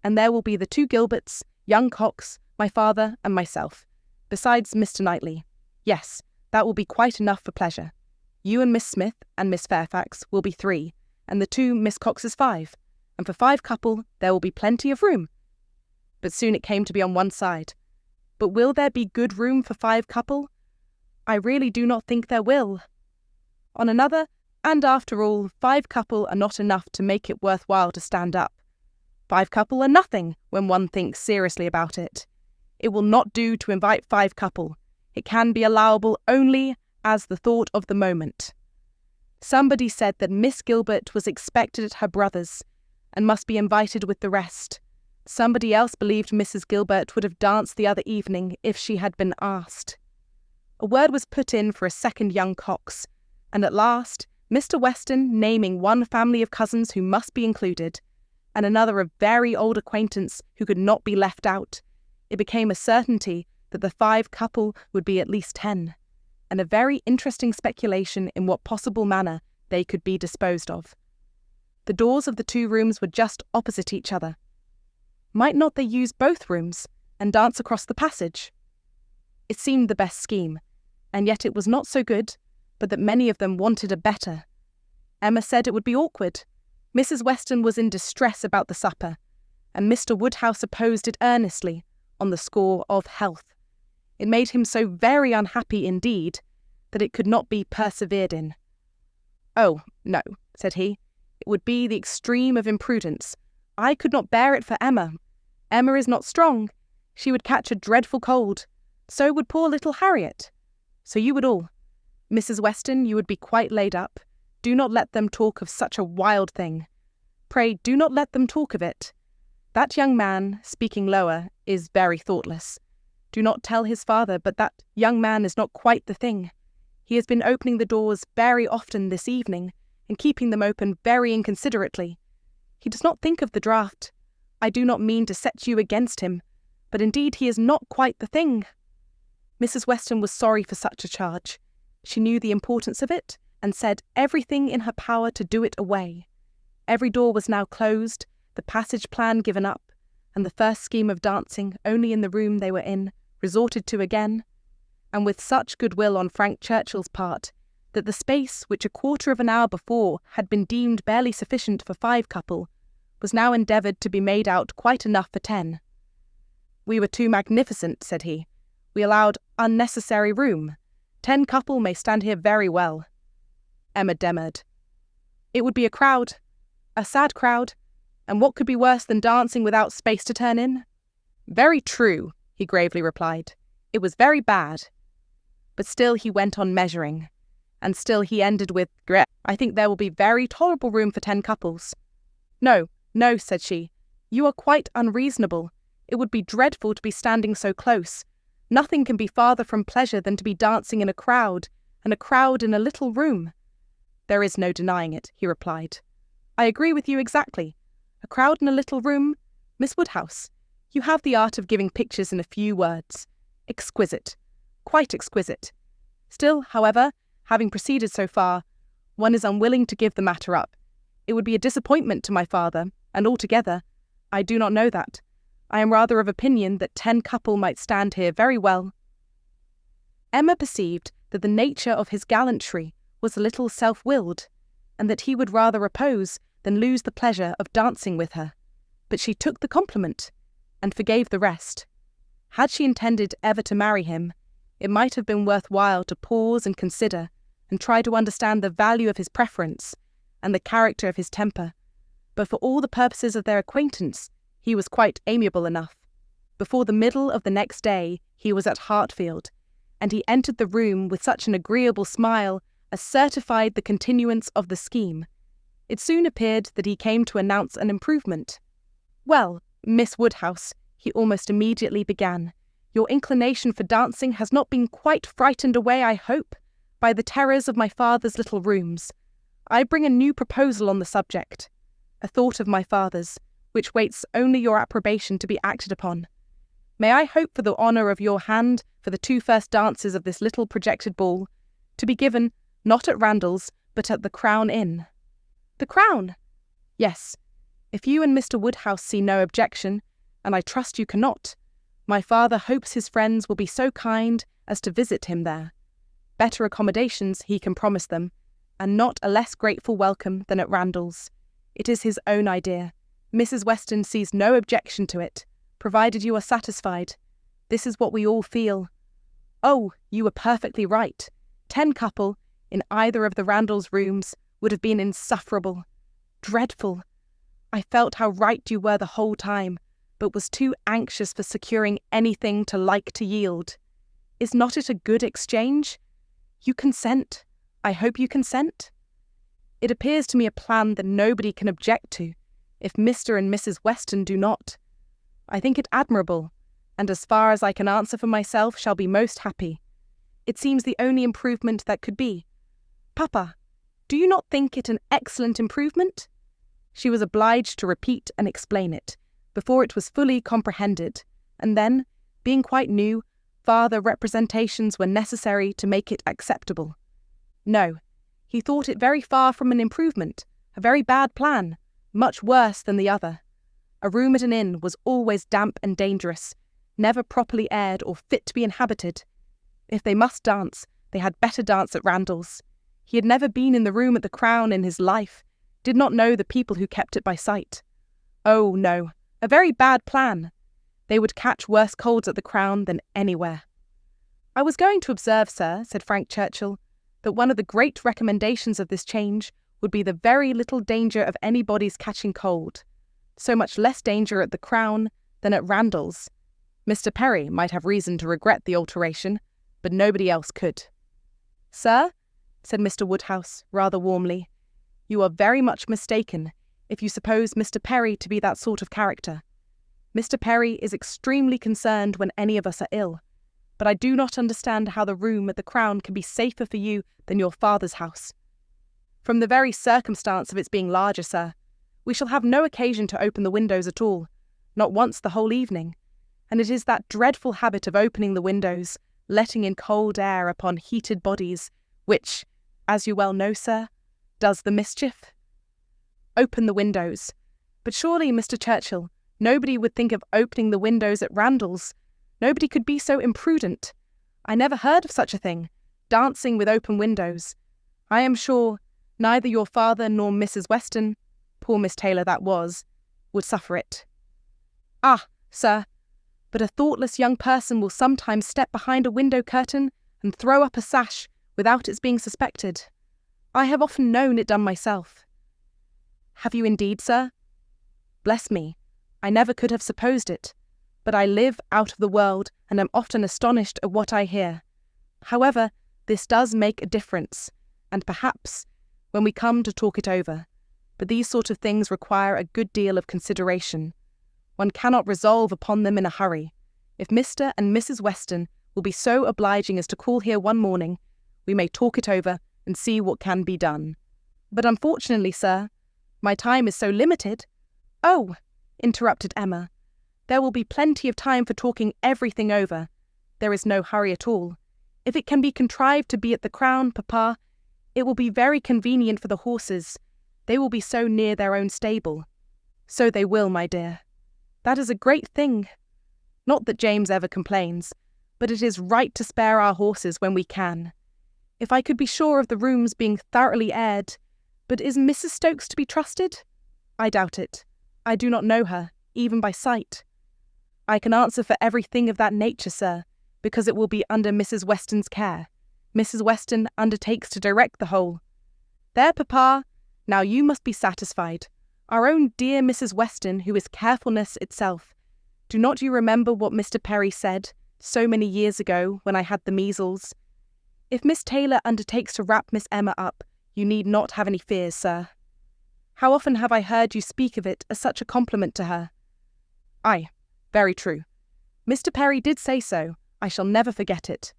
and there will be the 2 Gilberts, young Cox, my father and myself, besides Mr. Knightley. Yes, that will be quite enough for pleasure. You and Miss Smith and Miss Fairfax will be 3, and the 2 Miss Coxes 5, and for 5 couple there will be plenty of room. But soon it came to be on one side. But will there be good room for 5 couple? I really do not think there will. On another, and after all, 5 couple are not enough to make it worthwhile to stand up. 5 couple are nothing when one thinks seriously about it. It will not do to invite 5 couple. It can be allowable only as the thought of the moment. Somebody said that Miss Gilbert was expected at her brother's, and must be invited with the rest. Somebody else believed Mrs. Gilbert would have danced the other evening if she had been asked. A word was put in for a second young Cox, and at last, Mr. Weston naming one family of cousins who must be included, and another of very old acquaintance who could not be left out, it became a certainty that the 5 couple would be at least 10, and a very interesting speculation in what possible manner they could be disposed of. The doors of the 2 rooms were just opposite each other. Might not they use both rooms and dance across the passage? It seemed the best scheme, and yet it was not so good, but that many of them wanted a better. Emma said it would be awkward. Mrs. Weston was in distress about the supper, and Mr. Woodhouse opposed it earnestly on the score of health. It made him so very unhappy indeed that it could not be persevered in. "Oh, no," said he, "it would be the extreme of imprudence. I could not bear it for Emma. Emma is not strong. She would catch a dreadful cold. So would poor little Harriet. So you would all. Mrs. Weston, you would be quite laid up. Do not let them talk of such a wild thing. Pray do not let them talk of it. That young man, speaking lower, is very thoughtless. Do not tell his father, but that young man is not quite the thing. He has been opening the doors very often this evening, and keeping them open very inconsiderately. He does not think of the draught. I do not mean to set you against him, but indeed he is not quite the thing." Mrs. Weston was sorry for such a charge. She knew the importance of it, and said everything in her power to do it away. Every door was now closed, the passage plan given up, and the first scheme of dancing only in the room they were in resorted to again, and with such goodwill on Frank Churchill's part, that the space which a quarter of an hour before had been deemed barely sufficient for 5 couple, was now endeavoured to be made out quite enough for 10. "We were too magnificent," said he. "We allowed unnecessary room. 10 couple may stand here very well." Emma demurred. "It would be a crowd, a sad crowd, and what could be worse than dancing without space to turn in?" "Very true," he gravely replied. "It was very bad." But still he went on measuring, and still he ended with, "I think there will be very tolerable room for 10 couples." "No, no," said she. "You are quite unreasonable. It would be dreadful to be standing so close. Nothing can be farther from pleasure than to be dancing in a crowd, and a crowd in a little room." "There is no denying it," he replied. "I agree with you exactly. A crowd in a little room. Miss Woodhouse, you have the art of giving pictures in a few words. Exquisite. Quite exquisite. Still, however, having proceeded so far, one is unwilling to give the matter up. It would be a disappointment to my father, and altogether, I do not know that. I am rather of opinion that 10 couple might stand here very well." Emma perceived that the nature of his gallantry was a little self-willed, and that he would rather oppose than lose the pleasure of dancing with her. But she took the compliment, and forgave the rest. Had she intended ever to marry him, it might have been worthwhile to pause and consider and try to understand the value of his preference and the character of his temper. But for all the purposes of their acquaintance, he was quite amiable enough. Before the middle of the next day, he was at Hartfield, and he entered the room with such an agreeable smile as certified the continuance of the scheme. It soon appeared that he came to announce an improvement. "Well, Miss Woodhouse," he almost immediately began, "your inclination for dancing has not been quite frightened away, I hope, by the terrors of my father's little rooms. I bring a new proposal on the subject, a thought of my father's, which waits only your approbation to be acted upon. May I hope for the honour of your hand for the 2 first dances of this little projected ball, to be given, not at Randall's, but at the Crown Inn?" "The Crown?" "Yes. If you and Mr. Woodhouse see no objection, and I trust you cannot, my father hopes his friends will be so kind as to visit him there. Better accommodations he can promise them, and not a less grateful welcome than at Randall's. It is his own idea. Mrs. Weston sees no objection to it, provided you are satisfied. This is what we all feel. Oh, you were perfectly right. 10 couple, in either of the Randalls' rooms, would have been insufferable. Dreadful. I felt how right you were the whole time, but was too anxious for securing anything to like to yield. Is not it a good exchange? You consent. I hope you consent? It appears to me a plan that nobody can object to, if Mr. and Mrs. Weston do not. I think it admirable, and as far as I can answer for myself shall be most happy. It seems the only improvement that could be. Papa, do you not think it an excellent improvement?" She was obliged to repeat and explain it, before it was fully comprehended, and then, being quite new, farther representations were necessary to make it acceptable. No, he thought it very far from an improvement, a very bad plan, much worse than the other. A room at an inn was always damp and dangerous, never properly aired or fit to be inhabited. If they must dance, they had better dance at Randall's. He had never been in the room at the Crown in his life, did not know the people who kept it by sight. Oh, no, a very bad plan. They would catch worse colds at the Crown than anywhere. "I was going to observe, sir," said Frank Churchill, "that one of the great recommendations of this change would be the very little danger of anybody's catching cold. So much less danger at the Crown than at Randall's. Mr. Perry might have reason to regret the alteration, but nobody else could." "Sir," said Mr. Woodhouse, rather warmly, "you are very much mistaken if you suppose Mr. Perry to be that sort of character. Mr. Perry is extremely concerned when any of us are ill, but I do not understand how the room at the Crown can be safer for you than your father's house. From the very circumstance of its being larger, sir, we shall have no occasion to open the windows at all, not once the whole evening, and it is that dreadful habit of opening the windows, letting in cold air upon heated bodies, which, as you well know, sir, does the mischief. Open the windows. But surely, Mr. Churchill, nobody would think of opening the windows at Randall's. Nobody could be so imprudent. I never heard of such a thing, dancing with open windows. I am sure neither your father nor Mrs. Weston, poor Miss Taylor that was, would suffer it." "Ah, sir, but a thoughtless young person will sometimes step behind a window curtain and throw up a sash without its being suspected. I have often known it done myself." "Have you indeed, sir? Bless me, I never could have supposed it, but I live out of the world and am often astonished at what I hear. However, this does make a difference, and perhaps, when we come to talk it over, but these sort of things require a good deal of consideration. One cannot resolve upon them in a hurry. If Mr. and Mrs. Weston will be so obliging as to call here one morning, we may talk it over and see what can be done. But unfortunately, sir, my time is so limited—" "Oh," interrupted Emma, "there will be plenty of time for talking everything over. There is no hurry at all. If it can be contrived to be at the Crown, papa, it will be very convenient for the horses. They will be so near their own stable." "So they will, my dear. That is a great thing. Not that James ever complains, but it is right to spare our horses when we can. If I could be sure of the rooms being thoroughly aired— But is Mrs. Stokes to be trusted? I doubt it. I do not know her, even by sight." "I can answer for everything of that nature, sir. because it will be under Mrs. Weston's care. Mrs. Weston undertakes to direct the whole. There, Papa, now you must be satisfied. Our own dear Mrs. Weston, who is carefulness itself. Do not you remember what Mr. Perry said so many years ago when I had the measles? If Miss Taylor undertakes to wrap Miss Emma up, you need not have any fears, sir. How often have I heard you speak of it as such a compliment to her? Aye, very true. Mr. Perry did say so. I shall never forget it.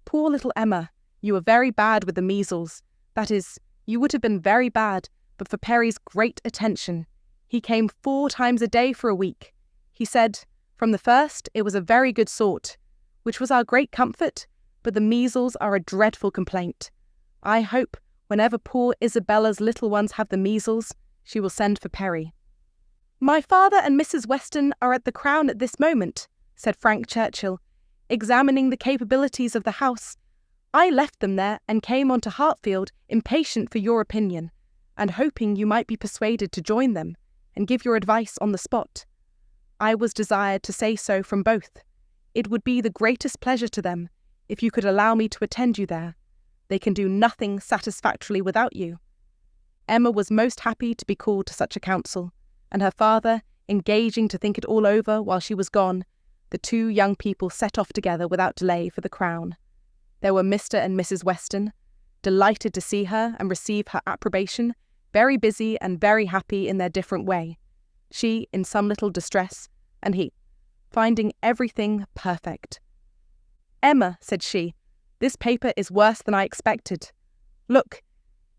Poor little Emma, you were very bad with the measles. That is, you would have been very bad, but for Perry's great attention. He came 4 times a day for a week. He said, from the first, it was a very good sort, which was our great comfort, but the measles are a dreadful complaint. I hope, whenever poor Isabella's little ones have the measles, she will send for Perry. My father and Mrs. Weston are at the Crown at this moment, said Frank Churchill, examining the capabilities of the house. I left them there and came on to Hartfield, impatient for your opinion, and hoping you might be persuaded to join them and give your advice on the spot. I was desired to say so from both. It would be the greatest pleasure to them if you could allow me to attend you there. They can do nothing satisfactorily without you. Emma was most happy to be called to such a council, and her father, engaging to think it all over while she was gone, the 2 young people set off together without delay for the Crown. There were Mr. and Mrs. Weston, delighted to see her and receive her approbation, very busy and very happy in their different way. She in some little distress, and he, finding everything perfect. Emma, said she, this paper is worse than I expected. Look,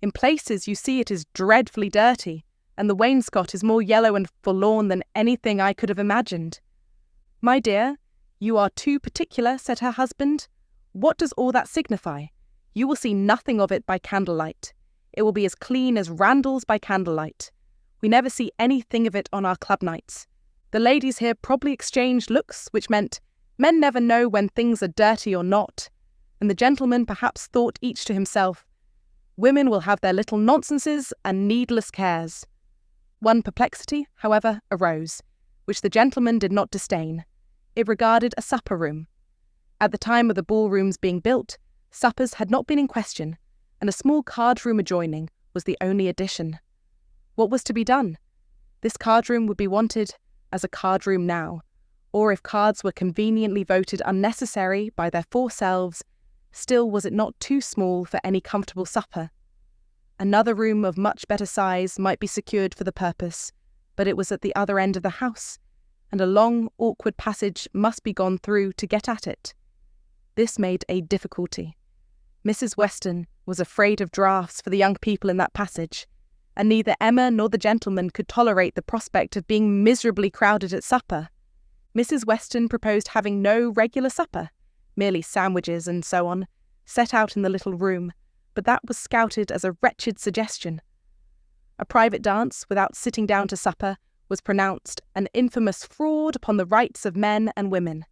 in places you see it is dreadfully dirty, and the wainscot is more yellow and forlorn than anything I could have imagined. My dear, you are too particular, said her husband. What does all that signify? You will see nothing of it by candlelight. It will be as clean as Randall's by candlelight. We never see anything of it on our club nights. The ladies here probably exchanged looks, which meant, men never know when things are dirty or not, and the gentlemen perhaps thought each to himself, women will have their little nonsenses and needless cares. One perplexity, however, arose, which the gentleman did not disdain. It regarded a supper room. At the time of the ballrooms being built, suppers had not been in question, and a small card-room adjoining was the only addition. What was to be done? This card-room would be wanted as a card-room now, or if cards were conveniently voted unnecessary by their 4 selves, still was it not too small for any comfortable supper? Another room of much better size might be secured for the purpose, but it was at the other end of the house, and a long, awkward passage must be gone through to get at it. This made a difficulty. Mrs. Weston was afraid of draughts for the young people in that passage, and neither Emma nor the gentleman could tolerate the prospect of being miserably crowded at supper. Mrs. Weston proposed having no regular supper, merely sandwiches and so on, set out in the little room, but that was scouted as a wretched suggestion. A private dance, without sitting down to supper, was pronounced an infamous fraud upon the rights of men and women,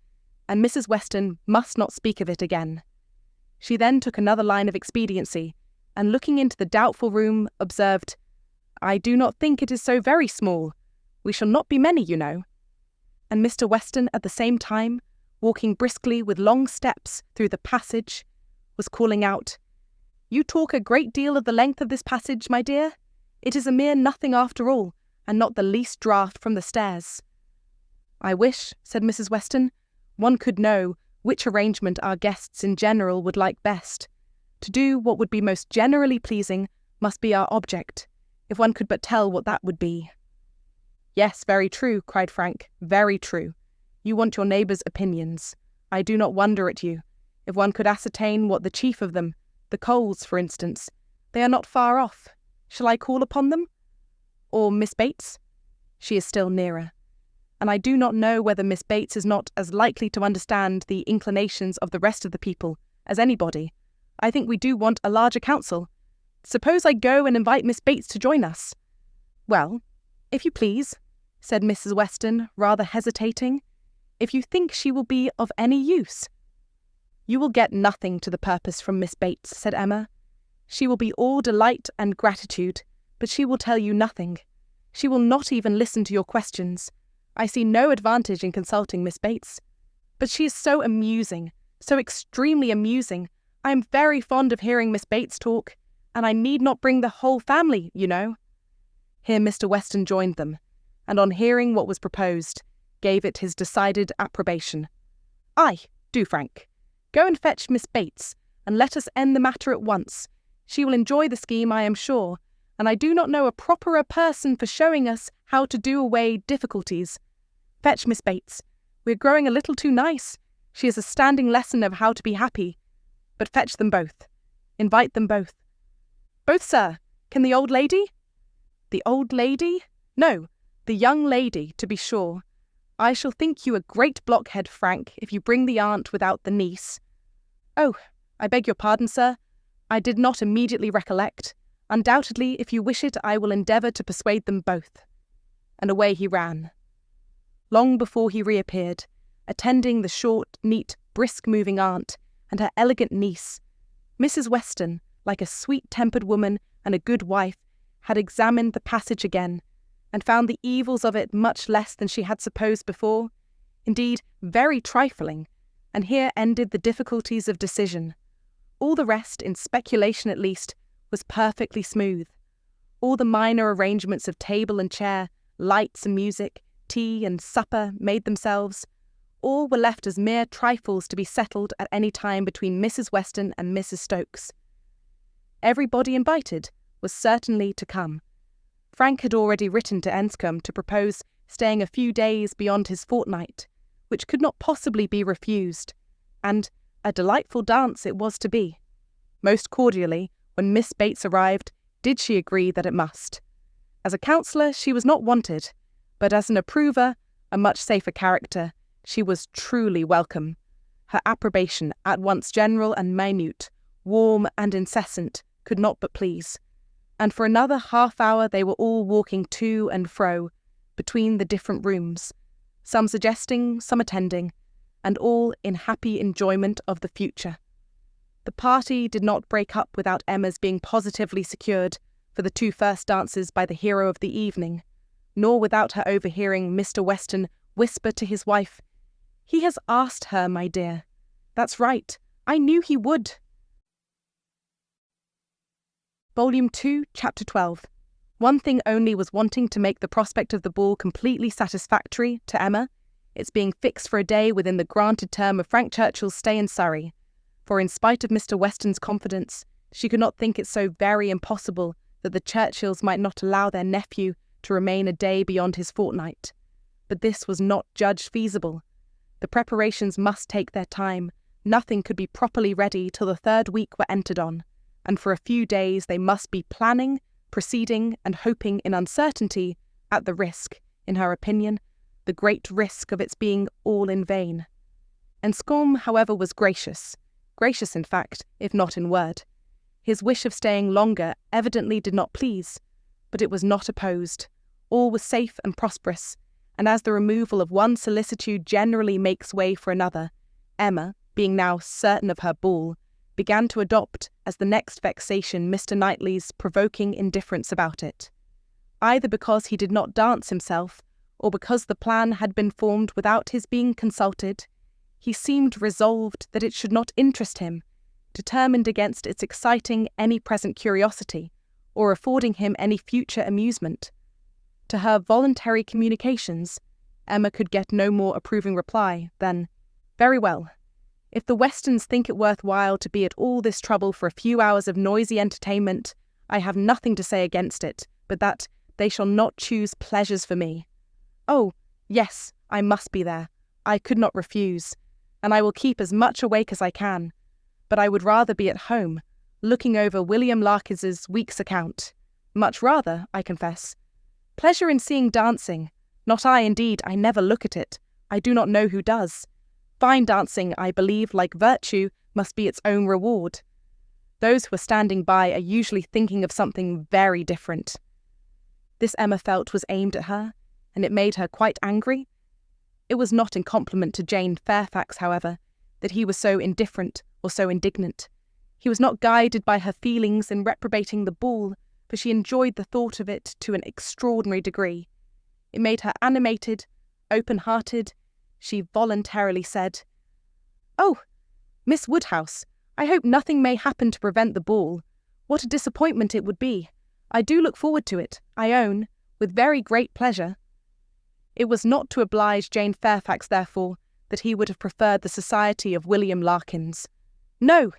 and Mrs. Weston must not speak of it again. She then took another line of expediency, and looking into the doubtful room, observed, I do not think it is so very small. We shall not be many, you know. And Mr. Weston, at the same time, walking briskly with long steps through the passage, was calling out, You talk a great deal of the length of this passage, my dear. It is a mere nothing after all, and not the least draught from the stairs. I wish, said Mrs. Weston, one could know which arrangement our guests in general would like best. To do what would be most generally pleasing must be our object, if one could but tell what that would be. Yes, very true, cried Frank, very true. You want your neighbours' opinions. I do not wonder at you. If one could ascertain what the chief of them, the Coles, for instance, they are not far off. Shall I call upon them? Or Miss Bates? She is still nearer. And I do not know whether Miss Bates is not as likely to understand the inclinations of the rest of the people as anybody. I think we do want a larger council. Suppose I go and invite Miss Bates to join us? Well, if you please, said Mrs. Weston, rather hesitating, if you think she will be of any use. You will get nothing to the purpose from Miss Bates, said Emma. She will be all delight and gratitude, but she will tell you nothing. She will not even listen to your questions. I see no advantage in consulting Miss Bates. But she is so amusing, So extremely amusing. I am very fond of hearing Miss Bates talk, and I need not bring the whole family, you know." Here Mr. Weston joined them, and on hearing what was proposed, gave it his decided approbation. "Aye, do, Frank. Go and fetch Miss Bates, and let us end the matter at once. She will enjoy the scheme, I am sure, and I do not know a properer person for showing us how to do away difficulties. Fetch Miss Bates. We are growing a little too nice. She is a standing lesson of how to be happy. But fetch them both. Invite them both." "Both, sir. Can the old lady?" "The old lady? No, the young lady, to be sure. I shall think you a great blockhead, Frank, if you bring the aunt without the niece." "Oh, I beg your pardon, sir. I did not immediately recollect. Undoubtedly, if you wish it, I will endeavour to persuade them both." And away he ran. Long before he reappeared, attending the short, neat, brisk-moving aunt and her elegant niece, Mrs. Weston, like a sweet-tempered woman and a good wife, had examined the passage again, and found the evils of it much less than she had supposed before, indeed very trifling, and here ended the difficulties of decision. All the rest, in speculation at least, was perfectly smooth. All the minor arrangements of table and chair, lights and music, tea and supper made themselves. All were left as mere trifles to be settled at any time between Mrs. Weston and Mrs. Stokes. Everybody invited was certainly to come. Frank had already written to Enscombe to propose staying a few days beyond his fortnight, which could not possibly be refused, and a delightful dance it was to be. Most cordially, when Miss Bates arrived, did she agree that it must. As a counsellor she was not wanted, but as an approver, a much safer character, she was truly welcome. Her approbation, at once general and minute, warm and incessant, could not but please. And for another half-hour they were all walking to and fro, between the different rooms, some suggesting, some attending, and all in happy enjoyment of the future. The party did not break up without Emma's being positively secured for the 2 first dances by the hero of the evening, nor without her overhearing Mr. Weston whisper to his wife, "He has asked her, my dear. That's right. I knew he would." Volume 2, Chapter 12. One thing only was wanting to make the prospect of the ball completely satisfactory to Emma, its being fixed for a day within the granted term of Frank Churchill's stay in Surrey, for in spite of Mr. Weston's confidence, she could not think it so very impossible that the Churchills might not allow their nephew to remain a day beyond his fortnight. But this was not judged feasible. The preparations must take their time. Nothing could be properly ready till the 3rd week were entered on, and for a few days they must be planning, proceeding, and hoping in uncertainty, at the risk, in her opinion, the great risk of its being all in vain. Enscombe, however, was gracious in fact, if not in word. His wish of staying longer evidently did not please, but it was not opposed. All was safe and prosperous, and as the removal of one solicitude generally makes way for another, Emma, being now certain of her ball, began to adopt as the next vexation Mr. Knightley's provoking indifference about it, either because he did not dance himself, or because the plan had been formed without his being consulted. He seemed resolved that it should not interest him, determined against its exciting any present curiosity, or affording him any future amusement. To her voluntary communications, Emma could get no more approving reply than, "Very well. If the Westons think it worth while to be at all this trouble for a few hours of noisy entertainment, I have nothing to say against it, but that they shall not choose pleasures for me. Oh, yes, I must be there. I could not refuse, and I will keep as much awake as I can. But I would rather be at home, looking over William Larkis's week's account. Much rather, I confess. Pleasure in seeing dancing. Not I, indeed. I never look at it. I do not know who does. Fine dancing, I believe, like virtue, must be its own reward. Those who are standing by are usually thinking of something very different." This Emma felt was aimed at her, and it made her quite angry. It was not in compliment to Jane Fairfax, however, that he was so indifferent or so indignant. He was not guided by her feelings in reprobating the ball, for she enjoyed the thought of it to an extraordinary degree. It made her animated, open-hearted. She voluntarily said, "Oh, Miss Woodhouse, I hope nothing may happen to prevent the ball. What a disappointment it would be. I do look forward to it, I own, with very great pleasure. It was not to oblige Jane Fairfax, therefore, that he would have preferred the society of William Larkins. No!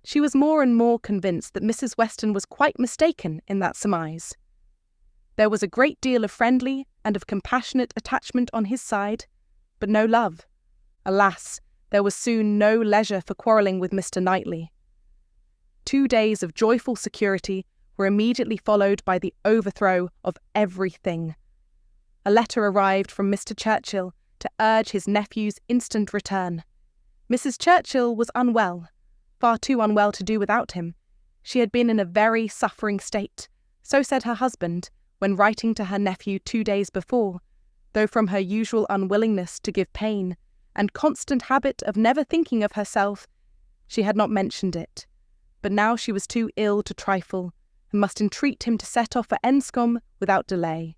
She was more and more convinced that Mrs. Weston was quite mistaken in that surmise. There was a great deal of friendly and of compassionate attachment on his side, but no love. Alas, there was soon no leisure for quarrelling with Mr. Knightley. 2 days of joyful security were immediately followed by the overthrow of everything. A letter arrived from Mr. Churchill to urge his nephew's instant return. Mrs. Churchill was unwell, far too unwell to do without him. She had been in a very suffering state, so said her husband, when writing to her nephew 2 days before, though from her usual unwillingness to give pain, and constant habit of never thinking of herself, she had not mentioned it. But now she was too ill to trifle, and must entreat him to set off for Enscombe without delay.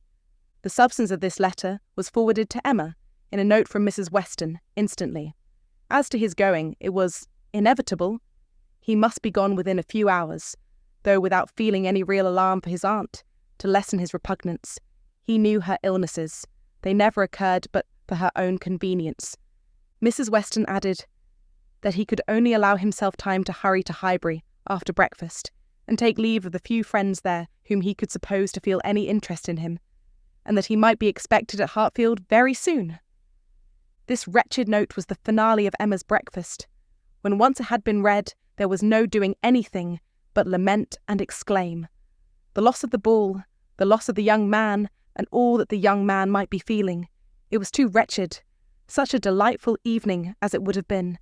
The substance of this letter was forwarded to Emma, in a note from Mrs. Weston, instantly. As to his going, it was inevitable. He must be gone within a few hours, though without feeling any real alarm for his aunt, to lessen his repugnance. He knew her illnesses. They never occurred but for her own convenience. Mrs. Weston added that he could only allow himself time to hurry to Highbury after breakfast, and take leave of the few friends there whom he could suppose to feel any interest in him, and that he might be expected at Hartfield very soon. This wretched note was the finale of Emma's breakfast. When once it had been read, there was no doing anything but lament and exclaim. The loss of the ball, the loss of the young man, and all that the young man might be feeling. It was too wretched. Such a delightful evening as it would have been.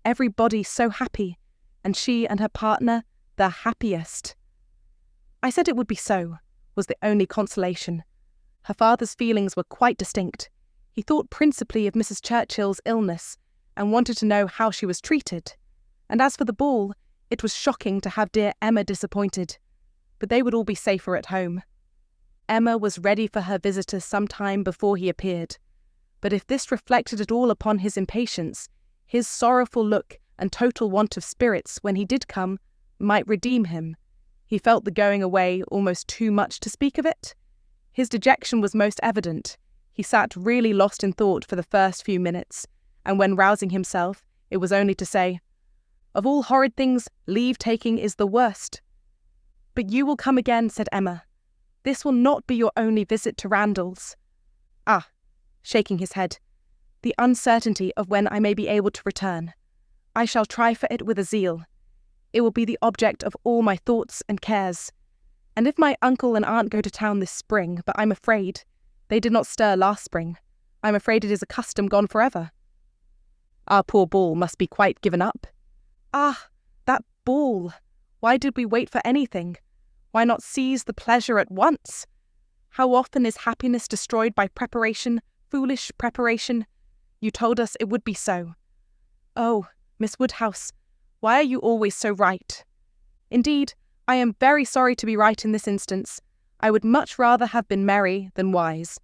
Everybody so happy, and she and her partner the happiest. I said it would be so, was the only consolation. Her father's feelings were quite distinct. He thought principally of Mrs. Churchill's illness, and wanted to know how she was treated. And as for the ball, it was shocking to have dear Emma disappointed. But they would all be safer at home. Emma was ready for her visitor some time before he appeared. But if this reflected at all upon his impatience, his sorrowful look and total want of spirits when he did come might redeem him. He felt the going away almost too much to speak of it. His dejection was most evident. He sat really lost in thought for the first few minutes, and when rousing himself, it was only to say, "Of all horrid things, leave-taking is the worst." "But you will come again," said Emma. "This will not be your only visit to Randalls." "Ah," shaking his head, "the uncertainty of when I may be able to return. I shall try for it with a zeal. It will be the object of all my thoughts and cares. And if my uncle and aunt go to town this spring, but I'm afraid they did not stir last spring. I'm afraid it is a custom gone forever. Our poor ball must be quite given up." "Ah, that ball! Why did we wait for anything? Why not seize the pleasure at once? How often is happiness destroyed by preparation, foolish preparation? You told us it would be so. Oh, Miss Woodhouse, why are you always so right? Indeed, I am very sorry to be right in this instance. I would much rather have been merry than wise.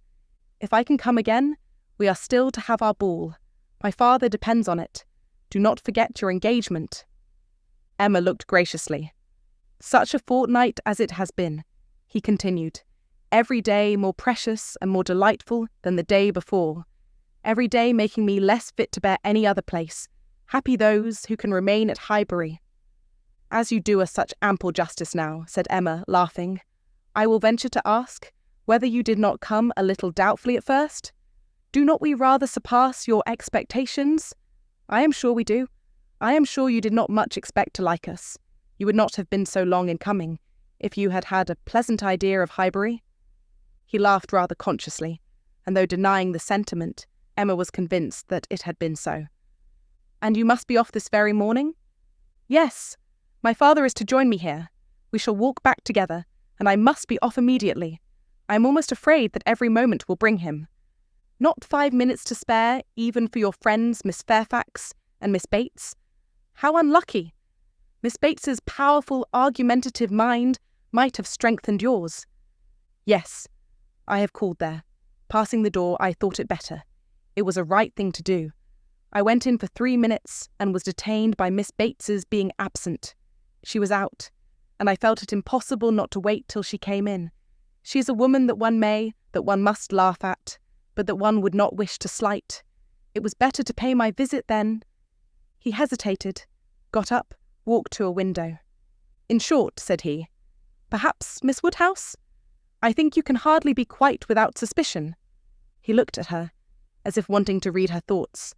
If I can come again, we are still to have our ball. My father depends on it. Do not forget your engagement." Emma looked graciously. "Such a fortnight as it has been," he continued, "every day more precious and more delightful than the day before, every day making me less fit to bear any other place. Happy those who can remain at Highbury." "As you do us such ample justice now," said Emma, laughing, "I will venture to ask whether you did not come a little doubtfully at first? Do not we rather surpass your expectations? I am sure we do. I am sure you did not much expect to like us. You would not have been so long in coming, if you had had a pleasant idea of Highbury." He laughed rather consciously, and though denying the sentiment, Emma was convinced that it had been so. "And you must be off this very morning?" "Yes. My father is to join me here. We shall walk back together, and I must be off immediately. I am almost afraid that every moment will bring him. Not 5 minutes to spare, even for your friends Miss Fairfax and Miss Bates. How unlucky! Miss Bates's powerful, argumentative mind might have strengthened yours." "Yes, I have called there. Passing the door, I thought it better. It was a right thing to do. I went in for 3 minutes and was detained by Miss Bates's being absent. She was out, and I felt it impossible not to wait till she came in. She is a woman that one must laugh at, but that one would not wish to slight. It was better to pay my visit then. He hesitated, got up, walked to a window. In short, said he, perhaps, Miss Woodhouse? I think you can hardly be quite without suspicion. He looked at her, as if wanting to read her thoughts.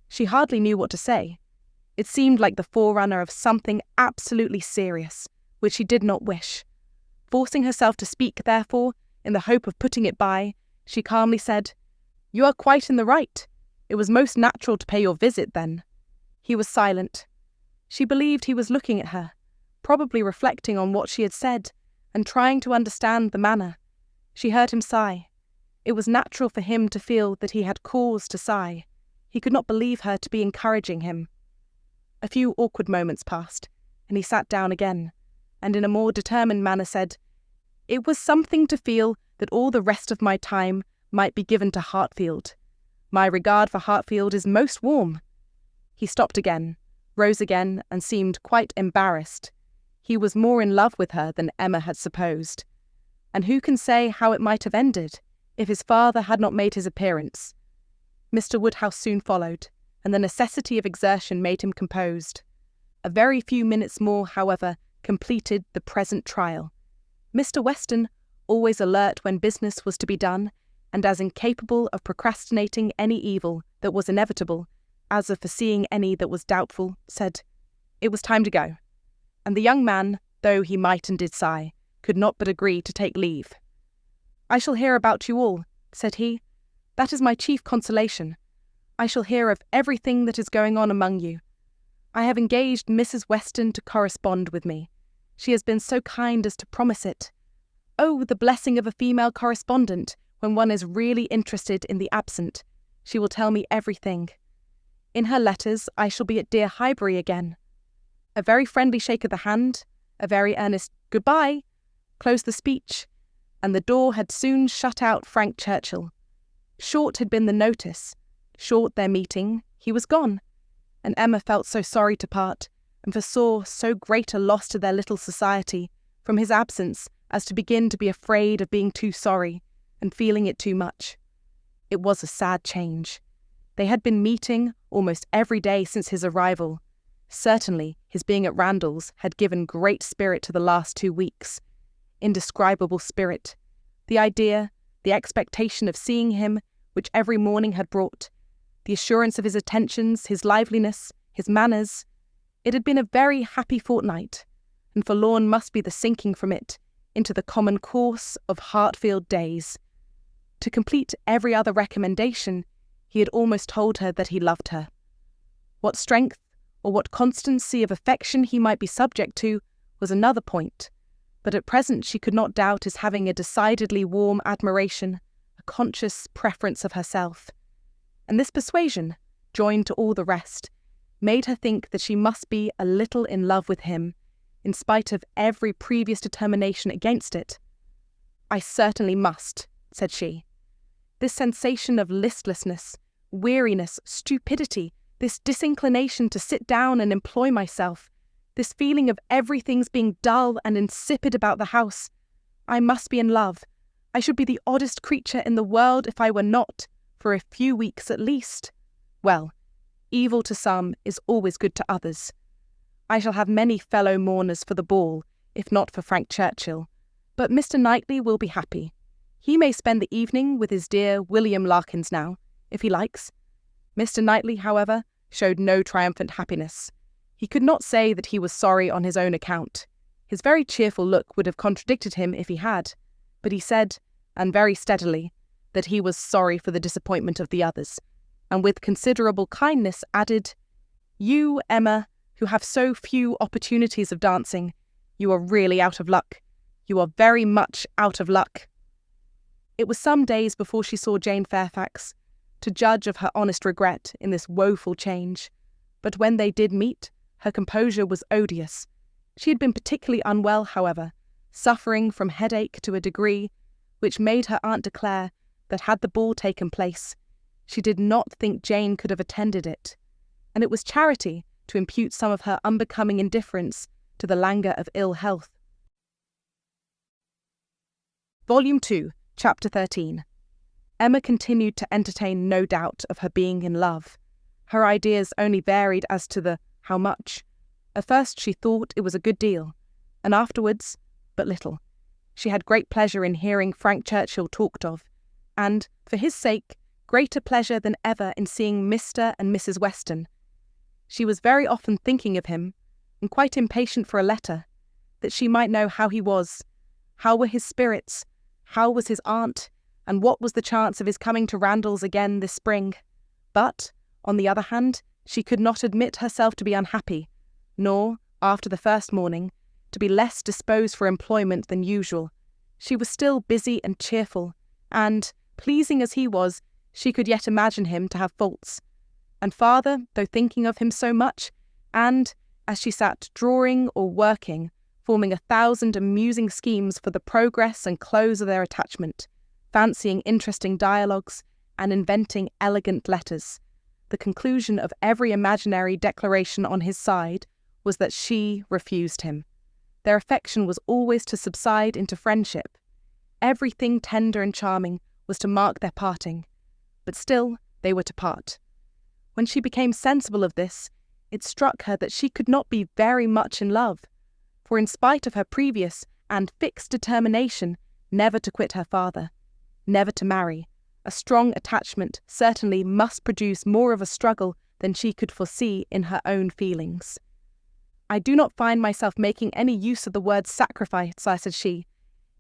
She hardly knew what to say. It seemed like the forerunner of something absolutely serious, which she did not wish. Forcing herself to speak, therefore, in the hope of putting it by, she calmly said, You are quite in the right. It was most natural to pay your visit, then. He was silent. She believed he was looking at her, probably reflecting on what she had said, and trying to understand the manner. She heard him sigh. It was natural for him to feel that he had cause to sigh. He could not believe her to be encouraging him. A few awkward moments passed, and he sat down again, and in a more determined manner said, It was something to feel that all the rest of my time might be given to Hartfield. My regard for Hartfield is most warm. He stopped again, rose again, and seemed quite embarrassed. He was more in love with her than Emma had supposed. And who can say how it might have ended, if his father had not made his appearance? Mr. Woodhouse soon followed, and the necessity of exertion made him composed. A very few minutes more, however, completed the present trial. Mr. Weston, always alert when business was to be done, and as incapable of procrastinating any evil that was inevitable, as of foreseeing any that was doubtful, said, It was time to go. And the young man, though he might and did sigh, could not but agree to take leave. I shall hear about you all, said he. That is my chief consolation. I shall hear of everything that is going on among you. I have engaged Mrs. Weston to correspond with me. She has been so kind as to promise it. Oh, the blessing of a female correspondent, when one is really interested in the absent. She will tell me everything. In her letters, I shall be at dear Highbury again. A very friendly shake of the hand, a very earnest goodbye, closed the speech, and the door had soon shut out Frank Churchill. Short had been the notice, short their meeting, he was gone, and Emma felt so sorry to part, and foresaw so great a loss to their little society from his absence as to begin to be afraid of being too sorry, and feeling it too much. It was a sad change. They had been meeting almost every day since his arrival. Certainly, his being at Randalls had given great spirit to the last 2 weeks. Indescribable spirit. The idea, the expectation of seeing him, which every morning had brought, the assurance of his attentions, his liveliness, his manners. It had been a very happy fortnight, and forlorn must be the sinking from it into the common course of Hartfield days. To complete every other recommendation, he had almost told her that he loved her. What strength or what constancy of affection he might be subject to was another point, but at present she could not doubt his having a decidedly warm admiration, a conscious preference of herself. And this persuasion, joined to all the rest, made her think that she must be a little in love with him, in spite of every previous determination against it. I certainly must, said she. This sensation of listlessness, weariness, stupidity, this disinclination to sit down and employ myself, this feeling of everything's being dull and insipid about the house. I must be in love. I should be the oddest creature in the world if I were not, for a few weeks at least. Well, evil to some is always good to others. I shall have many fellow mourners for the ball, if not for Frank Churchill, but Mr. Knightley will be happy. He may spend the evening with his dear William Larkins now, if he likes. Mr. Knightley, however, showed no triumphant happiness. He could not say that he was sorry on his own account. His very cheerful look would have contradicted him if he had, but he said, and very steadily, that he was sorry for the disappointment of the others, and with considerable kindness added, You, Emma, who have so few opportunities of dancing, you are really out of luck. You are very much out of luck. It was some days before she saw Jane Fairfax, to judge of her honest regret in this woeful change, but when they did meet, her composure was odious. She had been particularly unwell, however, suffering from headache to a degree which made her aunt declare that had the ball taken place, She did not think Jane could have attended it, and it was charity to impute some of her unbecoming indifference to the languor of ill health. Volume 2, Chapter 13. Emma continued to entertain no doubt of her being in love. Her ideas only varied as to the how much. At first she thought it was a good deal, and afterwards, but little. She had great pleasure in hearing Frank Churchill talked of, and, for his sake, greater pleasure than ever in seeing Mr. and Mrs. Weston. She was very often thinking of him, and quite impatient for a letter, that she might know how he was, how were his spirits, how was his aunt, and what was the chance of his coming to Randalls again this spring. But, on the other hand, she could not admit herself to be unhappy, nor, after the first morning, to be less disposed for employment than usual. She was still busy and cheerful, and, pleasing as he was, she could yet imagine him to have faults. And father, though thinking of him so much, and, as she sat drawing or working, forming 1,000 amusing schemes for the progress and close of their attachment, fancying interesting dialogues, and inventing elegant letters, the conclusion of every imaginary declaration on his side was that she refused him. Their affection was always to subside into friendship. Everything tender and charming was to mark their parting, but still they were to part. When she became sensible of this, it struck her that she could not be very much in love, for in spite of her previous and fixed determination never to quit her father, never to marry, a strong attachment certainly must produce more of a struggle than she could foresee in her own feelings. "I do not find myself making any use of the word sacrifice," said she.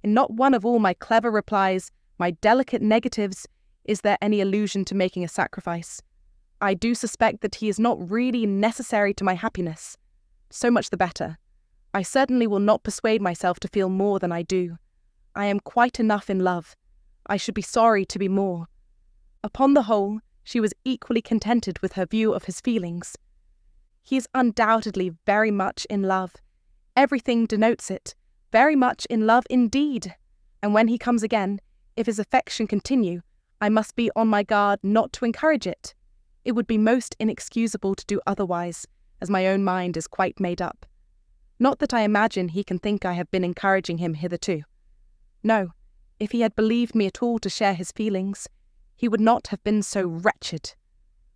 "In not one of all my clever replies, my delicate negatives, is there any allusion to making a sacrifice. I do suspect that he is not really necessary to my happiness. So much the better. I certainly will not persuade myself to feel more than I do. I am quite enough in love. I should be sorry to be more." Upon the whole, she was equally contented with her view of his feelings. He is undoubtedly very much in love. Everything denotes it. Very much in love indeed. And when he comes again, if his affection continue, I must be on my guard not to encourage it. It would be most inexcusable to do otherwise, as my own mind is quite made up. Not that I imagine he can think I have been encouraging him hitherto. No, if he had believed me at all to share his feelings, he would not have been so wretched.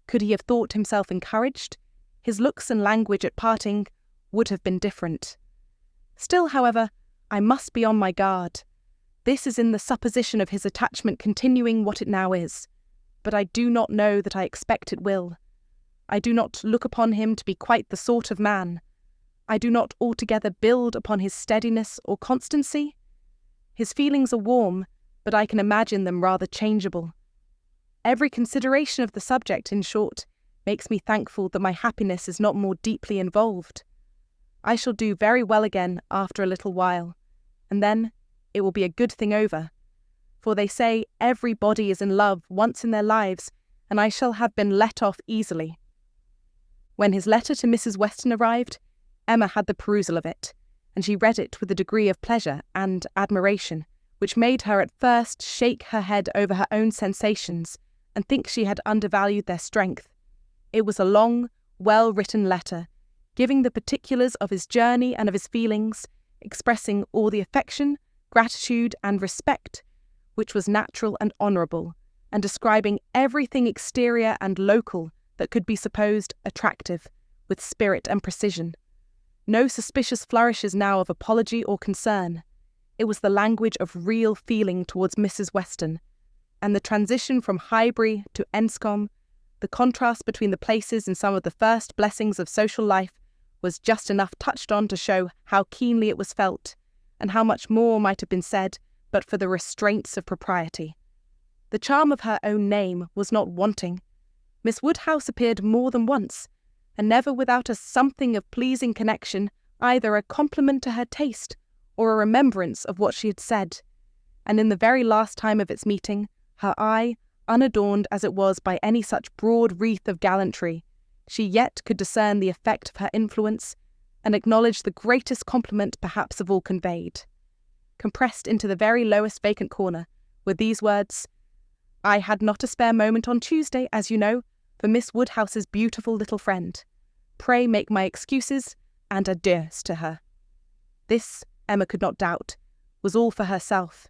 Could he have thought himself encouraged, his looks and language at parting would have been different. Still, however, I must be on my guard. This is in the supposition of his attachment continuing what it now is, but I do not know that I expect it will. I do not look upon him to be quite the sort of man. I do not altogether build upon his steadiness or constancy. His feelings are warm, but I can imagine them rather changeable. Every consideration of the subject, in short, makes me thankful that my happiness is not more deeply involved. I shall do very well again after a little while, and then it will be a good thing over. For they say everybody is in love once in their lives, and I shall have been let off easily. When his letter to Mrs. Weston arrived, Emma had the perusal of it, and she read it with a degree of pleasure and admiration which made her at first shake her head over her own sensations and think she had undervalued their strength. It was a long, well-written letter, giving the particulars of his journey and of his feelings, expressing all the affection, gratitude, and respect which was natural and honourable, and describing everything exterior and local that could be supposed attractive, with spirit and precision. No suspicious flourishes now of apology or concern. It was the language of real feeling towards Mrs. Weston, and the transition from Highbury to Enscombe, the contrast between the places in some of the first blessings of social life, was just enough touched on to show how keenly it was felt, and how much more might have been said but for the restraints of propriety. The charm of her own name was not wanting. Miss Woodhouse appeared more than once, and never without a something of pleasing connection, either a compliment to her taste or a remembrance of what she had said. And in the very last time of its meeting, her eye, unadorned as it was by any such broad wreath of gallantry, she yet could discern the effect of her influence, and acknowledge the greatest compliment perhaps of all conveyed. Compressed into the very lowest vacant corner were these words: I had not a spare moment on Tuesday, as you know, for Miss Woodhouse's beautiful little friend. Pray make my excuses and adieus to her. This, Emma could not doubt, was all for herself.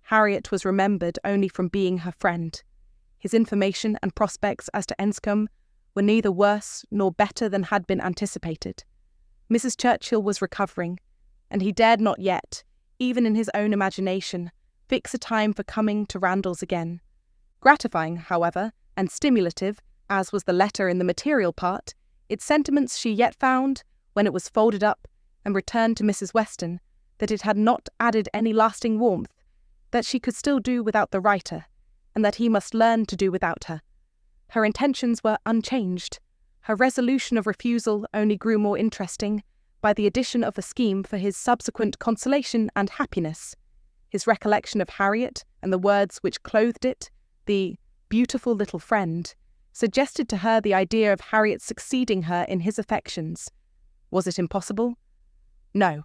Harriet was remembered only from being her friend. His information and prospects as to Enscombe were neither worse nor better than had been anticipated. Mrs. Churchill was recovering, and he dared not yet, even in his own imagination, fix a time for coming to Randalls again. Gratifying, however, and stimulative, as was the letter in the material part, its sentiments she yet found, when it was folded up and returned to Mrs. Weston, that it had not added any lasting warmth, that she could still do without the writer, and that he must learn to do without her. Her intentions were unchanged. Her resolution of refusal only grew more interesting by the addition of a scheme for his subsequent consolation and happiness. His recollection of Harriet and the words which clothed it, the beautiful little friend, suggested to her the idea of Harriet succeeding her in his affections. Was it impossible? No.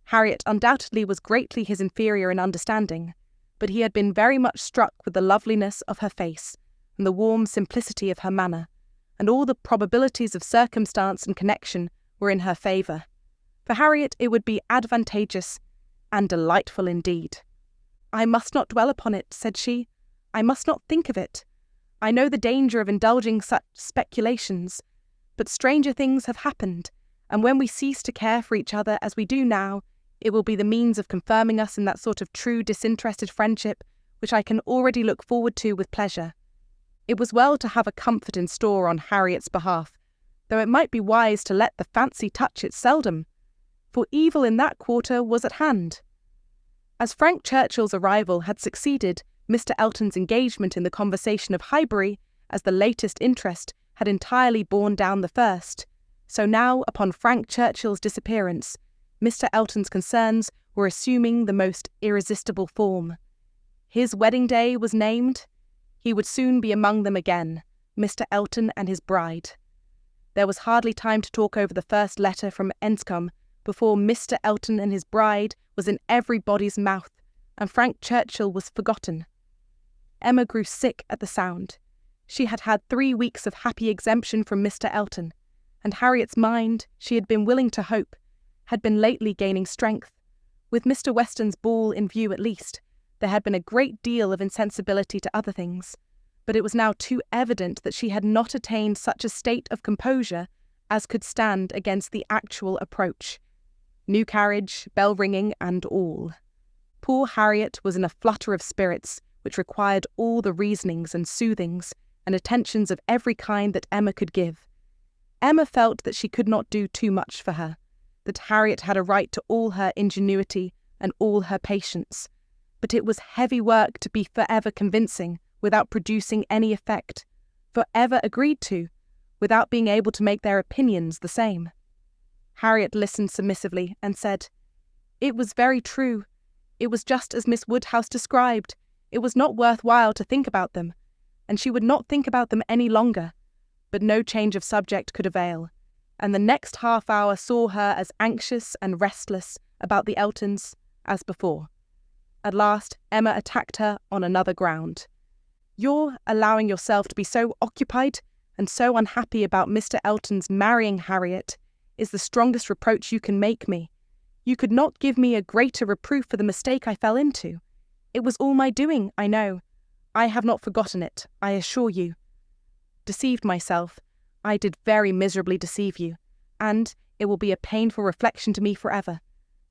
Harriet undoubtedly was greatly his inferior in understanding, but he had been very much struck with the loveliness of her face and the warm simplicity of her manner, and all the probabilities of circumstance and connection were in her favour. For Harriet it would be advantageous and delightful indeed. "I must not dwell upon it," said she. "I must not think of it. I know the danger of indulging such speculations, but stranger things have happened, and when we cease to care for each other as we do now, it will be the means of confirming us in that sort of true disinterested friendship which I can already look forward to with pleasure." It was well to have a comfort in store on Harriet's behalf, though it might be wise to let the fancy touch it seldom, for evil in that quarter was at hand. As Frank Churchill's arrival had succeeded Mr. Elton's engagement in the conversation of Highbury, as the latest interest had entirely borne down the first, so now, upon Frank Churchill's disappearance, Mr. Elton's concerns were assuming the most irresistible form. His wedding day was named. He would soon be among them again, Mr. Elton and his bride. There was hardly time to talk over the first letter from Enscombe before Mr. Elton and his bride was in everybody's mouth, and Frank Churchill was forgotten. Emma grew sick at the sound. She had had 3 weeks of happy exemption from Mr. Elton, and Harriet's mind, she had been willing to hope, had been lately gaining strength. With Mr. Weston's ball in view at least, there had been a great deal of insensibility to other things, but it was now too evident that she had not attained such a state of composure as could stand against the actual approach. New carriage, bell ringing, and all. Poor Harriet was in a flutter of spirits which required all the reasonings and soothings and attentions of every kind that Emma could give. Emma felt that she could not do too much for her, that Harriet had a right to all her ingenuity and all her patience, but it was heavy work to be forever convincing without producing any effect, forever agreed to, without being able to make their opinions the same. Harriet listened submissively and said, "It was very true. It was just as Miss Woodhouse described. It was not worth while to think about them, and she would not think about them any longer." But no change of subject could avail, and the next half-hour saw her as anxious and restless about the Eltons as before. At last, Emma attacked her on another ground. "You're allowing yourself to be so occupied and so unhappy about Mr. Elton's marrying Harriet is the strongest reproach you can make me. You could not give me a greater reproof for the mistake I fell into. It was all my doing, I know. I have not forgotten it, I assure you. Deceived myself, I did very miserably deceive you, and it will be a painful reflection to me forever.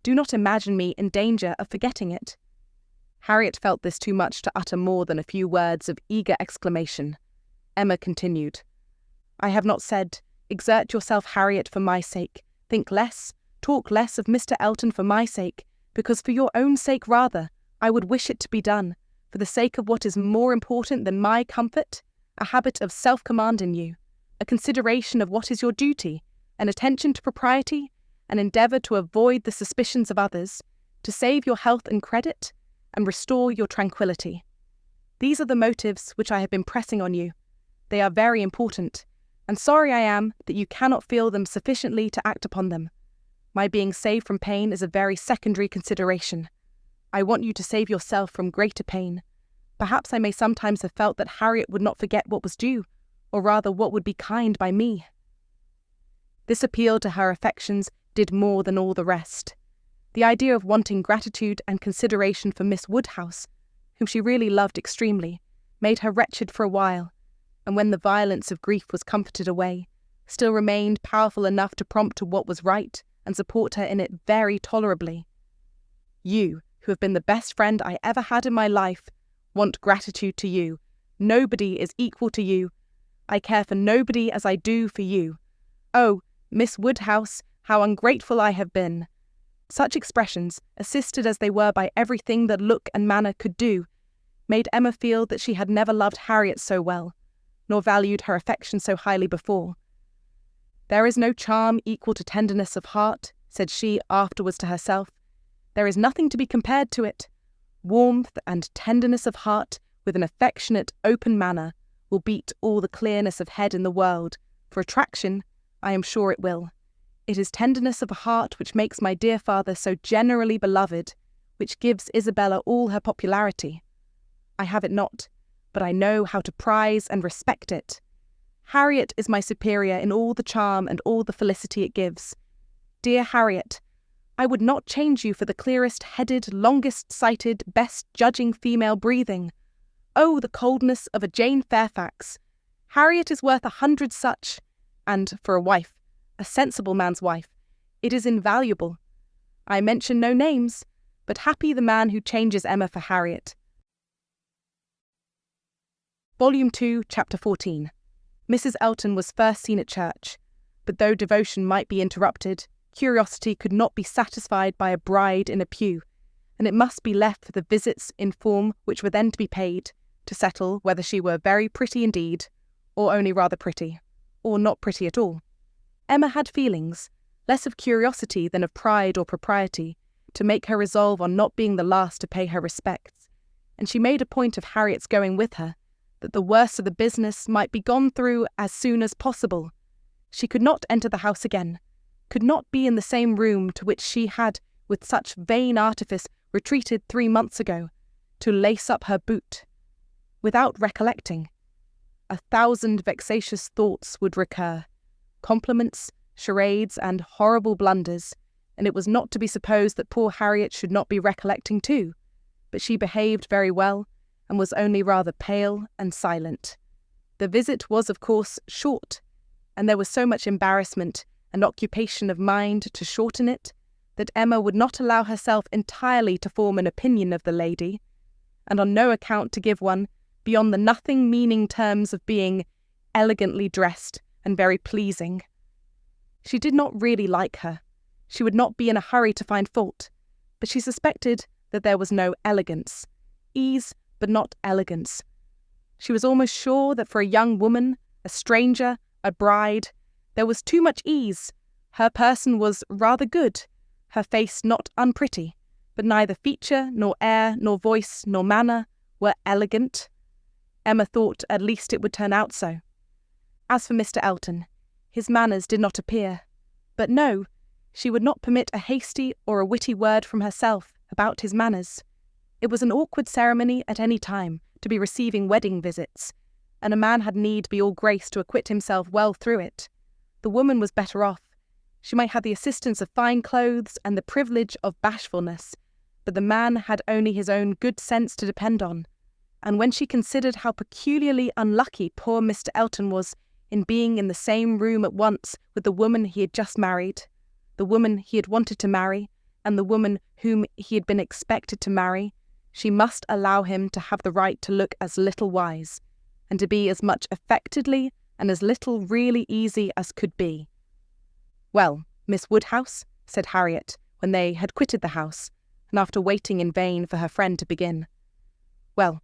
Do not imagine me in danger of forgetting it." Harriet felt this too much to utter more than a few words of eager exclamation. Emma continued, "I have not said, 'Exert yourself, Harriet, for my sake. Think less, talk less of Mr. Elton for my sake, because for your own sake rather, I would wish it to be done, for the sake of what is more important than my comfort, a habit of self-command in you, a consideration of what is your duty, an attention to propriety, an endeavour to avoid the suspicions of others, to save your health and credit, and restore your tranquillity. These are the motives which I have been pressing on you. They are very important, and sorry I am that you cannot feel them sufficiently to act upon them. My being saved from pain is a very secondary consideration. I want you to save yourself from greater pain. Perhaps I may sometimes have felt that Harriet would not forget what was due, or rather what would be kind by me. This appeal to her affections did more than all the rest. The idea of wanting gratitude and consideration for Miss Woodhouse, whom she really loved extremely, made her wretched for a while, and when the violence of grief was comforted away, still remained powerful enough to prompt to what was right and support her in it very tolerably. You, who have been the best friend I ever had in my life, want gratitude to you. Nobody is equal to you. I care for nobody as I do for you. Oh, Miss Woodhouse, how ungrateful I have been. Such expressions, assisted as they were by everything that look and manner could do, made Emma feel that she had never loved Harriet so well, nor valued her affection so highly before. There is no charm equal to tenderness of heart, said she afterwards to herself. There is nothing to be compared to it. Warmth and tenderness of heart, with an affectionate, open manner, will beat all the clearness of head in the world. For attraction, I am sure it will. It is tenderness of heart which makes my dear father so generally beloved, which gives Isabella all her popularity. I have it not, but I know how to prize and respect it. Harriet is my superior in all the charm and all the felicity it gives. Dear Harriet, I would not change you for the clearest-headed, longest-sighted, best-judging female breathing. Oh, the coldness of a Jane Fairfax! Harriet is worth 100 such, and for a wife, a sensible man's wife, it is invaluable. I mention no names, but happy the man who changes Emma for Harriet. Volume 2, Chapter 14. Mrs. Elton was first seen at church, but though devotion might be interrupted, curiosity could not be satisfied by a bride in a pew, and it must be left for the visits in form which were then to be paid, to settle whether she were very pretty indeed, or only rather pretty, or not pretty at all. Emma had feelings, less of curiosity than of pride or propriety, to make her resolve on not being the last to pay her respects, and she made a point of Harriet's going with her, that the worst of the business might be gone through as soon as possible. She could not enter the house again, could not be in the same room to which she had, with such vain artifice, retreated 3 months ago, to lace up her boot. Without recollecting, 1,000 vexatious thoughts would recur, compliments, charades, and horrible blunders, and it was not to be supposed that poor Harriet should not be recollecting too, but she behaved very well, and was only rather pale and silent. The visit was, of course, short, and there was so much embarrassment and occupation of mind to shorten it, that Emma would not allow herself entirely to form an opinion of the lady, and on no account to give one beyond the nothing-meaning terms of being elegantly dressed and very pleasing. She did not really like her. She would not be in a hurry to find fault, but she suspected that there was no elegance. Ease, but not elegance. She was almost sure that for a young woman, a stranger, a bride, there was too much ease. Her person was rather good, her face not unpretty, but neither feature, nor air, nor voice, nor manner were elegant. Emma thought at least it would turn out so. As for Mr. Elton, his manners did not appear. But no, she would not permit a hasty or a witty word from herself about his manners. It was an awkward ceremony at any time to be receiving wedding visits, and a man had need be all grace to acquit himself well through it. The woman was better off. She might have the assistance of fine clothes and the privilege of bashfulness, but the man had only his own good sense to depend on, and when she considered how peculiarly unlucky poor Mr. Elton was in being in the same room at once with the woman he had just married, the woman he had wanted to marry, and the woman whom he had been expected to marry, she must allow him to have the right to look as little wise, and to be as much affectedly and as little really easy as could be. "Well, Miss Woodhouse," said Harriet, when they had quitted the house, and after waiting in vain for her friend to begin. "Well,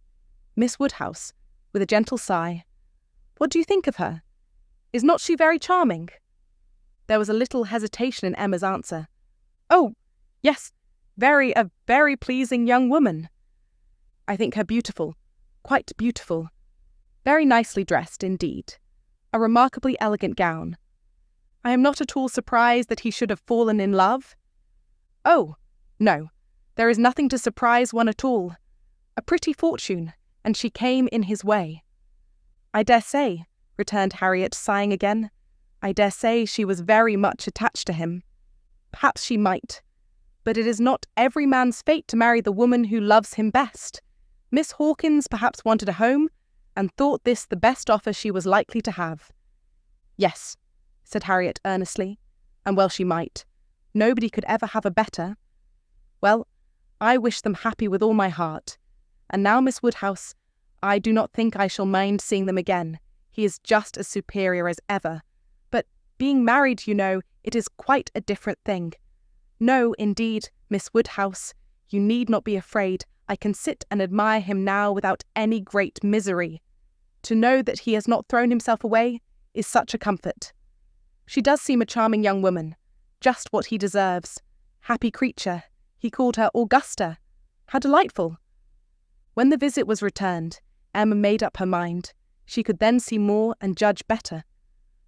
Miss Woodhouse," with a gentle sigh, "what do you think of her? Is not she very charming?" There was a little hesitation in Emma's answer. "Oh, yes, a very pleasing young woman. I think her beautiful, quite beautiful. Very nicely dressed, indeed. A remarkably elegant gown. I am not at all surprised that he should have fallen in love. Oh, no, there is nothing to surprise one at all. A pretty fortune, and she came in his way. "I dare say," returned Harriet, sighing again. "I dare say she was very much attached to him. Perhaps she might. But it is not every man's fate to marry the woman who loves him best. Miss Hawkins perhaps wanted a home, and thought this the best offer she was likely to have." "Yes," said Harriet earnestly, "and well she might. Nobody could ever have a better. Well, I wish them happy with all my heart. And now, Miss Woodhouse, I do not think I shall mind seeing them again. He is just as superior as ever. But being married, you know, it is quite a different thing. No, indeed, Miss Woodhouse, you need not be afraid. I can sit and admire him now without any great misery. To know that he has not thrown himself away is such a comfort. She does seem a charming young woman, just what he deserves. Happy creature, he called her Augusta. How delightful!" When the visit was returned, Emma made up her mind. She could then see more and judge better.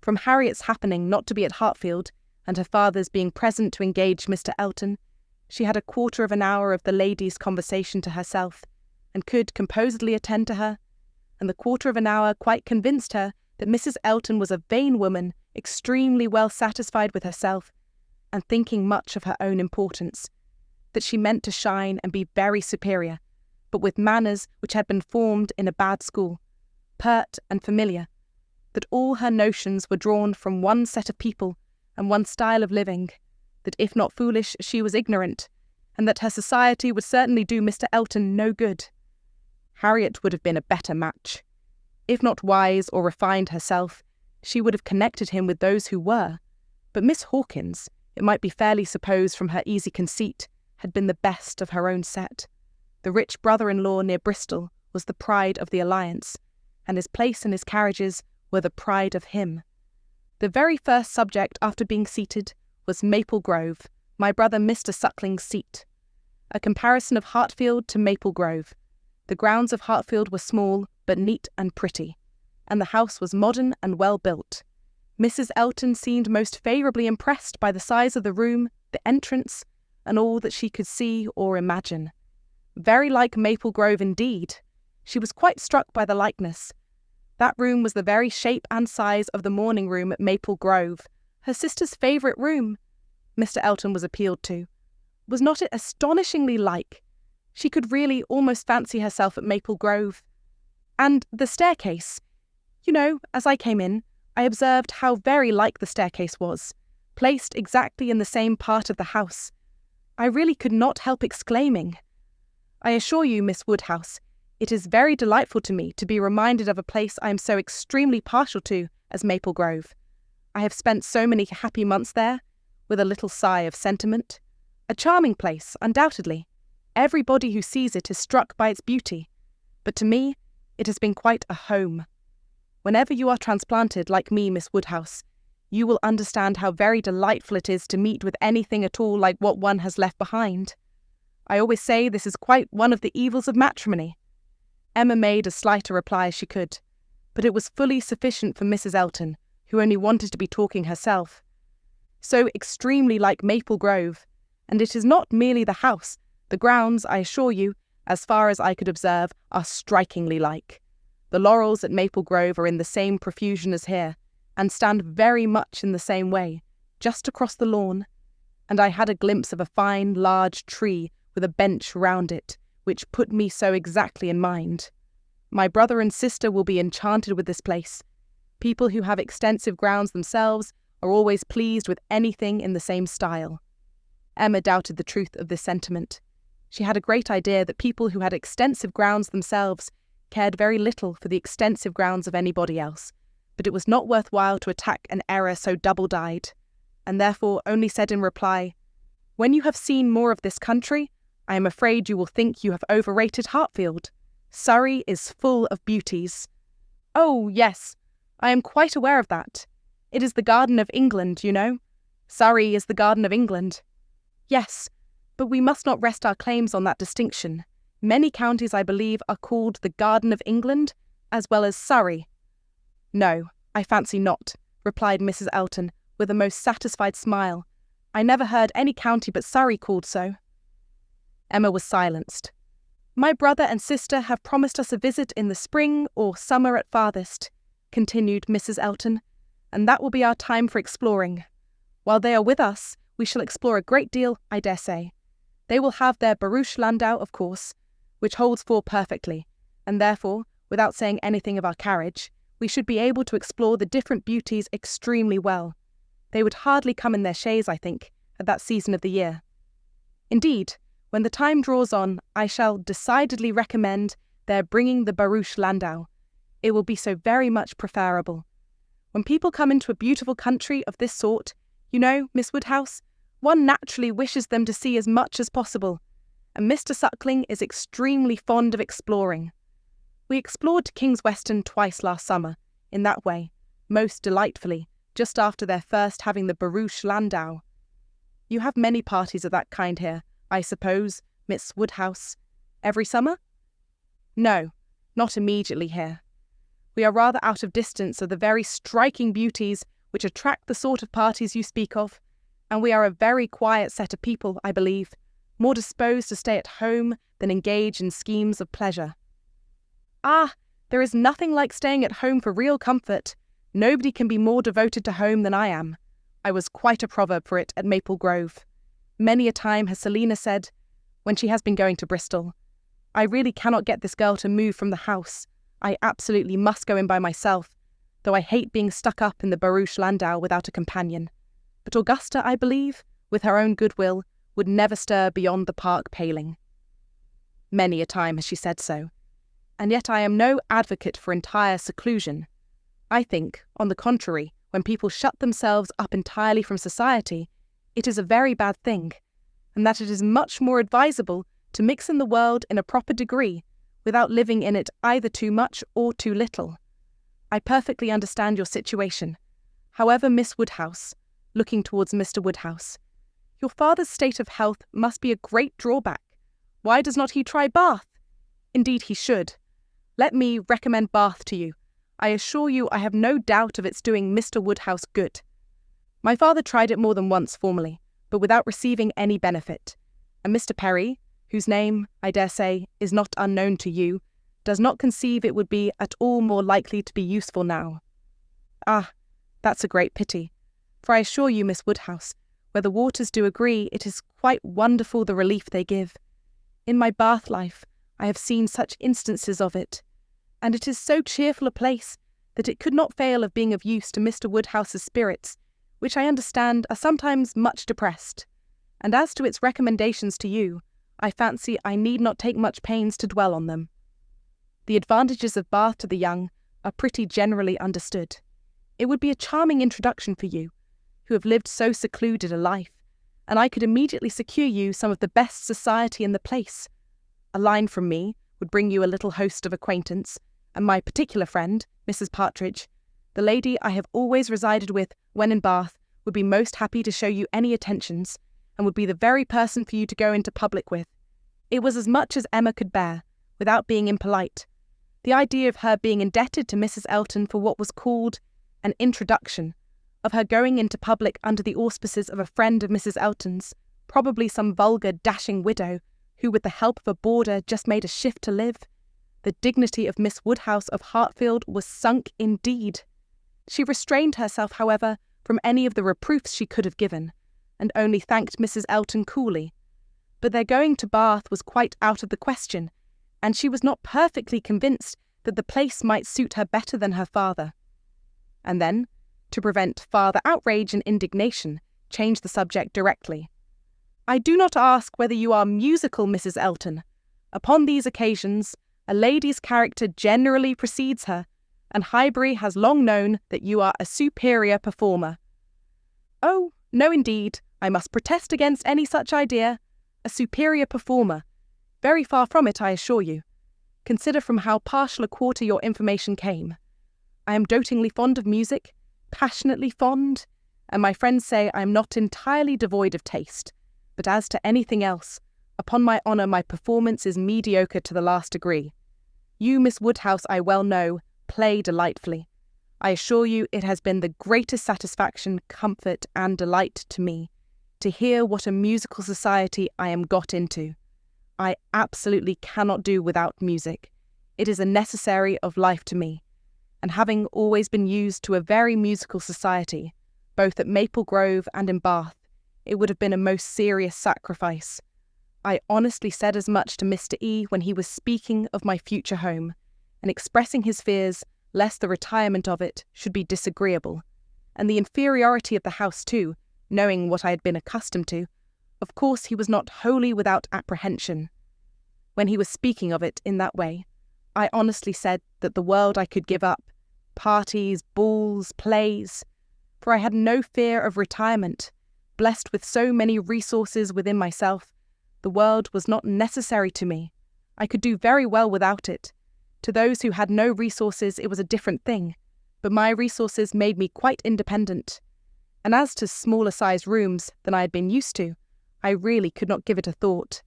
From Harriet's happening not to be at Hartfield, and her father's being present to engage Mr. Elton, she had a quarter of an hour of the lady's conversation to herself, and could composedly attend to her, and the quarter of an hour quite convinced her that Mrs. Elton was a vain woman, extremely well satisfied with herself, and thinking much of her own importance, that she meant to shine and be very superior, but with manners which had been formed in a bad school, pert and familiar, that all her notions were drawn from one set of people and one style of living, that if not foolish, she was ignorant, and that her society would certainly do Mr. Elton no good. Harriet would have been a better match. If not wise or refined herself, she would have connected him with those who were, but Miss Hawkins, it might be fairly supposed from her easy conceit, had been the best of her own set. The rich brother-in-law near Bristol was the pride of the alliance, and his place and his carriages were the pride of him. The very first subject after being seated was Maple Grove, my brother Mr. Suckling's seat. A comparison of Hartfield to Maple Grove. The grounds of Hartfield were small, but neat and pretty, and the house was modern and well built. Mrs. Elton seemed most favourably impressed by the size of the room, the entrance, and all that she could see or imagine. Very like Maple Grove indeed. She was quite struck by the likeness. That room was the very shape and size of the morning room at Maple Grove, her sister's favourite room. Mr. Elton was appealed to. Was not it astonishingly like? She could really almost fancy herself at Maple Grove. And the staircase. You know, as I came in, I observed how very like the staircase was, placed exactly in the same part of the house. I really could not help exclaiming. I assure you, Miss Woodhouse, it is very delightful to me to be reminded of a place I am so extremely partial to as Maple Grove. I have spent so many happy months there, with a little sigh of sentiment. A charming place, undoubtedly. Everybody who sees it is struck by its beauty. But to me, it has been quite a home. Whenever you are transplanted, like me, Miss Woodhouse, you will understand how very delightful it is to meet with anything at all like what one has left behind. I always say this is quite one of the evils of matrimony. Emma made as slight a reply as she could, but it was fully sufficient for Mrs. Elton, who only wanted to be talking herself. So extremely like Maple Grove, and it is not merely the house, the grounds, I assure you, as far as I could observe, are strikingly like. The laurels at Maple Grove are in the same profusion as here, and stand very much in the same way, just across the lawn, and I had a glimpse of a fine, large tree with a bench round it, which put me so exactly in mind. My brother and sister will be enchanted with this place. People who have extensive grounds themselves are always pleased with anything in the same style. Emma doubted the truth of this sentiment. She had a great idea that people who had extensive grounds themselves cared very little for the extensive grounds of anybody else, but it was not worth while to attack an error so double-dyed, and therefore only said in reply, "When you have seen more of this country, I am afraid you will think you have overrated Hartfield. Surrey is full of beauties." "Oh, yes, I am quite aware of that. It is the Garden of England, you know. Surrey is the Garden of England." "Yes, but we must not rest our claims on that distinction. Many counties, I believe, are called the Garden of England, as well as Surrey." "No, I fancy not," replied Mrs. Elton, with a most satisfied smile. "I never heard any county but Surrey called so." Emma was silenced. My brother and sister have promised us a visit in the spring or summer at farthest, continued Mrs. Elton, and that will be our time for exploring. While they are with us, we shall explore a great deal, I dare say. They will have their barouche landau, of course, which holds four perfectly, and therefore, without saying anything of our carriage, we should be able to explore the different beauties extremely well. They would hardly come in their chaise, I think, at that season of the year. Indeed, when the time draws on, I shall decidedly recommend their bringing the barouche landau. It will be so very much preferable. When people come into a beautiful country of this sort, you know, Miss Woodhouse, one naturally wishes them to see as much as possible, and Mr. Suckling is extremely fond of exploring. We explored to King's Weston twice last summer, in that way, most delightfully, just after their first having the barouche landau. You have many parties of that kind here, I suppose, Miss Woodhouse, every summer? No, not immediately here. We are rather out of distance of the very striking beauties which attract the sort of parties you speak of, and we are a very quiet set of people, I believe, more disposed to stay at home than engage in schemes of pleasure. Ah, there is nothing like staying at home for real comfort. Nobody can be more devoted to home than I am. I was quite a proverb for it at Maple Grove. Many a time has Selina said, when she has been going to Bristol, I really cannot get this girl to move from the house. I absolutely must go in by myself, though I hate being stuck up in the barouche landau without a companion. But Augusta, I believe, with her own goodwill, would never stir beyond the park paling. Many a time has she said so, and yet I am no advocate for entire seclusion. I think, on the contrary, when people shut themselves up entirely from society, it is a very bad thing, and that it is much more advisable to mix in the world in a proper degree, without living in it either too much or too little. I perfectly understand your situation. However, Miss Woodhouse, looking towards Mr. Woodhouse, your father's state of health must be a great drawback. Why does not he try Bath? Indeed he should. Let me recommend Bath to you. I assure you I have no doubt of its doing Mr. Woodhouse good. My father tried it more than once formerly, but without receiving any benefit, and Mr. Perry, whose name, I dare say, is not unknown to you, does not conceive it would be at all more likely to be useful now. Ah, that's a great pity, for I assure you, Miss Woodhouse, where the waters do agree, it is quite wonderful the relief they give. In my Bath life, I have seen such instances of it, and it is so cheerful a place that it could not fail of being of use to Mr. Woodhouse's spirits, which I understand are sometimes much depressed. And as to its recommendations to you, I fancy I need not take much pains to dwell on them. The advantages of Bath to the young are pretty generally understood. It would be a charming introduction for you, who have lived so secluded a life, and I could immediately secure you some of the best society in the place. A line from me would bring you a little host of acquaintance, and my particular friend, Mrs. Partridge, the lady I have always resided with when in Bath, would be most happy to show you any attentions, and would be the very person for you to go into public with. It was as much as Emma could bear, without being impolite. The idea of her being indebted to Mrs. Elton for what was called an introduction, of her going into public under the auspices of a friend of Mrs. Elton's, probably some vulgar, dashing widow, who with the help of a boarder just made a shift to live. The dignity of Miss Woodhouse of Hartfield was sunk indeed. She restrained herself, however, from any of the reproofs she could have given, and only thanked Mrs. Elton coolly. But their going to Bath was quite out of the question, and she was not perfectly convinced that the place might suit her better than her father. And then, to prevent farther outrage and indignation, changed the subject directly. I do not ask whether you are musical, Mrs. Elton. Upon these occasions, a lady's character generally precedes her, and Highbury has long known that you are a superior performer. Oh, no indeed, I must protest against any such idea. A superior performer. Very far from it, I assure you. Consider from how partial a quarter your information came. I am dotingly fond of music, passionately fond, and my friends say I am not entirely devoid of taste. But as to anything else, upon my honour my performance is mediocre to the last degree. You, Miss Woodhouse, I well know, play delightfully. I assure you it has been the greatest satisfaction, comfort, and delight to me to hear what a musical society I am got into. I absolutely cannot do without music. It is a necessary of life to me, and having always been used to a very musical society, both at Maple Grove and in Bath, it would have been a most serious sacrifice. I honestly said as much to Mr. E when he was speaking of my future home, and expressing his fears lest the retirement of it should be disagreeable, and the inferiority of the house too, knowing what I had been accustomed to. Of course he was not wholly without apprehension. When he was speaking of it in that way, I honestly said that the world I could give up, parties, balls, plays, for I had no fear of retirement. Blessed with so many resources within myself, the world was not necessary to me. I could do very well without it. To those who had no resources it was a different thing, but my resources made me quite independent. And as to smaller-sized rooms than I had been used to, I really could not give it a thought.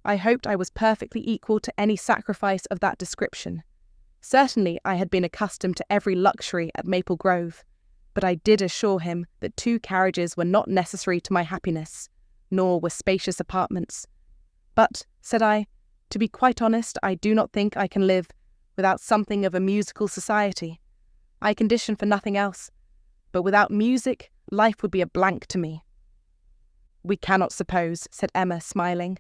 I hoped I was perfectly equal to any sacrifice of that description. Certainly I had been accustomed to every luxury at Maple Grove, but I did assure him that 2 carriages were not necessary to my happiness, nor were spacious apartments. But, said I, to be quite honest, I do not think I can live without something of a musical society. I condition for nothing else, but without music, life would be a blank to me. We cannot suppose, said Emma, smiling,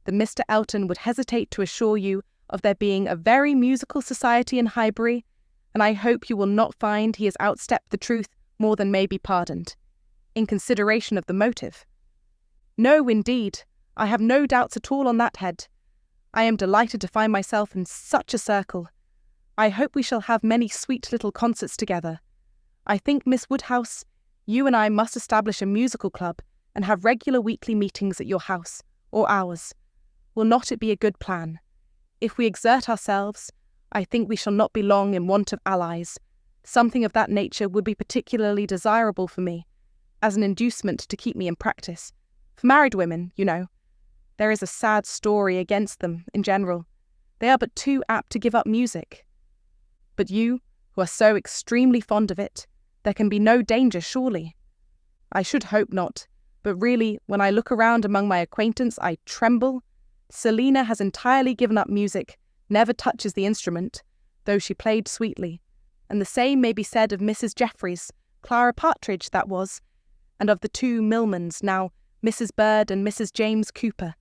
that Mr. Elton would hesitate to assure you of there being a very musical society in Highbury, and I hope you will not find he has outstepped the truth more than may be pardoned, in consideration of the motive. No, indeed, I have no doubts at all on that head. I am delighted to find myself in such a circle. I hope we shall have many sweet little concerts together. I think, Miss Woodhouse, you and I must establish a musical club and have regular weekly meetings at your house, or ours. Will not it be a good plan? If we exert ourselves, I think we shall not be long in want of allies. Something of that nature would be particularly desirable for me, as an inducement to keep me in practice. For married women, you know, there is a sad story against them in general. They are but too apt to give up music. But you, who are so extremely fond of it, there can be no danger, surely. I should hope not, but really, when I look around among my acquaintance, I tremble. Selina has entirely given up music, never touches the instrument, though she played sweetly, and the same may be said of Mrs. Jeffreys, Clara Partridge that was, and of the 2 Millmans, now Mrs. Bird and Mrs. James Cooper,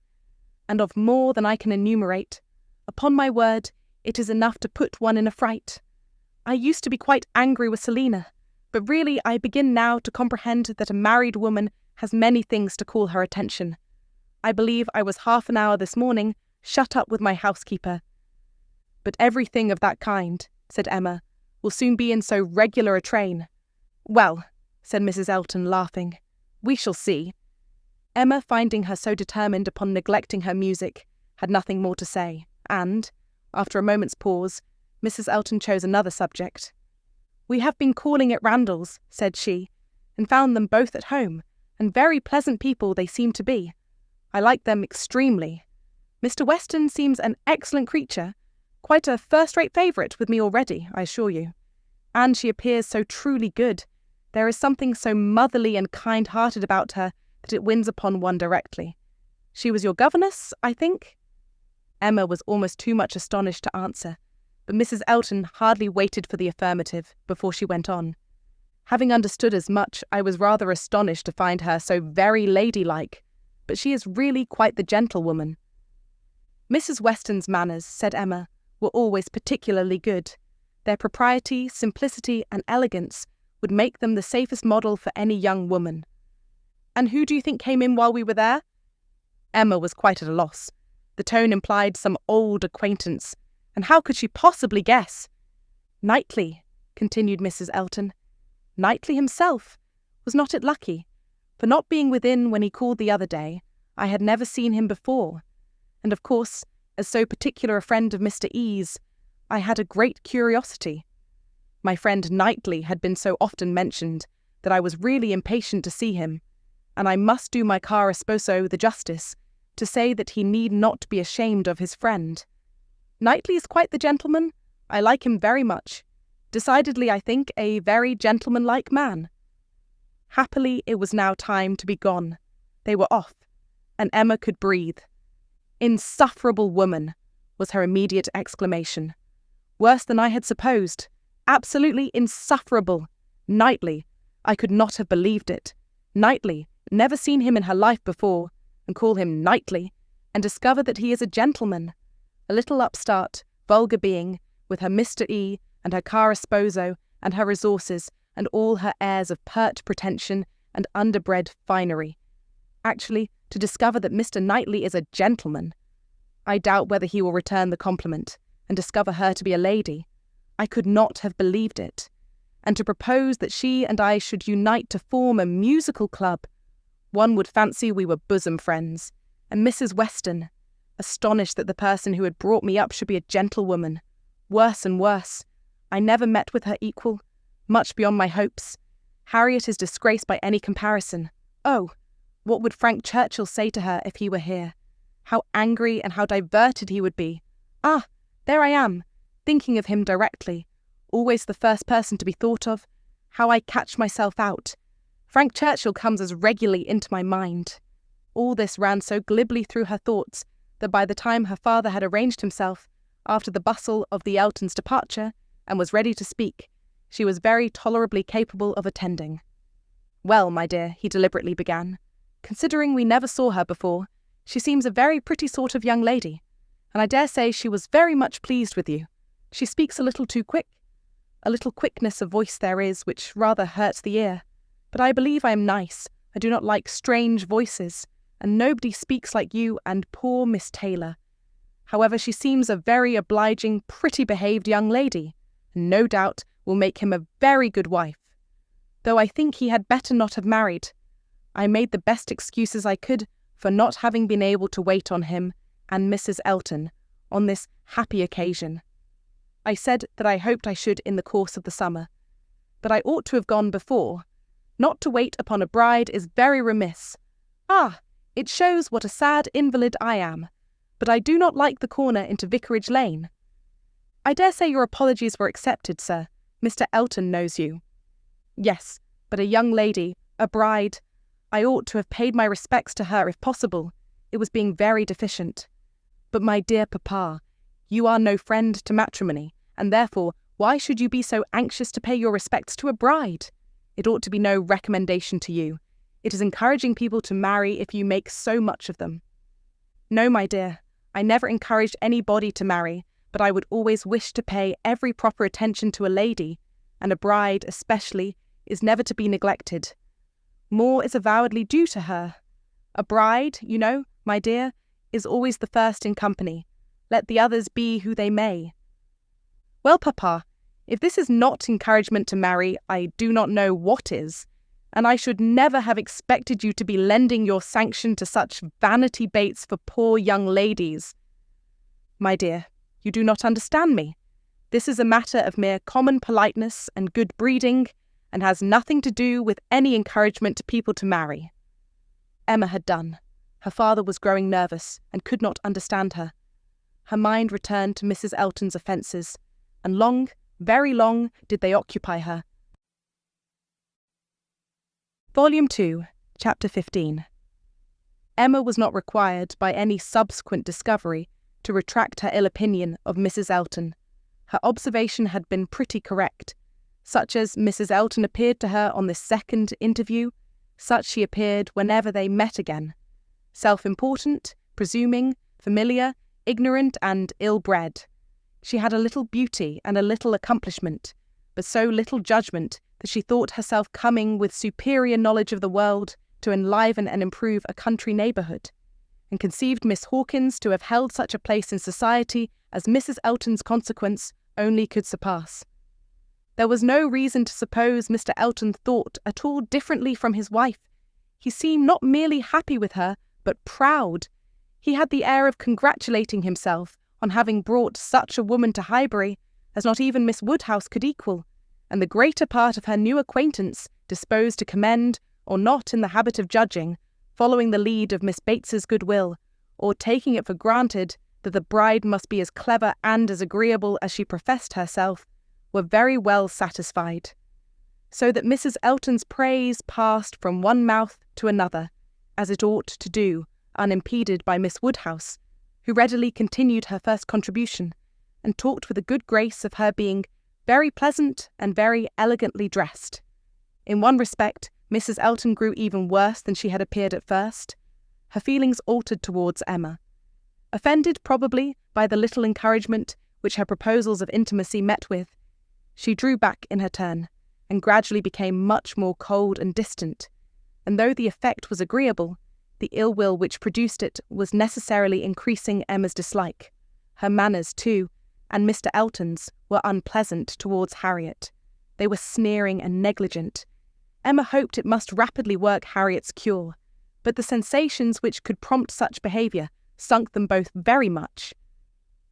and of more than I can enumerate. Upon my word, it is enough to put one in a fright. I used to be quite angry with Selina, but really I begin now to comprehend that a married woman has many things to call her attention. I believe I was half an hour this morning shut up with my housekeeper. But everything of that kind, said Emma, will soon be in so regular a train. Well, said Mrs. Elton, laughing, we shall see. Emma, finding her so determined upon neglecting her music, had nothing more to say, and, after a moment's pause, Mrs. Elton chose another subject. We have been calling at Randall's, said she, and found them both at home, and very pleasant people they seem to be. I like them extremely. Mr. Weston seems an excellent creature, quite a first-rate favourite with me already, I assure you. And she appears so truly good. There is something so motherly and kind-hearted about her that it wins upon one directly. She was your governess, I think? Emma was almost too much astonished to answer, but Mrs. Elton hardly waited for the affirmative before she went on. Having understood as much, I was rather astonished to find her so very ladylike, but she is really quite the gentlewoman. Mrs. Weston's manners, said Emma, were always particularly good. Their propriety, simplicity, and elegance would make them the safest model for any young woman. And who do you think came in while we were there? Emma was quite at a loss. The tone implied some old acquaintance, and how could she possibly guess? Knightley, continued Mrs. Elton. Knightley himself. Was not it lucky? For not being within when he called the other day, I had never seen him before, and of course, as so particular a friend of Mr. E.'s, I had a great curiosity. My friend Knightley had been so often mentioned that I was really impatient to see him, and I must do my cara sposo the justice to say that he need not be ashamed of his friend. Knightley is quite the gentleman. I like him very much. Decidedly, I think, a very gentlemanlike man. Happily, it was now time to be gone. They were off, and Emma could breathe. "Insufferable woman," was her immediate exclamation. Worse than I had supposed. Absolutely insufferable. Knightley. I could not have believed it. Knightley, never seen him in her life before, and call him Knightley, and discover that he is a gentleman. A little upstart, vulgar being, with her Mr. E. and her cara sposo and her resources and all her airs of pert pretension and underbred finery. Actually, to discover that Mr. Knightley is a gentleman. I doubt whether he will return the compliment, and discover her to be a lady. I could not have believed it. And to propose that she and I should unite to form a musical club. One would fancy we were bosom friends. And Mrs. Weston, astonished that the person who had brought me up should be a gentlewoman. Worse and worse. I never met with her equal, much beyond my hopes. Harriet is disgraced by any comparison. Oh, what would Frank Churchill say to her if he were here? How angry and how diverted he would be. Ah, there I am, thinking of him directly. Always the first person to be thought of. How I catch myself out. Frank Churchill comes as regularly into my mind. All this ran so glibly through her thoughts that by the time her father had arranged himself, after the bustle of the Eltons' departure, and was ready to speak, she was very tolerably capable of attending. "Well, my dear," he deliberately began, "considering we never saw her before, she seems a very pretty sort of young lady, and I dare say she was very much pleased with you. She speaks a little too quick. A little quickness of voice there is which rather hurts the ear. But I believe I am nice. I do not like strange voices, and nobody speaks like you and poor Miss Taylor. However, she seems a very obliging, pretty-behaved young lady, and no doubt will make him a very good wife. Though I think he had better not have married. I made the best excuses I could for not having been able to wait on him and Mrs. Elton on this happy occasion. I said that I hoped I should in the course of the summer, but I ought to have gone before. Not to wait upon a bride is very remiss. Ah, it shows what a sad invalid I am, but I do not like the corner into Vicarage Lane. I dare say your apologies were accepted, sir. Mr. Elton knows you. Yes, but a young lady, a bride. I ought to have paid my respects to her if possible. It was being very deficient. But my dear papa, you are no friend to matrimony, and therefore why should you be so anxious to pay your respects to a bride? It ought to be no recommendation to you. It is encouraging people to marry if you make so much of them. No, my dear, I never encouraged anybody to marry, but I would always wish to pay every proper attention to a lady, and a bride, especially, is never to be neglected. More is avowedly due to her. A bride, you know, my dear, is always the first in company. Let the others be who they may. Well, papa, if this is not encouragement to marry, I do not know what is, and I should never have expected you to be lending your sanction to such vanity baits for poor young ladies. My dear, you do not understand me. This is a matter of mere common politeness and good breeding, and has nothing to do with any encouragement to people to marry. Emma had done. Her father was growing nervous, and could not understand her. Her mind returned to Mrs. Elton's offences, and long, very long, did they occupy her. Volume 2, Chapter 15. Emma was not required by any subsequent discovery to retract her ill opinion of Mrs. Elton. Her observation had been pretty correct. Such as Mrs. Elton appeared to her on this second interview, such she appeared whenever they met again. Self-important, presuming, familiar, ignorant and ill-bred. She had a little beauty and a little accomplishment, but so little judgment that she thought herself coming with superior knowledge of the world to enliven and improve a country neighbourhood, and conceived Miss Hawkins to have held such a place in society as Mrs. Elton's consequence only could surpass. There was no reason to suppose Mr. Elton thought at all differently from his wife. He seemed not merely happy with her, but proud. He had the air of congratulating himself on having brought such a woman to Highbury as not even Miss Woodhouse could equal, and the greater part of her new acquaintance disposed to commend, or not in the habit of judging, following the lead of Miss Bates's goodwill, or taking it for granted that the bride must be as clever and as agreeable as she professed herself, were very well satisfied. So that Mrs. Elton's praise passed from one mouth to another, as it ought to do, unimpeded by Miss Woodhouse, who readily continued her first contribution, and talked with a good grace of her being very pleasant and very elegantly dressed. In one respect, Mrs. Elton grew even worse than she had appeared at first. Her feelings altered towards Emma. Offended, probably, by the little encouragement which her proposals of intimacy met with, she drew back in her turn, and gradually became much more cold and distant, and though the effect was agreeable, the ill will which produced it was necessarily increasing Emma's dislike. Her manners, too, and Mr. Elton's, were unpleasant towards Harriet. They were sneering and negligent. Emma hoped it must rapidly work Harriet's cure, but the sensations which could prompt such behaviour sunk them both very much.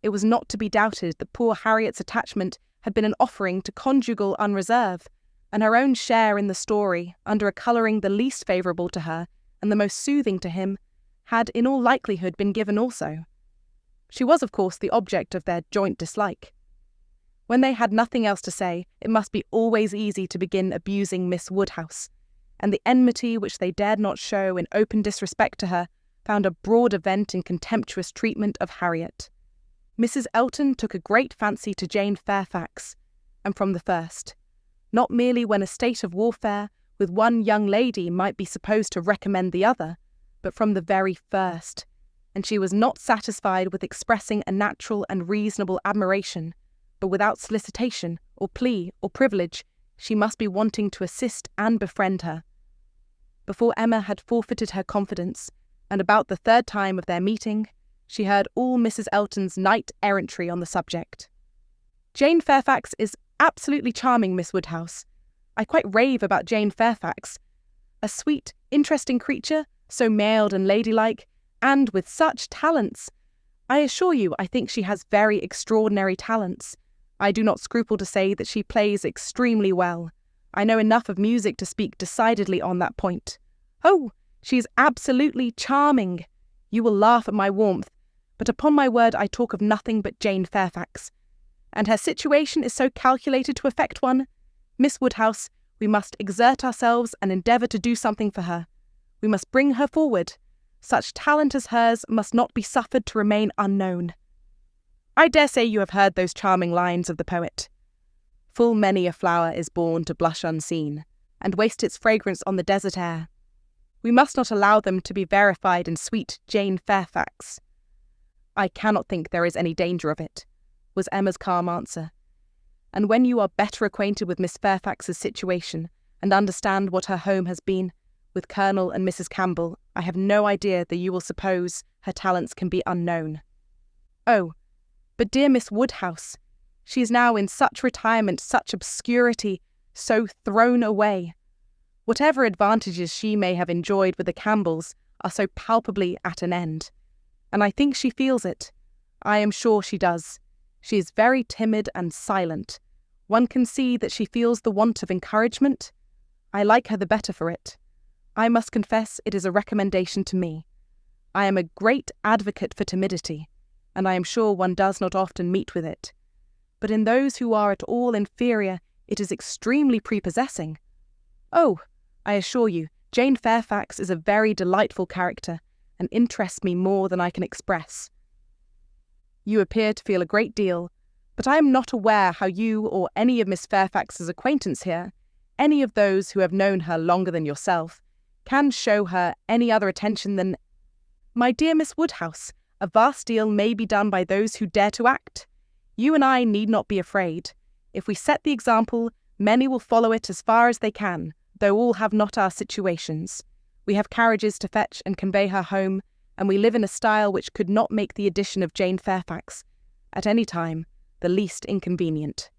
It was not to be doubted that poor Harriet's attachment had been an offering to conjugal unreserve, and her own share in the story, under a colouring the least favourable to her and the most soothing to him, had in all likelihood been given also. She was, of course, the object of their joint dislike. When they had nothing else to say, it must be always easy to begin abusing Miss Woodhouse, and the enmity which they dared not show in open disrespect to her found a broader vent in contemptuous treatment of Harriet. Mrs. Elton took a great fancy to Jane Fairfax, and from the first, not merely when a state of warfare with one young lady might be supposed to recommend the other, but from the very first, and she was not satisfied with expressing a natural and reasonable admiration, but without solicitation, or plea, or privilege, she must be wanting to assist and befriend her. Before Emma had forfeited her confidence, and about the third time of their meeting, she heard all Mrs. Elton's knight-errantry on the subject. "Jane Fairfax is absolutely charming, Miss Woodhouse. I quite rave about Jane Fairfax. A sweet, interesting creature, so mild and ladylike, and with such talents. I assure you I think she has very extraordinary talents. I do not scruple to say that she plays extremely well. I know enough of music to speak decidedly on that point. Oh, she is absolutely charming. You will laugh at my warmth, but upon my word I talk of nothing but Jane Fairfax. And her situation is so calculated to affect one. Miss Woodhouse, we must exert ourselves and endeavour to do something for her. We must bring her forward. Such talent as hers must not be suffered to remain unknown." I dare say you have heard those charming lines of the poet. "Full many a flower is born to blush unseen, and waste its fragrance on the desert air." We must not allow them to be verified in sweet Jane Fairfax. "I cannot think there is any danger of it," was Emma's calm answer. "And when you are better acquainted with Miss Fairfax's situation, and understand what her home has been, with Colonel and Mrs. Campbell, I have no idea that you will suppose her talents can be unknown." "Oh, but dear Miss Woodhouse, she is now in such retirement, such obscurity, so thrown away. Whatever advantages she may have enjoyed with the Campbells are so palpably at an end. And I think she feels it. I am sure she does. She is very timid and silent. One can see that she feels the want of encouragement. I like her the better for it. I must confess it is a recommendation to me. I am a great advocate for timidity, and I am sure one does not often meet with it. But in those who are at all inferior, it is extremely prepossessing. Oh, I assure you, Jane Fairfax is a very delightful character, and interests me more than I can express. You appear to feel a great deal, but I am not aware how you or any of Miss Fairfax's acquaintance here, any of those who have known her longer than yourself, can show her any other attention than— My dear Miss Woodhouse, a vast deal may be done by those who dare to act. You and I need not be afraid. If we set the example, many will follow it as far as they can, though all have not our situations. We have carriages to fetch and convey her home, and we live in a style which could not make the addition of Jane Fairfax, at any time, the least inconvenient.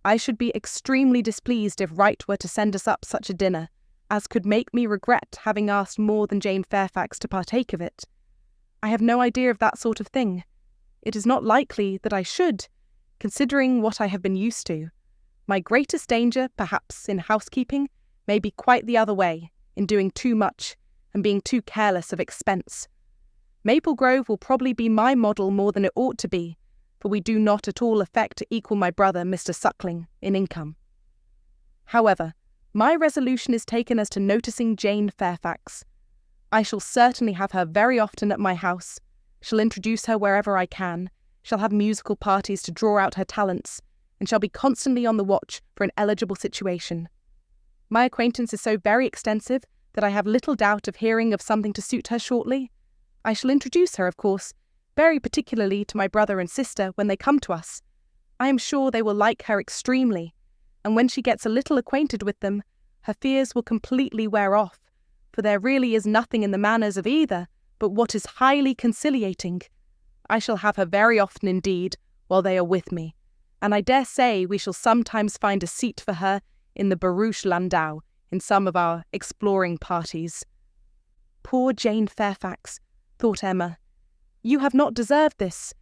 I should be extremely displeased if Wright were to send us up such a dinner, as could make me regret having asked more than Jane Fairfax to partake of it. I have no idea of that sort of thing. It is not likely that I should, considering what I have been used to. My greatest danger, perhaps, in housekeeping, may be quite the other way, in doing too much, and being too careless of expense. Maple Grove will probably be my model more than it ought to be, for we do not at all affect to equal my brother, Mr. Suckling, in income. However, my resolution is taken as to noticing Jane Fairfax. I shall certainly have her very often at my house. shall introduce her wherever I can, shall have musical parties to draw out her talents, and shall be constantly on the watch for an eligible situation. My acquaintance is so very extensive that I have little doubt of hearing of something to suit her shortly. I shall introduce her, of course, very particularly to my brother and sister when they come to us. I am sure they will like her extremely, and when she gets a little acquainted with them, her fears will completely wear off, for there really is nothing in the manners of either but what is highly conciliating. I shall have her very often indeed while they are with me, and I dare say we shall sometimes find a seat for her in the barouche landau in some of our exploring parties. Poor Jane Fairfax, thought Emma. You have not deserved this.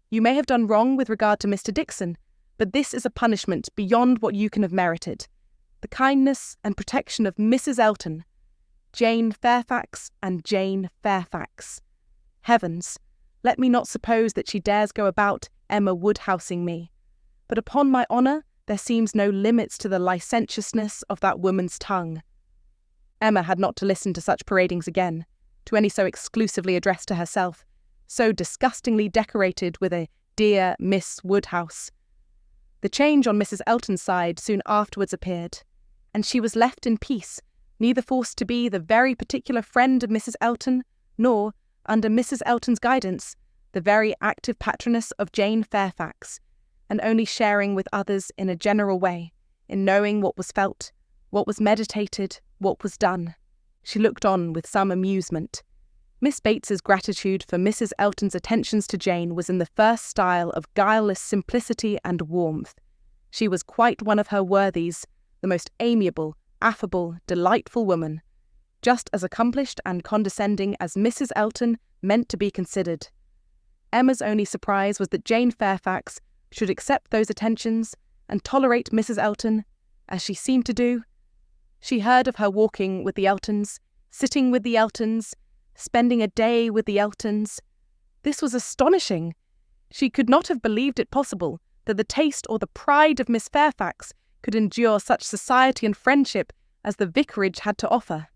You may have done wrong with regard to Mr. Dixon, but this is a punishment beyond what you can have merited. The kindness and protection of Mrs. Elton. Jane Fairfax and Jane Fairfax. Heavens, let me not suppose that she dares go about Emma Woodhousing me. But upon my honour, there seems no limits to the licentiousness of that woman's tongue. Emma had not to listen to such paradings again, to any so exclusively addressed to herself, so disgustingly decorated with a dear Miss Woodhouse. The change on Mrs. Elton's side soon afterwards appeared, and she was left in peace, neither forced to be the very particular friend of Mrs. Elton, nor, under Mrs. Elton's guidance, the very active patroness of Jane Fairfax, and only sharing with others in a general way, in knowing what was felt, what was meditated, what was done. She looked on with some amusement. Miss Bates's gratitude for Mrs. Elton's attentions to Jane was in the first style of guileless simplicity and warmth. She was quite one of her worthies, the most amiable, affable, delightful woman, just as accomplished and condescending as Mrs. Elton meant to be considered. Emma's only surprise was that Jane Fairfax should accept those attentions and tolerate Mrs. Elton, as she seemed to do. She heard of her walking with the Eltons, sitting with the Eltons, spending a day with the Eltons. This was astonishing. She could not have believed it possible that the taste or the pride of Miss Fairfax could endure such society and friendship as the vicarage had to offer.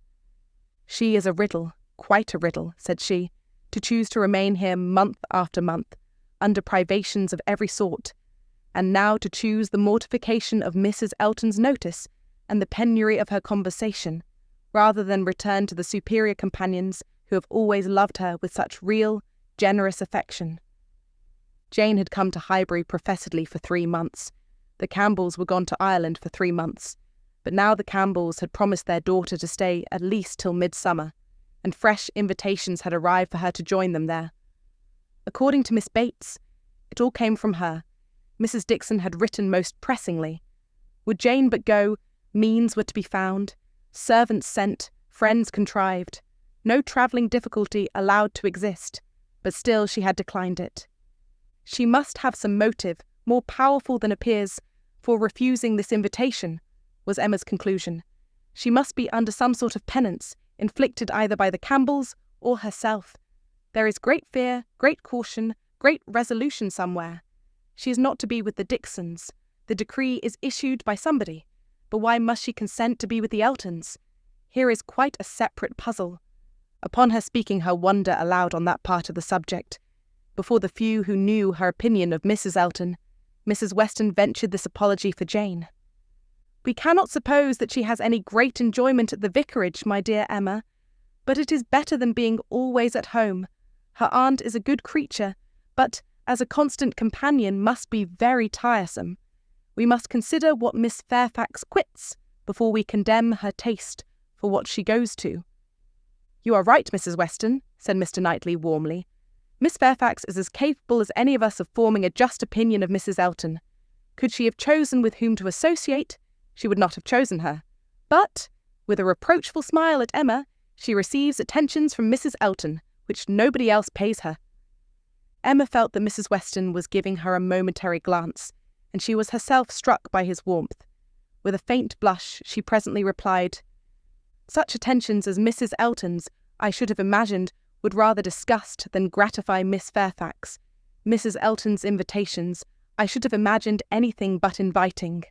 She is a riddle, quite a riddle, said she, to choose to remain here month after month, under privations of every sort, and now to choose the mortification of Mrs. Elton's notice and the penury of her conversation, rather than return to the superior companions who have always loved her with such real, generous affection. Jane had come to Highbury professedly for 3 months. The Campbells were gone to Ireland for 3 months, but now the Campbells had promised their daughter to stay at least till midsummer, and fresh invitations had arrived for her to join them there. According to Miss Bates, it all came from her. Mrs. Dixon had written most pressingly. Would Jane but go, means were to be found, servants sent, friends contrived, no travelling difficulty allowed to exist, but still she had declined it. She must have some motive more powerful than appears for refusing this invitation, was Emma's conclusion. She must be under some sort of penance, inflicted either by the Campbells or herself. There is great fear, great caution, great resolution somewhere. She is not to be with the Dixons. The decree is issued by somebody. But why must she consent to be with the Eltons? Here is quite a separate puzzle. Upon her speaking her wonder aloud on that part of the subject, before the few who knew her opinion of Mrs. Elton, Mrs. Weston ventured this apology for Jane. We cannot suppose that she has any great enjoyment at the vicarage, my dear Emma, but it is better than being always at home. Her aunt is a good creature, but as a constant companion must be very tiresome. We must consider what Miss Fairfax quits before we condemn her taste for what she goes to. You are right, Mrs. Weston, said Mr. Knightley warmly. Miss Fairfax is as capable as any of us of forming a just opinion of Mrs. Elton. Could she have chosen with whom to associate, she would not have chosen her. But, with a reproachful smile at Emma, she receives attentions from Mrs. Elton, which nobody else pays her. Emma felt that Mrs. Weston was giving her a momentary glance, and she was herself struck by his warmth. With a faint blush, she presently replied, Such attentions as Mrs. Elton's, I should have imagined, would rather disgust than gratify Miss Fairfax. Mrs. Elton's invitations, I should have imagined anything but inviting.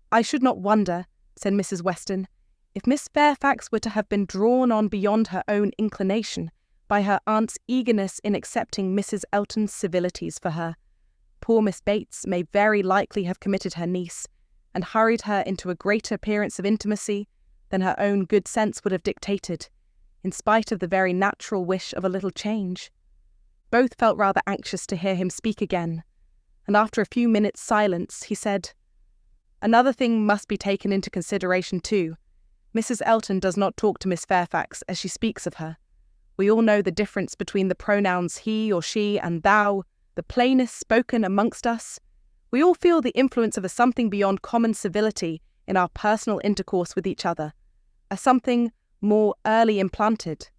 I should not wonder, said Mrs. Weston, if Miss Fairfax were to have been drawn on beyond her own inclination by her aunt's eagerness in accepting Mrs. Elton's civilities for her. Poor Miss Bates may very likely have committed her niece, and hurried her into a greater appearance of intimacy than her own good sense would have dictated, in spite of the very natural wish of a little change. Both felt rather anxious to hear him speak again, and after a few minutes' silence, he said, "Another thing must be taken into consideration too. Mrs. Elton does not talk to Miss Fairfax as she speaks of her. We all know the difference between the pronouns he or she and thou, the plainest spoken amongst us. We all feel the influence of a something beyond common civility in our personal intercourse with each other, a something more early implanted.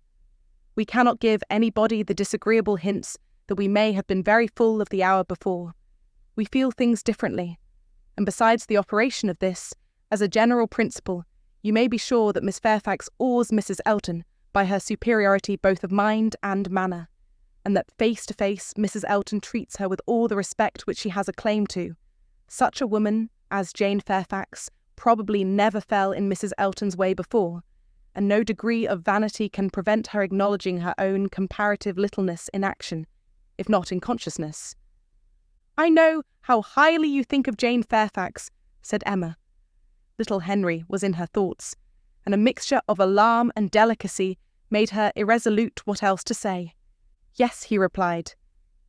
We cannot give anybody the disagreeable hints that we may have been very full of the hour before. We feel things differently, and besides the operation of this, as a general principle, you may be sure that Miss Fairfax awes Mrs. Elton by her superiority both of mind and manner, and that face to face Mrs. Elton treats her with all the respect which she has a claim to. Such a woman as Jane Fairfax probably never fell in Mrs. Elton's way before, and no degree of vanity can prevent her acknowledging her own comparative littleness in action, if not in consciousness." "I know how highly you think of Jane Fairfax," said Emma. Little Henry was in her thoughts, and a mixture of alarm and delicacy made her irresolute what else to say. "Yes," he replied,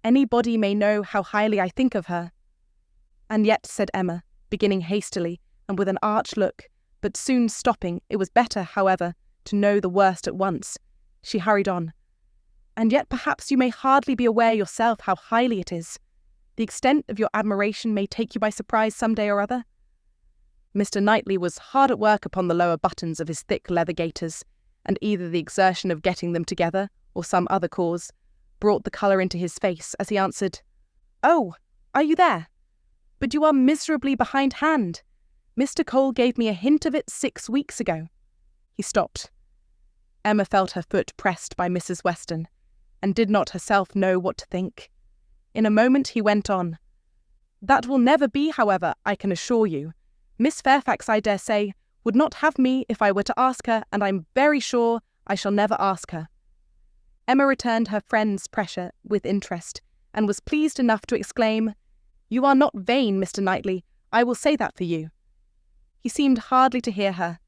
"anybody may know how highly I think of her." "And yet," said Emma, beginning hastily and with an arch look, but soon stopping, it was better, however, to know the worst at once. She hurried on. "And yet perhaps you may hardly be aware yourself how highly it is. The extent of your admiration may take you by surprise some day or other." Mr. Knightley was hard at work upon the lower buttons of his thick leather gaiters, and either the exertion of getting them together, or some other cause, brought the colour into his face as he answered, "Oh, are you there? But you are miserably behindhand. Mr. Cole gave me a hint of it 6 weeks ago." He stopped. Emma felt her foot pressed by Mrs. Weston, and did not herself know what to think. In a moment he went on. "That will never be, however, I can assure you. Miss Fairfax, I dare say, would not have me if I were to ask her, and I'm very sure I shall never ask her." Emma returned her friend's pressure with interest, and was pleased enough to exclaim, "You are not vain, Mr. Knightley, I will say that for you." He seemed hardly to hear her.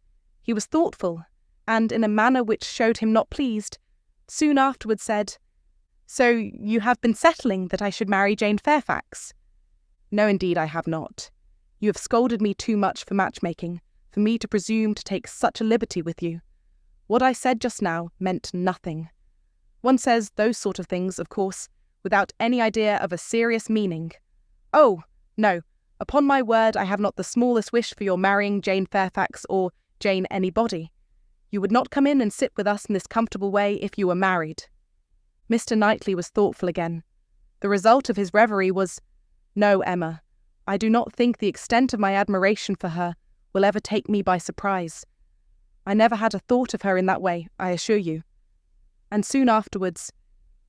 He was thoughtful, and in a manner which showed him not pleased, soon afterwards said, "So you have been settling that I should marry Jane Fairfax?" "No, indeed I have not. You have scolded me too much for matchmaking, for me to presume to take such a liberty with you. What I said just now meant nothing. One says those sort of things, of course, without any idea of a serious meaning. Oh, no, upon my word I have not the smallest wish for your marrying Jane Fairfax or Jane anybody. You would not come in and sit with us in this comfortable way if you were married." Mr. Knightley was thoughtful again. The result of his reverie was, "No, Emma, I do not think the extent of my admiration for her will ever take me by surprise. I never had a thought of her in that way, I assure you." And soon afterwards,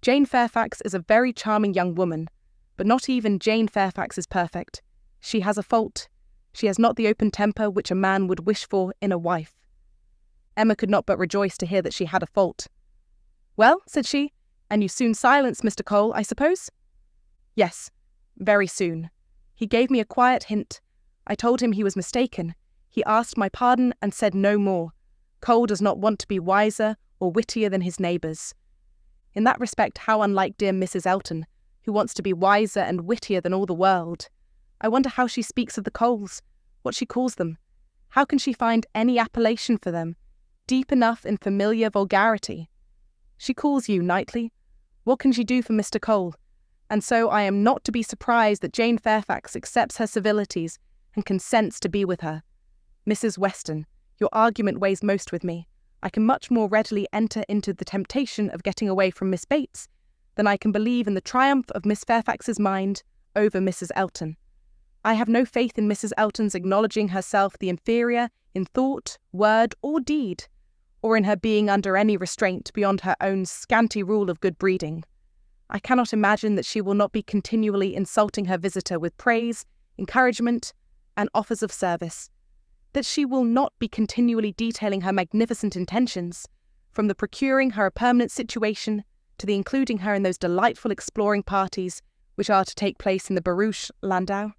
"Jane Fairfax is a very charming young woman, but not even Jane Fairfax is perfect. She has a fault. She has not the open temper which a man would wish for in a wife." Emma could not but rejoice to hear that she had a fault. "Well," said she, "and you soon silenced Mr. Cole, I suppose?" "Yes, very soon. He gave me a quiet hint. I told him he was mistaken. He asked my pardon and said no more. Cole does not want to be wiser or wittier than his neighbours. In that respect, how unlike dear Mrs. Elton, who wants to be wiser and wittier than all the world. I wonder how she speaks of the Coles, what she calls them. How can she find any appellation for them, deep enough in familiar vulgarity? She calls you, Knightley. What can she do for Mr. Cole? And so I am not to be surprised that Jane Fairfax accepts her civilities and consents to be with her. Mrs. Weston, your argument weighs most with me. I can much more readily enter into the temptation of getting away from Miss Bates than I can believe in the triumph of Miss Fairfax's mind over Mrs. Elton. I have no faith in Mrs. Elton's acknowledging herself the inferior in thought, word, or deed, or in her being under any restraint beyond her own scanty rule of good breeding. I cannot imagine that she will not be continually insulting her visitor with praise, encouragement, and offers of service, that she will not be continually detailing her magnificent intentions, from the procuring her a permanent situation to the including her in those delightful exploring parties which are to take place in the barouche landau.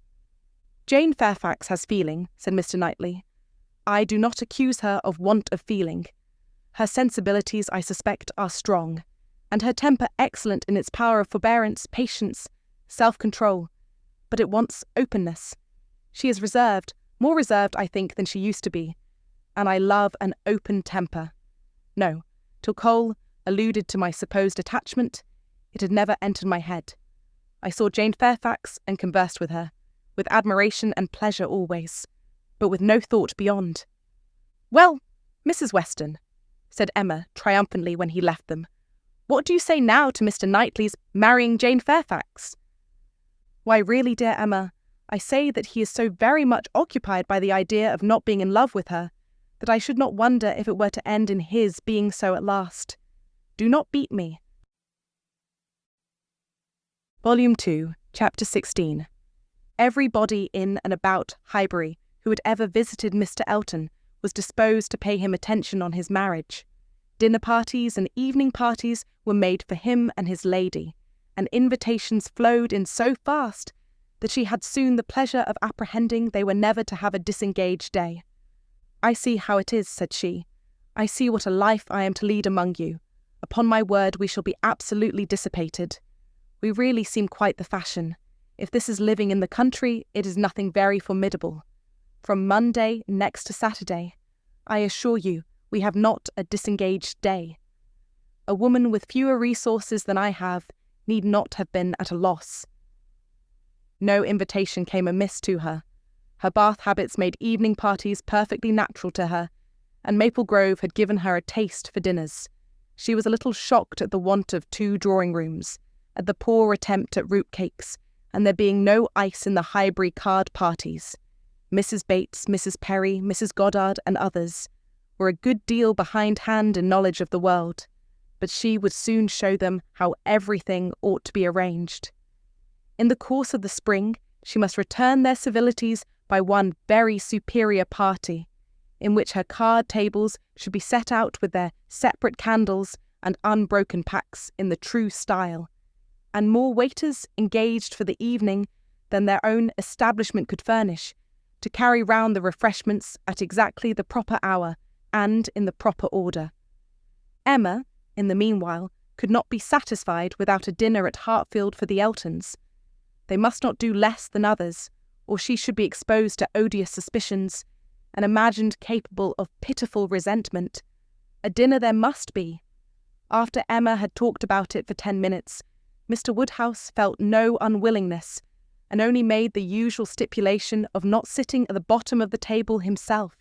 "Jane Fairfax has feeling," said Mr. Knightley. "I do not accuse her of want of feeling. Her sensibilities, I suspect, are strong, and her temper excellent in its power of forbearance, patience, self-control, but it wants openness. She is reserved, more reserved, I think, than she used to be, and I love an open temper. No, till Cole alluded to my supposed attachment, it had never entered my head. I saw Jane Fairfax and conversed with her, with admiration and pleasure always, but with no thought beyond." "Well, Mrs. Weston," said Emma triumphantly when he left them, "what do you say now to Mr. Knightley's marrying Jane Fairfax?" "Why, really, dear Emma, I say that he is so very much occupied by the idea of not being in love with her, that I should not wonder if it were to end in his being so at last. Do not beat me." Volume 2, Chapter 16. Everybody in and about Highbury who had ever visited Mr. Elton was disposed to pay him attention on his marriage. Dinner parties and evening parties were made for him and his lady, and invitations flowed in so fast that she had soon the pleasure of apprehending they were never to have a disengaged day. "I see how it is," said she. "I see what a life I am to lead among you. Upon my word, we shall be absolutely dissipated. We really seem quite the fashion. If this is living in the country, it is nothing very formidable. From Monday next to Saturday, I assure you, we have not a disengaged day. A woman with fewer resources than I have need not have been at a loss." No invitation came amiss to her. Her Bath habits made evening parties perfectly natural to her, and Maple Grove had given her a taste for dinners. She was a little shocked at the want of 2 drawing-rooms, at the poor attempt at root cakes, and there being no ice in the Highbury card parties. Mrs. Bates, Mrs. Perry, Mrs. Goddard, and others were a good deal behindhand in knowledge of the world, but she would soon show them how everything ought to be arranged. In the course of the spring, she must return their civilities by one very superior party, in which her card tables should be set out with their separate candles and unbroken packs in the true style, and more waiters engaged for the evening than their own establishment could furnish, to carry round the refreshments at exactly the proper hour and in the proper order. Emma, in the meanwhile, could not be satisfied without a dinner at Hartfield for the Eltons. They must not do less than others, or she should be exposed to odious suspicions, and imagined capable of pitiful resentment. A dinner there must be. After Emma had talked about it for 10 minutes, Mr. Woodhouse felt no unwillingness, and only made the usual stipulation of not sitting at the bottom of the table himself,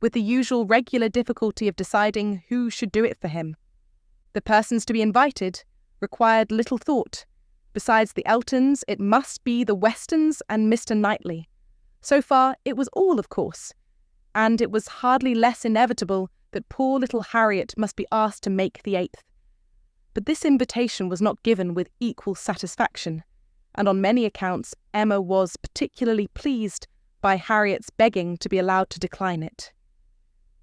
with the usual regular difficulty of deciding who should do it for him. The persons to be invited required little thought. Besides the Eltons, it must be the Westons and Mr. Knightley. So far, it was all, of course, and it was hardly less inevitable that poor little Harriet must be asked to make the 8th. But this invitation was not given with equal satisfaction, and on many accounts Emma was particularly pleased by Harriet's begging to be allowed to decline it.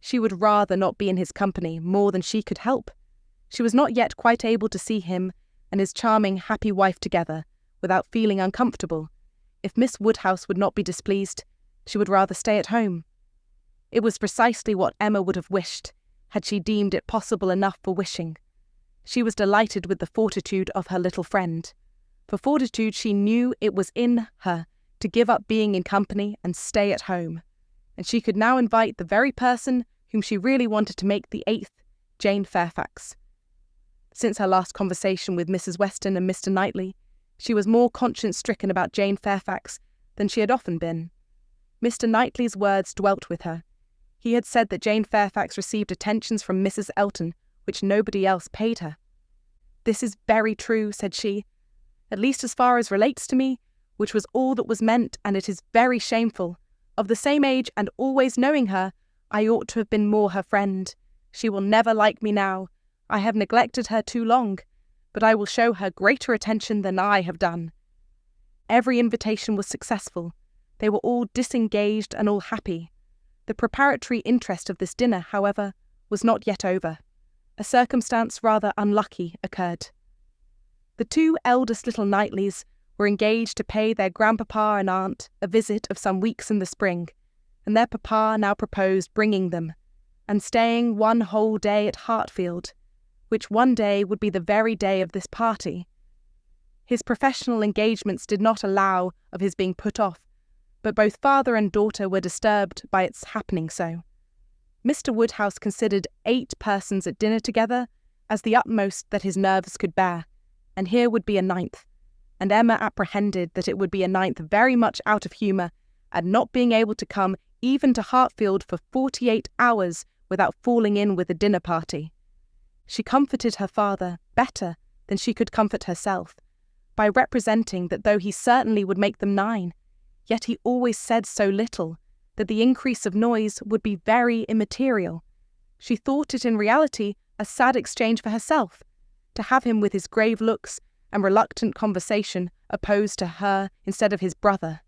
She would rather not be in his company more than she could help. She was not yet quite able to see him and his charming, happy wife together without feeling uncomfortable. If Miss Woodhouse would not be displeased, she would rather stay at home. It was precisely what Emma would have wished, had she deemed it possible enough for wishing. She was delighted with the fortitude of her little friend. For fortitude she knew it was in her to give up being in company and stay at home, and she could now invite the very person whom she really wanted to make the 8th, Jane Fairfax. Since her last conversation with Mrs. Weston and Mr. Knightley, she was more conscience-stricken about Jane Fairfax than she had often been. Mr. Knightley's words dwelt with her. He had said that Jane Fairfax received attentions from Mrs. Elton which nobody else paid her. "This is very true," said she, "at least as far as relates to me, which was all that was meant, and it is very shameful. Of the same age, and always knowing her, I ought to have been more her friend. She will never like me now. I have neglected her too long, but I will show her greater attention than I have done." Every invitation was successful. They were all disengaged and all happy. The preparatory interest of this dinner, however, was not yet over. A circumstance rather unlucky occurred. The two eldest little Knightleys were engaged to pay their grandpapa and aunt a visit of some weeks in the spring, and their papa now proposed bringing them, and staying one whole day at Hartfield, which one day would be the very day of this party. His professional engagements did not allow of his being put off, but both father and daughter were disturbed by its happening so. Mr. Woodhouse considered 8 persons at dinner together as the utmost that his nerves could bear, and here would be a 9th, and Emma apprehended that it would be a 9th very much out of humour at not being able to come even to Hartfield for 48 hours without falling in with a dinner party. She comforted her father better than she could comfort herself, by representing that though he certainly would make them 9, yet he always said so little that the increase of noise would be very immaterial. She thought it in reality a sad exchange for herself, to have him with his grave looks and reluctant conversation opposed to her instead of his brother.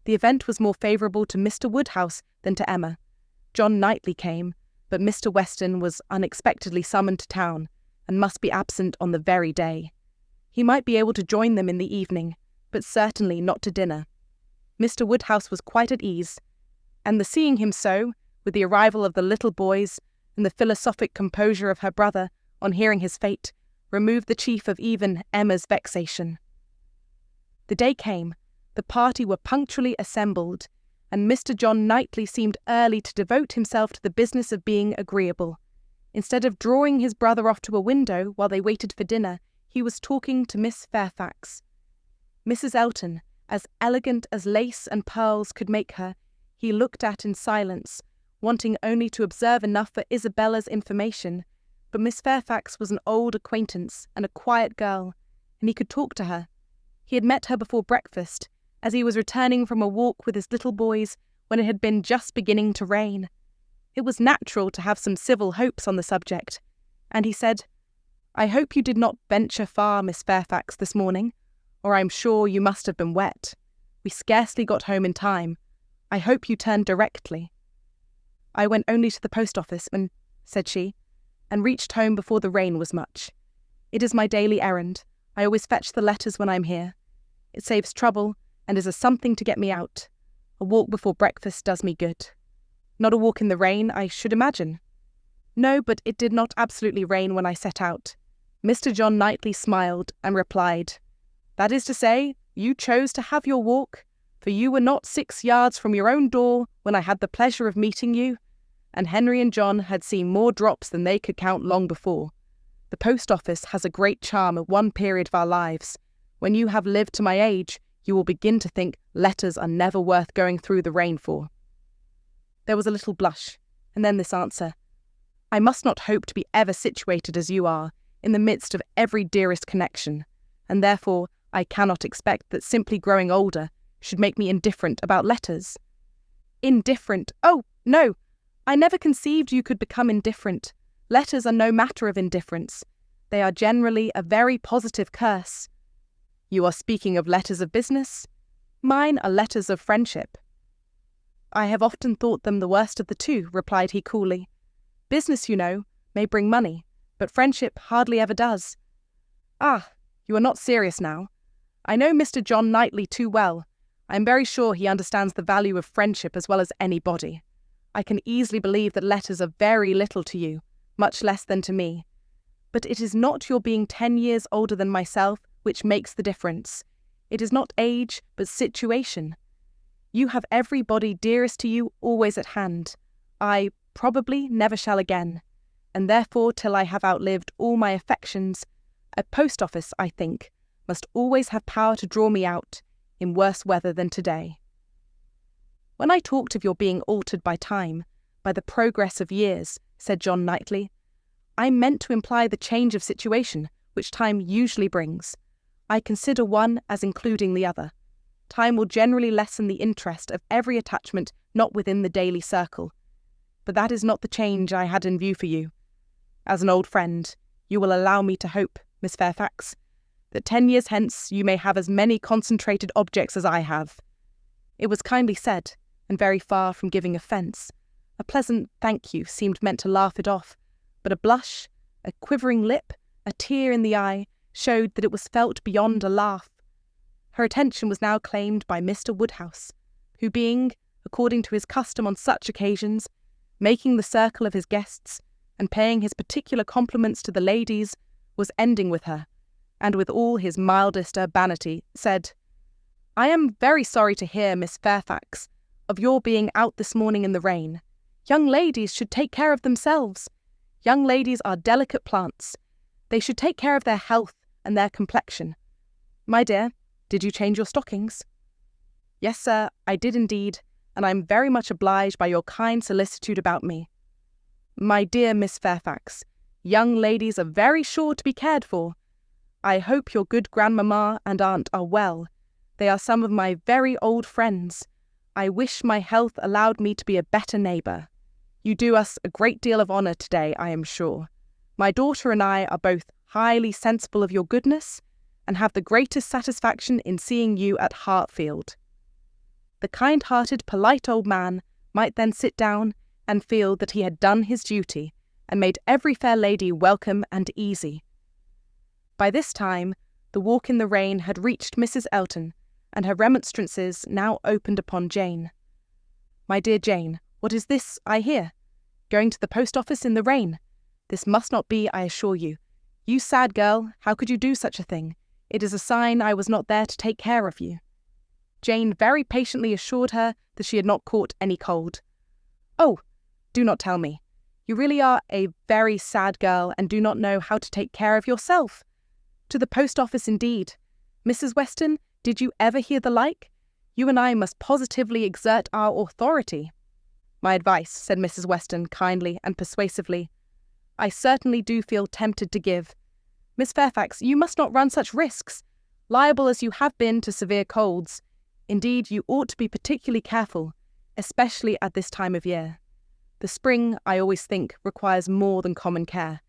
The event was more favourable to Mr. Woodhouse than to Emma. John Knightley came, but Mr. Weston was unexpectedly summoned to town, and must be absent on the very day. He might be able to join them in the evening, but certainly not to dinner. Mr. Woodhouse was quite at ease, and the seeing him so, with the arrival of the little boys, and the philosophic composure of her brother on hearing his fate, removed the chief of even Emma's vexation. The day came, the party were punctually assembled, and Mr. John Knightley seemed early to devote himself to the business of being agreeable. Instead of drawing his brother off to a window while they waited for dinner, he was talking to Miss Fairfax. Mrs. Elton, as elegant as lace and pearls could make her, he looked at in silence, wanting only to observe enough for Isabella's information, but Miss Fairfax was an old acquaintance and a quiet girl, and he could talk to her. He had met her before breakfast, as he was returning from a walk with his little boys when it had been just beginning to rain. It was natural to have some civil hopes on the subject, and he said, "I hope you did not venture far, Miss Fairfax, this morning, or I am sure you must have been wet. We scarcely got home in time. I hope you turned directly." "I went only to the post office, said she, "and reached home before the rain was much. It is my daily errand. I always fetch the letters when I'm here. It saves trouble, and is a something to get me out. A walk before breakfast does me good. Not a walk in the rain, I should imagine." "No, but it did not absolutely rain when I set out." Mr. John Knightley smiled and replied, "That is to say, you chose to have your walk, for you were not 6 yards from your own door when I had the pleasure of meeting you, and Henry and John had seen more drops than they could count long before. The post office has a great charm at one period of our lives. When you have lived to my age, you will begin to think letters are never worth going through the rain for." There was a little blush, and then this answer, "I must not hope to be ever situated as you are, in the midst of every dearest connection, and therefore I cannot expect that simply growing older should make me indifferent about letters." "Indifferent? Oh, no! I never conceived you could become indifferent. Letters are no matter of indifference. They are generally a very positive curse." "You are speaking of letters of business? Mine are letters of friendship." "I have often thought them the worst of the two," replied he coolly. "Business, you know, may bring money, but friendship hardly ever does." "Ah, you are not serious now. I know Mr. John Knightley too well. I am very sure he understands the value of friendship as well as anybody. I can easily believe that letters are very little to you, much less than to me. But it is not your being 10 years older than myself which makes the difference. It is not age, but situation. You have everybody dearest to you always at hand. I, probably, never shall again, and therefore till I have outlived all my affections, a post office, I think, must always have power to draw me out, in worse weather than today." "When I talked of your being altered by time, by the progress of years," said John Knightley, "I meant to imply the change of situation which time usually brings. I consider one as including the other. Time will generally lessen the interest of every attachment not within the daily circle. But that is not the change I had in view for you. As an old friend, you will allow me to hope, Miss Fairfax, that 10 years hence you may have as many concentrated objects as I have." It was kindly said, and very far from giving offence. A pleasant thank you seemed meant to laugh it off, but a blush, a quivering lip, a tear in the eye, showed that it was felt beyond a laugh. Her attention was now claimed by Mr. Woodhouse, who being, according to his custom on such occasions, making the circle of his guests and paying his particular compliments to the ladies, was ending with her, and with all his mildest urbanity, said, "I am very sorry to hear, Miss Fairfax, of your being out this morning in the rain. Young ladies should take care of themselves. Young ladies are delicate plants. They should take care of their health and their complexion. My dear, did you change your stockings?" "Yes, sir, I did indeed, and I am very much obliged by your kind solicitude about me." "My dear Miss Fairfax, young ladies are very sure to be cared for. I hope your good grandmamma and aunt are well. They are some of my very old friends. I wish my health allowed me to be a better neighbour. You do us a great deal of honour today, I am sure. My daughter and I are both highly sensible of your goodness, and have the greatest satisfaction in seeing you at Hartfield." The kind-hearted, polite old man might then sit down and feel that he had done his duty and made every fair lady welcome and easy. By this time, the walk in the rain had reached Mrs. Elton, and her remonstrances now opened upon Jane. "My dear Jane, what is this I hear? Going to the post office in the rain? This must not be, I assure you. You sad girl, how could you do such a thing? It is a sign I was not there to take care of you." Jane very patiently assured her that she had not caught any cold. "Oh, do not tell me. You really are a very sad girl and do not know how to take care of yourself. To the post office indeed. Mrs. Weston, did you ever hear the like? You and I must positively exert our authority." "My advice," said Mrs. Weston kindly and persuasively, "I certainly do feel tempted to give. Miss Fairfax, you must not run such risks, liable as you have been to severe colds. Indeed, you ought to be particularly careful, especially at this time of year. The spring, I always think, requires more than common care.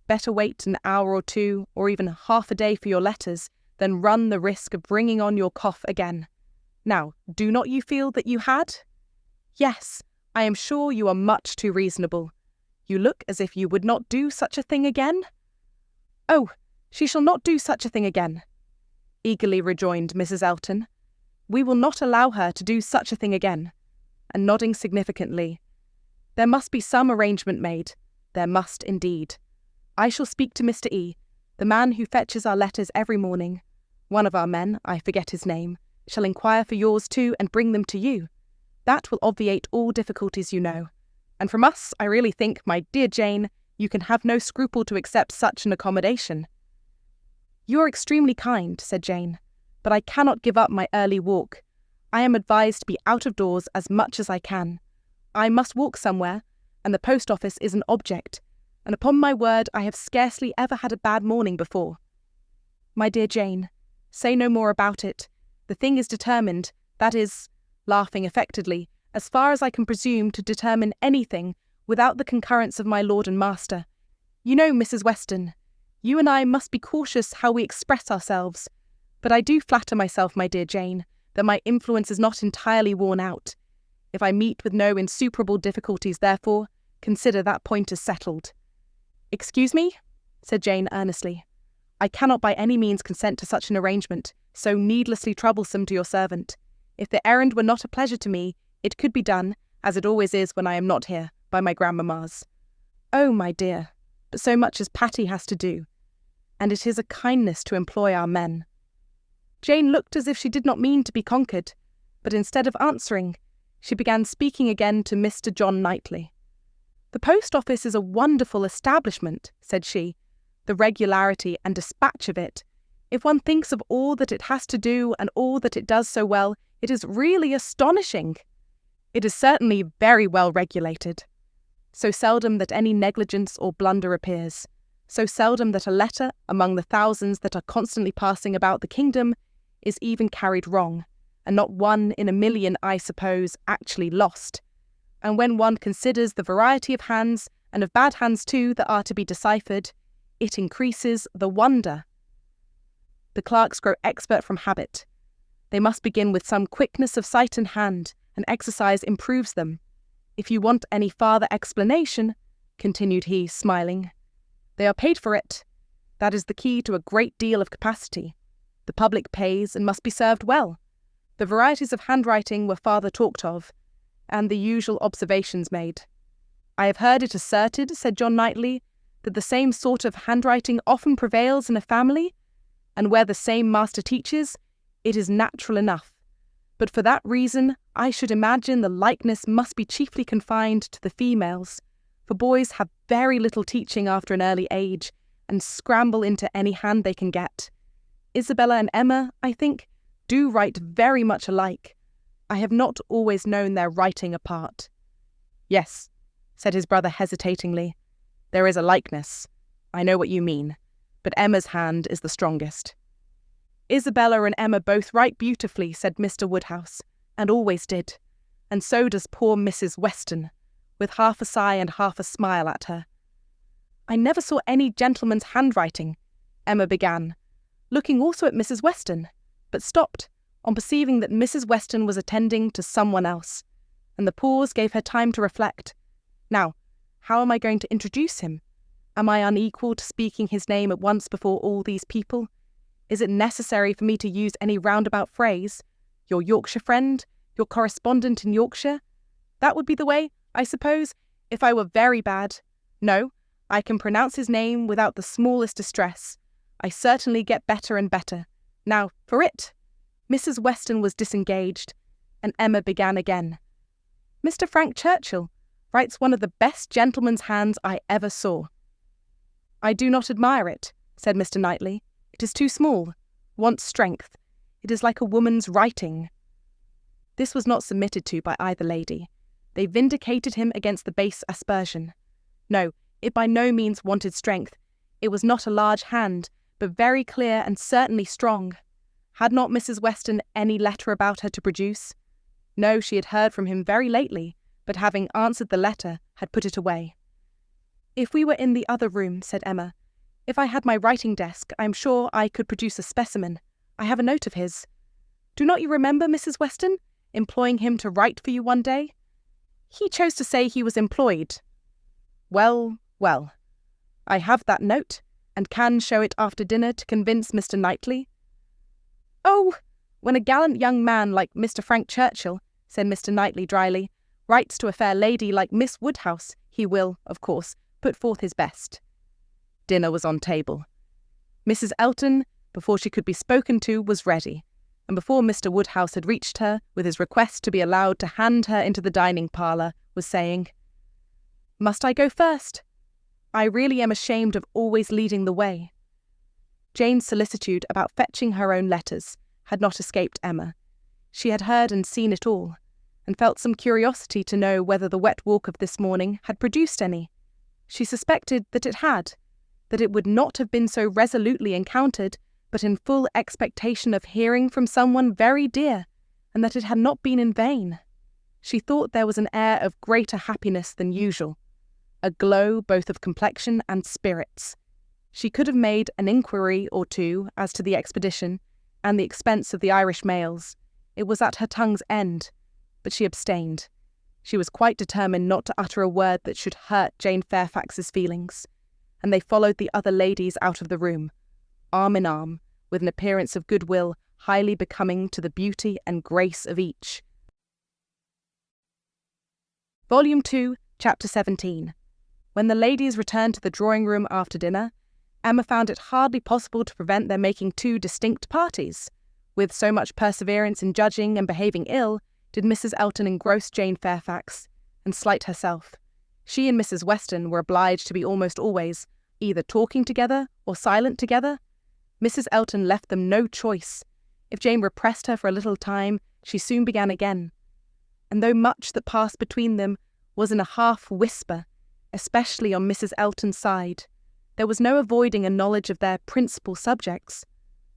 Better wait an hour or two, or even half a day for your letters, than run the risk of bringing on your cough again. Now, do not you feel that you had?" "Yes, I am sure you are much too reasonable. You look as if you would not do such a thing again." "Oh, she shall not do such a thing again," eagerly rejoined Mrs. Elton. "We will not allow her to do such a thing again." And nodding significantly, "There must be some arrangement made. There must indeed. I shall speak to Mr. E., the man who fetches our letters every morning. One of our men, I forget his name, shall inquire for yours too and bring them to you. That will obviate all difficulties, you know. And from us, I really think, my dear Jane, you can have no scruple to accept such an accommodation." "You are extremely kind," said Jane, "but I cannot give up my early walk. I am advised to be out of doors as much as I can. I must walk somewhere, and the post office is an object, and upon my word I have scarcely ever had a bad morning before." "My dear Jane, say no more about it. The thing is determined, that is," laughing affectedly, "as far as I can presume to determine anything without the concurrence of my lord and master. You know, Mrs. Weston, you and I must be cautious how we express ourselves, but I do flatter myself, my dear Jane, that my influence is not entirely worn out. If I meet with no insuperable difficulties, therefore, consider that point as settled." "Excuse me," said Jane earnestly. "I cannot by any means consent to such an arrangement, so needlessly troublesome to your servant. If the errand were not a pleasure to me, it could be done, as it always is when I am not here, by my grandmammas." "Oh, my dear, but so much as Patty has to do, and it is a kindness to employ our men." Jane looked as if she did not mean to be conquered, but instead of answering, she began speaking again to Mr. John Knightley. "The post office is a wonderful establishment," said she. "The regularity and dispatch of it. If one thinks of all that it has to do and all that it does so well, it is really astonishing. It is certainly very well regulated. So seldom that any negligence or blunder appears. So seldom that a letter, among the thousands that are constantly passing about the kingdom, is even carried wrong, and not one in a million, I suppose, actually lost. And when one considers the variety of hands, and of bad hands too, that are to be deciphered, it increases the wonder. The clerks grow expert from habit. They must begin with some quickness of sight and hand, and exercise improves them. If you want any farther explanation," continued he, smiling, "they are paid for it. That is the key to a great deal of capacity. The public pays and must be served well. The varieties of handwriting were farther talked of, and the usual observations made. I have heard it asserted, said John Knightley, that the same sort of handwriting often prevails in a family, and where the same master teaches, it is natural enough. But for that reason, I should imagine the likeness must be chiefly confined to the females, for boys have very little teaching after an early age, and scramble into any hand they can get. Isabella and Emma, I think, do write very much alike. I have not always known their writing apart. Yes, said his brother hesitatingly. There is a likeness. I know what you mean, but Emma's hand is the strongest. Isabella and Emma both write beautifully, said Mr. Woodhouse, and always did, and so does poor Mrs. Weston, with half a sigh and half a smile at her. I never saw any gentleman's handwriting, Emma began, looking also at Mrs. Weston, but stopped on perceiving that Mrs. Weston was attending to someone else, and the pause gave her time to reflect. Now, how am I going to introduce him? Am I unequal to speaking his name at once before all these people? Is it necessary for me to use any roundabout phrase? Your Yorkshire friend? Your correspondent in Yorkshire? That would be the way, I suppose, if I were very bad. No, I can pronounce his name without the smallest distress. I certainly get better and better. Now, for it. Mrs. Weston was disengaged, and Emma began again. Mr. Frank Churchill writes one of the best gentleman's hands I ever saw. I do not admire it, said Mr. Knightley. It is too small, wants strength. It is like a woman's writing. This was not submitted to by either lady. They vindicated him against the base aspersion. No, it by no means wanted strength. It was not a large hand, but very clear and certainly strong. Had not Mrs. Weston any letter about her to produce? No, she had heard from him very lately, but having answered the letter, had put it away. If we were in the other room, said Emma, if I had my writing desk, I am sure I could produce a specimen. I have a note of his. Do not you remember, Mrs. Weston, employing him to write for you one day? He chose to say he was employed. Well, well, I have that note, and can show it after dinner to convince Mr. Knightley. Oh, when a gallant young man like Mr. Frank Churchill, said Mr. Knightley dryly, writes to a fair lady like Miss Woodhouse, he will, of course, put forth his best. Dinner was on table. Mrs. Elton, before she could be spoken to, was ready, and before Mr. Woodhouse had reached her with his request to be allowed to hand her into the dining parlour, was saying, Must I go first? I really am ashamed of always leading the way. Jane's solicitude about fetching her own letters had not escaped Emma. She had heard and seen it all, and felt some curiosity to know whether the wet walk of this morning had produced any. She suspected that it had, that it would not have been so resolutely encountered, but in full expectation of hearing from someone very dear, and that it had not been in vain. She thought there was an air of greater happiness than usual, a glow both of complexion and spirits. She could have made an inquiry or two as to the expedition and the expense of the Irish mails. It was at her tongue's end, but she abstained. She was quite determined not to utter a word that should hurt Jane Fairfax's feelings, and they followed the other ladies out of the room, arm in arm, with an appearance of goodwill highly becoming to the beauty and grace of each. Volume 2, Chapter 17. When the ladies returned to the drawing-room after dinner, Emma found it hardly possible to prevent their making two distinct parties. With so much perseverance in judging and behaving ill, did Mrs. Elton engross Jane Fairfax, and slight herself. She and Mrs. Weston were obliged to be almost always either talking together or silent together. Mrs. Elton left them no choice. If Jane repressed her for a little time, she soon began again. And though much that passed between them was in a half-whisper, especially on Mrs. Elton's side, there was no avoiding a knowledge of their principal subjects.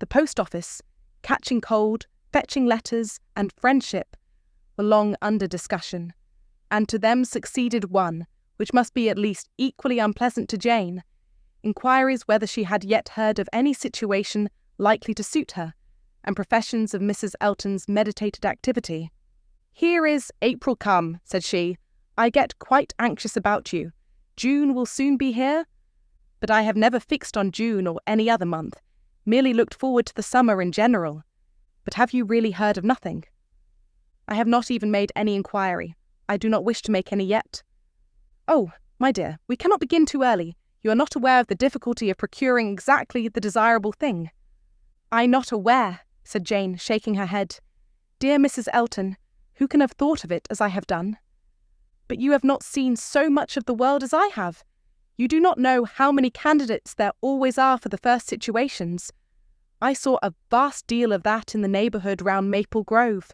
The post office, catching cold, fetching letters, and friendship were long under discussion, and to them succeeded one, which must be at least equally unpleasant to Jane, inquiries whether she had yet heard of any situation likely to suit her, and professions of Mrs. Elton's meditated activity. Here is April come, said she. I get quite anxious about you. June will soon be here. but I have never fixed on June or any other month, merely looked forward to the summer in general. But have you really heard of nothing?" "I have not even made any inquiry. I do not wish to make any yet." "Oh, my dear, we cannot begin too early. You are not aware of the difficulty of procuring exactly the desirable thing." "I'm not aware," said Jane, shaking her head. "Dear Mrs. Elton, who can have thought of it as I have done?" "But you have not seen so much of the world as I have. You do not know how many candidates there always are for the first situations. I saw a vast deal of that in the neighbourhood round Maple Grove.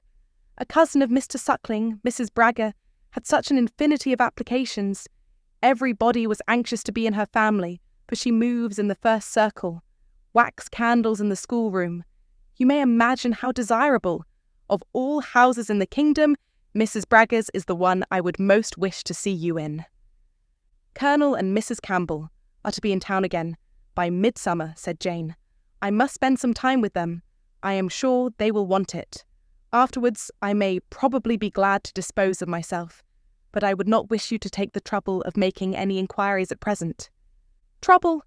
A cousin of Mr. Suckling, Mrs. Bragger, had such an infinity of applications. Everybody was anxious to be in her family, for she moves in the first circle. Wax candles in the schoolroom. You may imagine how desirable. Of all houses in the kingdom, Mrs. Bragger's is the one I would most wish to see you in." "Colonel and Mrs. Campbell are to be in town again by midsummer," said Jane. "I must spend some time with them. I am sure they will want it. Afterwards, I may probably be glad to dispose of myself, but I would not wish you to take the trouble of making any inquiries at present." "Trouble?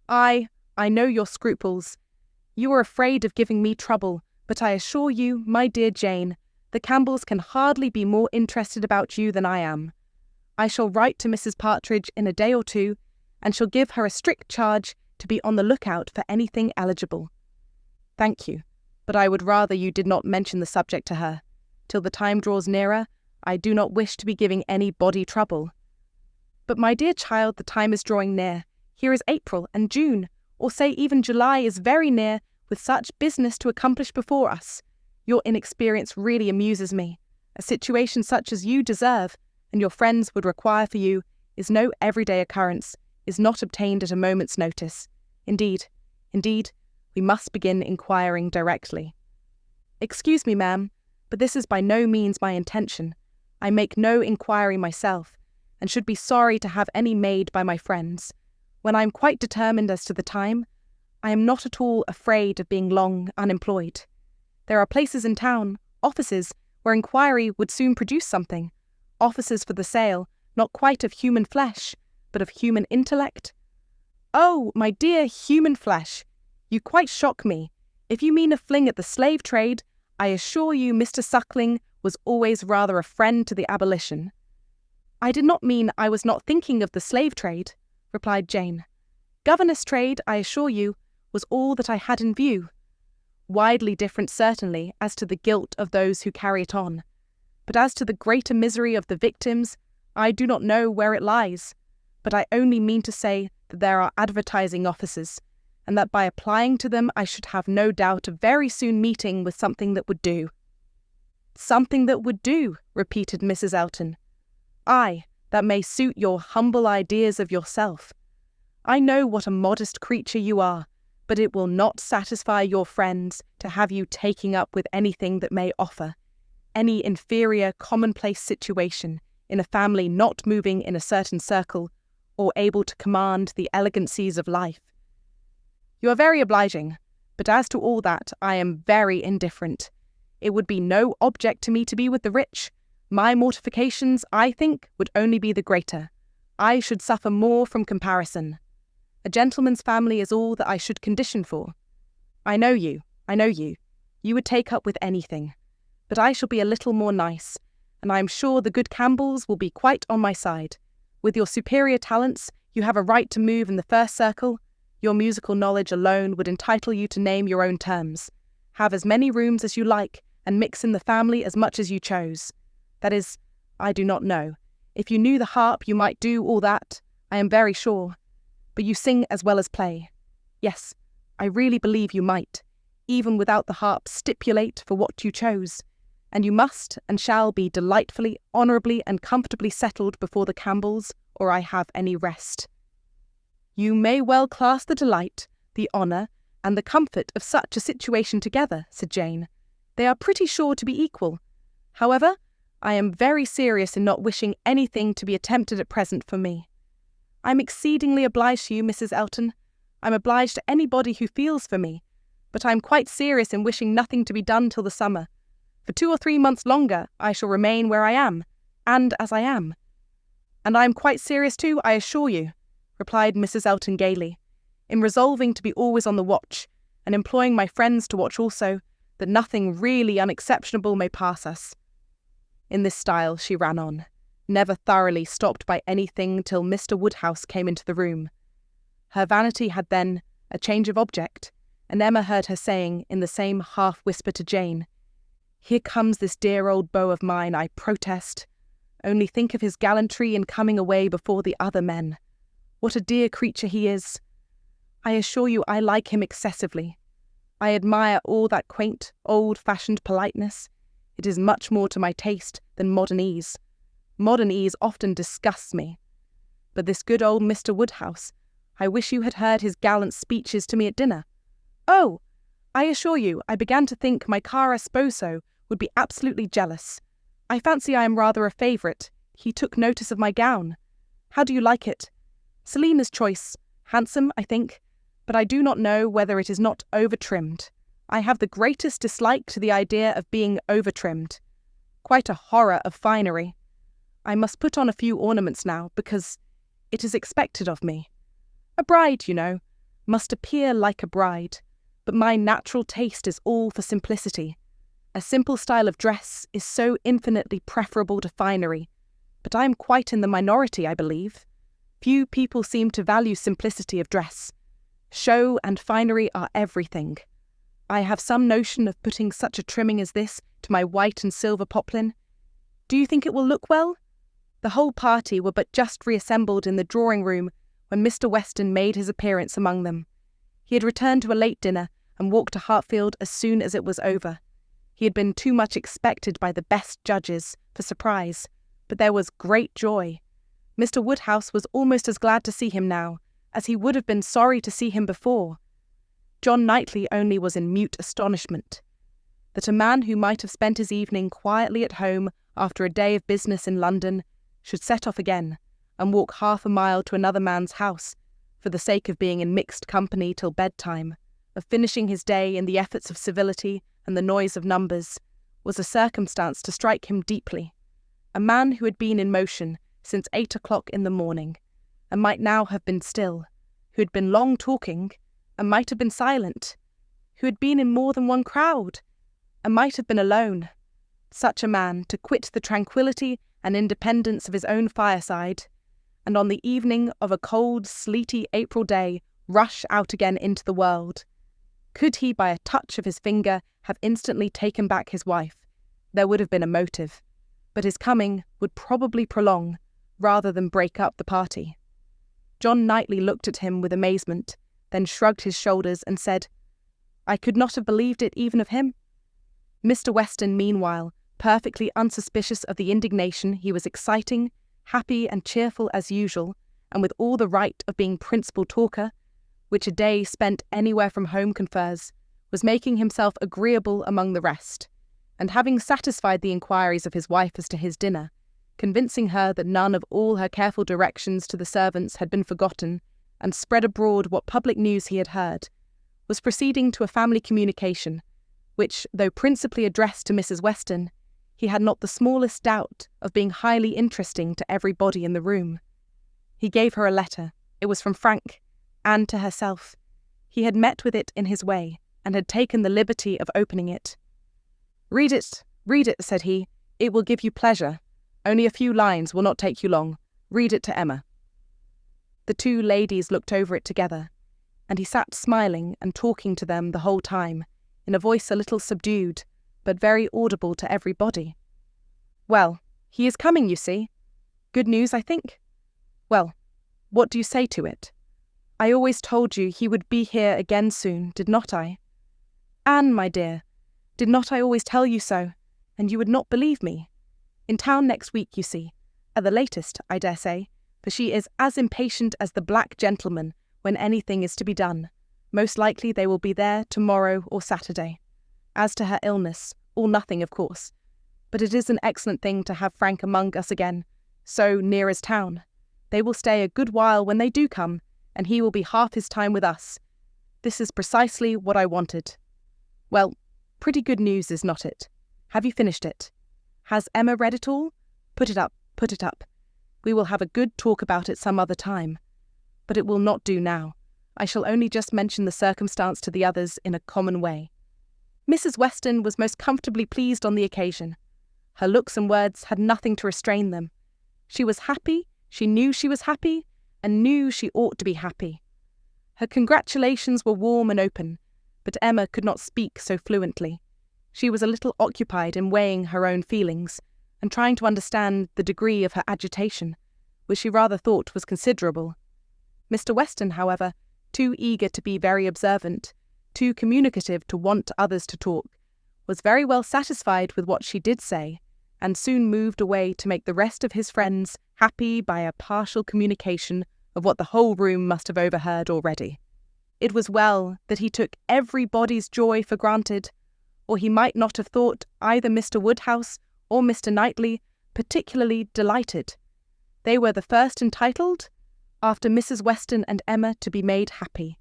I know your scruples. You are afraid of giving me trouble, but I assure you, my dear Jane, the Campbells can hardly be more interested about you than I am. I shall write to Mrs. Partridge in a day or two, and shall give her a strict charge to be on the lookout for anything eligible." "Thank you, but I would rather you did not mention the subject to her. Till the time draws nearer, I do not wish to be giving anybody trouble." "But my dear child, the time is drawing near. Here is April and June, or say even July is very near, with such business to accomplish before us. Your inexperience really amuses me. A situation such as you deserve, and your friends would require for you, is no everyday occurrence, is not obtained at a moment's notice. Indeed, we must begin inquiring directly." "Excuse me, ma'am, but this is by no means my intention. I make no inquiry myself, and should be sorry to have any made by my friends. When I am quite determined as to the time, I am not at all afraid of being long unemployed. There are places in town, offices, where inquiry would soon produce something. Offices for the sale, not quite of human flesh, but of human intellect." "Oh, my dear, human flesh! You quite shock me. If you mean a fling at the slave trade, I assure you Mr. Suckling was always rather a friend to the abolition." "I did not mean I was not thinking of the slave trade," replied Jane. "Governess trade, I assure you, was all that I had in view. Widely different, certainly, as to the guilt of those who carry it on. But as to the greater misery of the victims, I do not know where it lies. But I only mean to say that there are advertising offices, and that by applying to them I should have no doubt of very soon meeting with something that would do." "Something that would do," repeated Mrs. Elton. "Aye, that may suit your humble ideas of yourself. I know what a modest creature you are, but it will not satisfy your friends to have you taking up with anything that may offer any inferior commonplace situation in a family not moving in a certain circle or able to command the elegancies of life. You are very obliging, but as to all that I am very indifferent. It would be no object to me to be with the rich. My mortifications, I think, would only be the greater. I should suffer more from comparison. A gentleman's family is all that I should condition for. I know you. You would take up with anything. But I shall be a little more nice, and I am sure the good Campbells will be quite on my side. With your superior talents, you have a right to move in the first circle. Your musical knowledge alone would entitle you to name your own terms. Have as many rooms as you like, and mix in the family as much as you chose. That is, I do not know. If you knew the harp, you might do all that, I am very sure. But you sing as well as play. Yes, I really believe you might, even without the harp, stipulate for what you chose. And you must and shall be delightfully, honourably and comfortably settled before the Campbells, or I have any rest." "You may well class the delight, the honour, and the comfort of such a situation together," said Jane. "They are pretty sure to be equal. However, I am very serious in not wishing anything to be attempted at present for me. I'm exceedingly obliged to you, Mrs. Elton. I'm obliged to anybody who feels for me, but I'm quite serious in wishing nothing to be done till the summer. For 2 or 3 months longer I shall remain where I am, and as I am. And I am quite serious too, I assure you. replied Mrs. Elton gaily, in resolving to be always on the watch, and employing my friends to watch also, that nothing really unexceptionable may pass us. In this style she ran on, never thoroughly stopped by anything till Mr. Woodhouse came into the room. Her vanity had then a change of object, and Emma heard her saying in the same half-whisper to Jane, "Here comes this dear old beau of mine, I protest. Only think of his gallantry in coming away before the other men. What a dear creature he is! I assure you I like him excessively. I admire all that quaint, old-fashioned politeness. It is much more to my taste than modern ease. Modern ease often disgusts me. But this good old Mr. Woodhouse, I wish you had heard his gallant speeches to me at dinner. Oh, I assure you, I began to think my cara sposo would be absolutely jealous. I fancy I am rather a favourite. He took notice of my gown. How do you like it? Selina's choice. Handsome, I think, but I do not know whether it is not over-trimmed. I have the greatest dislike to the idea of being over-trimmed. Quite a horror of finery. I must put on a few ornaments now, because it is expected of me. A bride, you know, must appear like a bride, but my natural taste is all for simplicity. A simple style of dress is so infinitely preferable to finery, but I am quite in the minority, I believe. Few people seem to value simplicity of dress. Show and finery are everything. I have some notion of putting such a trimming as this to my white and silver poplin. Do you think it will look well? The whole party were but just reassembled in the drawing-room when Mr. Weston made his appearance among them. He had returned to a late dinner and walked to Hartfield as soon as it was over. He had been too much expected by the best judges for surprise, but there was great joy. Mr. Woodhouse was almost as glad to see him now as he would have been sorry to see him before. John Knightley only was in mute astonishment. That a man who might have spent his evening quietly at home after a day of business in London should set off again and walk half a mile to another man's house for the sake of being in mixed company till bedtime, of finishing his day in the efforts of civility and the noise of numbers, was a circumstance to strike him deeply. A man who had been in motion since 8 o'clock in the morning, and might now have been still, who had been long talking, and might have been silent, who had been in more than one crowd, and might have been alone. Such a man to quit the tranquillity and independence of his own fireside, and on the evening of a cold, sleety April day rush out again into the world. Could he, by a touch of his finger, have instantly taken back his wife, there would have been a motive, but his coming would probably prolong, rather than break up the party. John Knightley looked at him with amazement, then shrugged his shoulders and said, "I could not have believed it even of him." Mr. Weston, meanwhile, perfectly unsuspicious of the indignation he was exciting, happy and cheerful as usual, and with all the right of being principal talker, which a day spent anywhere from home confers, was making himself agreeable among the rest, and having satisfied the inquiries of his wife as to his dinner, convincing her that none of all her careful directions to the servants had been forgotten, and spread abroad what public news he had heard, was proceeding to a family communication, which, though principally addressed to Mrs. Weston, he had not the smallest doubt of being highly interesting to everybody in the room. He gave her a letter. It was from Frank, and to herself. He had met with it in his way, and had taken the liberty of opening it. Read it, said he. It will give you pleasure. Only a few lines will not take you long. Read it to Emma." The two ladies looked over it together, and he sat smiling and talking to them the whole time, in a voice a little subdued, but very audible to everybody. "Well, he is coming, you see. Good news, I think. Well, what do you say to it? I always told you he would be here again soon, did not I? Anne, my dear, did not I always tell you so, and you would not believe me? In town next week, you see, at the latest, I dare say, for she is as impatient as the black gentleman when anything is to be done. Most likely they will be there tomorrow or Saturday. As to her illness, all nothing, of course, but it is an excellent thing to have Frank among us again, so near as town. They will stay a good while when they do come, and he will be half his time with us. This is precisely what I wanted. Well, pretty good news, is not it? Have you finished it? Has Emma read it all? Put it up. We will have a good talk about it some other time. but it will not do now. I shall only just mention the circumstance to the others in a common way. Mrs. Weston was most comfortably pleased on the occasion. Her looks and words had nothing to restrain them. She was happy, she knew she was happy, and knew she ought to be happy. Her congratulations were warm and open, but Emma could not speak so fluently. She was a little occupied in weighing her own feelings, and trying to understand the degree of her agitation, which she rather thought was considerable. Mr. Weston, however, too eager to be very observant, too communicative to want others to talk, was very well satisfied with what she did say, and soon moved away to make the rest of his friends happy by a partial communication of what the whole room must have overheard already. It was well that he took everybody's joy for granted, or he might not have thought either Mr. Woodhouse or Mr. Knightley particularly delighted. They were the first entitled, after Mrs. Weston and Emma, to be made happy.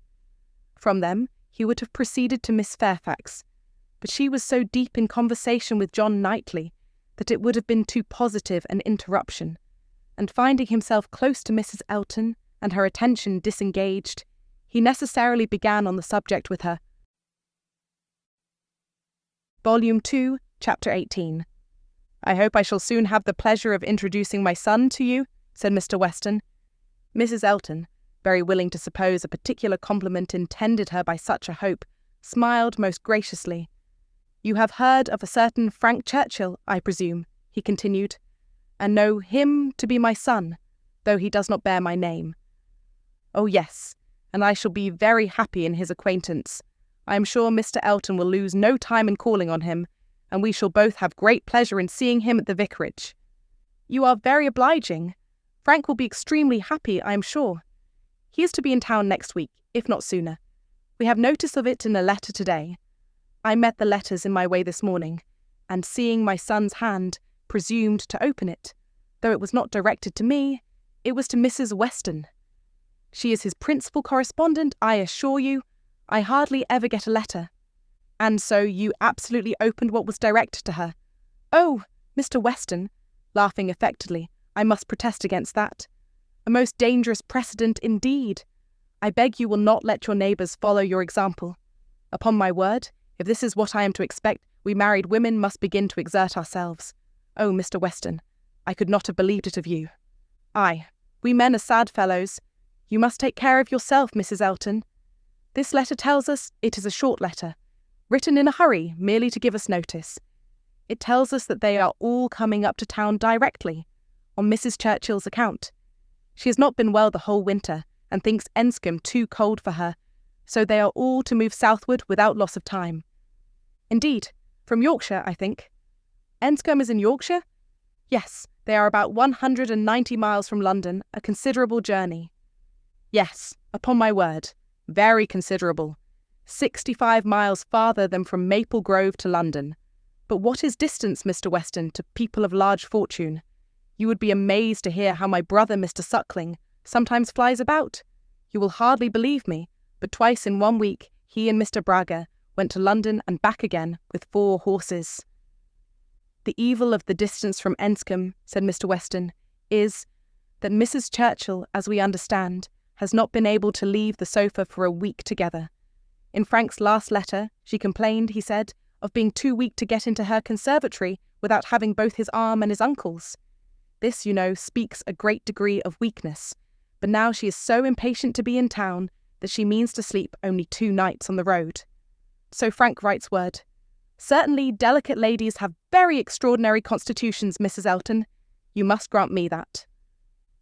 From them he would have proceeded to Miss Fairfax, but she was so deep in conversation with John Knightley that it would have been too positive an interruption, and finding himself close to Mrs. Elton and her attention disengaged, he necessarily began on the subject with her. Volume 2, Chapter 18. "I hope I shall soon have the pleasure of introducing my son to you," said Mr. Weston. Mrs. Elton, very willing to suppose a particular compliment intended her by such a hope, smiled most graciously. "You have heard of a certain Frank Churchill, I presume," he continued, "and know him to be my son, though he does not bear my name." "Oh yes, and I shall be very happy in his acquaintance. I am sure Mr. Elton will lose no time in calling on him, and we shall both have great pleasure in seeing him at the vicarage." "You are very obliging. Frank will be extremely happy, I am sure. He is to be in town next week, if not sooner. We have notice of it in a letter today. I met the letters in my way this morning, and seeing my son's hand, presumed to open it. Though it was not directed to me, it was to Mrs. Weston. She is his principal correspondent, I assure you. I hardly ever get a letter. And so you absolutely opened what was directed to her. Oh, Mr. Weston," laughing affectedly, "I must protest against that. A most dangerous precedent indeed. I beg you will not let your neighbours follow your example. Upon my word, if this is what I am to expect, we married women must begin to exert ourselves. Oh, Mr. Weston, I could not have believed it of you. Ay, we men are sad fellows. You must take care of yourself, Mrs. Elton. This letter tells us it is a short letter, written in a hurry merely to give us notice. It tells us that they are all coming up to town directly, on Mrs. Churchill's account. She has not been well the whole winter, and thinks Enscombe too cold for her, so they are all to move southward without loss of time. Indeed, from Yorkshire, I think. Enscombe is in Yorkshire? Yes, they are about 190 miles from London, a considerable journey. Yes, upon my word, very considerable. 65 miles farther than from Maple Grove to London. But what is distance, Mr. Weston, to people of large fortune? You would be amazed to hear how my brother, Mr. Suckling, sometimes flies about. You will hardly believe me, but twice in 1 week he and Mr. Braga went to London and back again with 4 horses. The evil of the distance from Enscombe, said Mr. Weston, is that Mrs. Churchill, as we understand, has not been able to leave the sofa for a week together. In Frank's last letter, she complained, he said, of being too weak to get into her conservatory without having both his arm and his uncle's. This, you know, speaks a great degree of weakness, but now she is so impatient to be in town that she means to sleep only 2 nights on the road. So Frank writes word. Certainly delicate ladies have very extraordinary constitutions, Mrs. Elton. You must grant me that.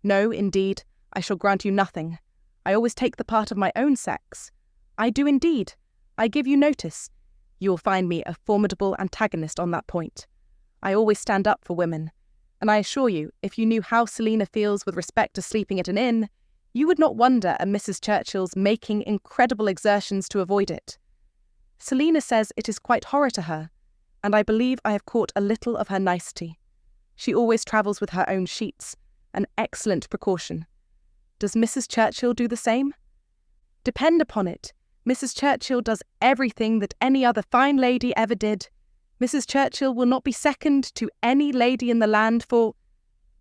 No, indeed, I shall grant you nothing. I always take the part of my own sex. I do indeed. I give you notice. You will find me a formidable antagonist on that point. I always stand up for women, and I assure you, if you knew how Selina feels with respect to sleeping at an inn, you would not wonder at Mrs. Churchill's making incredible exertions to avoid it. Selina says it is quite horror to her, and I believe I have caught a little of her nicety. She always travels with her own sheets, an excellent precaution. Does Mrs. Churchill do the same? Depend upon it, Mrs. Churchill does everything that any other fine lady ever did. Mrs. Churchill will not be second to any lady in the land for—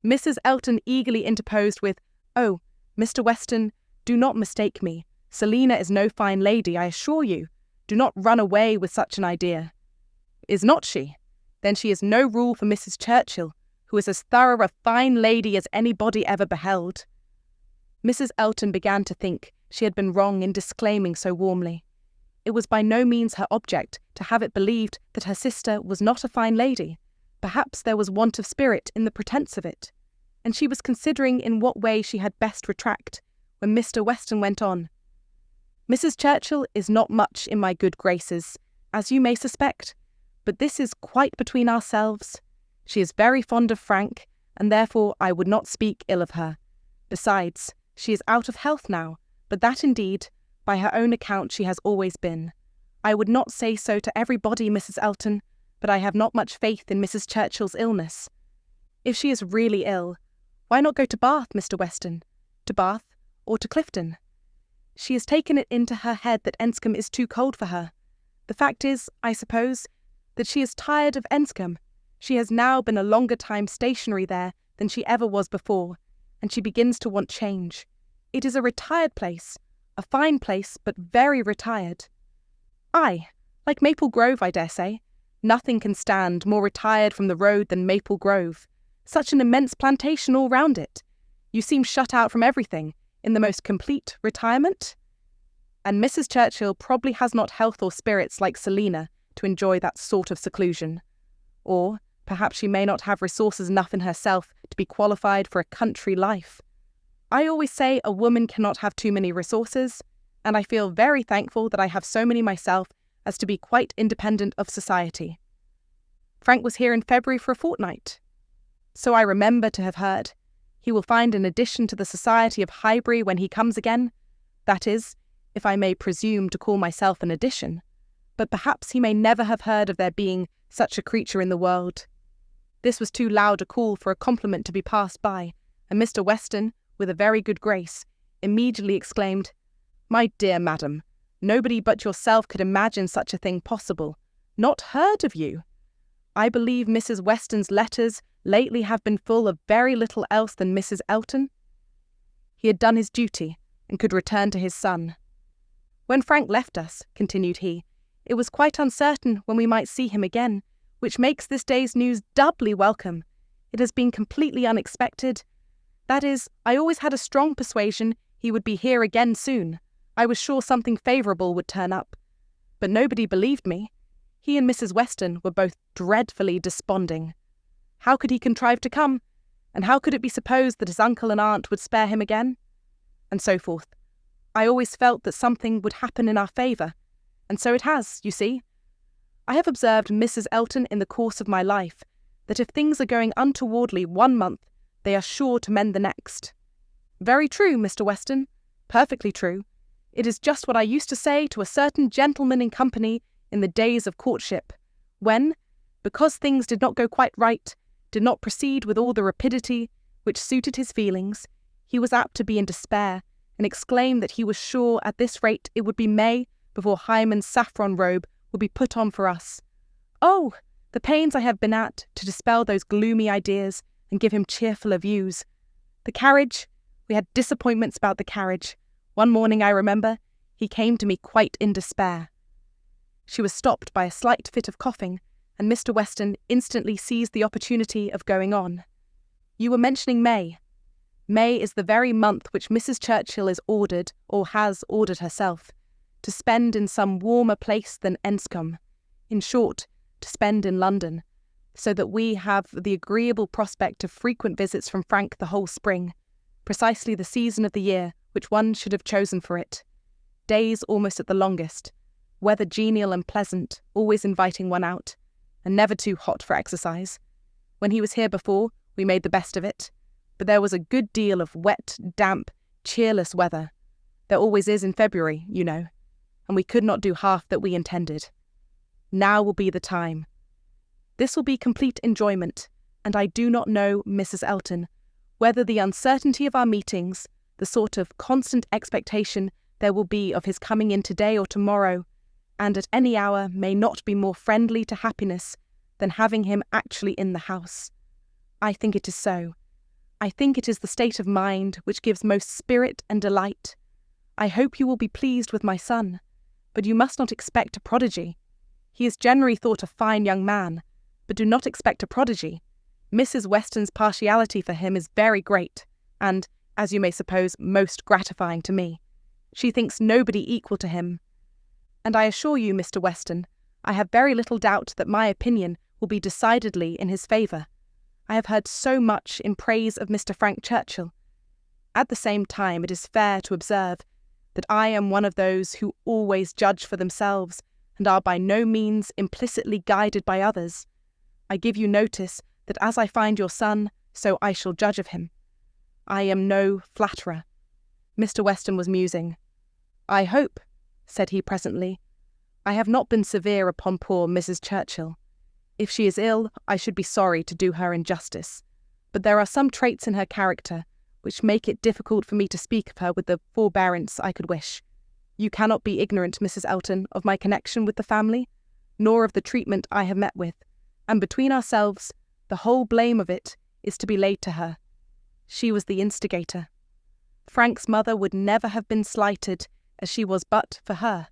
Mrs. Elton eagerly interposed with, "Oh, Mr. Weston, Do not mistake me. Selina is no fine lady, I assure you. Do not run away with such an idea. Is not she? Then she is no rule for Mrs. Churchill, who is as thorough a fine lady as anybody ever beheld. Mrs. Elton began to think she had been wrong in disclaiming so warmly. It was by no means her object to have it believed that her sister was not a fine lady. Perhaps there was want of spirit in the pretence of it, and she was considering in what way she had best retract, when Mr. Weston went on. Mrs. Churchill is not much in my good graces, as you may suspect, but this is quite between ourselves. She is very fond of Frank, and therefore I would not speak ill of her. Besides, she is out of health now, but that indeed, by her own account she has always been. I would not say so to everybody, Mrs. Elton, but I have not much faith in Mrs. Churchill's illness. If she is really ill, why not go to Bath, Mr. Weston? To Bath or to Clifton? She has taken it into her head that Enscombe is too cold for her. The fact is, I suppose, that she is tired of Enscombe. She has now been a longer time stationary there than she ever was before, and she begins to want change. It is a retired place, a fine place, but very retired. Aye, like Maple Grove, I dare say. Nothing can stand more retired from the road than Maple Grove. Such an immense plantation all round it. You seem shut out from everything, in the most complete retirement. And Mrs. Churchill probably has not health or spirits like Selina to enjoy that sort of seclusion. Or perhaps she may not have resources enough in herself to be qualified for a country life. I always say a woman cannot have too many resources, and I feel very thankful that I have so many myself as to be quite independent of society. Frank was here in February for a fortnight. So I remember to have heard. He will find an addition to the society of Highbury when he comes again. That is, if I may presume to call myself an addition. But perhaps he may never have heard of there being such a creature in the world. This was too loud a call for a compliment to be passed by, and Mr. Weston, with a very good grace, immediately exclaimed, "My dear madam, nobody but yourself could imagine such a thing possible. Not heard of you? I believe Mrs. Weston's letters lately have been full of very little else than Mrs. Elton." He had done his duty, and could return to his son. "When Frank left us," continued he, "it was quite uncertain when we might see him again, which makes this day's news doubly welcome. It has been completely unexpected. That is, I always had a strong persuasion he would be here again soon. I was sure something favourable would turn up. But nobody believed me. He and Mrs. Weston were both dreadfully desponding. How could he contrive to come? And how could it be supposed that his uncle and aunt would spare him again? And so forth. I always felt that something would happen in our favour, and so it has, you see. I have observed Mrs. Elton in the course of my life, that if things are going untowardly 1 month, they are sure to mend the next. Very true, Mr. Weston, perfectly true. It is just what I used to say to a certain gentleman in company in the days of courtship, when, because things did not go quite right, did not proceed with all the rapidity which suited his feelings, he was apt to be in despair, and exclaim that he was sure at this rate it would be May before Hymen's saffron robe would be put on for us. Oh, the pains I have been at to dispel those gloomy ideas and give him cheerfuller views. The carriage, we had disappointments about the carriage. One morning, I remember, he came to me quite in despair. She was stopped by a slight fit of coughing, and Mr. Weston instantly seized the opportunity of going on. You were mentioning May. May is the very month which Mrs. Churchill is ordered, or has ordered herself, to spend in some warmer place than Enscombe. In short, to spend in London, so that we have the agreeable prospect of frequent visits from Frank the whole spring, precisely the season of the year which one should have chosen for it. Days almost at the longest, weather genial and pleasant, always inviting one out, and never too hot for exercise. When he was here before, we made the best of it, but there was a good deal of wet, damp, cheerless weather. There always is in February, you know, and we could not do half that we intended. Now will be the time. This will be complete enjoyment, and I do not know, Mrs. Elton, whether the uncertainty of our meetings, the sort of constant expectation there will be of his coming in today or tomorrow, and at any hour may not be more friendly to happiness than having him actually in the house. I think it is so. I think it is the state of mind which gives most spirit and delight. I hope you will be pleased with my son, but you must not expect a prodigy. He is generally thought a fine young man, but do not expect a prodigy. Mrs. Weston's partiality for him is very great, and, as you may suppose, most gratifying to me. She thinks nobody equal to him. And I assure you, Mr. Weston, I have very little doubt that my opinion will be decidedly in his favour. I have heard so much in praise of Mr. Frank Churchill. At the same time, it is fair to observe that I am one of those who always judge for themselves and are by no means implicitly guided by others. I give you notice that as I find your son, so I shall judge of him. I am no flatterer. Mr. Weston was musing. I hope, said he presently, I have not been severe upon poor Mrs. Churchill. If she is ill, I should be sorry to do her injustice, but there are some traits in her character which make it difficult for me to speak of her with the forbearance I could wish. You cannot be ignorant, Mrs. Elton, of my connection with the family, nor of the treatment I have met with, and between ourselves, the whole blame of it is to be laid to her. She was the instigator. Frank's mother would never have been slighted as she was but for her.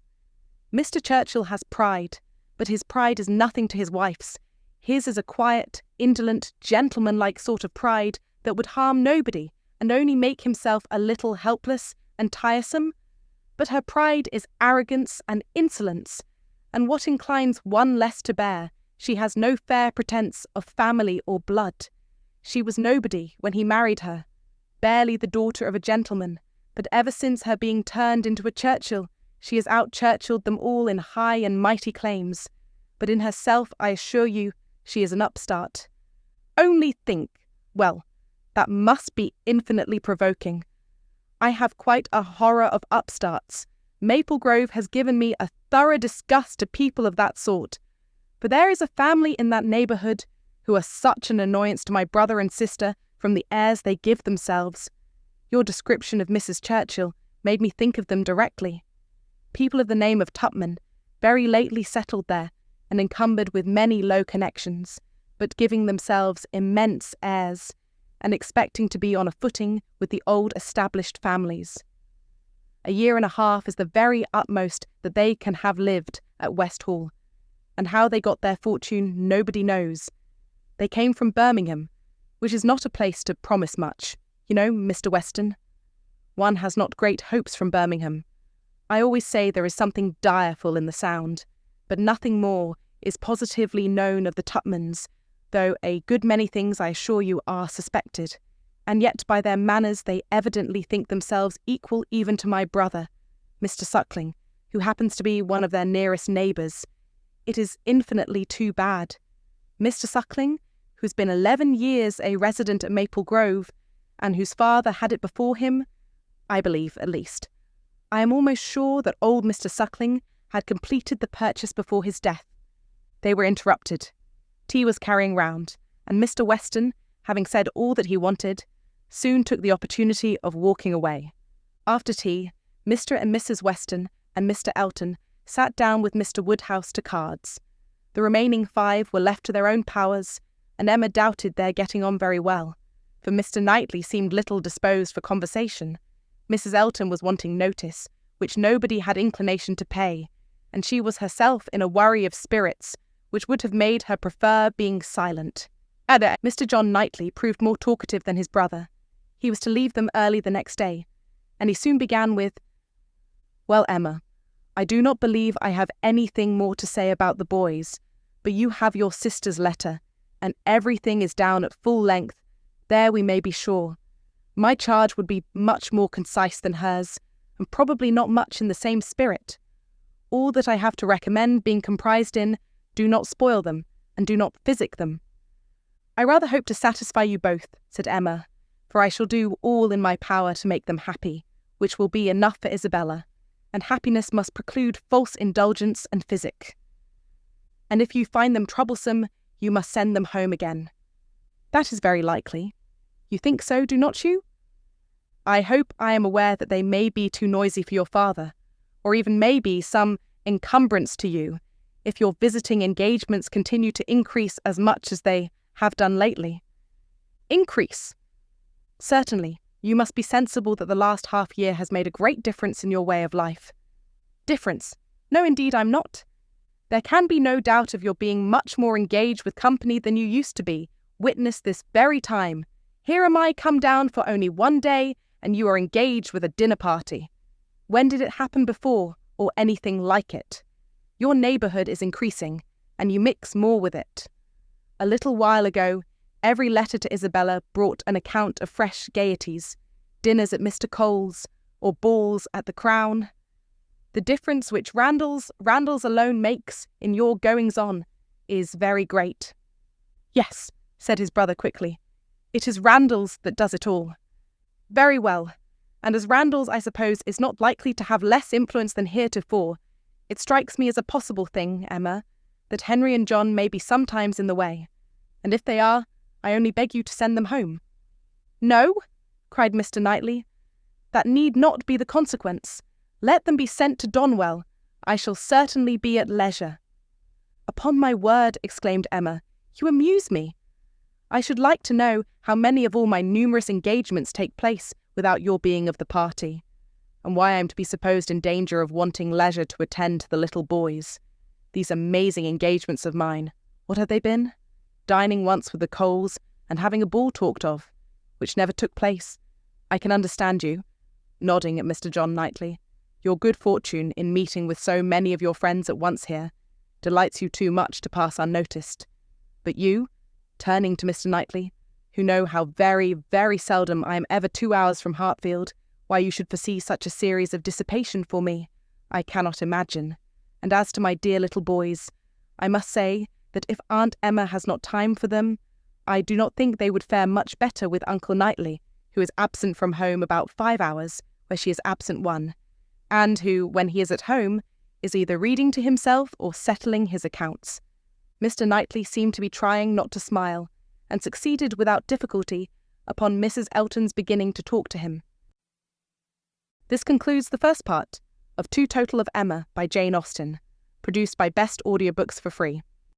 Mr. Churchill has pride, but his pride is nothing to his wife's. His is a quiet, indolent, gentlemanlike sort of pride that would harm nobody and only make himself a little helpless and tiresome. But her pride is arrogance and insolence, and what inclines one less to bear, she has no fair pretence of family or blood. She was nobody when he married her, barely the daughter of a gentleman, but ever since her being turned into a Churchill, she has out-Churchilled them all in high and mighty claims. But in herself, I assure you, she is an upstart. Only think, well, that must be infinitely provoking. I have quite a horror of upstarts. Maple Grove has given me a thorough disgust to people of that sort. For there is a family in that neighbourhood who are such an annoyance to my brother and sister from the airs they give themselves. Your description of Mrs. Churchill made me think of them directly. People of the name of Tupman, very lately settled there, and encumbered with many low connections, but giving themselves immense airs, and expecting to be on a footing with the old established families. A year and a half is the very utmost that they can have lived at West Hall, and how they got their fortune nobody knows. They came from Birmingham, which is not a place to promise much, you know, Mr. Weston. One has not great hopes from Birmingham. I always say there is something direful in the sound, but nothing more is positively known of the Tupmans, though a good many things, I assure you, are suspected, and yet by their manners they evidently think themselves equal even to my brother, Mr. Suckling, who happens to be one of their nearest neighbours. It is infinitely too bad. Mr. Suckling, who's been 11 years a resident at Maple Grove, and whose father had it before him, I believe, at least. I am almost sure that old Mr. Suckling had completed the purchase before his death. They were interrupted. Tea was carrying round, and Mr. Weston, having said all that he wanted, soon took the opportunity of walking away. After tea, Mr. and Mrs. Weston and Mr. Elton sat down with Mr. Woodhouse to cards. The remaining 5 were left to their own powers, and Emma doubted their getting on very well, for Mr. Knightley seemed little disposed for conversation. Mrs. Elton was wanting notice, which nobody had inclination to pay, and she was herself in a worry of spirits, which would have made her prefer being silent. Mr. John Knightley proved more talkative than his brother. He was to leave them early the next day, and he soon began with, "Well, Emma, I do not believe I have anything more to say about the boys, but you have your sister's letter, and everything is down at full length, there we may be sure. My charge would be much more concise than hers, and probably not much in the same spirit. All that I have to recommend being comprised in, do not spoil them, and do not physic them." "I rather hope to satisfy you both," said Emma, "for I shall do all in my power to make them happy, which will be enough for Isabella, and happiness must preclude false indulgence and physic. And if you find them troublesome, you must send them home again." "That is very likely. You think so, do not you?" "I hope I am aware that they may be too noisy for your father, or even may be some encumbrance to you, if your visiting engagements continue to increase as much as they have done lately." "Increase?" "Certainly. You must be sensible that the last half year has made a great difference in your way of life. Difference? No, indeed I'm not. There can be no doubt of your being much more engaged with company than you used to be. Witness this very time. Here am I come down for only 1 day, and you are engaged with a dinner party. When did it happen before, or anything like it? Your neighbourhood is increasing, and you mix more with it. A little while ago, every letter to Isabella brought an account of fresh gaieties, dinners at Mr. Cole's, or balls at the Crown. The difference which Randall's alone makes in your goings-on is very great. Yes, said his brother quickly. It is Randall's that does it all. Very well, and as Randall's, I suppose, is not likely to have less influence than heretofore, it strikes me as a possible thing, Emma, that Henry and John may be sometimes in the way, and if they are, I only beg you to send them home. No, cried Mr. Knightley, that need not be the consequence. Let them be sent to Donwell. I shall certainly be at leisure. Upon my word, exclaimed Emma, you amuse me. I should like to know how many of all my numerous engagements take place without your being of the party, and why I am to be supposed in danger of wanting leisure to attend to the little boys. These amazing engagements of mine, what have they been? Dining once with the Coles, and having a ball talked of, which never took place. I can understand you, nodding at Mr. John Knightley. Your good fortune in meeting with so many of your friends at once here delights you too much to pass unnoticed. But you, turning to Mr. Knightley, who know how very, very seldom I am ever 2 hours from Hartfield, why you should foresee such a series of dissipation for me, I cannot imagine. And as to my dear little boys, I must say that if Aunt Emma has not time for them, I do not think they would fare much better with Uncle Knightley, who is absent from home about 5 hours, where she is absent 1, and who, when he is at home, is either reading to himself or settling his accounts. Mr. Knightley seemed to be trying not to smile, and succeeded without difficulty upon Mrs. Elton's beginning to talk to him. This concludes the first part of 2 Total of Emma by Jane Austen, produced by Best Audiobooks for free.